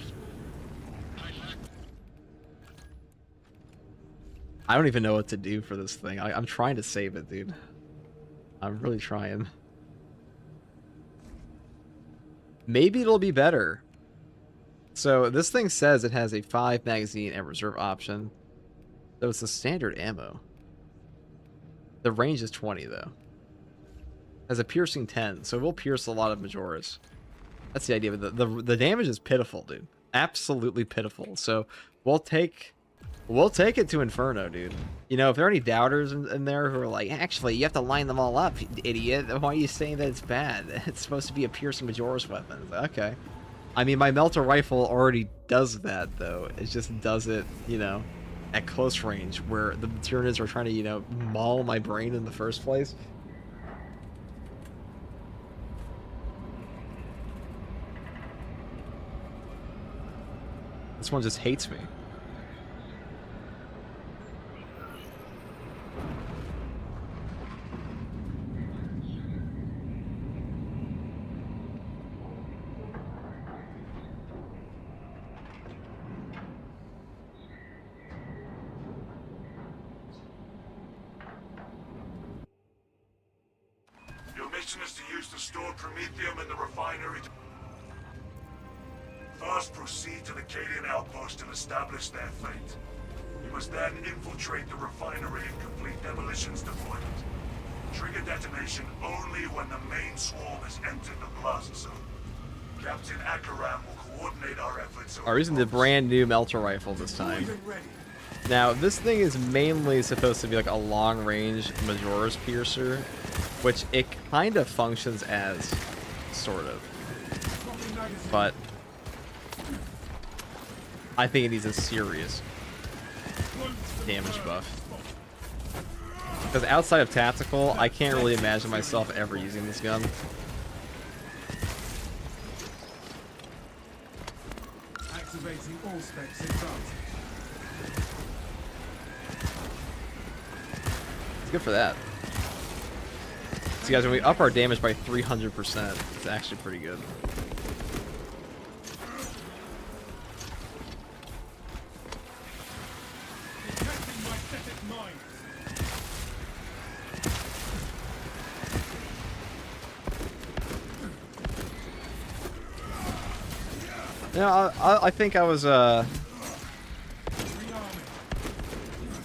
I don't even know what to do for this thing. I'm trying to save it, dude. I'm really trying. Maybe it'll be better. So this thing says it has a 5 magazine and reserve option. So it's the standard ammo. The range is 20 though. Has a piercing 10, so it will pierce a lot of Majoras. That's the idea, but the damage is pitiful, dude. Absolutely pitiful. So we'll take it to Inferno, dude. You know, if there are any doubters in there who are like, actually, you have to line them all up, idiot. Why are you saying that it's bad? It's supposed to be a piercing Majora's weapon. Okay. I mean, my melter rifle already does that, though. It just does it, you know, at close range, where the Tyranids are trying to, you know, maul my brain in the first place. This one just hates me. Your mission is to use the stored promethium in the refinery to... First, proceed to the Cadian outpost and establish their fate. You must then infiltrate the refinery and complete demolitions deployment. Trigger detonation only when the main swarm has entered the plaza zone. Captain Akaram will coordinate our efforts... We're using the brand new melter rifle this time. Now, this thing is mainly supposed to be like a long-range Majora's Piercer, which it kind of functions as, sort of. But I think it needs a serious damage buff. Because outside of tactical, I can't really imagine myself ever using this gun. Activating all specs in front. It's good for that. So guys, when we up our damage by 300%, it's actually pretty good. Yeah, I think I was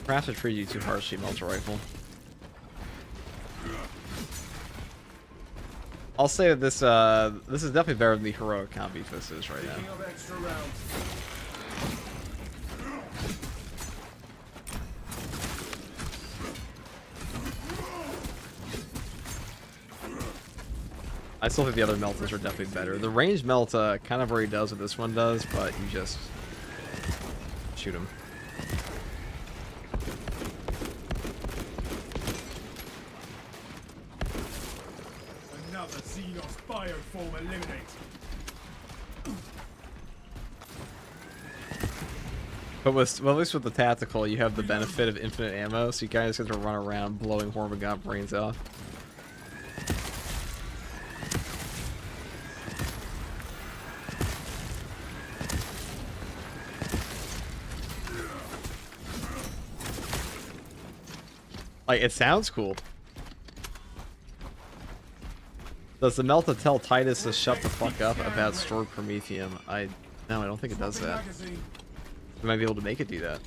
perhaps I treated you too harshly, Melter Rifle. I'll say that this is definitely better than the heroic combi fist is right now. I still think the other meltas are definitely better. The range melt kind of already does what this one does, but you just shoot him. Another Xenos bioform eliminated. But with, well, at least with the tactical, you have the benefit of infinite ammo, so you guys get to run around blowing Hormigaunt brains off. Like, it sounds cool. Does the Melta tell Titus to shut the fuck up about stored Promethium? No, I don't think it does that. We might be able to make it do that.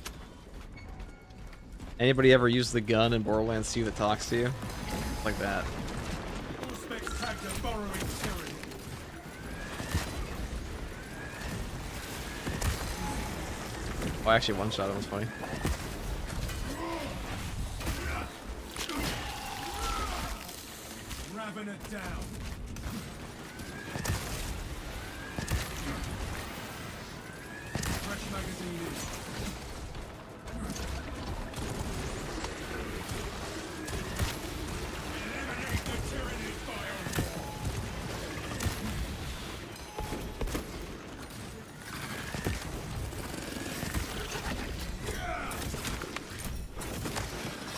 Anybody ever use the gun in Borderlands 2 that talks to you? Like that. Oh, actually, one shot, that was funny. Raven it down. Fresh magazine in. Eliminate the tyranny fire.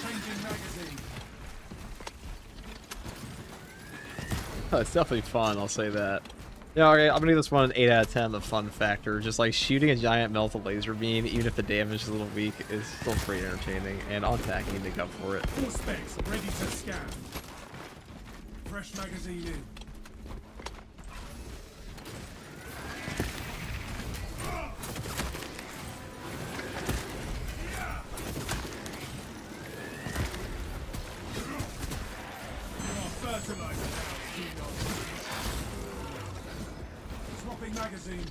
Changing magazine. It's definitely fun, I'll say that. Yeah, okay, I'm gonna give this one an 8 out of 10, the fun factor. Just like shooting a giant melted laser beam, even if the damage is a little weak, is still pretty entertaining, and on attacking to make up for it. All specs ready to scan. Fresh magazine in. Swapping magazine.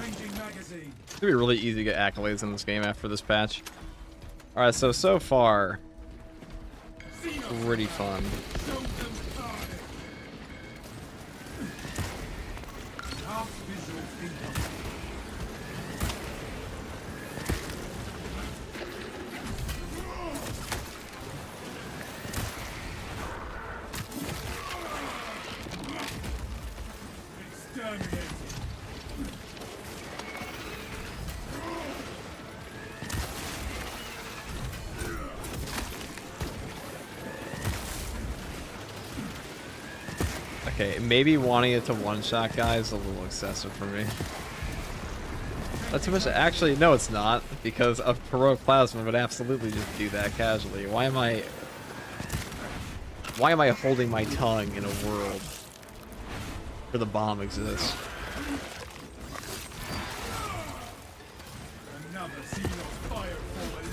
Changing magazine. It's gonna be really easy to get accolades in this game after this patch. Alright, so far, pretty fun. Okay, maybe wanting it to one-shot guys is a little excessive for me. That's too much. Actually, no, it's not, because a heroic plasma would absolutely just do that casually. Why am I holding my tongue in a world where the bomb exists?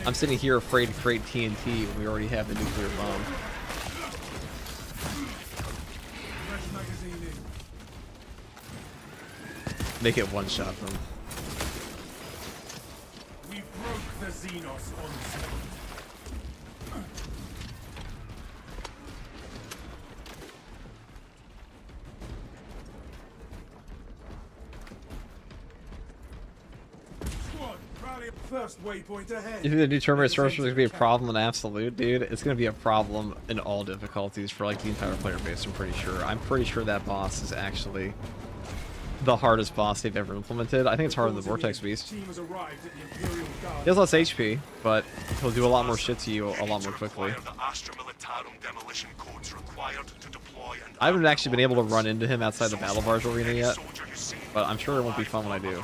I'm sitting here afraid to create TNT when we already have the nuclear bomb. Make it one-shot them. We broke the Xenos onslaught. Squad, rally First waypoint ahead. You think the new Terminator Source is going to be a problem in Absolute, dude? It's going to be a problem in all difficulties for like the entire player base, I'm pretty sure. I'm pretty sure that boss is actually the hardest boss they've ever implemented. I think it's harder than the Vortex Beast. He has less HP, but he'll do a lot more shit to you a lot more quickly. I haven't actually been able to run into him outside the Battle Barge arena yet, but I'm sure it won't be fun when I do.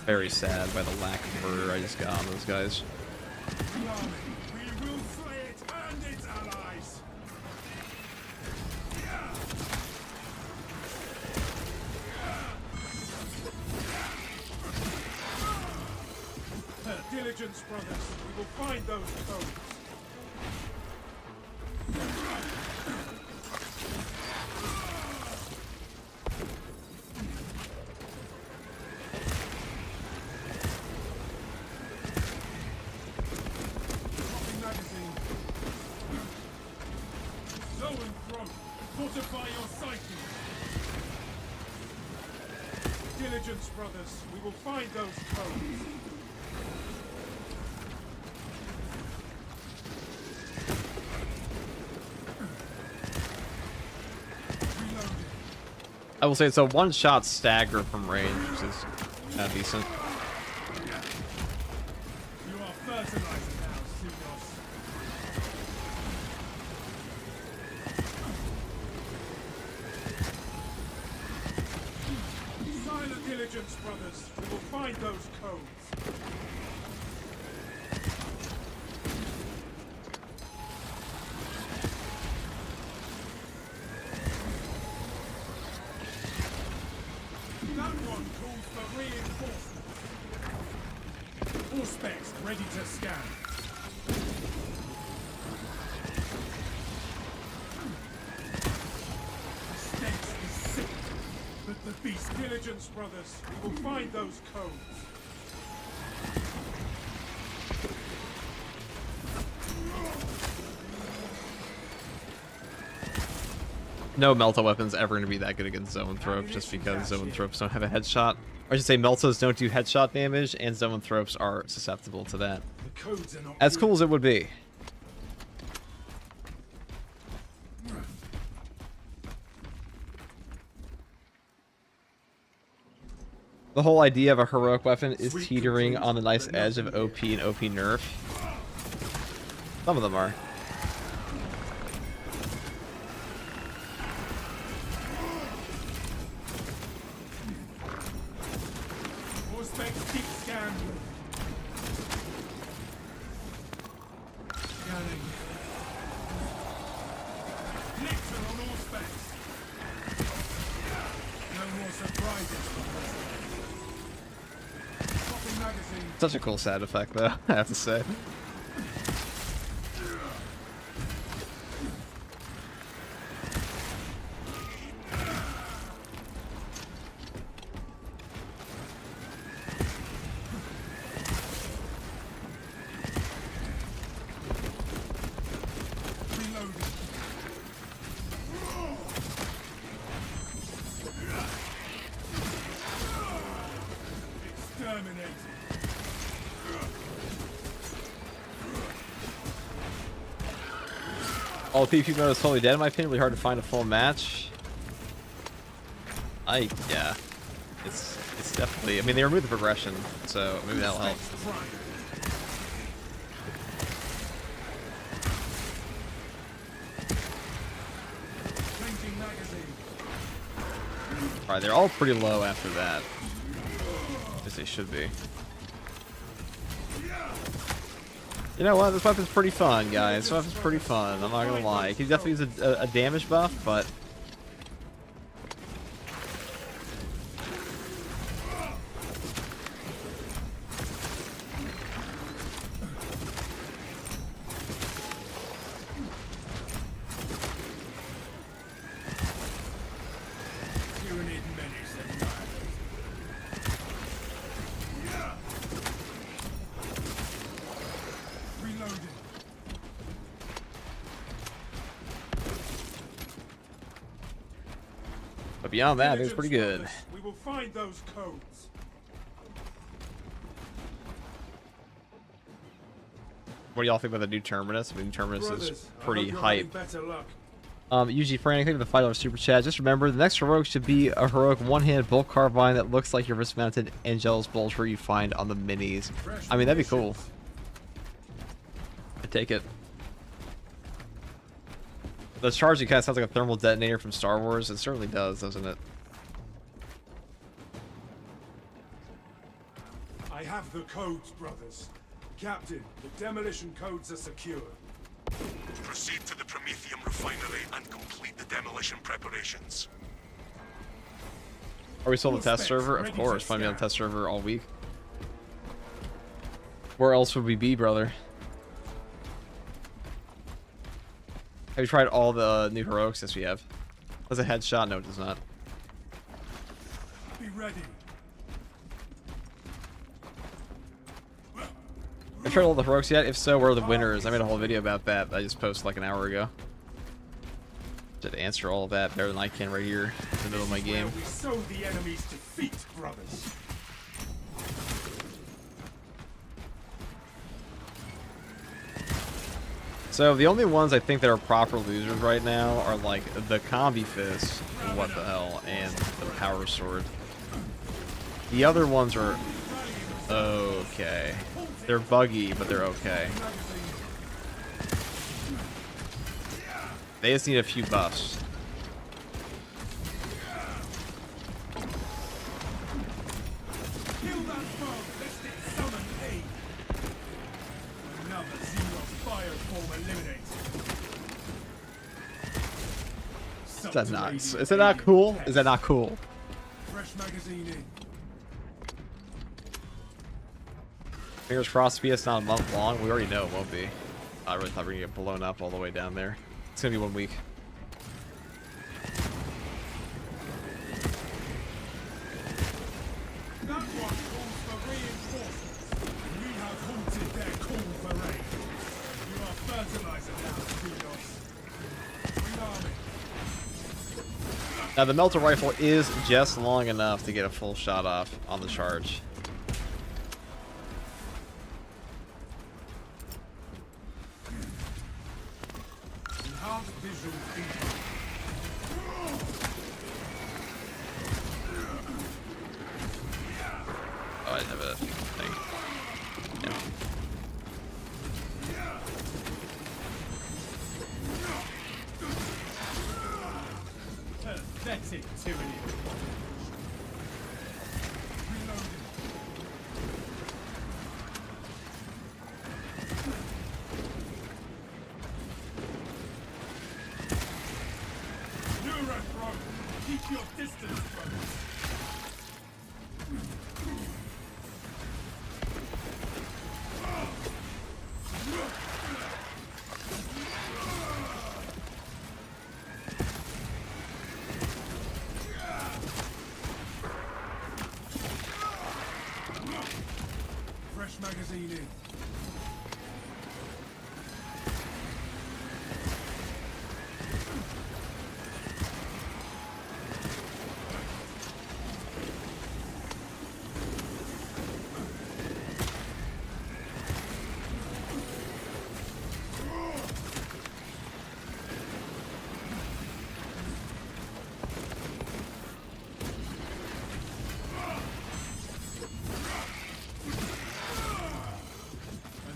Very sad by the lack of murder I just got on those guys. We will slay it and its allies. Diligence, brothers. We will find those codes. Fortify your psyche. Diligence, brothers. We will find those codes. I will say it's a one-shot stagger from range, which is kind of decent. You are fertilizing now, Senos. Silent diligence, brothers. We will find those codes. That one calls for reinforcement. All specs ready to scan. The stench is sick, but the beast. Diligence, brothers. We will find those codes. No Melta weapon's ever going to be that good against Zoanthropes just because Zoanthropes don't have a headshot. Or I should say Meltas don't do headshot damage, and Zoanthropes are susceptible to that. The codes are not As cool as it would be. The whole idea of a heroic weapon is teetering on the nice edge of OP and OP nerf. Some of them are. all specs keep scan. Scanning. Lecture on all specs. No more surprises. Swapping magazine. Such a cool sound effect, though, I have to say. Reloading. Exterminating. All the PvP mode is totally dead in my opinion. Really hard to find a full match. Yeah. It's definitely, I mean, they removed the progression, so maybe that'll help. Changing magazine. Alright, they're all pretty low after that. As they should be. You know what? This weapon's pretty fun, guys. This weapon's pretty fun. I'm not gonna lie. He definitely use a damage buff, but Tyranid menace annihilated. Reloading. But beyond that, I think it's pretty good. Diligence, brothers. We will find those codes. What do y'all think about the new Terminus? I mean, Terminus is Brothers, I pretty hope you're hype. having better luck. Usually Frank, thank you for the $5 super chat. Just remember, the next heroic should be a heroic one-hand bolt carbine that looks like your wrist-mounted Angelus Bulger you find on the minis. I mean, that'd be cool. I take it. The charging kind of sounds like a thermal detonator from Star Wars. It certainly does, doesn't it? I have the codes, brothers. Captain, the demolition codes are secure. Proceed to the Prometheum refinery and complete the demolition preparations. Are we still on the test server? Of course. Find me on the test server all week. Where else would we be, brother? Have you tried all the new heroics? Yes, we have. Does a headshot? No, it does not. Be ready. Have you tried all the heroics yet? If so, where are the winners? I made a whole video about that I just posted like an hour ago. Did answer all of that better than I can right here in the middle of my game. We sow the enemy's defeat, brothers. So the only ones I think that are proper losers right now are like the Combi Fist, what the hell, and the Power Sword. The other ones are okay. They're buggy, but they're okay. They just need a few buffs. Kill that foe, lest it summon aid. Another Xenos fire form eliminated. Is that nuts? Is that not cool? Is that not cool? Fresh magazine in. Fingers crossed PS not a month long. We already know it won't be. I really thought we were gonna get blown up all the way down there. It's gonna be 1 week. That one calls for reinforcements. We have halted their call for raid. You are fertilizer now, Xenos. Green army. Now the melter rifle is just long enough to get a full shot off on the charge. Enhanced visual feedback. Oh, I didn't have a thing. Yeah. Pathetic tyranny. Reloading. Neuro, keep your distance, brothers. Fresh magazine in.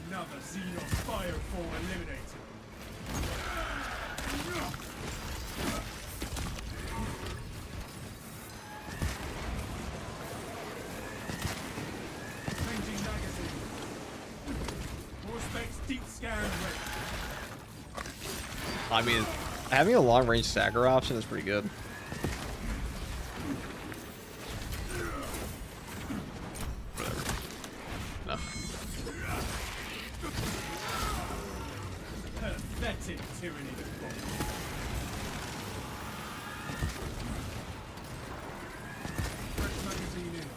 Another Xenos fire form eliminated. Changing magazine. More specs deep scan ready. I mean, having a long range stagger option is pretty good. Whatever. No. Pathetic tyranny. Fresh magazine in.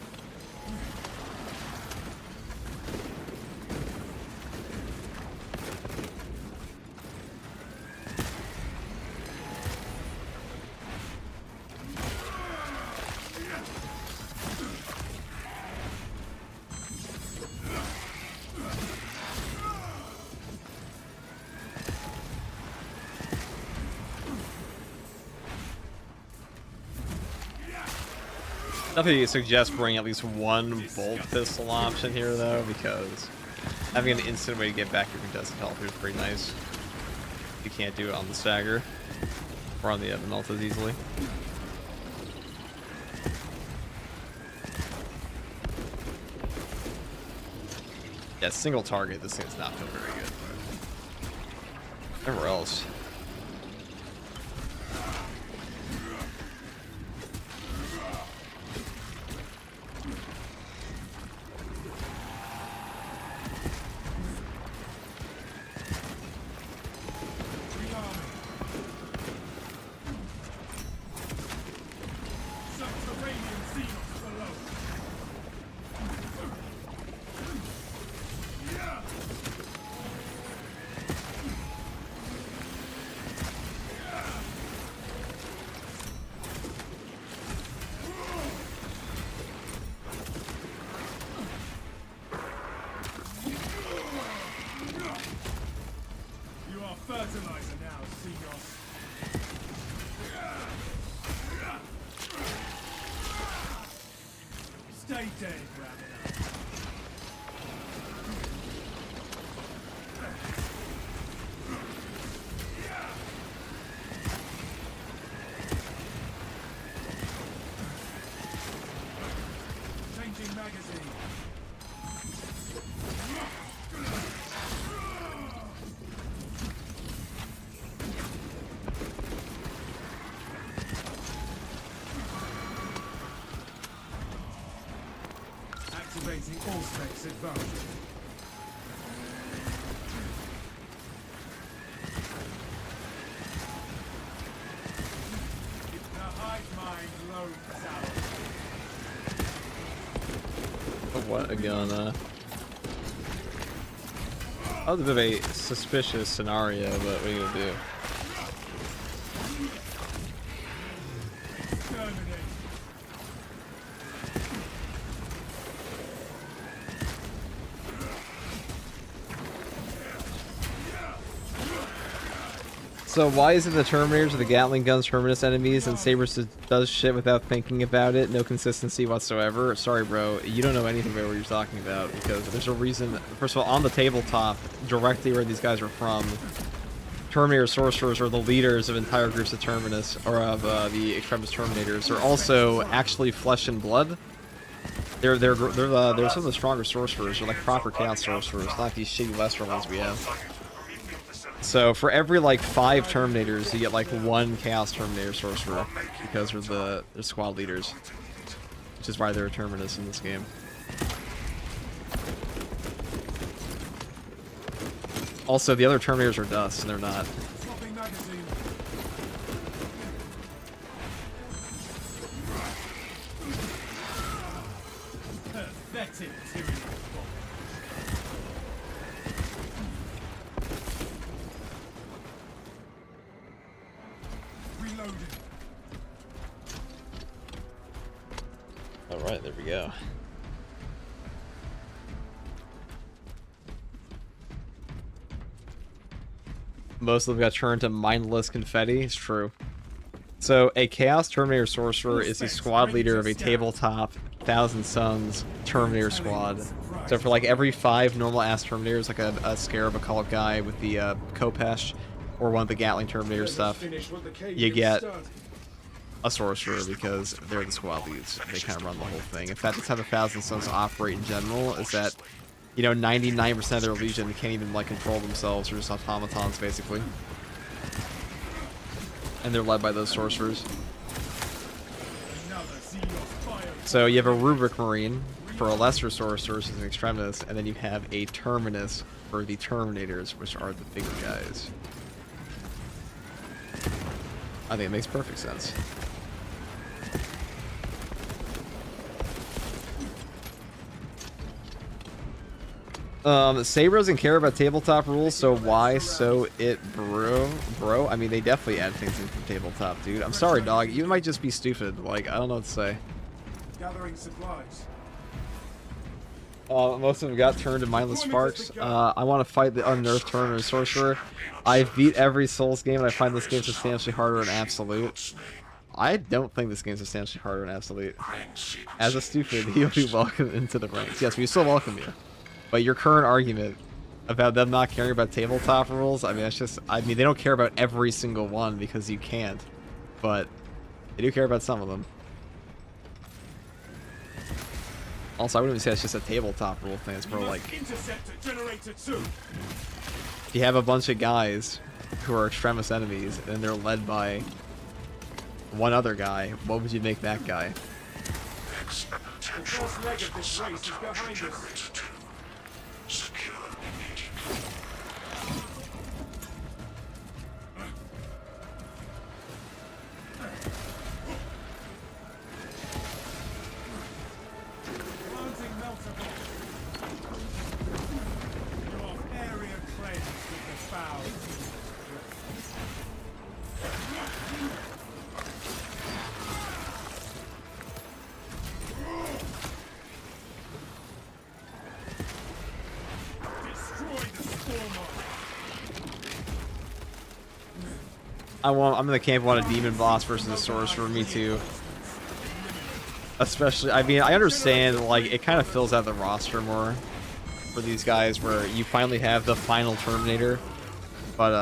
Definitely suggest bringing at least one bolt pistol option here, though, because having an instant way to get back your contested health is pretty nice. You can't do it on the stagger or on the melt as easily. Yeah, single target, this thing's not feel very good. Everywhere else. Fertilizer now, Seagulls. Stay dead, Rabbit. Changing magazine. Activating all specs advantage. The hive mind loads out. What again? That was a bit of a suspicious scenario, but what are you gonna do? Terminate. So why isn't the Terminators or the Gatling guns Terminus enemies and Sabers does shit without thinking about it? No consistency whatsoever. Sorry, bro. You don't know anything about what you're talking about because there's a reason. First of all, on the tabletop, directly where these guys are from, Terminator Sorcerers are the leaders of entire groups of Terminus, or of the Extremis Terminators. They're also actually flesh and blood. They're some of the stronger sorcerers. They're like proper chaos sorcerers, not these shitty lesser ones we have. So for every like 5 Terminators, you get like 1 Chaos Terminator Sorcerer because they're squad leaders, which is why they're a Terminus in this game. Also, the other Terminators are dust, and they're not. Swapping magazine. Pathetic tyranny. Reloading. Alright, there we go. Most of them got turned to mindless confetti. It's true. So, a Chaos Terminator Sorcerer is the squad leader of a tabletop 1,000 Suns Terminator squad. So for like every 5 normal-ass Terminators, like a Scarab, a Cult guy with the Kopesh, or one of the Gatling Terminator stuff, you get a Sorcerer because they're the squad leads. They kind of run the whole thing. In fact, that's how the 1,000 Suns operate in general, is that, you know, 99% of their Legion can't even, like, control themselves. They're just automatons, basically. And they're led by those Sorcerers. So you have a Rubric Marine for a lesser Sorcerer, who's an Extremis, and then you have a Terminus for the Terminators, which are the bigger guys. I think it makes perfect sense. Saber doesn't care about tabletop rules, so why so it, bro? I mean, they definitely add things in from tabletop, dude. I'm sorry, dog. You might just be stupid. Like, I don't know what to say. Gathering supplies. Most of them got turned to mindless sparks. I want to fight the unnerved Terminator Sorcerer. I've beat every Souls game, and I find this game substantially harder in absolute. I don't think this game's substantially harder than Absolute. Rank sequence As a stupid, you'll be welcome into the ranks. Yes, we still welcome you. But your current argument about them not caring about tabletop rules, I mean, that's just, I mean, they don't care about every single one because you can't. But they do care about some of them. Also, I wouldn't even say it's just a tabletop rule thing. It's more like, Interceptor generator 2. if you have a bunch of guys who are extremist enemies and they're led by one other guy, what would you make that guy? X a potential first leg of this race is sabotage behind us. generator 2. Secure immediately. Mounting Motherboard. Your area cleansed with the foul. Destroy the Stormer. I'm in the camp on a demon boss versus a sorcerer. Me too. Especially, I mean, I understand, like, it kind of fills out the roster more for these guys where you finally have the final Terminator. But,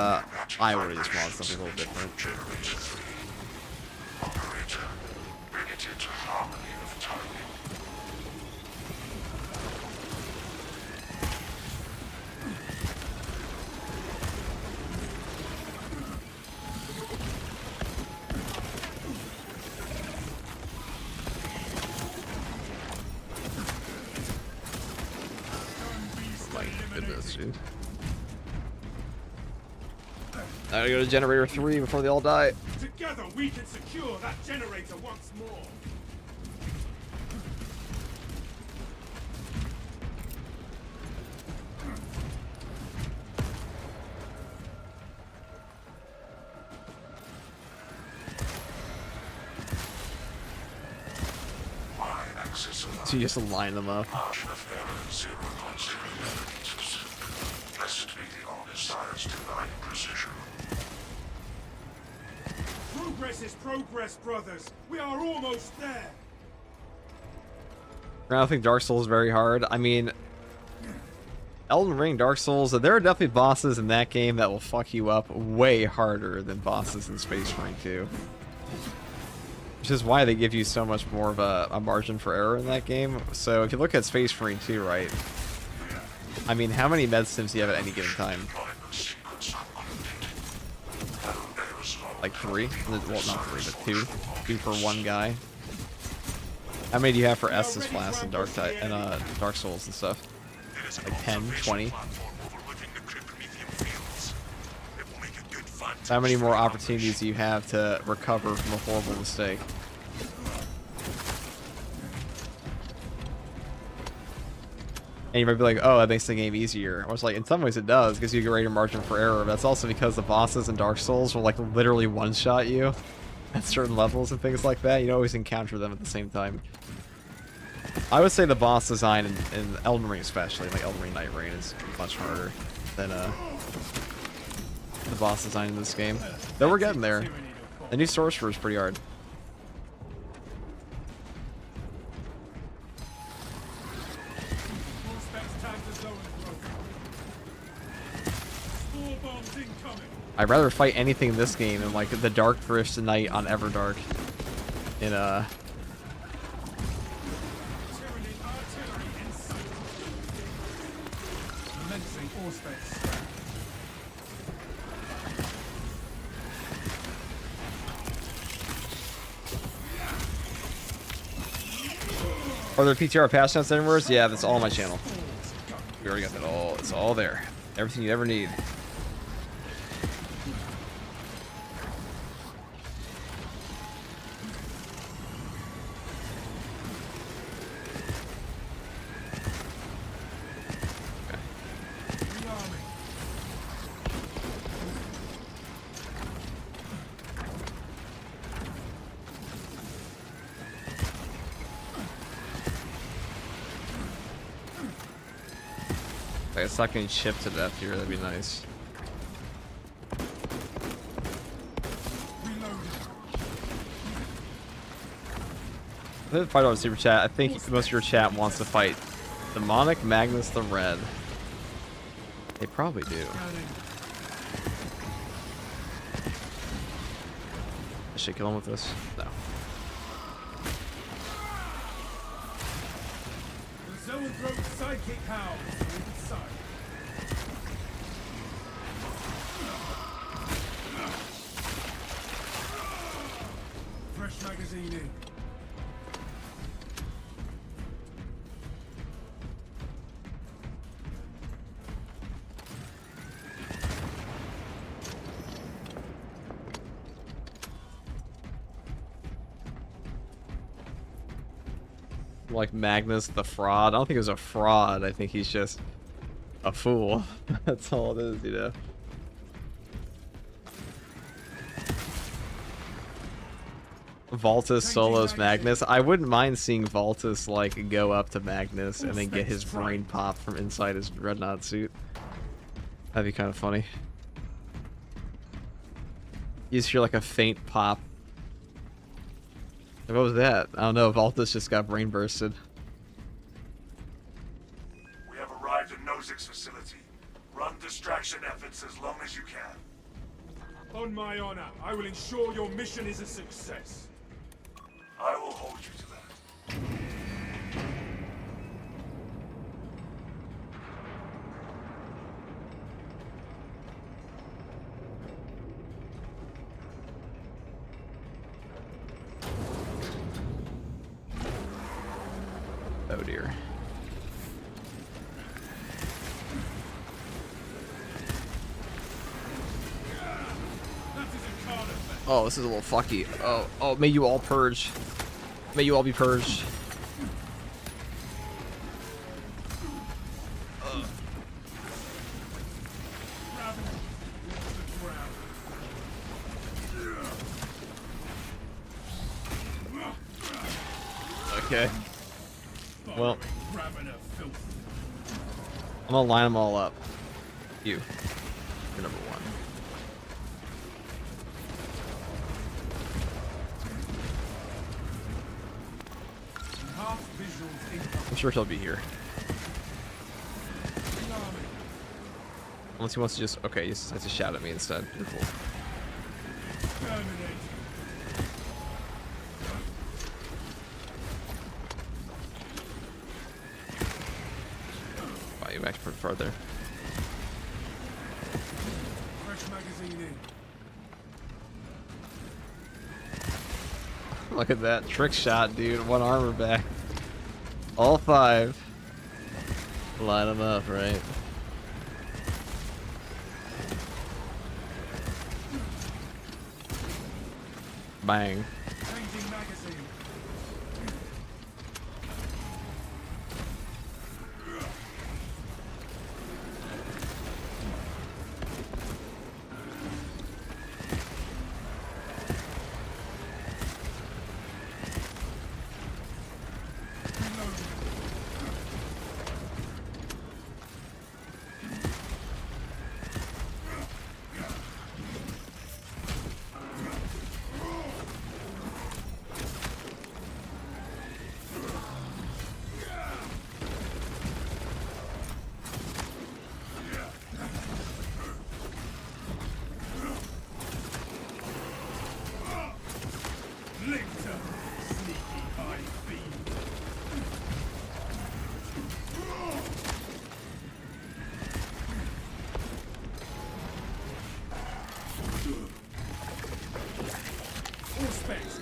I would have just wanted something a little different. Generator 3. Operator, bring it into harmony of timing. My goodness, dude. I gotta go to generator 3 before they all die. Together we can secure that generator once more. My axis of So you just line them up. margin of error 0.0 millimeters. Blessed be the All-Messiah's divine precision. Progress is progress, brothers. We are almost there. I don't think Dark Souls is very hard. I mean, Elden Ring, Dark Souls, there are definitely bosses in that game that will fuck you up way harder than bosses in Space Marine 2. Which is why they give you so much more of a margin for error in that game. So if you look at Space Marine 2, right? I mean, how many med sims do you have at any given time? Like 3? Well, not 3, but 2. 2 for one guy. How many do you have for Estus Flask and Dark Souls and stuff? Like 10, 20? How many more opportunities do you have to recover from a horrible mistake? And you might be like, oh, that makes the game easier. I was like, in some ways it does, gives you a greater margin for error, but that's also because the bosses in Dark Souls will like literally one-shot you at certain levels and things like that. You don't always encounter them at the same time. I would say the boss design in Elden Ring especially, like Elden Ring Night Rain, is much harder than the boss design in this game. Though we're getting there. The new sorcerer is pretty hard. I'd rather fight anything in this game than like the Dark Drifts Night on Everdark in Are there PTR patch notes anywhere? Yeah, that's all on my channel. We already got that all. It's all there. Everything you ever need. It's not getting chipped to death here, that'd be nice. $5 super chat. I think most of your chat wants to fight Demonic Magnus the Red. They probably do. I should kill him with this. No. Zoanthrope psychic howl inside. Fresh magazine in. Like Magnus the fraud. I don't think it was a fraud. I think he's just a fool. That's all it is, you know. Valtus solos Magnus. I wouldn't mind seeing Valtus like go up to Magnus and then get his brain popped from inside his dreadnought suit. That'd be kind of funny. You just hear like a faint pop. What was that? I don't know. Valtus just got brain bursted. We have arrived at Nozick's facility. Run distraction efforts as long as you can. On my honor, I will ensure your mission is a success. I will hold you to that. Oh dear. Oh, this is a little fucky. Oh, may you all purge. May you all be purged. Okay. Well, I'm gonna line them all up. You're number one. I'm sure he'll be here. Unless he wants to just... Okay, he just has to shout at me instead. You're cool. Wow, you actually put farther. Fresh magazine in. Look at that. Trick shot, dude. One armor back. All 5. Line them up, right? Bang. Changing magazine.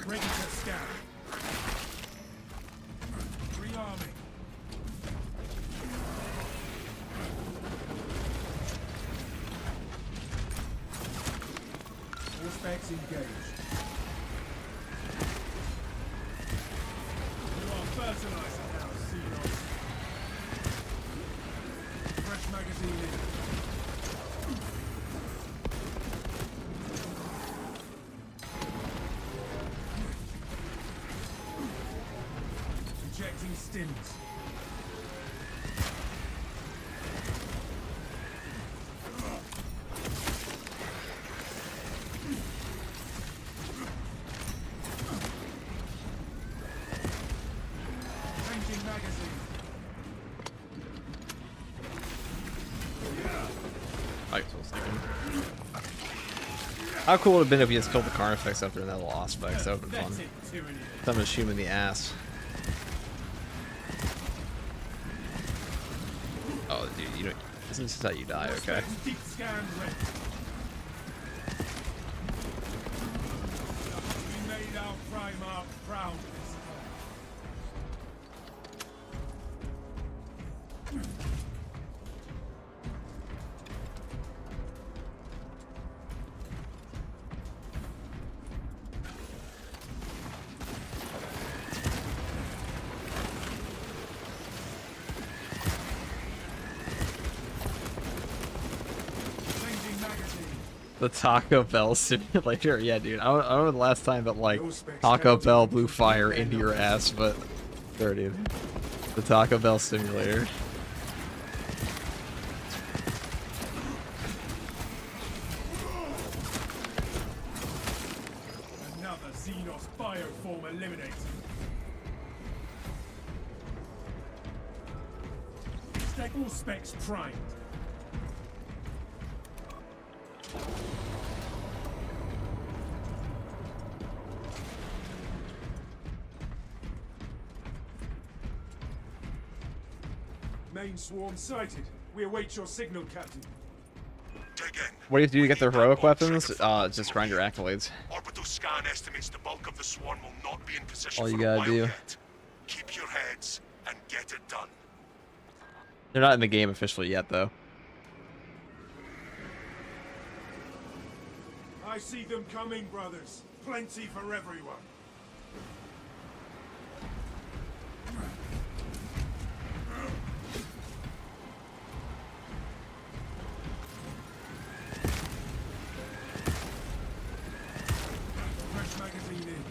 Ready to scan. Rearming. All specs engaged. You are fertilizer now, Xenos. Fresh magazine in. Injecting stims. How cool would it have been if you just killed the Carnifex after that little Auspex? That would have been fun. I'm gonna shoot him in the ass. Oh, dude, you don't. This is how you die, okay? The Taco Bell simulator, yeah, dude. I don't know the last time that like Taco Bell blew fire into your ass, but sure, dude. The Taco Bell simulator. Another Xenos bioform eliminated. All specs primed. Main swarm sighted. We await your signal, Captain. Dig in. What do you do to get the heroic weapons? Just grind your accolades. Orbital scan estimates the bulk of the swarm will not be in position All you for a gotta while do. yet. Keep your heads and get it done. They're not in the game officially yet, though. I see them coming, brothers. Plenty for everyone. Fresh magazine in.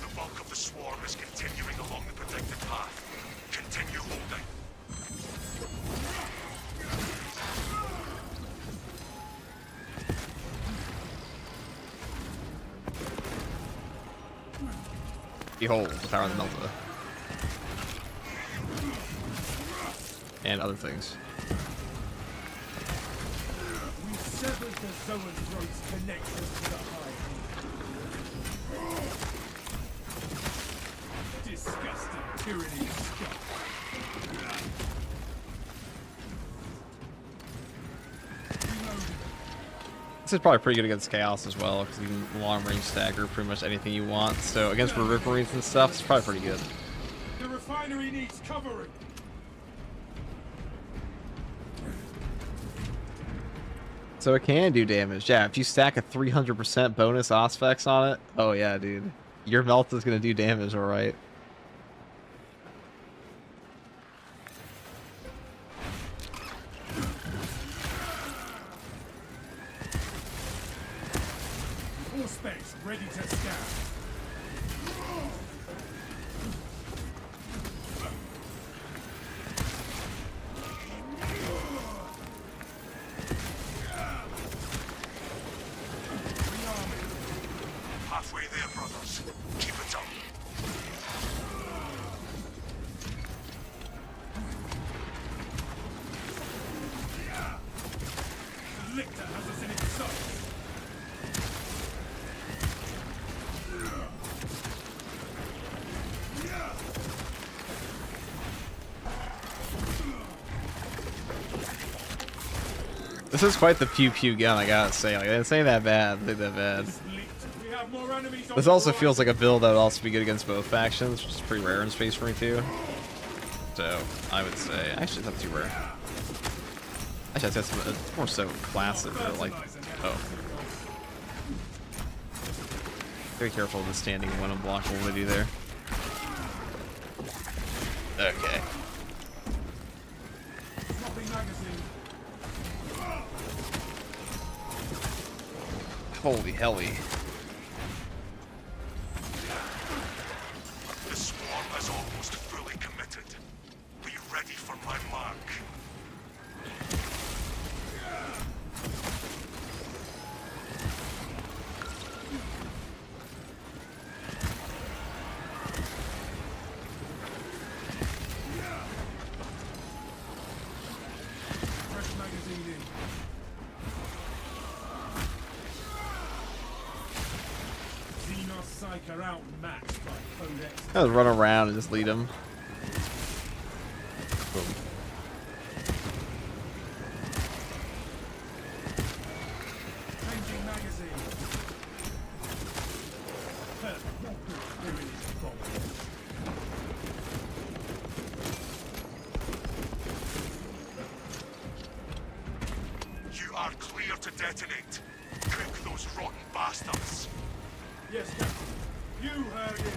The bulk of the swarm is continuing along the protected path. Continue holding. Behold, the power of the Melta. And other things. We severed the Zoanthrope's connection to the hive. Disgusting tyranny of scum. This is probably pretty good against Chaos as well, because you can long range stagger pretty much anything you want. So against River Marines and stuff, it's probably pretty good. The refinery needs covering. So it can do damage. Yeah, if you stack a 300% bonus Auspex on it, oh yeah, dude. Your melt is going to do damage, alright. All specs ready to scan. Halfway there, brothers. Keep it up. The Lictor has us in its sights. This is quite the pew pew gun, I gotta say. Like, it's ain't that bad. It ain't that bad. We have more enemies on This the also horizon. feels like a build that would also be good against both factions, which is pretty rare in Space Marine 2. So, I would say... Actually, it's not too rare. Actually, it's more so classes or like... Oh. Very careful with the standing one unblockable to do there. Okay. Dropping magazine. Holy helly. The swarm has almost fully committed. Be ready for my mark. psych are outmatched by Codex. I'll just run around and just lead them. Boom. Changing magazine. Here it is, Bob. You are clear to detonate. Cook those rotten bastards. Yes, Captain. You heard it.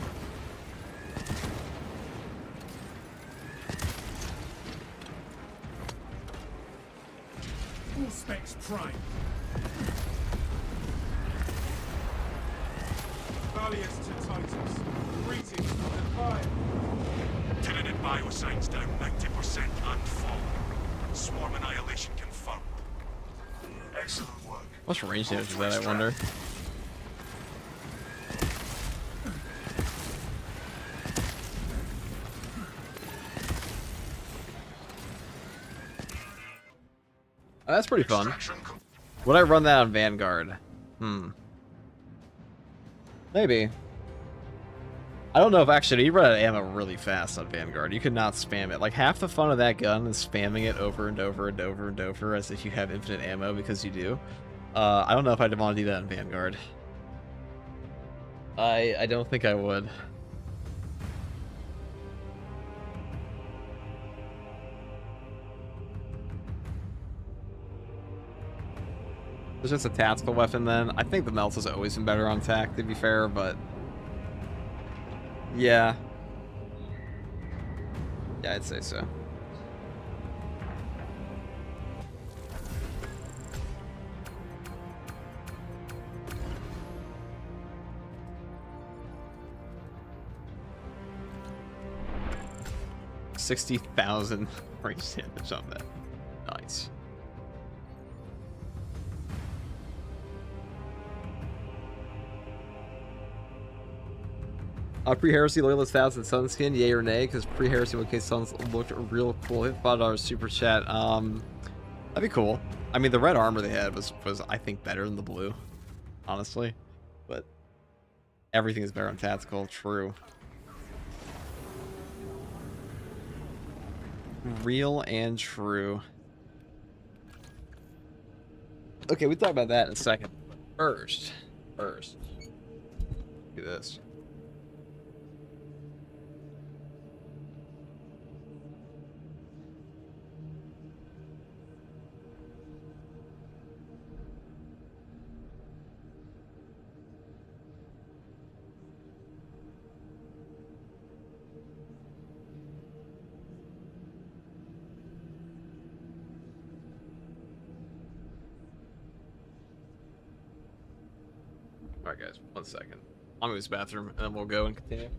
All specs prime. Valiant to Titus. Greetings from the fire. Tyranid biosigns down 90% and fall. Swarm annihilation confirmed. Excellent work. What's range damage is that, I wonder? Oh, that's pretty fun. Would I run that on Vanguard? Maybe. I don't know if actually you run out of ammo really fast on Vanguard. You could not spam it. Like half the fun of that gun is spamming it over and over and over and over as if you have infinite ammo, because you do. I don't know if I'd want to do that on Vanguard. I don't think I would. It's just a tactical weapon then. I think the melt has always been better on tac, to be fair, but yeah. Yeah, I'd say so. $60,000 range damage on that. Nice. Pre-heresy loyalist fast and Sunskin, yay or nay? Because pre-heresy 1K Suns looked real cool. Hit $5 super chat. That'd be cool. I mean, the red armor they had was I think better than the blue, honestly. But everything is better on tactical. True. Real and true. Okay, we talk about that in a second. First, look at this. Alright guys, 1 second. I'll move this bathroom and then we'll go and continue.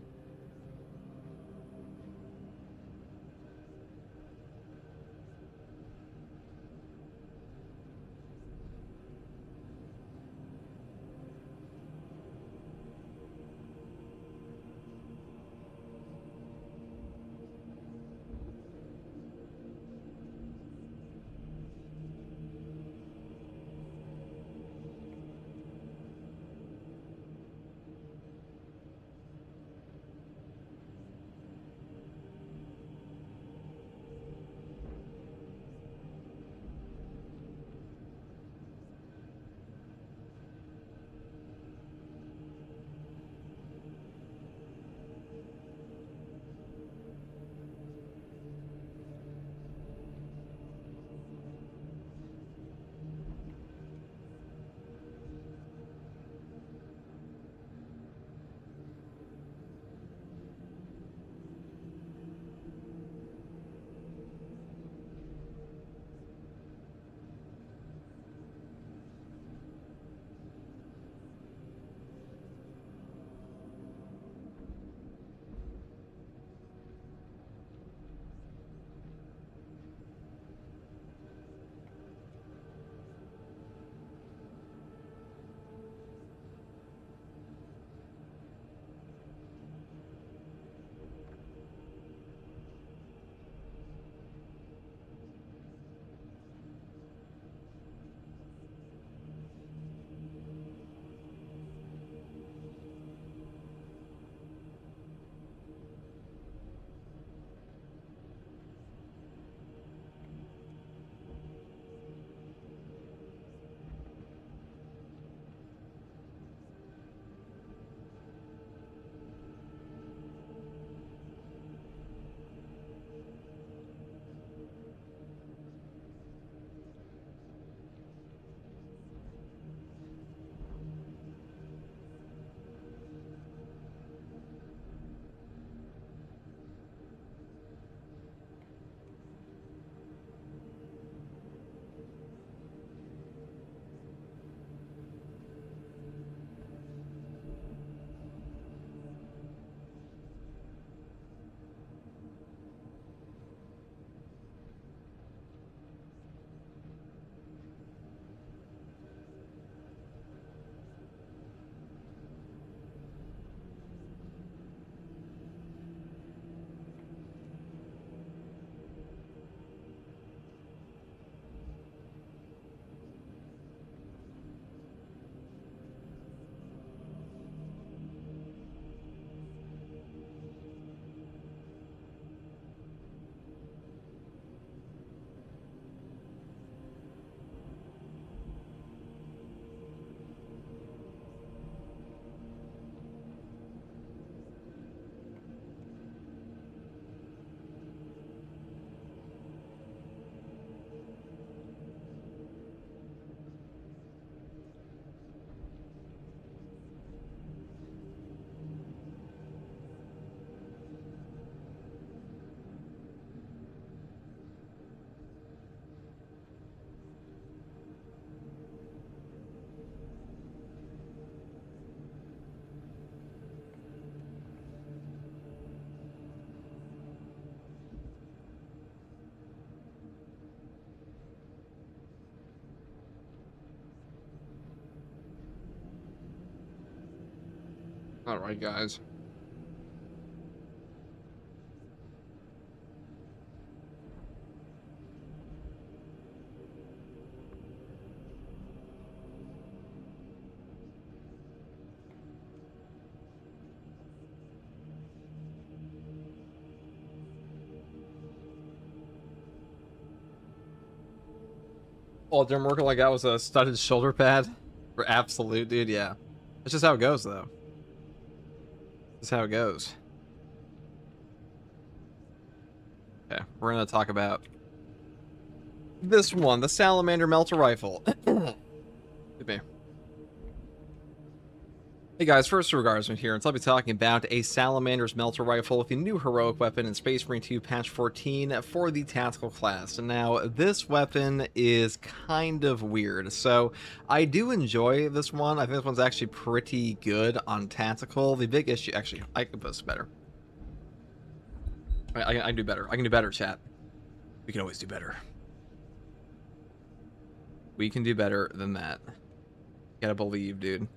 Alright, guys. All drum working like that was a studded shoulder pad for absolute, dude. Yeah, that's just how it goes, though. That's how it goes. Okay, we're gonna talk about this one, the Salamander Melter Rifle. Excuse me. Hey guys, first regards from here, and so I'll be talking about a Salamander's Melter Rifle with the new heroic weapon in Space Marine 2 patch 14 for the tactical class. And now, this weapon is kind of weird. So, I do enjoy this one. I think this one's actually pretty good on tactical. The big issue, actually, I can post better. I can do better. I can do better, chat. We can always do better. We can do better than that. Gotta believe, dude.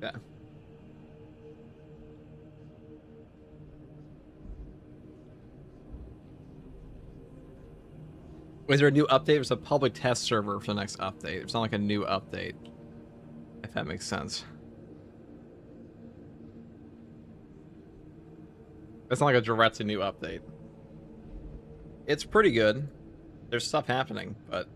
Yeah. Is there a new update? There's a public test server for the next update. It's not like a new update, if that makes sense. It's not like a direct to new update. It's pretty good. There's stuff happening, but...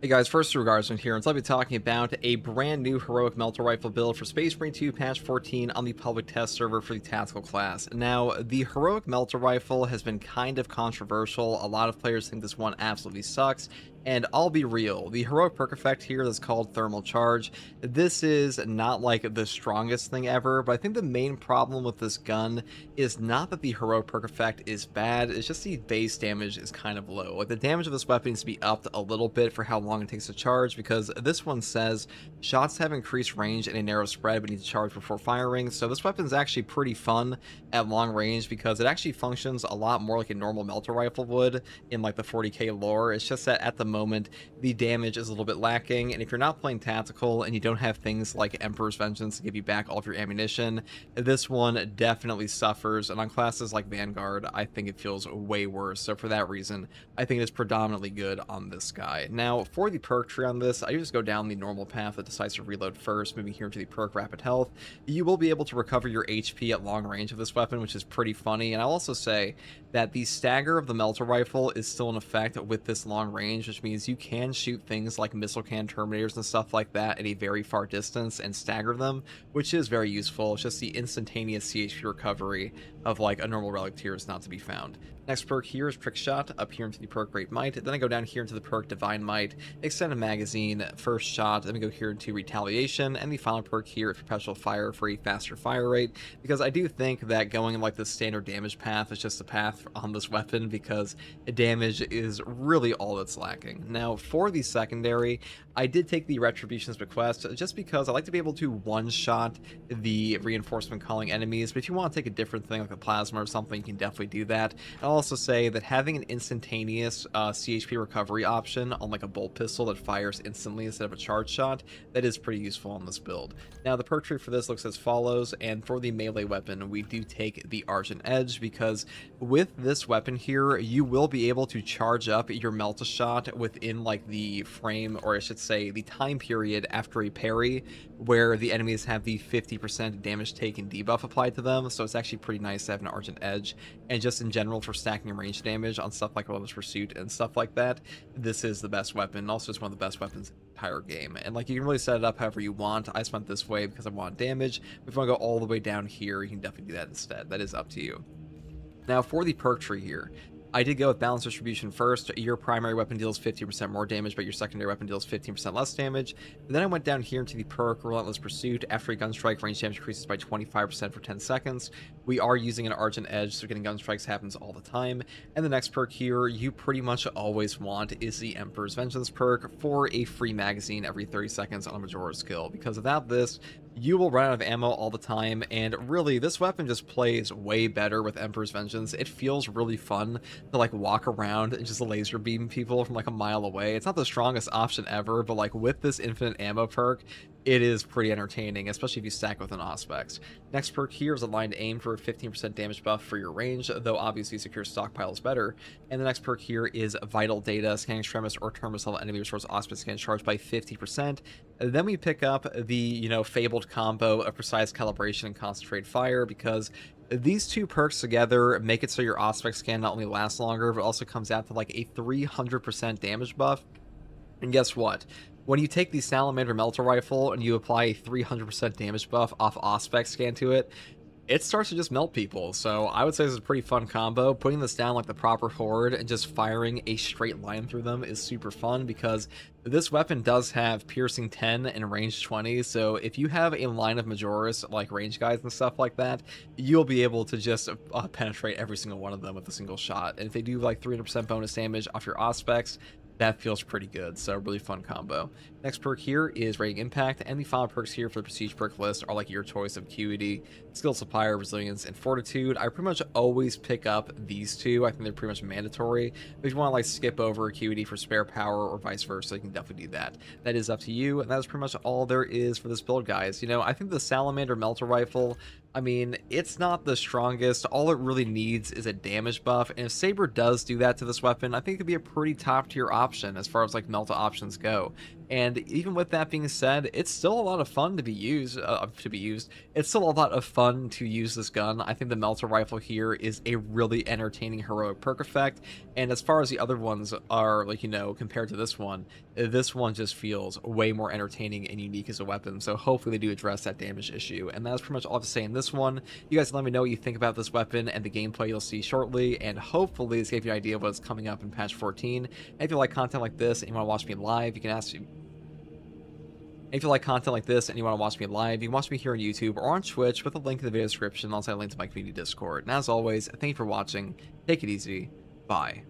Hey guys, first regards from here, and so I'll be talking about a brand new heroic melter rifle build for Space Marine 2 patch 14 on the public test server for the tactical class. Now, the heroic melter rifle has been kind of controversial. A lot of players think this one absolutely sucks. And I'll be real, the heroic perk effect here that's called thermal charge, this is not like the strongest thing ever, but I think the main problem with this gun is not that the heroic perk effect is bad, it's just the base damage is kind of low. Like, the damage of this weapon needs to be upped a little bit for how long it takes to charge, because this one says shots have increased range and a narrow spread but need to charge before firing, so this weapon is actually pretty fun at long range because it actually functions a lot more like a normal melter rifle would in like the 40k lore. It's just that at the moment the damage is a little bit lacking, and if you're not playing tactical and you don't have things like Emperor's Vengeance to give you back all of your ammunition, this one definitely suffers, and on classes like Vanguard I think it feels way worse. So for that reason I think it is predominantly good on this guy. Now for the perk tree on this, I just go down the normal path of decisive reload first, moving here into the perk rapid health. You will be able to recover your HP at long range of this weapon, which is pretty funny, and I'll also say that the stagger of the melter rifle is still in effect with this long range, which means you can shoot things like missile cannon terminators and stuff like that at a very far distance and stagger them, which is very useful. It's just the instantaneous CHP recovery of like a normal relic tier is not to be found. Next perk here is Trick Shot, up here into the perk Great Might. Then I go down here into the perk Divine Might, Extended Magazine, First Shot. Then we go here into Retaliation, and the final perk here is Perpetual Fire for a faster fire rate, because I do think that going in like the standard damage path is just the path on this weapon, because damage is really all that's lacking. Now for the secondary, I did take the Retribution's Bequest just because I like to be able to one-shot the reinforcement calling enemies, but if you want to take a different thing like a plasma or something, you can definitely do that. And I'll also say that having an instantaneous CHP recovery option on like a bolt pistol that fires instantly instead of a charge shot, that is pretty useful on this build. Now the perk tree for this looks as follows, and for the melee weapon we do take the Argent Edge, because with this weapon here you will be able to charge up your melt shot within like the frame, or I should say the time period after a parry, where the enemies have the 50% damage taken debuff applied to them. So it's actually pretty nice to have an Argent Edge, and just in general for stacking range damage on stuff like Relentless Pursuit and stuff like that, this is the best weapon. Also, it's one of the best weapons in the entire game, and like you can really set it up however you want. I just went this way because I want damage. If you want to go all the way down here, you can definitely do that instead. That is up to you. Now for the perk tree here, I did go with Balanced Distribution first. Your primary weapon deals 50% more damage, but your secondary weapon deals 15% less damage. And then I went down here into the perk Relentless Pursuit. After a gun strike, range damage increases by 25% for 10 seconds. We are using an Argent Edge, so getting gun strikes happens all the time. And the next perk here, you pretty much always want, is the Emperor's Vengeance perk for a free magazine every 30 seconds on a Majora's Kill. Because without this, you will run out of ammo all the time, and really, this weapon just plays way better with Emperor's Vengeance. It feels really fun to like walk around and just laser beam people from like a mile away. It's not the strongest option ever, but like with this infinite ammo perk, it is pretty entertaining, especially if you stack with an Auspex. Next perk here is Aligned Aim for a 15% damage buff for your range, though obviously Secure Stockpile is better. And the next perk here is Vital Data. Scanning Extremis or Terminus level enemy restores Auspex scan charged by 50%. And then we pick up the, you know, fabled combo of Precise Calibration and Concentrated Fire, because these two perks together make it so your Auspex scan not only lasts longer, but also comes out to like a 300% damage buff. And guess what? When you take the Salamander Melter Rifle and you apply a 300% damage buff off Auspex scan to it, it starts to just melt people. So I would say this is a pretty fun combo. Putting this down like the proper horde and just firing a straight line through them is super fun, because this weapon does have piercing 10 and range 20. So if you have a line of Majoras, like range guys and stuff like that, you'll be able to just penetrate every single one of them with a single shot. And if they do like 300% bonus damage off your Auspex, that feels pretty good. So really fun combo. Next perk here is Radiant Impact, and the final perks here for the Prestige perk list are like your choice of QED, Skill Supplier, Resilience, and Fortitude. I pretty much always pick up these two. I think they're pretty much mandatory. But if you want to like skip over QED for Spare Power or vice versa, you can definitely do that. That is up to you, and that is pretty much all there is for this build, guys. You know, I think the Salamander Melter Rifle, I mean, it's not the strongest. All it really needs is a damage buff, and if Saber does do that to this weapon, I think it could be a pretty top tier option as far as like Melta options go. And even with that being said, it's still a lot of fun to be used. It's still a lot of fun to use this gun. I think the Melter Rifle here is a really entertaining heroic perk effect. And as far as the other ones are, like, you know, compared to this one just feels way more entertaining and unique as a weapon. So hopefully they do address that damage issue. And that's pretty much all I have to say in this one. You guys let me know what you think about this weapon and the gameplay you'll see shortly. And hopefully this gave you an idea of what's coming up in patch 14. And if you like content like this and you want to watch me live, you can ask me. If you like content like this and you want to watch me live, you can watch me here on YouTube or on Twitch with a link in the video description, alongside a link to my community Discord. And as always, thank you for watching. Take it easy. Bye.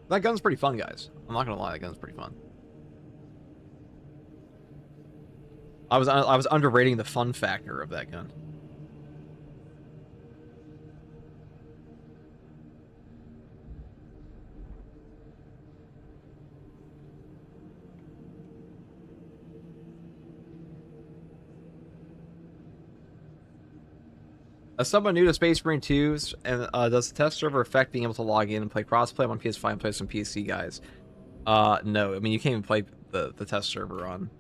That gun's pretty fun, guys. I'm not gonna lie, that gun's pretty fun. I was underrating the fun factor of that gun. As someone new to Space Marine 2s, and does the test server affect being able to log in and play crossplay? I'm on PS5 and play some PC guys. No. I mean, you can't even play the test server on.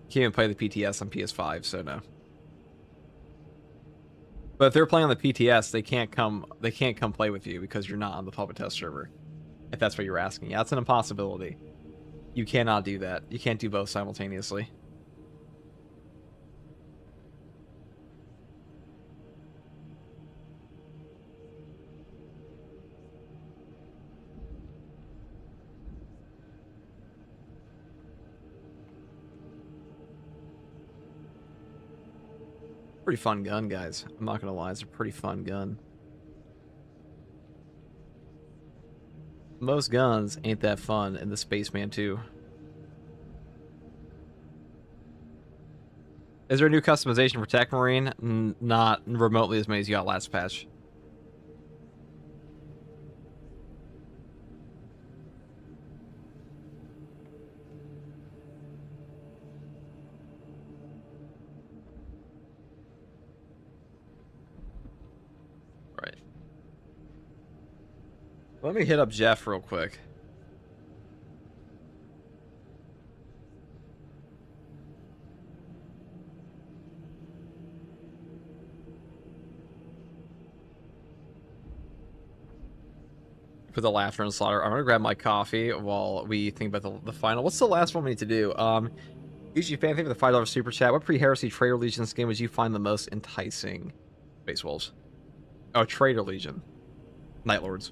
You can't even play the PTS on PS5, so no. But if they're playing on the PTS, they can't come play with you because you're not on the public test server. If that's what you're asking. Yeah, that's an impossibility. You cannot do that. You can't do both simultaneously. Pretty fun gun, guys. I'm not gonna lie, it's a pretty fun gun. Most guns ain't that fun in the Spaceman 2. Is there a new customization for Tech Marine? Not remotely as many as you got last patch. Right. Let me hit up Jeff real quick. For the laughter and slaughter, I'm gonna grab my coffee while we think about the final. What's the last one we need to do? Usually fan thing for the $5 super chat. What pre-heresy Traitor Legion skin would you find the most enticing? Space Wolves. Oh, Traitor Legion. Night Lords.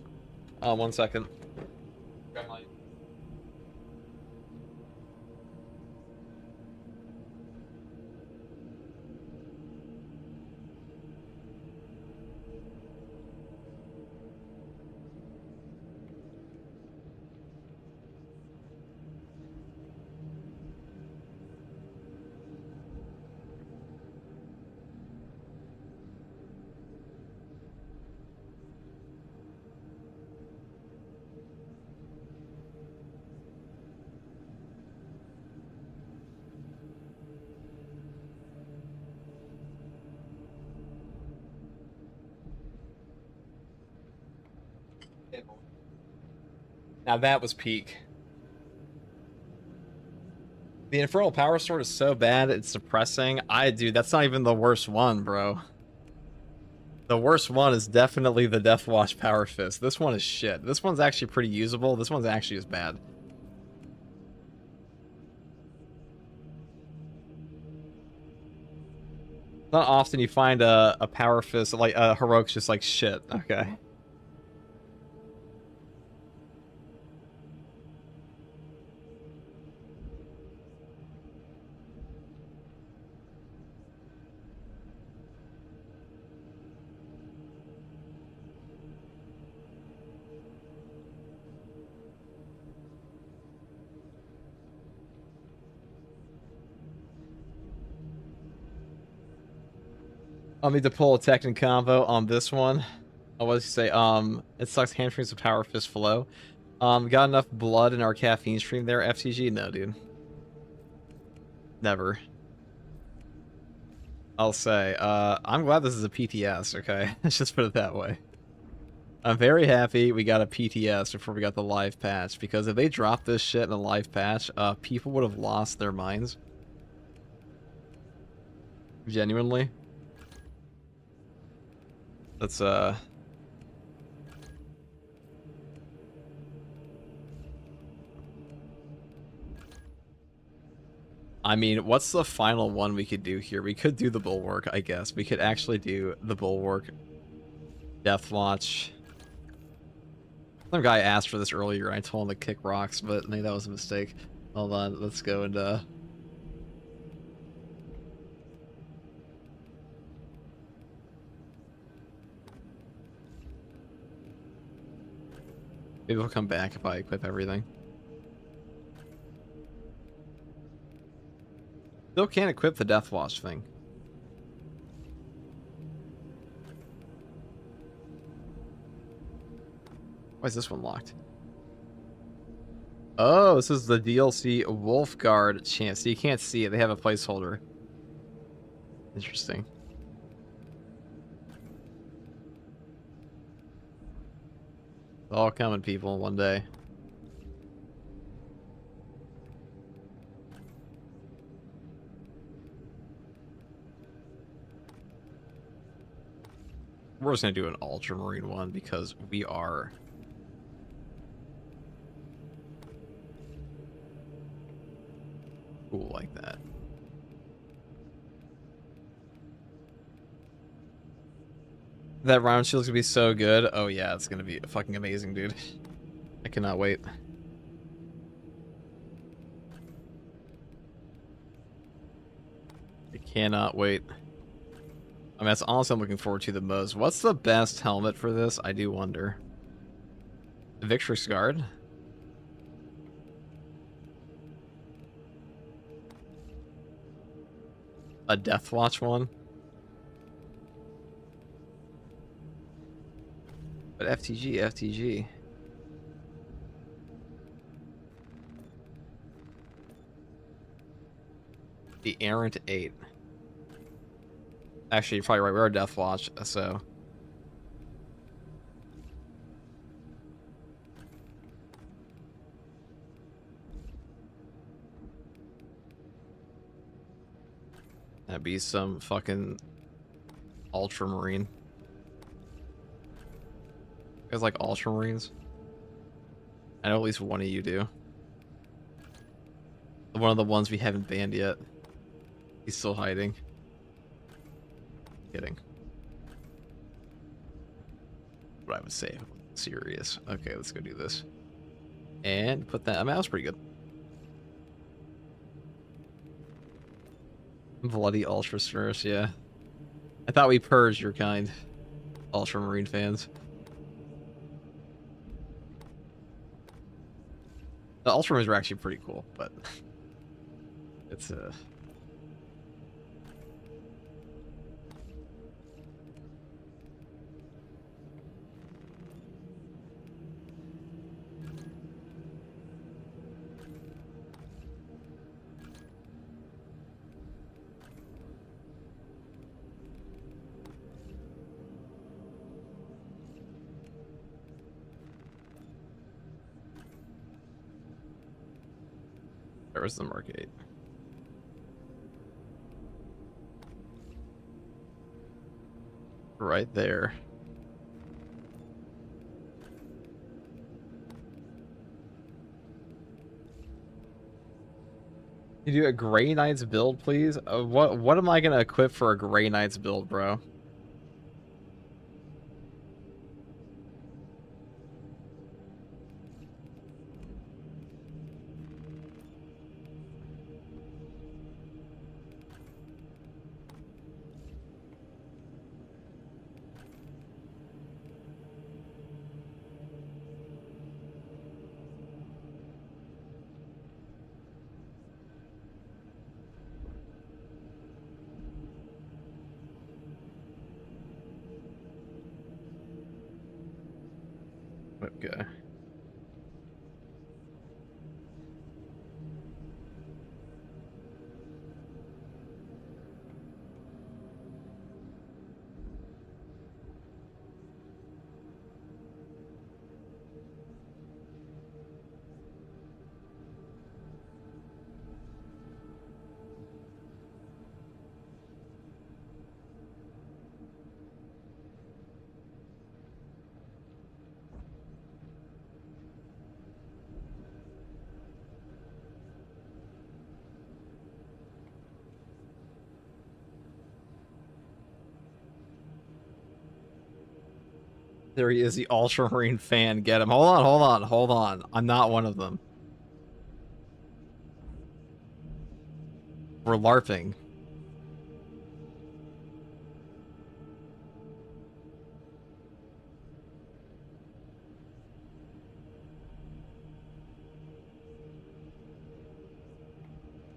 1 second. Grab my... Now that was peak. The Infernal Power Sword is so bad, it's depressing. Dude, that's not even the worst one, bro. The worst one is definitely the Deathwatch Power Fist. This one is shit. This one's actually pretty usable. This one's actually as bad. Not often you find a Power Fist, like, Heroic's just like shit. Okay. I'll need to pull a Tekken combo on this one. What was you say? It sucks hamstrings of Power Fist flow. Got enough blood in our caffeine stream there, FTG? No, dude. Never. I'll say, I'm glad this is a PTS, okay? Let's just put it that way. I'm very happy we got a PTS before we got the live patch, because if they dropped this shit in a live patch, people would have lost their minds. Genuinely. That's, I mean, what's the final one we could do here? We could do the Bulwark, I guess. We could actually do the Bulwark. Deathwatch. Some guy asked for this earlier, and I told him to kick rocks, but maybe that was a mistake. Hold on, let's go and, maybe we'll come back if I equip everything. Still can't equip the Deathwatch thing. Why is this one locked? Oh, this is the DLC Wolfguard chance. So you can't see it. They have a placeholder. Interesting. It's all coming, people, one day. We're just going to do an Ultramarine one because we are... cool like that. That round shield's gonna be so good. Oh yeah, it's gonna be fucking amazing, dude. I cannot wait. I cannot wait. I mean, that's honestly I'm looking forward to the most. What's the best helmet for this? I do wonder. The Victory Scarred? A Deathwatch one? But FTG. The Errant 8. Actually, you're probably right. We're a Deathwatch, so. That'd be some fucking Ultramarine. You guys like Ultramarines? I know at least one of you do. One of the ones we haven't banned yet. He's still hiding. Kidding. What I would say. Serious. Okay, let's go do this. And put that. I mean, that was pretty good. Bloody Ultra Smurfs, yeah. I thought we purged your kind. Ultramarine fans. The Ultramarines are actually pretty cool, but it's There was the Mark 8. Right there. You do a Grey Knights build, please? What am I gonna equip for a Grey Knights build, bro? Okay. There he is, the Ultramarine fan. Get him. Hold on. I'm not one of them. We're LARPing.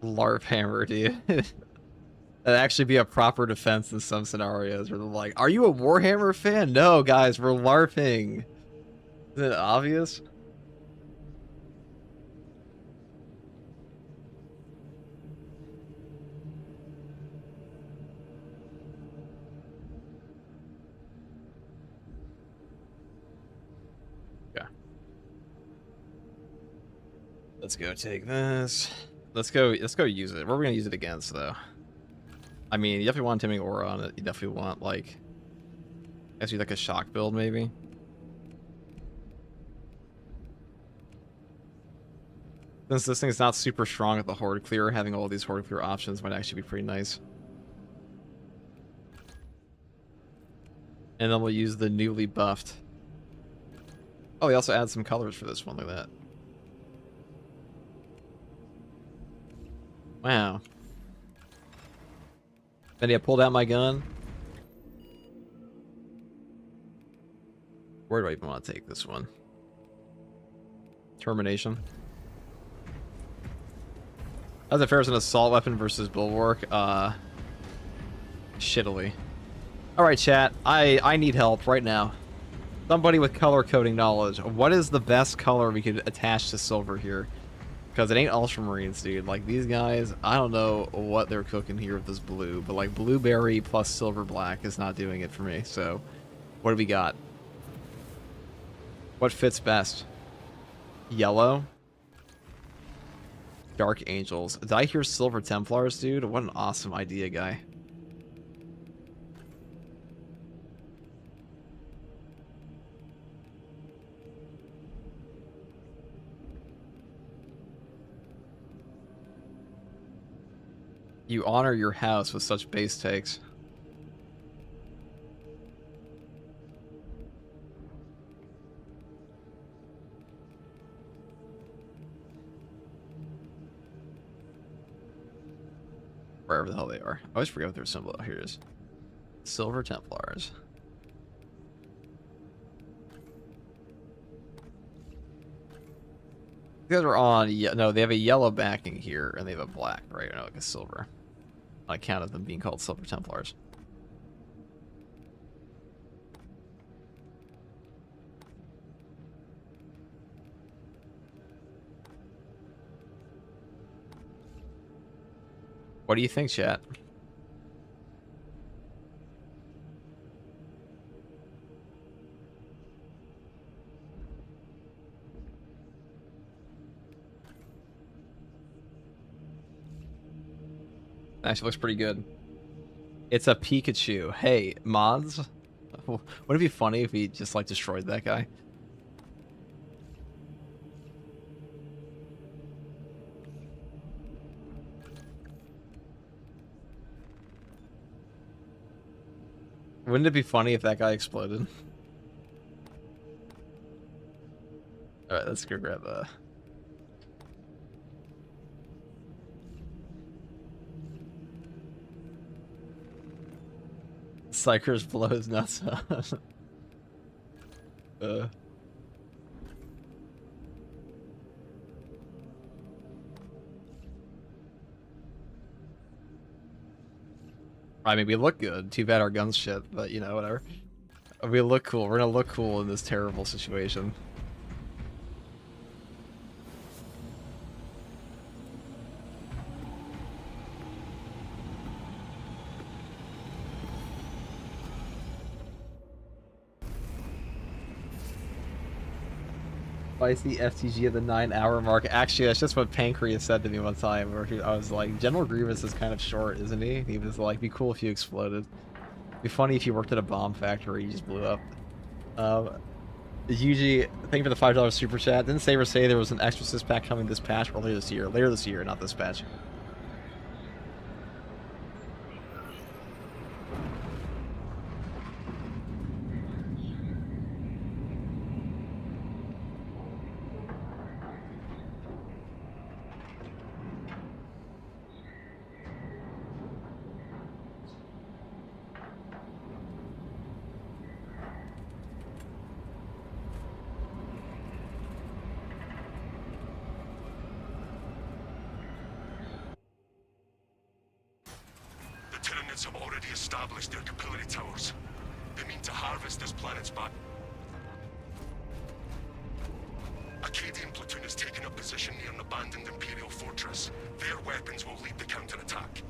LARP hammer, dude. That'd actually be a proper defense in some scenarios where they're like, are you a Warhammer fan? No, guys, we're LARPing. Isn't it obvious? Yeah. Let's go take this. Let's go use it. What are we gonna use it against, though? I mean, you definitely want Timing Aura on it. You definitely want, like, I guess you like a shock build, maybe. Since this thing's not super strong at the Horde Clear, having all these Horde Clear options might actually be pretty nice. And then we'll use the newly buffed. Oh, we also add some colors for this one. Look at that. Wow. Then I pulled out my gun. Where do I even want to take this one? Termination. As if there's an assault weapon versus bulwark, shittily. Alright, chat. I need help right now. Somebody with color coding knowledge. What is the best color we could attach to silver here? Because it ain't Ultramarines, dude. Like, these guys, I don't know what they're cooking here with this blue, but, like, blueberry plus silver black is not doing it for me. So, what do we got? What fits best? Yellow? Dark Angels. Did I hear Silver Templars, dude? What an awesome idea, guy. You honor your house with such base takes. Wherever the hell they are. I always forget what their symbol. Here it is. Silver Templars. These guys are on... No, they have a yellow backing here, and they have a black, right? No, like a silver. On account of them being called Silver Templars. What do you think, chat? Actually looks pretty good. It's a Pikachu. Hey, mods. Wouldn't it be funny if we just, like, destroyed that guy? Wouldn't it be funny if that guy exploded? Alright, let's go grab a... Psychers blow his nuts out. I mean, we look good. Too bad our guns shit, but you know, whatever. We look cool. We're gonna look cool in this terrible situation. Spicy FTG at the 9-hour mark. Actually, that's just what Pancreas said to me one time, where I was like, General Grievous is kind of short, isn't he? He was like, be cool if you exploded. Be funny if you worked at a bomb factory, you just blew up. Yuji, thank you for the $5 super chat. Didn't Saber say there was an Exorcist pack coming this patch earlier this year? Later this year, not this patch. Have already established their capillary towers. They mean to harvest this planet's back. Acadian platoon is taking up position near an abandoned Imperial fortress. Their weapons will lead the counterattack.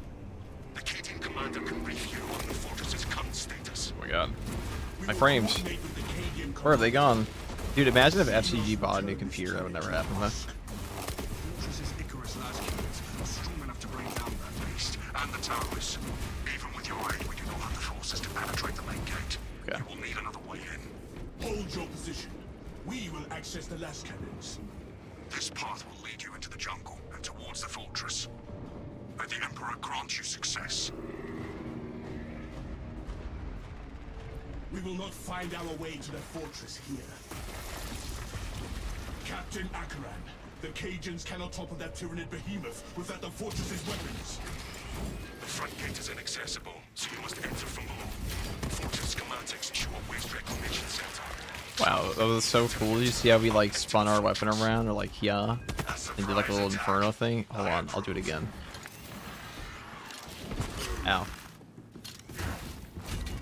The Acadian commander can brief you on the fortress's current status. Oh my god. My frames. Where have they gone? Dude, imagine if FCG bought a new computer. That would never happen, though. And the terrorists. Even with your aid, we do not have the forces to penetrate the main gate. Okay. You will need another way in. Hold your position. We will access the last cannons. This path will lead you into the jungle and towards the fortress. May the Emperor grant you success. We will not find our way to the fortress here. Captain Akaran, the Cajuns cannot topple that Tyranid behemoth without the fortress's weapons. The front gate is inaccessible, so you must enter from below. Fortress schematics show a waste reclamation center. Wow, that was so cool. Did you see how we like spun our weapon around, or like yeah, and did like a little inferno thing? Hold on, I'll do it again. Ow.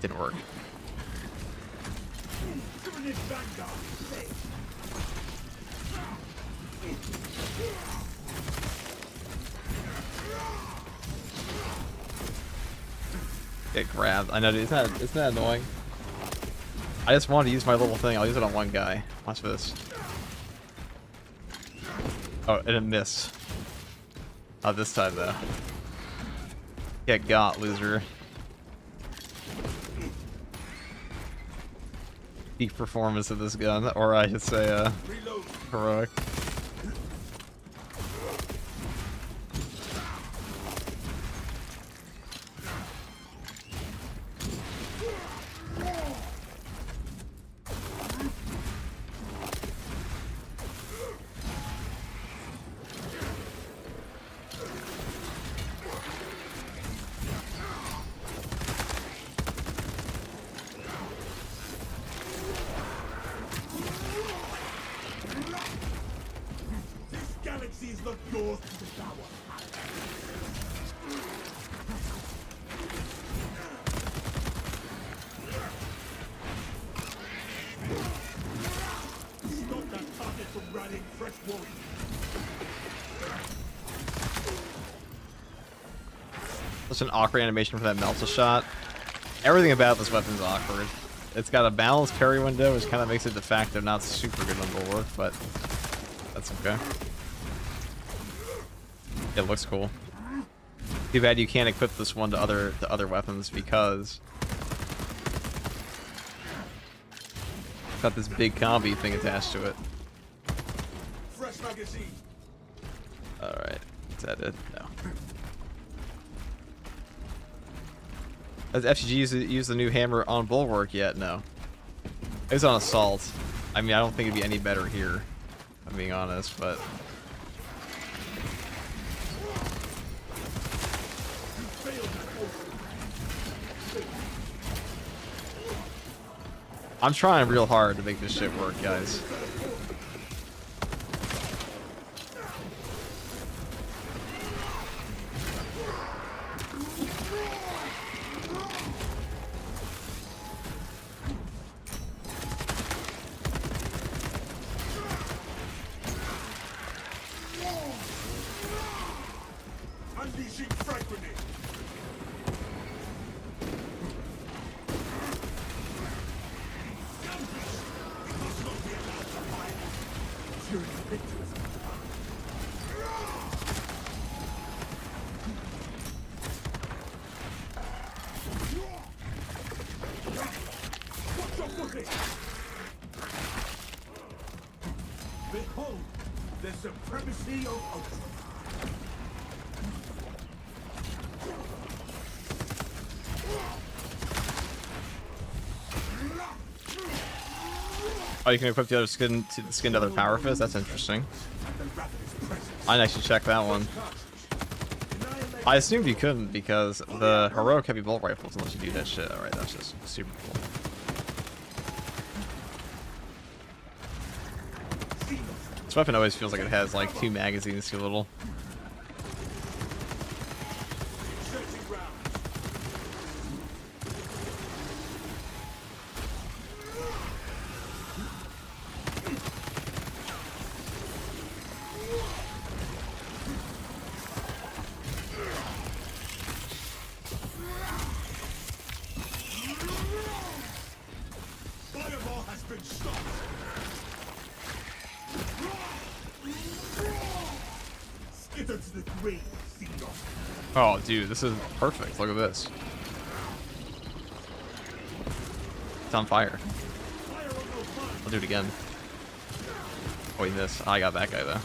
Didn't work. Get grabbed. I know, dude. Isn't that annoying? I just wanted to use my little thing. I'll use it on one guy. Watch this. Oh, and it missed. Not this time, though. Get got, loser. Peak performance of this gun, or I should say, heroic. Such an awkward animation for that melta shot. Everything about this weapon's awkward. It's got a balanced parry window, which kind of makes it de facto not super good on Bulwark, but that's okay. It looks cool. Too bad you can't equip this one to other weapons because it's got this big combi thing attached to it. Fresh magazine. Alright, is that it? No. Has FGG used the new hammer on Bulwark yet? No. It was on Assault. I mean, I don't think it'd be any better here, if I'm being honest, but... I'm trying real hard to make this shit work, guys. Unleashing frag grenade. Behold the supremacy of Ultra. Oh, you can equip the other skin to other power fists? That's interesting. I'd actually check that one. I assumed you couldn't because the heroic heavy bolt rifles unless you do that shit. Alright, that's just super cool. This weapon always feels like it has like 2 magazines too little. Fireball has been stopped. Skitter to the grave, Seagull. Oh, dude, this is perfect. Look at this. It's on fire. I'll do it again. Oh, he missed. I got that guy, though.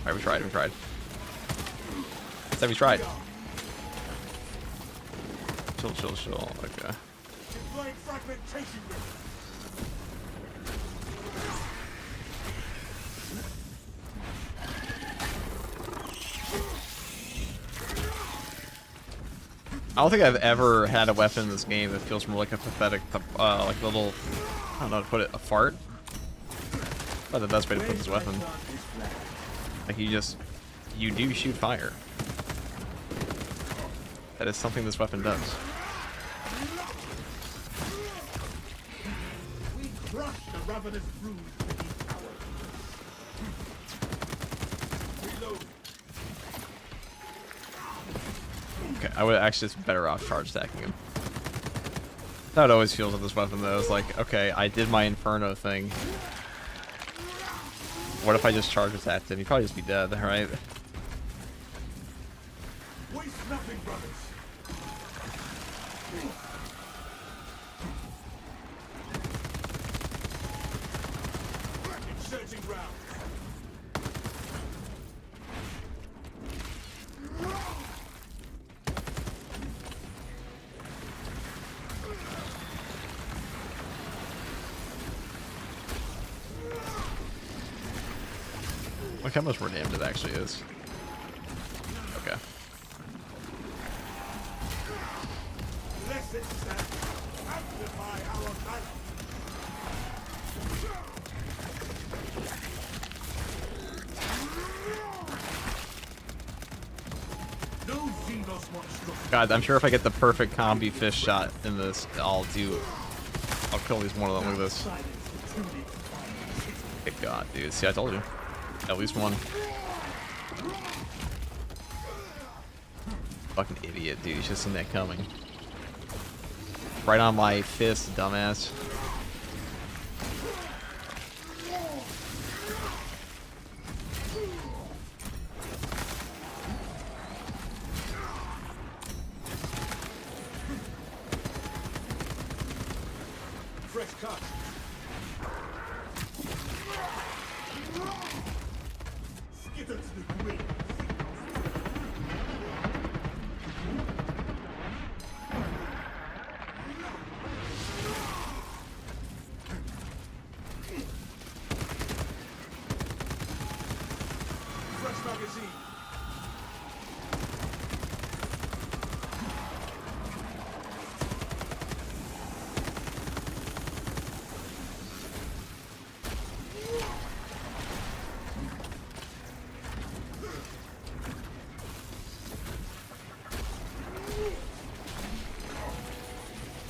Alright, we tried. Said we tried. Chill. Okay. Deploying fragmentation ring. I don't think I've ever had a weapon in this game that feels more like a pathetic, like a little, I don't know how to put it, a fart. Probably the best way to put this weapon. Like you do shoot fire. That is something this weapon does. We crush the ravenous brood beneath our reload. Okay, I would actually just better off charge stacking him. That's how it always feels with this weapon though. It's like, okay, I did my Inferno thing. What if I just charge attacked him? He'd probably just be dead, right? Waste nothing, brothers. Inserting round. Look how much more damage it actually is. Okay. Let it stand. Amplify our valor. No Xenos monstrosity. God, I'm sure if I get the perfect combi fish shot in this, I'll kill at least one of them. Look at this. Good God, dude. See, I told you. At least one. Fucking idiot, dude. You should have seen that coming. Right on my fist, dumbass. Fresh cut. Skitter to the grid. Fresh magazine.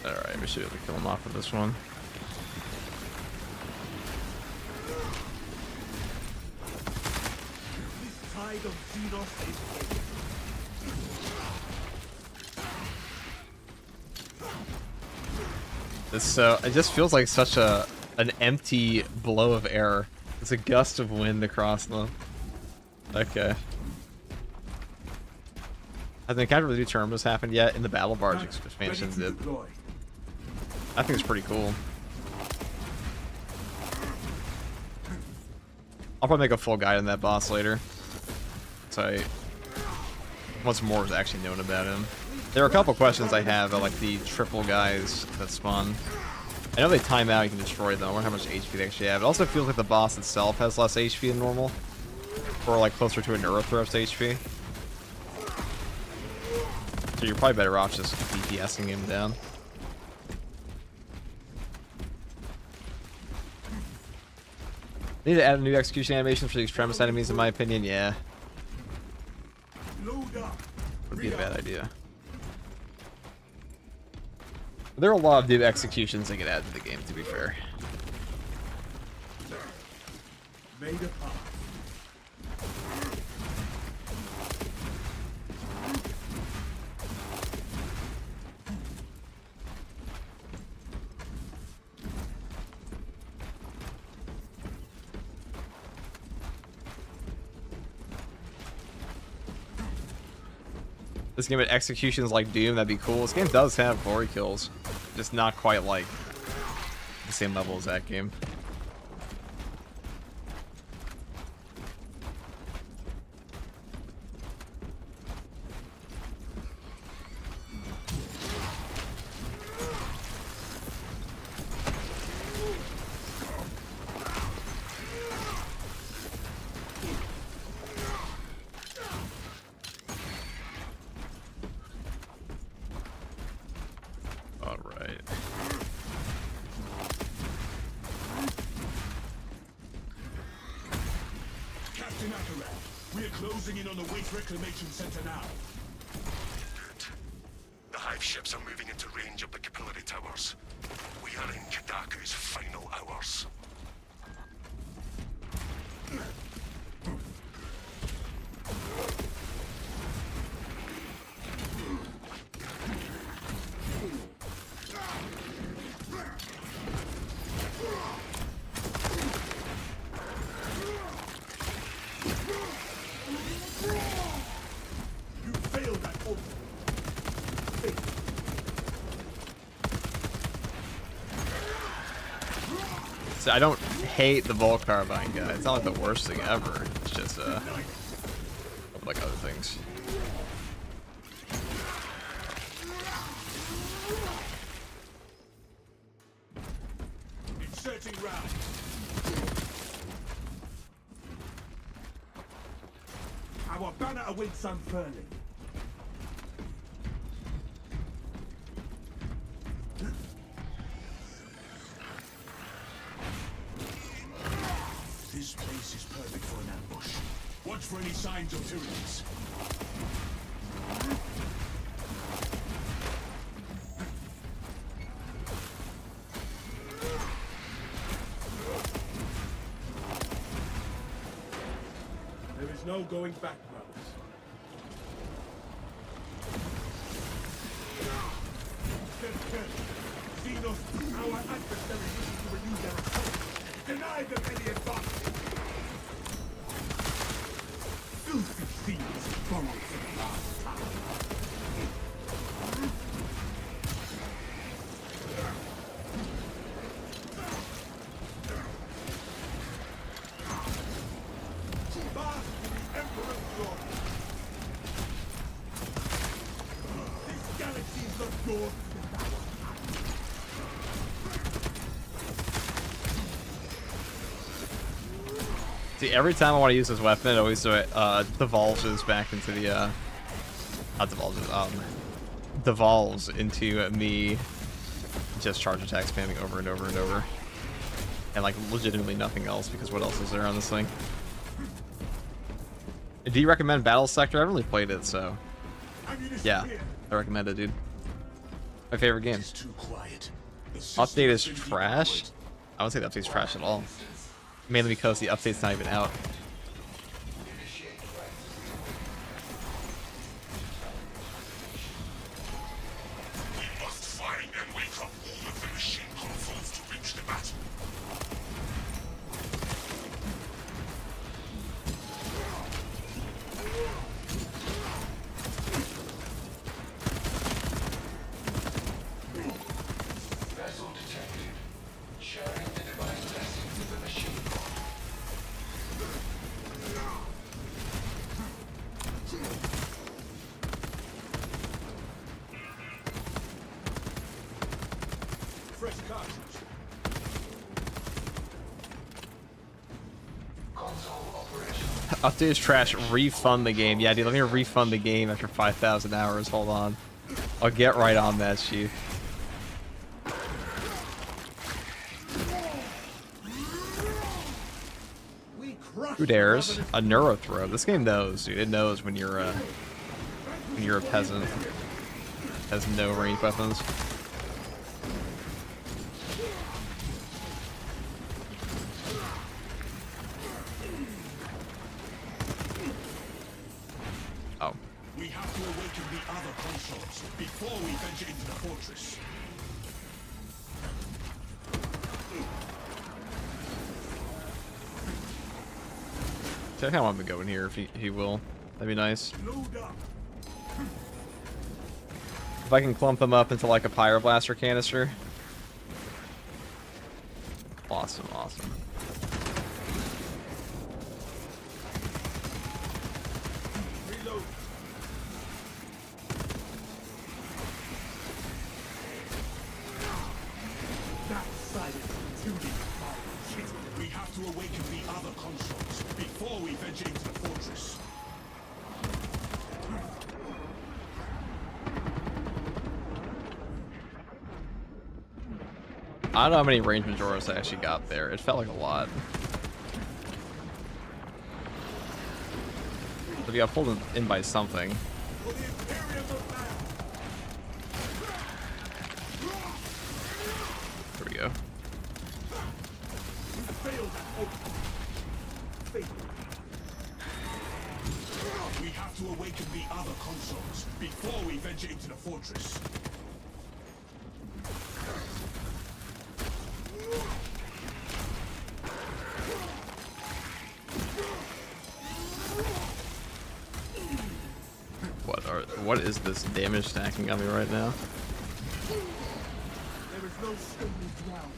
Alright, we should be able to kill him off with this one. This tide of Xenos is It just feels like such an empty blow of air. It's a gust of wind across them. Okay. Has the encounter with the new terminals happened yet? In the Battle Barge expansion did. I think it's pretty cool. I'll probably make a full guide on that boss later. So once more is actually known about him. There are a couple questions I have about like the triple guys that spawn. I know they time out, you can destroy them. I wonder how much HP they actually have. It also feels like the boss itself has less HP than normal. Or like closer to a Neurothrust HP. So you're probably better off just DPSing him down. Need to add new execution animations for the extremist enemies, in my opinion. Yeah, load up. would be a bad idea. There are a lot of new executions they could add to the game, to be fair. Made a path. This game had executions like Doom, that'd be cool. This game does have glory kills, just not quite like the same level as that game. Closing in on the waste reclamation center now. Good. The hive ships are moving into range of the capillary towers. We are in Kadaku's final hours. You failed that oath. So I don't hate the Vol Carbine guy. It's not like the worst thing ever. It's just like other things. Inserting round. Our banner awaits unfurling. This place is perfect for an ambush. Watch for any signs of tyrannies. There is no going back, brothers. Xenos, our adversary wishes to renew their assault. Deny them any advantage. Filthy thieves borrowed from last time. Bask in the Emperor's glory. This galaxy is not yours. See, every time I want to use this weapon, it always devolves back into the not devolves, devolves into me just charge attack spamming over and over and over, and like legitimately nothing else, because what else is there on this thing? Do you recommend Battle Sector? I haven't really played it, so yeah, I recommend it, dude. My favorite game. Update is trash. I wouldn't say the update's trash at all. Mainly because the update's not even out. We must find and wake up all of the machine consoles to reach the battle. Vessel detected. Sharing the divine blessings of the machine god. Fresh cartridge. Console operation. Update is trash. Refund the game. Yeah, dude, let me refund the game after 5,000 hours. Hold on. I'll get right on that, Chief. Who dares? A neuro throw. This game knows, dude. It knows when you're a peasant. Has no ranged weapons. Oh. We have to awaken the other consoles before we venture into the fortress. I kind of want him to go in here if he will. That'd be nice. Load up. If I can clump them up into like a pyroblaster canister. Awesome, awesome. Reload. That silence duty. We have to awaken the other consoles before we venture into the fortress. I don't know how many range Majoras I actually got there. It felt like a lot. we got pulled in by something. For the Imperium of Man! There we go. Failed at hope. We have to awaken the other consoles before we venture into the fortress. What is this damage stacking on me right now? There is no stable ground.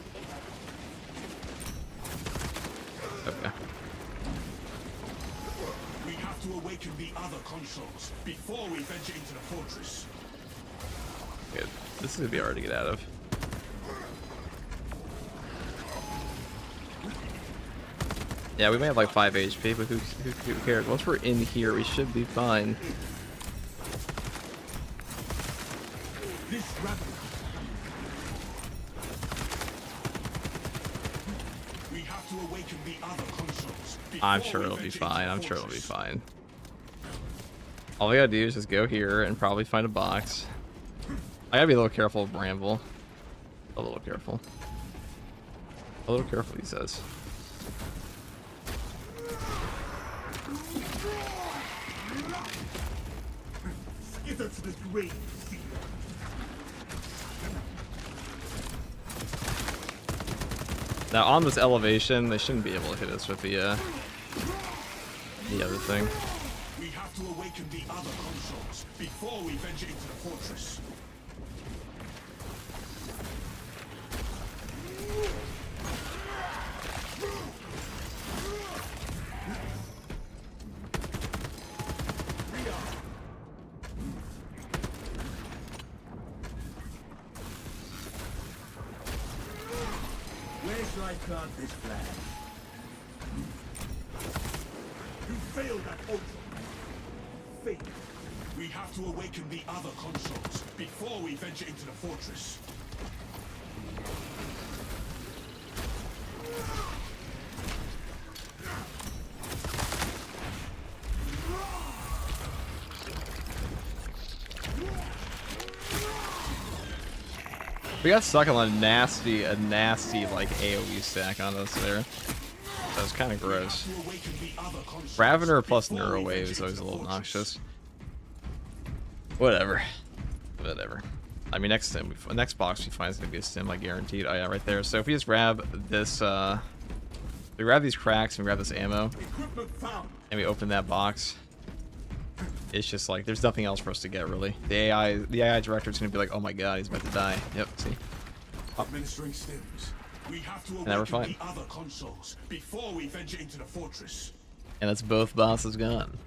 Okay. We have to awaken the other consoles before we venture into the fortress. Good. This is gonna be hard to get out of. Yeah, we may have like 5 HP, but who cares? Once we're in here, we should be fine. This rabbit. We have to awaken the other consoles. I'm sure it'll be fine. I'm sure it'll be fine. All we gotta do is just go here and probably find a box. I gotta be a little careful of Bramble. A little careful. A little careful, he says. Skither to the grave, Seer. Now on this elevation, they shouldn't be able to hit us with the other thing. We have to awaken the other consoles before we venture into the fortress. Where shall I plant this flag? You failed at Ultra. Faith. We have to awaken the other consoles before we venture into the fortress. We got stuck on a nasty like AoE stack on us there. That was kind of gross. Ravener plus Neuro Wave is always a little noxious. Whatever. Whatever. I mean, next box we find is gonna be a stim, like guaranteed. Oh yeah, right there. So if we just grab this, we grab these cracks and we grab this ammo, and we open that box, it's just like there's nothing else for us to get really. The AI director's gonna be like, oh my god, he's about to die. Yep. See. Administering stims. We have to awaken the other consoles before we venture into the fortress. And that's both bosses gone.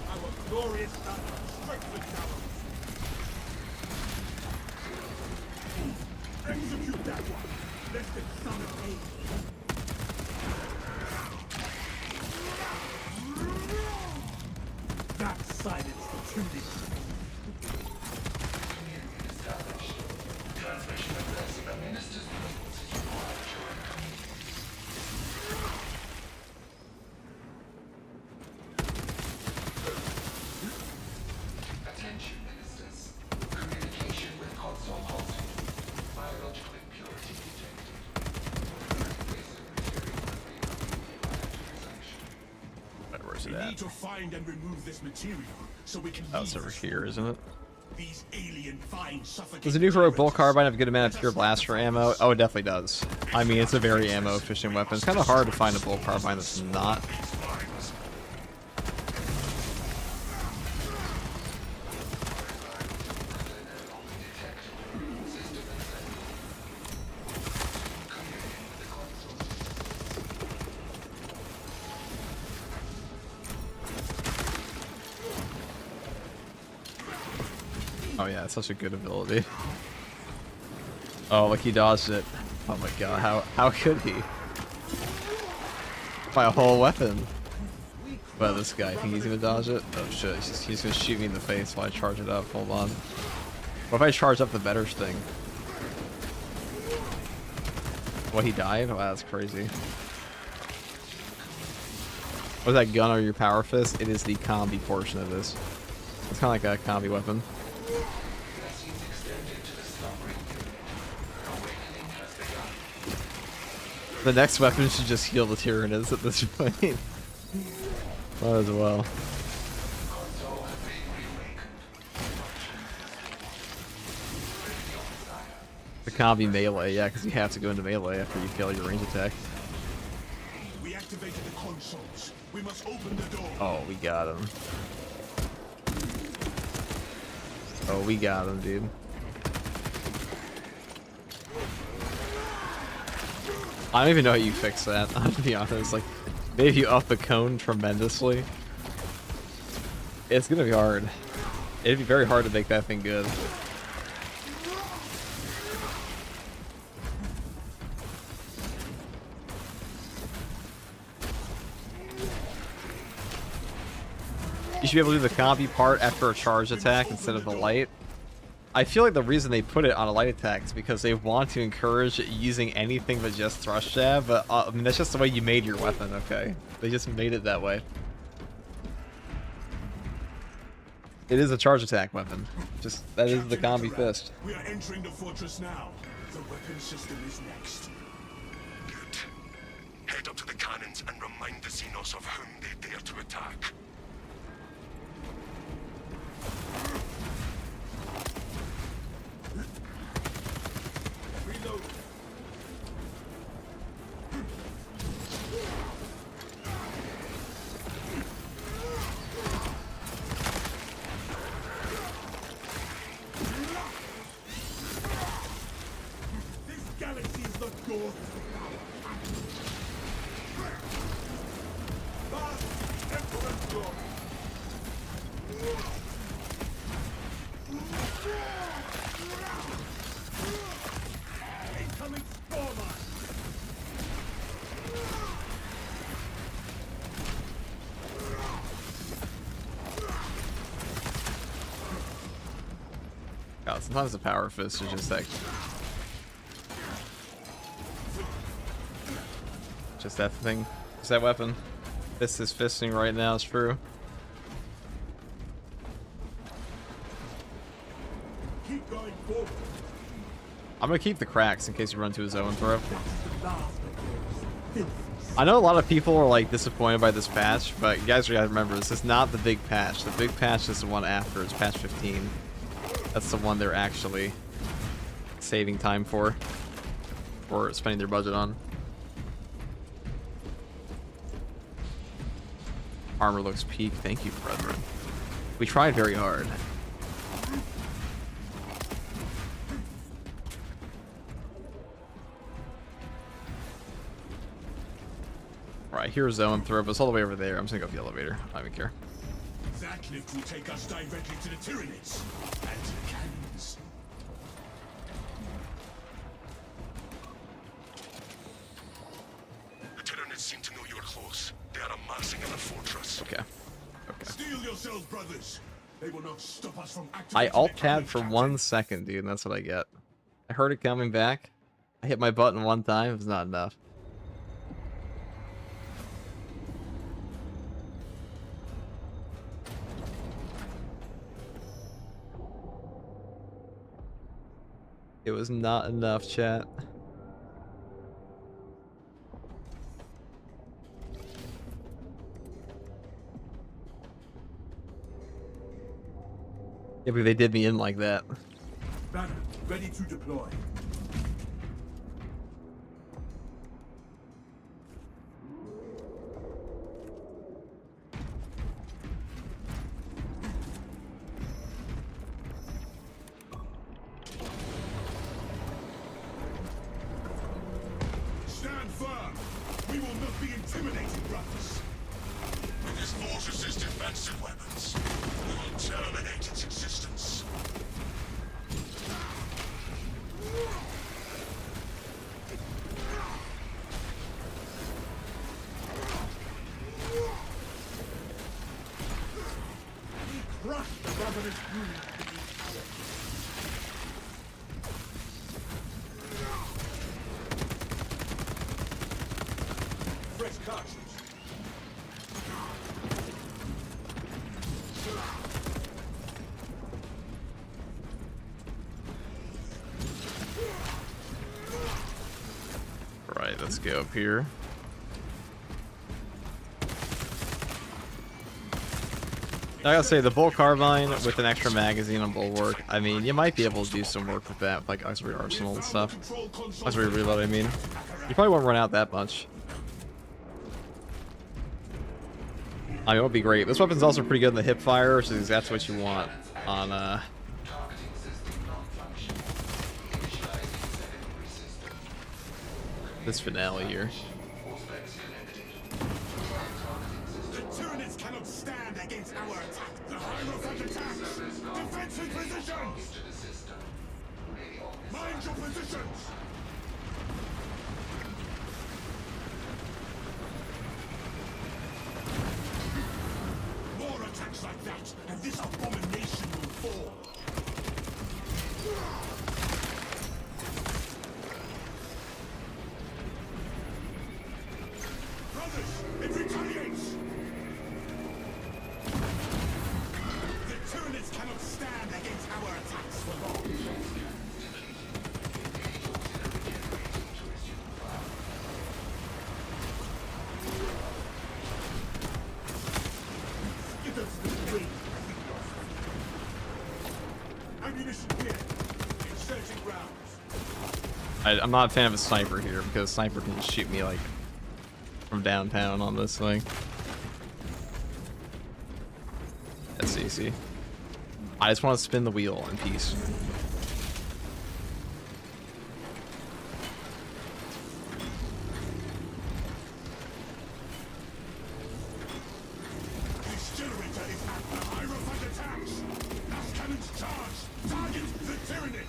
Our glorious battle, strength and execute that one. Let them summon aid. That silence the Trinity. Transmission of blessing of ministers principles is required during attention, ministers. Communication with console halted. Biological impurity detected. Basic material Where's it We at? need to find and remove this material so we can Oh, it's leave over this here, world. isn't it? These alien fine suffocating. Does the new heroic bolt tyrants- carbine have a good amount of pure blaster ammo? Oh, it definitely does. I mean, it's a very ammo efficient weapon. It's kind of hard to find a bolt carbine that's not. Oh yeah, it's such a good ability. Oh, look, he dodged it. Oh my god, how could he? By a whole weapon. But this guy, I think he's gonna dodge it? Oh shit, he's gonna shoot me in the face while I charge it up. Hold on. What if I charge up the better thing? What, he died? Wow, that's crazy. Was that gun or your power fist? It is the combi portion of this. It's kind of like a combi weapon. The next weapon should just heal the Tyranids at this point. Might as well. The combi melee, yeah, because you have to go into melee after you kill your range attack. We activated the consoles. We must open the door. Oh, we got him. Oh, we got him, dude. I don't even know how you fix that, to be honest. Like, maybe you up the cone tremendously. It's gonna be hard. It'd be very hard to make that thing good. You should be able to do the combi part after a charge attack instead of the light. I feel like the reason they put it on a light attack is because they want to encourage using anything but just thrust jab, but I mean, that's just the way you made your weapon, okay? They just made it that way. It is a charge attack weapon. Just, that is the combi fist. We are entering the fortress now. The weapon system is next. Good. Head up to the cannons and remind the Xenos of whom they dare to attack. Reload. This galaxy is the door. Fast, Emperor's door. Incoming spore mine. God, sometimes the power fist is just like... just that thing. Just that weapon. Fist is fisting right now, it's true. Keep going forward. I'm gonna keep the cracks in case you run to a zone throw. I know a lot of people are like disappointed by this patch, but you guys gotta remember, this is not the big patch. The big patch is the one after. It's patch 15. That's the one they're actually saving time for, or spending their budget on. Armor looks peak. Thank you, brethren. We tried very hard. Alright, here's zone throw, but it's all the way over there. I'm just gonna go up the elevator. I don't even care. That lift will take us directly to the Tyranids and to the cannons. The Tyranids seem to know you're close. They are amassing in the fortress. Okay. Okay. Steel yourselves, brothers. They will not stop us from I activating alt-tabbed the for cannon 1 second, dude, and that's what I get. I heard it coming back. I hit my button one time. It was not enough. It was not enough, chat. Yeah, but they did me in like that. Banner, ready to deploy. Stand firm. We will not be intimidated, brothers. With this fortress's defensive weapons, we will terminate its existence. Crush the governor's brood. cartridge. Right, let's go up here. I gotta say, the bolt carbine with an extra magazine on bulwark, I mean, you might be able to do some work with that, like auxiliary arsenal and stuff. Auxiliary reload, I mean. You probably won't run out that much. I mean, it would be great. This weapon's also pretty good in the hip fire, which is exactly what you want on, this finale here. The Tyranids cannot stand against our attack. The Hierophant attacks. Defensive positions. Mind your positions. More attacks like that, and this abomination will fall. Brothers, it retaliates! The Tyranids cannot stand against our attacks for long. Get us the green. Ammunition here. Inserting rounds. I'm not a fan of a sniper here, because a sniper can just shoot me, like, from downtown on this thing. That's easy. I just want to spin the wheel in peace. This generator is at the Hierophant attacks. Gas cannons charge. Target the Tyranid.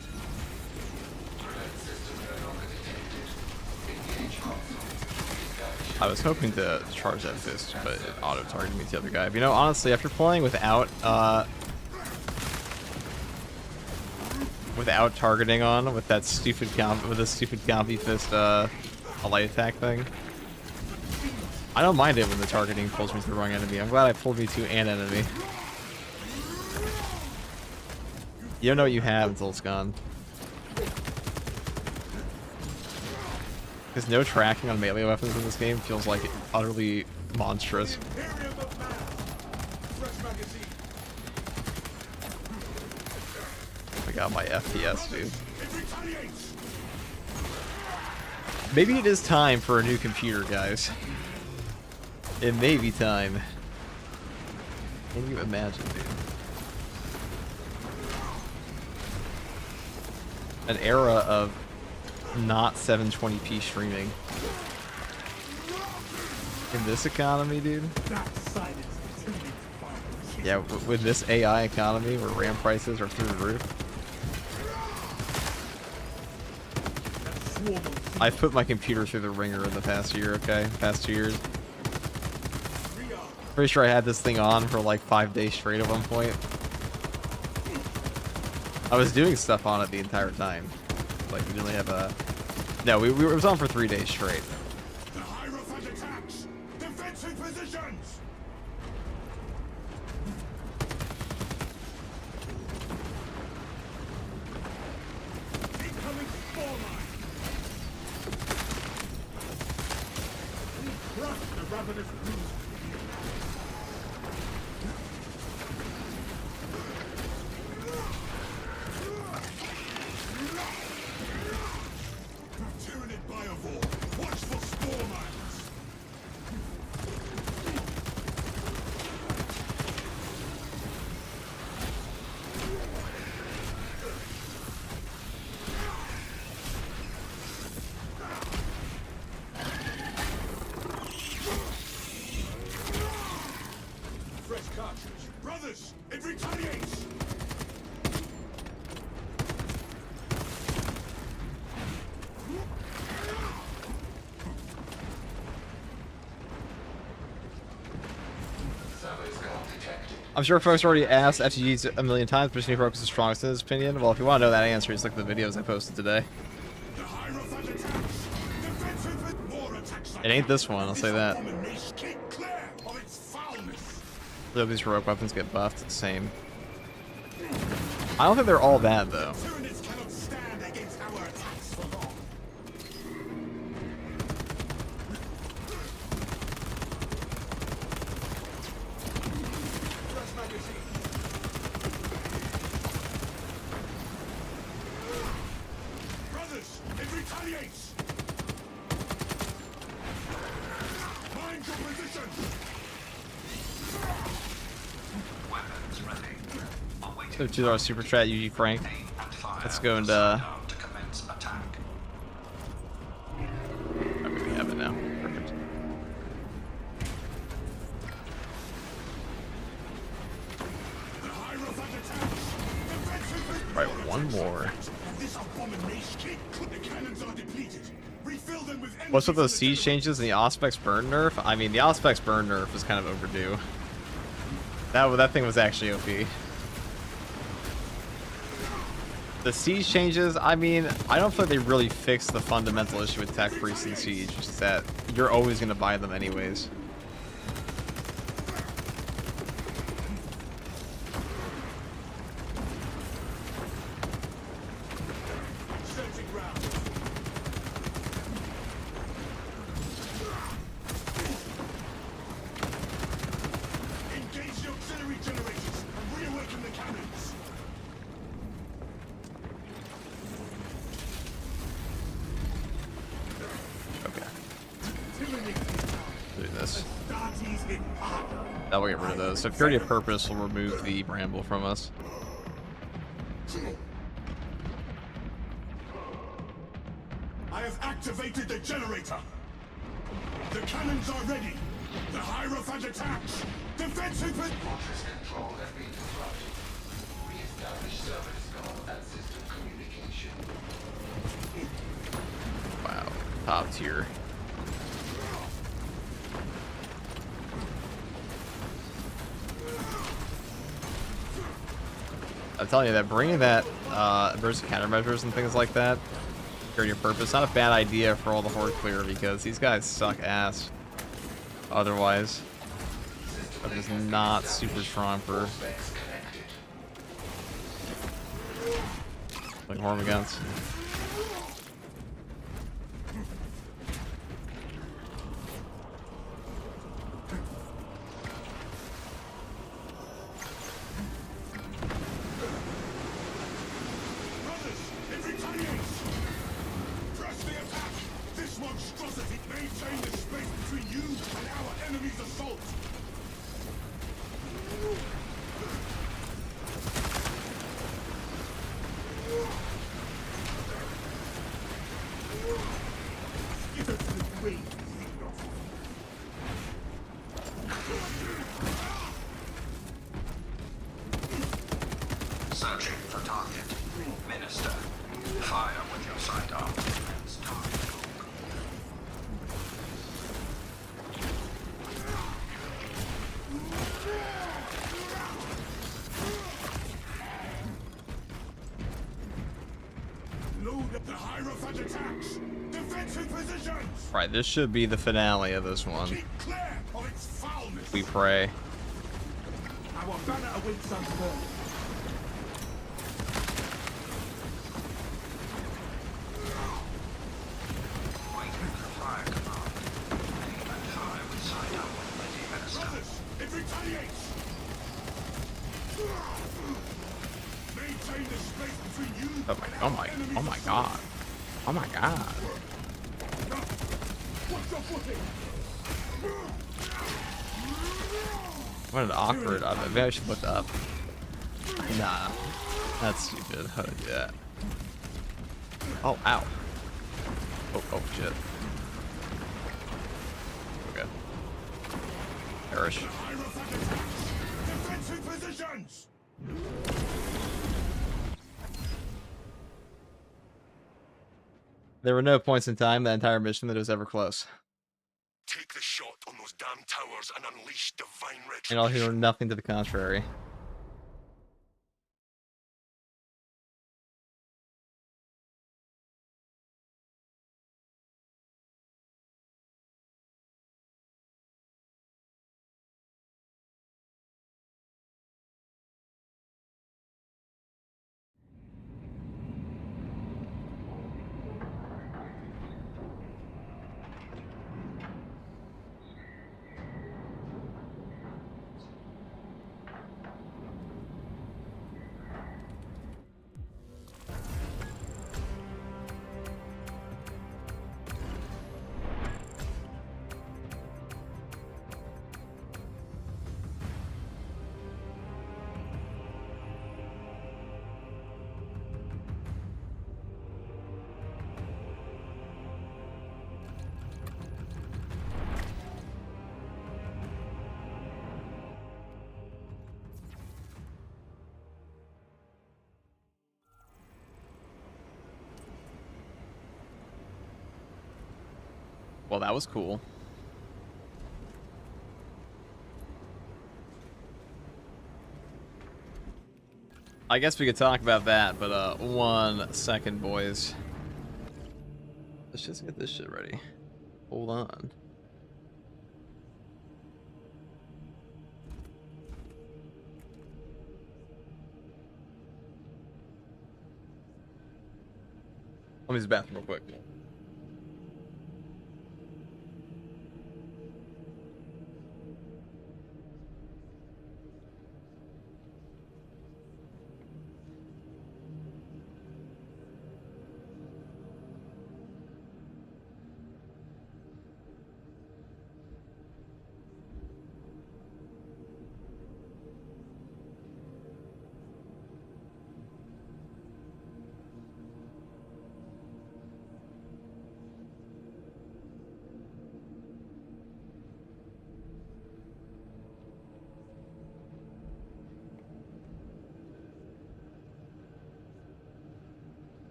I was hoping to charge that fist, but it auto-targeted me to the other guy. But, you know, honestly, after playing without targeting on with that stupid combi fist a light attack thing, I don't mind it when the targeting pulls me to the wrong enemy. I'm glad I pulled me to an enemy. You don't know what you have until it's gone. Because no tracking on melee weapons in this game feels like utterly monstrous. Imperium of man. Fresh magazine. I got my FPS, dude. It retaliates. Maybe it is time for a new computer, guys. It may be time. Can you imagine, dude? An era of not 720p streaming. In this economy, dude? Yeah, with this AI economy where RAM prices are through the roof. I've put my computer through the ringer in the past year, okay? Past 2 years. Pretty sure I had this thing on for like 5 days straight at one point. I was doing stuff on it the entire time. Like, we didn't really have a... No, it was on for 3 days straight. The Hierophant attacks. Defensive positions. Incoming spore mine. Crush the ravenous brood. Tyranid biovore. Watch for spore mines. Fresh cartridge. Brothers, it retaliates. I'm sure folks already asked FTGs a million times, but New Focus is strongest in his opinion. Well, if you want to know that answer, just look at the videos I posted today. The Hierophant attacks. Defensive. More attacks It ain't this one, I'll say that. Keep clear of its foulness. So these heroic weapons get buffed, same. I don't think they're all bad though. Tyranids cannot stand against our attacks for long. Fresh magazine. Brothers, it retaliates. Mind your position. Weapons ready. Awaiting So $2 super chat, UG Frank. aim and fire. Let's go and Signal to commence attack. okay, we have it now. Perfect. The Hierophant attacks. Defensive. Right, one more. This abomination. The cannons are depleted. Refill them with energy. What's with from those the siege changes and the Auspex burn nerf? I mean, the Auspex burn nerf is kind of overdue. That thing was actually OP. The siege changes, I mean, I don't feel like they really fixed the fundamental issue with tech priests and siege, which is that you're always going to buy them anyways. Searching ground. Engage the auxiliary generators and reawaken the cannons. Okay, do this. Darties in harder. That will get rid of those. Security of Purpose will remove the Bramble from us. I have activated the generator. The cannons are ready. The Hierophant attacks. Defensive. Fortress control has been disrupted. Re-establish service call and system communication. Wow, top tier. I'm telling you that bringing that emergency countermeasures and things like that, security of purpose, not a bad idea for all the horde clear because these guys suck ass. Otherwise, I'm just not super strong for like harm against. Brothers, it retaliates. Press the attack. This monstrosity maintain the space between you and our enemy's assault. Give us the way, Xenos. Searching for target. Minister. Fire with your sidearm. Commence target lock. Load up the Hierophant attacks. Defensive positions. Right, this should be the finale of this one. Keep clear of its foulness. We pray. Our banner awaits unfurled. Waiting for fire command. Aim and fire with sidearm when ready, Minister. Brothers, it retaliates. Maintain the space between you Oh my, oh my, oh my god. Oh my god. Watch your footing. What an awkward, maybe I should look up. Nah, that's stupid. How to do that? Oh, ow. Oh, oh, shit. Okay. Perish. Hierophant attacks. Defensive positions. There were no points in time that entire mission that it was ever close. Take the shot on those damn towers and unleash divine retribution. And I'll hear nothing to the contrary. Well, that was cool. I guess we could talk about that, but 1 second, boys. Let's just get this shit ready. Hold on. Let me use the bathroom real quick.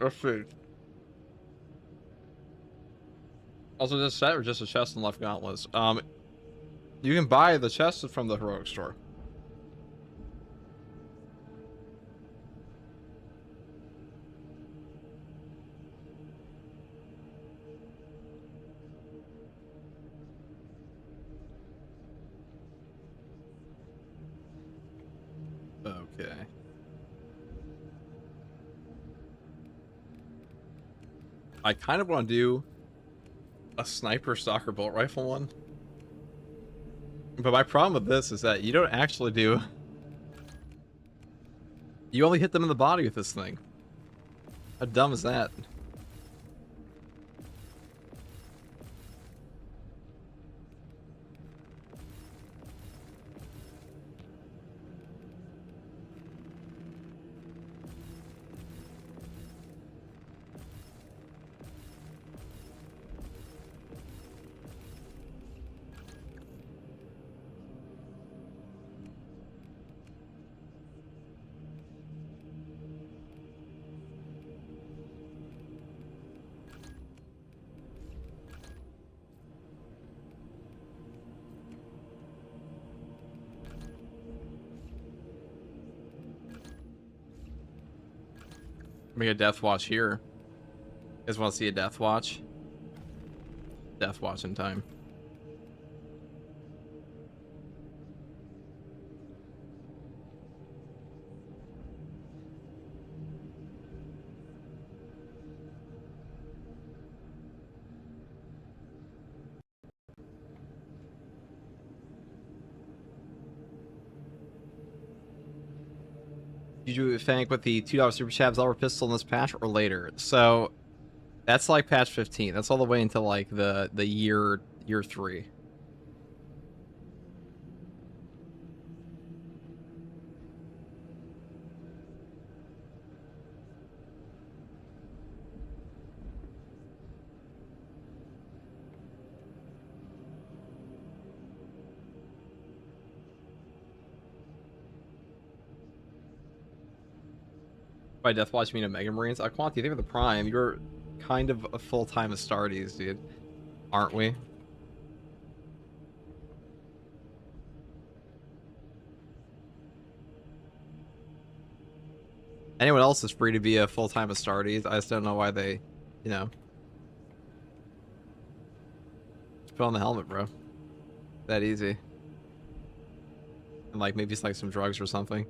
Let's see. Also, this set or just a chest and left gauntlets? You can buy the chest from the heroic store. Okay. I kind of want to do a sniper stalker bolt rifle one. But my problem with this is that you don't actually do... You only hit them in the body with this thing. How dumb is that? Make a death watch here. You guys want to see a death watch? Death watch in time. Did you thank with the $2 super chat Zelda pistol in this patch or later? So that's like patch 15. That's all the way into like the year 3. By Death Watch, you mean a Mega Marines? Quanti, think of the Prime. You're kind of a full-time Astartes, dude. Aren't we? Anyone else is free to be a full-time Astartes. I just don't know why they, you know. Just put on the helmet, bro. That easy. And like, maybe it's like some drugs or something.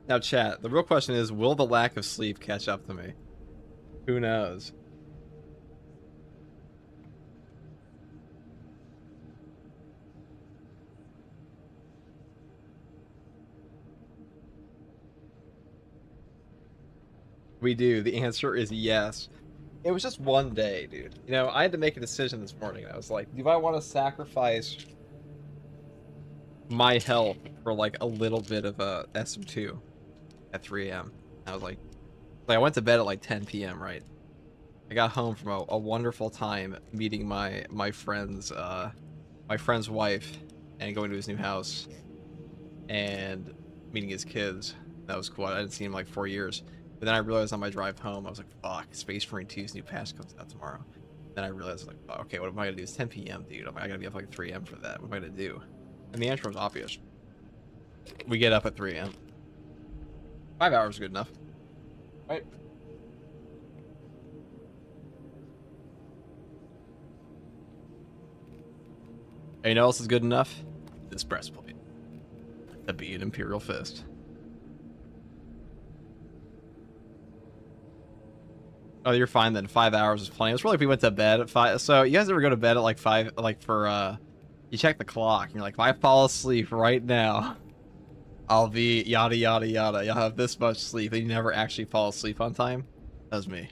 Now, chat, the real question is, will the lack of sleep catch up to me? Who knows? We do. The answer is yes. It was just one day, dude. You know, I had to make a decision this morning. I was like, do I want to sacrifice my health for like a little bit of a SM2 at 3 a.m.? I was like I went to bed at like 10 p.m., right? I got home from a wonderful time meeting my friend's wife and going to his new house and meeting his kids. That was cool. I hadn't seen him in like 4 years. But then I realized on my drive home, I was like, fuck, Space Marine 2's new patch comes out tomorrow. Then I realized, like, oh, okay, what am I gonna do? It's 10 p.m., dude. I gotta be up like 3 a.m. for that. What am I gonna do? And the answer was obvious. We get up at 3 a.m. 5 hours is good enough. Right? And you know what else is good enough? This breastplate. To be an Imperial Fist. Oh, you're fine then. 5 hours is plenty. It's really if we went to bed at 5. So you guys ever go to bed at like 5, like for you check the clock and you're like, if I fall asleep right now, I'll be yada yada yada. You'll have this much sleep, and you never actually fall asleep on time? That was me.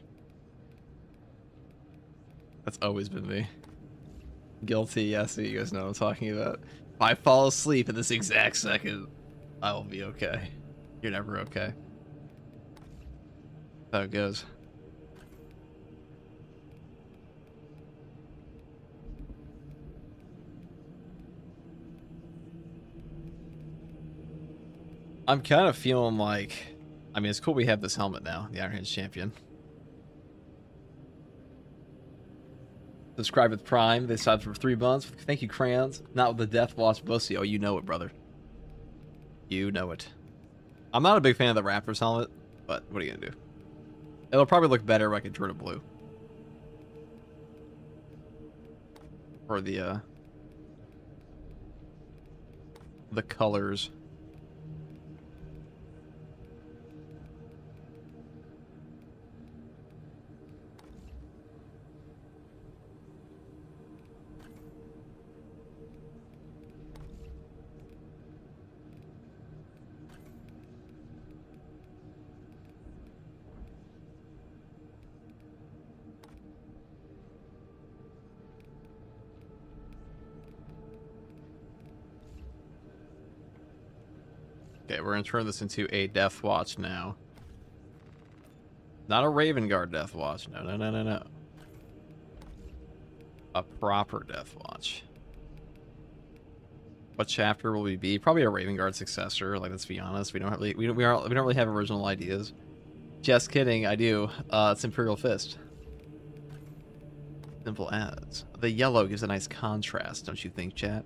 That's always been me. Guilty, yes, you guys know what I'm talking about. If I fall asleep at this exact second, I will be okay. You're never okay. That's how it goes. I'm kind of feeling like, I mean, it's cool we have this helmet now, the Iron Hands Champion. Subscribe with Prime. They signed for 3 months. Thank you, Crayons. Not with the Death Watch Bussy. Oh, you know it, brother. You know it. I'm not a big fan of the Raptors helmet, but what are you gonna do? It'll probably look better like a Jordan Blue. Or the colors. Okay, we're gonna turn this into a Death Watch now. Not a Raven Guard Death Watch. No, no, no, no, no. A proper Death Watch. What chapter will we be? Probably a Raven Guard successor. Like, let's be honest. We don't really have original ideas. Just kidding. I do. It's Imperial Fist. Simple as. The yellow gives a nice contrast, don't you think, chat?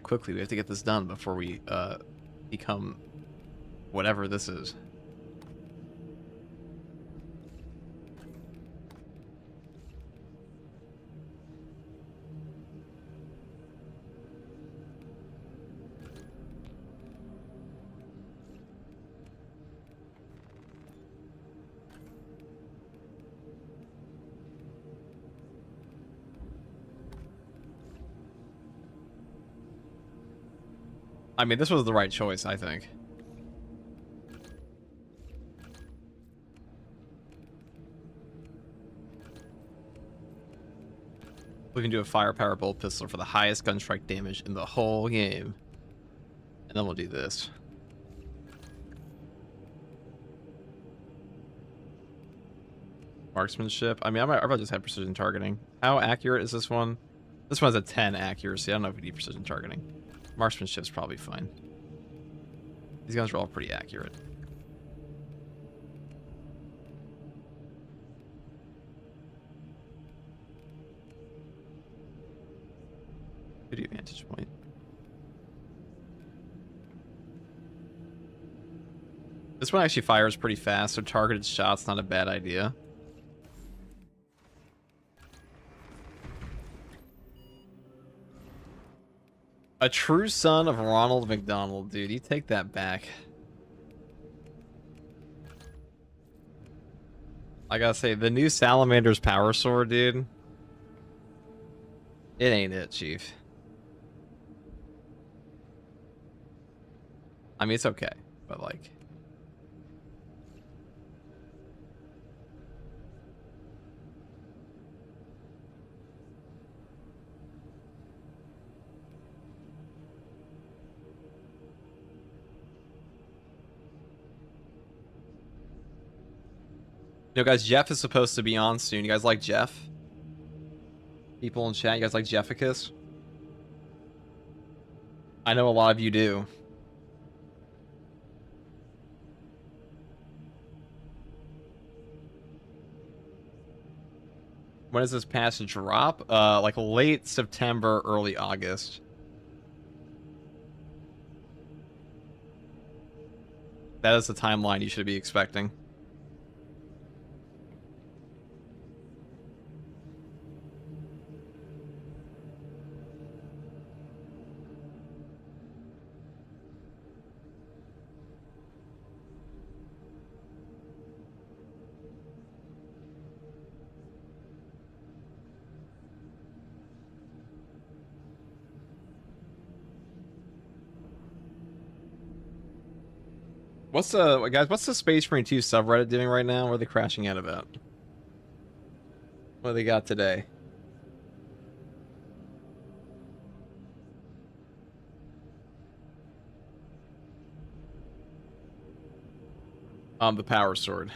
Quickly, we have to get this done before we become whatever this is. I mean, this was the right choice, I think. We can do a firepower bolt pistol for the highest gun strike damage in the whole game. And then we'll do this. Marksmanship. I mean, I might just have precision targeting. How accurate is this one? This one has a 10 accuracy. I don't know if we need precision targeting. Marksmanship's probably fine. These guns are all pretty accurate. Video vantage point. This one actually fires pretty fast, so targeted shots not a bad idea. A true son of Ronald McDonald, dude. You take that back. I gotta say, the new Salamander's Power Sword, dude. It ain't it, Chief. I mean, it's okay, but like... You know, guys, Jeff is supposed to be on soon. You guys like Jeff? People in chat, you guys like Jefficus? I know a lot of you do. When does this patch drop? Like late September, early August. That is the timeline you should be expecting. What's what's the Space Marine 2 subreddit doing right now? What are they crashing out about? What do they got today? The Power Sword.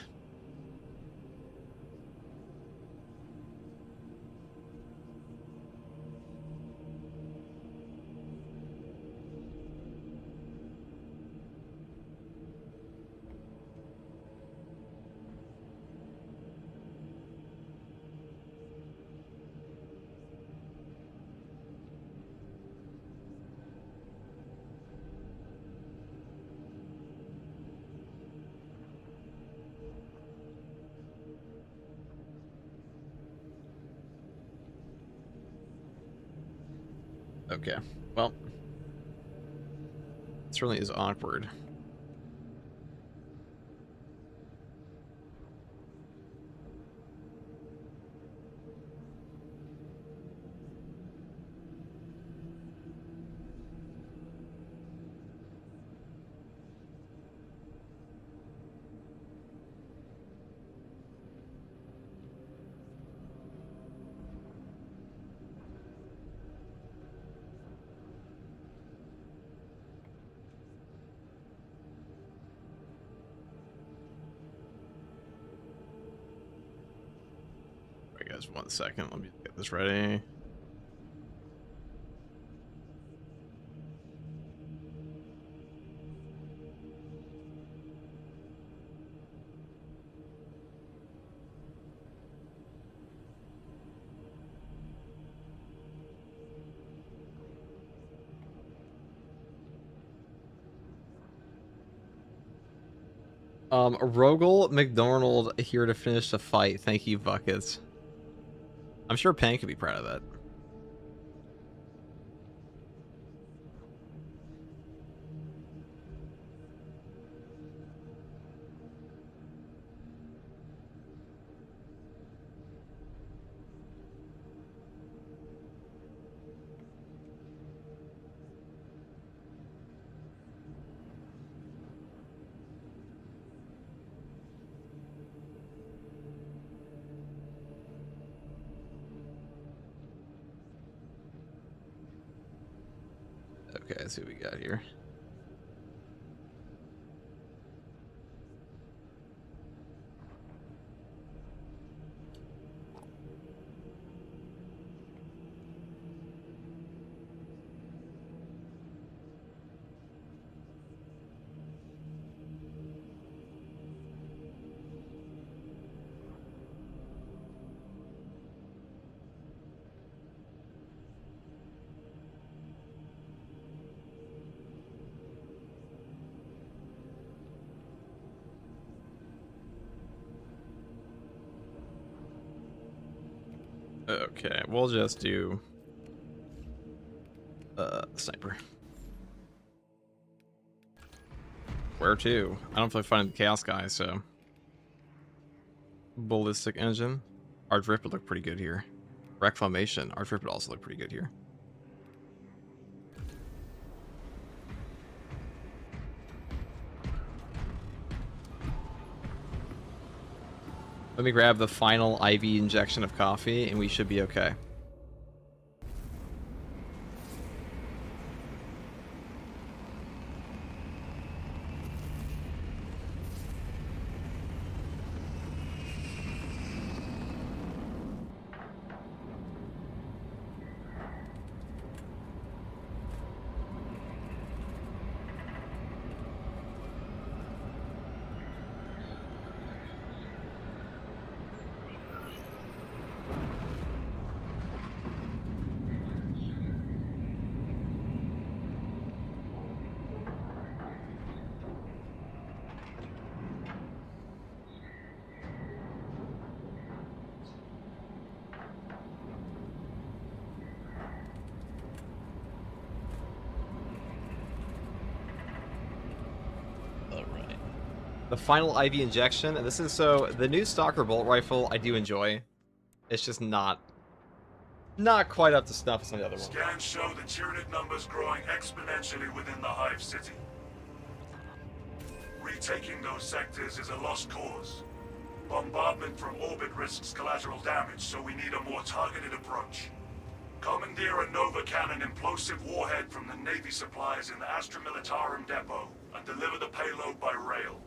Okay, well, it certainly is awkward. Wait, guys, 1 second. Let me get this ready. Rogel McDonald here to finish the fight. Thank you, Buckets. I'm sure Pan could be proud of that. Okay, let's see what we got here. Okay, we'll just do sniper. Where to? I don't feel like finding the chaos guy, so ballistic engine. Our drip would look pretty good here. Reclamation. Our drip would also look pretty good here. Let me grab the final IV injection of coffee, and we should be okay. The final IV injection, and this is so the new Stalker bolt rifle I do enjoy. It's just not quite up to snuff as some of the other ones. Scans show the Tyranid numbers growing exponentially within the Hive City. Retaking those sectors is a lost cause. Bombardment from orbit risks collateral damage, so we need a more targeted approach. Commandeer a Nova Cannon implosive warhead from the Navy supplies in the Astra Militarum depot and deliver the payload by rail.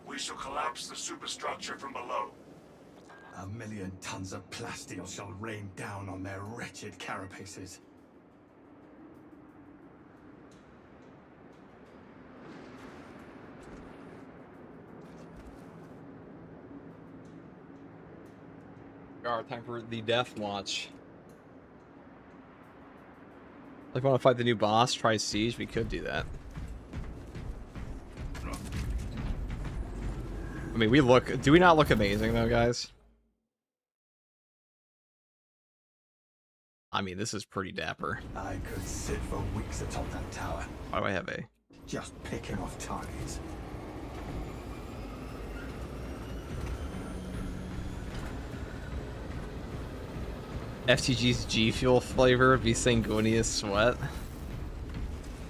We shall collapse the superstructure from below. 1,000,000 tons of plasteel shall rain down on their wretched carapaces. Alright, time for the death launch. If we want to fight the new boss, try Siege, we could do that. I mean, do we not look amazing though, guys? I mean, this is pretty dapper. I could sit for weeks atop that tower, Why do I have A? just picking off targets. FTG's G Fuel flavor be Sanguinius Sweat?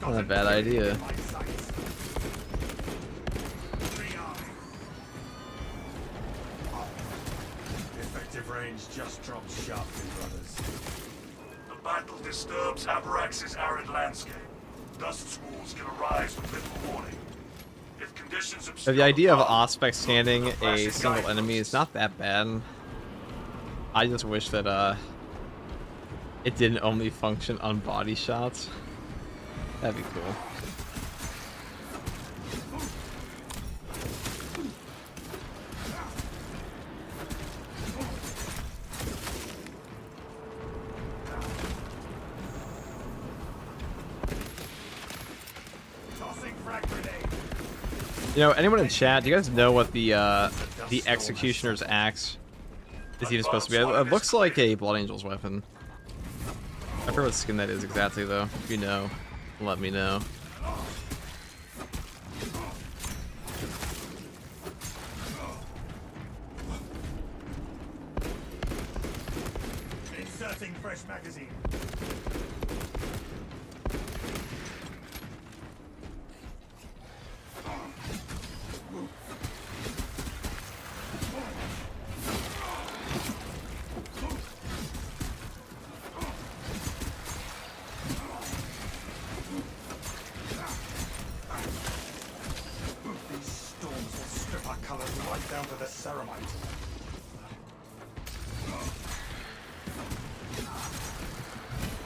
Not a bad idea. My sights. Effective range just dropped sharply, brothers. The battle disturbs Avarax's arid landscape. Dust squalls can arise with little warning. If conditions So obscure the idea of path, Auspex scanning look for a flashing single guideposts. enemy is not that bad. I just wish that it didn't only function on body shots. That'd be cool. Tossing frag grenade. You know, anyone in chat, do you guys know what the Executioner's Axe is even supposed to be? It looks like a Blood Angel's weapon. I forget what skin that is exactly, though. If you know, let me know. Inserting fresh magazine. These storms will strip our colors right down to the ceramite.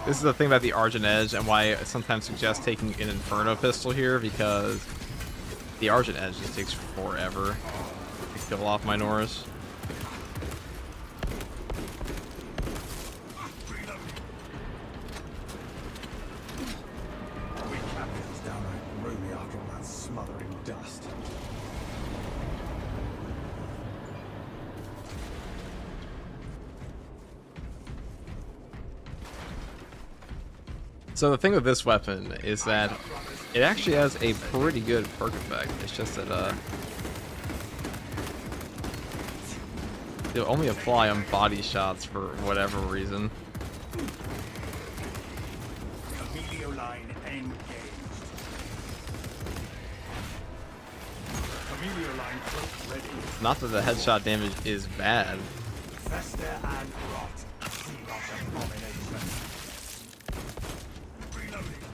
This is the thing about the Argent Edge and why I sometimes suggest taking an Inferno pistol here, because the Argent Edge just takes forever to kill off Minoras. We captains downright roomy after all that smothering dust. So the thing with this weapon is that it actually has a pretty good perk effect. It's just that it'll only apply on body shots for whatever reason. Emilio line engaged. Emilio line cloak ready. Not that the headshot damage is bad. Fester and rot. Xenos abomination. Reloading.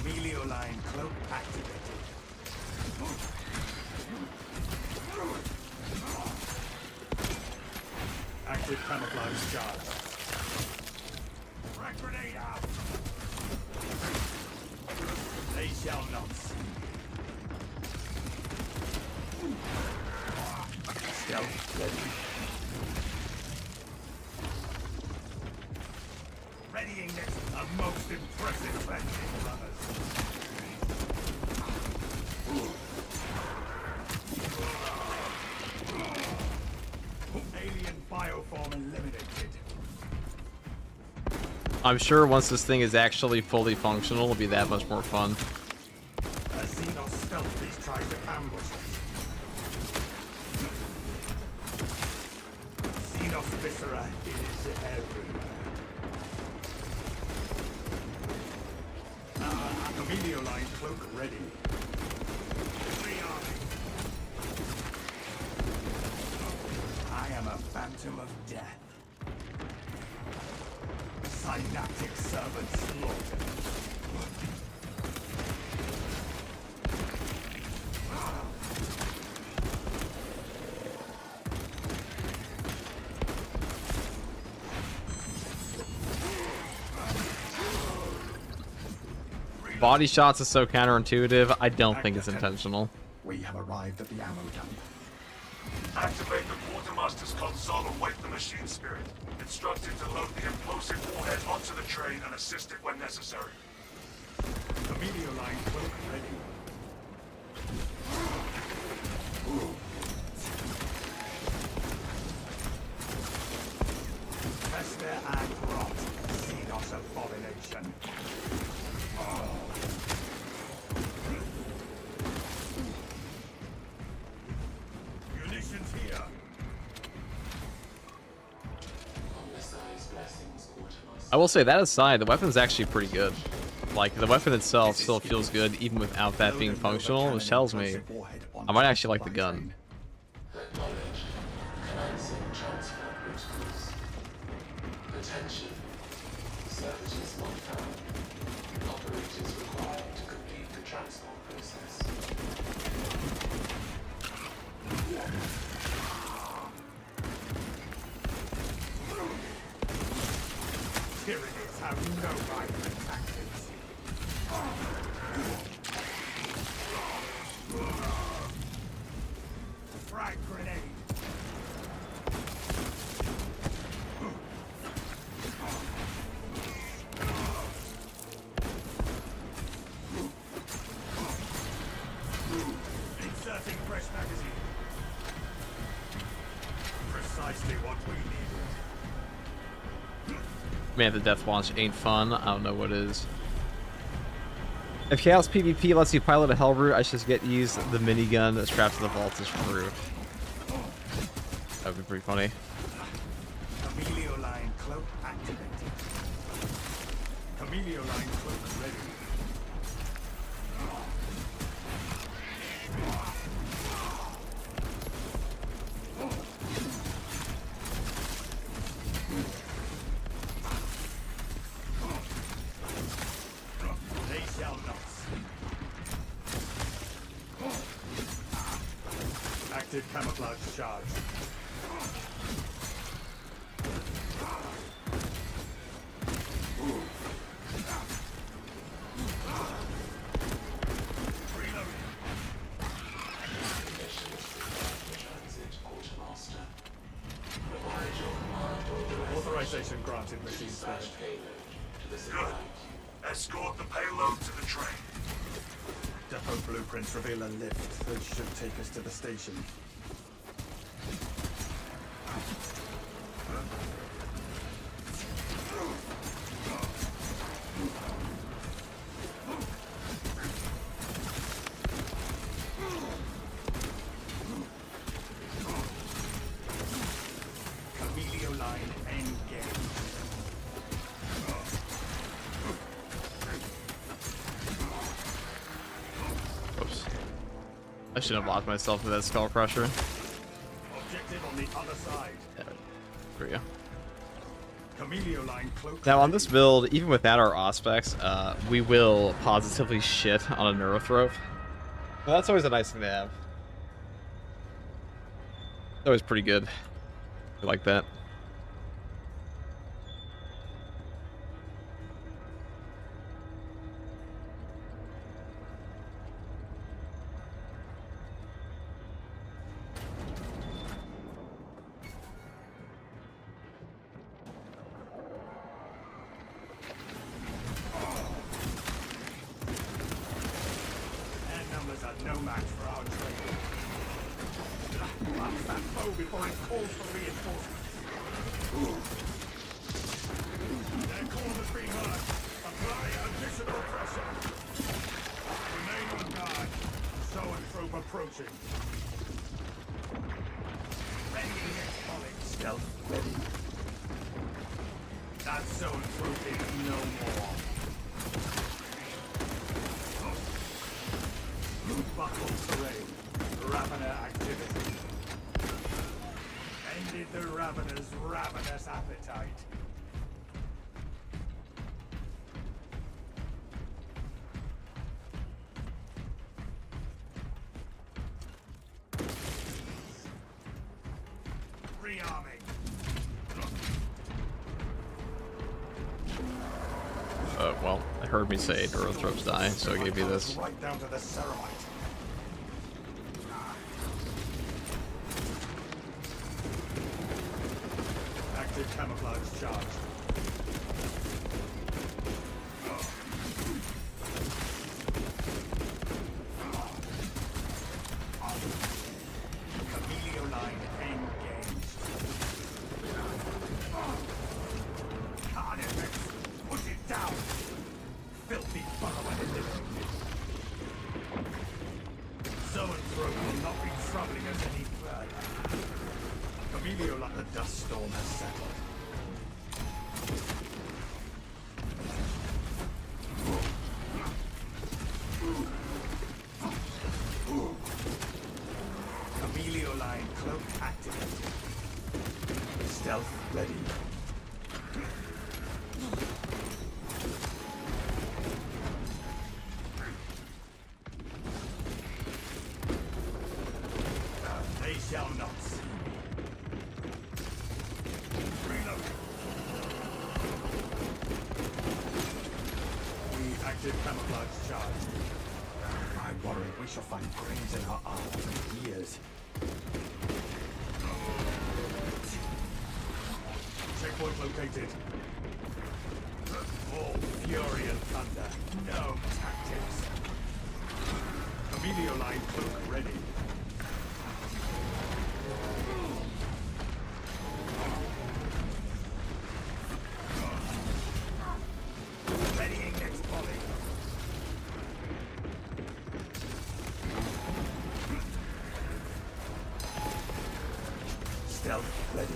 Emilio line cloak activated. Active camouflage charge. Frag grenade out. They shall not see. Stealth ready. Readying next, a most impressive friendship, brothers. Alien bioform eliminated. I'm sure once this thing is actually fully functional, it'll be that much more fun. A Xenos stealth beast tries to ambush us. Xenos viscera is everywhere. Emilio line cloak ready. Rearming. I am a phantom of death. Synaptic servant slaughtered. Body shots is so counterintuitive, I don't think it's intentional. We have arrived at the ammo dump. Activate the Quartermaster's console and wake the machine spirit. Instruct it to load the implosive warhead onto the train and assist it when necessary. Emilio line cloak ready. Fester and I will say that aside, the weapon's actually pretty good. Like, the weapon itself still feels good even without that being functional, which tells me I might actually like the gun. Acknowledge. Commencing transfer protocols. Attention. Services not found. Operators required to complete the transport process. Tyrannies have no right to tactics. Frag grenade. Inserting fresh magazine. Precisely what we needed. Man, the death launch ain't fun. I don't know what is. If Chaos PvP lets you pilot a Hellbrute, I should get used the minigun that's strapped to the vault's roof. That would be pretty funny. Camelio line cloak activated. Camelio line cloak ready. They shall not. Active camouflage charge. Transit quartermaster. Provide your command authorization. Authorization granted, machine Dispatch space. payload to the Good. satellite. Escort the payload to the train. Depot blueprints reveal a lift that should take us to the station. Camelio line engaged. Oops. I shouldn't have locked myself with that skull crusher. Objective on the other side. Yeah, there we go. Camelio line cloak. Now on this build, even without our Auspex, we will positively shit on a Neurothrope. Well, that's always a nice thing to have. It's always pretty good. I like that. Their numbers are no match for our trade. Mark that foe before it calls for reinforcements. Their call has been heard. Apply additional pressure. Remain on guard. Zoanthrope approaching. Ready, colleague. Stealth ready. That Zoanthrope is no more. Buckle terrain. Ravener activity. Ended the Ravener's ravenous appetite. Rearming. Well, I heard me say Neurothropes die, so I gave you this. Right down to the ceramite. Active camouflage charge. Camelio line engaged. Carnifex, put it down. Filthy follower eliminated. Zoanthrope will not be troubling us any further. Camelio like the dust storm has settled. ready. They shall not see me. Reload. The active camouflage charge. I worry we shall find grains in our arms and ears. Checkpoint located. All fury and thunder. No tactics. Emilio line cloak ready. Readying next volley. Stealth ready.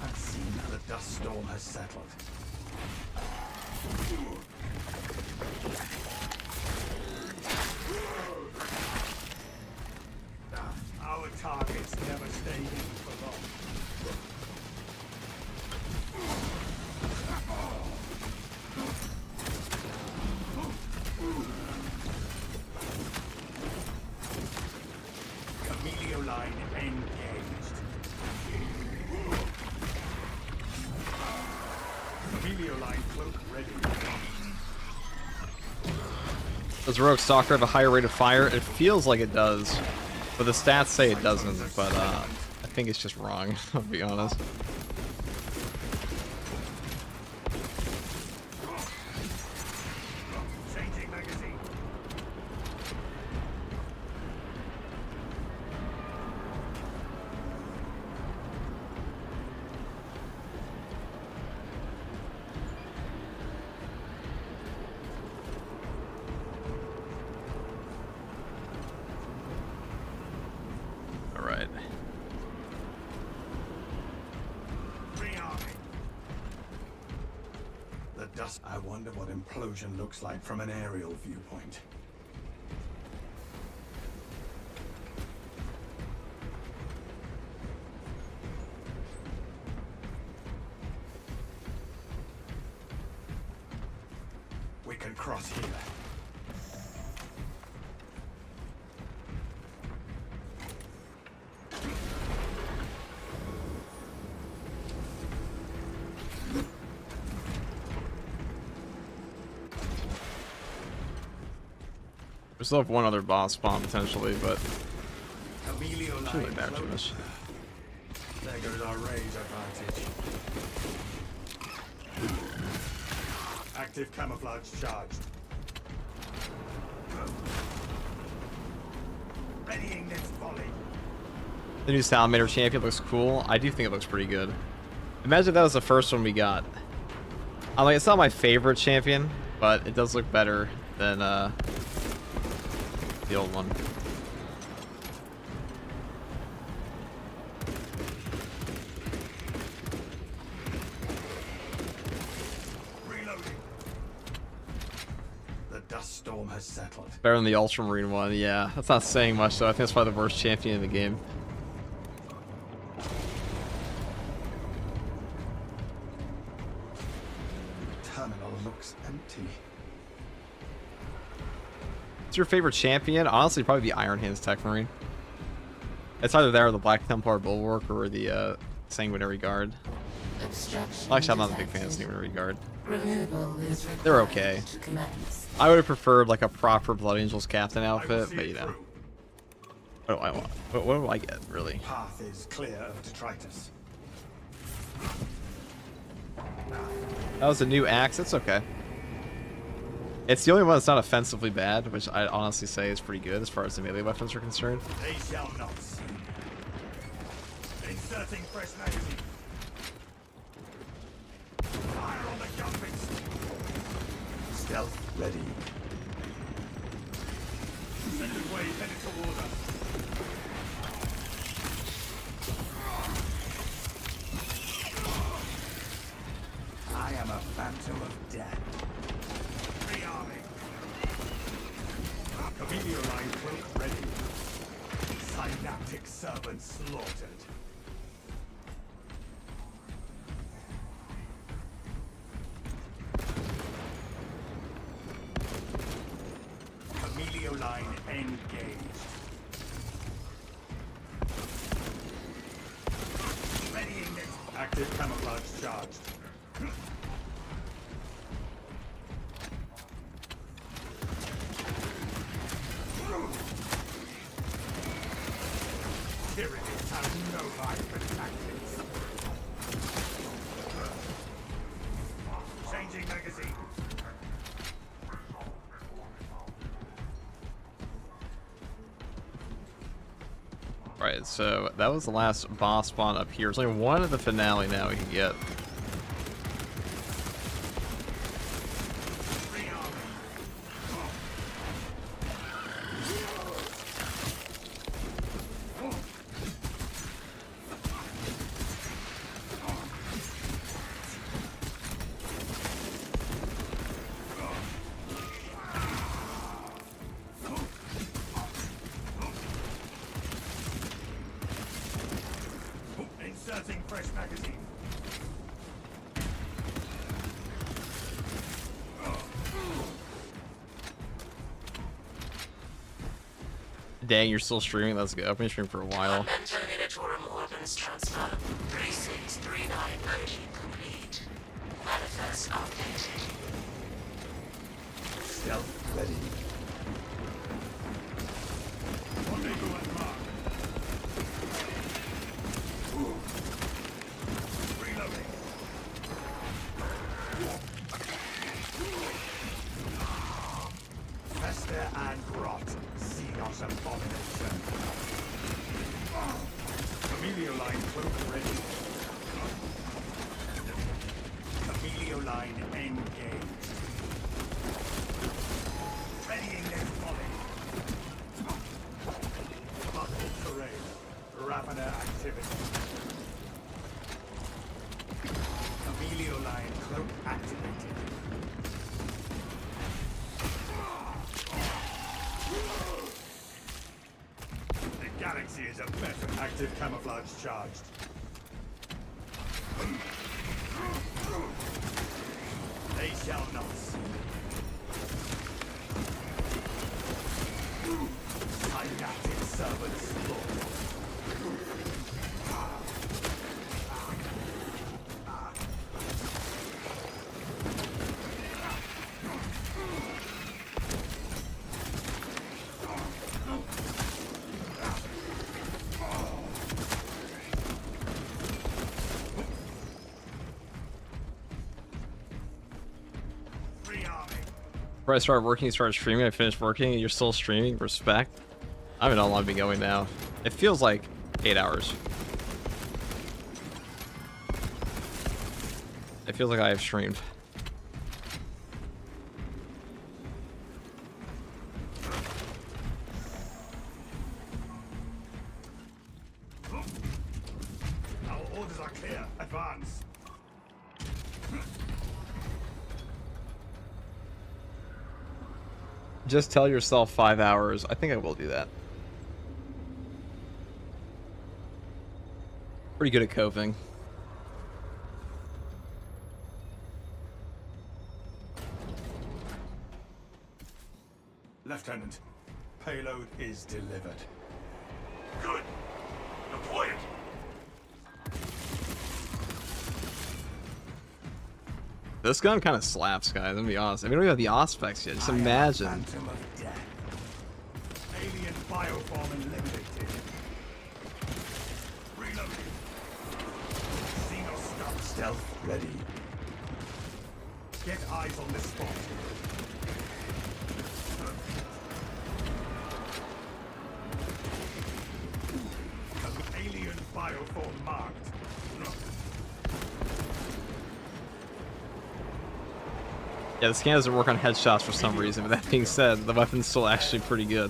Unseen, the dust storm has settled. Our targets never stay hidden for long. Emilio line engaged. Emilio line cloak ready. Does Rogue Stalker have a higher rate of fire? It feels like it does, but the stats say it doesn't, but I think it's just wrong, I'll be honest. Changing magazine. Alright. Rearming. The dust. I wonder what implosion looks like from an aerial viewpoint. We can cross here. We still have one other boss spawn potentially, but Emilio it's line really bad for cloak. this. There goes our range advantage. Active camouflage charged. Readying next volley. The new Salamander champion looks cool. I do think it looks pretty good. Imagine if that was the first one we got. I'm like, it's not my favorite champion, but it does look better than the old one. Reloading. The dust storm has settled. Better than the Ultramarine one, yeah. That's not saying much though. I think it's probably the worst champion in the game. Terminal looks empty. What's your favorite champion? Honestly, probably the Iron Hands Tech Marine. It's either there or the Black Templar Bulwark or the Sanguinary Guard. Obstruction Well, actually, I'm not a big fan of detected. Sanguinary Guard. Removal is They're required okay. to commence. I would have preferred like a proper Blood Angels captain I will outfit, see but it you know. through. What do I want? What do I get, really? Path is clear of detritus. That was a new axe. It's okay. It's the only one that's not offensively bad, which I'd honestly say is pretty good as far as the melee weapons are concerned. They shall not see. Inserting fresh magazine. Fire on the gunpits. Stealth ready. Second wave headed toward us. I am a phantom of death. Rearming. Comedian line cloak ready. Synaptic servant slaughtered. Active camouflage charged. Tyranids have no life for tactics. Changing magazine. Right, so that was the last boss spawn up here. There's only one of the finale now we can get. Inserting fresh magazine. Dang, you're still streaming? Let's go. I've been streaming for a while. Terminatorial weapons transfer. 3639 complete. Manifest updated. Stealth ready. Rendezvous at mark. Reloading. Fester and rot. Xenos abomination. Emilio line cloak ready. Emilio line engaged. Readying next volley. Muscle terrain. Ravener activity. Emilio line cloak activated. The galaxy is a better. Active camouflage charged. They shall not see. Didactic servants. Before I started working, you started streaming, I finished working, and you're still streaming? Respect. I don't know how long I've been going now. It feels like 8 hours. It feels like I have streamed. Our orders are clear. Advance. Just tell yourself 5 hours. I think I will do that. Pretty good at coping. Lieutenant, payload is delivered. Good. Deploy it. This gun kind of slaps, guys. I'm gonna be honest. I mean, we don't even have the OS specs yet. Just imagine. Phantom of death. Alien bioform eliminated. Reloading. Xenos stop stealth ready. Get eyes on this spot. Alien bioform marked. Yeah, the scan doesn't work on headshots for some reason, but that being said, the weapon's still actually pretty good.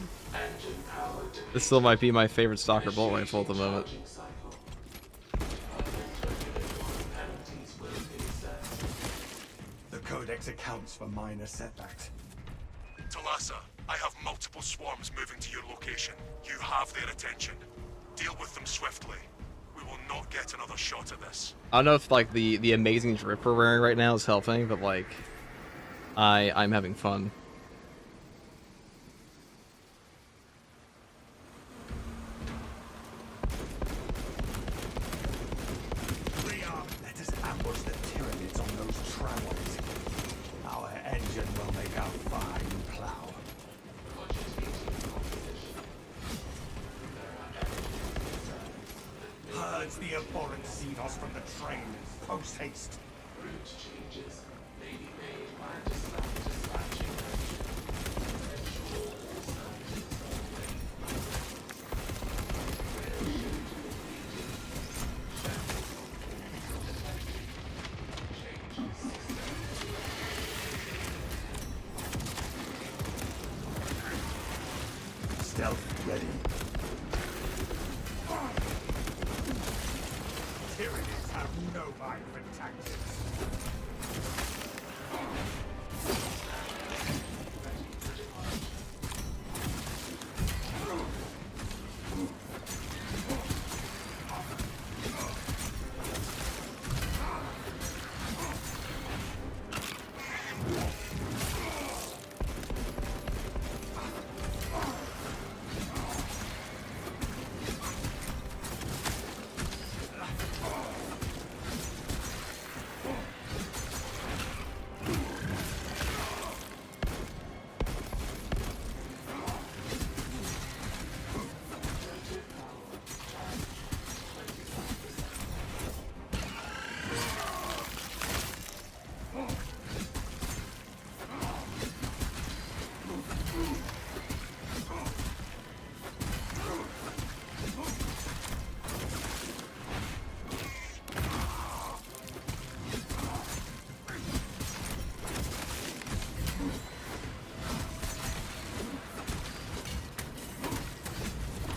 This still might be my favorite Stalker bolt rifle at the moment. The Codex accounts for minor setbacks. Talassa, I have multiple swarms moving to your location. You have their attention. Deal with them swiftly. We will not get another shot at this. I don't know if like the amazing drip we're wearing right now is helping, but like I'm having fun. Rearm. Purge the abhorrent Xenos from the train. Post haste. Stealth ready. Tyrannies have no mind for tactics.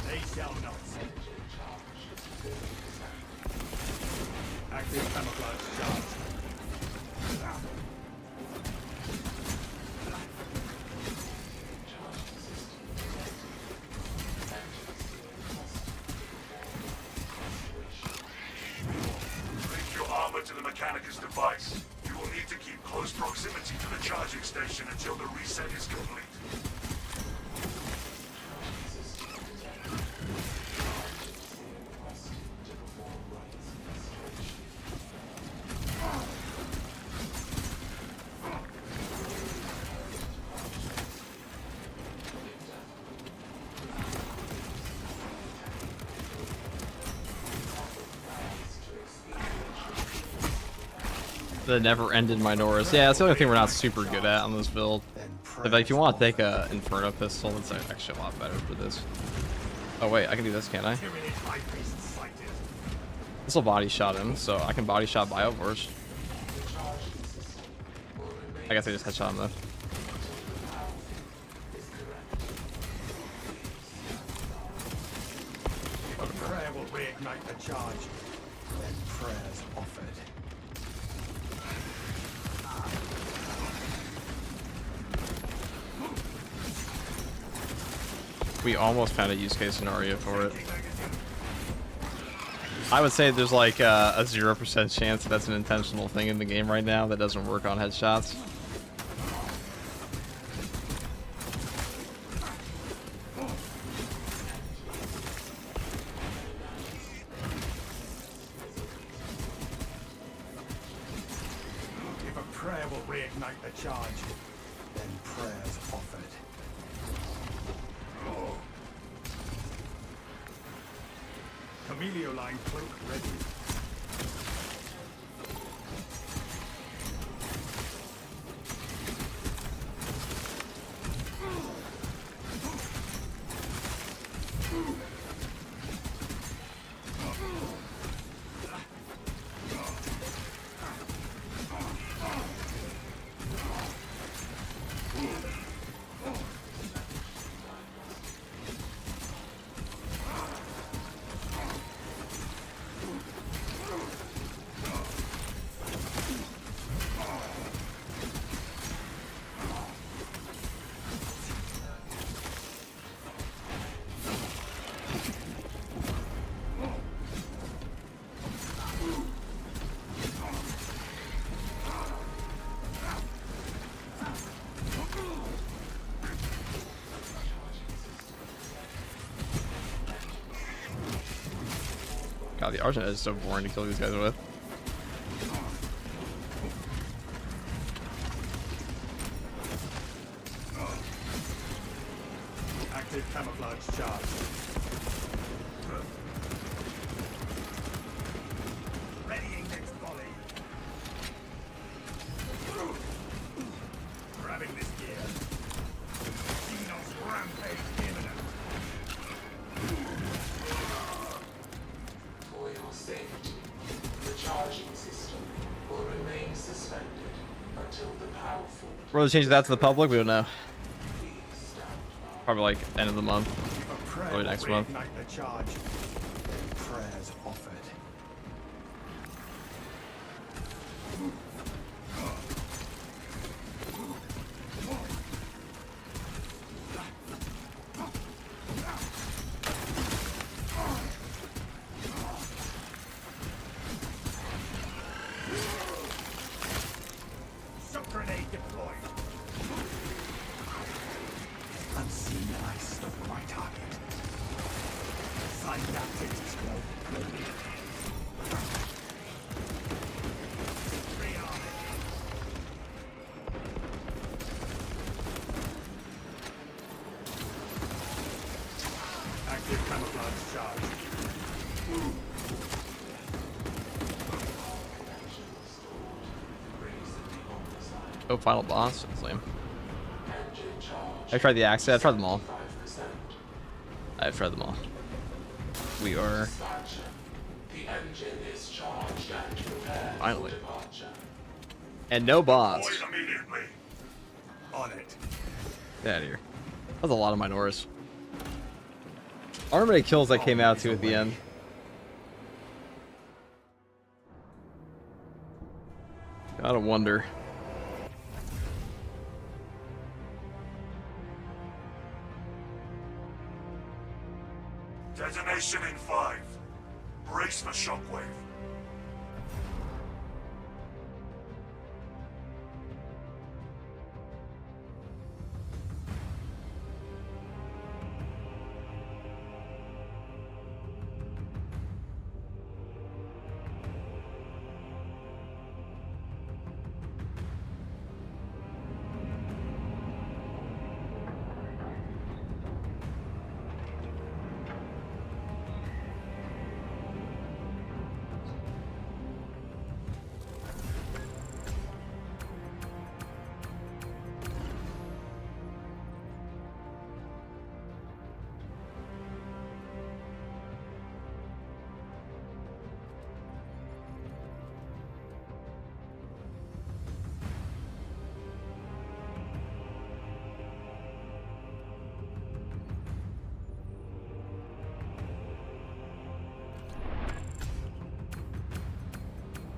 They shall not. Active camouflage charge. Link your armor to the Mechanicus device. You will need to keep close proximity to the charging station until the reset is complete. The never-ended Minoras. Yeah, that's the only thing we're not super good at on this build. But like, if you want to take a Inferno pistol, it's actually a lot better for this. Oh wait, I can do this, can't I? This will body shot him, so I can body shot Biovores. I guess I just headshot him though. A prayer will reignite the charge. Then prayers offered. We almost found a use case scenario for it. I would say there's like a 0% chance that that's an intentional thing in the game right now that doesn't work on headshots. If a prayer will reignite the charge, then prayers offered. Camelio line cloak ready. God, the Argent is so boring to kill these guys with. Active camouflage charge. We're changing that to the public. We don't know. Probably like end of the month. Probably next month. Reignite the charge. Prayers offered. Grenade deployed. Unseen ice of my target. Synaptic explode. Active camouflage charge. Oh, final boss. That's lame. I tried the axe. I tried them all. I've tried them all. We are finally. And no boss. Boys immediately. On it. Get out of here. That was a lot of Minoras. I remember how many kills I came out to at the end. Gotta wonder. Detonation in 5. Brace for shockwave.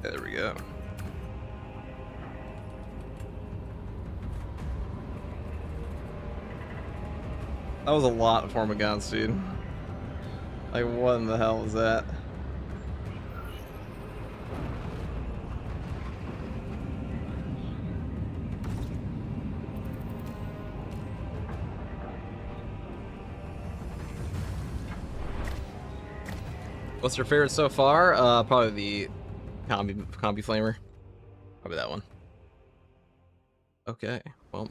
There we go. That was a lot of Formagons, dude. Like, what in the hell is that? What's your favorite so far? Probably the combi flamer. Probably that one. Okay, well.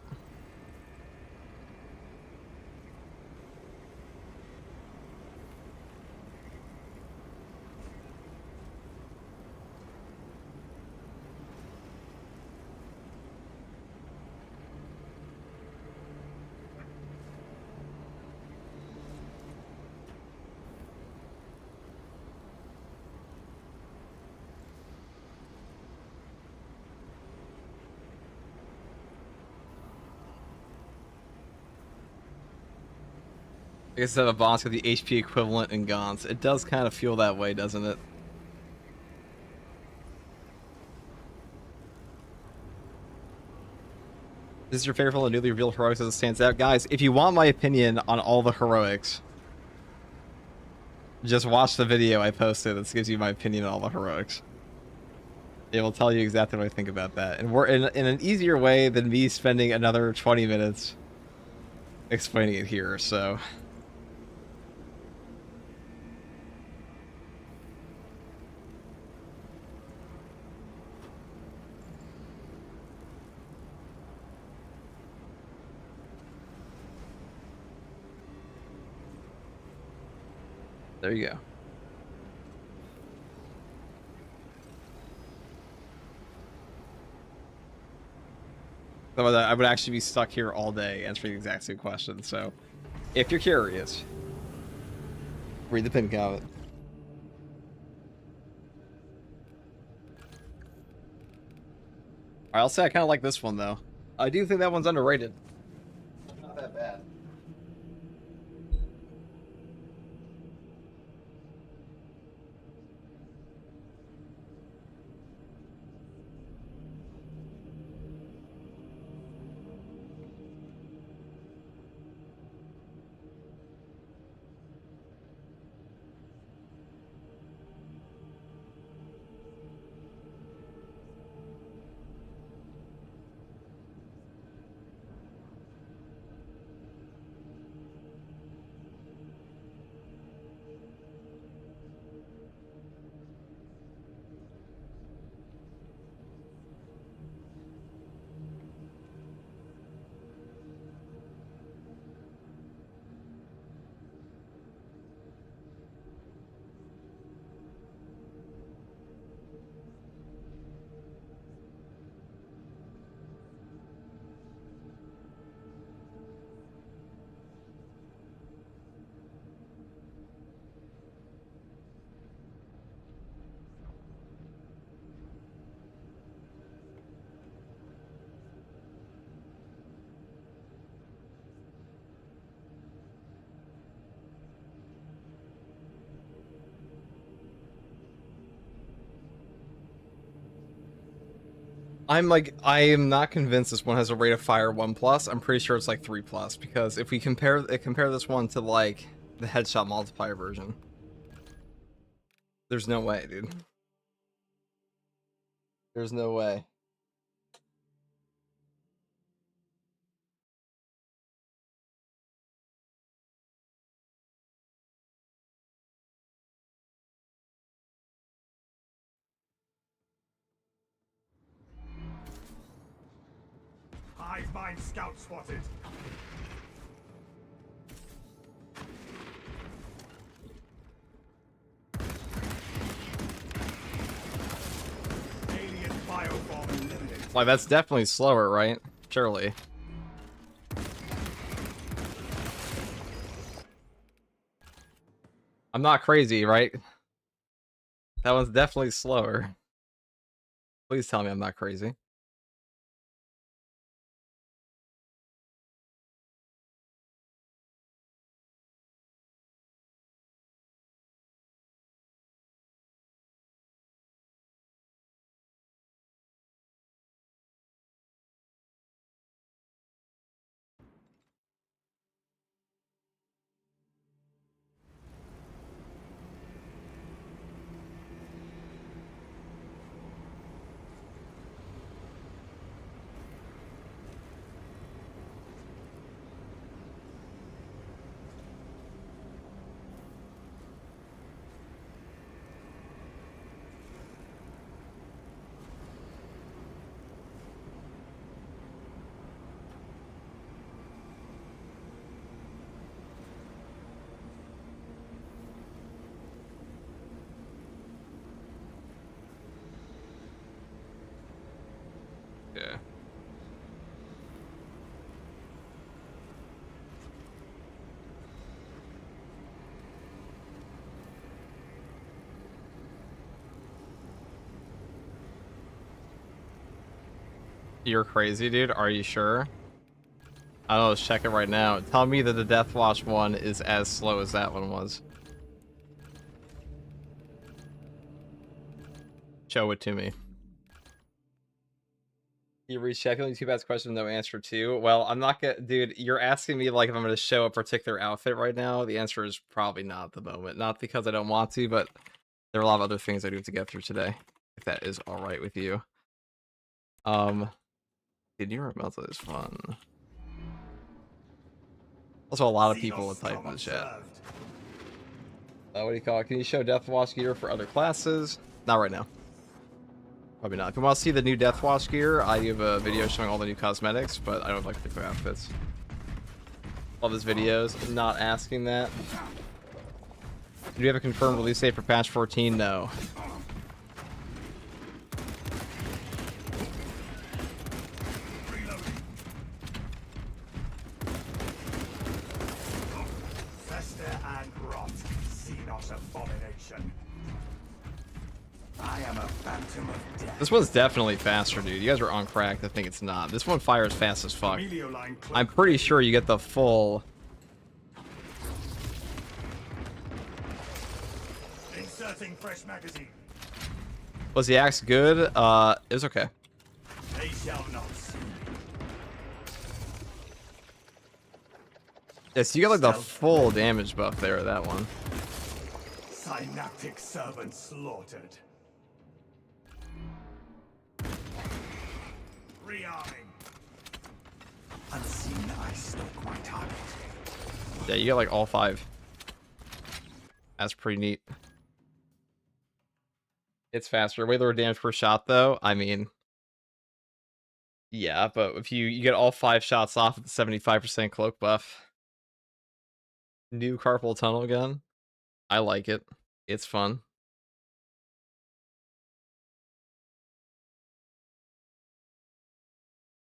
I guess have a boss with the HP equivalent in Gaunt's. It does kind of feel that way, doesn't it? This is your favorite from the newly revealed heroics as it stands out. Guys, if you want my opinion on all the heroics, just watch the video I posted that gives you my opinion on all the heroics. It will tell you exactly what I think about that. And we're in an easier way than me spending another 20 minutes explaining it here, so... There you go. So I would actually be stuck here all day answering the exact same question. So, if you're curious, read the pin comment. I'll say I kind of like this one though. I do think that one's underrated. Not that bad. I am not convinced this one has a rate of fire 1+. I'm pretty sure it's like 3+, because if we compare this one to like the headshot multiplier version, there's no way, dude. There's no way. Hive mind scout spotted. Alien bioform eliminated. Like, that's definitely slower, right? Surely. I'm not crazy, right? That one's definitely slower. Please tell me I'm not crazy. Yeah. You're crazy, dude. Are you sure? I don't know, let's check it right now. Tell me that the Deathwatch one is as slow as that one was. Show it to me. You recheck only 2 bad questions, no answer to. Well, I'm not gonna, dude. You're asking me like if I'm gonna show a particular outfit right now. The answer is probably not at the moment. Not because I don't want to, but there are a lot of other things I do have to get through today. If that is all right with you. Dude, your Melta is fun. Also, a lot of people would type in the chat. What do you call it? Can you show Deathwatch gear for other classes? Not right now. Probably not. If you want to see the new Deathwatch gear, I have a video showing all the new cosmetics, but I don't like particular outfits. Love his videos. I'm not asking that. Do you have a confirmed release date for patch 14? No. Fester and rot. Xenos abomination. I am a phantom of death. This one's definitely faster, dude. You guys are on crack to think it's not. This one fires fast as fuck. I'm pretty sure you get the full... Inserting fresh magazine. Was the axe good? It was okay. They shall not. Yeah, so you got like the full damage buff there, that one. Synaptic servant slaughtered. Rearming. Unseen, I stalk my target. Yeah, you got like all 5. That's pretty neat. It's faster. Way lower damage per shot, though. I mean, yeah, but if you get all 5 shots off with the 75% cloak buff. New carpal tunnel gun. I like it. It's fun.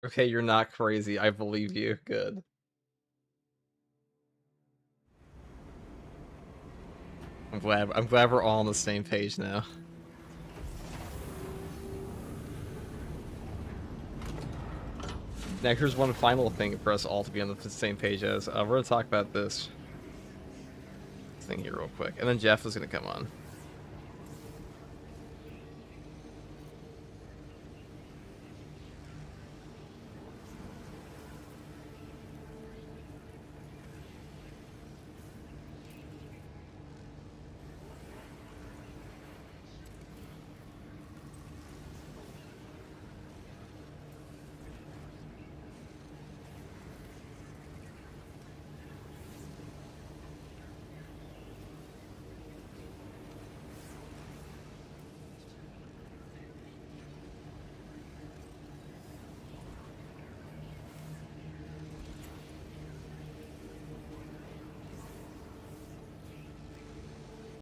Okay, you're not crazy. I believe you. Good. I'm glad we're all on the same page now. Now here's one final thing for us all to be on the same page as. We're gonna talk about this thing here real quick, and then Jeff is gonna come on.